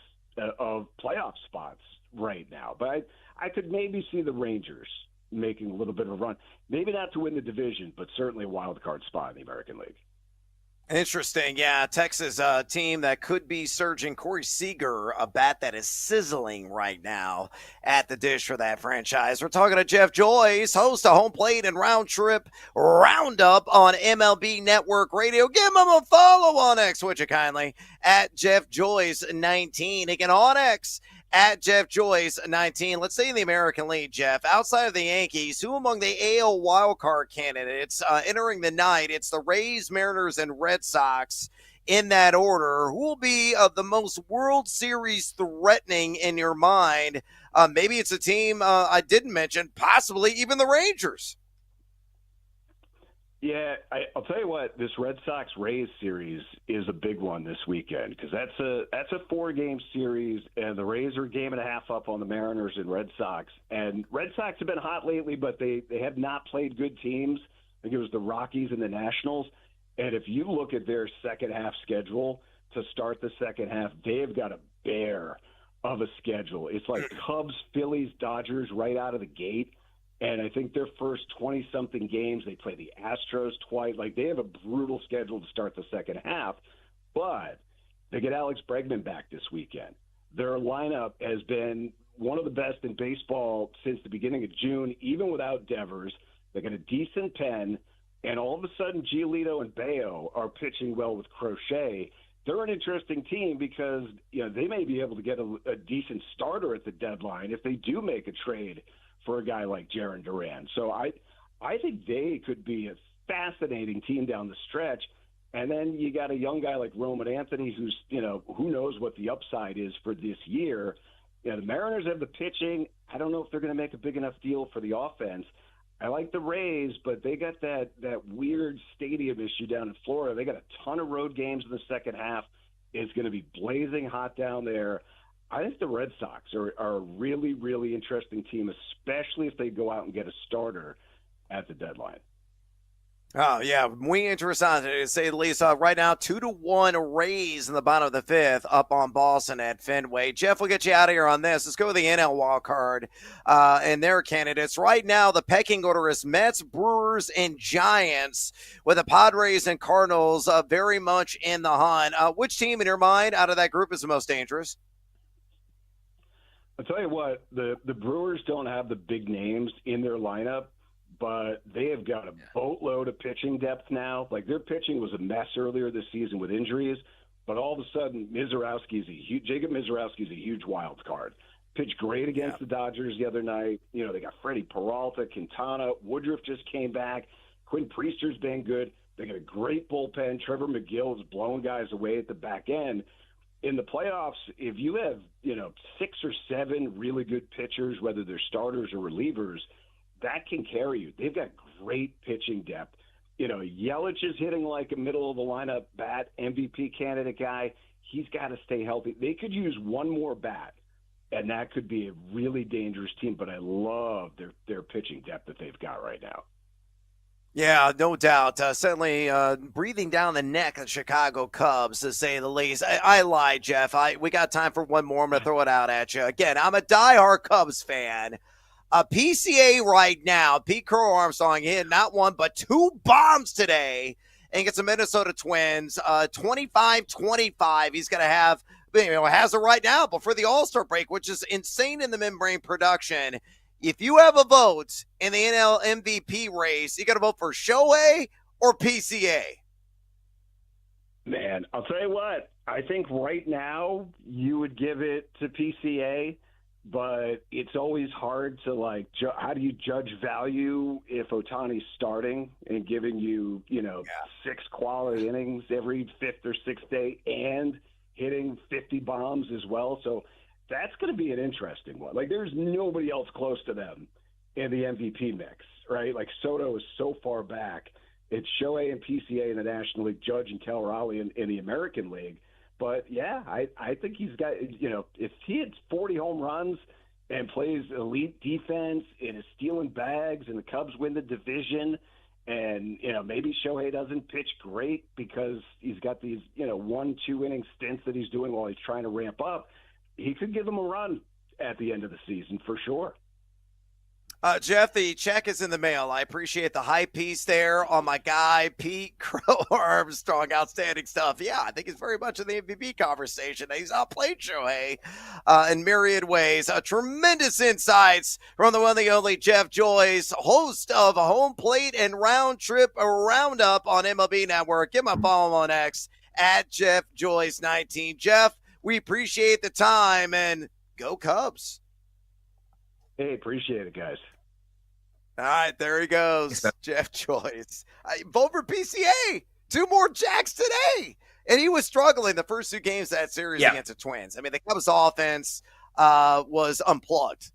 of playoff spots right now. But I could maybe see the Rangers making a little bit of a run. Maybe not to win the division, but certainly a wild card spot in the American League. Interesting. Yeah, Texas team that could be surging. Corey Seager, a bat that is sizzling right now at the dish for that franchise. We're talking to Jeff Joyce, host of Home Plate and Round Trip Roundup on MLB Network Radio. Give him a follow on X, would you kindly, at Jeff Joyce 19. Again, on X, at Jeff Joyce 19. Let's say in the American League, Jeff, outside of the Yankees, who among the AL wildcard candidates entering the night? It's the Rays, Mariners, and Red Sox in that order. Who will be the most World Series threatening in your mind? Maybe it's a team I didn't mention, possibly even the Rangers. Yeah, I'll tell you what, this Red Sox-Rays series is a big one this weekend because that's a 4-game series, and the Rays are a game and a half up on the Mariners and Red Sox. And Red Sox have been hot lately, but they have not played good teams. I think it was the Rockies and the Nationals. And if you look at their second-half schedule to start the second half, they have got a bear of a schedule. It's like Cubs, Phillies, Dodgers right out of the gate. And I think their first 20-something games, they play the Astros twice. Like, they have a brutal schedule to start the second half. But they get Alex Bregman back this weekend. Their lineup has been one of the best in baseball since the beginning of June, even without Devers. They got a decent pen. And all of a sudden, Giolito and Bayo are pitching well with Crochet. They're an interesting team because, you know, they may be able to get a decent starter at the deadline if they do make a trade for a guy like Jarren Duran. So I think they could be a fascinating team down the stretch. And then you got a young guy like Roman Anthony who's, you know, who knows what the upside is for this year. You know, the Mariners have the pitching. I don't know if they're going to make a big enough deal for the offense. I like the Rays, but they got that weird stadium issue down in Florida. They got a ton of road games in the second half. It's going to be blazing hot down there. I think the Red Sox are a really, really interesting team, especially if they go out and get a starter at the deadline. Oh, yeah, muy interesante, to say the least. Right now, 2-1 Rays in the bottom of the 5th up on Boston at Fenway. Jeff, we'll get you out of here on this. Let's go with the NL wild card and their candidates. Right now, the pecking order is Mets, Brewers, and Giants, with the Padres and Cardinals very much in the hunt. Which team, in your mind, out of that group is the most dangerous? I'll tell you what, the Brewers don't have the big names in their lineup, but they have got a boatload of pitching depth now. Like, their pitching was a mess earlier this season with injuries, but all of a sudden, Jacob Mizorowski is a huge wild card. Pitched great against the Dodgers the other night. You know, they got Freddie Peralta, Quintana, Woodruff just came back. Quinn Priester's been good. They got a great bullpen. Trevor McGill is blowing guys away at the back end. In the playoffs, if you have, 6 or 7 really good pitchers, whether they're starters or relievers, that can carry you. They've got great pitching depth. Yelich is hitting like a middle of the lineup bat, MVP candidate guy. He's got to stay healthy. They could use one more bat, and that could be a really dangerous team. But I love their pitching depth that they've got right now. Yeah, no doubt. Certainly breathing down the neck of Chicago Cubs, to say the least. I lied, Jeff. We got time for one more. I'm going to throw it out at you. Again, I'm a diehard Cubs fan. PCA right now, Pete Crow Armstrong hit not one but 2 bombs today against the Minnesota Twins. 25-25. He's going to have, has it right now before the All-Star break, which is insane in the membrane production. If you have a vote in the NL MVP race, you got to vote for Shohei or PCA? Man, I'll tell you what. I think right now you would give it to PCA, but it's always hard to, how do you judge value if Ohtani's starting and giving you, 6 quality innings every 5th or 6th day and hitting 50 bombs as well? So that's going to be an interesting one. There's nobody else close to them in the MVP mix, right? Soto is so far back. It's Shohei and PCA in the National League, Judge and Cal Raleigh in the American League. But, yeah, I think he's got, if he hits 40 home runs and plays elite defense and is stealing bags and the Cubs win the division and, maybe Shohei doesn't pitch great because he's got these, 1-2 inning stints that he's doing while he's trying to ramp up, he could give them a run at the end of the season for sure. Jeff, the check is in the mail. I appreciate the high piece there on my guy, Pete Crow Armstrong. Outstanding stuff. Yeah, I think he's very much in the MVP conversation. He's outplayed Shohei in myriad ways. Tremendous insights from the one, the only Jeff Joyce, host of Home Plate and Round Trip Roundup on MLB Network. Give him a follow on X at Jeff Joyce 19. Jeff, we appreciate the time, and go Cubs. Hey, appreciate it, guys. All right, there he goes, Jeff Joyce. Vote for PCA. 2 more jacks today. And he was struggling the first 2 games of that series against the Twins. I mean, the Cubs offense was unplugged.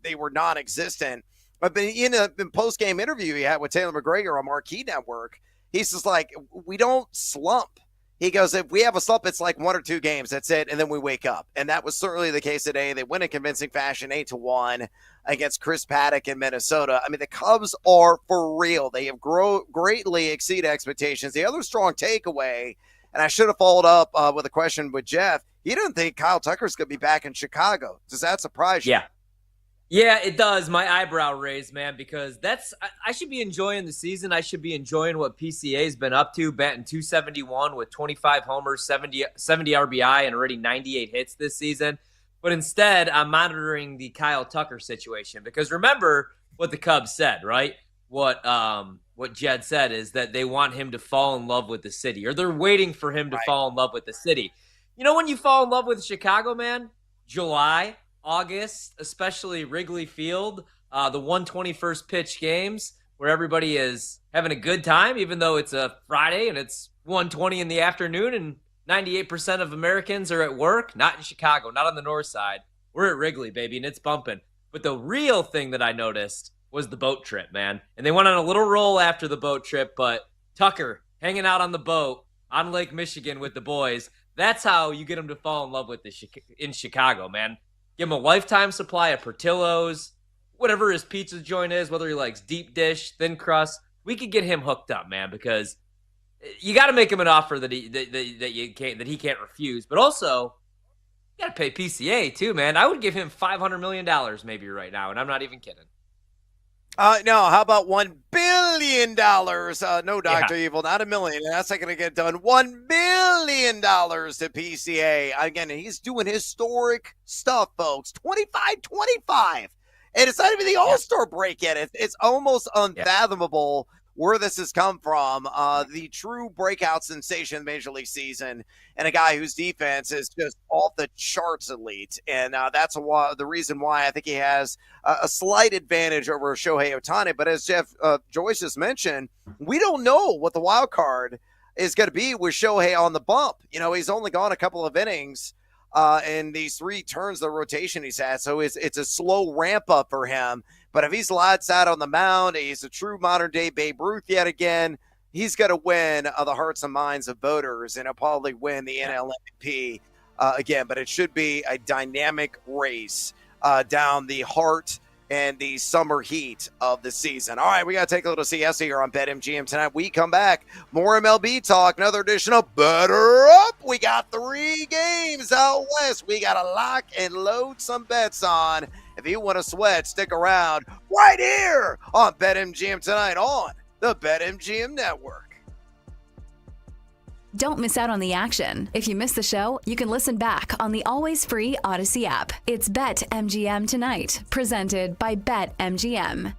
They were non-existent. But in a post-game interview he had with Taylor McGregor on Marquee Network, he's just like, we don't slump. He goes, if we have a slump, it's 1 or 2 games. That's it. And then we wake up. And that was certainly the case today. They win in convincing fashion, 8-1 against Chris Paddock in Minnesota. I mean, the Cubs are for real. They have greatly exceeded expectations. The other strong takeaway, and I should have followed up with a question with Jeff, he didn't think Kyle Tucker's going to be back in Chicago. Does that surprise you? Yeah, it does. My eyebrow raised, man, because I should be enjoying the season. I should be enjoying what PCA's been up to, batting .271 with 25 homers, 70 RBI, and already 98 hits this season. But instead, I'm monitoring the Kyle Tucker situation because remember what the Cubs said, right? What Jed said is that they want him to fall in love with the city, or they're waiting for him to fall in love with the city. You know when you fall in love with Chicago, man? July, August, especially Wrigley Field, the 121st pitch games where everybody is having a good time, even though it's a Friday and it's 1:20 in the afternoon and 98% of Americans are at work. Not in Chicago, not on the north side. We're at Wrigley, baby, and it's bumping. But the real thing that I noticed was the boat trip, man. And they went on a little roll after the boat trip, but Tucker hanging out on the boat on Lake Michigan with the boys, that's how you get them to fall in love with in Chicago, man. Give him a lifetime supply of Portillo's, whatever his pizza joint is, whether he likes deep dish, thin crust. We could get him hooked up, man, because you got to make him an offer that he can't refuse. But also, you got to pay PCA too, man. I would give him $500 million maybe right now, and I'm not even kidding. No, how about $1 billion? No, Dr. Evil, not $1 million. That's not going to get done. $1 billion to PCA. Again, he's doing historic stuff, folks. 25-25. And it's not even the All-Star break yet. It's almost unfathomable where this has come from. The true breakout sensation of the Major League season, and a guy whose defense is just off the charts elite. And that's the reason why I think he has a slight advantage over Shohei Ohtani. But as Jeff Joyce just mentioned, we don't know what the wild card is going to be with Shohei on the bump. You know, he's only gone a couple of innings in these 3 turns of the rotation he's had. So it's a slow ramp up for him. But if he's lights out on the mound, he's a true modern day Babe Ruth yet again. He's going to win the hearts and minds of voters, and he'll probably win the NL MVP again. But it should be a dynamic race down the heart and the summer heat of the season. All right, we got to take a little siesta here on BetMGM tonight. We come back, more MLB talk, another edition of Better Up. We got 3 games out west. We got to lock and load some bets on. If you want to sweat, stick around right here on BetMGM tonight on the BetMGM Network. Don't miss out on the action. If you missed the show, you can listen back on the always free Odyssey app. It's BetMGM Tonight, presented by BetMGM.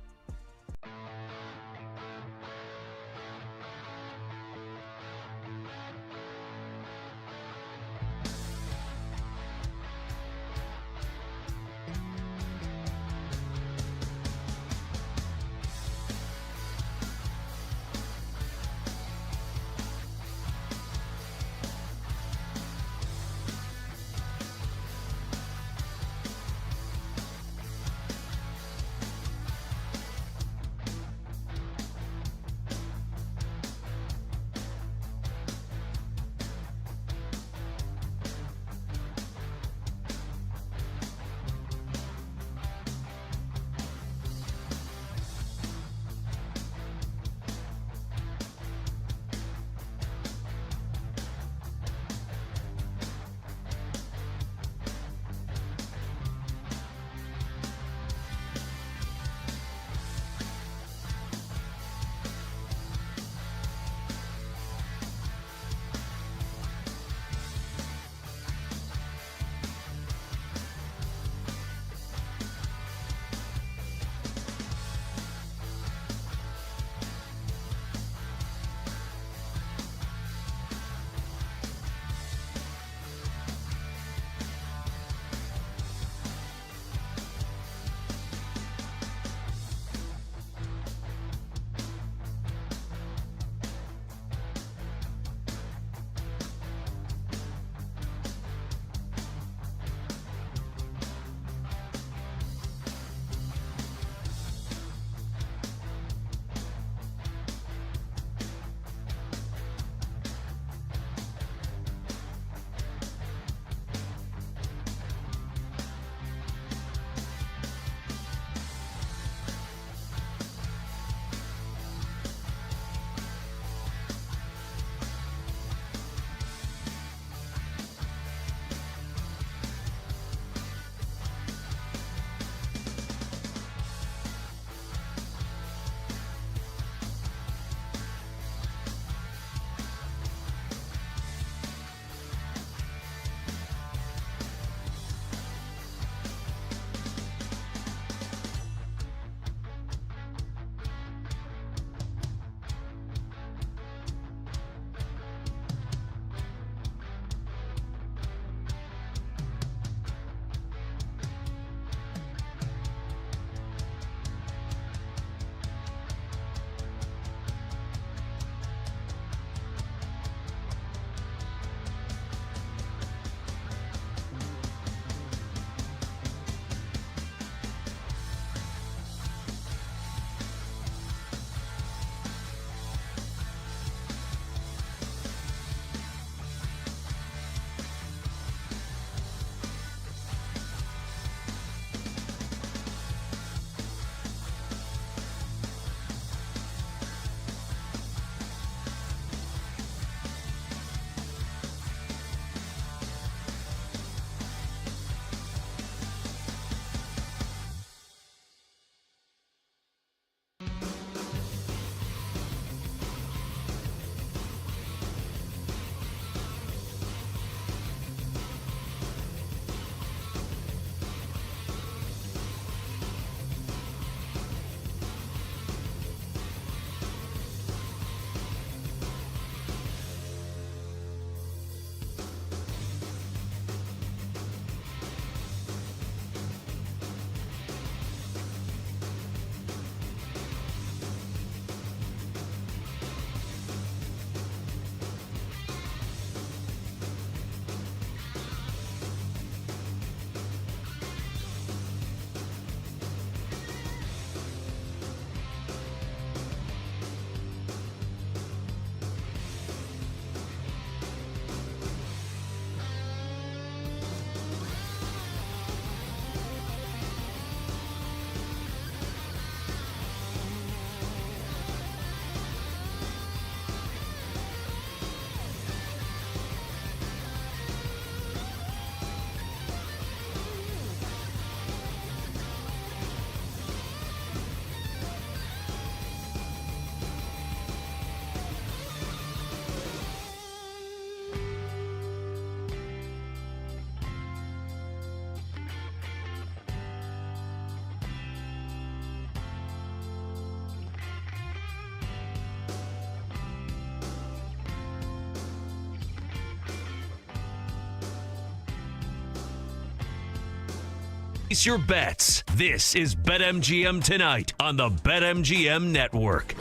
Place your bets. This is BetMGM Tonight on the BetMGM Network.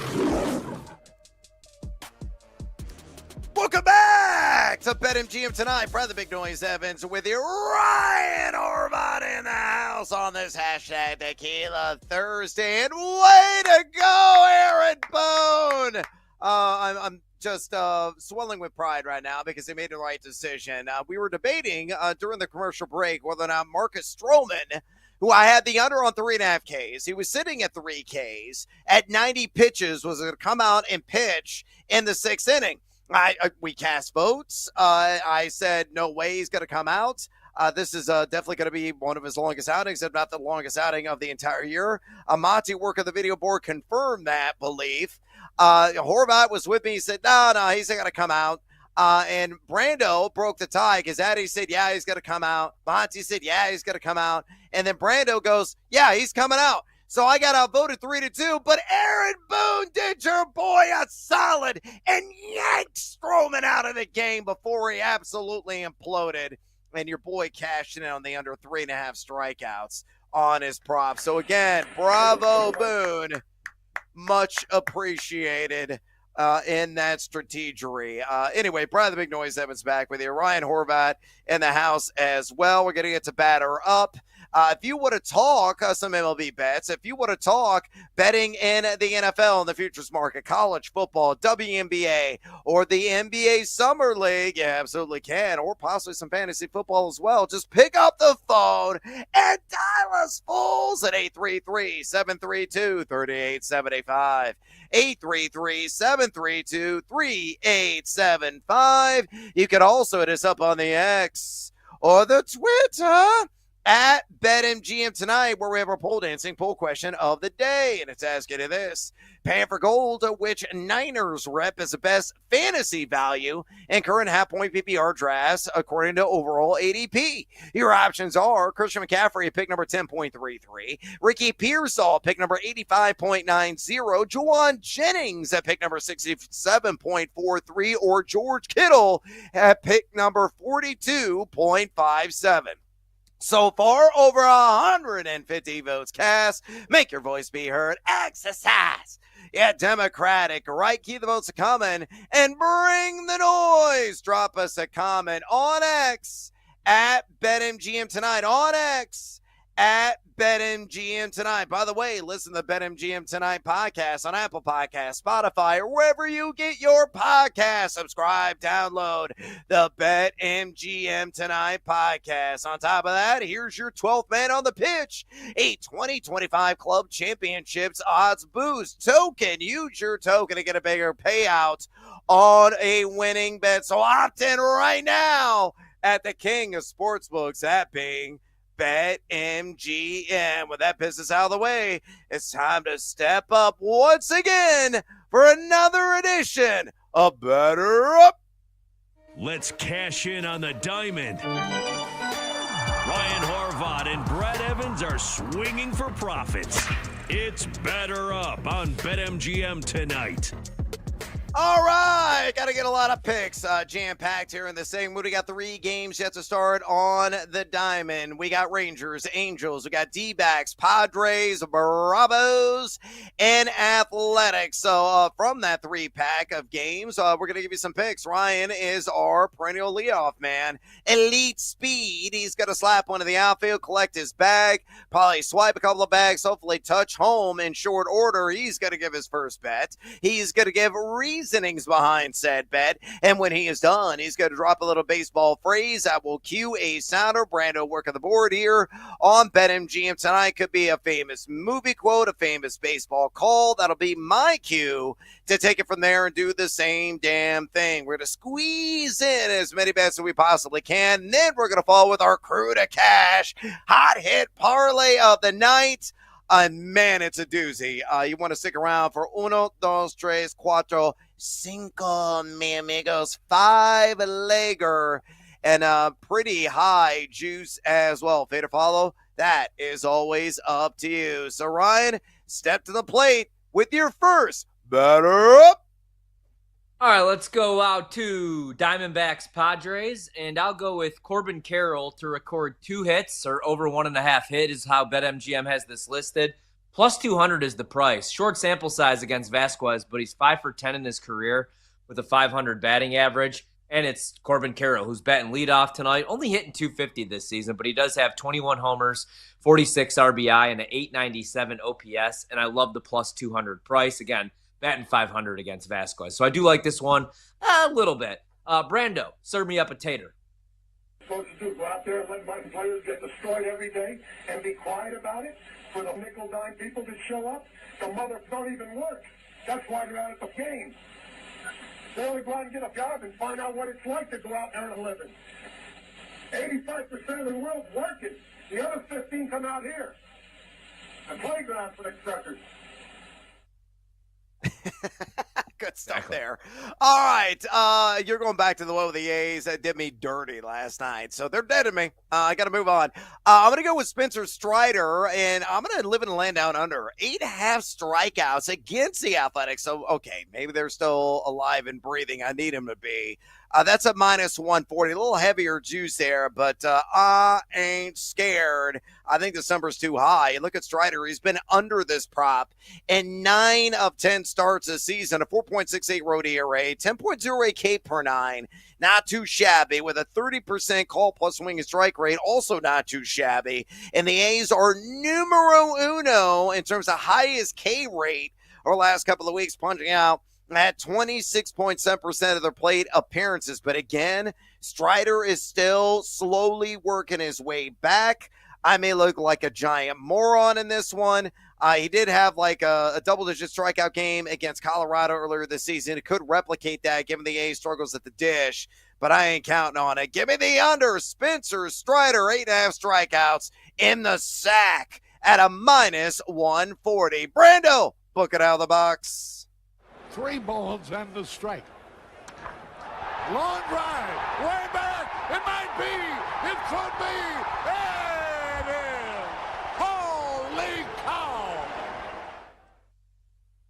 Welcome back to BetMGM Tonight. Brother Big Noise Evans with you. Ryan Horvat in the house on this hashtag Tequila Thursday. And way to go, Aaron Bone. I'm just swelling with pride right now because he made the right decision. We were debating during the commercial break whether or not Marcus Stroman, who I had the under on 3.5 Ks, he was sitting at 3 Ks at 90 pitches, was going to come out and pitch in the 6th inning. We cast votes. I said, no way he's going to come out. This is definitely going to be one of his longest outings, if not the longest outing of the entire year. Monty, work of the video board, confirmed that belief. Horvat was with me. He said, no, he's not going to come out. And Brando broke the tie because Addy said, yeah, he's going to come out. Monty said, yeah, he's going to come out. And then Brando goes, yeah, he's coming out. So I got outvoted 3-2, but Aaron Boone did your boy a solid and yanked Stroman out of the game before he absolutely imploded. And your boy cashed in on the under 3.5 strikeouts on his prop. So again, bravo, Boone. Much appreciated in that strategery. Anyway, Brian the Big Noise Evans back with you. Ryan Horvat in the house as well. We're going to get to batter up. If you want to talk some MLB bets, if you want to talk betting in the NFL in the futures market, college football, WNBA, or the NBA Summer League, you absolutely can, or possibly some fantasy football as well. Just pick up the phone and dial us fools at 833-732-3875. 833-732-3875. You can also hit us up on the X or the Twitter at BetMGM Tonight, where we have our pole dancing poll question of the day. And it's asking you this: paying for gold, which Niners rep is the best fantasy value in current half-point PPR drafts according to overall ADP. Your options are Christian McCaffrey at pick number 10.33, Ricky Pearsall at pick number 85.90, Juwan Jennings at pick number 67.43, or George Kittle at pick number 42.57. So far, over 150 votes cast. Make your voice be heard. Exercise. Yeah, Democratic, right? Keep the votes coming and bring the noise. Drop us a comment on X at BetMGM Tonight. On X at BetMGM Tonight. By the way, listen to the BetMGM Tonight podcast on Apple Podcasts, Spotify, or wherever you get your podcasts. Subscribe, download the BetMGM Tonight podcast. On top of that, here's your 12th man on the pitch, a 2025 Club Championships odds boost token. Use your token to get a bigger payout on a winning bet. So opt in right now at the king of sportsbooks, that being BetMGM. With that business out of the way, it's time to step up once again for another edition of Better Up. Let's cash in on the diamond. Ryan Horvat and Brad Evans are swinging for profits. It's Better Up on BetMGM Tonight. All right, got to get a lot of picks jam-packed here in the segment. We got 3 games yet to start on the diamond. We got Rangers, Angels, we got D-backs, Padres, Bravos, and Athletics. So from that 3-pack of games, we're going to give you some picks. Ryan is our perennial leadoff man. Elite speed. He's going to slap one of the outfield, collect his bag, probably swipe a couple of bags, hopefully touch home in short order. He's going to give his first bet. He's going to give reasonings behind said bet, and when he is done, he's going to drop a little baseball phrase that will cue a sounder. Brando work of the board here on BetMGM Tonight. Could be a famous movie quote, a famous baseball call. That'll be my cue to take it from there and do the same damn thing. We're going to squeeze in as many bets as we possibly can, and then we're going to follow with our crew to cash hot hit parlay of the night. And man, it's a doozy. You want to stick around for 1, 2, 3, 4, 5, mi amigos, 5-legger, and pretty high juice as well. Fade or follow, that is always up to you. So Ryan, step to the plate with your first Better Up. All right, let's go out to Diamondbacks Padres, and I'll go with Corbin Carroll to record 2 hits or over 1.5 hit is how BetMGM has this listed. Plus 200 is the price. Short sample size against Vasquez, but he's 5 for 10 in his career with a 500 batting average. And it's Corbin Carroll, who's batting leadoff tonight, only hitting 250 this season, but he does have 21 homers, 46 RBI, and an 897 OPS. And I love the plus 200 price. Again, batting 500 against Vasquez. So I do like this one a little bit. Brando, serve me up a tater. Supposed to do, go out there and let my players get destroyed every day and be quiet about it for the nickel-dime people that show up? The mothers don't even work. That's why they're out at the game. They only go out and get a job and find out what it's like to go out there and live it. 85% of the world's working. The other 15 come out here. A playground for the suckers. Good stuff there. All right. You're going back to the one with the A's that did me dirty last night. So they're dead to me. I got to move on. I'm going to go with Spencer Strider, and I'm going to live in the land down under. 8.5 strikeouts against the Athletics. So, okay, maybe they're still alive and breathing. I need them to be. That's a minus 140. A little heavier juice there, but I ain't scared. I think this number's too high. And look at Strider. He's been under this prop in 9 of 10 starts this season. A 4.68 road ERA, 10.08 K per 9. Not too shabby with a 30% call plus swing and strike rate. Also not too shabby. And the A's are numero uno in terms of highest K rate over the last couple of weeks, punching out at 26.7% of their plate appearances. But again, Strider is still slowly working his way back. I may look like a giant moron in this one. He did have like a double-digit strikeout game against Colorado earlier this season. It could replicate that given the A's struggles at the dish, but I ain't counting on it. Give me the under. Spencer Strider, 8.5 strikeouts in the sack at a minus 140. Brando, book it out of the box. 3 balls and the strike. Long drive, way back. It might be. It could be. There it is. Holy cow.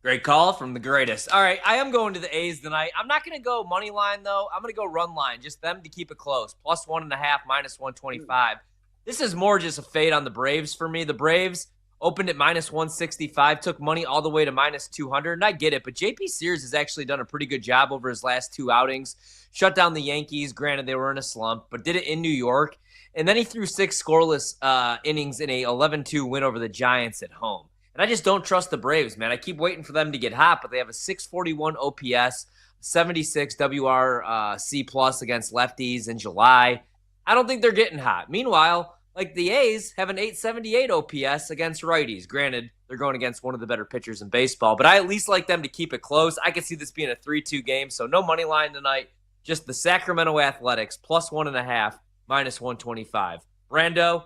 Great call from the greatest. All right, I am going to the A's tonight. I'm not going to go money line, though. I'm going to go run line, just them to keep it close. Plus 1.5, minus 125. This is more just a fade on the Braves for me. The Braves opened at minus 165, took money all the way to minus 200, and I get it, but JP Sears has actually done a pretty good job over his last 2 outings. Shut down the Yankees. Granted, they were in a slump, but did it in New York. And then he threw 6 scoreless innings in a 11-2 win over the Giants at home. And I just don't trust the Braves, man. I keep waiting for them to get hot, but they have a 641 OPS, 76 WRC plus against lefties in July. I don't think they're getting hot. Meanwhile, like the A's have an 878 OPS against righties. Granted, they're going against one of the better pitchers in baseball, but I at least like them to keep it close. I could see this being a 3-2 game, so no money line tonight. Just the Sacramento Athletics, plus 1.5, minus 125. Brando,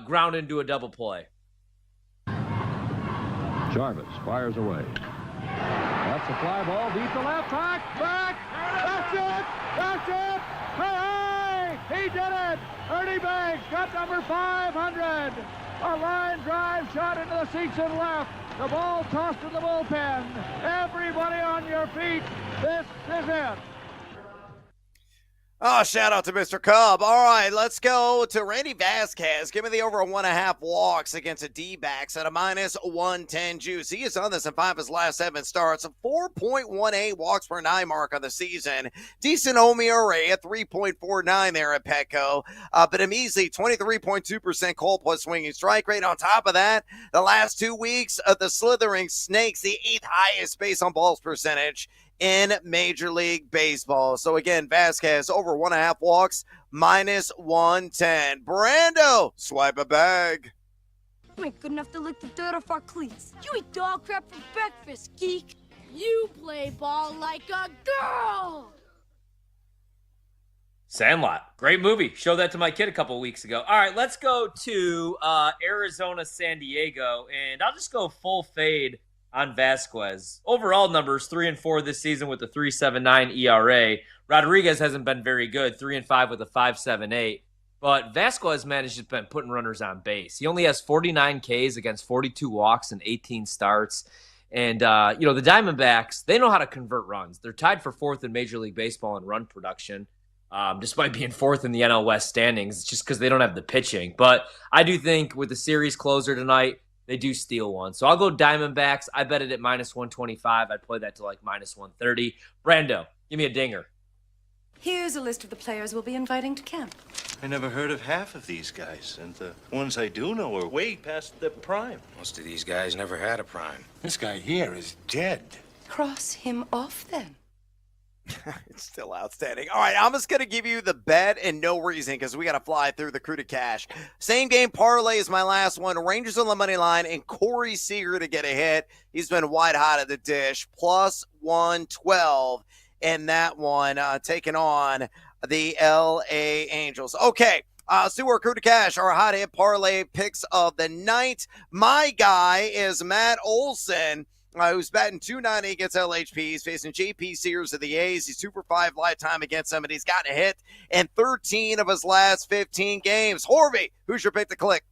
ground into a double play. Jarvis fires away. That's a fly ball deep to left. Back. That's it. That's it. Hey, he did it. Ernie Banks got number 500. A line drive shot into the seats and left. The ball tossed to the bullpen. Everybody on your feet. This is it. Oh, shout out to Mr. Cub. All right, let's go to Randy Vasquez. Give me the over 1.5 walks against the D-backs at a minus 110 juice. He has done this in 5 of his last 7 starts. A 4.18 walks per 9 mark on the season. Decent OMERA at 3.49 there at Petco. But a measly 23.2% call plus swinging strike rate. On top of that, the last 2 weeks of the Slithering Snakes, the 8th highest base on balls percentage in Major League Baseball. So again, Vasquez over 1.5 walks, minus 110. Brando, swipe a bag. You ain't good enough to lick the dirt off our cleats. You eat dog crap for breakfast, geek. You play ball like a girl. Sandlot, great movie. Showed that to my kid a couple of weeks ago. All right, let's go to Arizona, San Diego, and I'll just go full fade on Vasquez. Overall numbers 3-4 this season with a 3.79 ERA. Rodriguez hasn't been very good, 3-5 with a 5.78. But Vasquez, man, has just been putting runners on base. He only has 49 Ks against 42 walks and 18 starts. And, the Diamondbacks, they know how to convert runs. They're tied for 4th in Major League Baseball in run production, despite being 4th in the NL West standings. It's just because they don't have the pitching. But I do think with the series closer tonight, they do steal one. So I'll go Diamondbacks. I bet it at -125. I'd play that to like -130. Brando, give me a dinger. Here's a list of the players we'll be inviting to camp. I never heard of half of these guys, and the ones I do know are way past their prime. Most of these guys never had a prime. This guy here is dead. Cross him off then. It's still outstanding. All right, I'm just going to give you the bet and no reason because we got to fly through the crew to cash. Same game parlay is my last one. Rangers on the money line and Corey Seager to get a hit. He's been white hot at the dish. +112 in that one, taking on the L.A. Angels. Okay, so we're crew to cash, our hot hit parlay picks of the night. My guy is Matt Olson. Who's batting .290 against LHP. He's facing J.P. Sears of the A's. He's 2 for 5 lifetime against them, and he's gotten a hit in 13 of his last 15 games. Horvey, who's your pick to click?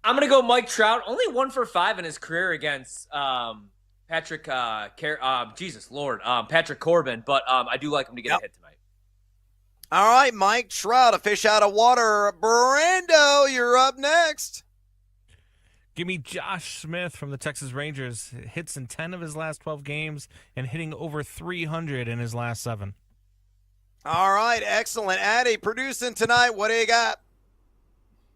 I'm going to go Mike Trout. Only 1 for 5 in his career against Patrick Corbin, but I do like him to get a hit tonight. All right, Mike Trout, a fish out of water. Brando, you're up next. Give me Josh Smith from the Texas Rangers. Hits in 10 of his last 12 games and hitting over 300 in his last 7. All right, excellent. Addie, producing tonight. What do you got?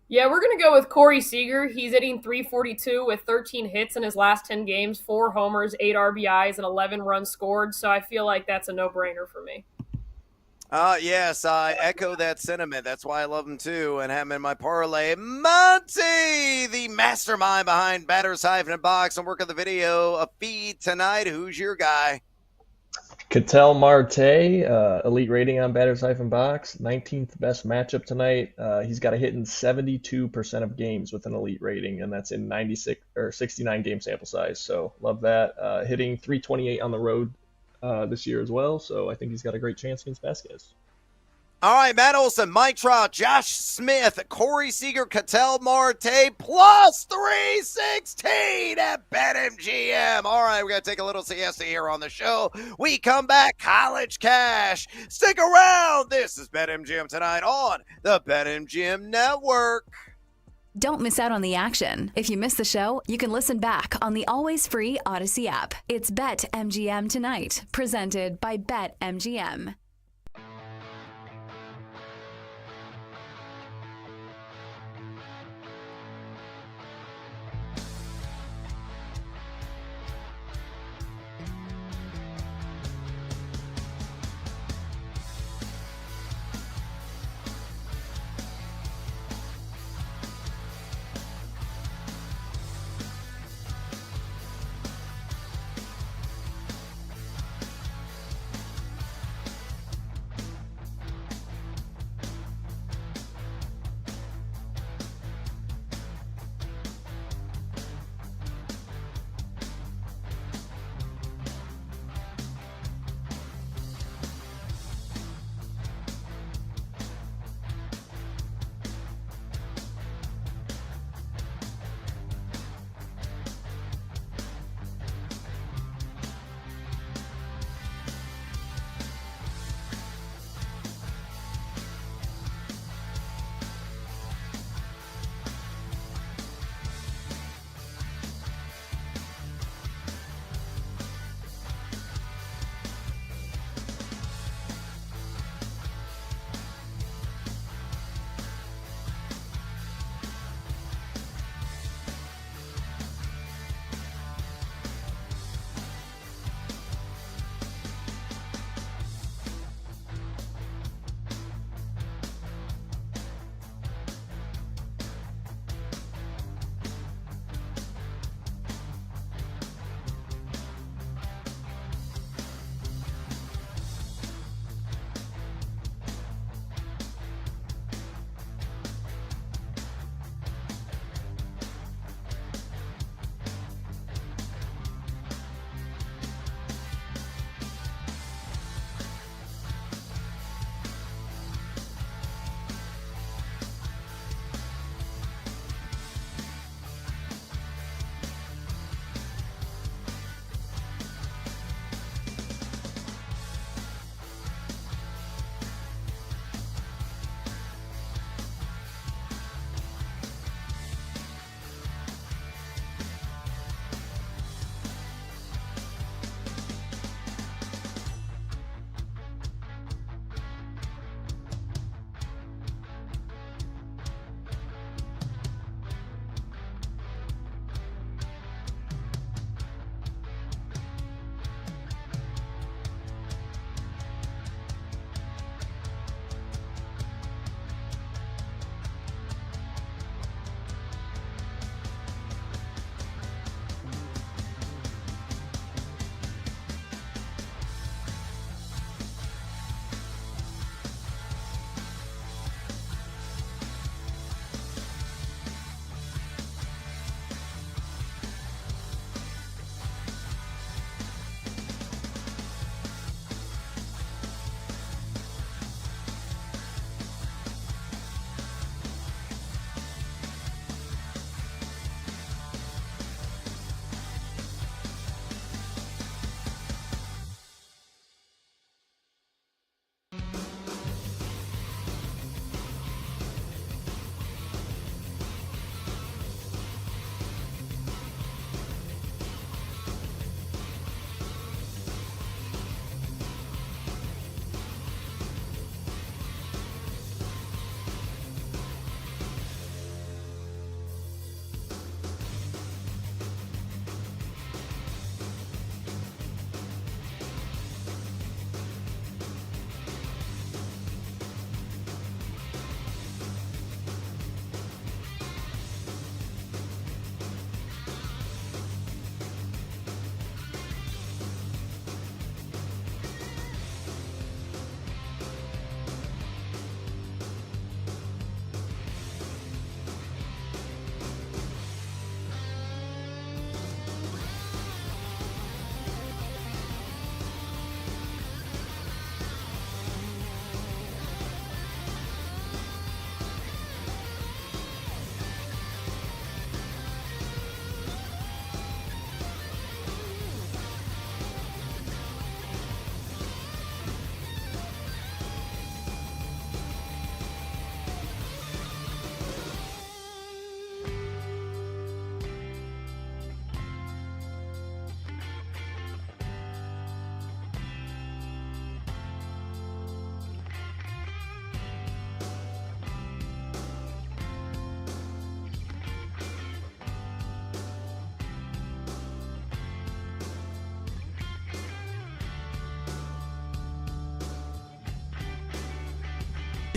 Yeah, we're going to go with Corey Seager. He's hitting .342 with 13 hits in his last 10 games, 4 homers, 8 RBIs, and 11 runs scored. So I feel like that's a no-brainer for me. Yes, I echo that sentiment. That's why I love him too, and have him in my parlay. Monty, the mastermind behind Batters Hyphen Box, and work on the video feed tonight. Who's your guy? Ketel Marte, elite rating on Batters Hyphen Box, 19th best matchup tonight. He's got a hit in 72% of games with an elite rating, and that's in 69 game sample size. So love that. Hitting .328 on the road this year as well, so I think he's got a great chance against Vasquez. All right, Matt Olson, Mike Trout, Josh Smith, Corey Seager, Ketel Marte, +316 at BetMGM. All right, we're going to take a little siesta here on the show. We come back, College Cash. Stick around. This is BetMGM tonight on the BetMGM Network. Don't miss out on the action. If you missed the show, you can listen back on the always free Odyssey app. It's BetMGM Tonight, presented by BetMGM.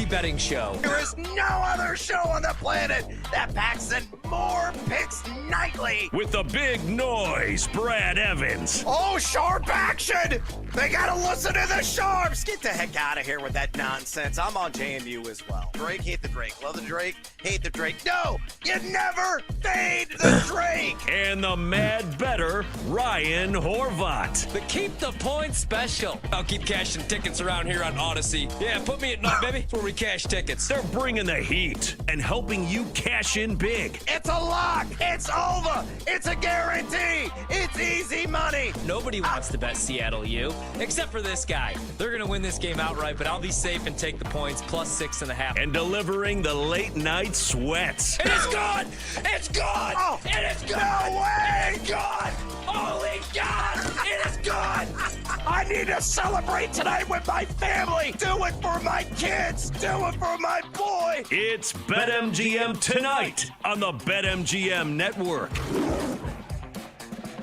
The betting show. There is no other show on the planet that packs in more picks nightly. With the big noise, Brad Evans. Oh, sharp action! They gotta listen to the sharps! Get the heck out of here with that nonsense. I'm on JMU as well. Drake, hate the Drake. Love the Drake, hate the Drake. No, you never fade the Drake! And the mad better, Ryan Horvat. The Keep the Points special. I'll keep cashing tickets around here on Odyssey. Yeah, put me at night, baby. That's where we cash tickets. They're bringing the heat and helping you cash in big. It's a lock! It's over! It's a guarantee! It's easy money! Nobody wants to bet Seattle U, except for this guy. They're going to win this game outright, but I'll be safe and take the points plus 6.5. And delivering the late night sweats. And it's gone! It's gone! Oh, and it's gone! No way! It's gone! Holy God! It is gone! I need to celebrate tonight with my family! Do it for my kids! Do it for my boy! It's BetMGM tonight on the BetMGM network.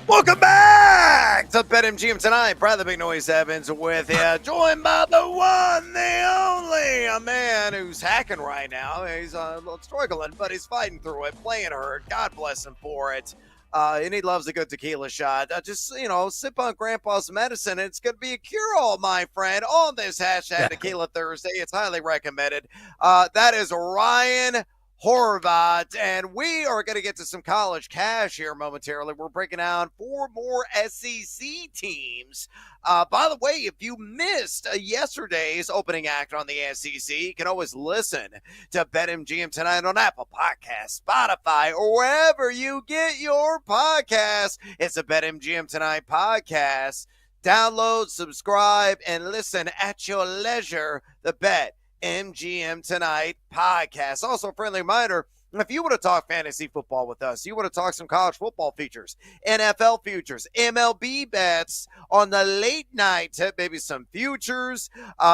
Welcome back to BetMGM tonight. Brad the Big Noise Evans with you, joined by the one, the only, a man who's hacking right now. He's struggling, but he's fighting through it, playing hurt. God bless him for it. And he loves a good tequila shot. Just, sip on Grandpa's medicine. It's going to be a cure-all, my friend, on this hashtag Tequila Thursday. It's highly recommended. That is Ryan Horvat, and we are going to get to some college cash here momentarily. We're breaking down 4 more SEC teams. By the way, if you missed yesterday's opening act on the SEC, you can always listen to BetMGM tonight on Apple Podcasts, Spotify, or wherever you get your podcasts. It's a BetMGM Tonight podcast. Download, subscribe, and listen at your leisure. The BetMGM Tonight podcast. Also, a friendly reminder, if you want to talk fantasy football with us, you want to talk some college football features, NFL futures, MLB bets on the late night tip, maybe some futures,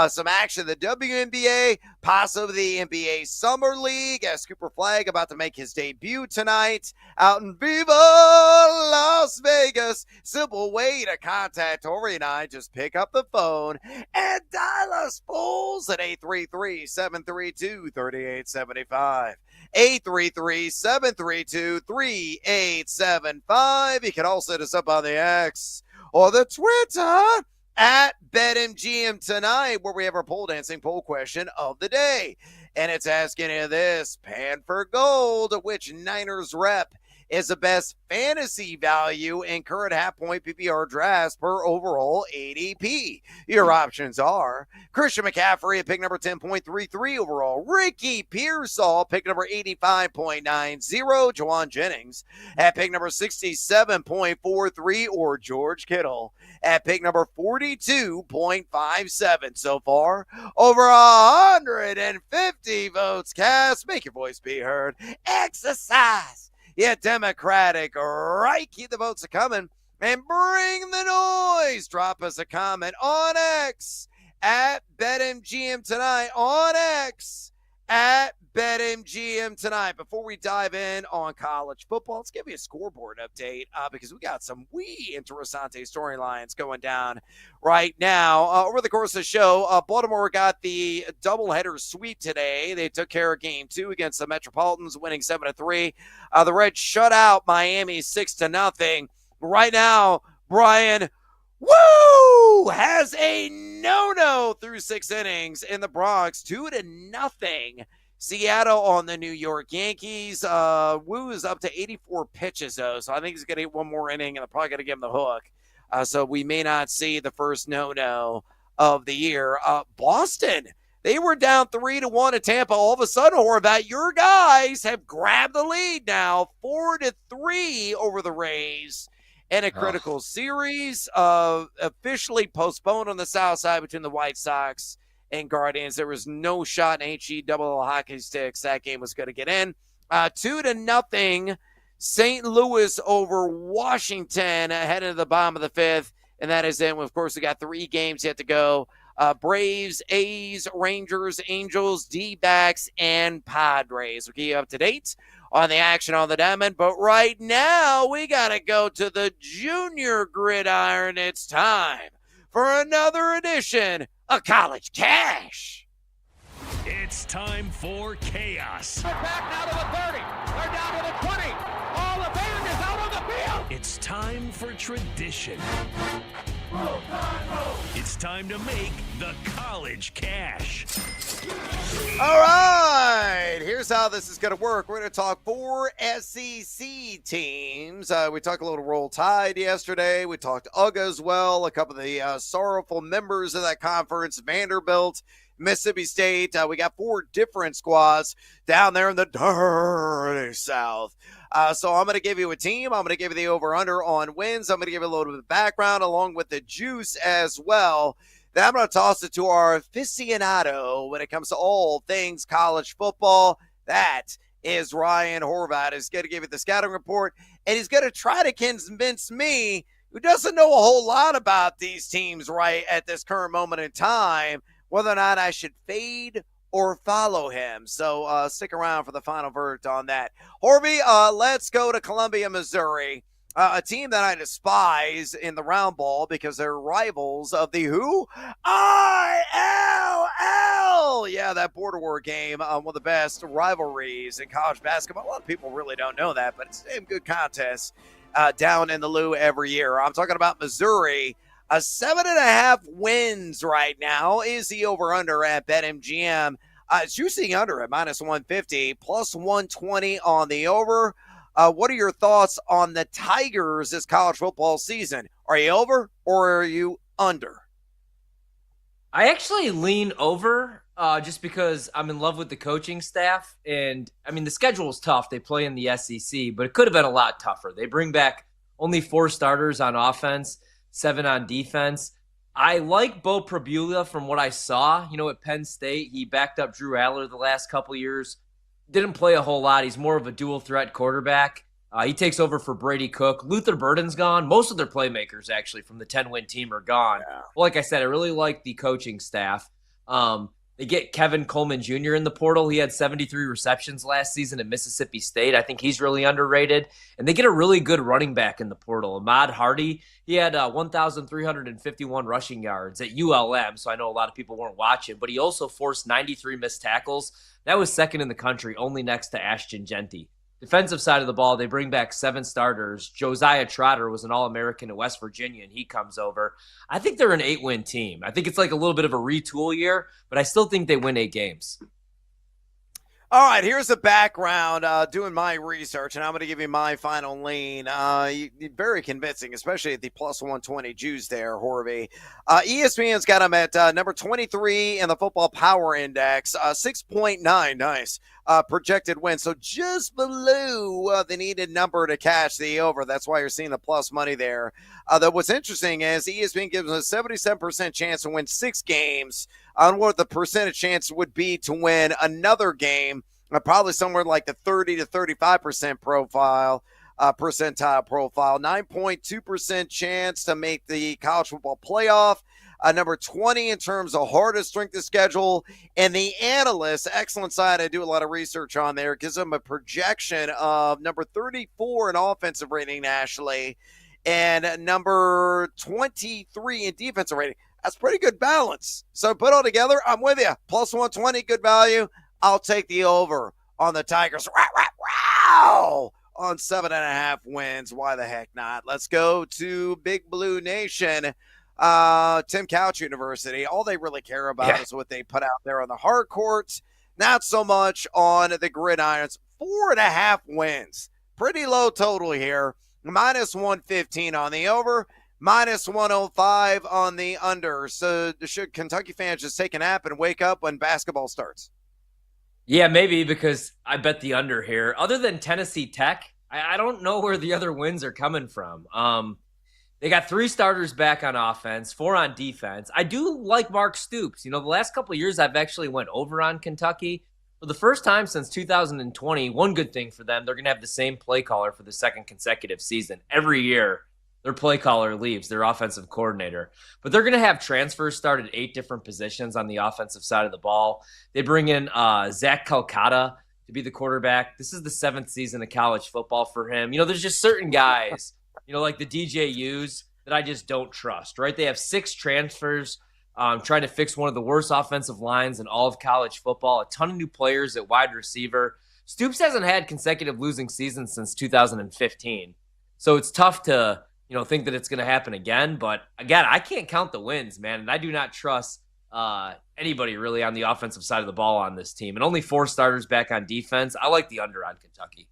some action, the WNBA, possibly the NBA Summer League, as Cooper Flagg about to make his debut tonight out in Viva Las Vegas. Simple way to contact Tori and I, just pick up the phone and dial us fools at 833-732-3875. 833-732-3875. You can also hit us up on the X or the Twitter at BetMGM tonight, where we have our pole dancing poll question of the day. And it's asking you this: Pan for Gold, which Niners rep is the best fantasy value in current half-point PPR drafts per overall ADP? Your options are Christian McCaffrey at pick number 10.33 overall, Ricky Pearsall pick number 85.90, Juwan Jennings at pick number 67.43, or George Kittle at pick number 42.57. So far, over 150 votes cast. Make your voice be heard. Exercise yeah, Democratic, right? Keep the votes coming and bring the noise. Drop us a comment on X at BetMGM tonight, on X at BetMGM tonight. Before we dive in on college football, let's give you a scoreboard update because we got some interessante storylines going down right now. Over the course of the show, Baltimore got the doubleheader sweep today. They took care of game 2 against the Metropolitans, winning 7-3. The Reds shut out Miami 6-0. Right now, Brian has a no-no through 6 innings in the Bronx, 2-0. Seattle on the New York Yankees. Woo is up to 84 pitches, though, so I think he's going to get one more inning, and they're probably going to give him the hook. So we may not see the first no-no of the year. Boston, they were down 3-1 at Tampa. All of a sudden, Horvat, your guys have grabbed the lead now, 4-3 over the Rays. And a critical series officially postponed on the south side between the White Sox and Guardians. There was no shot in HE double hockey sticks. That game was going to get in. 2-0 St. Louis over Washington heading to the bottom of the 5th. And that is it. Of course, we got 3 games yet to go. Braves, A's, Rangers, Angels, D-backs, and Padres. We'll keep you up to date on the action on the diamond. But right now, we got to go to the junior gridiron. It's time for another edition of College Cash. It's time for chaos. They're back now to the 30. They're down to the 20. All the band is out on the field. It's time for tradition. It's time to make the college cash. All right, here's how this is going to work. We're going to talk 4 SEC teams. We talked a little Roll Tide yesterday. We talked UGA as well, a couple of the sorrowful members of that conference, Vanderbilt, Mississippi State. We got 4 different squads down there in the dirty South. So I'm going to give you a team. I'm going to give you the over-under on wins. I'm going to give you a little bit of background along with the juice as well. Then I'm going to toss it to our aficionado when it comes to all things college football. That is Ryan Horvat. He's going to give you the scouting report, and he's going to try to convince me, who doesn't know a whole lot about these teams right at this current moment in time, whether or not I should fade or follow him. So stick around for the final verdict on that. Horvey, let's go to Columbia, Missouri, a team that I despise in the round ball because they're rivals of the who? ILL! Yeah, that Border War game, one of the best rivalries in college basketball. A lot of people really don't know that, but it's a damn good contest down in the Lou every year. I'm talking about Missouri. 7.5 wins right now is the over-under at BetMGM. It's juicing under at -150, plus 120 on the over. What are your thoughts on the Tigers this college football season? Are you over or are you under? I actually lean over just because I'm in love with the coaching staff. And, I mean, the schedule is tough. They play in the SEC, but it could have been a lot tougher. They bring back only 4 starters on offense, 7 on defense. I like Bo Prabula from what I saw. At Penn State, he backed up Drew Aller the last couple years. Didn't play a whole lot. He's more of a dual-threat quarterback. He takes over for Brady Cook. Luther Burden's gone. Most of their playmakers, actually, from the 10-win team are gone. Yeah. Well, like I said, I really like the coaching staff. They get Kevin Coleman Jr. in the portal. He had 73 receptions last season at Mississippi State. I think he's really underrated. And they get a really good running back in the portal. Ahmad Hardy, he had 1,351 rushing yards at ULM, so I know a lot of people weren't watching. But he also forced 93 missed tackles. That was second in the country, only next to Ashton Genty. Defensive side of the ball, they bring back 7 starters. Josiah Trotter was an All-American at West Virginia, and he comes over. I think they're an 8-win team. I think it's like a little bit of a retool year, but I still think they win 8 games. All right, here's the background, doing my research, and I'm going to give you my final lean. Very convincing, especially at the plus 120 juice there, Horvey. ESPN's got them at number 23 in the Football Power Index, 6.9, nice. Projected win, so just below the needed number to catch the over. That's why you're seeing the plus money there. What's interesting is ESPN gives them a 77% chance to win 6 games on what the percentage chance would be to win another game, probably somewhere like the 30 to 35% percentile profile. 9.2% chance to make the college football playoff. Number 20 in terms of hardest strength of schedule. And the analysts, excellent side, I do a lot of research on there, gives them a projection of number 34 in offensive rating nationally and number 23 in defensive rating. That's pretty good balance. So put all together, I'm with you. Plus 120, good value. I'll take the over on the Tigers. Wow! On 7.5 wins. Why the heck not? Let's go to Big Blue Nation. Tim Couch University. All they really care about is what they put out there on the hard courts, not so much on the gridirons. 4.5 wins. Pretty low total here. Minus 115 on the over, minus 105 on the under. So should Kentucky fans just take a nap and wake up when basketball starts? Yeah, maybe, because I bet the under here. Other than Tennessee Tech, I don't know where the other wins are coming from. They got 3 starters back on offense, 4 on defense. I do like Mark Stoops. The last couple of years I've actually went over on Kentucky. For the first time since 2020, one good thing for them, they're going to have the same play caller for the second consecutive season. Every year, their play caller leaves, their offensive coordinator. But they're going to have transfers start at 8 different positions on the offensive side of the ball. They bring in Zach Calcutta to be the quarterback. This is the 7th season of college football for him. There's just certain guys, like the DJUs, that I just don't trust, right? They have 6 transfers trying to fix one of the worst offensive lines in all of college football. A ton of new players at wide receiver. Stoops hasn't had consecutive losing seasons since 2015. So it's tough to, think that it's going to happen again. But again, I can't count the wins, man. And I do not trust anybody really on the offensive side of the ball on this team. And only 4 starters back on defense. I like the under on Kentucky.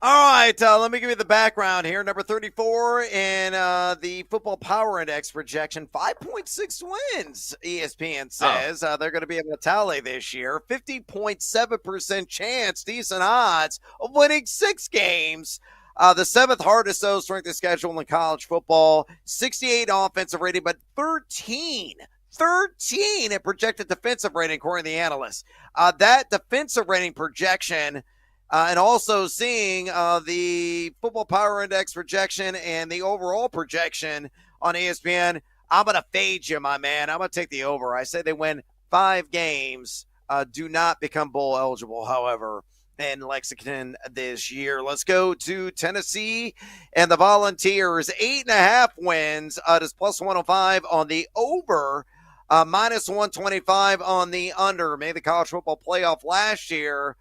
All right, let me give you the background here. Number 34 in the Football Power Index projection, 5.6 wins, ESPN says. They're going to be able to tally this year. 50.7% chance, decent odds, of winning 6 games. The 7th hardest, strength of schedule in college football. 68 offensive rating, but 13 in projected defensive rating, according to the analysts. That defensive rating projection, and also seeing the Football Power Index projection and the overall projection on ESPN, I'm going to fade you, my man. I'm going to take the over. I say they win 5 games, do not become bowl eligible, however, in Lexington this year. Let's go to Tennessee and the Volunteers. 8.5 wins. Does plus 105 on the over, minus 125 on the under. Made the college football playoff last year.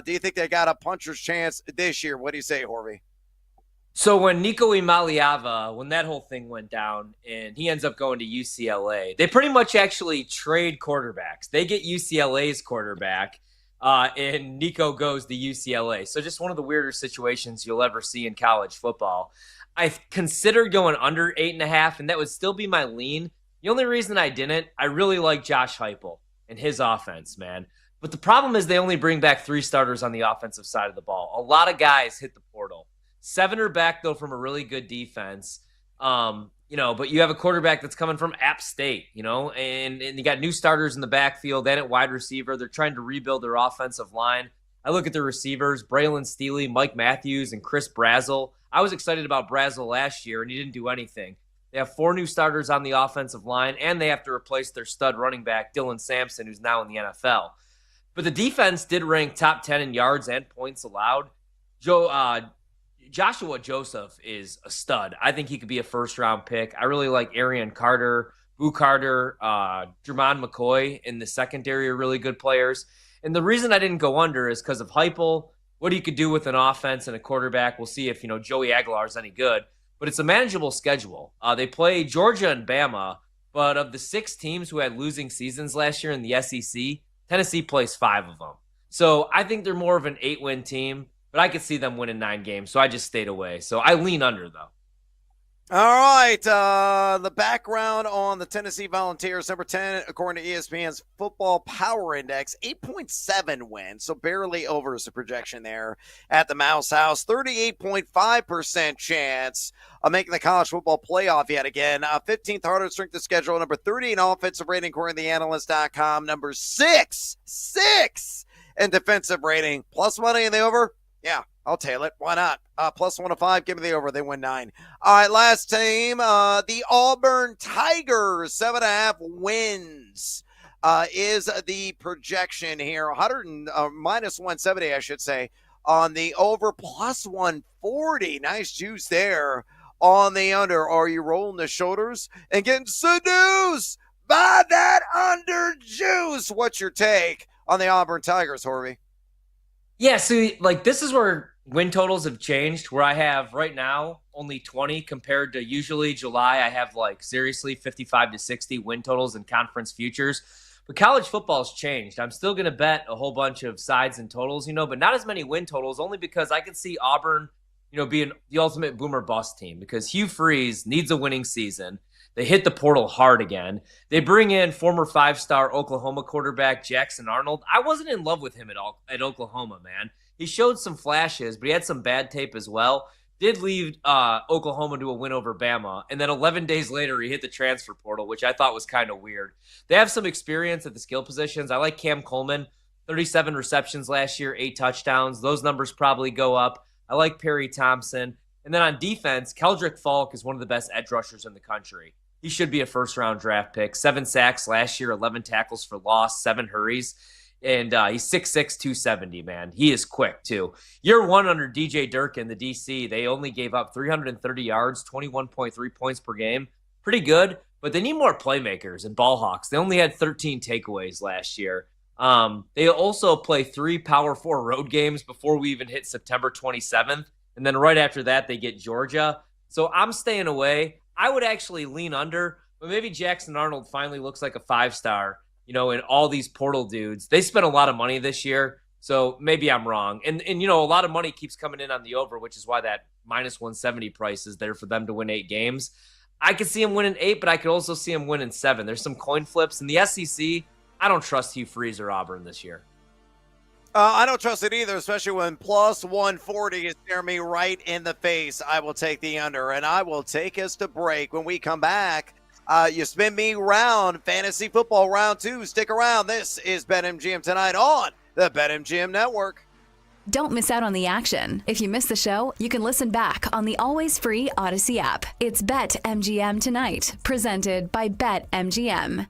Do you think they got a puncher's chance this year? What do you say, Horvey? So when Nico Imaliava, when that whole thing went down and he ends up going to UCLA, they pretty much actually trade quarterbacks. They get UCLA's quarterback, and Nico goes to UCLA. So just one of the weirder situations you'll ever see in college football. I considered going under 8.5, and that would still be my lean. The only reason I didn't, I really like Josh Heupel and his offense, man. But the problem is they only bring back 3 starters on the offensive side of the ball. A lot of guys hit the portal. 7 are back, though, from a really good defense. But you have a quarterback that's coming from App State, and you got new starters in the backfield and at wide receiver. They're trying to rebuild their offensive line. I look at the receivers, Braylon Staley, Mike Matthews, and Chris Brazzell. I was excited about Brazzell last year, and he didn't do anything. They have 4 new starters on the offensive line, and they have to replace their stud running back, Dylan Sampson, who's now in the NFL. But the defense did rank top 10 in yards and points allowed. Joshua Joseph is a stud. I think he could be a first-round pick. I really like Arian Carter, Boo Carter, Jermon McCoy in the secondary are really good players. And the reason I didn't go under is because of Heupel, what he could do with an offense and a quarterback. We'll see if, Joey Aguilar is any good. But it's a manageable schedule. They play Georgia and Bama, but of the 6 teams who had losing seasons last year in the SEC, Tennessee plays 5 of them. So I think they're more of an 8-win team, but I could see them winning 9 games, so I just stayed away. So I lean under, though. All right, the background on the Tennessee Volunteers, number 10, according to ESPN's Football Power Index, 8.7 wins, so barely over is the projection there at the Mouse House. 38.5% chance of making the college football playoff yet again. 15th hardest strength of schedule, number 30 in offensive rating, according to theanalyst.com, number 6 in defensive rating. Plus money in the over? Yeah, I'll tail it. Why not? Plus 105, give me the over. They win 9. All right, last team, the Auburn Tigers, 7.5 wins is the projection here. Minus 170, I should say, on the over, plus 140. Nice juice there on the under. Are you rolling the shoulders and getting seduced by that under juice? What's your take on the Auburn Tigers, Horvey? Yeah, so this is where win totals have changed, where I have right now only 20 compared to usually July. I have seriously 55 to 60 win totals in conference futures. But college football has changed. I'm still going to bet a whole bunch of sides and totals, but not as many win totals, only because I could see Auburn, being the ultimate boomer bust team, because Hugh Freeze needs a winning season. They hit the portal hard again. They bring in former 5-star Oklahoma quarterback Jackson Arnold. I wasn't in love with him at Oklahoma, man. He showed some flashes, but he had some bad tape as well. Did lead Oklahoma to a win over Bama. And then 11 days later, he hit the transfer portal, which I thought was kind of weird. They have some experience at the skill positions. I like Cam Coleman, 37 receptions last year, 8 touchdowns. Those numbers probably go up. I like Perry Thompson. And then on defense, Keldrick Falk is one of the best edge rushers in the country. He should be a first-round draft pick. 7 sacks last year, 11 tackles for loss, 7 hurries. And he's 6'6", 270, man. He is quick, too. Year 1 under DJ Durkin, the DC, they only gave up 330 yards, 21.3 points per game. Pretty good, but they need more playmakers and ball hawks. They only had 13 takeaways last year. They also play 3 Power 4 road games before we even hit September 27th. And then right after that, they get Georgia. So I'm staying away. I would actually lean under, but maybe Jackson Arnold finally looks like a 5-star, and all these portal dudes. They spent a lot of money this year, so maybe I'm wrong. And a lot of money keeps coming in on the over, which is why that minus 170 price is there for them to win 8 games. I could see him winning 8, but I could also see him winning 7. There's some coin flips. In the SEC, I don't trust Hugh Freeze or Auburn this year. I don't trust it either, especially when plus 140 is staring me right in the face. I will take the under, and I will take us to break. When we come back, you spin me round, fantasy football round 2. Stick around. This is BetMGM tonight on the BetMGM Network. Don't miss out on the action. If you missed the show, you can listen back on the always free Odyssey app. It's BetMGM tonight, presented by BetMGM.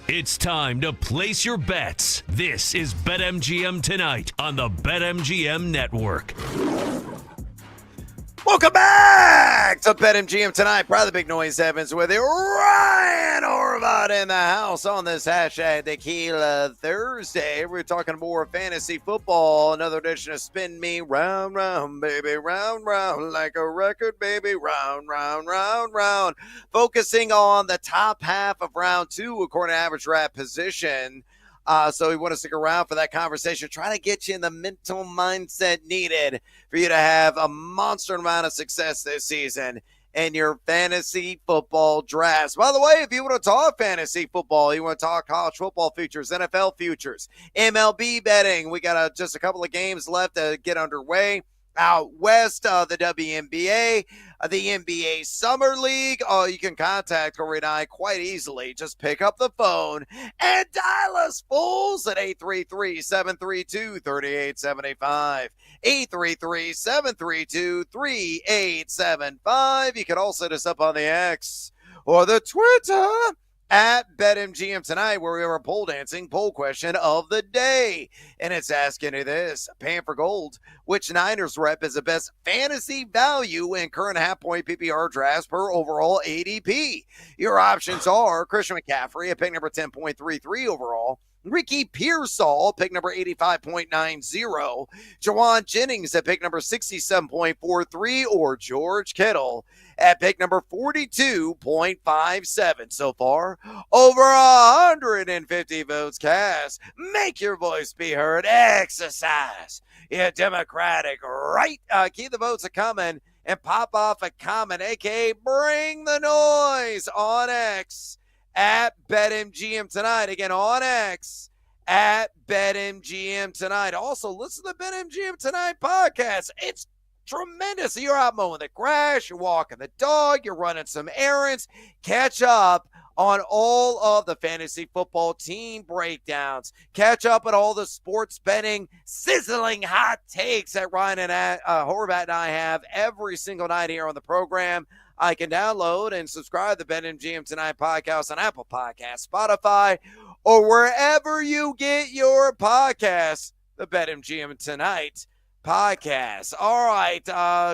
It's time to place your bets. This is BetMGM Tonight on the BetMGM Network. Welcome back to BetMGM Tonight. Probably the Big Noise Evans with you. Ryan Horvath in the house on this hashtag Tequila Thursday. We're talking more fantasy football. Another edition of Spin Me Round, Round, baby. Round, round like a record, baby. Round, round, round, round. Focusing on the top half of round 2 according to average draft position. So we want to stick around for that conversation, trying to get you in the mental mindset needed for you to have a monster amount of success this season in your fantasy football drafts. By the way, if you want to talk fantasy football, you want to talk college football futures, NFL futures, MLB betting, we got just a couple of games left to get underway. Out west, the WNBA, the NBA Summer League. You can contact Corey and I quite easily. Just pick up the phone and dial us fools at 833-732-3875. 833-732-3875. You can also hit us up on the X or the Twitter at BetMGM Tonight, where we have our pole dancing poll question of the day. And it's asking you this: Pan for Gold, which Niners rep is the best fantasy value in current half-point PPR drafts per overall ADP? Your options are Christian McCaffrey at pick number 10.33 overall, Ricky Pearsall, pick number 85.90, Jawan Jennings at pick number 67.43, or George Kittle at pick number 42.57. So far, over 150 votes cast. Make your voice be heard. Exercise your democratic right. Keep the votes a-coming and pop off a comment, a.k.a. bring the noise on X at BetMGM Tonight. Again, on X at BetMGM Tonight. Also, listen to the BetMGM Tonight podcast. It's tremendous. You're out mowing the grass, you're walking the dog, you're running some errands. Catch up on all of the fantasy football team breakdowns. Catch up on all the sports betting, sizzling hot takes that Ryan and Horvath and I have every single night here on the program. I can download and subscribe to the BetMGM Tonight podcast on Apple Podcasts, Spotify, or wherever you get your podcasts. The BetMGM Tonight podcast. All right,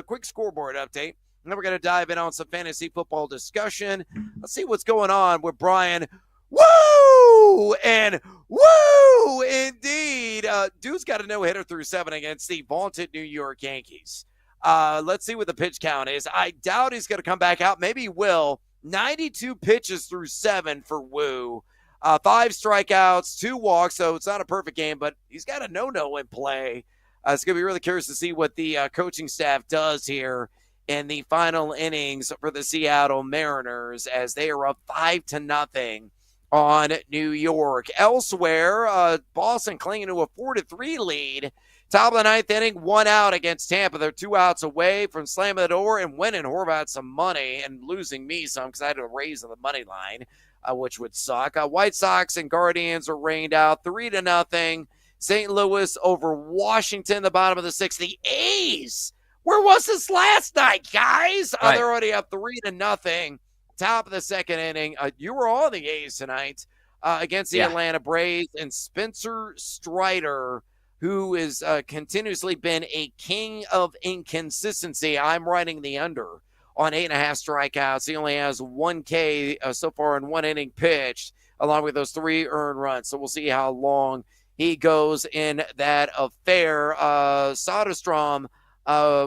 quick scoreboard update. And then we're going to dive in on some fantasy football discussion. Let's see what's going on with Brian. Woo! And woo! Indeed. Dude's got a no-hitter through 7 against the vaunted New York Yankees. Let's see what the pitch count is. I doubt he's going to come back out. Maybe he will. 92 pitches through 7 for Woo. 5 strikeouts, 2 walks, so it's not a perfect game, but he's got a no-no in play. It's going to be really curious to see what the coaching staff does here in the final innings for the Seattle Mariners as they are up 5-0 on New York. Elsewhere, Boston clinging to a 4-3 lead. Top of the 9th inning, 1 out against Tampa. They're 2 outs away from slamming the door and winning Horvath some money and losing me some because I had to raise the money line, which would suck. White Sox and Guardians are rained out 3-0. St. Louis over Washington, the bottom of the 6th. The A's. Where was this last night, guys? Right. They're already up 3-0. Top of the 2nd inning. You were on the A's tonight against the Atlanta Braves, and Spencer Strider, who has continuously been a king of inconsistency. I'm riding the under on 8.5 strikeouts. He only has 1 K so far in 1 inning pitched, along with those 3 earned runs. So we'll see how long he goes in that affair. Soderstrom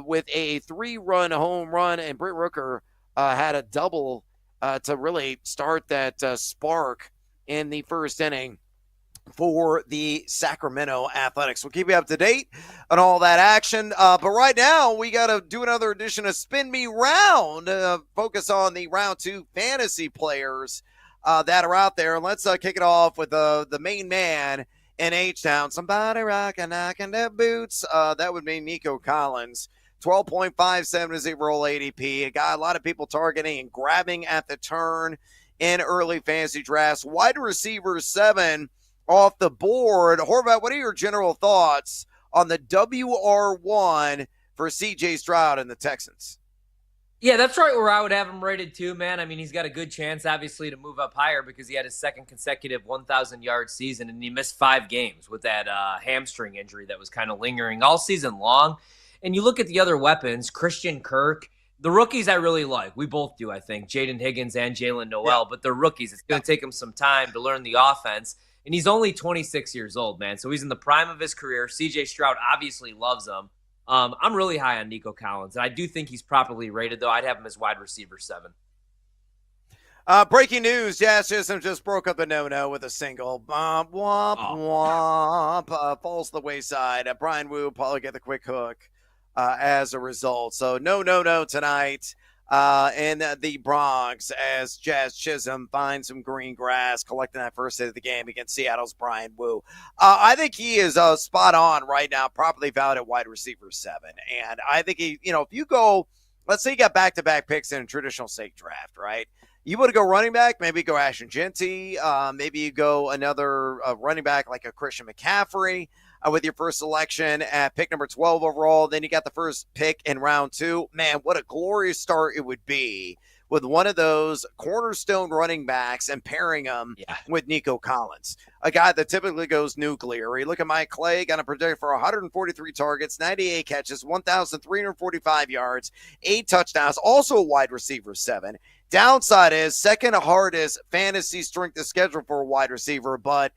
with a 3-run home run, and Britt Rooker had a double to really start that spark in the 1st inning for the Sacramento Athletics. We'll keep you up to date on all that action. But right now, we got to do another edition of Spin Me Round, focus on the round 2 fantasy players that are out there. And let's kick it off with the main man in H-Town. Somebody rockin', knocking their boots. That would be Nico Collins. 12.57 is the overall ADP. A guy a lot of people targeting and grabbing at the turn in early fantasy drafts. Wide receiver 7 off the board. Horvath, what are your general thoughts on the WR1 for C.J. Stroud and the Texans? Yeah, that's right where I would have him rated too, man. I mean, he's got a good chance, obviously, to move up higher because he had his second consecutive 1,000-yard season, and he missed 5 games with that hamstring injury that was kind of lingering all season long. And you look at the other weapons, Christian Kirk, the rookies I really like. We both do, I think, Jaden Higgins and Jalen Noel, but they're rookies. It's going to take them some time to learn the offense. And he's only 26 years old, man. So he's in the prime of his career. CJ Stroud obviously loves him. I'm really high on Nico Collins, and I do think he's properly rated, though. I'd have him as wide receiver 7. Breaking news, Jazz Chisholm just broke up a no-no with a single. Womp, womp. Falls to the wayside. Brian Wu probably get the quick hook as a result. So no tonight in the Bronx as Jazz Chisholm finds some green grass, collecting that first hit of the game against Seattle's Brian Wu. I think he is spot on right now, properly valued at wide receiver 7. And I think he, if you go, let's say you got back-to-back picks in a traditional stake draft, right? You want to go running back, maybe go Ashton Genty. Maybe you go another running back like a Christian McCaffrey with your first selection at pick number 12 overall. Then you got the first pick in round 2. Man, what a glorious start it would be with one of those cornerstone running backs and pairing them with Nico Collins, a guy that typically goes nuclear. You look at Mike Clay, going to project for 143 targets, 98 catches, 1,345 yards, 8 touchdowns, also a wide receiver 7. Downside is second hardest fantasy strength of schedule for a wide receiver, but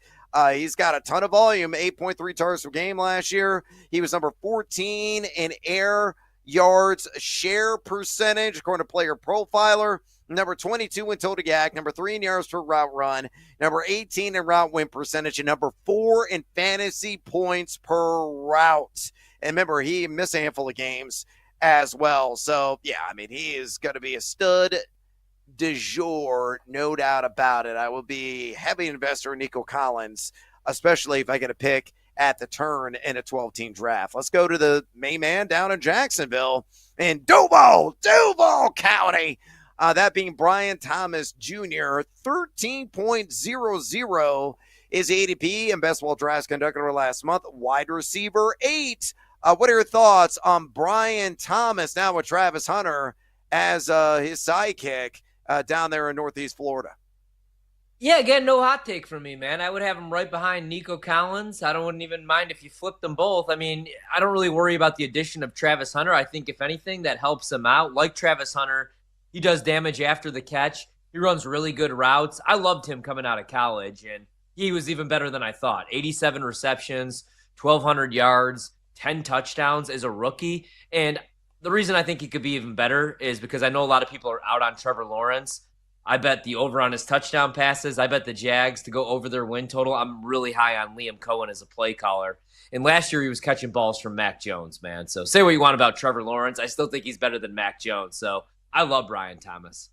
he's got a ton of volume, 8.3 targets per game last year. He was number 14 in air yards share percentage, according to Player Profiler. Number 22 in total yak, number 3 in yards per route run, number 18 in route win percentage, and number 4 in fantasy points per route. And remember, he missed a handful of games as well. So, yeah, I mean, he is going to be a stud du jour, no doubt about it. I will be heavy investor in Nico Collins, especially if I get a pick at the turn in a 12-team draft. Let's go to the main man down in Jacksonville in Duval County. That being Brian Thomas Jr., 13.00 is ADP and best ball drafts conducted over last month. Wide receiver 8. What are your thoughts on Brian Thomas now with Travis Hunter as his sidekick down there in Northeast Florida? Yeah, again, no hot take from me, man. I would have him right behind Nico Collins. I wouldn't even mind if you flipped them both. I mean, I don't really worry about the addition of Travis Hunter. I think, if anything, that helps him out. Like Travis Hunter, he does damage after the catch. He runs really good routes. I loved him coming out of college, and he was even better than I thought. 87 receptions, 1,200 yards, 10 touchdowns as a rookie. And the reason I think he could be even better is because I know a lot of people are out on Trevor Lawrence. I bet the over on his touchdown passes. I bet the Jags to go over their win total. I'm really high on Liam Cohen as a play caller. And last year he was catching balls from Mac Jones, man. So say what you want about Trevor Lawrence. I still think he's better than Mac Jones. So I love Brian Thomas.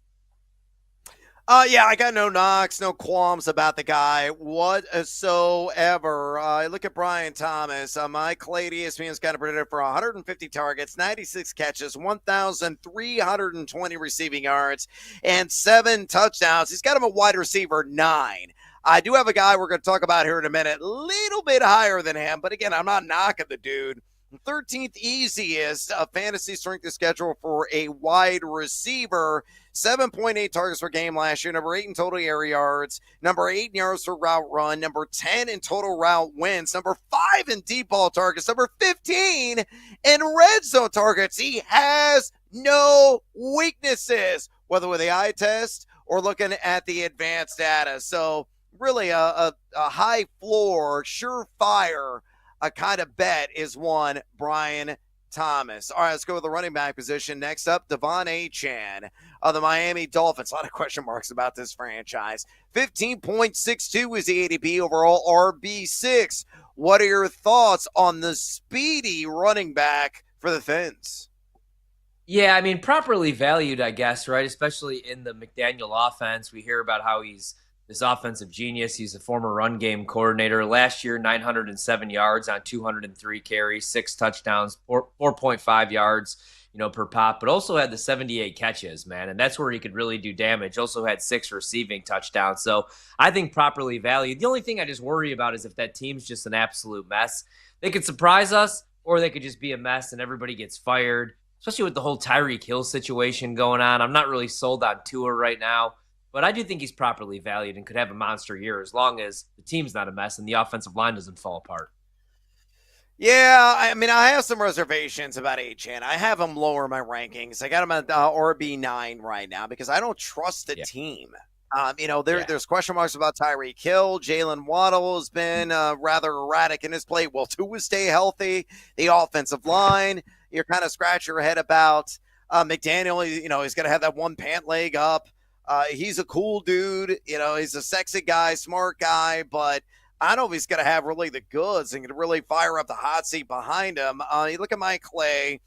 Yeah, I got no knocks, no qualms about the guy whatsoever. Look at Brian Thomas. Mike Clay, ESPN's got a predicted for 150 targets, 96 catches, 1,320 receiving yards, and 7 touchdowns. He's got him a wide receiver 9. I do have a guy we're going to talk about here in a minute, a little bit higher than him, but again, I'm not knocking the dude. 13th easiest fantasy strength of schedule for a wide receiver. 7.8 targets per game last year. Number 8 in total air yards. Number 8 in yards per route run. Number 10 in total route wins. Number 5 in deep ball targets. Number 15 in red zone targets. He has no weaknesses, whether with the eye test or looking at the advanced data. So really a high floor, surefire a kind of bet is one Brian Thomas. All right, let's go with the running back position. Next up, Devon Achane of the Miami Dolphins. A lot of question marks about this franchise. 15.62 is the ADP overall, RB6. What are your thoughts on the speedy running back for the Fins? Yeah, I mean, properly valued, I guess, right? Especially in the McDaniel offense. We hear about how he's this offensive genius. He's a former run game coordinator. Last year, 907 yards on 203 carries, 6 touchdowns, 4.5 yards, per pop, but also had the 78 catches, man. And that's where he could really do damage. Also had 6 receiving touchdowns. So I think properly valued. The only thing I just worry about is if that team's just an absolute mess. They could surprise us, or they could just be a mess and everybody gets fired. especially with the whole Tyreek Hill situation going on. I'm not really sold on Tua right now, but I do think he's properly valued and could have a monster year as long as the team's not a mess and the offensive line doesn't fall apart. Yeah, I mean, I have some reservations about Achane. I have him lower in my rankings. I got him at RB9 right now because I don't trust the team. There's question marks about Tyreek Hill. Jalen Waddle has been rather erratic in his play. Will Tua stay healthy? The offensive line, you're kind of scratching your head about. McDaniel, he's going to have that one pant leg up. He's a cool dude. He's a sexy guy, smart guy, but I don't know if he's going to have really the goods and can really fire up the hot seat behind him. You look at Mike Clay,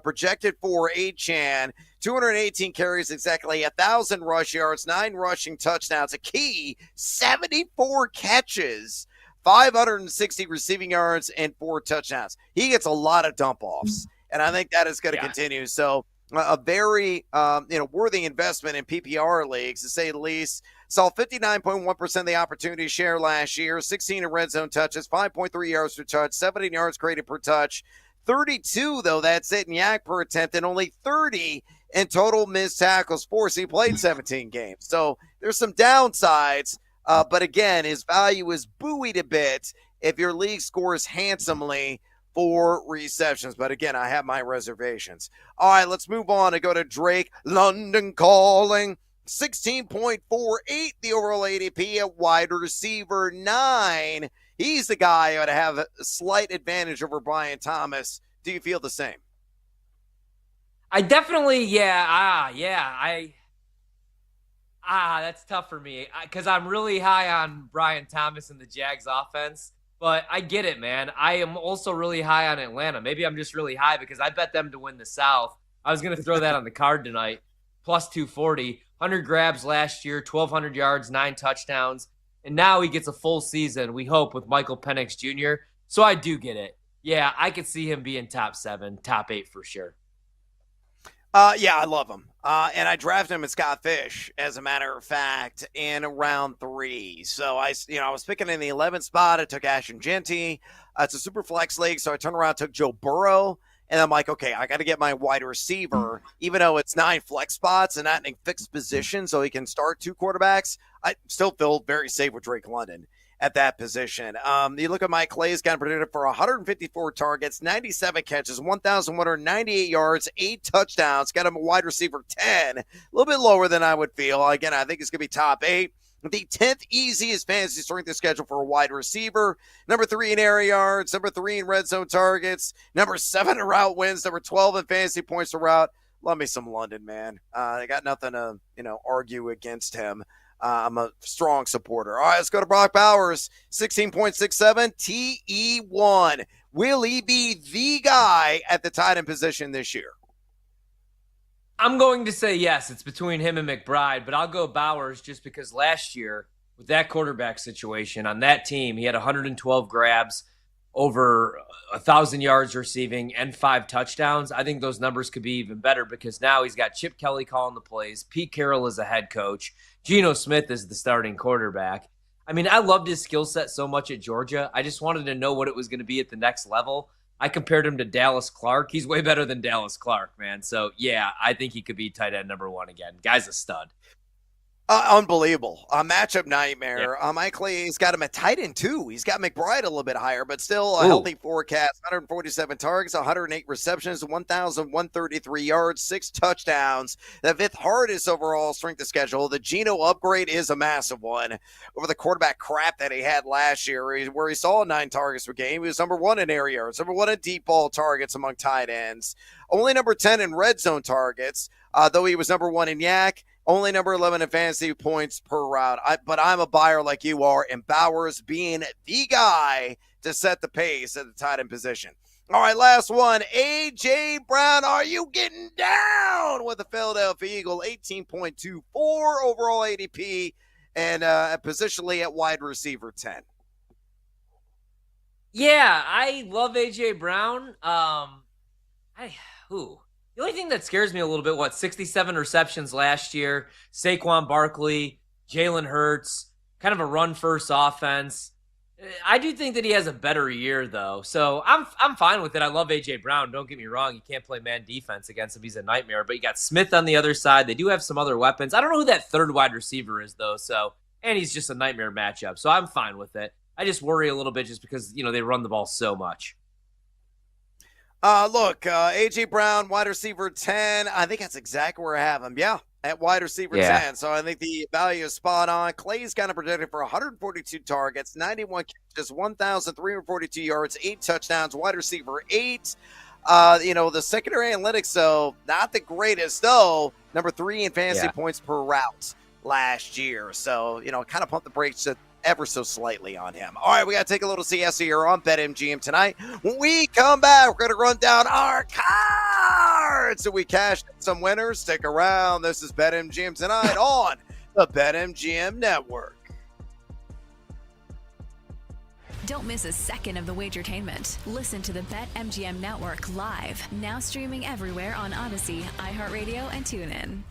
projected for Achane, 218 carries, exactly 1,000 rush yards, 9 rushing touchdowns, a key 74 catches, 560 receiving yards, and 4 touchdowns. He gets a lot of dump offs, and I think that is going to continue. So a very worthy investment in PPR leagues, to say the least. Saw 59.1% of the opportunity share last year, 16 in red zone touches, 5.3 yards per touch, 17 yards created per touch, 32, though, that's it in yak per attempt, and only 30 in total missed tackles forced. He played 17 games. So there's some downsides, but again, his value is buoyed a bit if your league scores handsomely for receptions. But again, I have my reservations. All right, let's move on and go to Drake London calling. 16.48 the overall ADP at wide receiver 9. He's the guy who would have a slight advantage over Brian Thomas. Do you feel the same? I definitely, that's tough for me because I'm really high on Brian Thomas and the Jags offense, but I get it, man. I am also really high on Atlanta. Maybe I'm just really high because I bet them to win the South. I was going to throw that on the card tonight, plus 240. 100 grabs last year, 1,200 yards, 9 touchdowns. And now he gets a full season, we hope, with Michael Penix Jr. So I do get it. Yeah, I could see him being top 7, top 8 for sure. I love him. And I drafted him at Scott Fish, as a matter of fact, in round 3. So I was picking in the 11th spot. I took Ashton Genty. It's a super flex league, so I turned around and took Joe Burrow. And I'm like, okay, I got to get my wide receiver, even though it's 9 flex spots and not in a fixed position, so he can start 2 quarterbacks. I still feel very safe with Drake London at that position. You look at Mike Clay's got predicted for 154 targets, 97 catches, 1,198 yards, 8 touchdowns. Got him a wide receiver 10, a little bit lower than I would feel. Again, I think it's going to be top 8. The 10th easiest fantasy strength of schedule for a wide receiver. Number 3 in air yards. Number 3 in red zone targets. Number 7 in route wins. Number 12 in fantasy points per route. Love me some London, man. I got nothing to argue against him. I'm a strong supporter. All right, let's go to Brock Bowers. 16.67 TE1. Will he be the guy at the tight end position this year? I'm going to say yes. It's between him and McBride, but I'll go Bowers just because last year with that quarterback situation on that team, he had 112 grabs, over 1,000 yards receiving, and 5 touchdowns. I think those numbers could be even better because now he's got Chip Kelly calling the plays. Pete Carroll is a head coach. Geno Smith is the starting quarterback. I mean, I loved his skill set so much at Georgia. I just wanted to know what it was going to be at the next level. I compared him to Dallas Clark. He's way better than Dallas Clark, man. So, yeah, I think he could be tight end number 1 again. Guy's a stud. Unbelievable. A matchup nightmare. Yeah. Mike Lee's got him at tight end, too. He's got McBride a little bit higher, but still a healthy forecast. 147 targets, 108 receptions, 1,133 yards, 6 touchdowns. The 5th hardest overall strength of schedule. The Geno upgrade is a massive one over the quarterback crap that he had last year, where he saw 9 targets per game. He was number 1 in air yards, number 1 in deep ball targets among tight ends. Only number 10 in red zone targets, though he was number 1 in yak. Only number 11 in fantasy points per route. But I'm a buyer like you are, and Bowers being the guy to set the pace at the tight end position. All right, last one. A.J. Brown, are you getting down with the Philadelphia Eagle? 18.24 overall ADP, and positionally at wide receiver 10. Yeah, I love A.J. Brown. The only thing that scares me a little bit, 67 receptions last year, Saquon Barkley, Jalen Hurts, kind of a run-first offense. I do think that he has a better year, though. So I'm fine with it. I love A.J. Brown. Don't get me wrong. You can't play man defense against him. He's a nightmare. But you got Smith on the other side. They do have some other weapons. I don't know who that third wide receiver is, though. And he's just a nightmare matchup. So I'm fine with it. I just worry a little bit just because, they run the ball so much. A.J. Brown, wide receiver 10. I think that's exactly where I have him. Yeah, at wide receiver 10. So I think the value is spot on. Clay's kind of projected for 142 targets, 91 catches, 1,342 yards, 8 touchdowns, wide receiver 8. The secondary analytics, though, not the greatest, though. Number 3 in fantasy points per route last year. So, kind of pump the brakes ever so slightly on him. All right, we got to take a little CS here on BetMGM tonight. When we come back, we're going to run down our cards. So we cashed some winners. Stick around. This is BetMGM tonight on the BetMGM Network. Don't miss a second of the Wagertainment. Listen to the BetMGM Network live, now streaming everywhere on Odyssey, iHeartRadio, and TuneIn.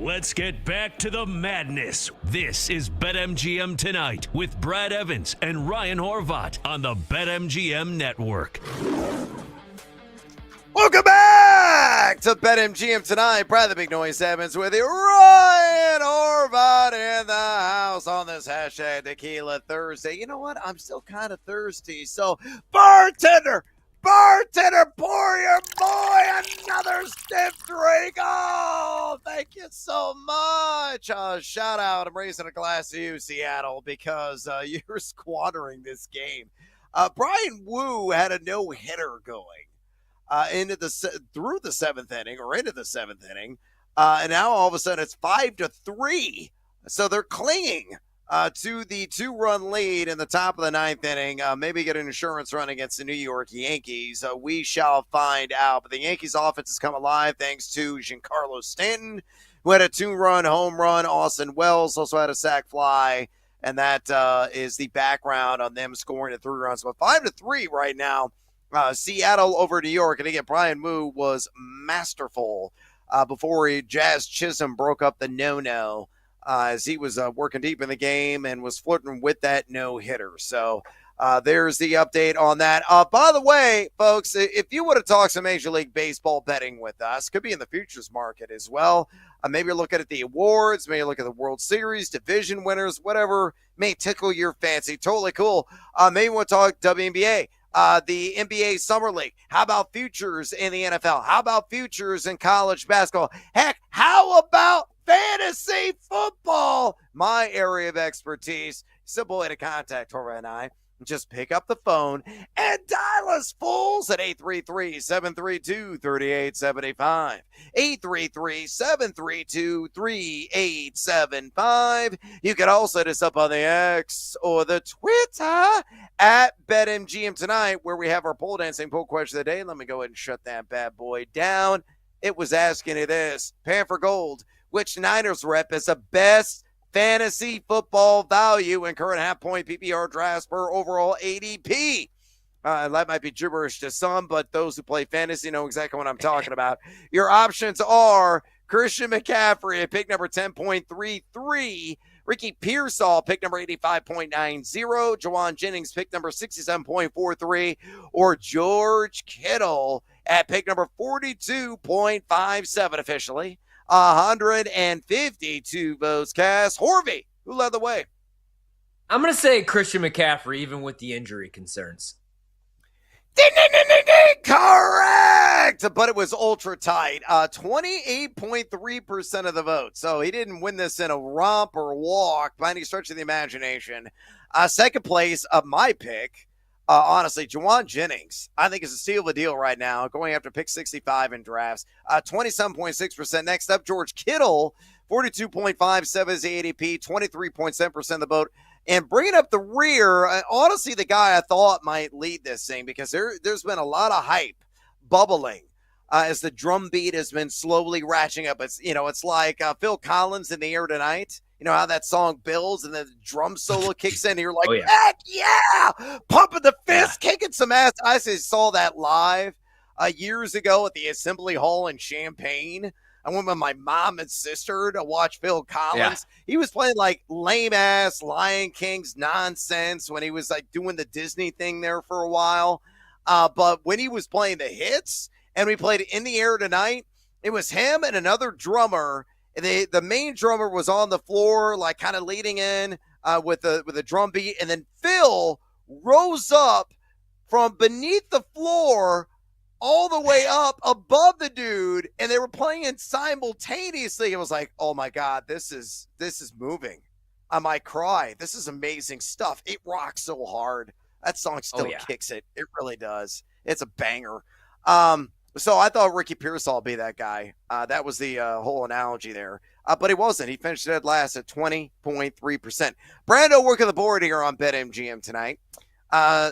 Let's get back to the madness. This is BetMGM Tonight with Brad Evans and Ryan Horvat on the BetMGM Network. Welcome back to BetMGM Tonight. Brad the Big Noise Evans with you. Ryan Horvat in the house on this hashtag Tequila Thursday. You know what? I'm still kind of thirsty. So, bartender, pour your boy another stiff drink. Oh, thank you so much. Shout out. I'm raising a glass to you, Seattle, because you're squandering this game. Brian Wu had a no-hitter going. Through the seventh inning, and now all of a sudden it's 5-3. So they're clinging to the 2-run lead in the top of the ninth inning. Maybe get an insurance run against the New York Yankees. We shall find out. But the Yankees' offense has come alive thanks to Giancarlo Stanton, who had a 2-run home run. Austin Wells also had a sac fly, and that is the background on them scoring at 3 runs. But 5-3 right now. Seattle over New York. And again, Brian Wu was masterful before Jazz Chisholm broke up the no-no as he was working deep in the game and was flirting with that no-hitter. So there's the update on that. By the way, folks, if you would have talked some Major League Baseball betting with us, could be in the futures market as well. Maybe you're looking at the awards, maybe look at the World Series, division winners, whatever may tickle your fancy. Totally cool. Maybe we'll talk WNBA. The NBA Summer League. How about futures in the NFL? How about futures in college basketball? Heck, how about fantasy football? My area of expertise. Simple way to contact Horvath and I. Just pick up the phone and dial us fools at 833-732-3875. 833-732-3875. You can also hit us up on the X or the Twitter at BetMGM Tonight, where we have our pole dancing poll question of the day. Let me go ahead and shut that bad boy down. It was asking you this. Panther Gold, which Niners rep is the best fantasy football value in current half-point PPR drafts per overall ADP? That might be gibberish to some, but those who play fantasy know exactly what I'm talking about. Your options are Christian McCaffrey at pick number 10.33, Ricky Pearsall, pick number 85.90, Juwan Jennings, pick number 67.43, or George Kittle at pick number 42.57 officially. 152 votes cast. Horvey, who led the way? I'm going to say Christian McCaffrey, even with the injury concerns. Ding, ding, ding, ding, ding. Correct! But it was ultra tight. 28.3% of the vote. So he didn't win this in a romp or a walk by any stretch of the imagination. Second place of my pick, honestly, Juwan Jennings, I think is a steal of a deal right now, going after pick 65 in drafts. 27.6%. Next up, George Kittle, 42.57 is the ADP, 23.7% of the vote. And bringing up the rear, honestly, the guy I thought might lead this thing, because there's been a lot of hype bubbling as the drum beat has been slowly ratcheting up. It's like Phil Collins in the air tonight. You know how that song builds and then the drum solo kicks in and you're like, oh, yeah. Heck yeah! Pumping the fist, kicking some ass. I actually saw that live years ago at the Assembly Hall in Champaign. I went with my mom and sister to watch Phil Collins. Yeah. He was playing like lame-ass Lion King's nonsense when he was like doing the Disney thing there for a while. But when he was playing the hits and we played In the Air Tonight, it was him and another drummer. The main drummer was on the floor, like kind of leading in with a drum beat. And then Phil rose up from beneath the floor all the way up above the dude, and they were playing simultaneously. It was like, oh my God, this is moving. I might cry. This is amazing stuff. It rocks so hard. That song still kicks it. It really does. It's a banger. So I thought Ricky Pearsall would be that guy. That was the whole analogy there. But he wasn't. He finished dead last at 20.3%. Brando working the board here on BetMGM tonight.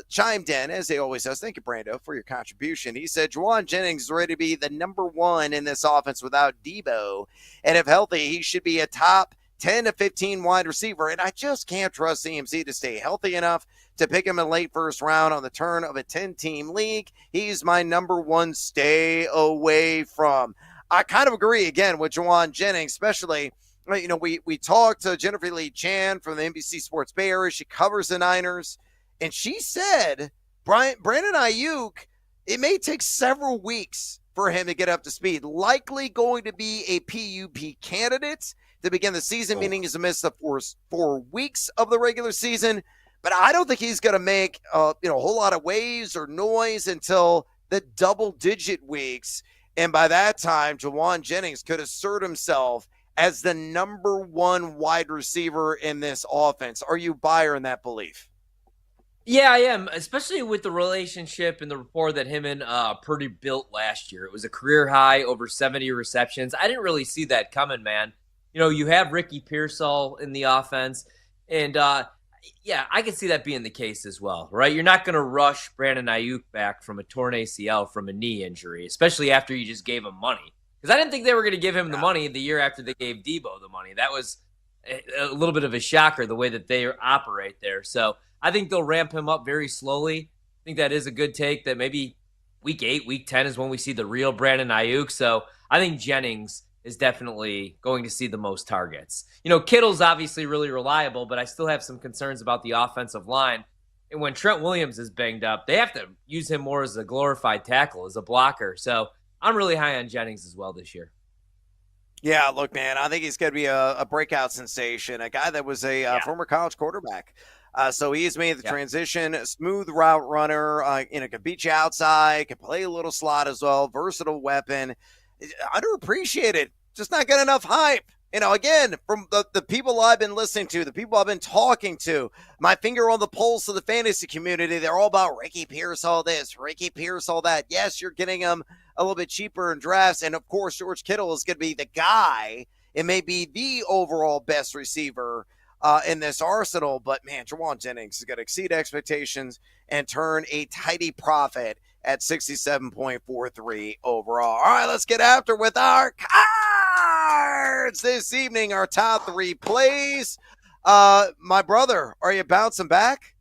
Chimed in, as he always does. Thank you, Brando, for your contribution. He said, Juwan Jennings is ready to be the number one in this offense without Debo. And if healthy, he should be a top 10 to 15 wide receiver. And I just can't trust CMC to stay healthy enough to pick him in late first round on the turn of a 10-team league. He's my number one stay away from. I kind of agree again with Juwan Jennings, especially, you know, we talked to Jennifer Lee Chan from the NBC Sports Bay Area. She covers the Niners, and she said Brandon Ayuk, it may take several weeks for him to get up to speed. Likely going to be a PUP candidate to begin the season, meaning he's missed the first 4 weeks of the regular season. But I don't think he's going to make a whole lot of waves or noise until the double-digit weeks. And by that time, Juwan Jennings could assert himself as the number one wide receiver in this offense. Are you buyer in that belief? Yeah, I am, especially with the relationship and the rapport that him and Purdy built last year. It was a career high, over 70 receptions. I didn't really see that coming, man. You know, you have Ricky Pearsall in the offense, and yeah, I can see that being the case as well, right? You're not going to rush Brandon Ayuk back from a torn ACL from a knee injury, especially after you just gave him money. Because I didn't think they were going to give him the money the year after they gave Debo the money. That was a little bit of a shocker, the way that they operate there. So I think they'll ramp him up very slowly. I think that is a good take, that maybe week 8, week 10 is when we see the real Brandon Ayuk. So I think Jennings is definitely going to see the most targets. You know, Kittle's obviously really reliable, but I still have some concerns about the offensive line. And when Trent Williams is banged up, they have to use him more as a glorified tackle, as a blocker. So I'm really high on Jennings as well this year. Yeah, look, man, I think he's going to be a breakout sensation, a guy that was a former college quarterback. So he's made the transition, smooth route runner, can beat you outside, can play a little slot as well, versatile weapon. Underappreciated, just not getting enough hype. You know, again, from the people I've been listening to, the people I've been talking to, my finger on the pulse of the fantasy community, they're all about Ricky Pearsall this, Ricky Pearsall that. Yes, you're getting him a little bit cheaper in drafts. And, of course, George Kittle is going to be the guy. It may be the overall best receiver in this arsenal. But, man, Juwan Jennings is going to exceed expectations and turn a tidy profit at 67.43 overall. All right, let's get after with our cards this evening. Our top 3 plays. My brother, are you bouncing back?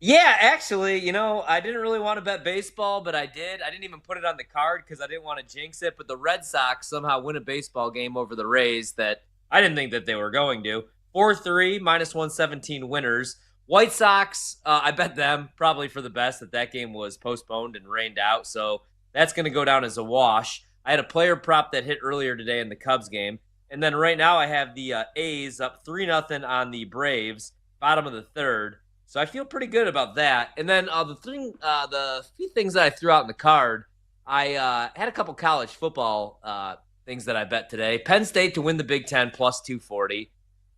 Yeah, actually, you know, I didn't really want to bet baseball, but I did. I didn't even put it on the card because I didn't want to jinx it. But the Red Sox somehow win a baseball game over the Rays that I didn't think that they were going to. 4-3, -117 winners. White Sox, I bet them probably for the best that game was postponed and rained out. So that's going to go down as a wash. I had a player prop that hit earlier today in the Cubs game. And then right now I have the A's up 3-0 on the Braves, bottom of the third. So I feel pretty good about that. And then the few things that I threw out in the card, I had a couple college football things that I bet today. Penn State to win the Big Ten, +240.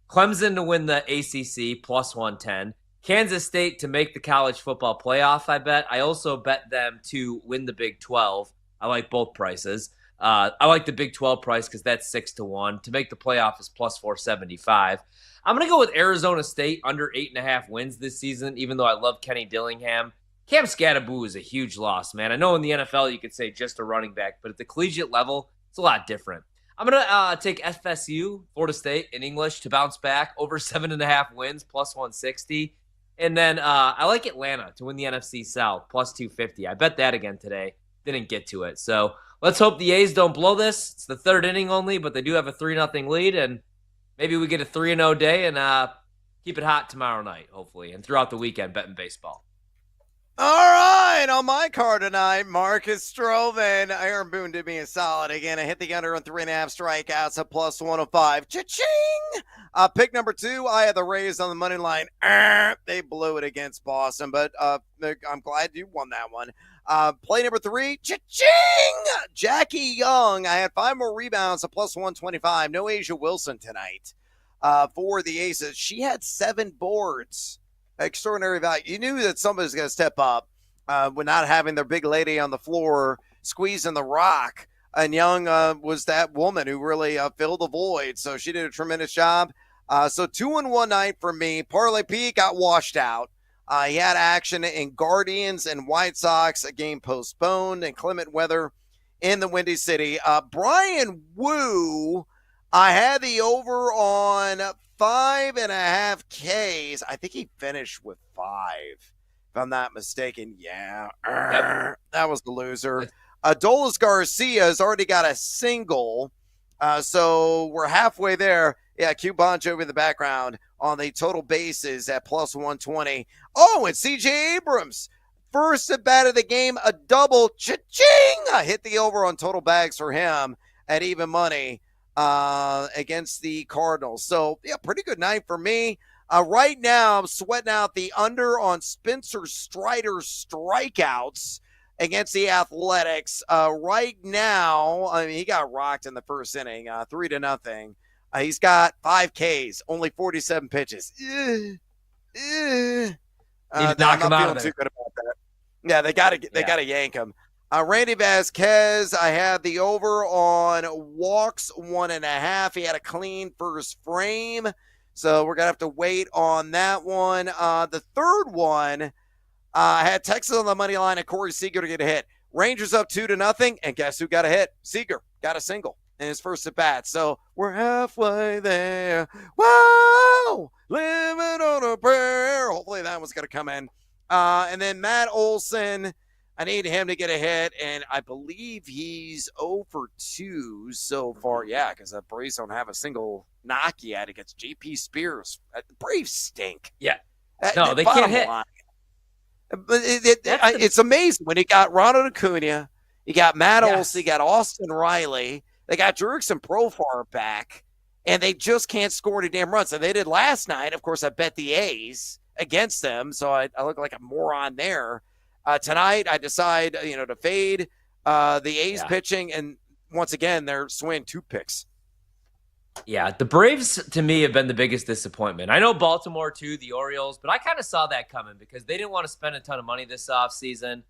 Clemson to win the ACC, +110. Kansas State to make the college football playoff, I bet. I also bet them to win the Big 12. I like both prices. I like the Big 12 price because that's 6-1. To make the playoff is +475. I'm going to go with Arizona State under 8.5 wins this season, even though I love Kenny Dillingham. Cam Scatterboo is a huge loss, man. I know in the NFL you could say just a running back, but at the collegiate level, it's a lot different. I'm going to take FSU, Florida State, in English to bounce back over 7.5 wins, +160. And then I like Atlanta to win the NFC South, +250. I bet that again today. Didn't get to it. So let's hope the A's don't blow this. It's the third inning only, but they do have a 3-0 lead, and maybe we get a 3-0 day and keep it hot tomorrow night, hopefully, and throughout the weekend betting baseball. All right, on my card tonight, Marcus Stroman. Aaron Boone did me a solid again. I hit the under on 3.5 strikeouts at +105. Cha-ching! Pick number 2, I had the Rays on the money line. They blew it against Boston, but I'm glad you won that one. Play number 3, cha-ching! Jackie Young. I had 5 more rebounds at +125. No Asia Wilson tonight for the Aces. She had 7 boards. Extraordinary value. You knew that somebody's going to step up when not having their big lady on the floor squeezing the rock. And Young was that woman who really filled the void. So she did a tremendous job. So 2-1 night for me. Parlay P got washed out. He had action in Guardians and White Sox, a game postponed, and clement weather in the Windy City. Brian Wu, I had the over on 5.5 Ks. I think he finished with 5, if I'm not mistaken. Yeah, that was the loser. Adolis Garcia has already got a single, so we're halfway there. Yeah, Q Bon Jovi in the background on the total bases at plus 120. Oh, and C.J. Abrams, first at bat of the game, a double, cha-ching! Hit the over on total bags for him at even money against the Cardinals. So, yeah, pretty good night for me. Right now, I'm sweating out the under on Spencer Strider's strikeouts against the Athletics. Right now, I mean, he got rocked in the first inning, 3-0. He's got 5 Ks, only 47 pitches. Need to knock him out of there. Too good about that. Yeah, they got to yank him. Randy Vasquez, I had the over on walks 1.5. He had a clean first frame, so we're gonna have to wait on that one. The third one, I had Texas on the money line and Corey Seager to get a hit. Rangers up 2-0, and guess who got a hit? Seager got a single in his first at bat. So we're halfway there. Wow, living on a prayer. Hopefully that one's gonna come in. And then Matt Olson, I need him to get a hit, and I believe he's 0 for 2 so far. Yeah, because the Braves don't have a single knock yet against J.P. Spears. The Braves stink. Yeah. No, they can't hit. But it's amazing when you got Ronald Acuna, you got Matt Olson, you got Austin Riley, they got Jurickson Profar back, and they just can't score any damn runs. So they did last night. Of course, I bet the A's against them, so I look like a moron there. Tonight, I decide, to fade the A's pitching, and once again, they're swinging 2 picks. Yeah, the Braves, to me, have been the biggest disappointment. I know Baltimore, too, the Orioles, but I kind of saw that coming because they didn't want to spend a ton of money this offseason.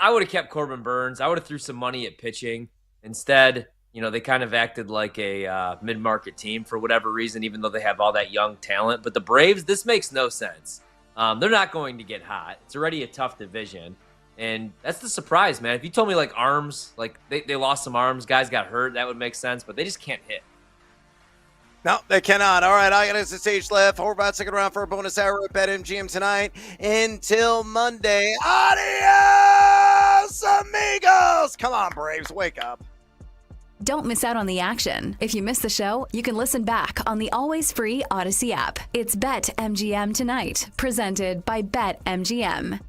I would have kept Corbin Burns. I would have threw some money at pitching. Instead, they kind of acted like a mid-market team for whatever reason, even though they have all that young talent. But the Braves, this makes no sense. They're not going to get hot. It's already a tough division. And that's the surprise, man. If you told me, arms, they lost some arms, guys got hurt, that would make sense. But they just can't hit. No, they cannot. All right, I got us a stage left. We're about to stick around for a bonus hour at BetMGM tonight. Until Monday, adios, amigos. Come on, Braves, wake up. Don't miss out on the action. If you missed the show, you can listen back on the always free Odyssey app. It's BetMGM Tonight, presented by BetMGM.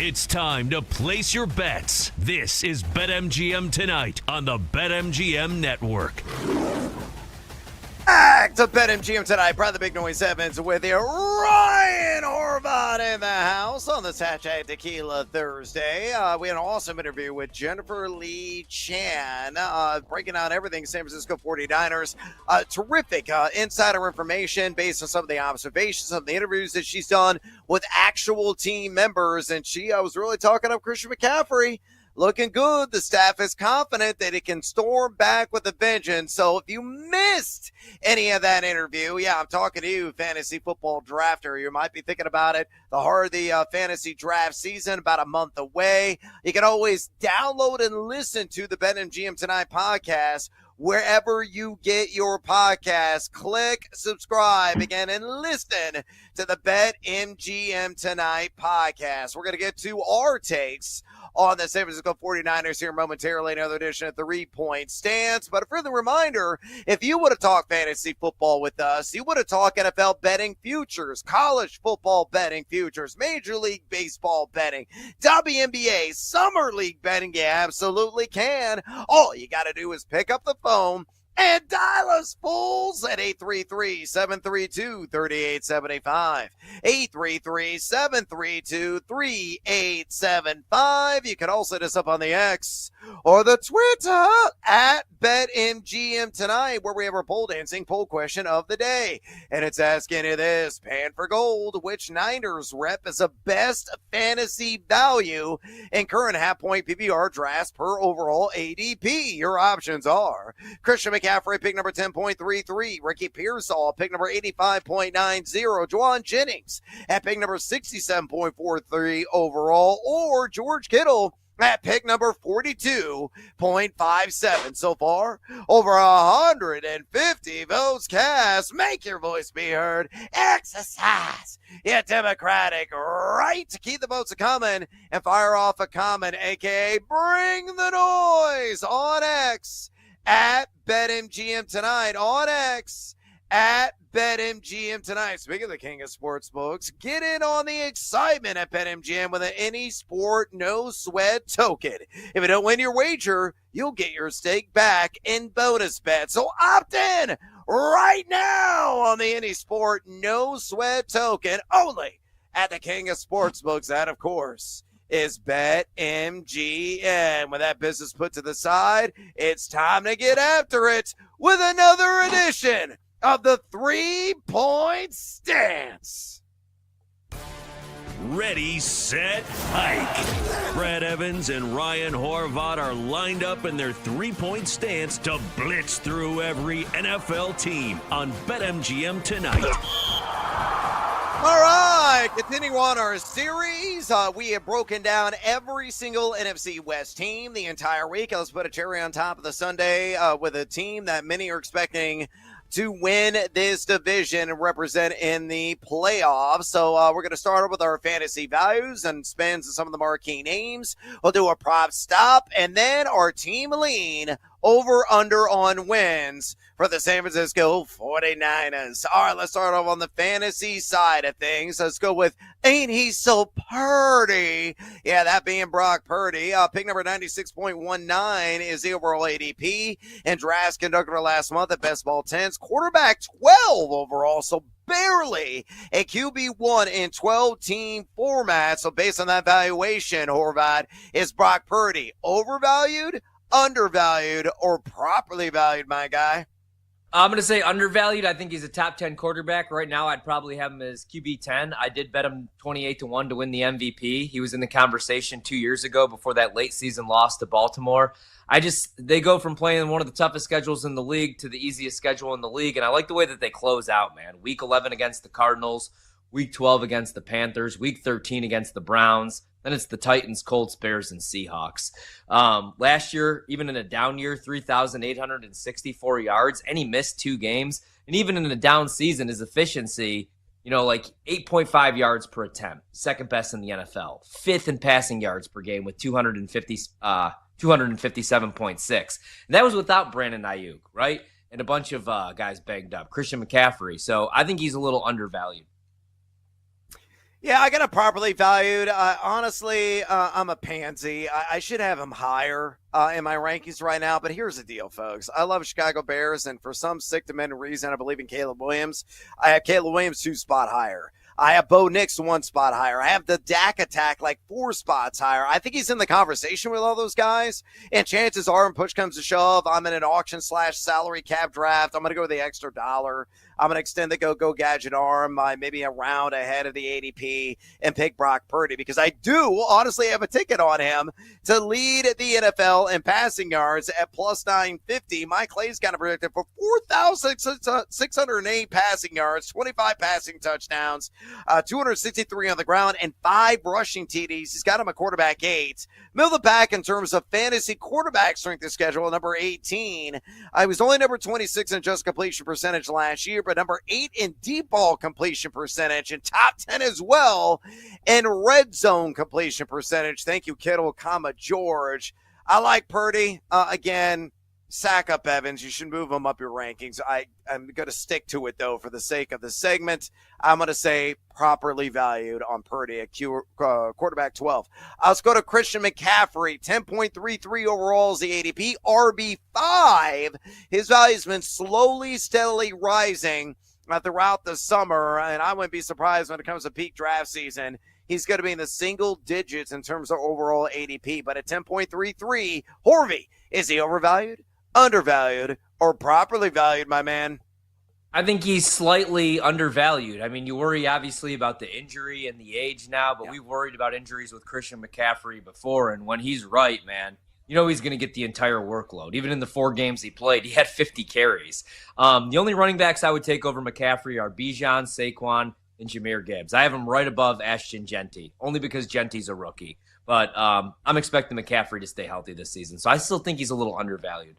It's time to place your bets. This is BetMGM Tonight on the BetMGM Network. Back to BetMGM Tonight. Brother Big Noise Evans with you. Ryan Horvath in the house on this hashtag Tequila Thursday. We had an awesome interview with Jennifer Lee Chan, breaking down everything San Francisco 49ers. Terrific insider information based on some of the observations, some of the interviews that she's done with actual team members. And I was really talking up Christian McCaffrey. Looking good. The staff is confident that it can storm back with a vengeance. So if you missed any of that interview, I'm talking to you, fantasy football drafter. You might be thinking about it. The heart of the fantasy draft season, about a month away. You can always download and listen to the BetMGM Tonight podcast wherever you get your podcast. Click subscribe again and listen to the BetMGM Tonight podcast. We're going to get to our takes on the San Francisco 49ers here momentarily, another edition of 3 Point Stance. But a further reminder, if you would have talked fantasy football with us, you would have talked NFL betting futures, college football betting futures, Major League Baseball betting, WNBA, Summer League betting. You absolutely can. All you got to do is pick up the phone and dial us fools at 833-732-3875. 833-732-3875. You can also hit us up on the X or the Twitter at BetMGM Tonight, where we have our pole dancing poll question of the day. And it's asking you this: pan for gold, which Niners rep is the best fantasy value in current half-point PPR drafts per overall ADP? Your options are Christian McCaffrey, pick number 10.33. Ricky Pearsall, pick number 85.90. Juwan Jennings at pick number 67.43 overall. Or George Kittle at pick number 42.57. So far, over 150 votes cast. Make your voice be heard. Exercise your democratic right to keep the votes coming and fire off a comment, a.k.a. bring the noise on X at BetMGM Tonight, on X at BetMGM Tonight. Speaking of the king of sports books, get in on the excitement at BetMGM with an any sport, no sweat token. If you don't win your wager, you'll get your stake back in bonus bets. So opt in right now on the any sport, no sweat token, only at the king of sports books. That, of course, is BetMGM. With that business put to the side, it's time to get after it with another edition of the 3 Point Stance. Ready, set, hike. Brad Evans and Ryan Horvath are lined up in their 3-point stance to blitz through every NFL team on BetMGM Tonight. All right, continuing on our series, we have broken down every single NFC West team the entire week. Let's put a cherry on top of the Sunday with a team that many are expecting to win this division and represent in the playoffs. So we're going to start off with our fantasy values and spins and some of the marquee names. We'll do a prop stop and then our team lean over under on wins for the San Francisco 49ers. All right, let's start off on the fantasy side of things. Let's go with Ain't He So Purdy? Yeah, that being Brock Purdy. Pick number 96.19 is the overall ADP. And drafts conducted last month at Best Ball 10s. Quarterback 12 overall, so barely a QB1 in 12-team format. So based on that valuation, Horvath, is Brock Purdy overvalued, undervalued, or properly valued, my guy? I'm going to say undervalued. I think he's a top 10 quarterback. Right now, I'd probably have him as QB 10. I did bet him 28-1 to win the MVP. He was in the conversation 2 years ago before that late season loss to Baltimore. They go from playing one of the toughest schedules in the league to the easiest schedule in the league. And I like the way that they close out, man. Week 11 against the Cardinals, Week 12 against the Panthers, Week 13 against the Browns. Then it's the Titans, Colts, Bears, and Seahawks. Last year, even in a down year, 3,864 yards, and he missed 2 games. And even in a down season, his efficiency, like 8.5 yards per attempt, second best in the NFL, 5th in passing yards per game with 257.6. And that was without Brandon Ayuk, right? And a bunch of guys banged up. Christian McCaffrey. So I think he's a little undervalued. Yeah, I got him properly valued. Honestly, I'm a pansy. I should have him higher in my rankings right now. But here's the deal, folks. I love Chicago Bears, and for some sick demented reason, I believe in Caleb Williams. I have Caleb Williams 2 spot higher. I have Bo Nix 1 spot higher. I have the Dak attack like 4 spots higher. I think he's in the conversation with all those guys. And chances are, when push comes to shove, I'm in an auction/salary cap draft. I'm going to go with the extra dollar. I'm going to extend the go gadget arm by maybe a round ahead of the ADP and pick Brock Purdy because I do honestly have a ticket on him to lead the NFL in passing yards at plus 950. Mike Clay's kind of predicted for 4,608 passing yards, 25 passing touchdowns, 263 on the ground, and 5 rushing TDs. He's got him a quarterback 8. Middle of the pack in terms of fantasy quarterback strength of schedule, number 18. I was only number 26 in just completion percentage last year, but number 8 in deep ball completion percentage and top 10 as well in red zone completion percentage. Thank you, Kittle, George. I like Purdy. Again, sack up Evans. You should move him up your rankings. I'm going to stick to it, though, for the sake of the segment. I'm going to say properly valued on Purdy at quarterback 12. Let's go to Christian McCaffrey, 10.33 overall is the ADP, RB5. His value has been slowly, steadily rising throughout the summer, and I wouldn't be surprised when it comes to peak draft season. He's going to be in the single digits in terms of overall ADP, but at 10.33, Horvey, is he overvalued, undervalued, or properly valued, my man? I think he's slightly undervalued. I mean, you worry obviously about the injury and the age now, but we've worried about injuries with Christian McCaffrey before, and when he's right, man, you know he's going to get the entire workload. Even in the 4 games he played, he had 50 carries. The only running backs I would take over McCaffrey are Bijan, Saquon, and Jahmyr Gibbs. I have him right above Ashton Genty, only because Genty's a rookie. But I'm expecting McCaffrey to stay healthy this season, so I still think he's a little undervalued.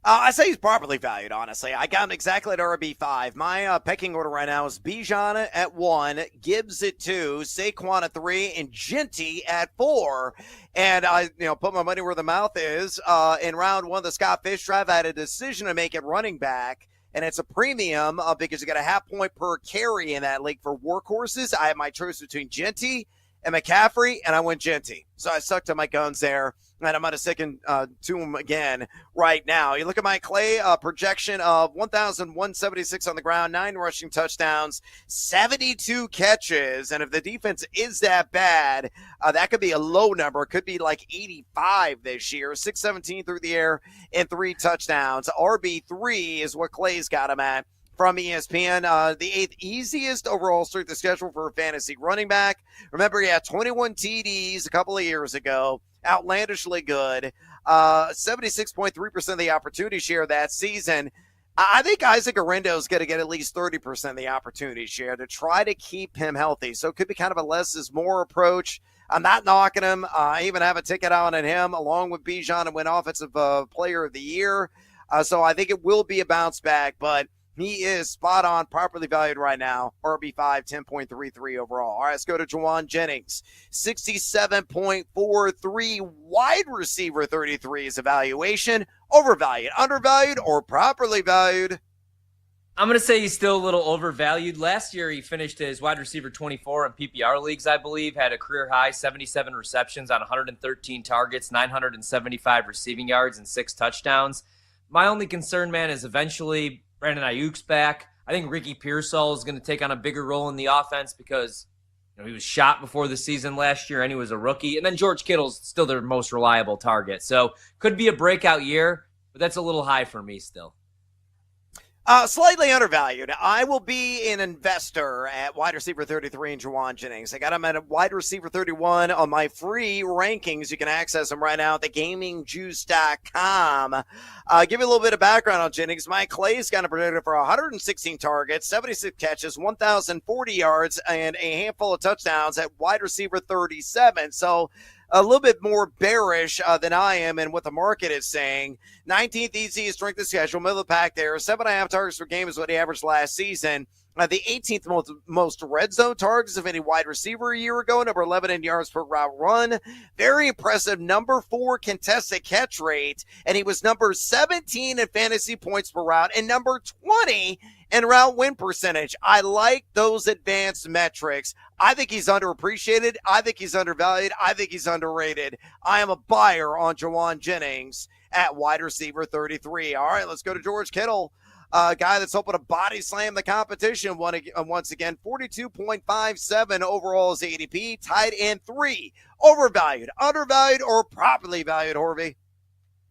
I say he's properly valued, honestly. I got him exactly at RB5. My pecking order right now is Bijan at 1, Gibbs at 2, Saquon at 3, and Genty at 4. And I put my money where the mouth is. In round 1 of the Scott Fish draft, I had a decision to make at running back. And it's a premium because you got a half point per carry in that league for workhorses. I have my choice between Genty and McCaffrey, and I went Genty. So I stuck to my guns there. And I'm going to stick to him again right now. You look at my Clay projection of 1,176 on the ground, 9 rushing touchdowns, 72 catches. And if the defense is that bad, that could be a low number. It could be like 85 this year. 617 through the air and 3 touchdowns. RB3 is what Clay's got him at from ESPN. The 8th easiest overall strength of schedule for a fantasy running back. Remember, he had 21 TDs a couple of years ago. Outlandishly good. 76.3% of the opportunity share that season. I think Isaac Arendo is going to get at least 30% of the opportunity share to try to keep him healthy. So it could be kind of a less is more approach. I'm not knocking him. I even have a ticket on him along with Bijan and win Offensive Player of the Year. So I think it will be a bounce back, but he is spot on, properly valued right now. RB5, 10.33 overall. All right, let's go to Juwan Jennings. 67.43 wide receiver 33 is evaluation. Overvalued, undervalued, or properly valued? I'm going to say he's still a little overvalued. Last year, he finished as wide receiver 24 in PPR leagues, I believe, had a career high 77 receptions on 113 targets, 975 receiving yards, and 6 touchdowns. My only concern, man, is eventually Brandon Ayuk's back. I think Ricky Pearsall is going to take on a bigger role in the offense because he was shot before the season last year and he was a rookie. And then George Kittle's still their most reliable target. So could be a breakout year, but that's a little high for me still. Slightly undervalued. I will be an investor at wide receiver 33 in Juwan Jennings. I got him at wide receiver 31 on my free rankings. You can access them right now at thegamingjuice.com. Give you a little bit of background on Jennings. Mike Clay's got him predicted for 116 targets, 76 catches, 1,040 yards, and a handful of touchdowns at wide receiver 37. So a little bit more bearish than I am and what the market is saying. 19th easiest strength of schedule, middle of the pack there. 7.5 targets per game is what he averaged last season. The 18th most red zone targets of any wide receiver a year ago, number 11 in yards per route run. Very impressive number 4 contested catch rate, and he was number 17 in fantasy points per route and number 20 and route win percentage. I like those advanced metrics. I think he's underappreciated. I think he's undervalued. I think he's underrated. I am a buyer on Juwan Jennings at wide receiver 33. All right, let's go to George Kittle. A guy that's hoping to body slam the competition once again. 42.57 overall is ADP. Tight end 3. Overvalued, undervalued, or properly valued, Horvey?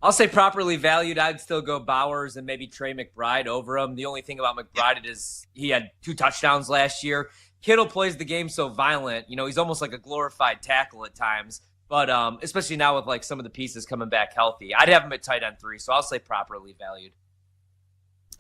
I'll say properly valued. I'd still go Bowers and maybe Trey McBride over him. The only thing about McBride is he had 2 touchdowns last year. Kittle plays the game so violent. You know, he's almost like a glorified tackle at times. But especially now with like some of the pieces coming back healthy. I'd have him at tight end 3, so I'll say properly valued.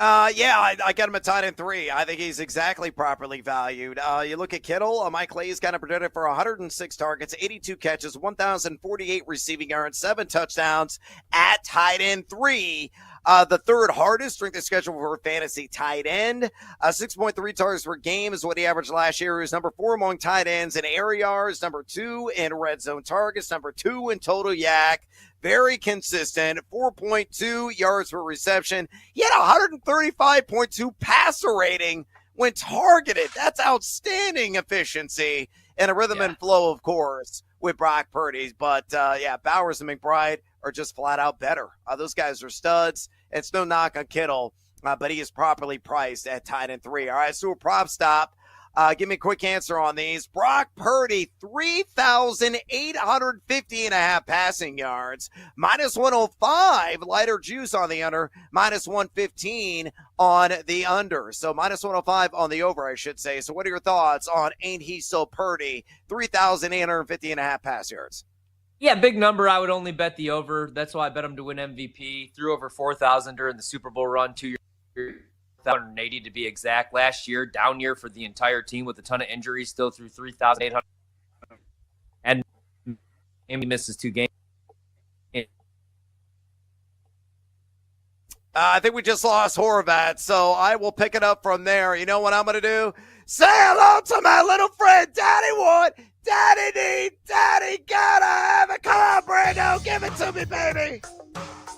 I got him at tight end 3. I think he's exactly properly valued. You look at Kittle, Mike Clay's kind of predicted for 106 targets, 82 catches, 1,048 receiving yards, 7 touchdowns at tight end 3. The third hardest strength of schedule for fantasy tight end. 6.3 targets per game is what he averaged last year. He was number 4 among tight ends in air yards, number 2 in red zone targets, number 2 in total yak. Very consistent, 4.2 yards per reception. He had 135.2 passer rating when targeted. That's outstanding efficiency and a rhythm and flow, of course, with Brock Purdy. But, Bowers and McBride are just flat out better. Those guys are studs. It's no knock on Kittle, but he is properly priced at tight end 3. All right, so a prop stop. Give me a quick answer on these. Brock Purdy, 3,850.5 passing yards. Minus 105, lighter juice on the under. Minus 115 on the under. So minus 105 on the over, I should say. So what are your thoughts on Ain't He So Purdy, 3,850.5 pass yards? Yeah, big number. I would only bet the over. That's why I bet him to win MVP. Threw over 4,000 during the Super Bowl run 2 years. 180 to be exact. Last year, down year for the entire team with a ton of injuries, still threw 3,800 and he misses 2 games. I think we just lost Horvat, so I will pick it up from there. You know what I'm going to do? Say hello to my little friend, Daddy want, Daddy need, Daddy gotta have it. Come on, Brando, give it to me, baby.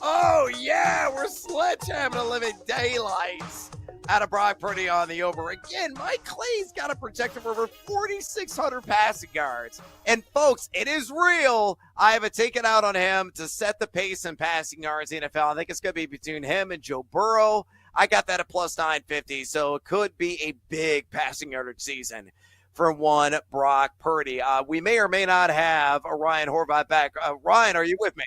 Oh, yeah, we're sledgehammering the living daylights out of Brock Purdy on the over. Again, Mike Clay's got a projected for over 4,600 passing yards. And, folks, it is real. I have a ticket out on him to set the pace in passing yards in the NFL. I think it's going to be between him and Joe Burrow. I got that at plus 950, so it could be a big passing yardage season for one Brock Purdy. We may or may not have a Ryan Horvat back. Ryan, are you with me?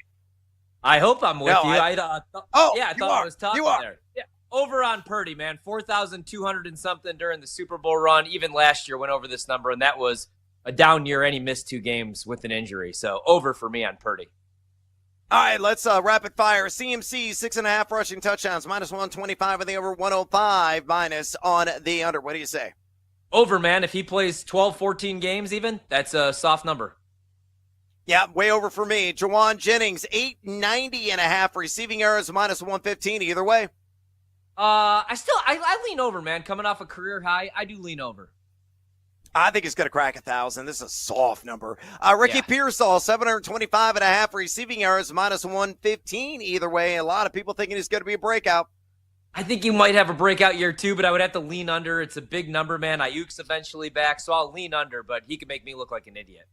I hope I'm with you. I thought it was tough there. Yeah. Over on Purdy, man. 4,200 and something during the Super Bowl run. Even last year went over this number, and that was a down year, and he missed 2 games with an injury. So over for me on Purdy. All right, let's rapid fire. CMC, 6.5 rushing touchdowns, minus 125 on the over, 105 minus on the under. What do you say? Over, man. If he plays 12, 14 games even, that's a soft number. Yeah, way over for me. Juwan Jennings, 890.5 receiving yards, minus 115 either way. I lean over, man. Coming off a career high, I do lean over. I think he's going to crack 1,000. This is a soft number. Ricky Pearsall, 725.5 receiving yards, minus 115 either way. A lot of people thinking he's going to be a breakout. I think you might have a breakout year too, but I would have to lean under. It's a big number, man. Ayuk's eventually back, so I'll lean under, but he could make me look like an idiot.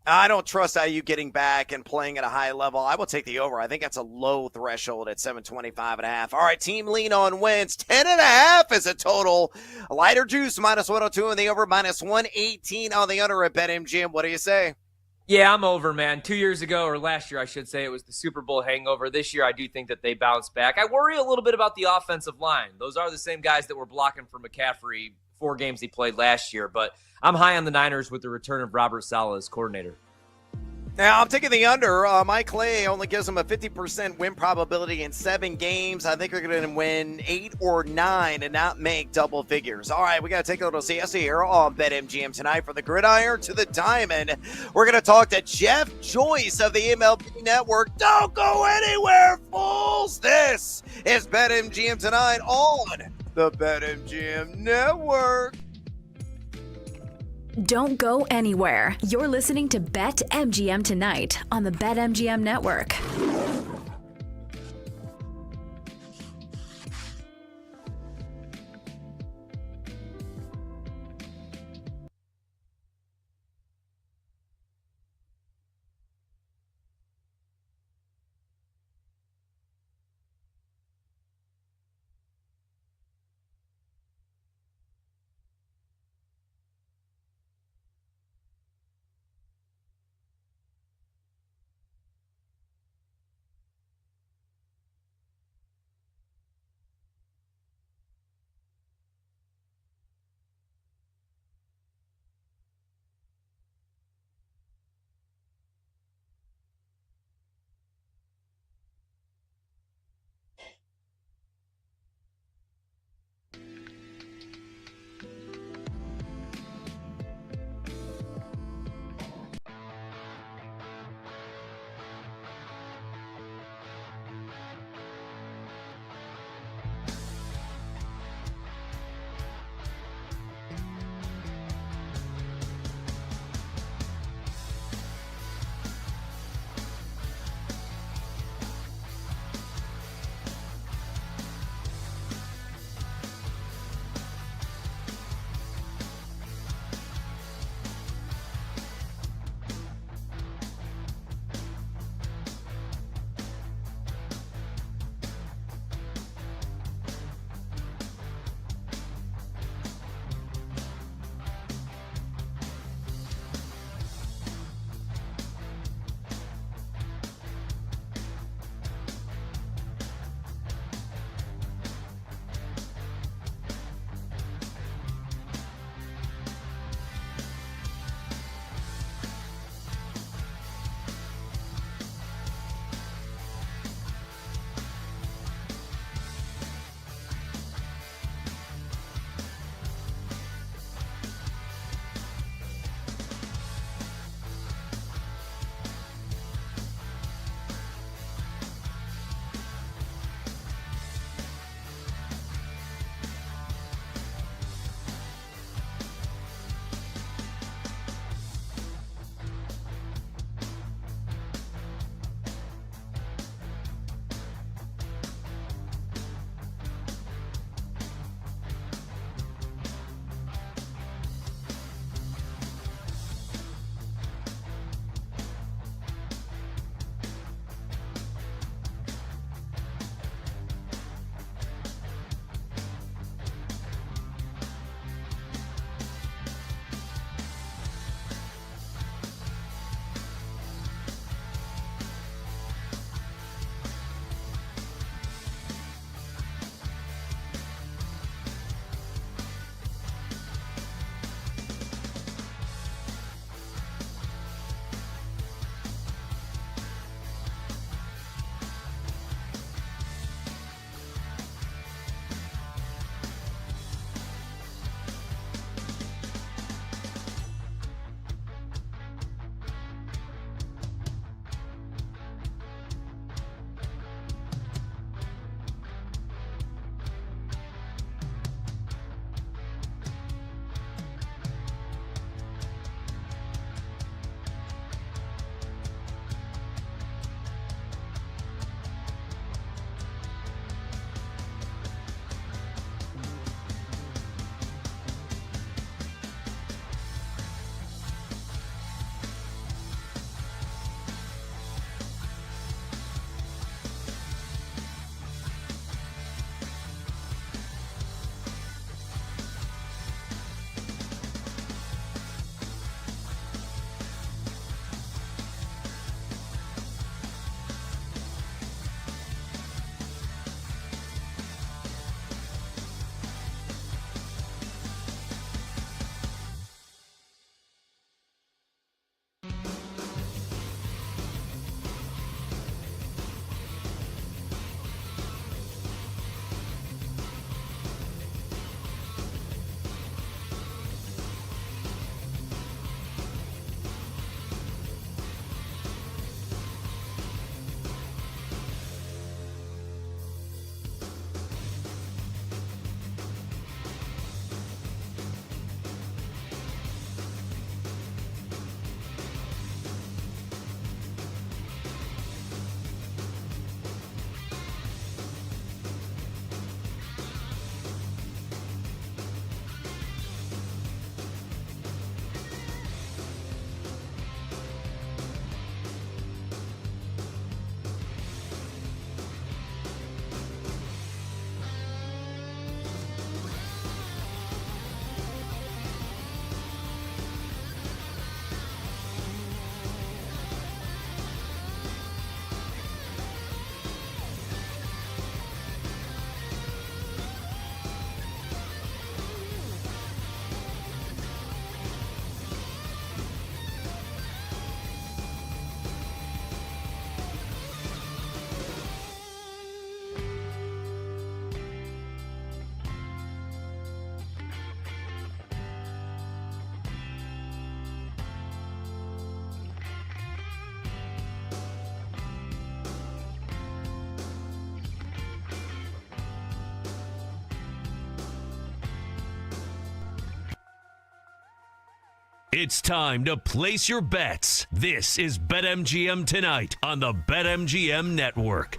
I don't trust IU getting back and playing at a high level. I will take the over. I think that's a low threshold at 725.5. All right, team lean on wins. 10.5 is a total. Lighter juice, minus 102 on the over, minus 118 on the under at BetMGM. What do you say? Yeah, I'm over, man. 2 years ago, or last year, I should say, it was the Super Bowl hangover. This year, I do think that they bounced back. I worry a little bit about the offensive line. Those are the same guys that were blocking for McCaffrey 4 games he played last year, but I'm high on the Niners with the return of Robert Saleh as coordinator. Now, I'm taking the under. Mike Clay only gives them a 50% win probability in 7 games. I think they're going to win 8 or 9 and not make double figures. All right, we got to take a little siesta here on BetMGM tonight. From the gridiron to the diamond, we're going to talk to Jeff Joyce of the MLB Network. Don't go anywhere, fools. This is BetMGM tonight on the BetMGM Network. Don't go anywhere. You're listening to BetMGM tonight on the BetMGM Network. It's time to place your bets. This is BetMGM Tonight on the BetMGM Network.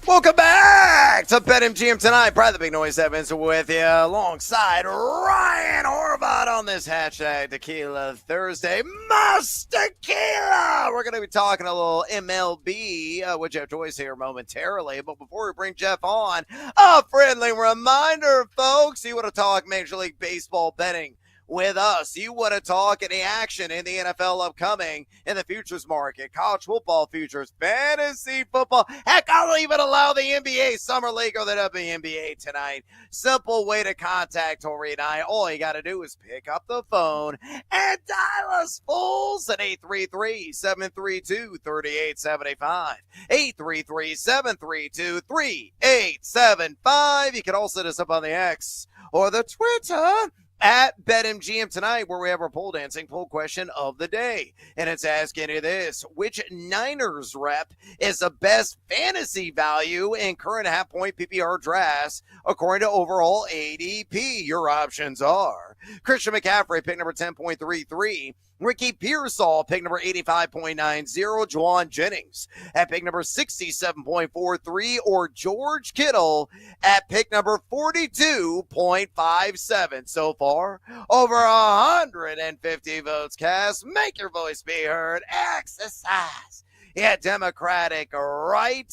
Welcome back to BetMGM Tonight. Brad the Big Noise Evans with you alongside Ryan Horvath on this hashtag Tequila Thursday. Most Tequila! We're going to be talking a little MLB with Jeff Joyce here momentarily. But before we bring Jeff on, a friendly reminder, folks, you want to talk Major League Baseball betting with us. You want to talk any action in the NFL upcoming in the futures market, college football futures, fantasy football. Heck, I'll even allow the NBA Summer League or the WNBA tonight. Simple way to contact Tori and I. All you got to do is pick up the phone and dial us fools at 833-732-3875. 833-732-3875. You can also hit us up on the X or the Twitter at BetMGM Tonight, where we have our pole dancing poll question of the day. And it's asking you this: which Niners rep is the best fantasy value in current half-point PPR drafts according to overall ADP? Your options are Christian McCaffrey, pick number 10.33. Ricky Pearsall, pick number 85.90. Juwan Jennings at pick number 67.43. Or George Kittle at pick number 42.57. So far, over 150 votes cast. Make your voice be heard. Exercise. Yeah, Democratic, right?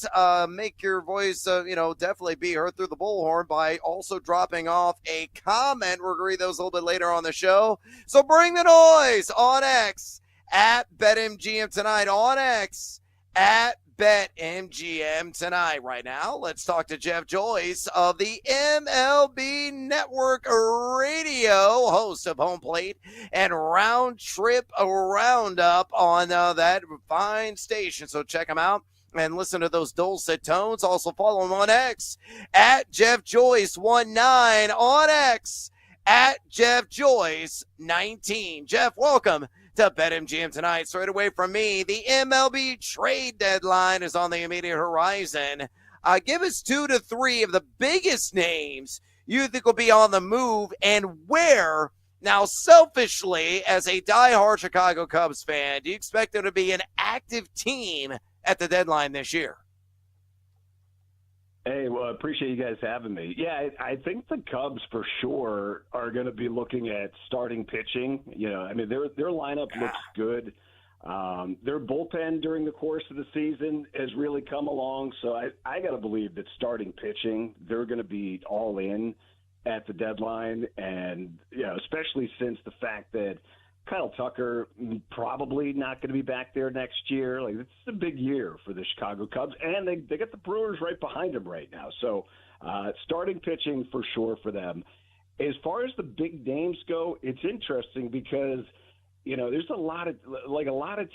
Make your voice, definitely be heard through the bullhorn by also dropping off a comment. We're going to read those a little bit later on the show. So bring the noise on X at BetMGM Tonight, on X at BetMGM Tonight. Right now, let's talk to Jeff Joyce of the MLB Network Radio, host of Home Plate and Round Trip Roundup on that fine station. So check him out and listen to those dulcet tones. Also follow him on X at Jeff Joyce19, on X at Jeff Joyce19. Jeff, welcome to BetMGM Tonight. Straight away from me, the MLB trade deadline is on the immediate horizon. Give us 2 to 3 of the biggest names you think will be on the move and where. Now, selfishly, as a diehard Chicago Cubs fan, do you expect there to be an active team at the deadline this year? Hey, well, I appreciate you guys having me. Yeah, I think the Cubs for sure are going to be looking at starting pitching. Their lineup looks good. Their bullpen during the course of the season has really come along. So I got to believe that starting pitching, they're going to be all in at the deadline. And, especially since the fact that Kyle Tucker probably not going to be back there next year. Like, it's a big year for the Chicago Cubs, and they got the Brewers right behind them right now. So starting pitching for sure for them. As far as the big names go, it's interesting because, there's a lot of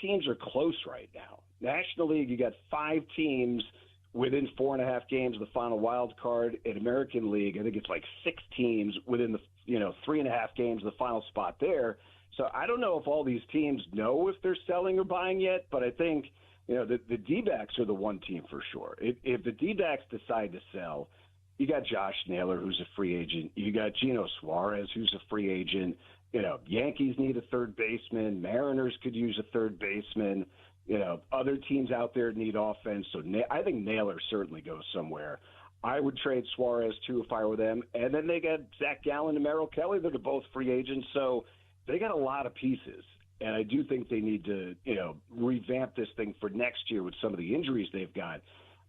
teams are close right now. National League, you got 5 teams within 4.5 games of the final wild card. In American League, I think it's like 6 teams within the 3.5 games of the final spot there. So I don't know if all these teams know if they're selling or buying yet, but I think, the D-backs are the one team for sure. If the D-backs decide to sell, you got Josh Naylor, who's a free agent. You got Gino Suarez, who's a free agent. Yankees need a third baseman. Mariners could use a third baseman. Other teams out there need offense. So I think Naylor certainly goes somewhere. I would trade Suarez, too, if I were them. And then they got Zach Gallen and Merrill Kelly. They're both free agents. So they got a lot of pieces, and I do think they need to, revamp this thing for next year with some of the injuries they've got.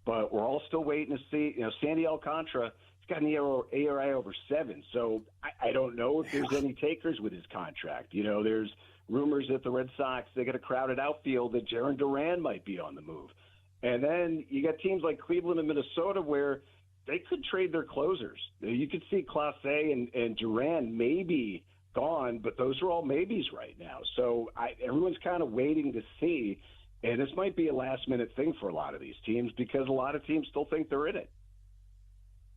But we're all still waiting to see. Sandy Alcantara, he's got an ERA over 7, so I don't know if there's any takers with his contract. There's rumors that the Red Sox, they got a crowded outfield, that Jarren Duran might be on the move. And then you got teams like Cleveland and Minnesota where they could trade their closers. You could see Clase and Duran maybe gone, but those are all maybes right now. So everyone's kind of waiting to see, and this might be a last-minute thing for a lot of these teams because a lot of teams still think they're in it.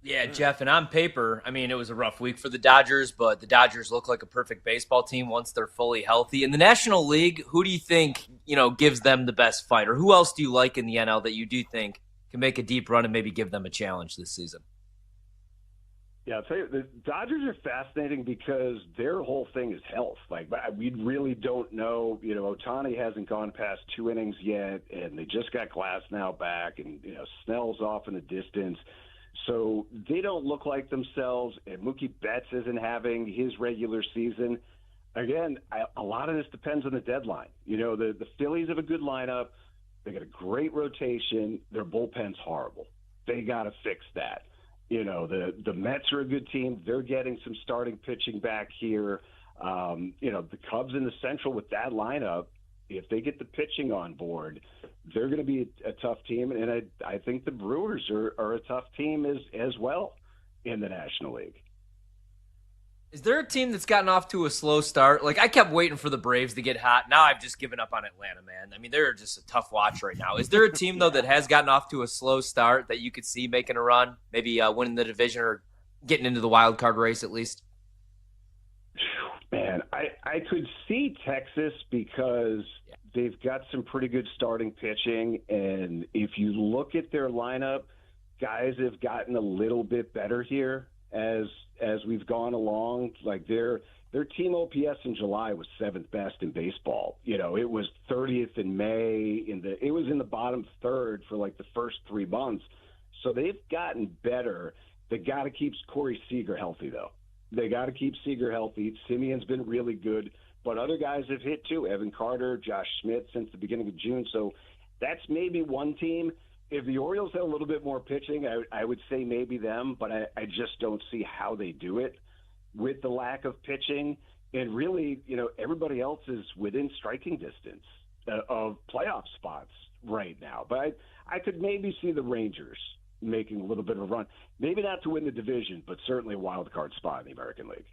Yeah, Jeff, and on paper, it was a rough week for the Dodgers, but the Dodgers look like a perfect baseball team once they're fully healthy. In the National League, who do you think, gives them the best fight? Or who else do you like in the NL that you do think can make a deep run and maybe give them a challenge this season? Yeah, I'll tell you, the Dodgers are fascinating because their whole thing is health. Like, we really don't know. You know, Ohtani hasn't gone past 2 innings yet, and they just got Glass now back, and, you know, Snell's off in the distance. So they don't look like themselves, and Mookie Betts isn't having his regular season. Again, a lot of this depends on the deadline. You know, the Phillies have a good lineup. They got a great rotation. Their bullpen's horrible. They got to fix that. You know, the Mets are a good team. They're getting some starting pitching back here. You know, the Cubs in the Central with that lineup, if they get the pitching on board, they're going to be a tough team. And I think the Brewers are a tough team as well in the National League. Is there a team that's gotten off to a slow start? Like, I kept waiting for the Braves to get hot. Now I've just given up on Atlanta, man. I mean, they're just a tough watch right now. Is there a team, though, that has gotten off to a slow start that you could see making a run, maybe winning the division or getting into the wild card race at least? Man, I could see Texas because they've got some pretty good starting pitching. And if you look at their lineup, guys have gotten a little bit better here as we've gone along. Like their team OPS in July was 7th best in baseball. You know, it was 30th in May. It was in the bottom third for like the first 3 months. So they've gotten better. They got to keep Corey Seager healthy, though. They got to keep Seager healthy. Simeon's been really good, but other guys have hit too. Evan Carter, Josh Schmidt since the beginning of June. So that's maybe one team. If the Orioles had a little bit more pitching, I would say maybe them, but I just don't see how they do it with the lack of pitching. And really, you know, everybody else is within striking distance of playoff spots right now. But I could maybe see the Rangers making a little bit of a run. Maybe not to win the division, but certainly a wild card spot in the American League.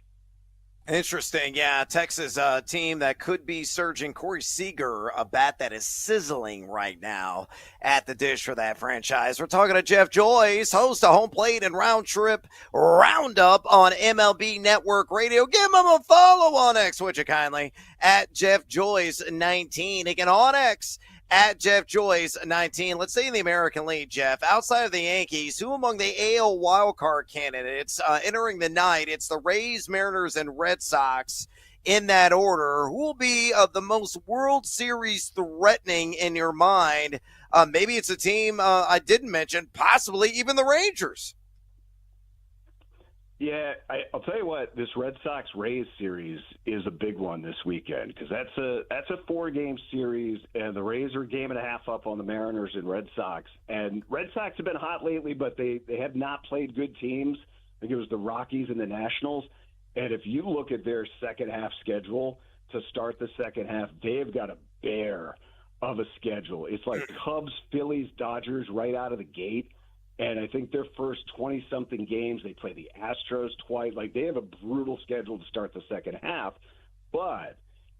Interesting. Yeah, Texas team that could be surging. Corey Seager, a bat that is sizzling right now at the dish for that franchise. We're talking to Jeff Joyce, host of Home Plate and Round Trip Roundup on MLB Network Radio. Give him a follow on X, would you kindly, at Jeff Joyce 19. Again, on X, at Jeff Joyce 19. Let's say in the American League, Jeff, outside of the Yankees, who among the AL wildcard candidates entering the night? It's the Rays, Mariners, and Red Sox in that order. Who will be the most World Series threatening in your mind? Maybe it's a team I didn't mention, possibly even the Rangers. Yeah, I'll tell you what, this Red Sox-Rays series is a big one this weekend because that's a 4-game series, and the Rays are a game and a half up on the Mariners and Red Sox. And Red Sox have been hot lately, but they have not played good teams. I think it was the Rockies and the Nationals. And if you look at their second-half schedule to start the second half, they've got a bear of a schedule. It's like Cubs, Phillies, Dodgers right out of the gate. And I think their first 20-something games, they play the Astros twice. Like, they have a brutal schedule to start the second half. But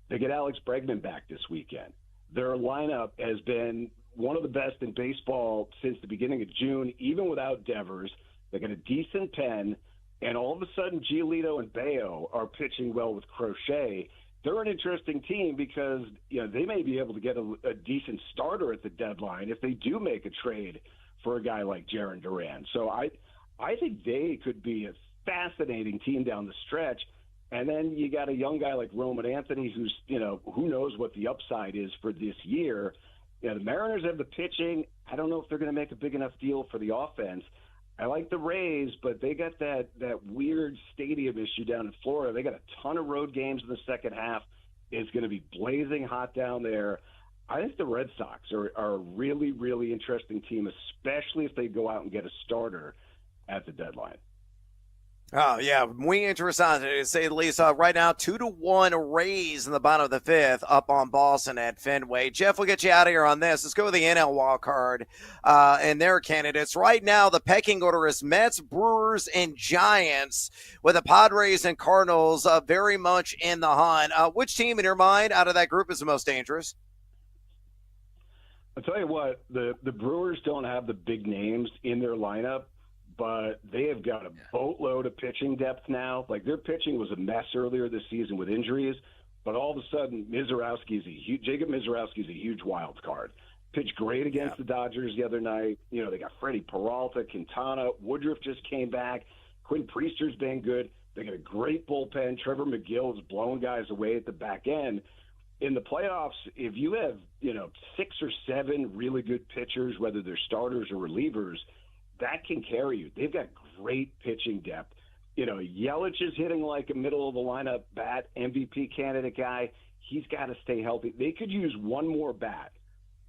they get Alex Bregman back this weekend. Their lineup has been one of the best in baseball since the beginning of June, even without Devers. They got a decent pen. And all of a sudden, Giolito and Bayo are pitching well with Crochet. They're an interesting team because, you know, they may be able to get a decent starter at the deadline if they do make a trade for a guy like Jarren Duran. So I think they could be a fascinating team down the stretch. And then you got a young guy like Roman Anthony who's, you know, who knows what the upside is for this year. You know, the Mariners have the pitching. I don't know if they're going to make a big enough deal for the offense. I like the Rays, but they got that weird stadium issue down in Florida. They got a ton of road games in the second half. It's going to be blazing hot down there. I think the Red Sox are a really, really interesting team, especially if they go out and get a starter at the deadline. Oh, yeah, muy interesante, to say the least. Right now, 2-1 Rays in the bottom of the 5th up on Boston at Fenway. Jeff, we'll get you out of here on this. Let's go with the NL wild card and their candidates. Right now, the pecking order is Mets, Brewers, and Giants, with the Padres and Cardinals very much in the hunt. Which team in your mind out of that group is the most dangerous? I'll tell you what, the Brewers don't have the big names in their lineup, but they have got a boatload of pitching depth now. Like, their pitching was a mess earlier this season with injuries, but all of a sudden, Jacob Mizorowski is a huge wild card. Pitched great against the Dodgers the other night. You know, they got Freddie Peralta, Quintana, Woodruff just came back. Quinn Priester's been good. They got a great bullpen. Trevor McGill is blowing guys away at the back end. In the playoffs, if you have, 6 or 7 really good pitchers, whether they're starters or relievers, that can carry you. They've got great pitching depth. Yelich is hitting like a middle-of-the-lineup bat, MVP candidate guy. He's got to stay healthy. They could use one more bat,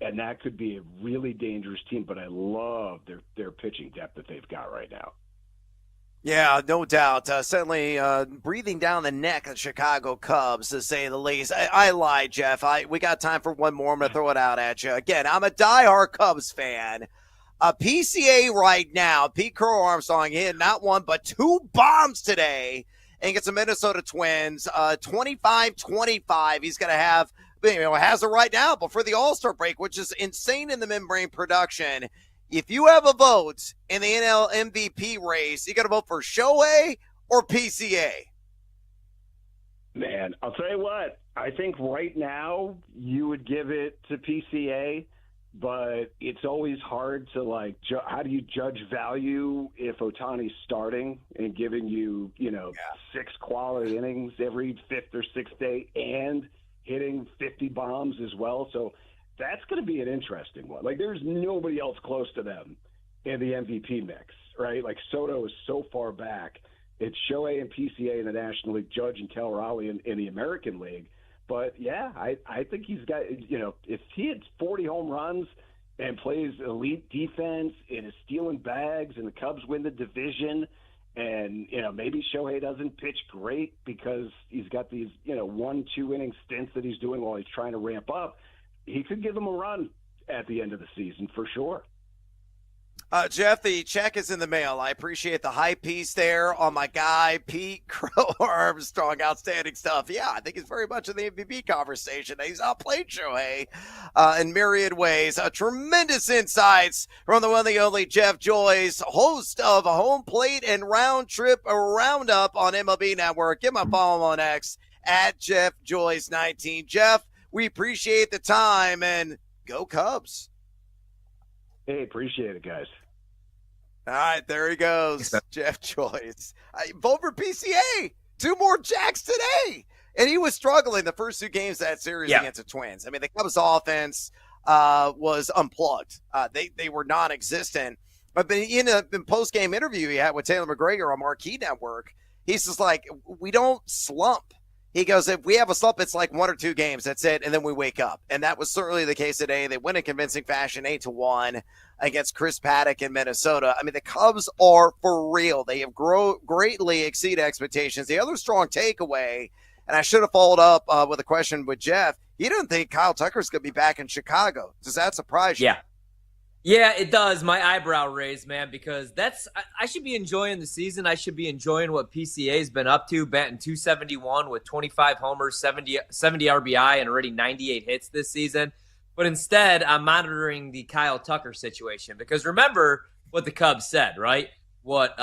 and that could be a really dangerous team, but I love their pitching depth that they've got right now. Yeah, no doubt. Certainly breathing down the neck of Chicago Cubs, to say the least. I lied, Jeff. We got time for one more. I'm going to throw it out at you. Again, I'm a diehard Cubs fan. PCA right now, Pete Crow Armstrong hit not one but 2 bombs today against the Minnesota Twins. 25-25. He's going to have, has it right now before the All-Star break, which is insane in the membrane production. If you have a vote in the NL MVP race, you got to vote for Shohei or PCA? Man, I'll tell you what. I think right now you would give it to PCA, but it's always hard to, how do you judge value if Ohtani's starting and giving you, 6 quality innings every 5th or 6th day and hitting 50 bombs as well? So that's going to be an interesting one. There's nobody else close to them in the MVP mix, right? Soto is so far back. It's Shohei and PCA in the National League, Judge and Cal Raleigh in the American League. But, yeah, I think he's got, if he hits 40 home runs and plays elite defense and is stealing bags and the Cubs win the division and, maybe Shohei doesn't pitch great because he's got these, 1-2 inning stints that he's doing while he's trying to ramp up, he could give them a run at the end of the season for sure. Jeff, the check is in the mail. I appreciate the high piece there on my guy, Pete Crow Armstrong. Outstanding stuff. Yeah, I think he's very much in the MVP conversation. He's outplayed Shohei in myriad ways. Tremendous insights from the one, the only Jeff Joyce, host of Home Plate and Round Trip Roundup on MLB Network. Give him a follow on X at Jeff Joyce 19. Jeff, we appreciate the time, and go Cubs. Hey, appreciate it, guys. All right, there he goes, Jeff Joyce. Vote for PCA. 2 more jacks today. And he was struggling the first 2 games of that series against the Twins. I mean, the Cubs offense was unplugged. They were non-existent. But in a post-game interview he had with Taylor McGregor on Marquee Network, he's just like, we don't slump. He goes, if we have a slump, it's like 1 or 2 games. That's it. And then we wake up. And that was certainly the case today. They win in convincing fashion, 8-1 against Chris Paddock in Minnesota. I mean, the Cubs are for real. They have greatly exceeded expectations. The other strong takeaway, and I should have followed up with a question with Jeff, you don't think Kyle Tucker's going to be back in Chicago. Does that surprise you? Yeah, it does. My eyebrow raised, man, because I should be enjoying the season. I should be enjoying what PCA's been up to, batting .271 with 25 homers, 70 RBI, and already 98 hits this season. But instead, I'm monitoring the Kyle Tucker situation because remember what the Cubs said, right? What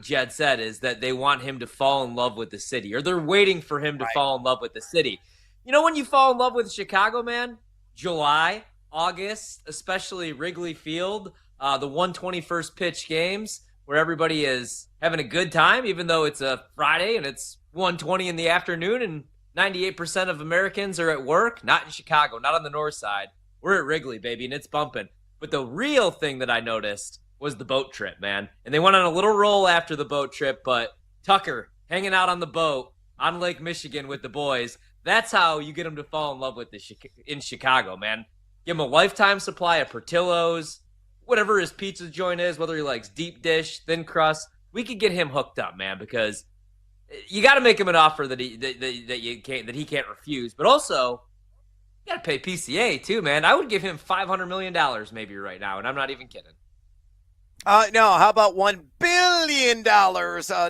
Jed said is that they want him to fall in love with the city, or they're waiting for him to fall in love with the city. You know when you fall in love with Chicago, man? July, August, especially Wrigley Field, the 121st pitch games where everybody is having a good time, even though it's a Friday and it's 1:20 in the afternoon and 98% of Americans are at work. Not in Chicago, not on the north side. We're at Wrigley, baby, and it's bumping. But the real thing that I noticed was the boat trip, man. And they went on a little roll after the boat trip, but Tucker hanging out on the boat on Lake Michigan with the boys, that's how you get them to fall in love with in Chicago, man. Give him a lifetime supply of Portillo's, whatever his pizza joint is, whether he likes deep dish, thin crust. We could get him hooked up, man, because you got to make him an offer that he can't refuse. But also, you got to pay PCA too, man. I would give him $500 million maybe right now, and I'm not even kidding. No, how about $1 billion?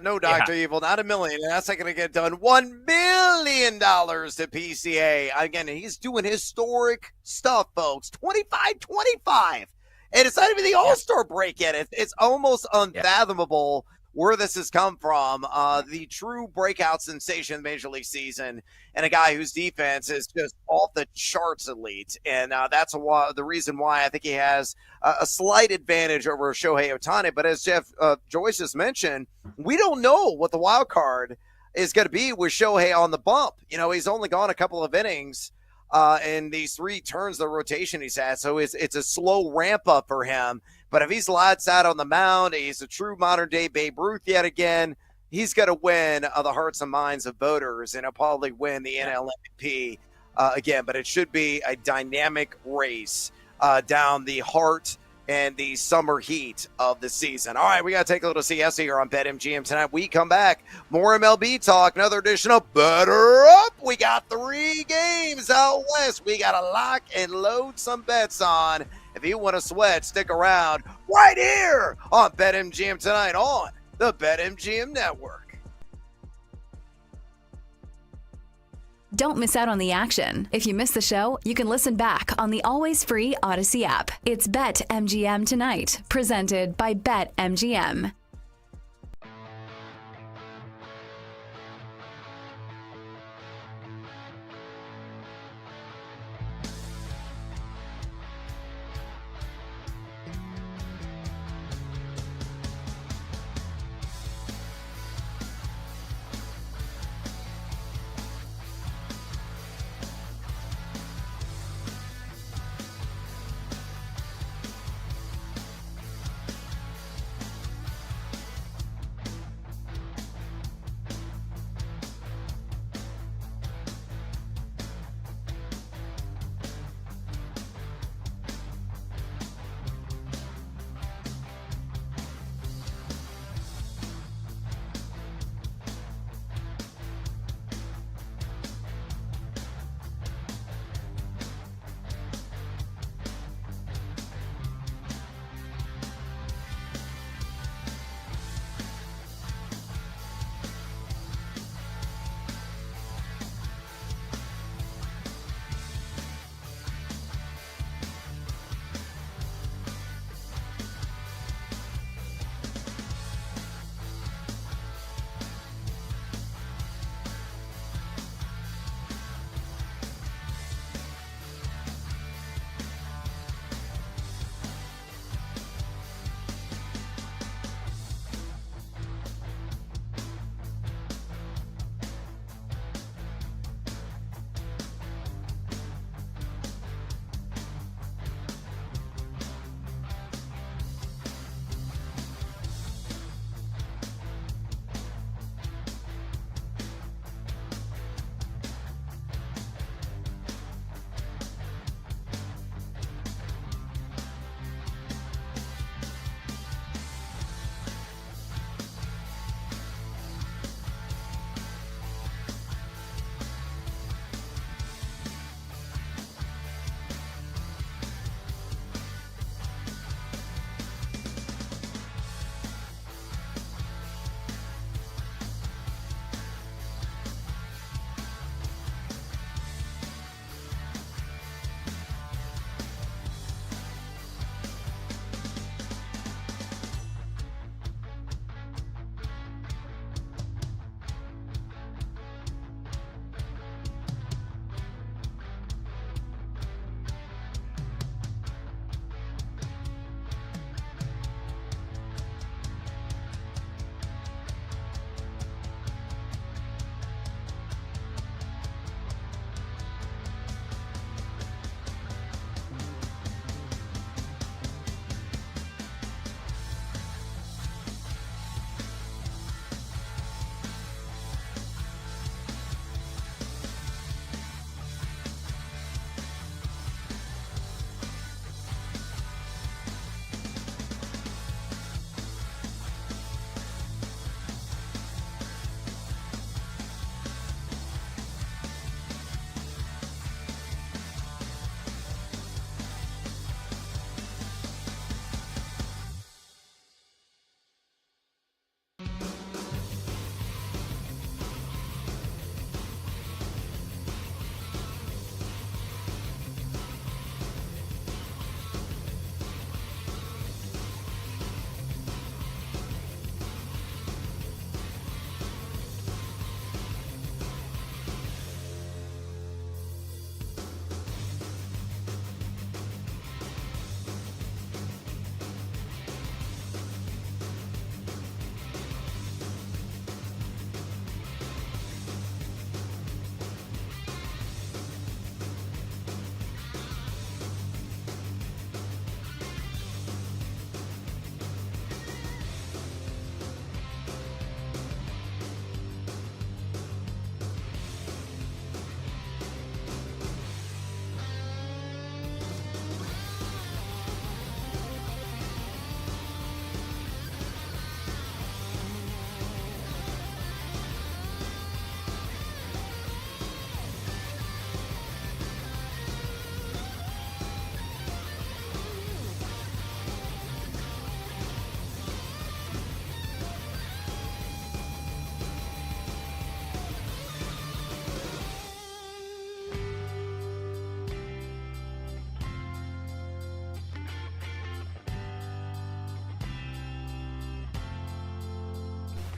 No, Dr. Evil, not $1 million. That's not going to get done. $1 billion to PCA. Again, he's doing historic stuff, folks. 25-25. And it's not even the All-Star break yet. It's almost unfathomable where this has come from. The true breakout sensation of the Major League season, and a guy whose defense is just off the charts elite. And that's the reason why I think he has a slight advantage over Shohei Ohtani. But as Jeff Joyce just mentioned, we don't know what the wild card is going to be with Shohei on the bump. You know, he's only gone a couple of innings in these 3 turns of the rotation he's had. So it's a slow ramp up for him. But if he's lights out on the mound, he's a true modern day Babe Ruth yet again. He's going to win the hearts and minds of voters, and he'll probably win the NL MVP again. But it should be a dynamic race down the heart and the summer heat of the season. All right, we got to take a little siesta here on BetMGM tonight. We come back, more MLB talk, another edition of Better Up. We got 3 games out west. We got to lock and load some bets on. If you want to sweat, stick around right here on BetMGM tonight on the BetMGM Network. Don't miss out on the action. If you missed the show, you can listen back on the always free Odyssey app. It's BetMGM Tonight, presented by BetMGM.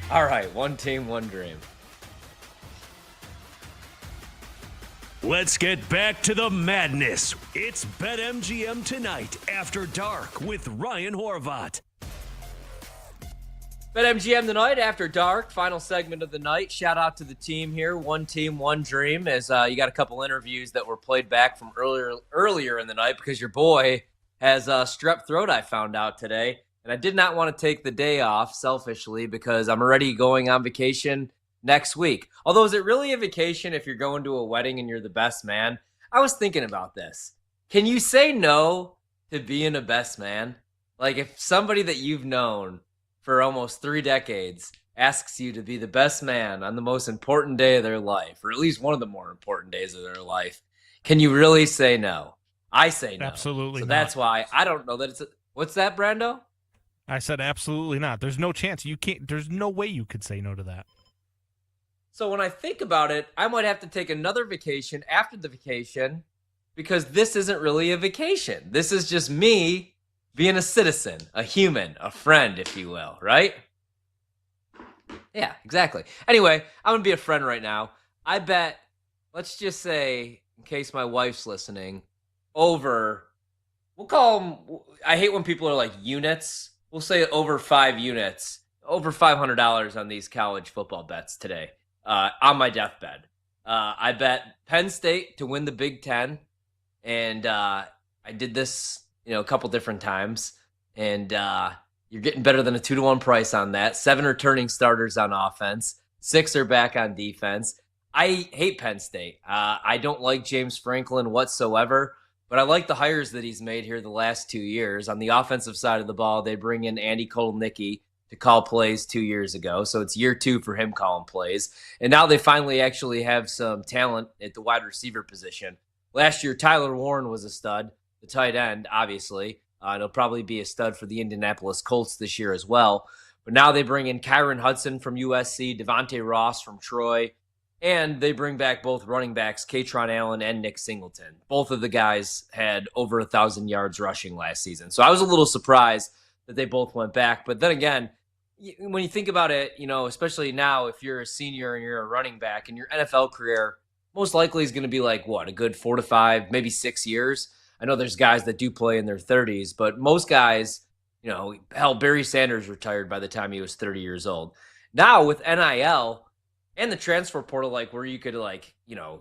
All right, one team, one dream. Let's get back to the madness. It's BetMGM Tonight After Dark with Ryan Horvat. BetMGM Tonight After Dark, final segment of the night. Shout out to the team here, one team, one dream, as you got a couple interviews that were played back from earlier in the night because your boy has strep throat, I found out today. And I did not want to take the day off selfishly because I'm already going on vacation next week. Although, is it really a vacation if you're going to a wedding and you're the best man? I was thinking about this. Can you say no to being a best man? Like if somebody that you've known for almost 3 decades asks you to be the best man on the most important day of their life, or at least one of the more important days of their life, can you really say no? I say no. Absolutely so not. That's why I don't know that it's what's that, Brando? I said absolutely not. There's no chance. You can't. There's no way you could say no to that. So when I think about it, I might have to take another vacation after the vacation because this isn't really a vacation. This is just me being a citizen, a human, a friend, if you will, right? Yeah, exactly. Anyway, I'm going to be a friend right now. I bet, let's just say, in case my wife's listening, over, we'll call them, I hate when people are like units. We'll say over 5 units, over $500 on these college football bets today on my deathbed. I bet Penn State to win the Big Ten, and I did this, a couple different times, and you're getting better than a 2-to-1 price on that. 7 returning starters on offense, 6 are back on defense. I hate Penn State. I don't like James Franklin whatsoever. But I like the hires that he's made here the last 2 years. On the offensive side of the ball, they bring in Andy Kotelnicki to call plays 2 years ago. So it's year 2 for him calling plays. And now they finally actually have some talent at the wide receiver position. Last year, Tyler Warren was a stud, the tight end, obviously. He'll probably be a stud for the Indianapolis Colts this year as well. But now they bring in Kyron Hudson from USC, Devontae Ross from Troy, and they bring back both running backs, Katron Allen and Nick Singleton. Both of the guys had over 1,000 yards rushing last season. So I was a little surprised that they both went back. But then again, when you think about it, especially now, if you're a senior and you're a running back and your NFL career most likely is going to be like, a good 4 to 5, maybe 6 years. I know there's guys that do play in their 30s, but most guys, hell, Barry Sanders retired by the time he was 30 years old. Now with NIL, and the transfer portal, where you could,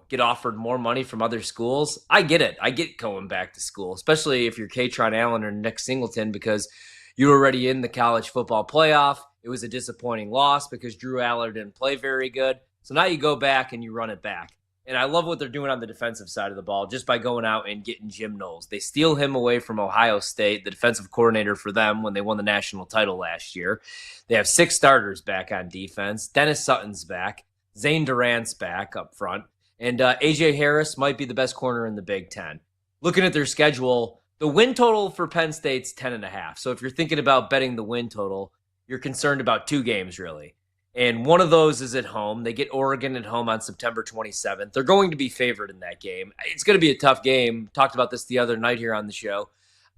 get offered more money from other schools. I get it. I get going back to school, especially if you're Katron Allen or Nick Singleton, because you were already in the college football playoff. It was a disappointing loss because Drew Aller didn't play very good. So now you go back and you run it back. And I love what they're doing on the defensive side of the ball just by going out and getting Jim Knowles. They steal him away from Ohio State, the defensive coordinator for them when they won the national title last year. They have 6 starters back on defense. Dennis Sutton's back. Zane Durant's back up front. And A.J. Harris might be the best corner in the Big Ten. Looking at their schedule, the win total for Penn State's 10.5. So if you're thinking about betting the win total, you're concerned about 2 games, really. And one of those is at home. They get Oregon at home on September 27th. They're going to be favored in that game. It's going to be a tough game. Talked about this the other night here on the show.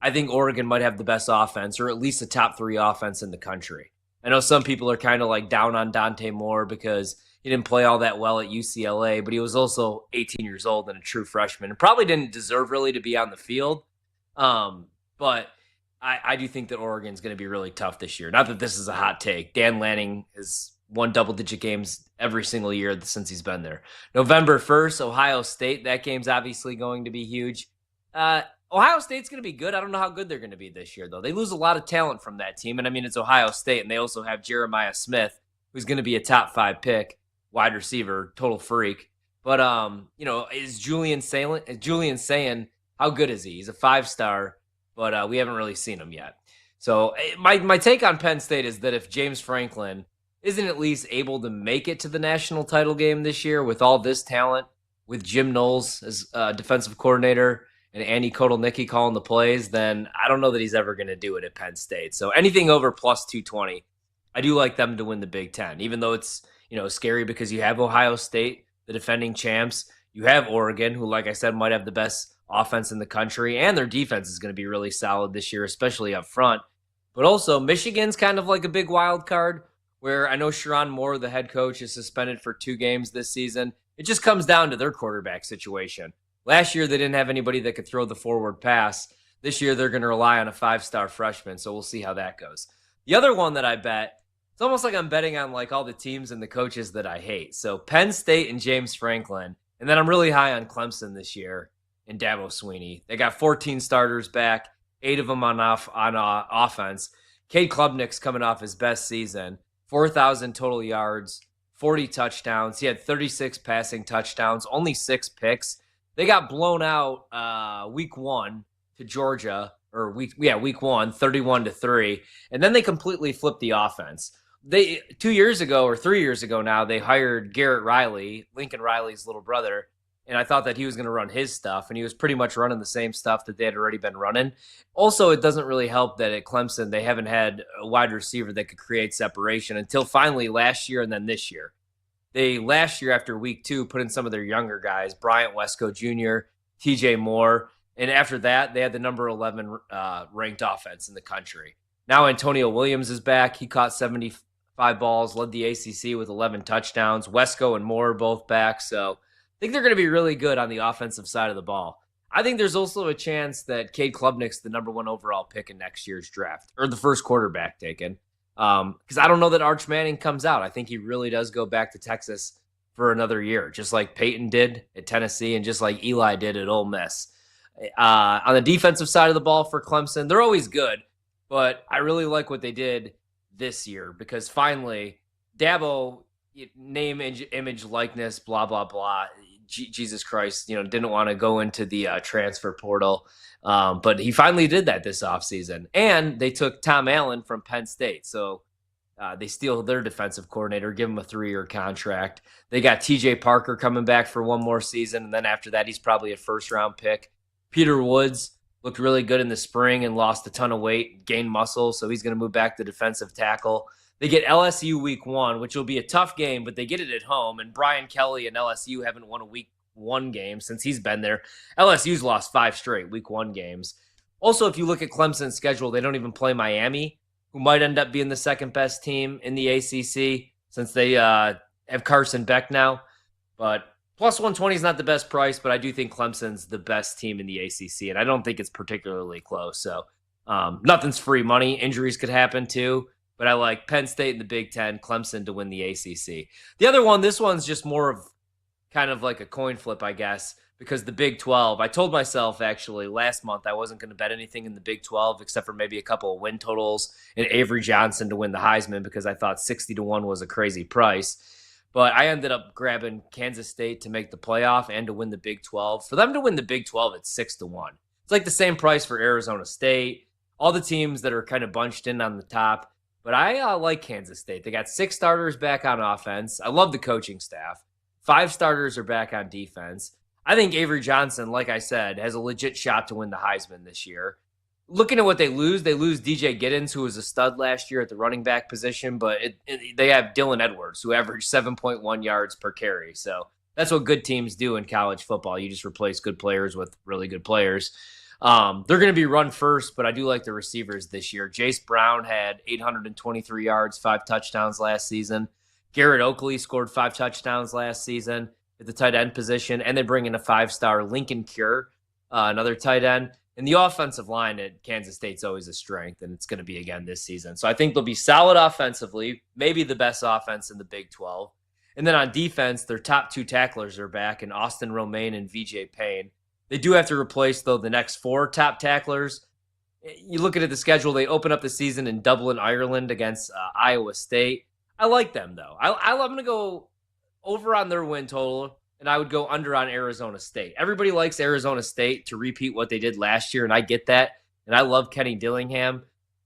I think Oregon might have the best offense, or at least a top 3 offense in the country. I know some people are kind of down on Dante Moore because he didn't play all that well at UCLA, but he was also 18 years old and a true freshman and probably didn't deserve really to be on the field. But I do think that Oregon's going to be really tough this year. Not that this is a hot take. Dan Lanning has won double-digit games every single year since he's been there. November 1st, Ohio State. That game's obviously going to be huge. Ohio State's going to be good. I don't know how good they're going to be this year, though. They lose a lot of talent from that team. And, it's Ohio State, and they also have Jeremiah Smith, who's going to be a top 5 pick, wide receiver, total freak. But, is Julian saying, how good is he? He's a 5-star, but we haven't really seen him yet. So my take on Penn State is that if James Franklin isn't at least able to make it to the national title game this year with all this talent, with Jim Knowles as defensive coordinator and Andy Kotelnicki calling the plays, then I don't know that he's ever going to do it at Penn State. So anything over plus 220, I do like them to win the Big Ten, even though it's scary because you have Ohio State, the defending champs. You have Oregon, who, like I said, might have the best offense in the country, and their defense is going to be really solid this year, especially up front. But also, Michigan's kind of like a big wild card. where I know Sharon Moore, the head coach, is suspended for 2 games this season. It just comes down to their quarterback situation. Last year, they didn't have anybody that could throw the forward pass. This year, they're going to rely on a 5-star freshman, so we'll see how that goes. The other one that I bet, it's almost like I'm betting on like all the teams and the coaches that I hate. So Penn State and James Franklin, and then I'm really high on Clemson this year and Dabo Swinney. They got 14 starters back, 8 of them on offense. Cade Klubnik's coming off his best season, 4,000 total yards, 40 touchdowns. He had 36 passing touchdowns, only 6 picks. They got blown out week 1 to Georgia, or week 1, 31-3, and then they completely flipped the offense. 2 years ago or 3 years ago now, they hired Garrett Riley, Lincoln Riley's little brother, and I thought that he was going to run his stuff, and he was pretty much running the same stuff that they had already been running. Also, it doesn't really help that at Clemson, they haven't had a wide receiver that could create separation until finally last year and then this year. They, last year after week 2, put in some of their younger guys, Bryant Wesco Jr., TJ Moore, and after that, they had the number 11 ranked offense in the country. Now Antonio Williams is back. He caught 75 balls, led the ACC with 11 touchdowns. Wesco and Moore are both back, so I think they're going to be really good on the offensive side of the ball. I think there's also a chance that Cade Klubnik's the number 1 overall pick in next year's draft, or the first quarterback taken, because I don't know that Arch Manning comes out. I think he really does go back to Texas for another year, just like Peyton did at Tennessee and just like Eli did at Ole Miss. On the defensive side of the ball for Clemson, they're always good, but I really like what they did this year because finally, Dabo, name, image, likeness, blah, blah, blah. Jesus Christ, didn't want to go into the transfer portal, but he finally did that this offseason. And they took Tom Allen from Penn State, so they steal their defensive coordinator, give him a 3-year contract. They got TJ Parker coming back for 1 more season, and then after that, he's probably a first-round pick. Peter Woods looked really good in the spring and lost a ton of weight, gained muscle, so he's going to move back to defensive tackle. They get LSU week 1, which will be a tough game, but they get it at home, and Brian Kelly and LSU haven't won a week 1 game since he's been there. LSU's lost 5 straight week 1 games. Also, if you look at Clemson's schedule, they don't even play Miami, who might end up being the second best team in the ACC since they have Carson Beck now, but plus 120 is not the best price, but I do think Clemson's the best team in the ACC, and I don't think it's particularly close. So nothing's free money. Injuries could happen too, but I like Penn State in the Big Ten, Clemson to win the ACC. The other one, this one's just more of kind of like a coin flip, I guess, because the Big 12, I told myself actually last month I wasn't going to bet anything in the Big 12 except for maybe a couple of win totals and Avery Johnson to win the Heisman because I thought 60-1 was a crazy price. But I ended up grabbing Kansas State to make the playoff and to win the Big 12. For them to win the Big 12, it's 6-1. It's like the same price for Arizona State, all the teams that are kind of bunched in on the top. But I like Kansas State. They got 6 starters back on offense. I love the coaching staff. 5 starters are back on defense. I think Avery Johnson, like I said, has a legit shot to win the Heisman this year. Looking at what they lose DJ Giddens, who was a stud last year at the running back position, but they have Dylan Edwards, who averaged 7.1 yards per carry. So that's what good teams do in college football. You just replace good players with really good players. They're going to be run first, but I do like the receivers this year. Jace Brown had 823 yards, 5 touchdowns last season. Garrett Oakley scored 5 touchdowns last season at the tight end position, and they bring in a 5-star Lincoln Cure, another tight end. And the offensive line at Kansas State's always a strength, and it's going to be again this season. So I think they'll be solid offensively, maybe the best offense in the Big 12. And then on defense, their top 2 tacklers are back in Austin Romaine and VJ Payne. They do have to replace, though, the next 4 top tacklers. You look at the schedule, they open up the season in Dublin, Ireland against Iowa State. I like them, though. I'm going to go over on their win total, and I would go under on Arizona State. Everybody likes Arizona State to repeat what they did last year, and I get that. And I love Kenny Dillingham.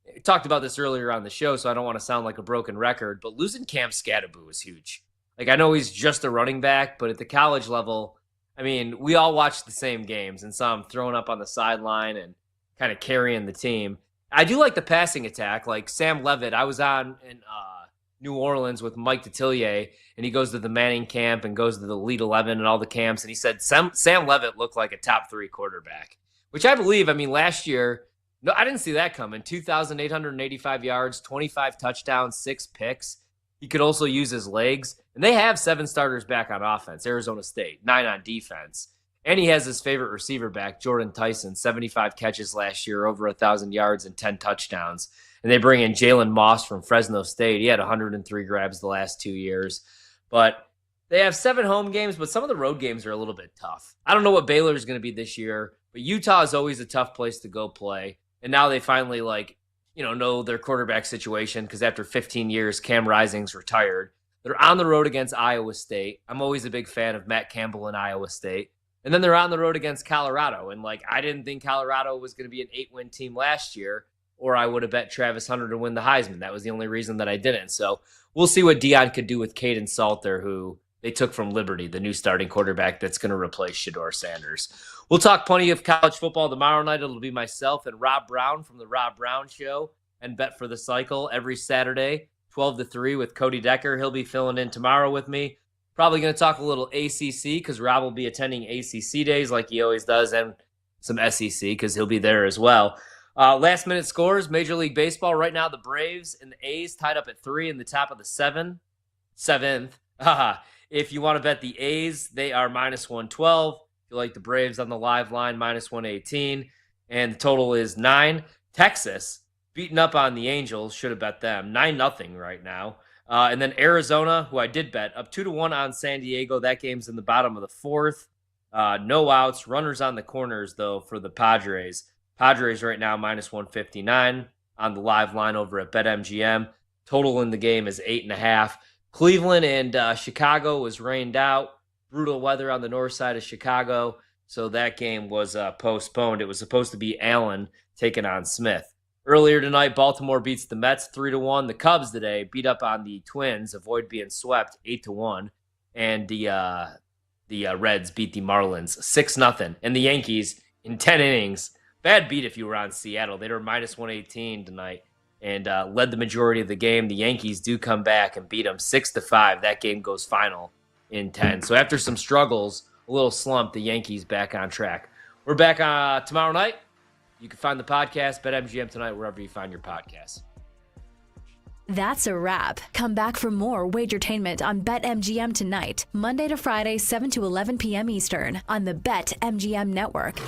I talked about this earlier on the show, so I don't want to sound like a broken record, but losing Cam Skattebo is huge. Like, I know he's just a running back, but at the college level, I mean, we all watched the same games and saw him throwing up on the sideline and kind of carrying the team. I do like the passing attack. Like Sam Levitt, I was on in New Orleans with Mike Detillier, and he goes to the Manning camp and goes to the Elite 11 and all the camps, and he said Sam Levitt looked like a top 3 quarterback, which I believe. I mean, last year, no, I didn't see that coming. 2,885 yards, 25 touchdowns, 6 picks. He could also use his legs. And they have 7 starters back on offense, Arizona State, 9 on defense. And he has his favorite receiver back, Jordan Tyson, 75 catches last year, over 1,000 yards and 10 touchdowns. And they bring in Jalen Moss from Fresno State. He had 103 grabs the last 2 years. But they have 7 home games, but some of the road games are a little bit tough. I don't know what Baylor is going to be this year, but Utah is always a tough place to go play. And now they finally, know their quarterback situation because after 15 years, Cam Rising's retired. They're on the road against Iowa State. I'm always a big fan of Matt Campbell in Iowa State. And then they're on the road against Colorado. And, I didn't think Colorado was going to be an 8-win team last year, or I would have bet Travis Hunter to win the Heisman. That was the only reason that I didn't. So we'll see what Deion could do with Caden Salter, who they took from Liberty, the new starting quarterback that's going to replace Shedeur Sanders. We'll talk plenty of college football tomorrow night. It'll be myself and Rob Brown from The Rob Brown Show and Bet for the Cycle every Saturday, 12 to 3 with Cody Decker. He'll be filling in tomorrow with me. Probably going to talk a little ACC because Rob will be attending ACC days like he always does, and some SEC because he'll be there as well. Last minute scores, Major League Baseball. Right now, the Braves and the A's tied up at 3 in the top of the 7th. If you want to bet the A's, they are minus 112. If you like the Braves on the live line, minus 118. And the total is 9. Texas beating up on the Angels. Should have bet them. 9-0 right now. And then Arizona, who I did bet, up 2-1 on San Diego. That game's in the bottom of the 4th. No outs. Runners on the corners, though, for the Padres. Padres right now minus 159 on the live line over at BetMGM. Total in the game is 8.5. Cleveland and Chicago was rained out. Brutal weather on the north side of Chicago. So that game was postponed. It was supposed to be Allen taking on Smith. Earlier tonight, Baltimore beats the Mets 3-1. The Cubs today beat up on the Twins, avoid being swept 8-1. And the Reds beat the Marlins 6-0. And the Yankees in 10 innings, bad beat if you were on Seattle. They were minus 118 tonight and led the majority of the game. The Yankees do come back and beat them 6-5. That game goes final in 10. So after some struggles, a little slump, the Yankees back on track. We're back tomorrow night. You can find the podcast, BetMGM Tonight, wherever you find your podcasts. That's a wrap. Come back for more Wagertainment on BetMGM Tonight, Monday to Friday, 7 to 11 p.m. Eastern on the BetMGM Network.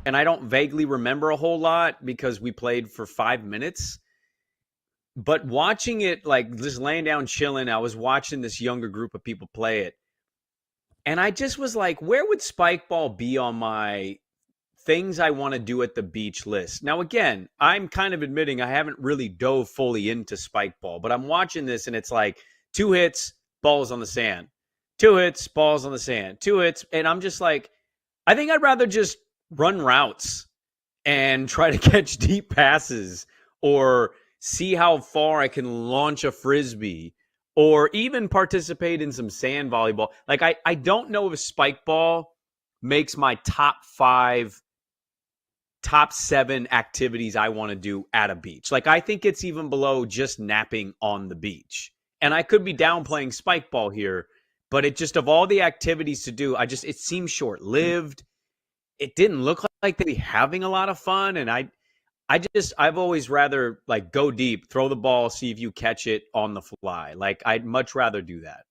and I don't vaguely remember a whole lot because we played for 5 minutes. But watching it, like just laying down chilling, I was watching this younger group of people play it. And I just was like, where would spike ball be on my things I want to do at the beach list? Now, again, I'm kind of admitting I haven't really dove fully into spike ball, but I'm watching this and it's like 2 hits, balls on the sand, 2 hits, balls on the sand, 2 hits. And I'm just like, I think I'd rather just run routes and try to catch deep passes or see how far I can launch a frisbee or even participate in some sand volleyball. Like, I don't know if spike ball makes my top 5, top 7 activities I want to do at a beach. Like, I think it's even below just napping on the beach. And I could be downplaying spike ball here, but it just, of all the activities to do, it seems short-lived. It didn't look like they'd be having a lot of fun. And I've always rather like go deep, throw the ball, see if you catch it on the fly. Like, I'd much rather do that.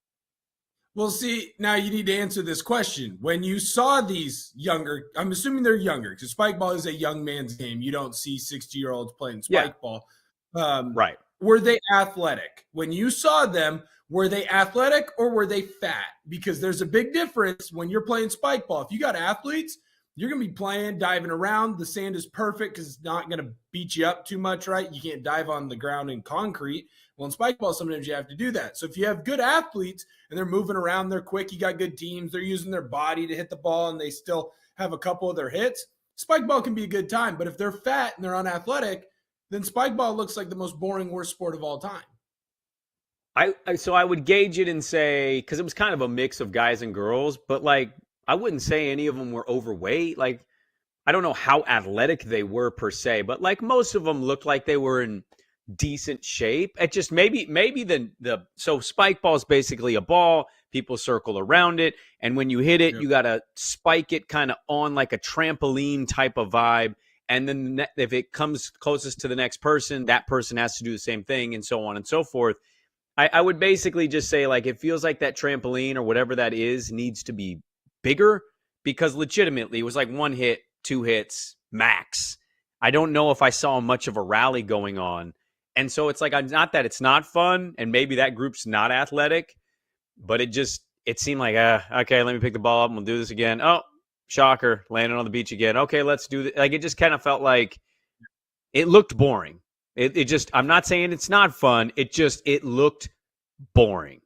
Well, see, now you need to answer this question. When you saw these younger, I'm assuming they're younger because spike ball is a young man's game. You don't see 60-year-olds playing spike ball. Right. Were they athletic? When you saw them, were they athletic or were they fat? Because there's a big difference when you're playing spike ball. If you got athletes, you're going to be playing, diving around. The sand is perfect because it's not going to beat you up too much, right? You can't dive on the ground in concrete. Well, in spike ball, sometimes you have to do that. So if you have good athletes and they're moving around, they're quick, you got good teams, they're using their body to hit the ball, and they still have a couple of their hits, spike ball can be a good time. But if they're fat and they're unathletic, then spike ball looks like the most boring, worst sport of all time. So I would gauge it and say, because it was kind of a mix of guys and girls, but like, I wouldn't say any of them were overweight. Like, I don't know how athletic they were per se, but like most of them looked like they were in decent shape. It just maybe so spike ball is basically a ball. People circle around it, and when you hit it, you got to spike it kind of on like a trampoline type of vibe. And then if it comes closest to the next person, that person has to do the same thing, and so on and so forth. I would basically just say, like, it feels like that trampoline or whatever that is needs to be bigger, because legitimately it was like 1 hit, 2 hits max. I don't know if I saw much of a rally going on. And so it's like, not that it's not fun, and maybe that group's not athletic, but it seemed like, okay, let me pick the ball up and we'll do this again. Oh, shocker, landing on the beach again. Okay, let's do this. Like, it just kind of felt like it looked boring. It just, I'm not saying it's not fun. It looked boring.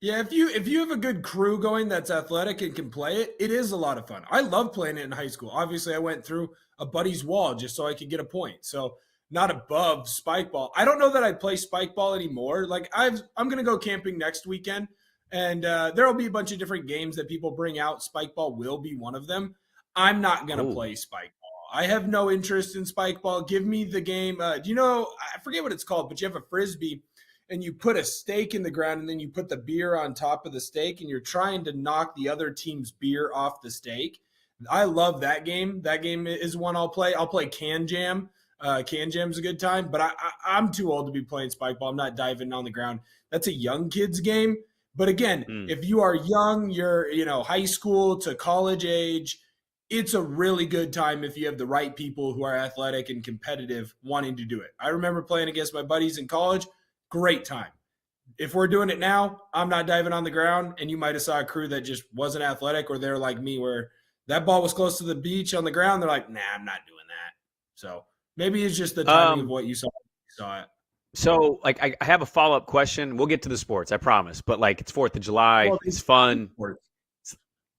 Yeah, if you have a good crew going that's athletic and can play it, it is a lot of fun. I love playing it in high school. Obviously, I went through a buddy's wall just so I could get a point. So not above spike ball. I don't know that I play spike ball anymore. Like, I'm going to go camping next weekend, and there will be a bunch of different games that people bring out. Spike ball will be one of them. I'm not going to play spike ball. I have no interest in spike ball. Give me the game. Do you know, I forget what it's called, but you have a Frisbee and you put a stake in the ground and then you put the beer on top of the stake and you're trying to knock the other team's beer off the stake. I love that game. That game is one I'll play. I'll play Can Jam. Can Jam's a good time, but I'm too old to be playing spike ball. I'm not diving on the ground. That's a young kid's game. But again, if you are young, you're, high school to college age, it's a really good time if you have the right people who are athletic and competitive wanting to do it. I remember playing against my buddies in college. Great time. If we're doing it now, I'm not diving on the ground, and you might have saw a crew that just wasn't athletic, or they're like me where that ball was close to the beach on the ground. They're like, nah, I'm not doing that. So maybe it's just the timing of what you saw. It. So, like, I have a follow-up question. We'll get to the sports, I promise. But, like, it's 4th of July. It's fun.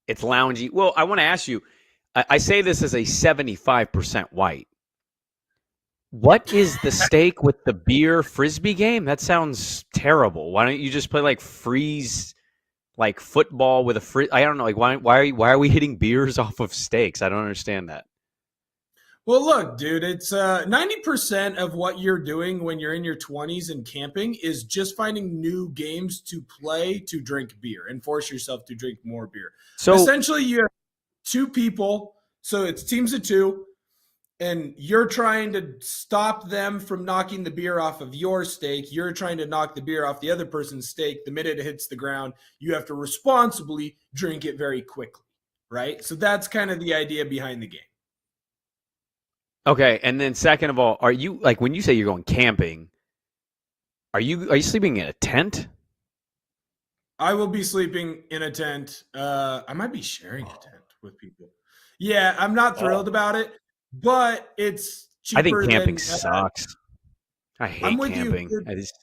It's loungy. Well, I want to ask you, I say this as a 75% white. What is the stake with the beer Frisbee game? That sounds terrible. Why don't you just play like freeze, like football with a I don't know. Like, why are we hitting beers off of stakes? I don't understand that. Well, look, dude, it's 90% of what you're doing when you're in your 20s and camping is just finding new games to play to drink beer and force yourself to drink more beer. So essentially, you have 2 people, so it's teams of 2. And you're trying to stop them from knocking the beer off of your stake. You're trying to knock the beer off the other person's stake. The minute it hits the ground, you have to responsibly drink it very quickly. right? So that's kind of the idea behind the game. Okay, and then second of all, are you like when you say you're going camping? Are you sleeping in a tent? I will be sleeping in a tent. I might be sharing a tent with people. Yeah, I'm not thrilled about it, but it's I think cheaper camping than. sucks. I I'm hate with you. camping. I just,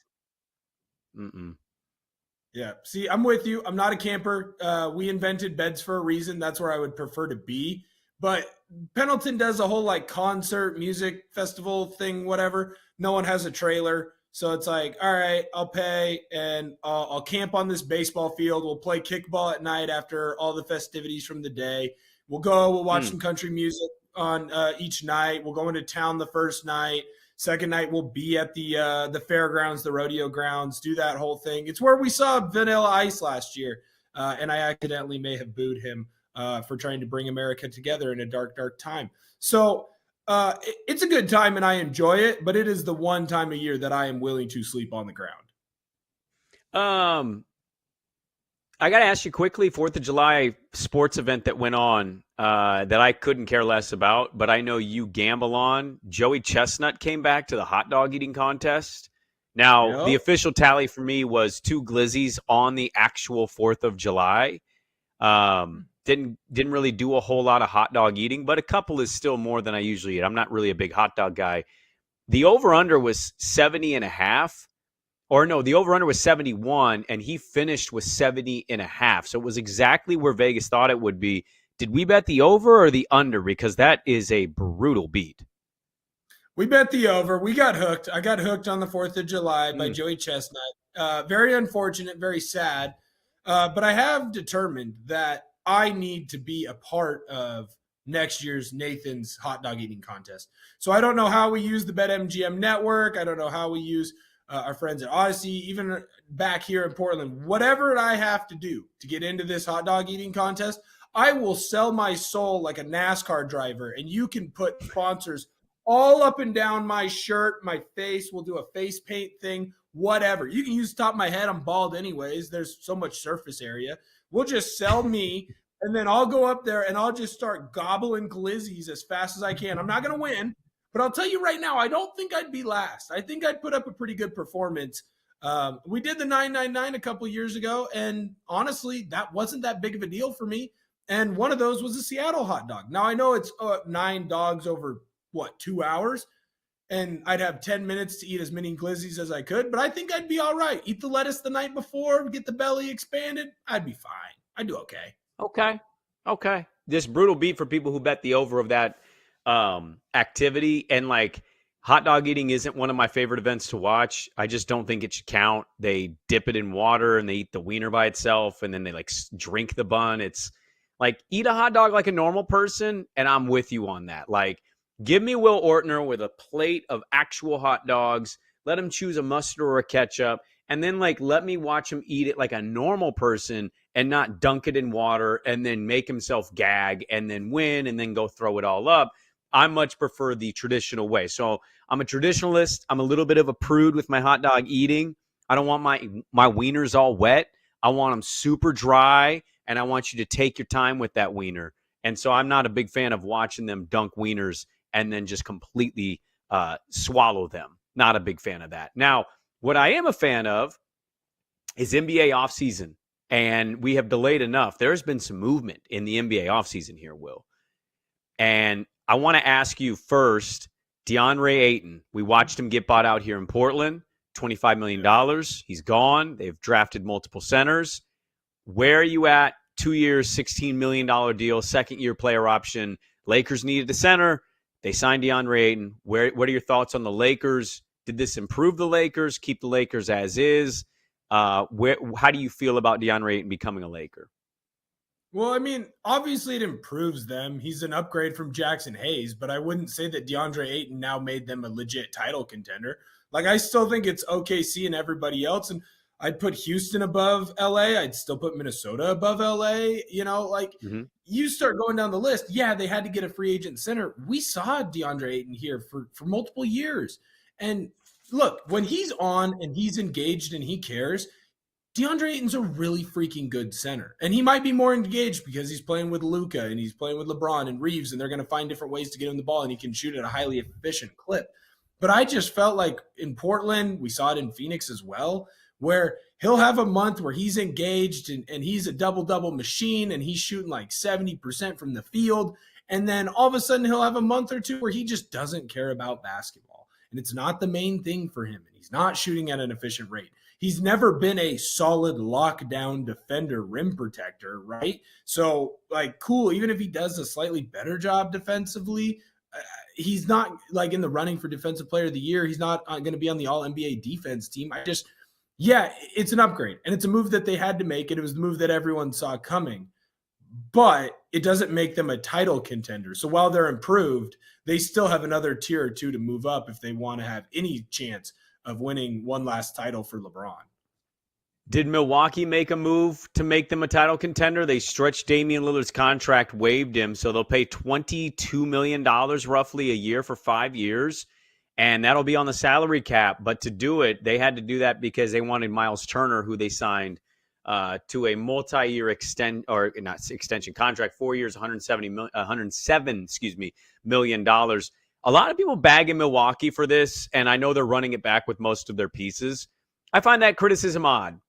Yeah. See, I'm with you. I'm not a camper. We invented beds for a reason. That's where I would prefer to be. But Pendleton does a whole like concert, music festival thing, whatever. No one has a trailer. So it's like, all right, I'll pay and I'll camp on this baseball field. We'll play kickball at night after all the festivities from the day. We'll watch some country music on each night. We'll go into town the first night. Second night we'll be at the fairgrounds, the rodeo grounds, do that whole thing. It's where we saw Vanilla Ice last year, and I accidentally may have booed him for trying to bring America together in a dark, dark time. So it's a good time and I enjoy it, but it is the one time a year that I am willing to sleep on the ground. I got to ask you quickly, 4th of July sports event that went on that I couldn't care less about, but I know you gamble on. Joey Chestnut came back to the hot dog eating contest. Now, the official tally for me was 2 glizzies on the actual 4th of July. Didn't really do a whole lot of hot dog eating, but a couple is still more than I usually eat. I'm not really a big hot dog guy. The over-under was 70.5. Or no, the over-under was 71, and he finished with 70.5. So it was exactly where Vegas thought it would be. Did we bet the over or the under? Because that is a brutal beat. We bet the over. We got hooked. I got hooked on the 4th of July by Joey Chestnut. Very unfortunate, very sad. But I have determined that I need to be a part of next year's Nathan's hot dog eating contest. So I don't know how we use the BetMGM network. I don't know how we use our friends at Odyssey, even back here in Portland. Whatever I have to do to get into this hot dog eating contest, I will sell my soul like a NASCAR driver, and you can put sponsors all up and down my shirt, my face. We'll do a face paint thing, whatever. You can use the top of my head. I'm bald anyways. There's so much surface area. We'll just sell me, and then I'll go up there and I'll just start gobbling glizzies as fast as I can. I'm not going to win, but I'll tell you right now, I don't think I'd be last. I think I'd put up a pretty good performance. We did the 999 a couple years ago, and honestly, that wasn't that big of a deal for me. And one of those was a Seattle hot dog. Now, I know it's 9 dogs over, 2 hours? And I'd have 10 minutes to eat as many glizzies as I could, but I think I'd be all right. Eat the lettuce the night before, get the belly expanded. I'd be fine. I'd do okay. Okay. This brutal beat for people who bet the over of that activity. And like hot dog eating isn't one of my favorite events to watch. I just don't think it should count. They dip it in water and they eat the wiener by itself and then they like drink the bun. It's like eat a hot dog like a normal person. And I'm with you on that. Like give me Will Ortner with a plate of actual hot dogs. Let him choose a mustard or a ketchup. And then like let me watch him eat it like a normal person and not dunk it in water and then make himself gag and then win and then go throw it all up. I much prefer the traditional way. So I'm a traditionalist. I'm a little bit of a prude with my hot dog eating. I don't want my wieners all wet. I want them super dry, and I want you to take your time with that wiener. And so I'm not a big fan of watching them dunk wieners and then just completely swallow them. Not a big fan of that. Now, what I am a fan of is NBA offseason, and we have delayed enough. There's been some movement in the NBA offseason here, Will. And I want to ask you first, DeAndre Ayton. We watched him get bought out here in Portland, $25 million. He's gone. They've drafted multiple centers. Where are you at? 2 years, $16 million deal, second-year player option. Lakers needed a center. They signed DeAndre Ayton. What are your thoughts on the Lakers? Did this improve the Lakers, keep the Lakers as is? How do you feel about DeAndre Ayton becoming a Laker? Well, I mean, obviously it improves them. He's an upgrade from Jackson Hayes, but I wouldn't say that DeAndre Ayton now made them a legit title contender. Like, I still think it's OKC and everybody else, and I'd put Houston above LA. I'd still put Minnesota above LA. You start going down the list. Yeah, they had to get a free agent center. We saw DeAndre Ayton here for multiple years. And look, when he's on and he's engaged and he cares, DeAndre Ayton's a really freaking good center. And he might be more engaged because he's playing with Luka and he's playing with LeBron and Reeves, and they're going to find different ways to get him the ball, and he can shoot at a highly efficient clip. But I just felt like in Portland, we saw it in Phoenix as well, where he'll have a month where he's engaged and he's a double-double machine and he's shooting like 70% from the field. And then all of a sudden he'll have a month or two where he just doesn't care about basketball. And it's not the main thing for him. And he's not shooting at an efficient rate. He's never been a solid lockdown defender, rim protector, right? So, like, cool, even if he does a slightly better job defensively, he's not, like, in the running for Defensive Player of the Year. He's not going to be on the All-NBA defense team. Yeah, it's an upgrade, and it's a move that they had to make, and it was the move that everyone saw coming. But it doesn't make them a title contender. So while they're improved, they still have another tier or two to move up if they want to have any chance of winning one last title for LeBron. Did Milwaukee make a move to make them a title contender? They stretched Damian Lillard's contract, waived him, so they'll pay $22 million roughly a year for 5 years, and that'll be on the salary cap. But to do it, they had to do that because they wanted Miles Turner, who they signed to a multi-year extension contract, 4 years, $107 million. A lot of people bagging Milwaukee for this, and I know they're running it back with most of their pieces. I find that criticism odd.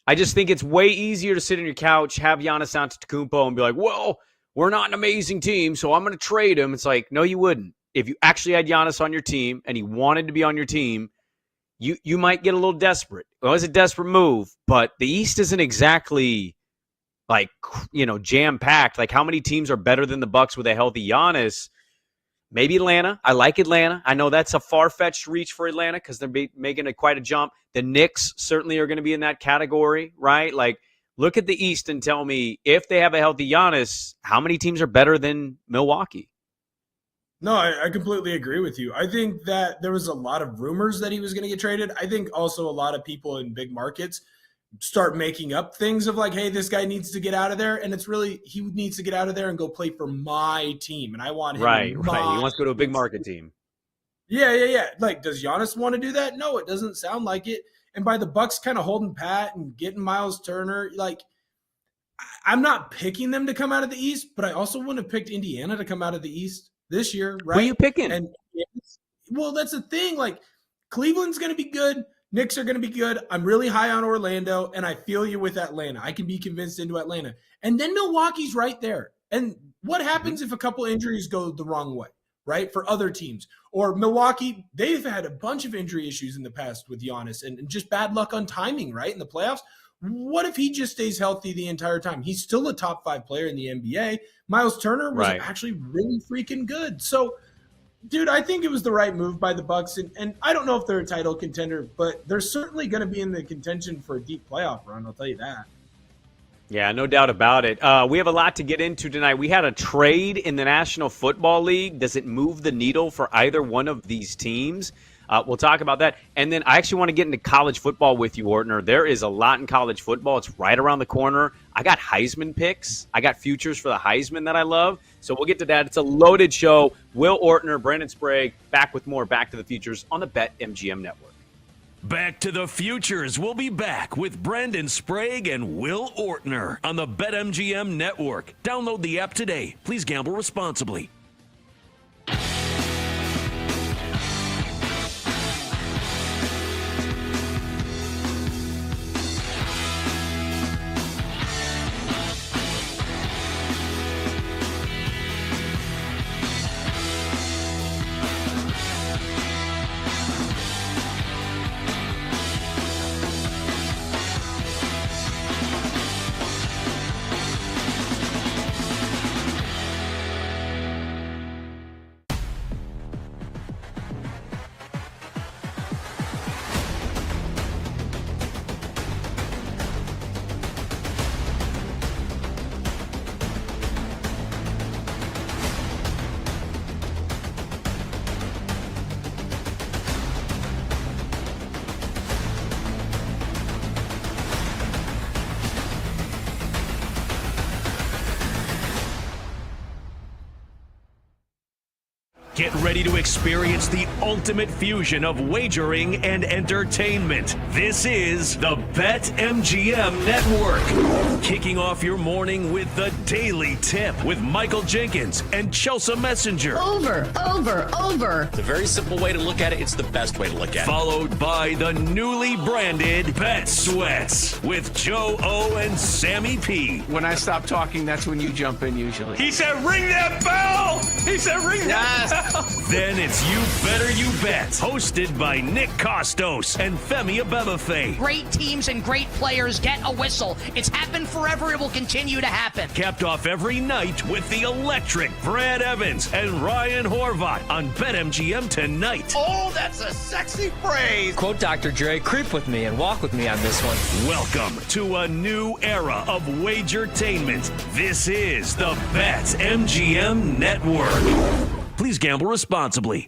I just think it's way easier to sit on your couch, have Giannis Antetokounmpo, and be like, well, we're not an amazing team, so I'm going to trade him. It's like, no, you wouldn't. If you actually had Giannis on your team and he wanted to be on your team, you might get a little desperate. It was a desperate move, but the East isn't exactly like, jam-packed. Like, how many teams are better than the Bucks with a healthy Giannis? Maybe Atlanta. I like Atlanta. I know that's a far-fetched reach for Atlanta because they're making quite a jump. The Knicks certainly are going to be in that category, right? Like, look at the East and tell me, if they have a healthy Giannis, how many teams are better than Milwaukee? No, I completely agree with you. I think that there was a lot of rumors that he was going to get traded. I think also a lot of people in big markets start making up things of like, hey, this guy needs to get out of there. And it's really, he needs to get out of there and go play for my team. And I want him. Right. He wants to go to a big market team. Yeah. Like, does Giannis want to do that? No, it doesn't sound like it. And by the Bucks kind of holding pat and getting Miles Turner, like, I'm not picking them to come out of the East, but I also wouldn't have picked Indiana to come out of the East this year, right? Who are you picking? And well, that's the thing. Like, Cleveland's going to be good. Knicks are going to be good. I'm really high on Orlando, and I feel you with Atlanta. I can be convinced into Atlanta. And then Milwaukee's right there. And what happens if a couple injuries go the wrong way, right, for other teams? Or Milwaukee, they've had a bunch of injury issues in the past with Giannis and just bad luck on timing, right, in the playoffs. What if he just stays healthy the entire time? He's still a top 5 player in the NBA. Miles Turner was actually really freaking good. So, dude, I think it was the right move by the Bucks, and I don't know if they're a title contender, but they're certainly going to be in the contention for a deep playoff run, I'll tell you that. Yeah, no doubt about it. We have a lot to get into tonight. We had a trade in the National Football League. Does it move the needle for either one of these teams? We'll talk about that. And then I actually want to get into college football with you, Ortner. There is a lot in college football. It's right around the corner. I got Heisman picks. I got futures for the Heisman that I love. So we'll get to that. It's a loaded show. Will Ortner, Brandon Sprague, back with more Back to the Futures on the BetMGM Network. Back to the Futures. We'll be back with Brandon Sprague and Will Ortner on the BetMGM Network. Download the app today. Please gamble responsibly. Get ready to experience the ultimate fusion of wagering and entertainment. This is the BetMGM Network. Kicking off your morning with the Daily Tip with Michael Jenkins and Chelsea Messenger. Over. It's a very simple way to look at it. It's the best way to look at it. Followed by the newly branded Bet Sweats with Joe O and Sammy P. When I stop talking, that's when you jump in usually. He said, ring that bell! He said, ring that bell! Then it's You Better You Bet, hosted by Nick Costos and Femi Abebefe. Great teams and great players get a whistle. It's happened forever. It will continue to happen. Capped off every night with the electric Brad Evans and Ryan Horvat on BetMGM tonight. Oh, that's a sexy phrase. Quote Dr. Dre, creep with me and walk with me on this one. Welcome to a new era of Wagertainment. This is the BetMGM Network. Please gamble responsibly.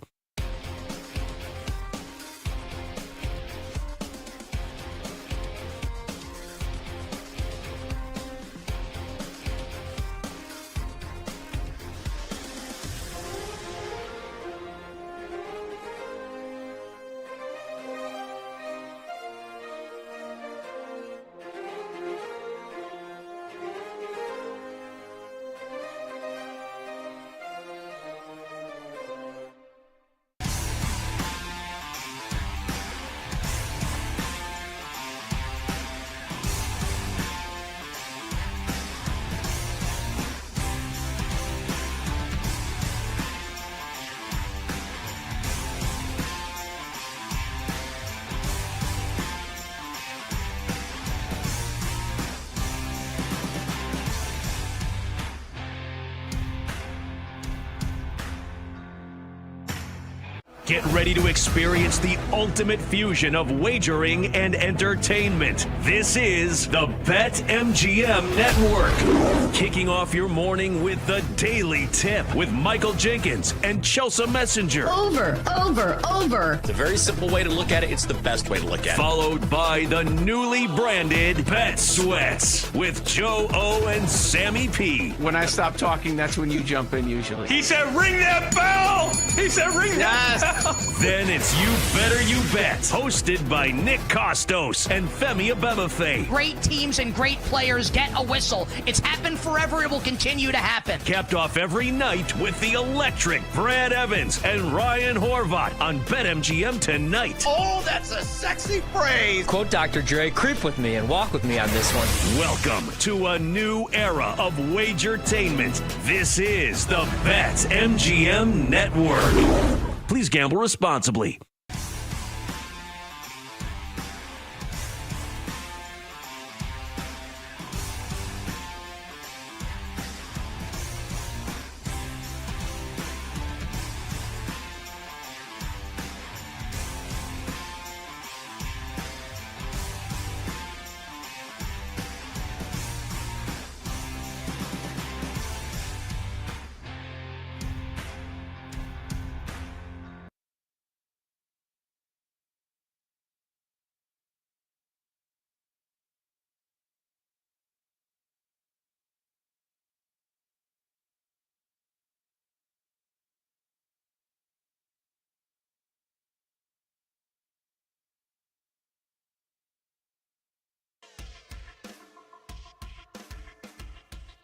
Get ready to experience the ultimate fusion of wagering and entertainment. This is the BetMGM Network. Kicking off your morning with the Daily Tip with Michael Jenkins and Chelsea Messenger. Over. It's a very simple way to look at it. It's the best way to look at it. Followed by the newly branded Bet Sweats with Joe O and Sammy P. When I stop talking, that's when you jump in usually. He said, ring that bell! He said, ring that bell! Then it's You Better You Bet, hosted by Nick Costos and Femi Abebefe. Great teams and great players get a whistle. It's happened forever. It will continue to happen. Capped off every night with the electric Brad Evans and Ryan Horvat on BetMGM tonight. Oh, that's a sexy phrase. Quote Dr. Dre, creep with me and walk with me on this one. Welcome to a new era of Wagertainment. This is the BetMGM Network. Please gamble responsibly.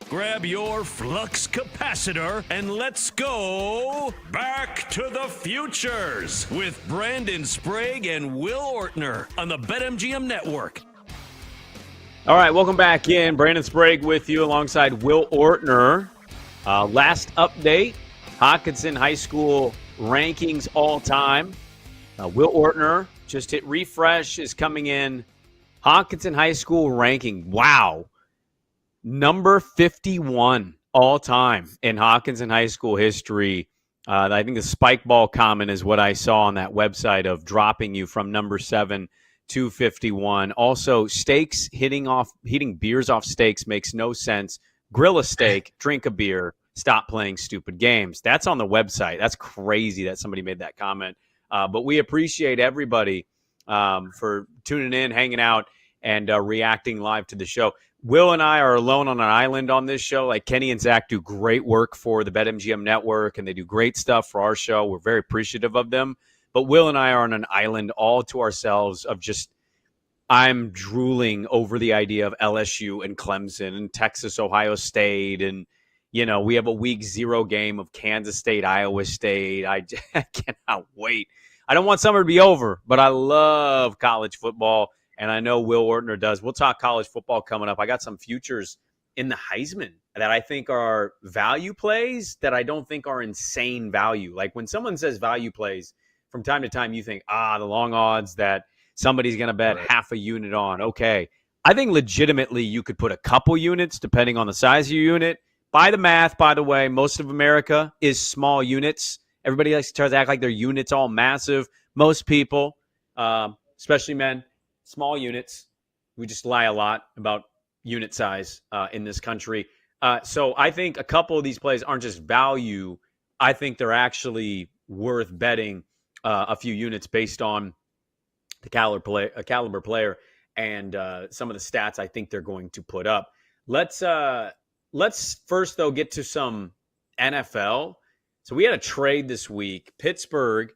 Grab your flux capacitor and let's go back to the futures with Brandon Sprague and Will Ortner on the BetMGM Network. All right, welcome back in. Brandon Sprague with you alongside Will Ortner. Last update, Hockinson High School rankings all time. Will Ortner just hit refresh, is coming in. Hockinson High School ranking, wow. Number 51 all time in Hockinson High School history. I think the spike ball comment is what I saw on that website of dropping you from number 7 to 51. Also, steaks, hitting beers off steaks makes no sense. Grill a steak, drink a beer, stop playing stupid games. That's on the website. That's crazy that somebody made that comment. But we appreciate everybody for tuning in, hanging out, and reacting live to the show. Will and I are alone on an island on this show. Like Kenny and Zach do great work for the BetMGM network, and they do great stuff for our show. We're very appreciative of them. But Will and I are on an island all to ourselves of just, I'm drooling over the idea of LSU and Clemson and Texas, Ohio State. And, we have a week 0 game of Kansas State, Iowa State. I cannot wait. I don't want summer to be over, but I love college football. And I know Will Ortner does. We'll talk college football coming up. I got some futures in the Heisman that I think are value plays that I don't think are insane value. Like when someone says value plays, from time to time you think, the long odds that somebody's going to bet half a unit on. Okay. I think legitimately you could put a couple units depending on the size of your unit. By the math, by the way, most of America is small units. Everybody likes to try to act like their units all massive. Most people, especially men, small units. We just lie a lot about unit size in this country. So I think a couple of these plays aren't just value. I think they're actually worth betting a few units based on the caliber player and some of the stats I think they're going to put up. Let's first, though, get to some NFL. So we had a trade this week. Pittsburgh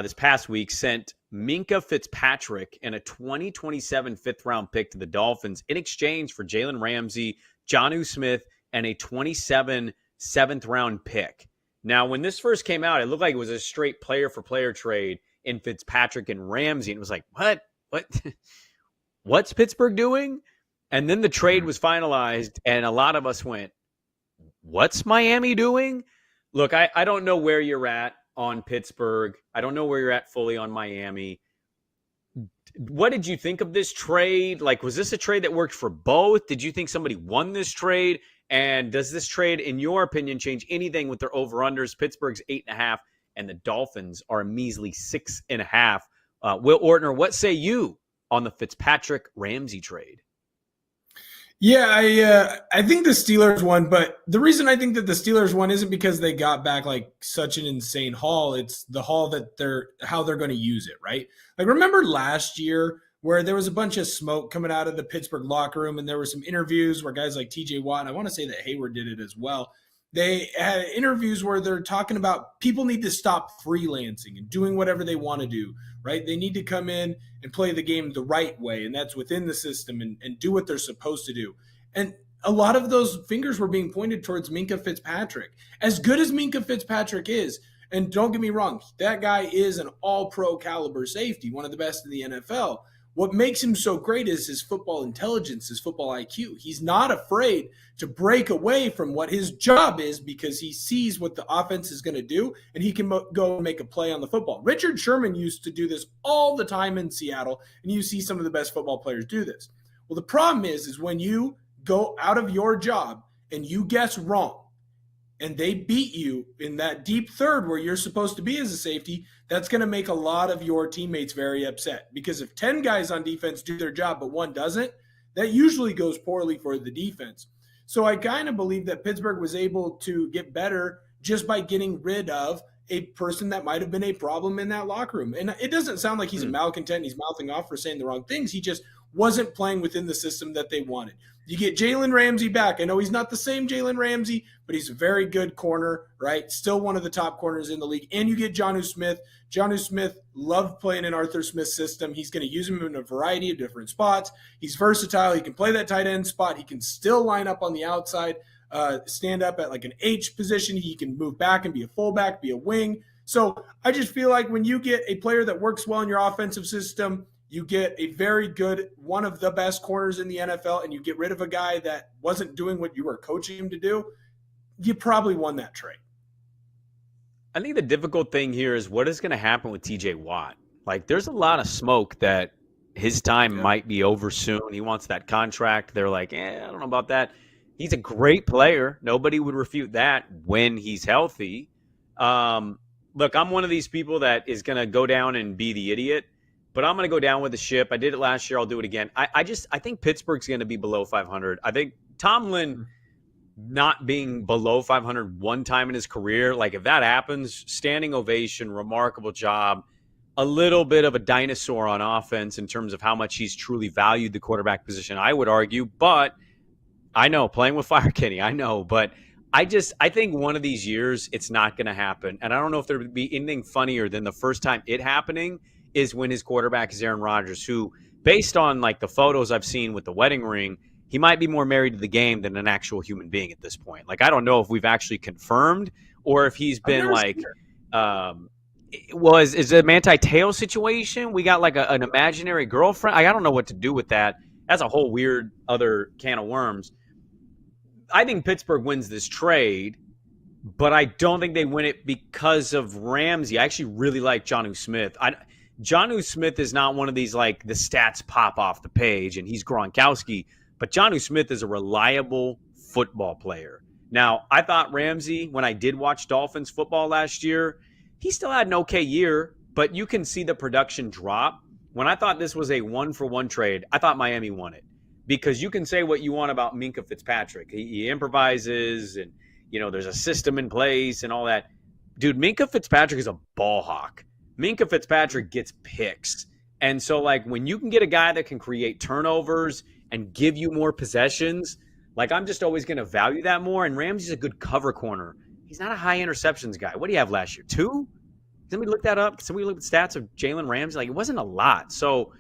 this past week sent Minkah Fitzpatrick and a 2027 fifth-round pick to the Dolphins in exchange for Jalen Ramsey, Jonnu Smith, and a 27 seventh-round pick. Now, when this first came out, it looked like it was a straight player-for-player trade in Fitzpatrick and Ramsey. And it was like, what? What's Pittsburgh doing? And then the trade was finalized, and a lot of us went, what's Miami doing? Look, I don't know where you're at on Pittsburgh. I don't know where you're at fully on Miami. What did you think of this trade? Like, was this a trade that worked for both? Did you think somebody won this trade? And does this trade, in your opinion, change anything with their over-unders? Pittsburgh's 8.5, and the Dolphins are a measly 6.5. Will Ortner, what say you on the Fitzpatrick-Ramsey trade? Yeah, I think the Steelers won, but the reason I think that the Steelers won isn't because they got back like such an insane haul. It's the haul that how they're going to use it, right? Like remember last year where there was a bunch of smoke coming out of the Pittsburgh locker room and there were some interviews where guys like TJ Watt, and I want to say that Hayward did it as well. They had interviews where they're talking about people need to stop freelancing and doing whatever they want to do, right? They need to come in and play the game the right way, and that's within the system and do what they're supposed to do. And a lot of those fingers were being pointed towards Minkah Fitzpatrick. As good as Minkah Fitzpatrick is, and don't get me wrong, that guy is an all-pro caliber safety, one of the best in the NFL. What makes him so great is his football intelligence, his football IQ. He's not afraid to break away from what his job is because he sees what the offense is going to do, and he can go and make a play on the football. Richard Sherman used to do this all the time in Seattle, and you see some of the best football players do this. Well, the problem is when you go out of your job and you guess wrong, and they beat you in that deep third where you're supposed to be as a safety, that's going to make a lot of your teammates very upset. Because if 10 guys on defense do their job but one doesn't, that usually goes poorly for the defense. So I kind of believe that Pittsburgh was able to get better just by getting rid of a person that might have been a problem in that locker room. And it doesn't sound like he's a malcontent. He's mouthing off for saying the wrong things. He just wasn't playing within the system that they wanted. You get Jalen Ramsey back. I know he's not the same Jalen Ramsey, but he's a very good corner, right? Still one of the top corners in the league. And you get Jonnu Smith. Jonnu Smith loved playing in Arthur Smith's system. He's going to use him in a variety of different spots. He's versatile. He can play that tight end spot. He can still line up on the outside, stand up at like an H position. He can move back and be a fullback, be a wing. So I just feel like when you get a player that works well in your offensive system, you get a very good, one of the best corners in the NFL, and you get rid of a guy that wasn't doing what you were coaching him to do, you probably won that trade. I think the difficult thing here is what is going to happen with TJ Watt. Like, there's a lot of smoke that his time might be over soon. He wants that contract. They're like, I don't know about that. He's a great player. Nobody would refute that when he's healthy. Look, I'm one of these people that is going to go down and be the idiot. But I'm going to go down with the ship. I did it last year. I'll do it again. I think Pittsburgh's going to be below 500. I think Tomlin not being below 500 one time in his career, like if that happens, standing ovation, remarkable job, a little bit of a dinosaur on offense in terms of how much he's truly valued the quarterback position, I would argue. But I know, playing with fire, Kenny. I know, but I think one of these years it's not going to happen. And I don't know if there would be anything funnier than the first time it happening is when his quarterback is Aaron Rodgers, who, based on like the photos I've seen with the wedding ring, he might be more married to the game than an actual human being at this point. Like, I don't know if we've actually confirmed or if he's been like, is it a Manti Te'o situation? We got like an imaginary girlfriend. I don't know what to do with that. That's a whole weird other can of worms. I think Pittsburgh wins this trade, but I don't think they win it because of Ramsey. I actually really like Jonnu Smith. Jonnu Smith is not one of these like the stats pop off the page and he's Gronkowski, but Jonnu Smith is a reliable football player. Now, I thought Ramsey, when I did watch Dolphins football last year, he still had an okay year, but you can see the production drop. When I thought this was a 1-for-1 trade, I thought Miami won it. Because you can say what you want about Minkah Fitzpatrick. He improvises and, there's a system in place and all that. Dude, Minkah Fitzpatrick is a ball hawk. Minkah Fitzpatrick gets picks. And so, like, when you can get a guy that can create turnovers and give you more possessions, like, I'm just always going to value that more. And Ramsey's a good cover corner. He's not a high interceptions guy. What do you have last year? 2? Somebody look that up. Somebody look at the stats of Jalen Ramsey. Like, it wasn't a lot. So,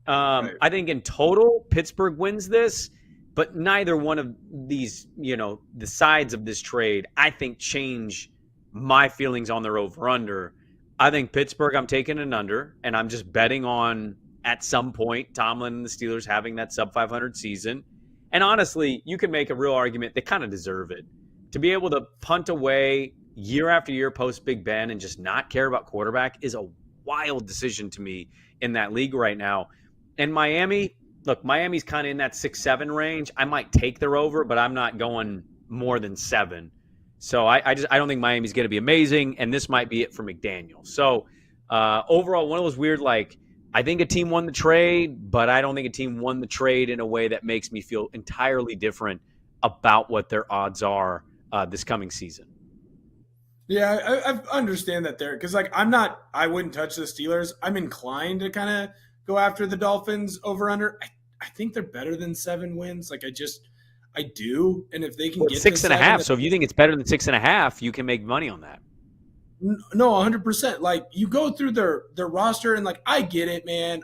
I think in total, Pittsburgh wins this, but neither one of these, the sides of this trade, I think, change my feelings on their over-under. I think Pittsburgh, I'm taking an under, and I'm just betting on, at some point, Tomlin and the Steelers having that sub-500 season. And honestly, you can make a real argument. They kind of deserve it. To be able to punt away year after year post-Big Ben and just not care about quarterback is a wild decision to me in that league right now. And Miami, look, Miami's kind of in that 6-7 range. I might take their over, but I'm not going more than 7. So I don't think Miami's going to be amazing, and this might be it for McDaniel. So overall, one of those weird, like, I think a team won the trade, but I don't think a team won the trade in a way that makes me feel entirely different about what their odds are this coming season. Yeah, I understand that there, because like I wouldn't touch the Steelers. I'm inclined to kind of go after the Dolphins over under. I think they're better than 7 wins. Like I do. And if they can get 6.5. So if you think it's better than 6.5, you can make money on that. No, 100%. Like, you go through their roster and like, I get it, man.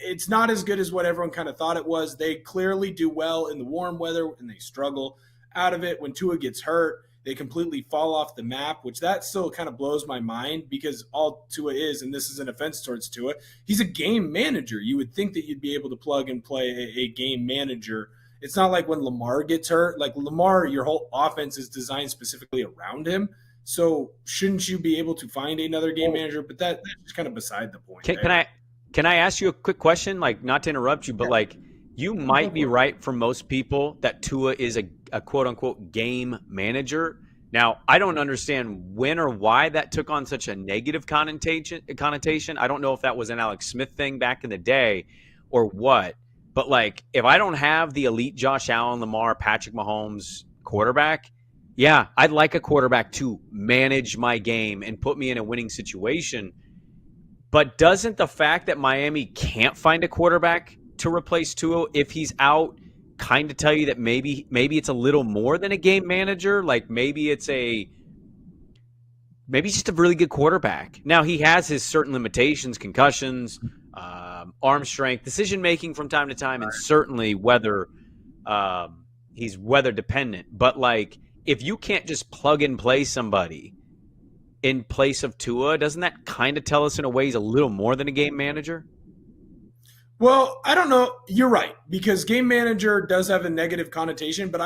It's not as good as what everyone kind of thought it was. They clearly do well in the warm weather and they struggle out of it. When Tua gets hurt, they completely fall off the map, which that still kind of blows my mind because all Tua is, and this is an offense towards Tua, he's a game manager. You would think that you'd be able to plug and play a game manager. It's not like when Lamar gets hurt. Like Lamar, your whole offense is designed specifically around him. So shouldn't you be able to find another game manager? But that's just kind of beside the point. Can I ask you a quick question? Like, not to interrupt you, but like, you might be right for most people that Tua is a quote unquote game manager. Now, I don't understand when or why that took on such a negative connotation. I don't know if that was an Alex Smith thing back in the day or what. But like, if I don't have the elite Josh Allen, Lamar, Patrick Mahomes quarterback, yeah, I'd like a quarterback to manage my game and put me in a winning situation. But doesn't the fact that Miami can't find a quarterback to replace Tua if he's out kind of tell you that maybe it's a little more than a game manager? Like maybe it's just a really good quarterback. Now, he has his certain limitations, concussions, arm strength, decision-making from time to time, and certainly weather. He's weather dependent. But like, if you can't just plug and play somebody in place of Tua, doesn't that kind of tell us in a way he's a little more than a game manager? Well, I don't know. You're right, because game manager does have a negative connotation, but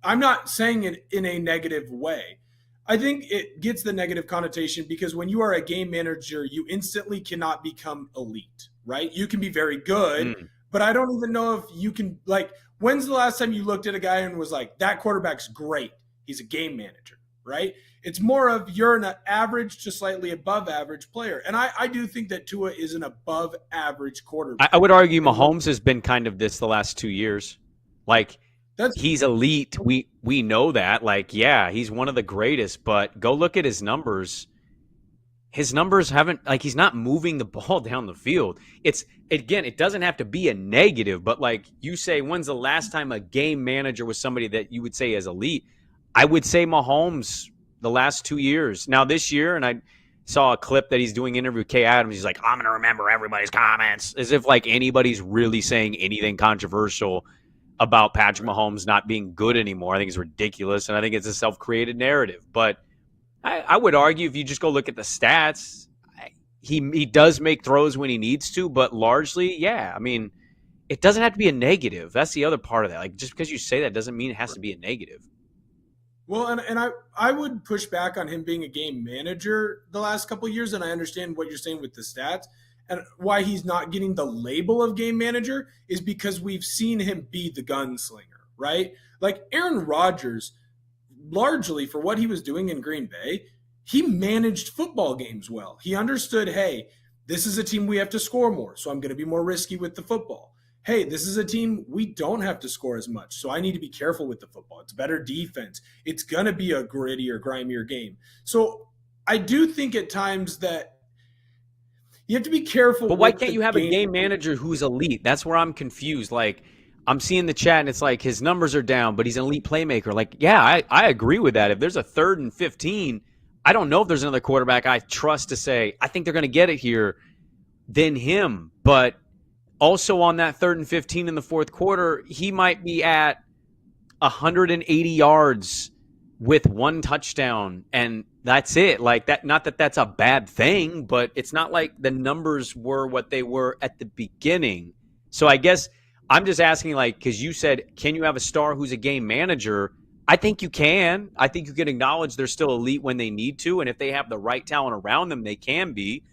I'm not saying it in a negative way. I think it gets the negative connotation because when you are a game manager, you instantly cannot become elite, right? You can be very good, but I don't even know if you can, like, when's the last time you looked at a guy and was like, that quarterback's great, he's a game manager, right? It's more of you're an average to slightly above average player. And I do think that Tua is an above average quarterback. I would argue Mahomes has been kind of this the last 2 years. Like, he's elite. We know that. Like, yeah, he's one of the greatest, but go look at his numbers. his numbers haven't, like, he's not moving the ball down the field. It doesn't have to be a negative, but like you say, when's the last time a game manager was somebody that you would say is elite? I would say Mahomes the last 2 years. Now this year, and I saw a clip that he's doing interview with Kay Adams. He's like, I'm going to remember everybody's comments, as if like anybody's really saying anything controversial about Patrick Mahomes not being good anymore. I think it's ridiculous, and I think it's a self-created narrative. But I would argue if you just go look at the stats, he does make throws when he needs to, but largely, yeah. I mean, it doesn't have to be a negative. That's the other part of that. Like, just because you say that doesn't mean it has to be a negative. Well, and I would push back on him being a game manager the last couple of years, and I understand what you're saying with the stats. And why he's not getting the label of game manager is because we've seen him be the gunslinger, right? Like Aaron Rodgers, largely for what he was doing in Green Bay, he managed football games well. He understood, hey, this is a team we have to score more, so I'm going to be more risky with the football. Hey, this is a team we don't have to score as much, so I need to be careful with the football. It's better defense. It's going to be a grittier, grimier game. So I do think at times that you have to be careful. But why can't you have a game manager who's elite? That's where I'm confused. Like, I'm seeing the chat, and it's like his numbers are down, but he's an elite playmaker. Like, yeah, I agree with that. If there's a 3rd and 15, I don't know if there's another quarterback I trust to say, I think they're going to get it here, than him. But also on that 3rd and 15 in the fourth quarter, he might be at 180 yards with 1 touchdown, and that's it. Like that, not that that's a bad thing, but it's not like the numbers were what they were at the beginning. So I guess I'm just asking, like, because you said, can you have a star who's a game manager? I think you can. I think you can acknowledge they're still elite when they need to, and if they have the right talent around them, they can be.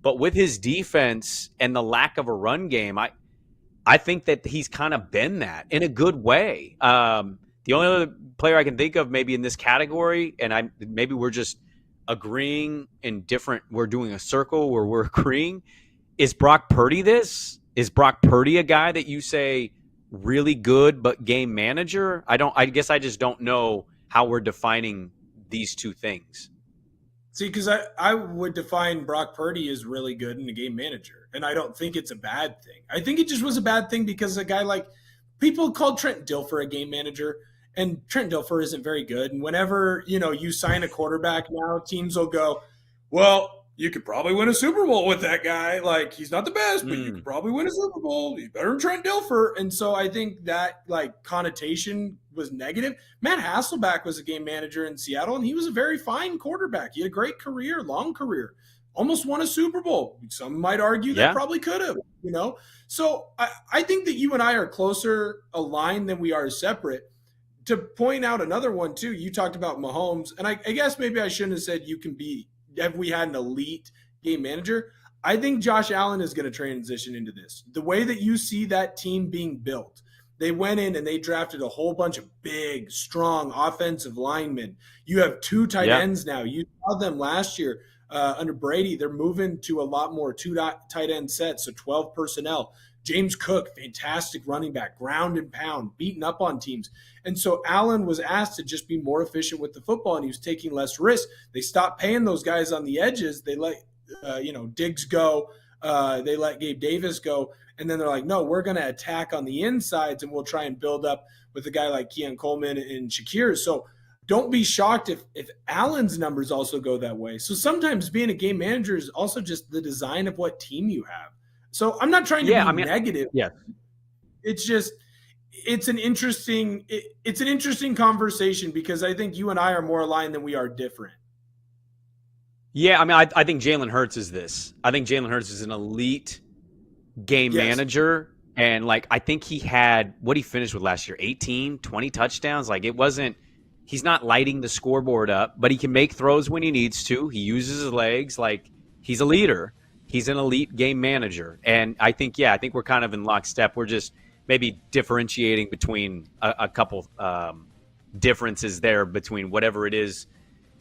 But with his defense and the lack of a run game, I think that he's kind of been that in a good way. The only other player I can think of maybe in this category, and maybe we're just agreeing in different, we're doing a circle where we're agreeing, is Brock Purdy this? Is Brock Purdy a guy that you say really good but game manager? I guess I just don't know how we're defining these two things. See, because I would define Brock Purdy as really good and a game manager, and I don't think it's a bad thing. I think it just was a bad thing because a guy like, people called Trent Dilfer a game manager, and Trent Dilfer isn't very good. And whenever, you sign a quarterback now, teams will go, well, you could probably win a Super Bowl with that guy. Like, he's not the best, but you could probably win a Super Bowl. He's better than Trent Dilfer. And so I think that, like, connotation was negative. Matt Hasselbeck was a game manager in Seattle, and he was a very fine quarterback. He had a great career, long career, almost won a Super Bowl. Some might argue that probably could have, So I think that you and I are closer aligned than we are separate. To point out another one, too, you talked about Mahomes, and I guess maybe I shouldn't have said have we had an elite game manager? I think Josh Allen is going to transition into this. The way that you see that team being built, they went in and they drafted a whole bunch of big, strong offensive linemen. You have 2 tight ends now. You saw them last year under Brady. They're moving to a lot more 2 tight end sets, so 12 personnel. James Cook, fantastic running back, ground and pound, beating up on teams. And so Allen was asked to just be more efficient with the football, and he was taking less risks. They stopped paying those guys on the edges. They let, Diggs go. They let Gabe Davis go. And then they're like, no, we're going to attack on the insides, and we'll try and build up with a guy like Keon Coleman and Shakir. So don't be shocked if Allen's numbers also go that way. So sometimes being a game manager is also just the design of what team you have. So I'm not trying to be negative. Yeah. It's just it's an interesting conversation because I think you and I are more aligned than we are different. Yeah, I mean, I think Jalen Hurts is this. I think Jalen Hurts is an elite game manager. And, like, I think he had what he finished with last year, 18, 20 touchdowns. Like, it wasn't – he's not lighting the scoreboard up, but he can make throws when he needs to. He uses his legs. Like, he's a leader. He's an elite game manager. And I think we're kind of in lockstep. We're just maybe differentiating between a couple differences there between whatever it is,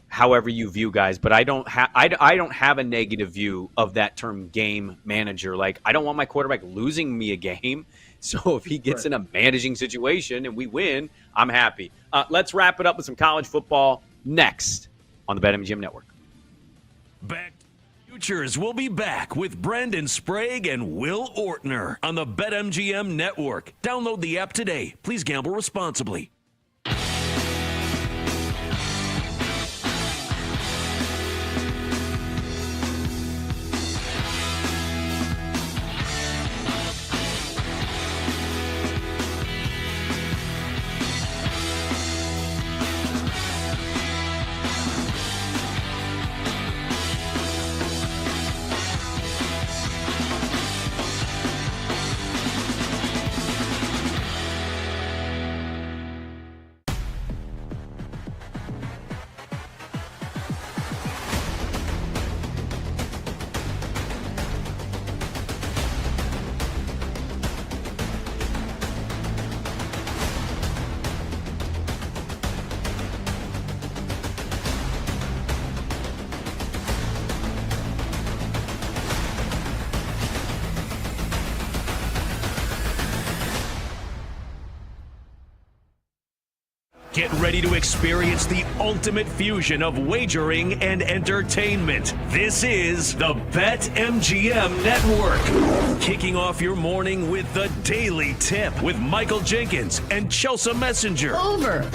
however you view guys. But I don't have a negative view of that term game manager. Like, I don't want my quarterback losing me a game. So if he gets in a managing situation and we win, I'm happy. Let's wrap it up with some college football next on the BetMGM Network. Back Futures will be back with Brandon Sprague and Will Ortner on the BetMGM network. Download the app today. Please gamble responsibly. Get ready to experience the ultimate fusion of wagering and entertainment. This is the BetMGM Network. Kicking off your morning with the Daily Tip with Michael Jenkins and Chelsea Messenger. Over.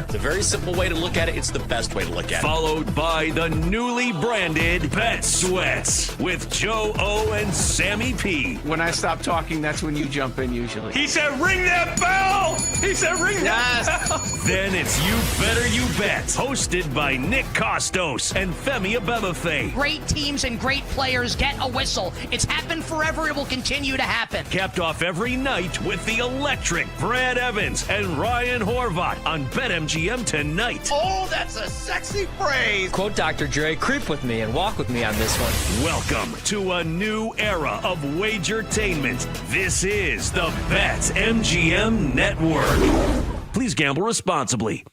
It's a very simple way to look at it. It's the best way to look at it. Followed by the newly branded Bet Sweats with Joe O and Sammy P. When I stop talking, that's when you jump in usually. He said, ring that bell! He said, ring that bell! Then it's You Better You Bet, hosted by Nick Costos and Femi Abebefe. Great teams and great players get a whistle. It's happened forever. It will continue to happen. Capped off every night with the electric Brad Evans and Ryan Horvat on BetMGM tonight. Oh, that's a sexy phrase. Quote Dr. Dre, creep with me and walk with me on this one. Welcome to a new era of Wagertainment. This is the BetMGM Network. Please gamble responsibly.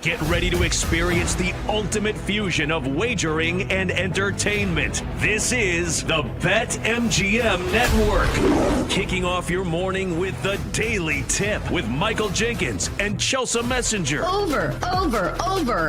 Get ready to experience the ultimate fusion of wagering and entertainment. This is the BetMGM Network. Kicking off your morning with the Daily Tip with Michael Jenkins and Chelsea Messenger. Over.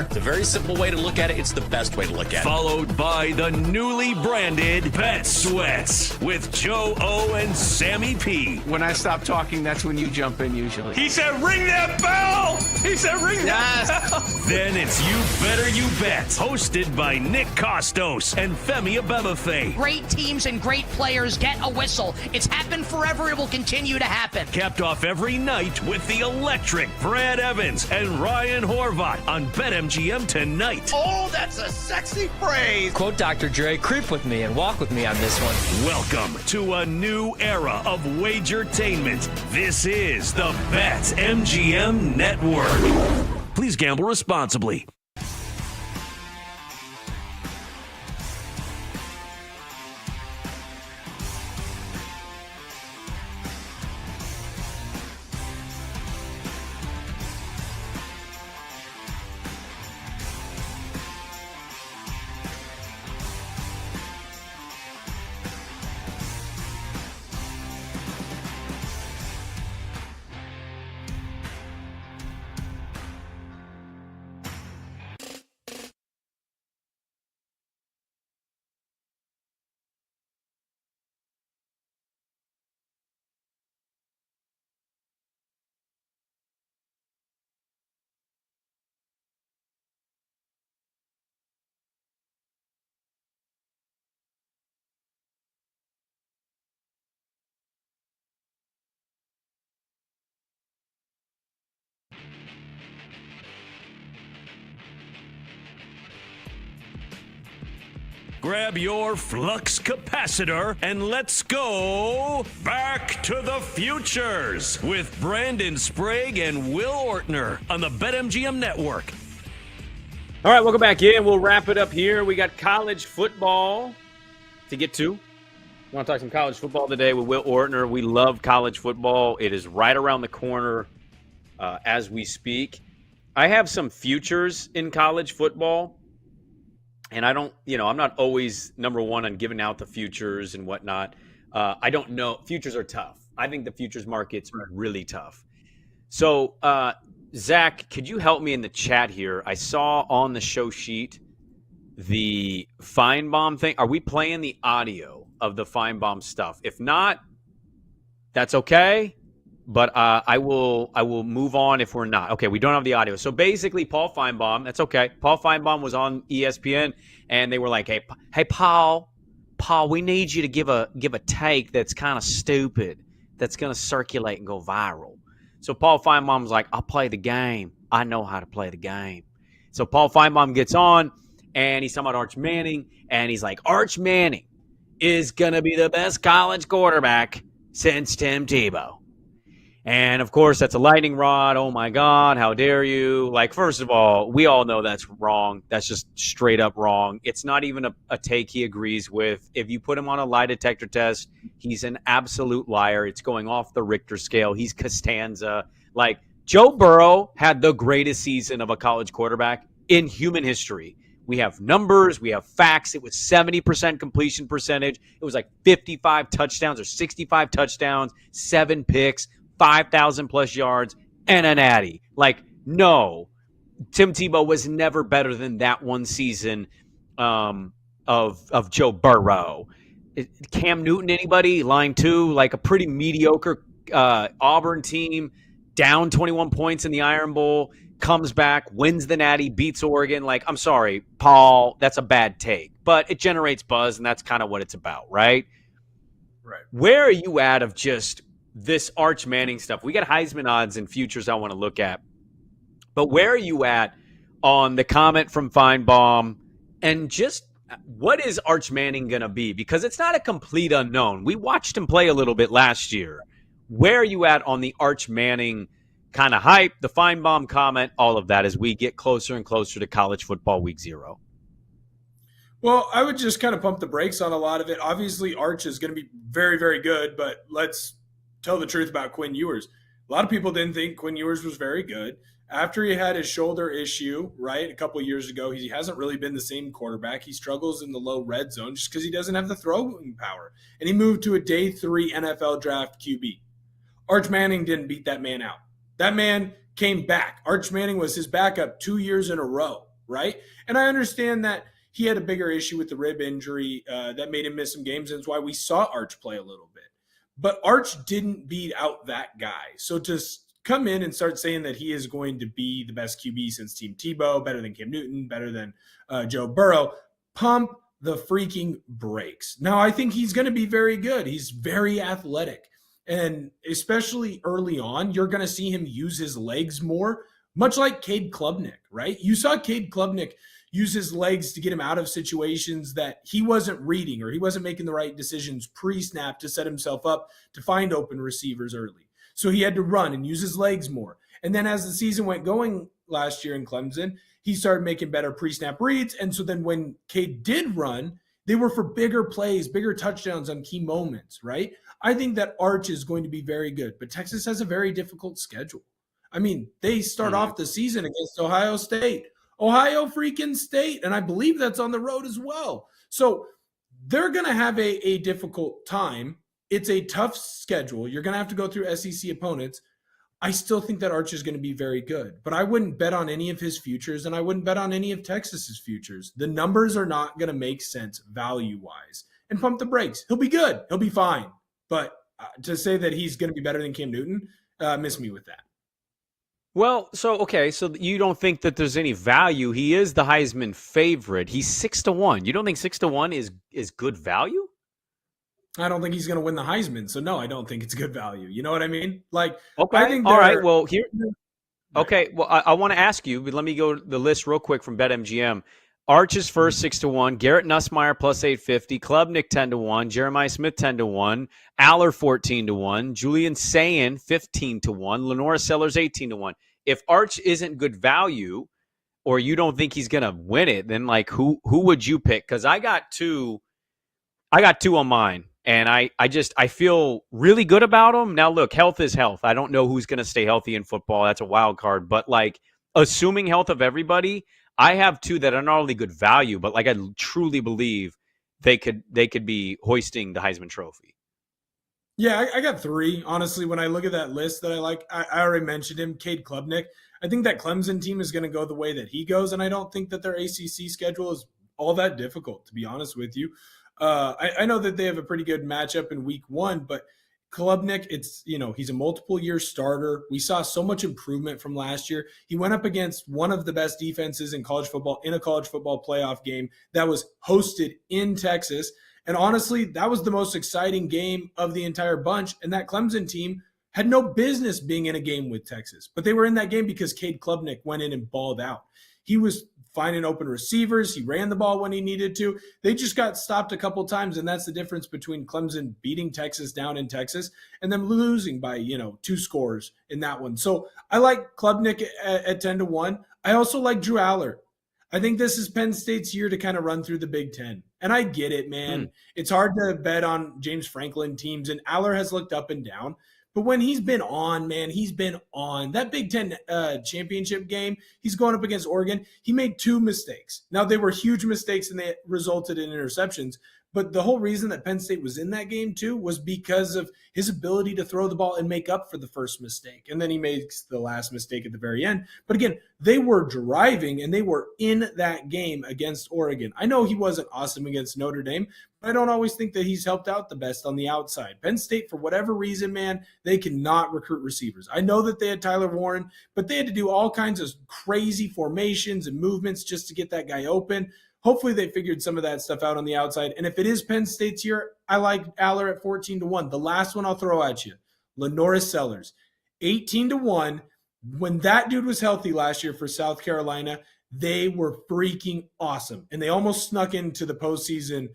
It's a very simple way to look at it. It's the best way to look at it. Followed by the newly branded Bet Sweats with Joe O and Sammy P. When I stop talking, that's when you jump in usually. He said, ring that bell! He said, ring that bell! Then it's You Better You Bet, hosted by Nick Costos and Femi Abebefe. Great teams and great players get a whistle. It's happened forever. It will continue to happen. Capped off every night with the electric Brad Evans and Ryan Horvat on BetMGM tonight. Oh, that's a sexy phrase. Quote Dr. Dre, creep with me and walk with me on this one. Welcome to a new era of Wagertainment. This is the BetMGM Network. Please gamble responsibly. grab your flux capacitor, and let's go back to the futures with Brandon Sprague and Will Ortner on the BetMGM Network. All right, welcome back in. We'll wrap it up here. We got college football to get to. I want to talk some college football today with Will Ortner. We love college football. It is right around the corner as we speak. I have some futures in college football, and I don't, I'm not always number one on giving out the futures and whatnot. I don't know. Futures are tough. I think the futures market's really tough. So, Zach, could you help me in the chat here? I saw on the show sheet the Feinbaum thing. Are we playing the audio of the Feinbaum stuff? If not, that's okay. But I will move on if we're not. Okay, we don't have the audio. So basically, Paul Feinbaum, that's okay. Paul Feinbaum was on ESPN, and they were like, hey, Paul, we need you to give a take that's kind of stupid, that's going to circulate and go viral. So Paul Feinbaum was like, I'll play the game. I know how to play the game. So Paul Feinbaum gets on, and he's talking about Arch Manning, and he's like, Arch Manning is going to be the best college quarterback since Tim Tebow. And, of course, that's a lightning rod. Oh, my God, how dare you? Like, first of all, we all know that's wrong. That's just straight up wrong. It's not even a take he agrees with. If you put him on a lie detector test, he's an absolute liar. It's going off the Richter scale. He's Costanza. Like, Joe Burrow had the greatest season of a college quarterback in human history. We have numbers. We have facts. It was 70% completion percentage. It was like 55 touchdowns or 65 touchdowns, 7 picks, 5,000 plus yards, and a natty. Like, no, Tim Tebow was never better than that one season of Joe Burrow. Cam Newton, anybody? Line 2, like a pretty mediocre Auburn team, down 21 points in the Iron Bowl, comes back, wins the natty, beats Oregon. Like, I'm sorry, Paul, that's a bad take. But it generates buzz, and that's kind of what it's about, right? Right. Where are you at of just this Arch Manning stuff? We got Heisman odds and futures I want to look at. But where are you at on the comment from Feinbaum and just what is Arch Manning going to be? Because it's not a complete unknown. We watched him play a little bit last year. Where are you at on the Arch Manning kind of hype, the Feinbaum comment, all of that as we get closer and closer to college football week 0? Well, I would just kind of pump the brakes on a lot of it. Obviously, Arch is going to be very, very good, but let's tell the truth about Quinn Ewers. A lot of people didn't think Quinn Ewers was very good. After he had his shoulder issue, right, a couple of years ago, he hasn't really been the same quarterback. He struggles in the low red zone just because he doesn't have the throwing power. And he moved to a day 3 NFL draft QB. Arch Manning didn't beat that man out. That man came back. Arch Manning was his backup 2 years in a row, right? And I understand that he had a bigger issue with the rib injury that made him miss some games, and it's why we saw Arch play a little bit. But Arch didn't beat out that guy. So to come in and start saying that he is going to be the best QB since Team Tebow, better than Cam Newton, better than Joe Burrow, pump the freaking brakes. Now, I think he's going to be very good. He's very athletic. And especially early on, you're going to see him use his legs more, much like Cade Klubnik, right? You saw Cade Klubnik use his legs to get him out of situations that he wasn't reading or he wasn't making the right decisions pre-snap to set himself up to find open receivers early. So he had to run and use his legs more. And then as the season went going last year in Clemson, he started making better pre-snap reads. And so then when Cade did run, they were for bigger plays, bigger touchdowns on key moments, right? I think that Arch is going to be very good, but Texas has a very difficult schedule. I mean, they start off the season against Ohio State. Ohio freaking State, and I believe that's on the road as well. So they're going to have a difficult time. It's a tough schedule. You're going to have to go through SEC opponents. I still think that Arch is going to be very good, but I wouldn't bet on any of his futures, and I wouldn't bet on any of Texas's futures. The numbers are not going to make sense value-wise. And pump the brakes. He'll be good. He'll be fine. But to say that he's going to be better than Cam Newton, miss me with that. Well, so you don't think that there's any value. He is the Heisman favorite. He's 6-1. You don't think 6-1 is good value? I don't think he's going to win the Heisman. So no, I don't think it's good value. You know what I mean? Like, okay. I think all right. Well, here. Okay. Well, I want to ask you, but let me go to the list real quick from BetMGM. Arch is first 6-1. Garrett Nussmeier plus 850. Klubnik 10-1. Jeremiah Smith 10-1. Aller 14-1. Julian Sayin 15-1. Lenora Sellers 18-1. If Arch isn't good value, or you don't think he's gonna win it, then like who would you pick? Because I got two on mine, and I feel really good about them. Now look, health is health. I don't know who's gonna stay healthy in football. That's a wild card. But like assuming health of everybody, I have two that are not only good value, but like I truly believe they could be hoisting the Heisman Trophy. Yeah, I got three. Honestly, when I look at that list that I like, I already mentioned him, Cade Klubnik. I think that Clemson team is going to go the way that he goes, and I don't think that their ACC schedule is all that difficult, to be honest with you. I know that they have a pretty good matchup in week 1, but Klubnik, he's a multiple year starter. We saw so much improvement from last year. He went up against one of the best defenses in college football in a college football playoff game that was hosted in Texas. And honestly, that was the most exciting game of the entire bunch. And that Clemson team had no business being in a game with Texas, but they were in that game because Cade Klubnik went in and balled out. He was finding open receivers. He ran the ball when he needed to. They just got stopped a couple times, and that's the difference between Clemson beating Texas down in Texas and them losing by 2 scores in that one. So I like Klubnik at 10-1. I also like Drew Aller. I think this is Penn State's year to kind of run through the Big Ten. And I get it, man. It's hard to bet on James Franklin teams, and Aller has looked up and down. But when he's been on, man, he's been on. That Big Ten championship game, he's going up against Oregon. He made 2 mistakes. Now, they were huge mistakes, and they resulted in interceptions. But the whole reason that Penn State was in that game, too, was because of his ability to throw the ball and make up for the first mistake. And then he makes the last mistake at the very end. But again, they were driving, and they were in that game against Oregon. I know he wasn't awesome against Notre Dame, but I don't always think that he's helped out the best on the outside. Penn State, for whatever reason, man, they cannot recruit receivers. I know that they had Tyler Warren, but they had to do all kinds of crazy formations and movements just to get that guy open. Hopefully they figured some of that stuff out on the outside. And if it is Penn State's year, I like Aller at 14-1. The last one I'll throw at you, Lenora Sellers, 18-1. When that dude was healthy last year for South Carolina, they were freaking awesome. And they almost snuck into the postseason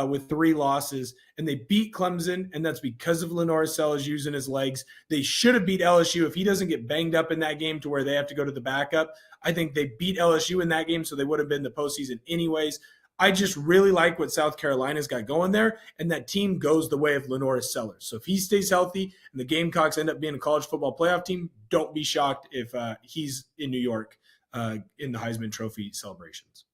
with 3 losses, and they beat Clemson, and that's because of Lenora Sellers using his legs. They should have beat LSU if he doesn't get banged up in that game to where they have to go to the backup. I think they beat LSU in that game, so they would have been the postseason anyways. I just really like what South Carolina's got going there, and that team goes the way of Lenora Sellers. So if he stays healthy and the Gamecocks end up being a college football playoff team, don't be shocked if he's in New York in the Heisman Trophy celebrations.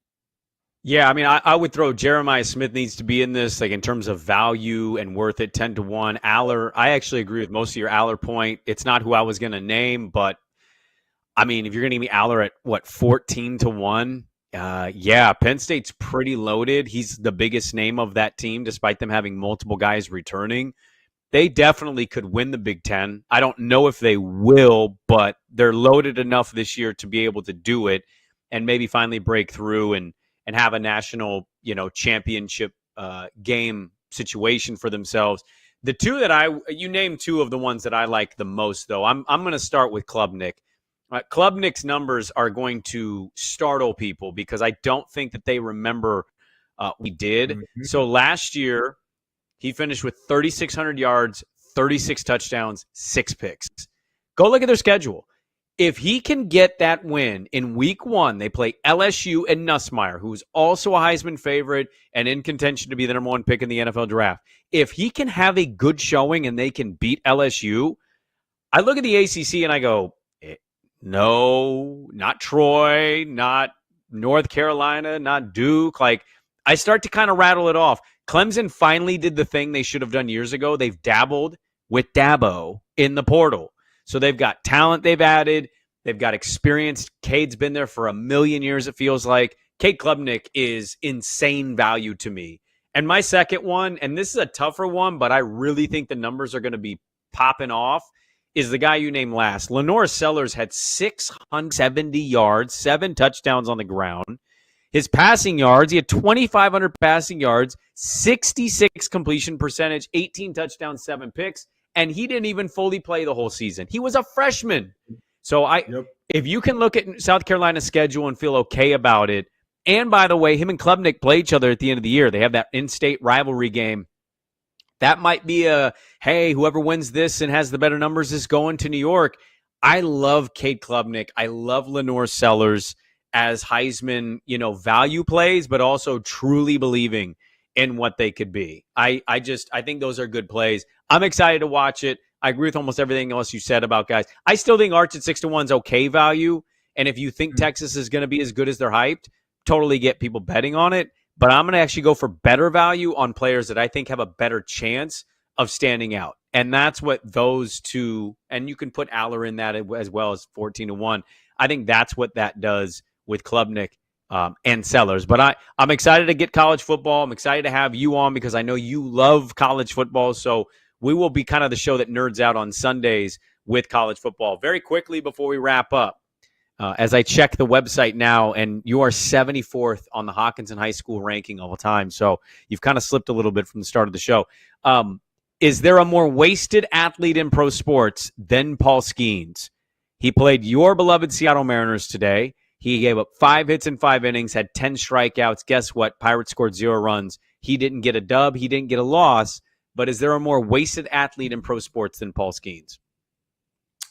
Yeah, I mean, I would throw Jeremiah Smith needs to be in this, like in terms of value and worth it, 10-1. Aller, I actually agree with most of your Aller point. It's not who I was going to name, but I mean, if you're going to give me Aller at 14-1, yeah, Penn State's pretty loaded. He's the biggest name of that team, despite them having multiple guys returning. They definitely could win the Big Ten. I don't know if they will, but they're loaded enough this year to be able to do it and maybe finally break through and have a national, championship game situation for themselves. The two that you named 2 of the ones that I like the most, though. I'm going to start with Klubnik. Klubnik's numbers are going to startle people because I don't think that they remember we did. Mm-hmm. So last year, he finished with 3,600 yards, 36 touchdowns, 6 picks. Go look at their schedule. If he can get that win in week 1, they play LSU and Nussmeier, who's also a Heisman favorite and in contention to be the number 1 pick in the NFL draft. If he can have a good showing and they can beat LSU, I look at the ACC and I go, no, not Troy, not North Carolina, not Duke. Like, I start to kind of rattle it off. Clemson finally did the thing they should have done years ago. They've dabbled with Dabo in the portal. So they've got talent they've added. They've got experience. Cade's been there for a million years, it feels like. Cade Klubnik is insane value to me. And my second one, and this is a tougher one, but I really think the numbers are going to be popping off, is the guy you named last. Lenora Sellers had 670 yards, 7 touchdowns on the ground. His passing yards, he had 2,500 passing yards, 66 completion percentage, 18 touchdowns, 7 picks. And he didn't even fully play the whole season. He was a freshman. So if you can look at South Carolina's schedule and feel okay about it, And by the way, him and Klubnik play each other at the end of the year. They have that in-state rivalry game. That might be hey, whoever wins this and has the better numbers is going to New York. I love Cade Klubnik. I love Lenore Sellers as Heisman, value plays, but also truly believing in what they could be. I think those are good plays. I'm excited to watch it. I agree with almost everything else you said about guys. I still think Arch at 6-1 is okay value. And if you think Texas is going to be as good as they're hyped, totally get people betting on it. But I'm going to actually go for better value on players that I think have a better chance of standing out. And that's what those two, and you can put Aller in that as well as 14-1. I think that's what that does with Klubnik and Sellers. But I'm excited to get college football. I'm excited to have you on because I know you love college football. So we will be kind of the show that nerds out on Sundays with college football. Very quickly before we wrap up, as I check the website now, and you are 74th on the Hockinson High School ranking all the time. So you've kind of slipped a little bit from the start of the show. Is there a more wasted athlete in pro sports than Paul Skeens? He played your beloved Seattle Mariners today. He gave up 5 hits in 5 innings, had 10 strikeouts. Guess what? Pirates scored 0 runs. He didn't get a dub. He didn't get a loss. But is there a more wasted athlete in pro sports than Paul Skeens?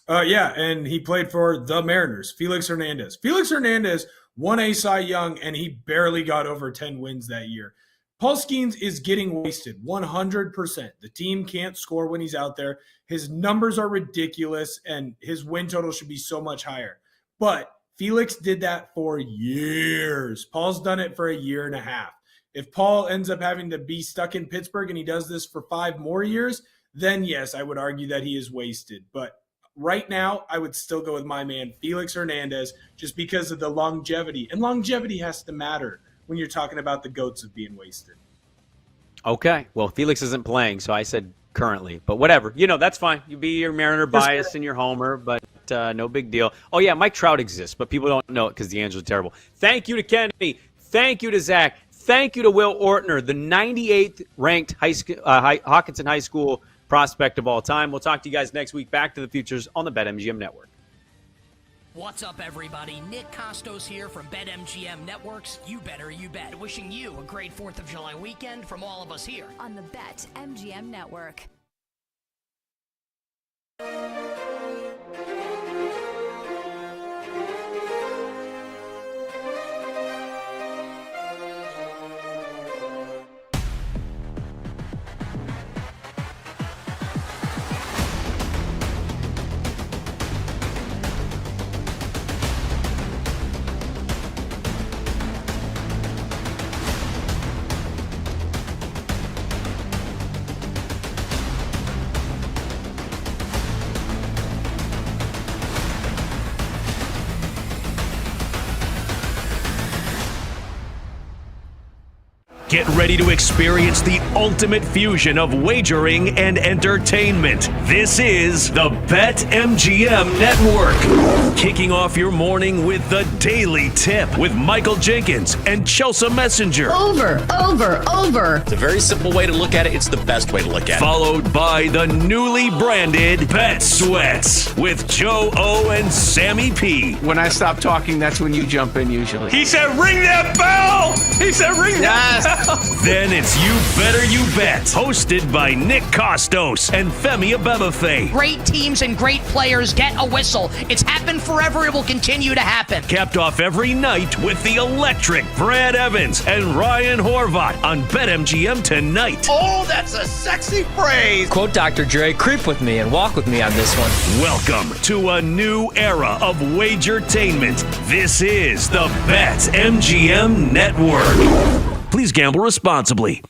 Yeah, and he played for the Mariners, Felix Hernandez. Felix Hernandez won a Cy Young, and he barely got over 10 wins that year. Paul Skeens is getting wasted 100%. The team can't score when he's out there. His numbers are ridiculous, and his win total should be so much higher. But Felix did that for years. Paul's done it for a year and a half. If Paul ends up having to be stuck in Pittsburgh and he does this for 5 more years, then yes, I would argue that he is wasted. But right now, I would still go with my man, Felix Hernandez, just because of the longevity. And longevity has to matter when you're talking about the GOATs of being wasted. Okay. Well, Felix isn't playing, so I said currently. But whatever. That's fine. You be your Mariner bias and your homer, but no big deal. Oh, yeah, Mike Trout exists, but people don't know it because the Angels are terrible. Thank you to Kenny. Thank you to Zach. Thank you to Will Ortner, the 98th ranked Hockinson High School prospect of all time. We'll talk to you guys next week. Back to the Futures on the BetMGM Network. What's up, everybody? Nick Costos here from BetMGM Networks. You better, you bet. Wishing you a great 4th of July weekend from all of us here on the BetMGM Network. Get ready to experience the ultimate fusion of wagering and entertainment. This is the BetMGM Network. Kicking off your morning with the Daily Tip with Michael Jenkins and Chelsea Messenger. Over. It's a very simple way to look at it. It's the best way to look at it. Followed by the newly branded Bet Sweats with Joe O and Sammy P. When I stop talking, that's when you jump in usually. He said, ring that bell! He said, ring that bell! Then it's You Better You Bet, hosted by Nick Costos and Femi Abebefe. Great teams and great players get a whistle. It's happened forever. It will continue to happen. Capped off every night with the electric Brad Evans and Ryan Horvat on BetMGM tonight. Oh, that's a sexy phrase. Quote Dr. Dre, creep with me and walk with me on this one. Welcome to a new era of Wagertainment. This is the BetMGM Network. Please gamble responsibly.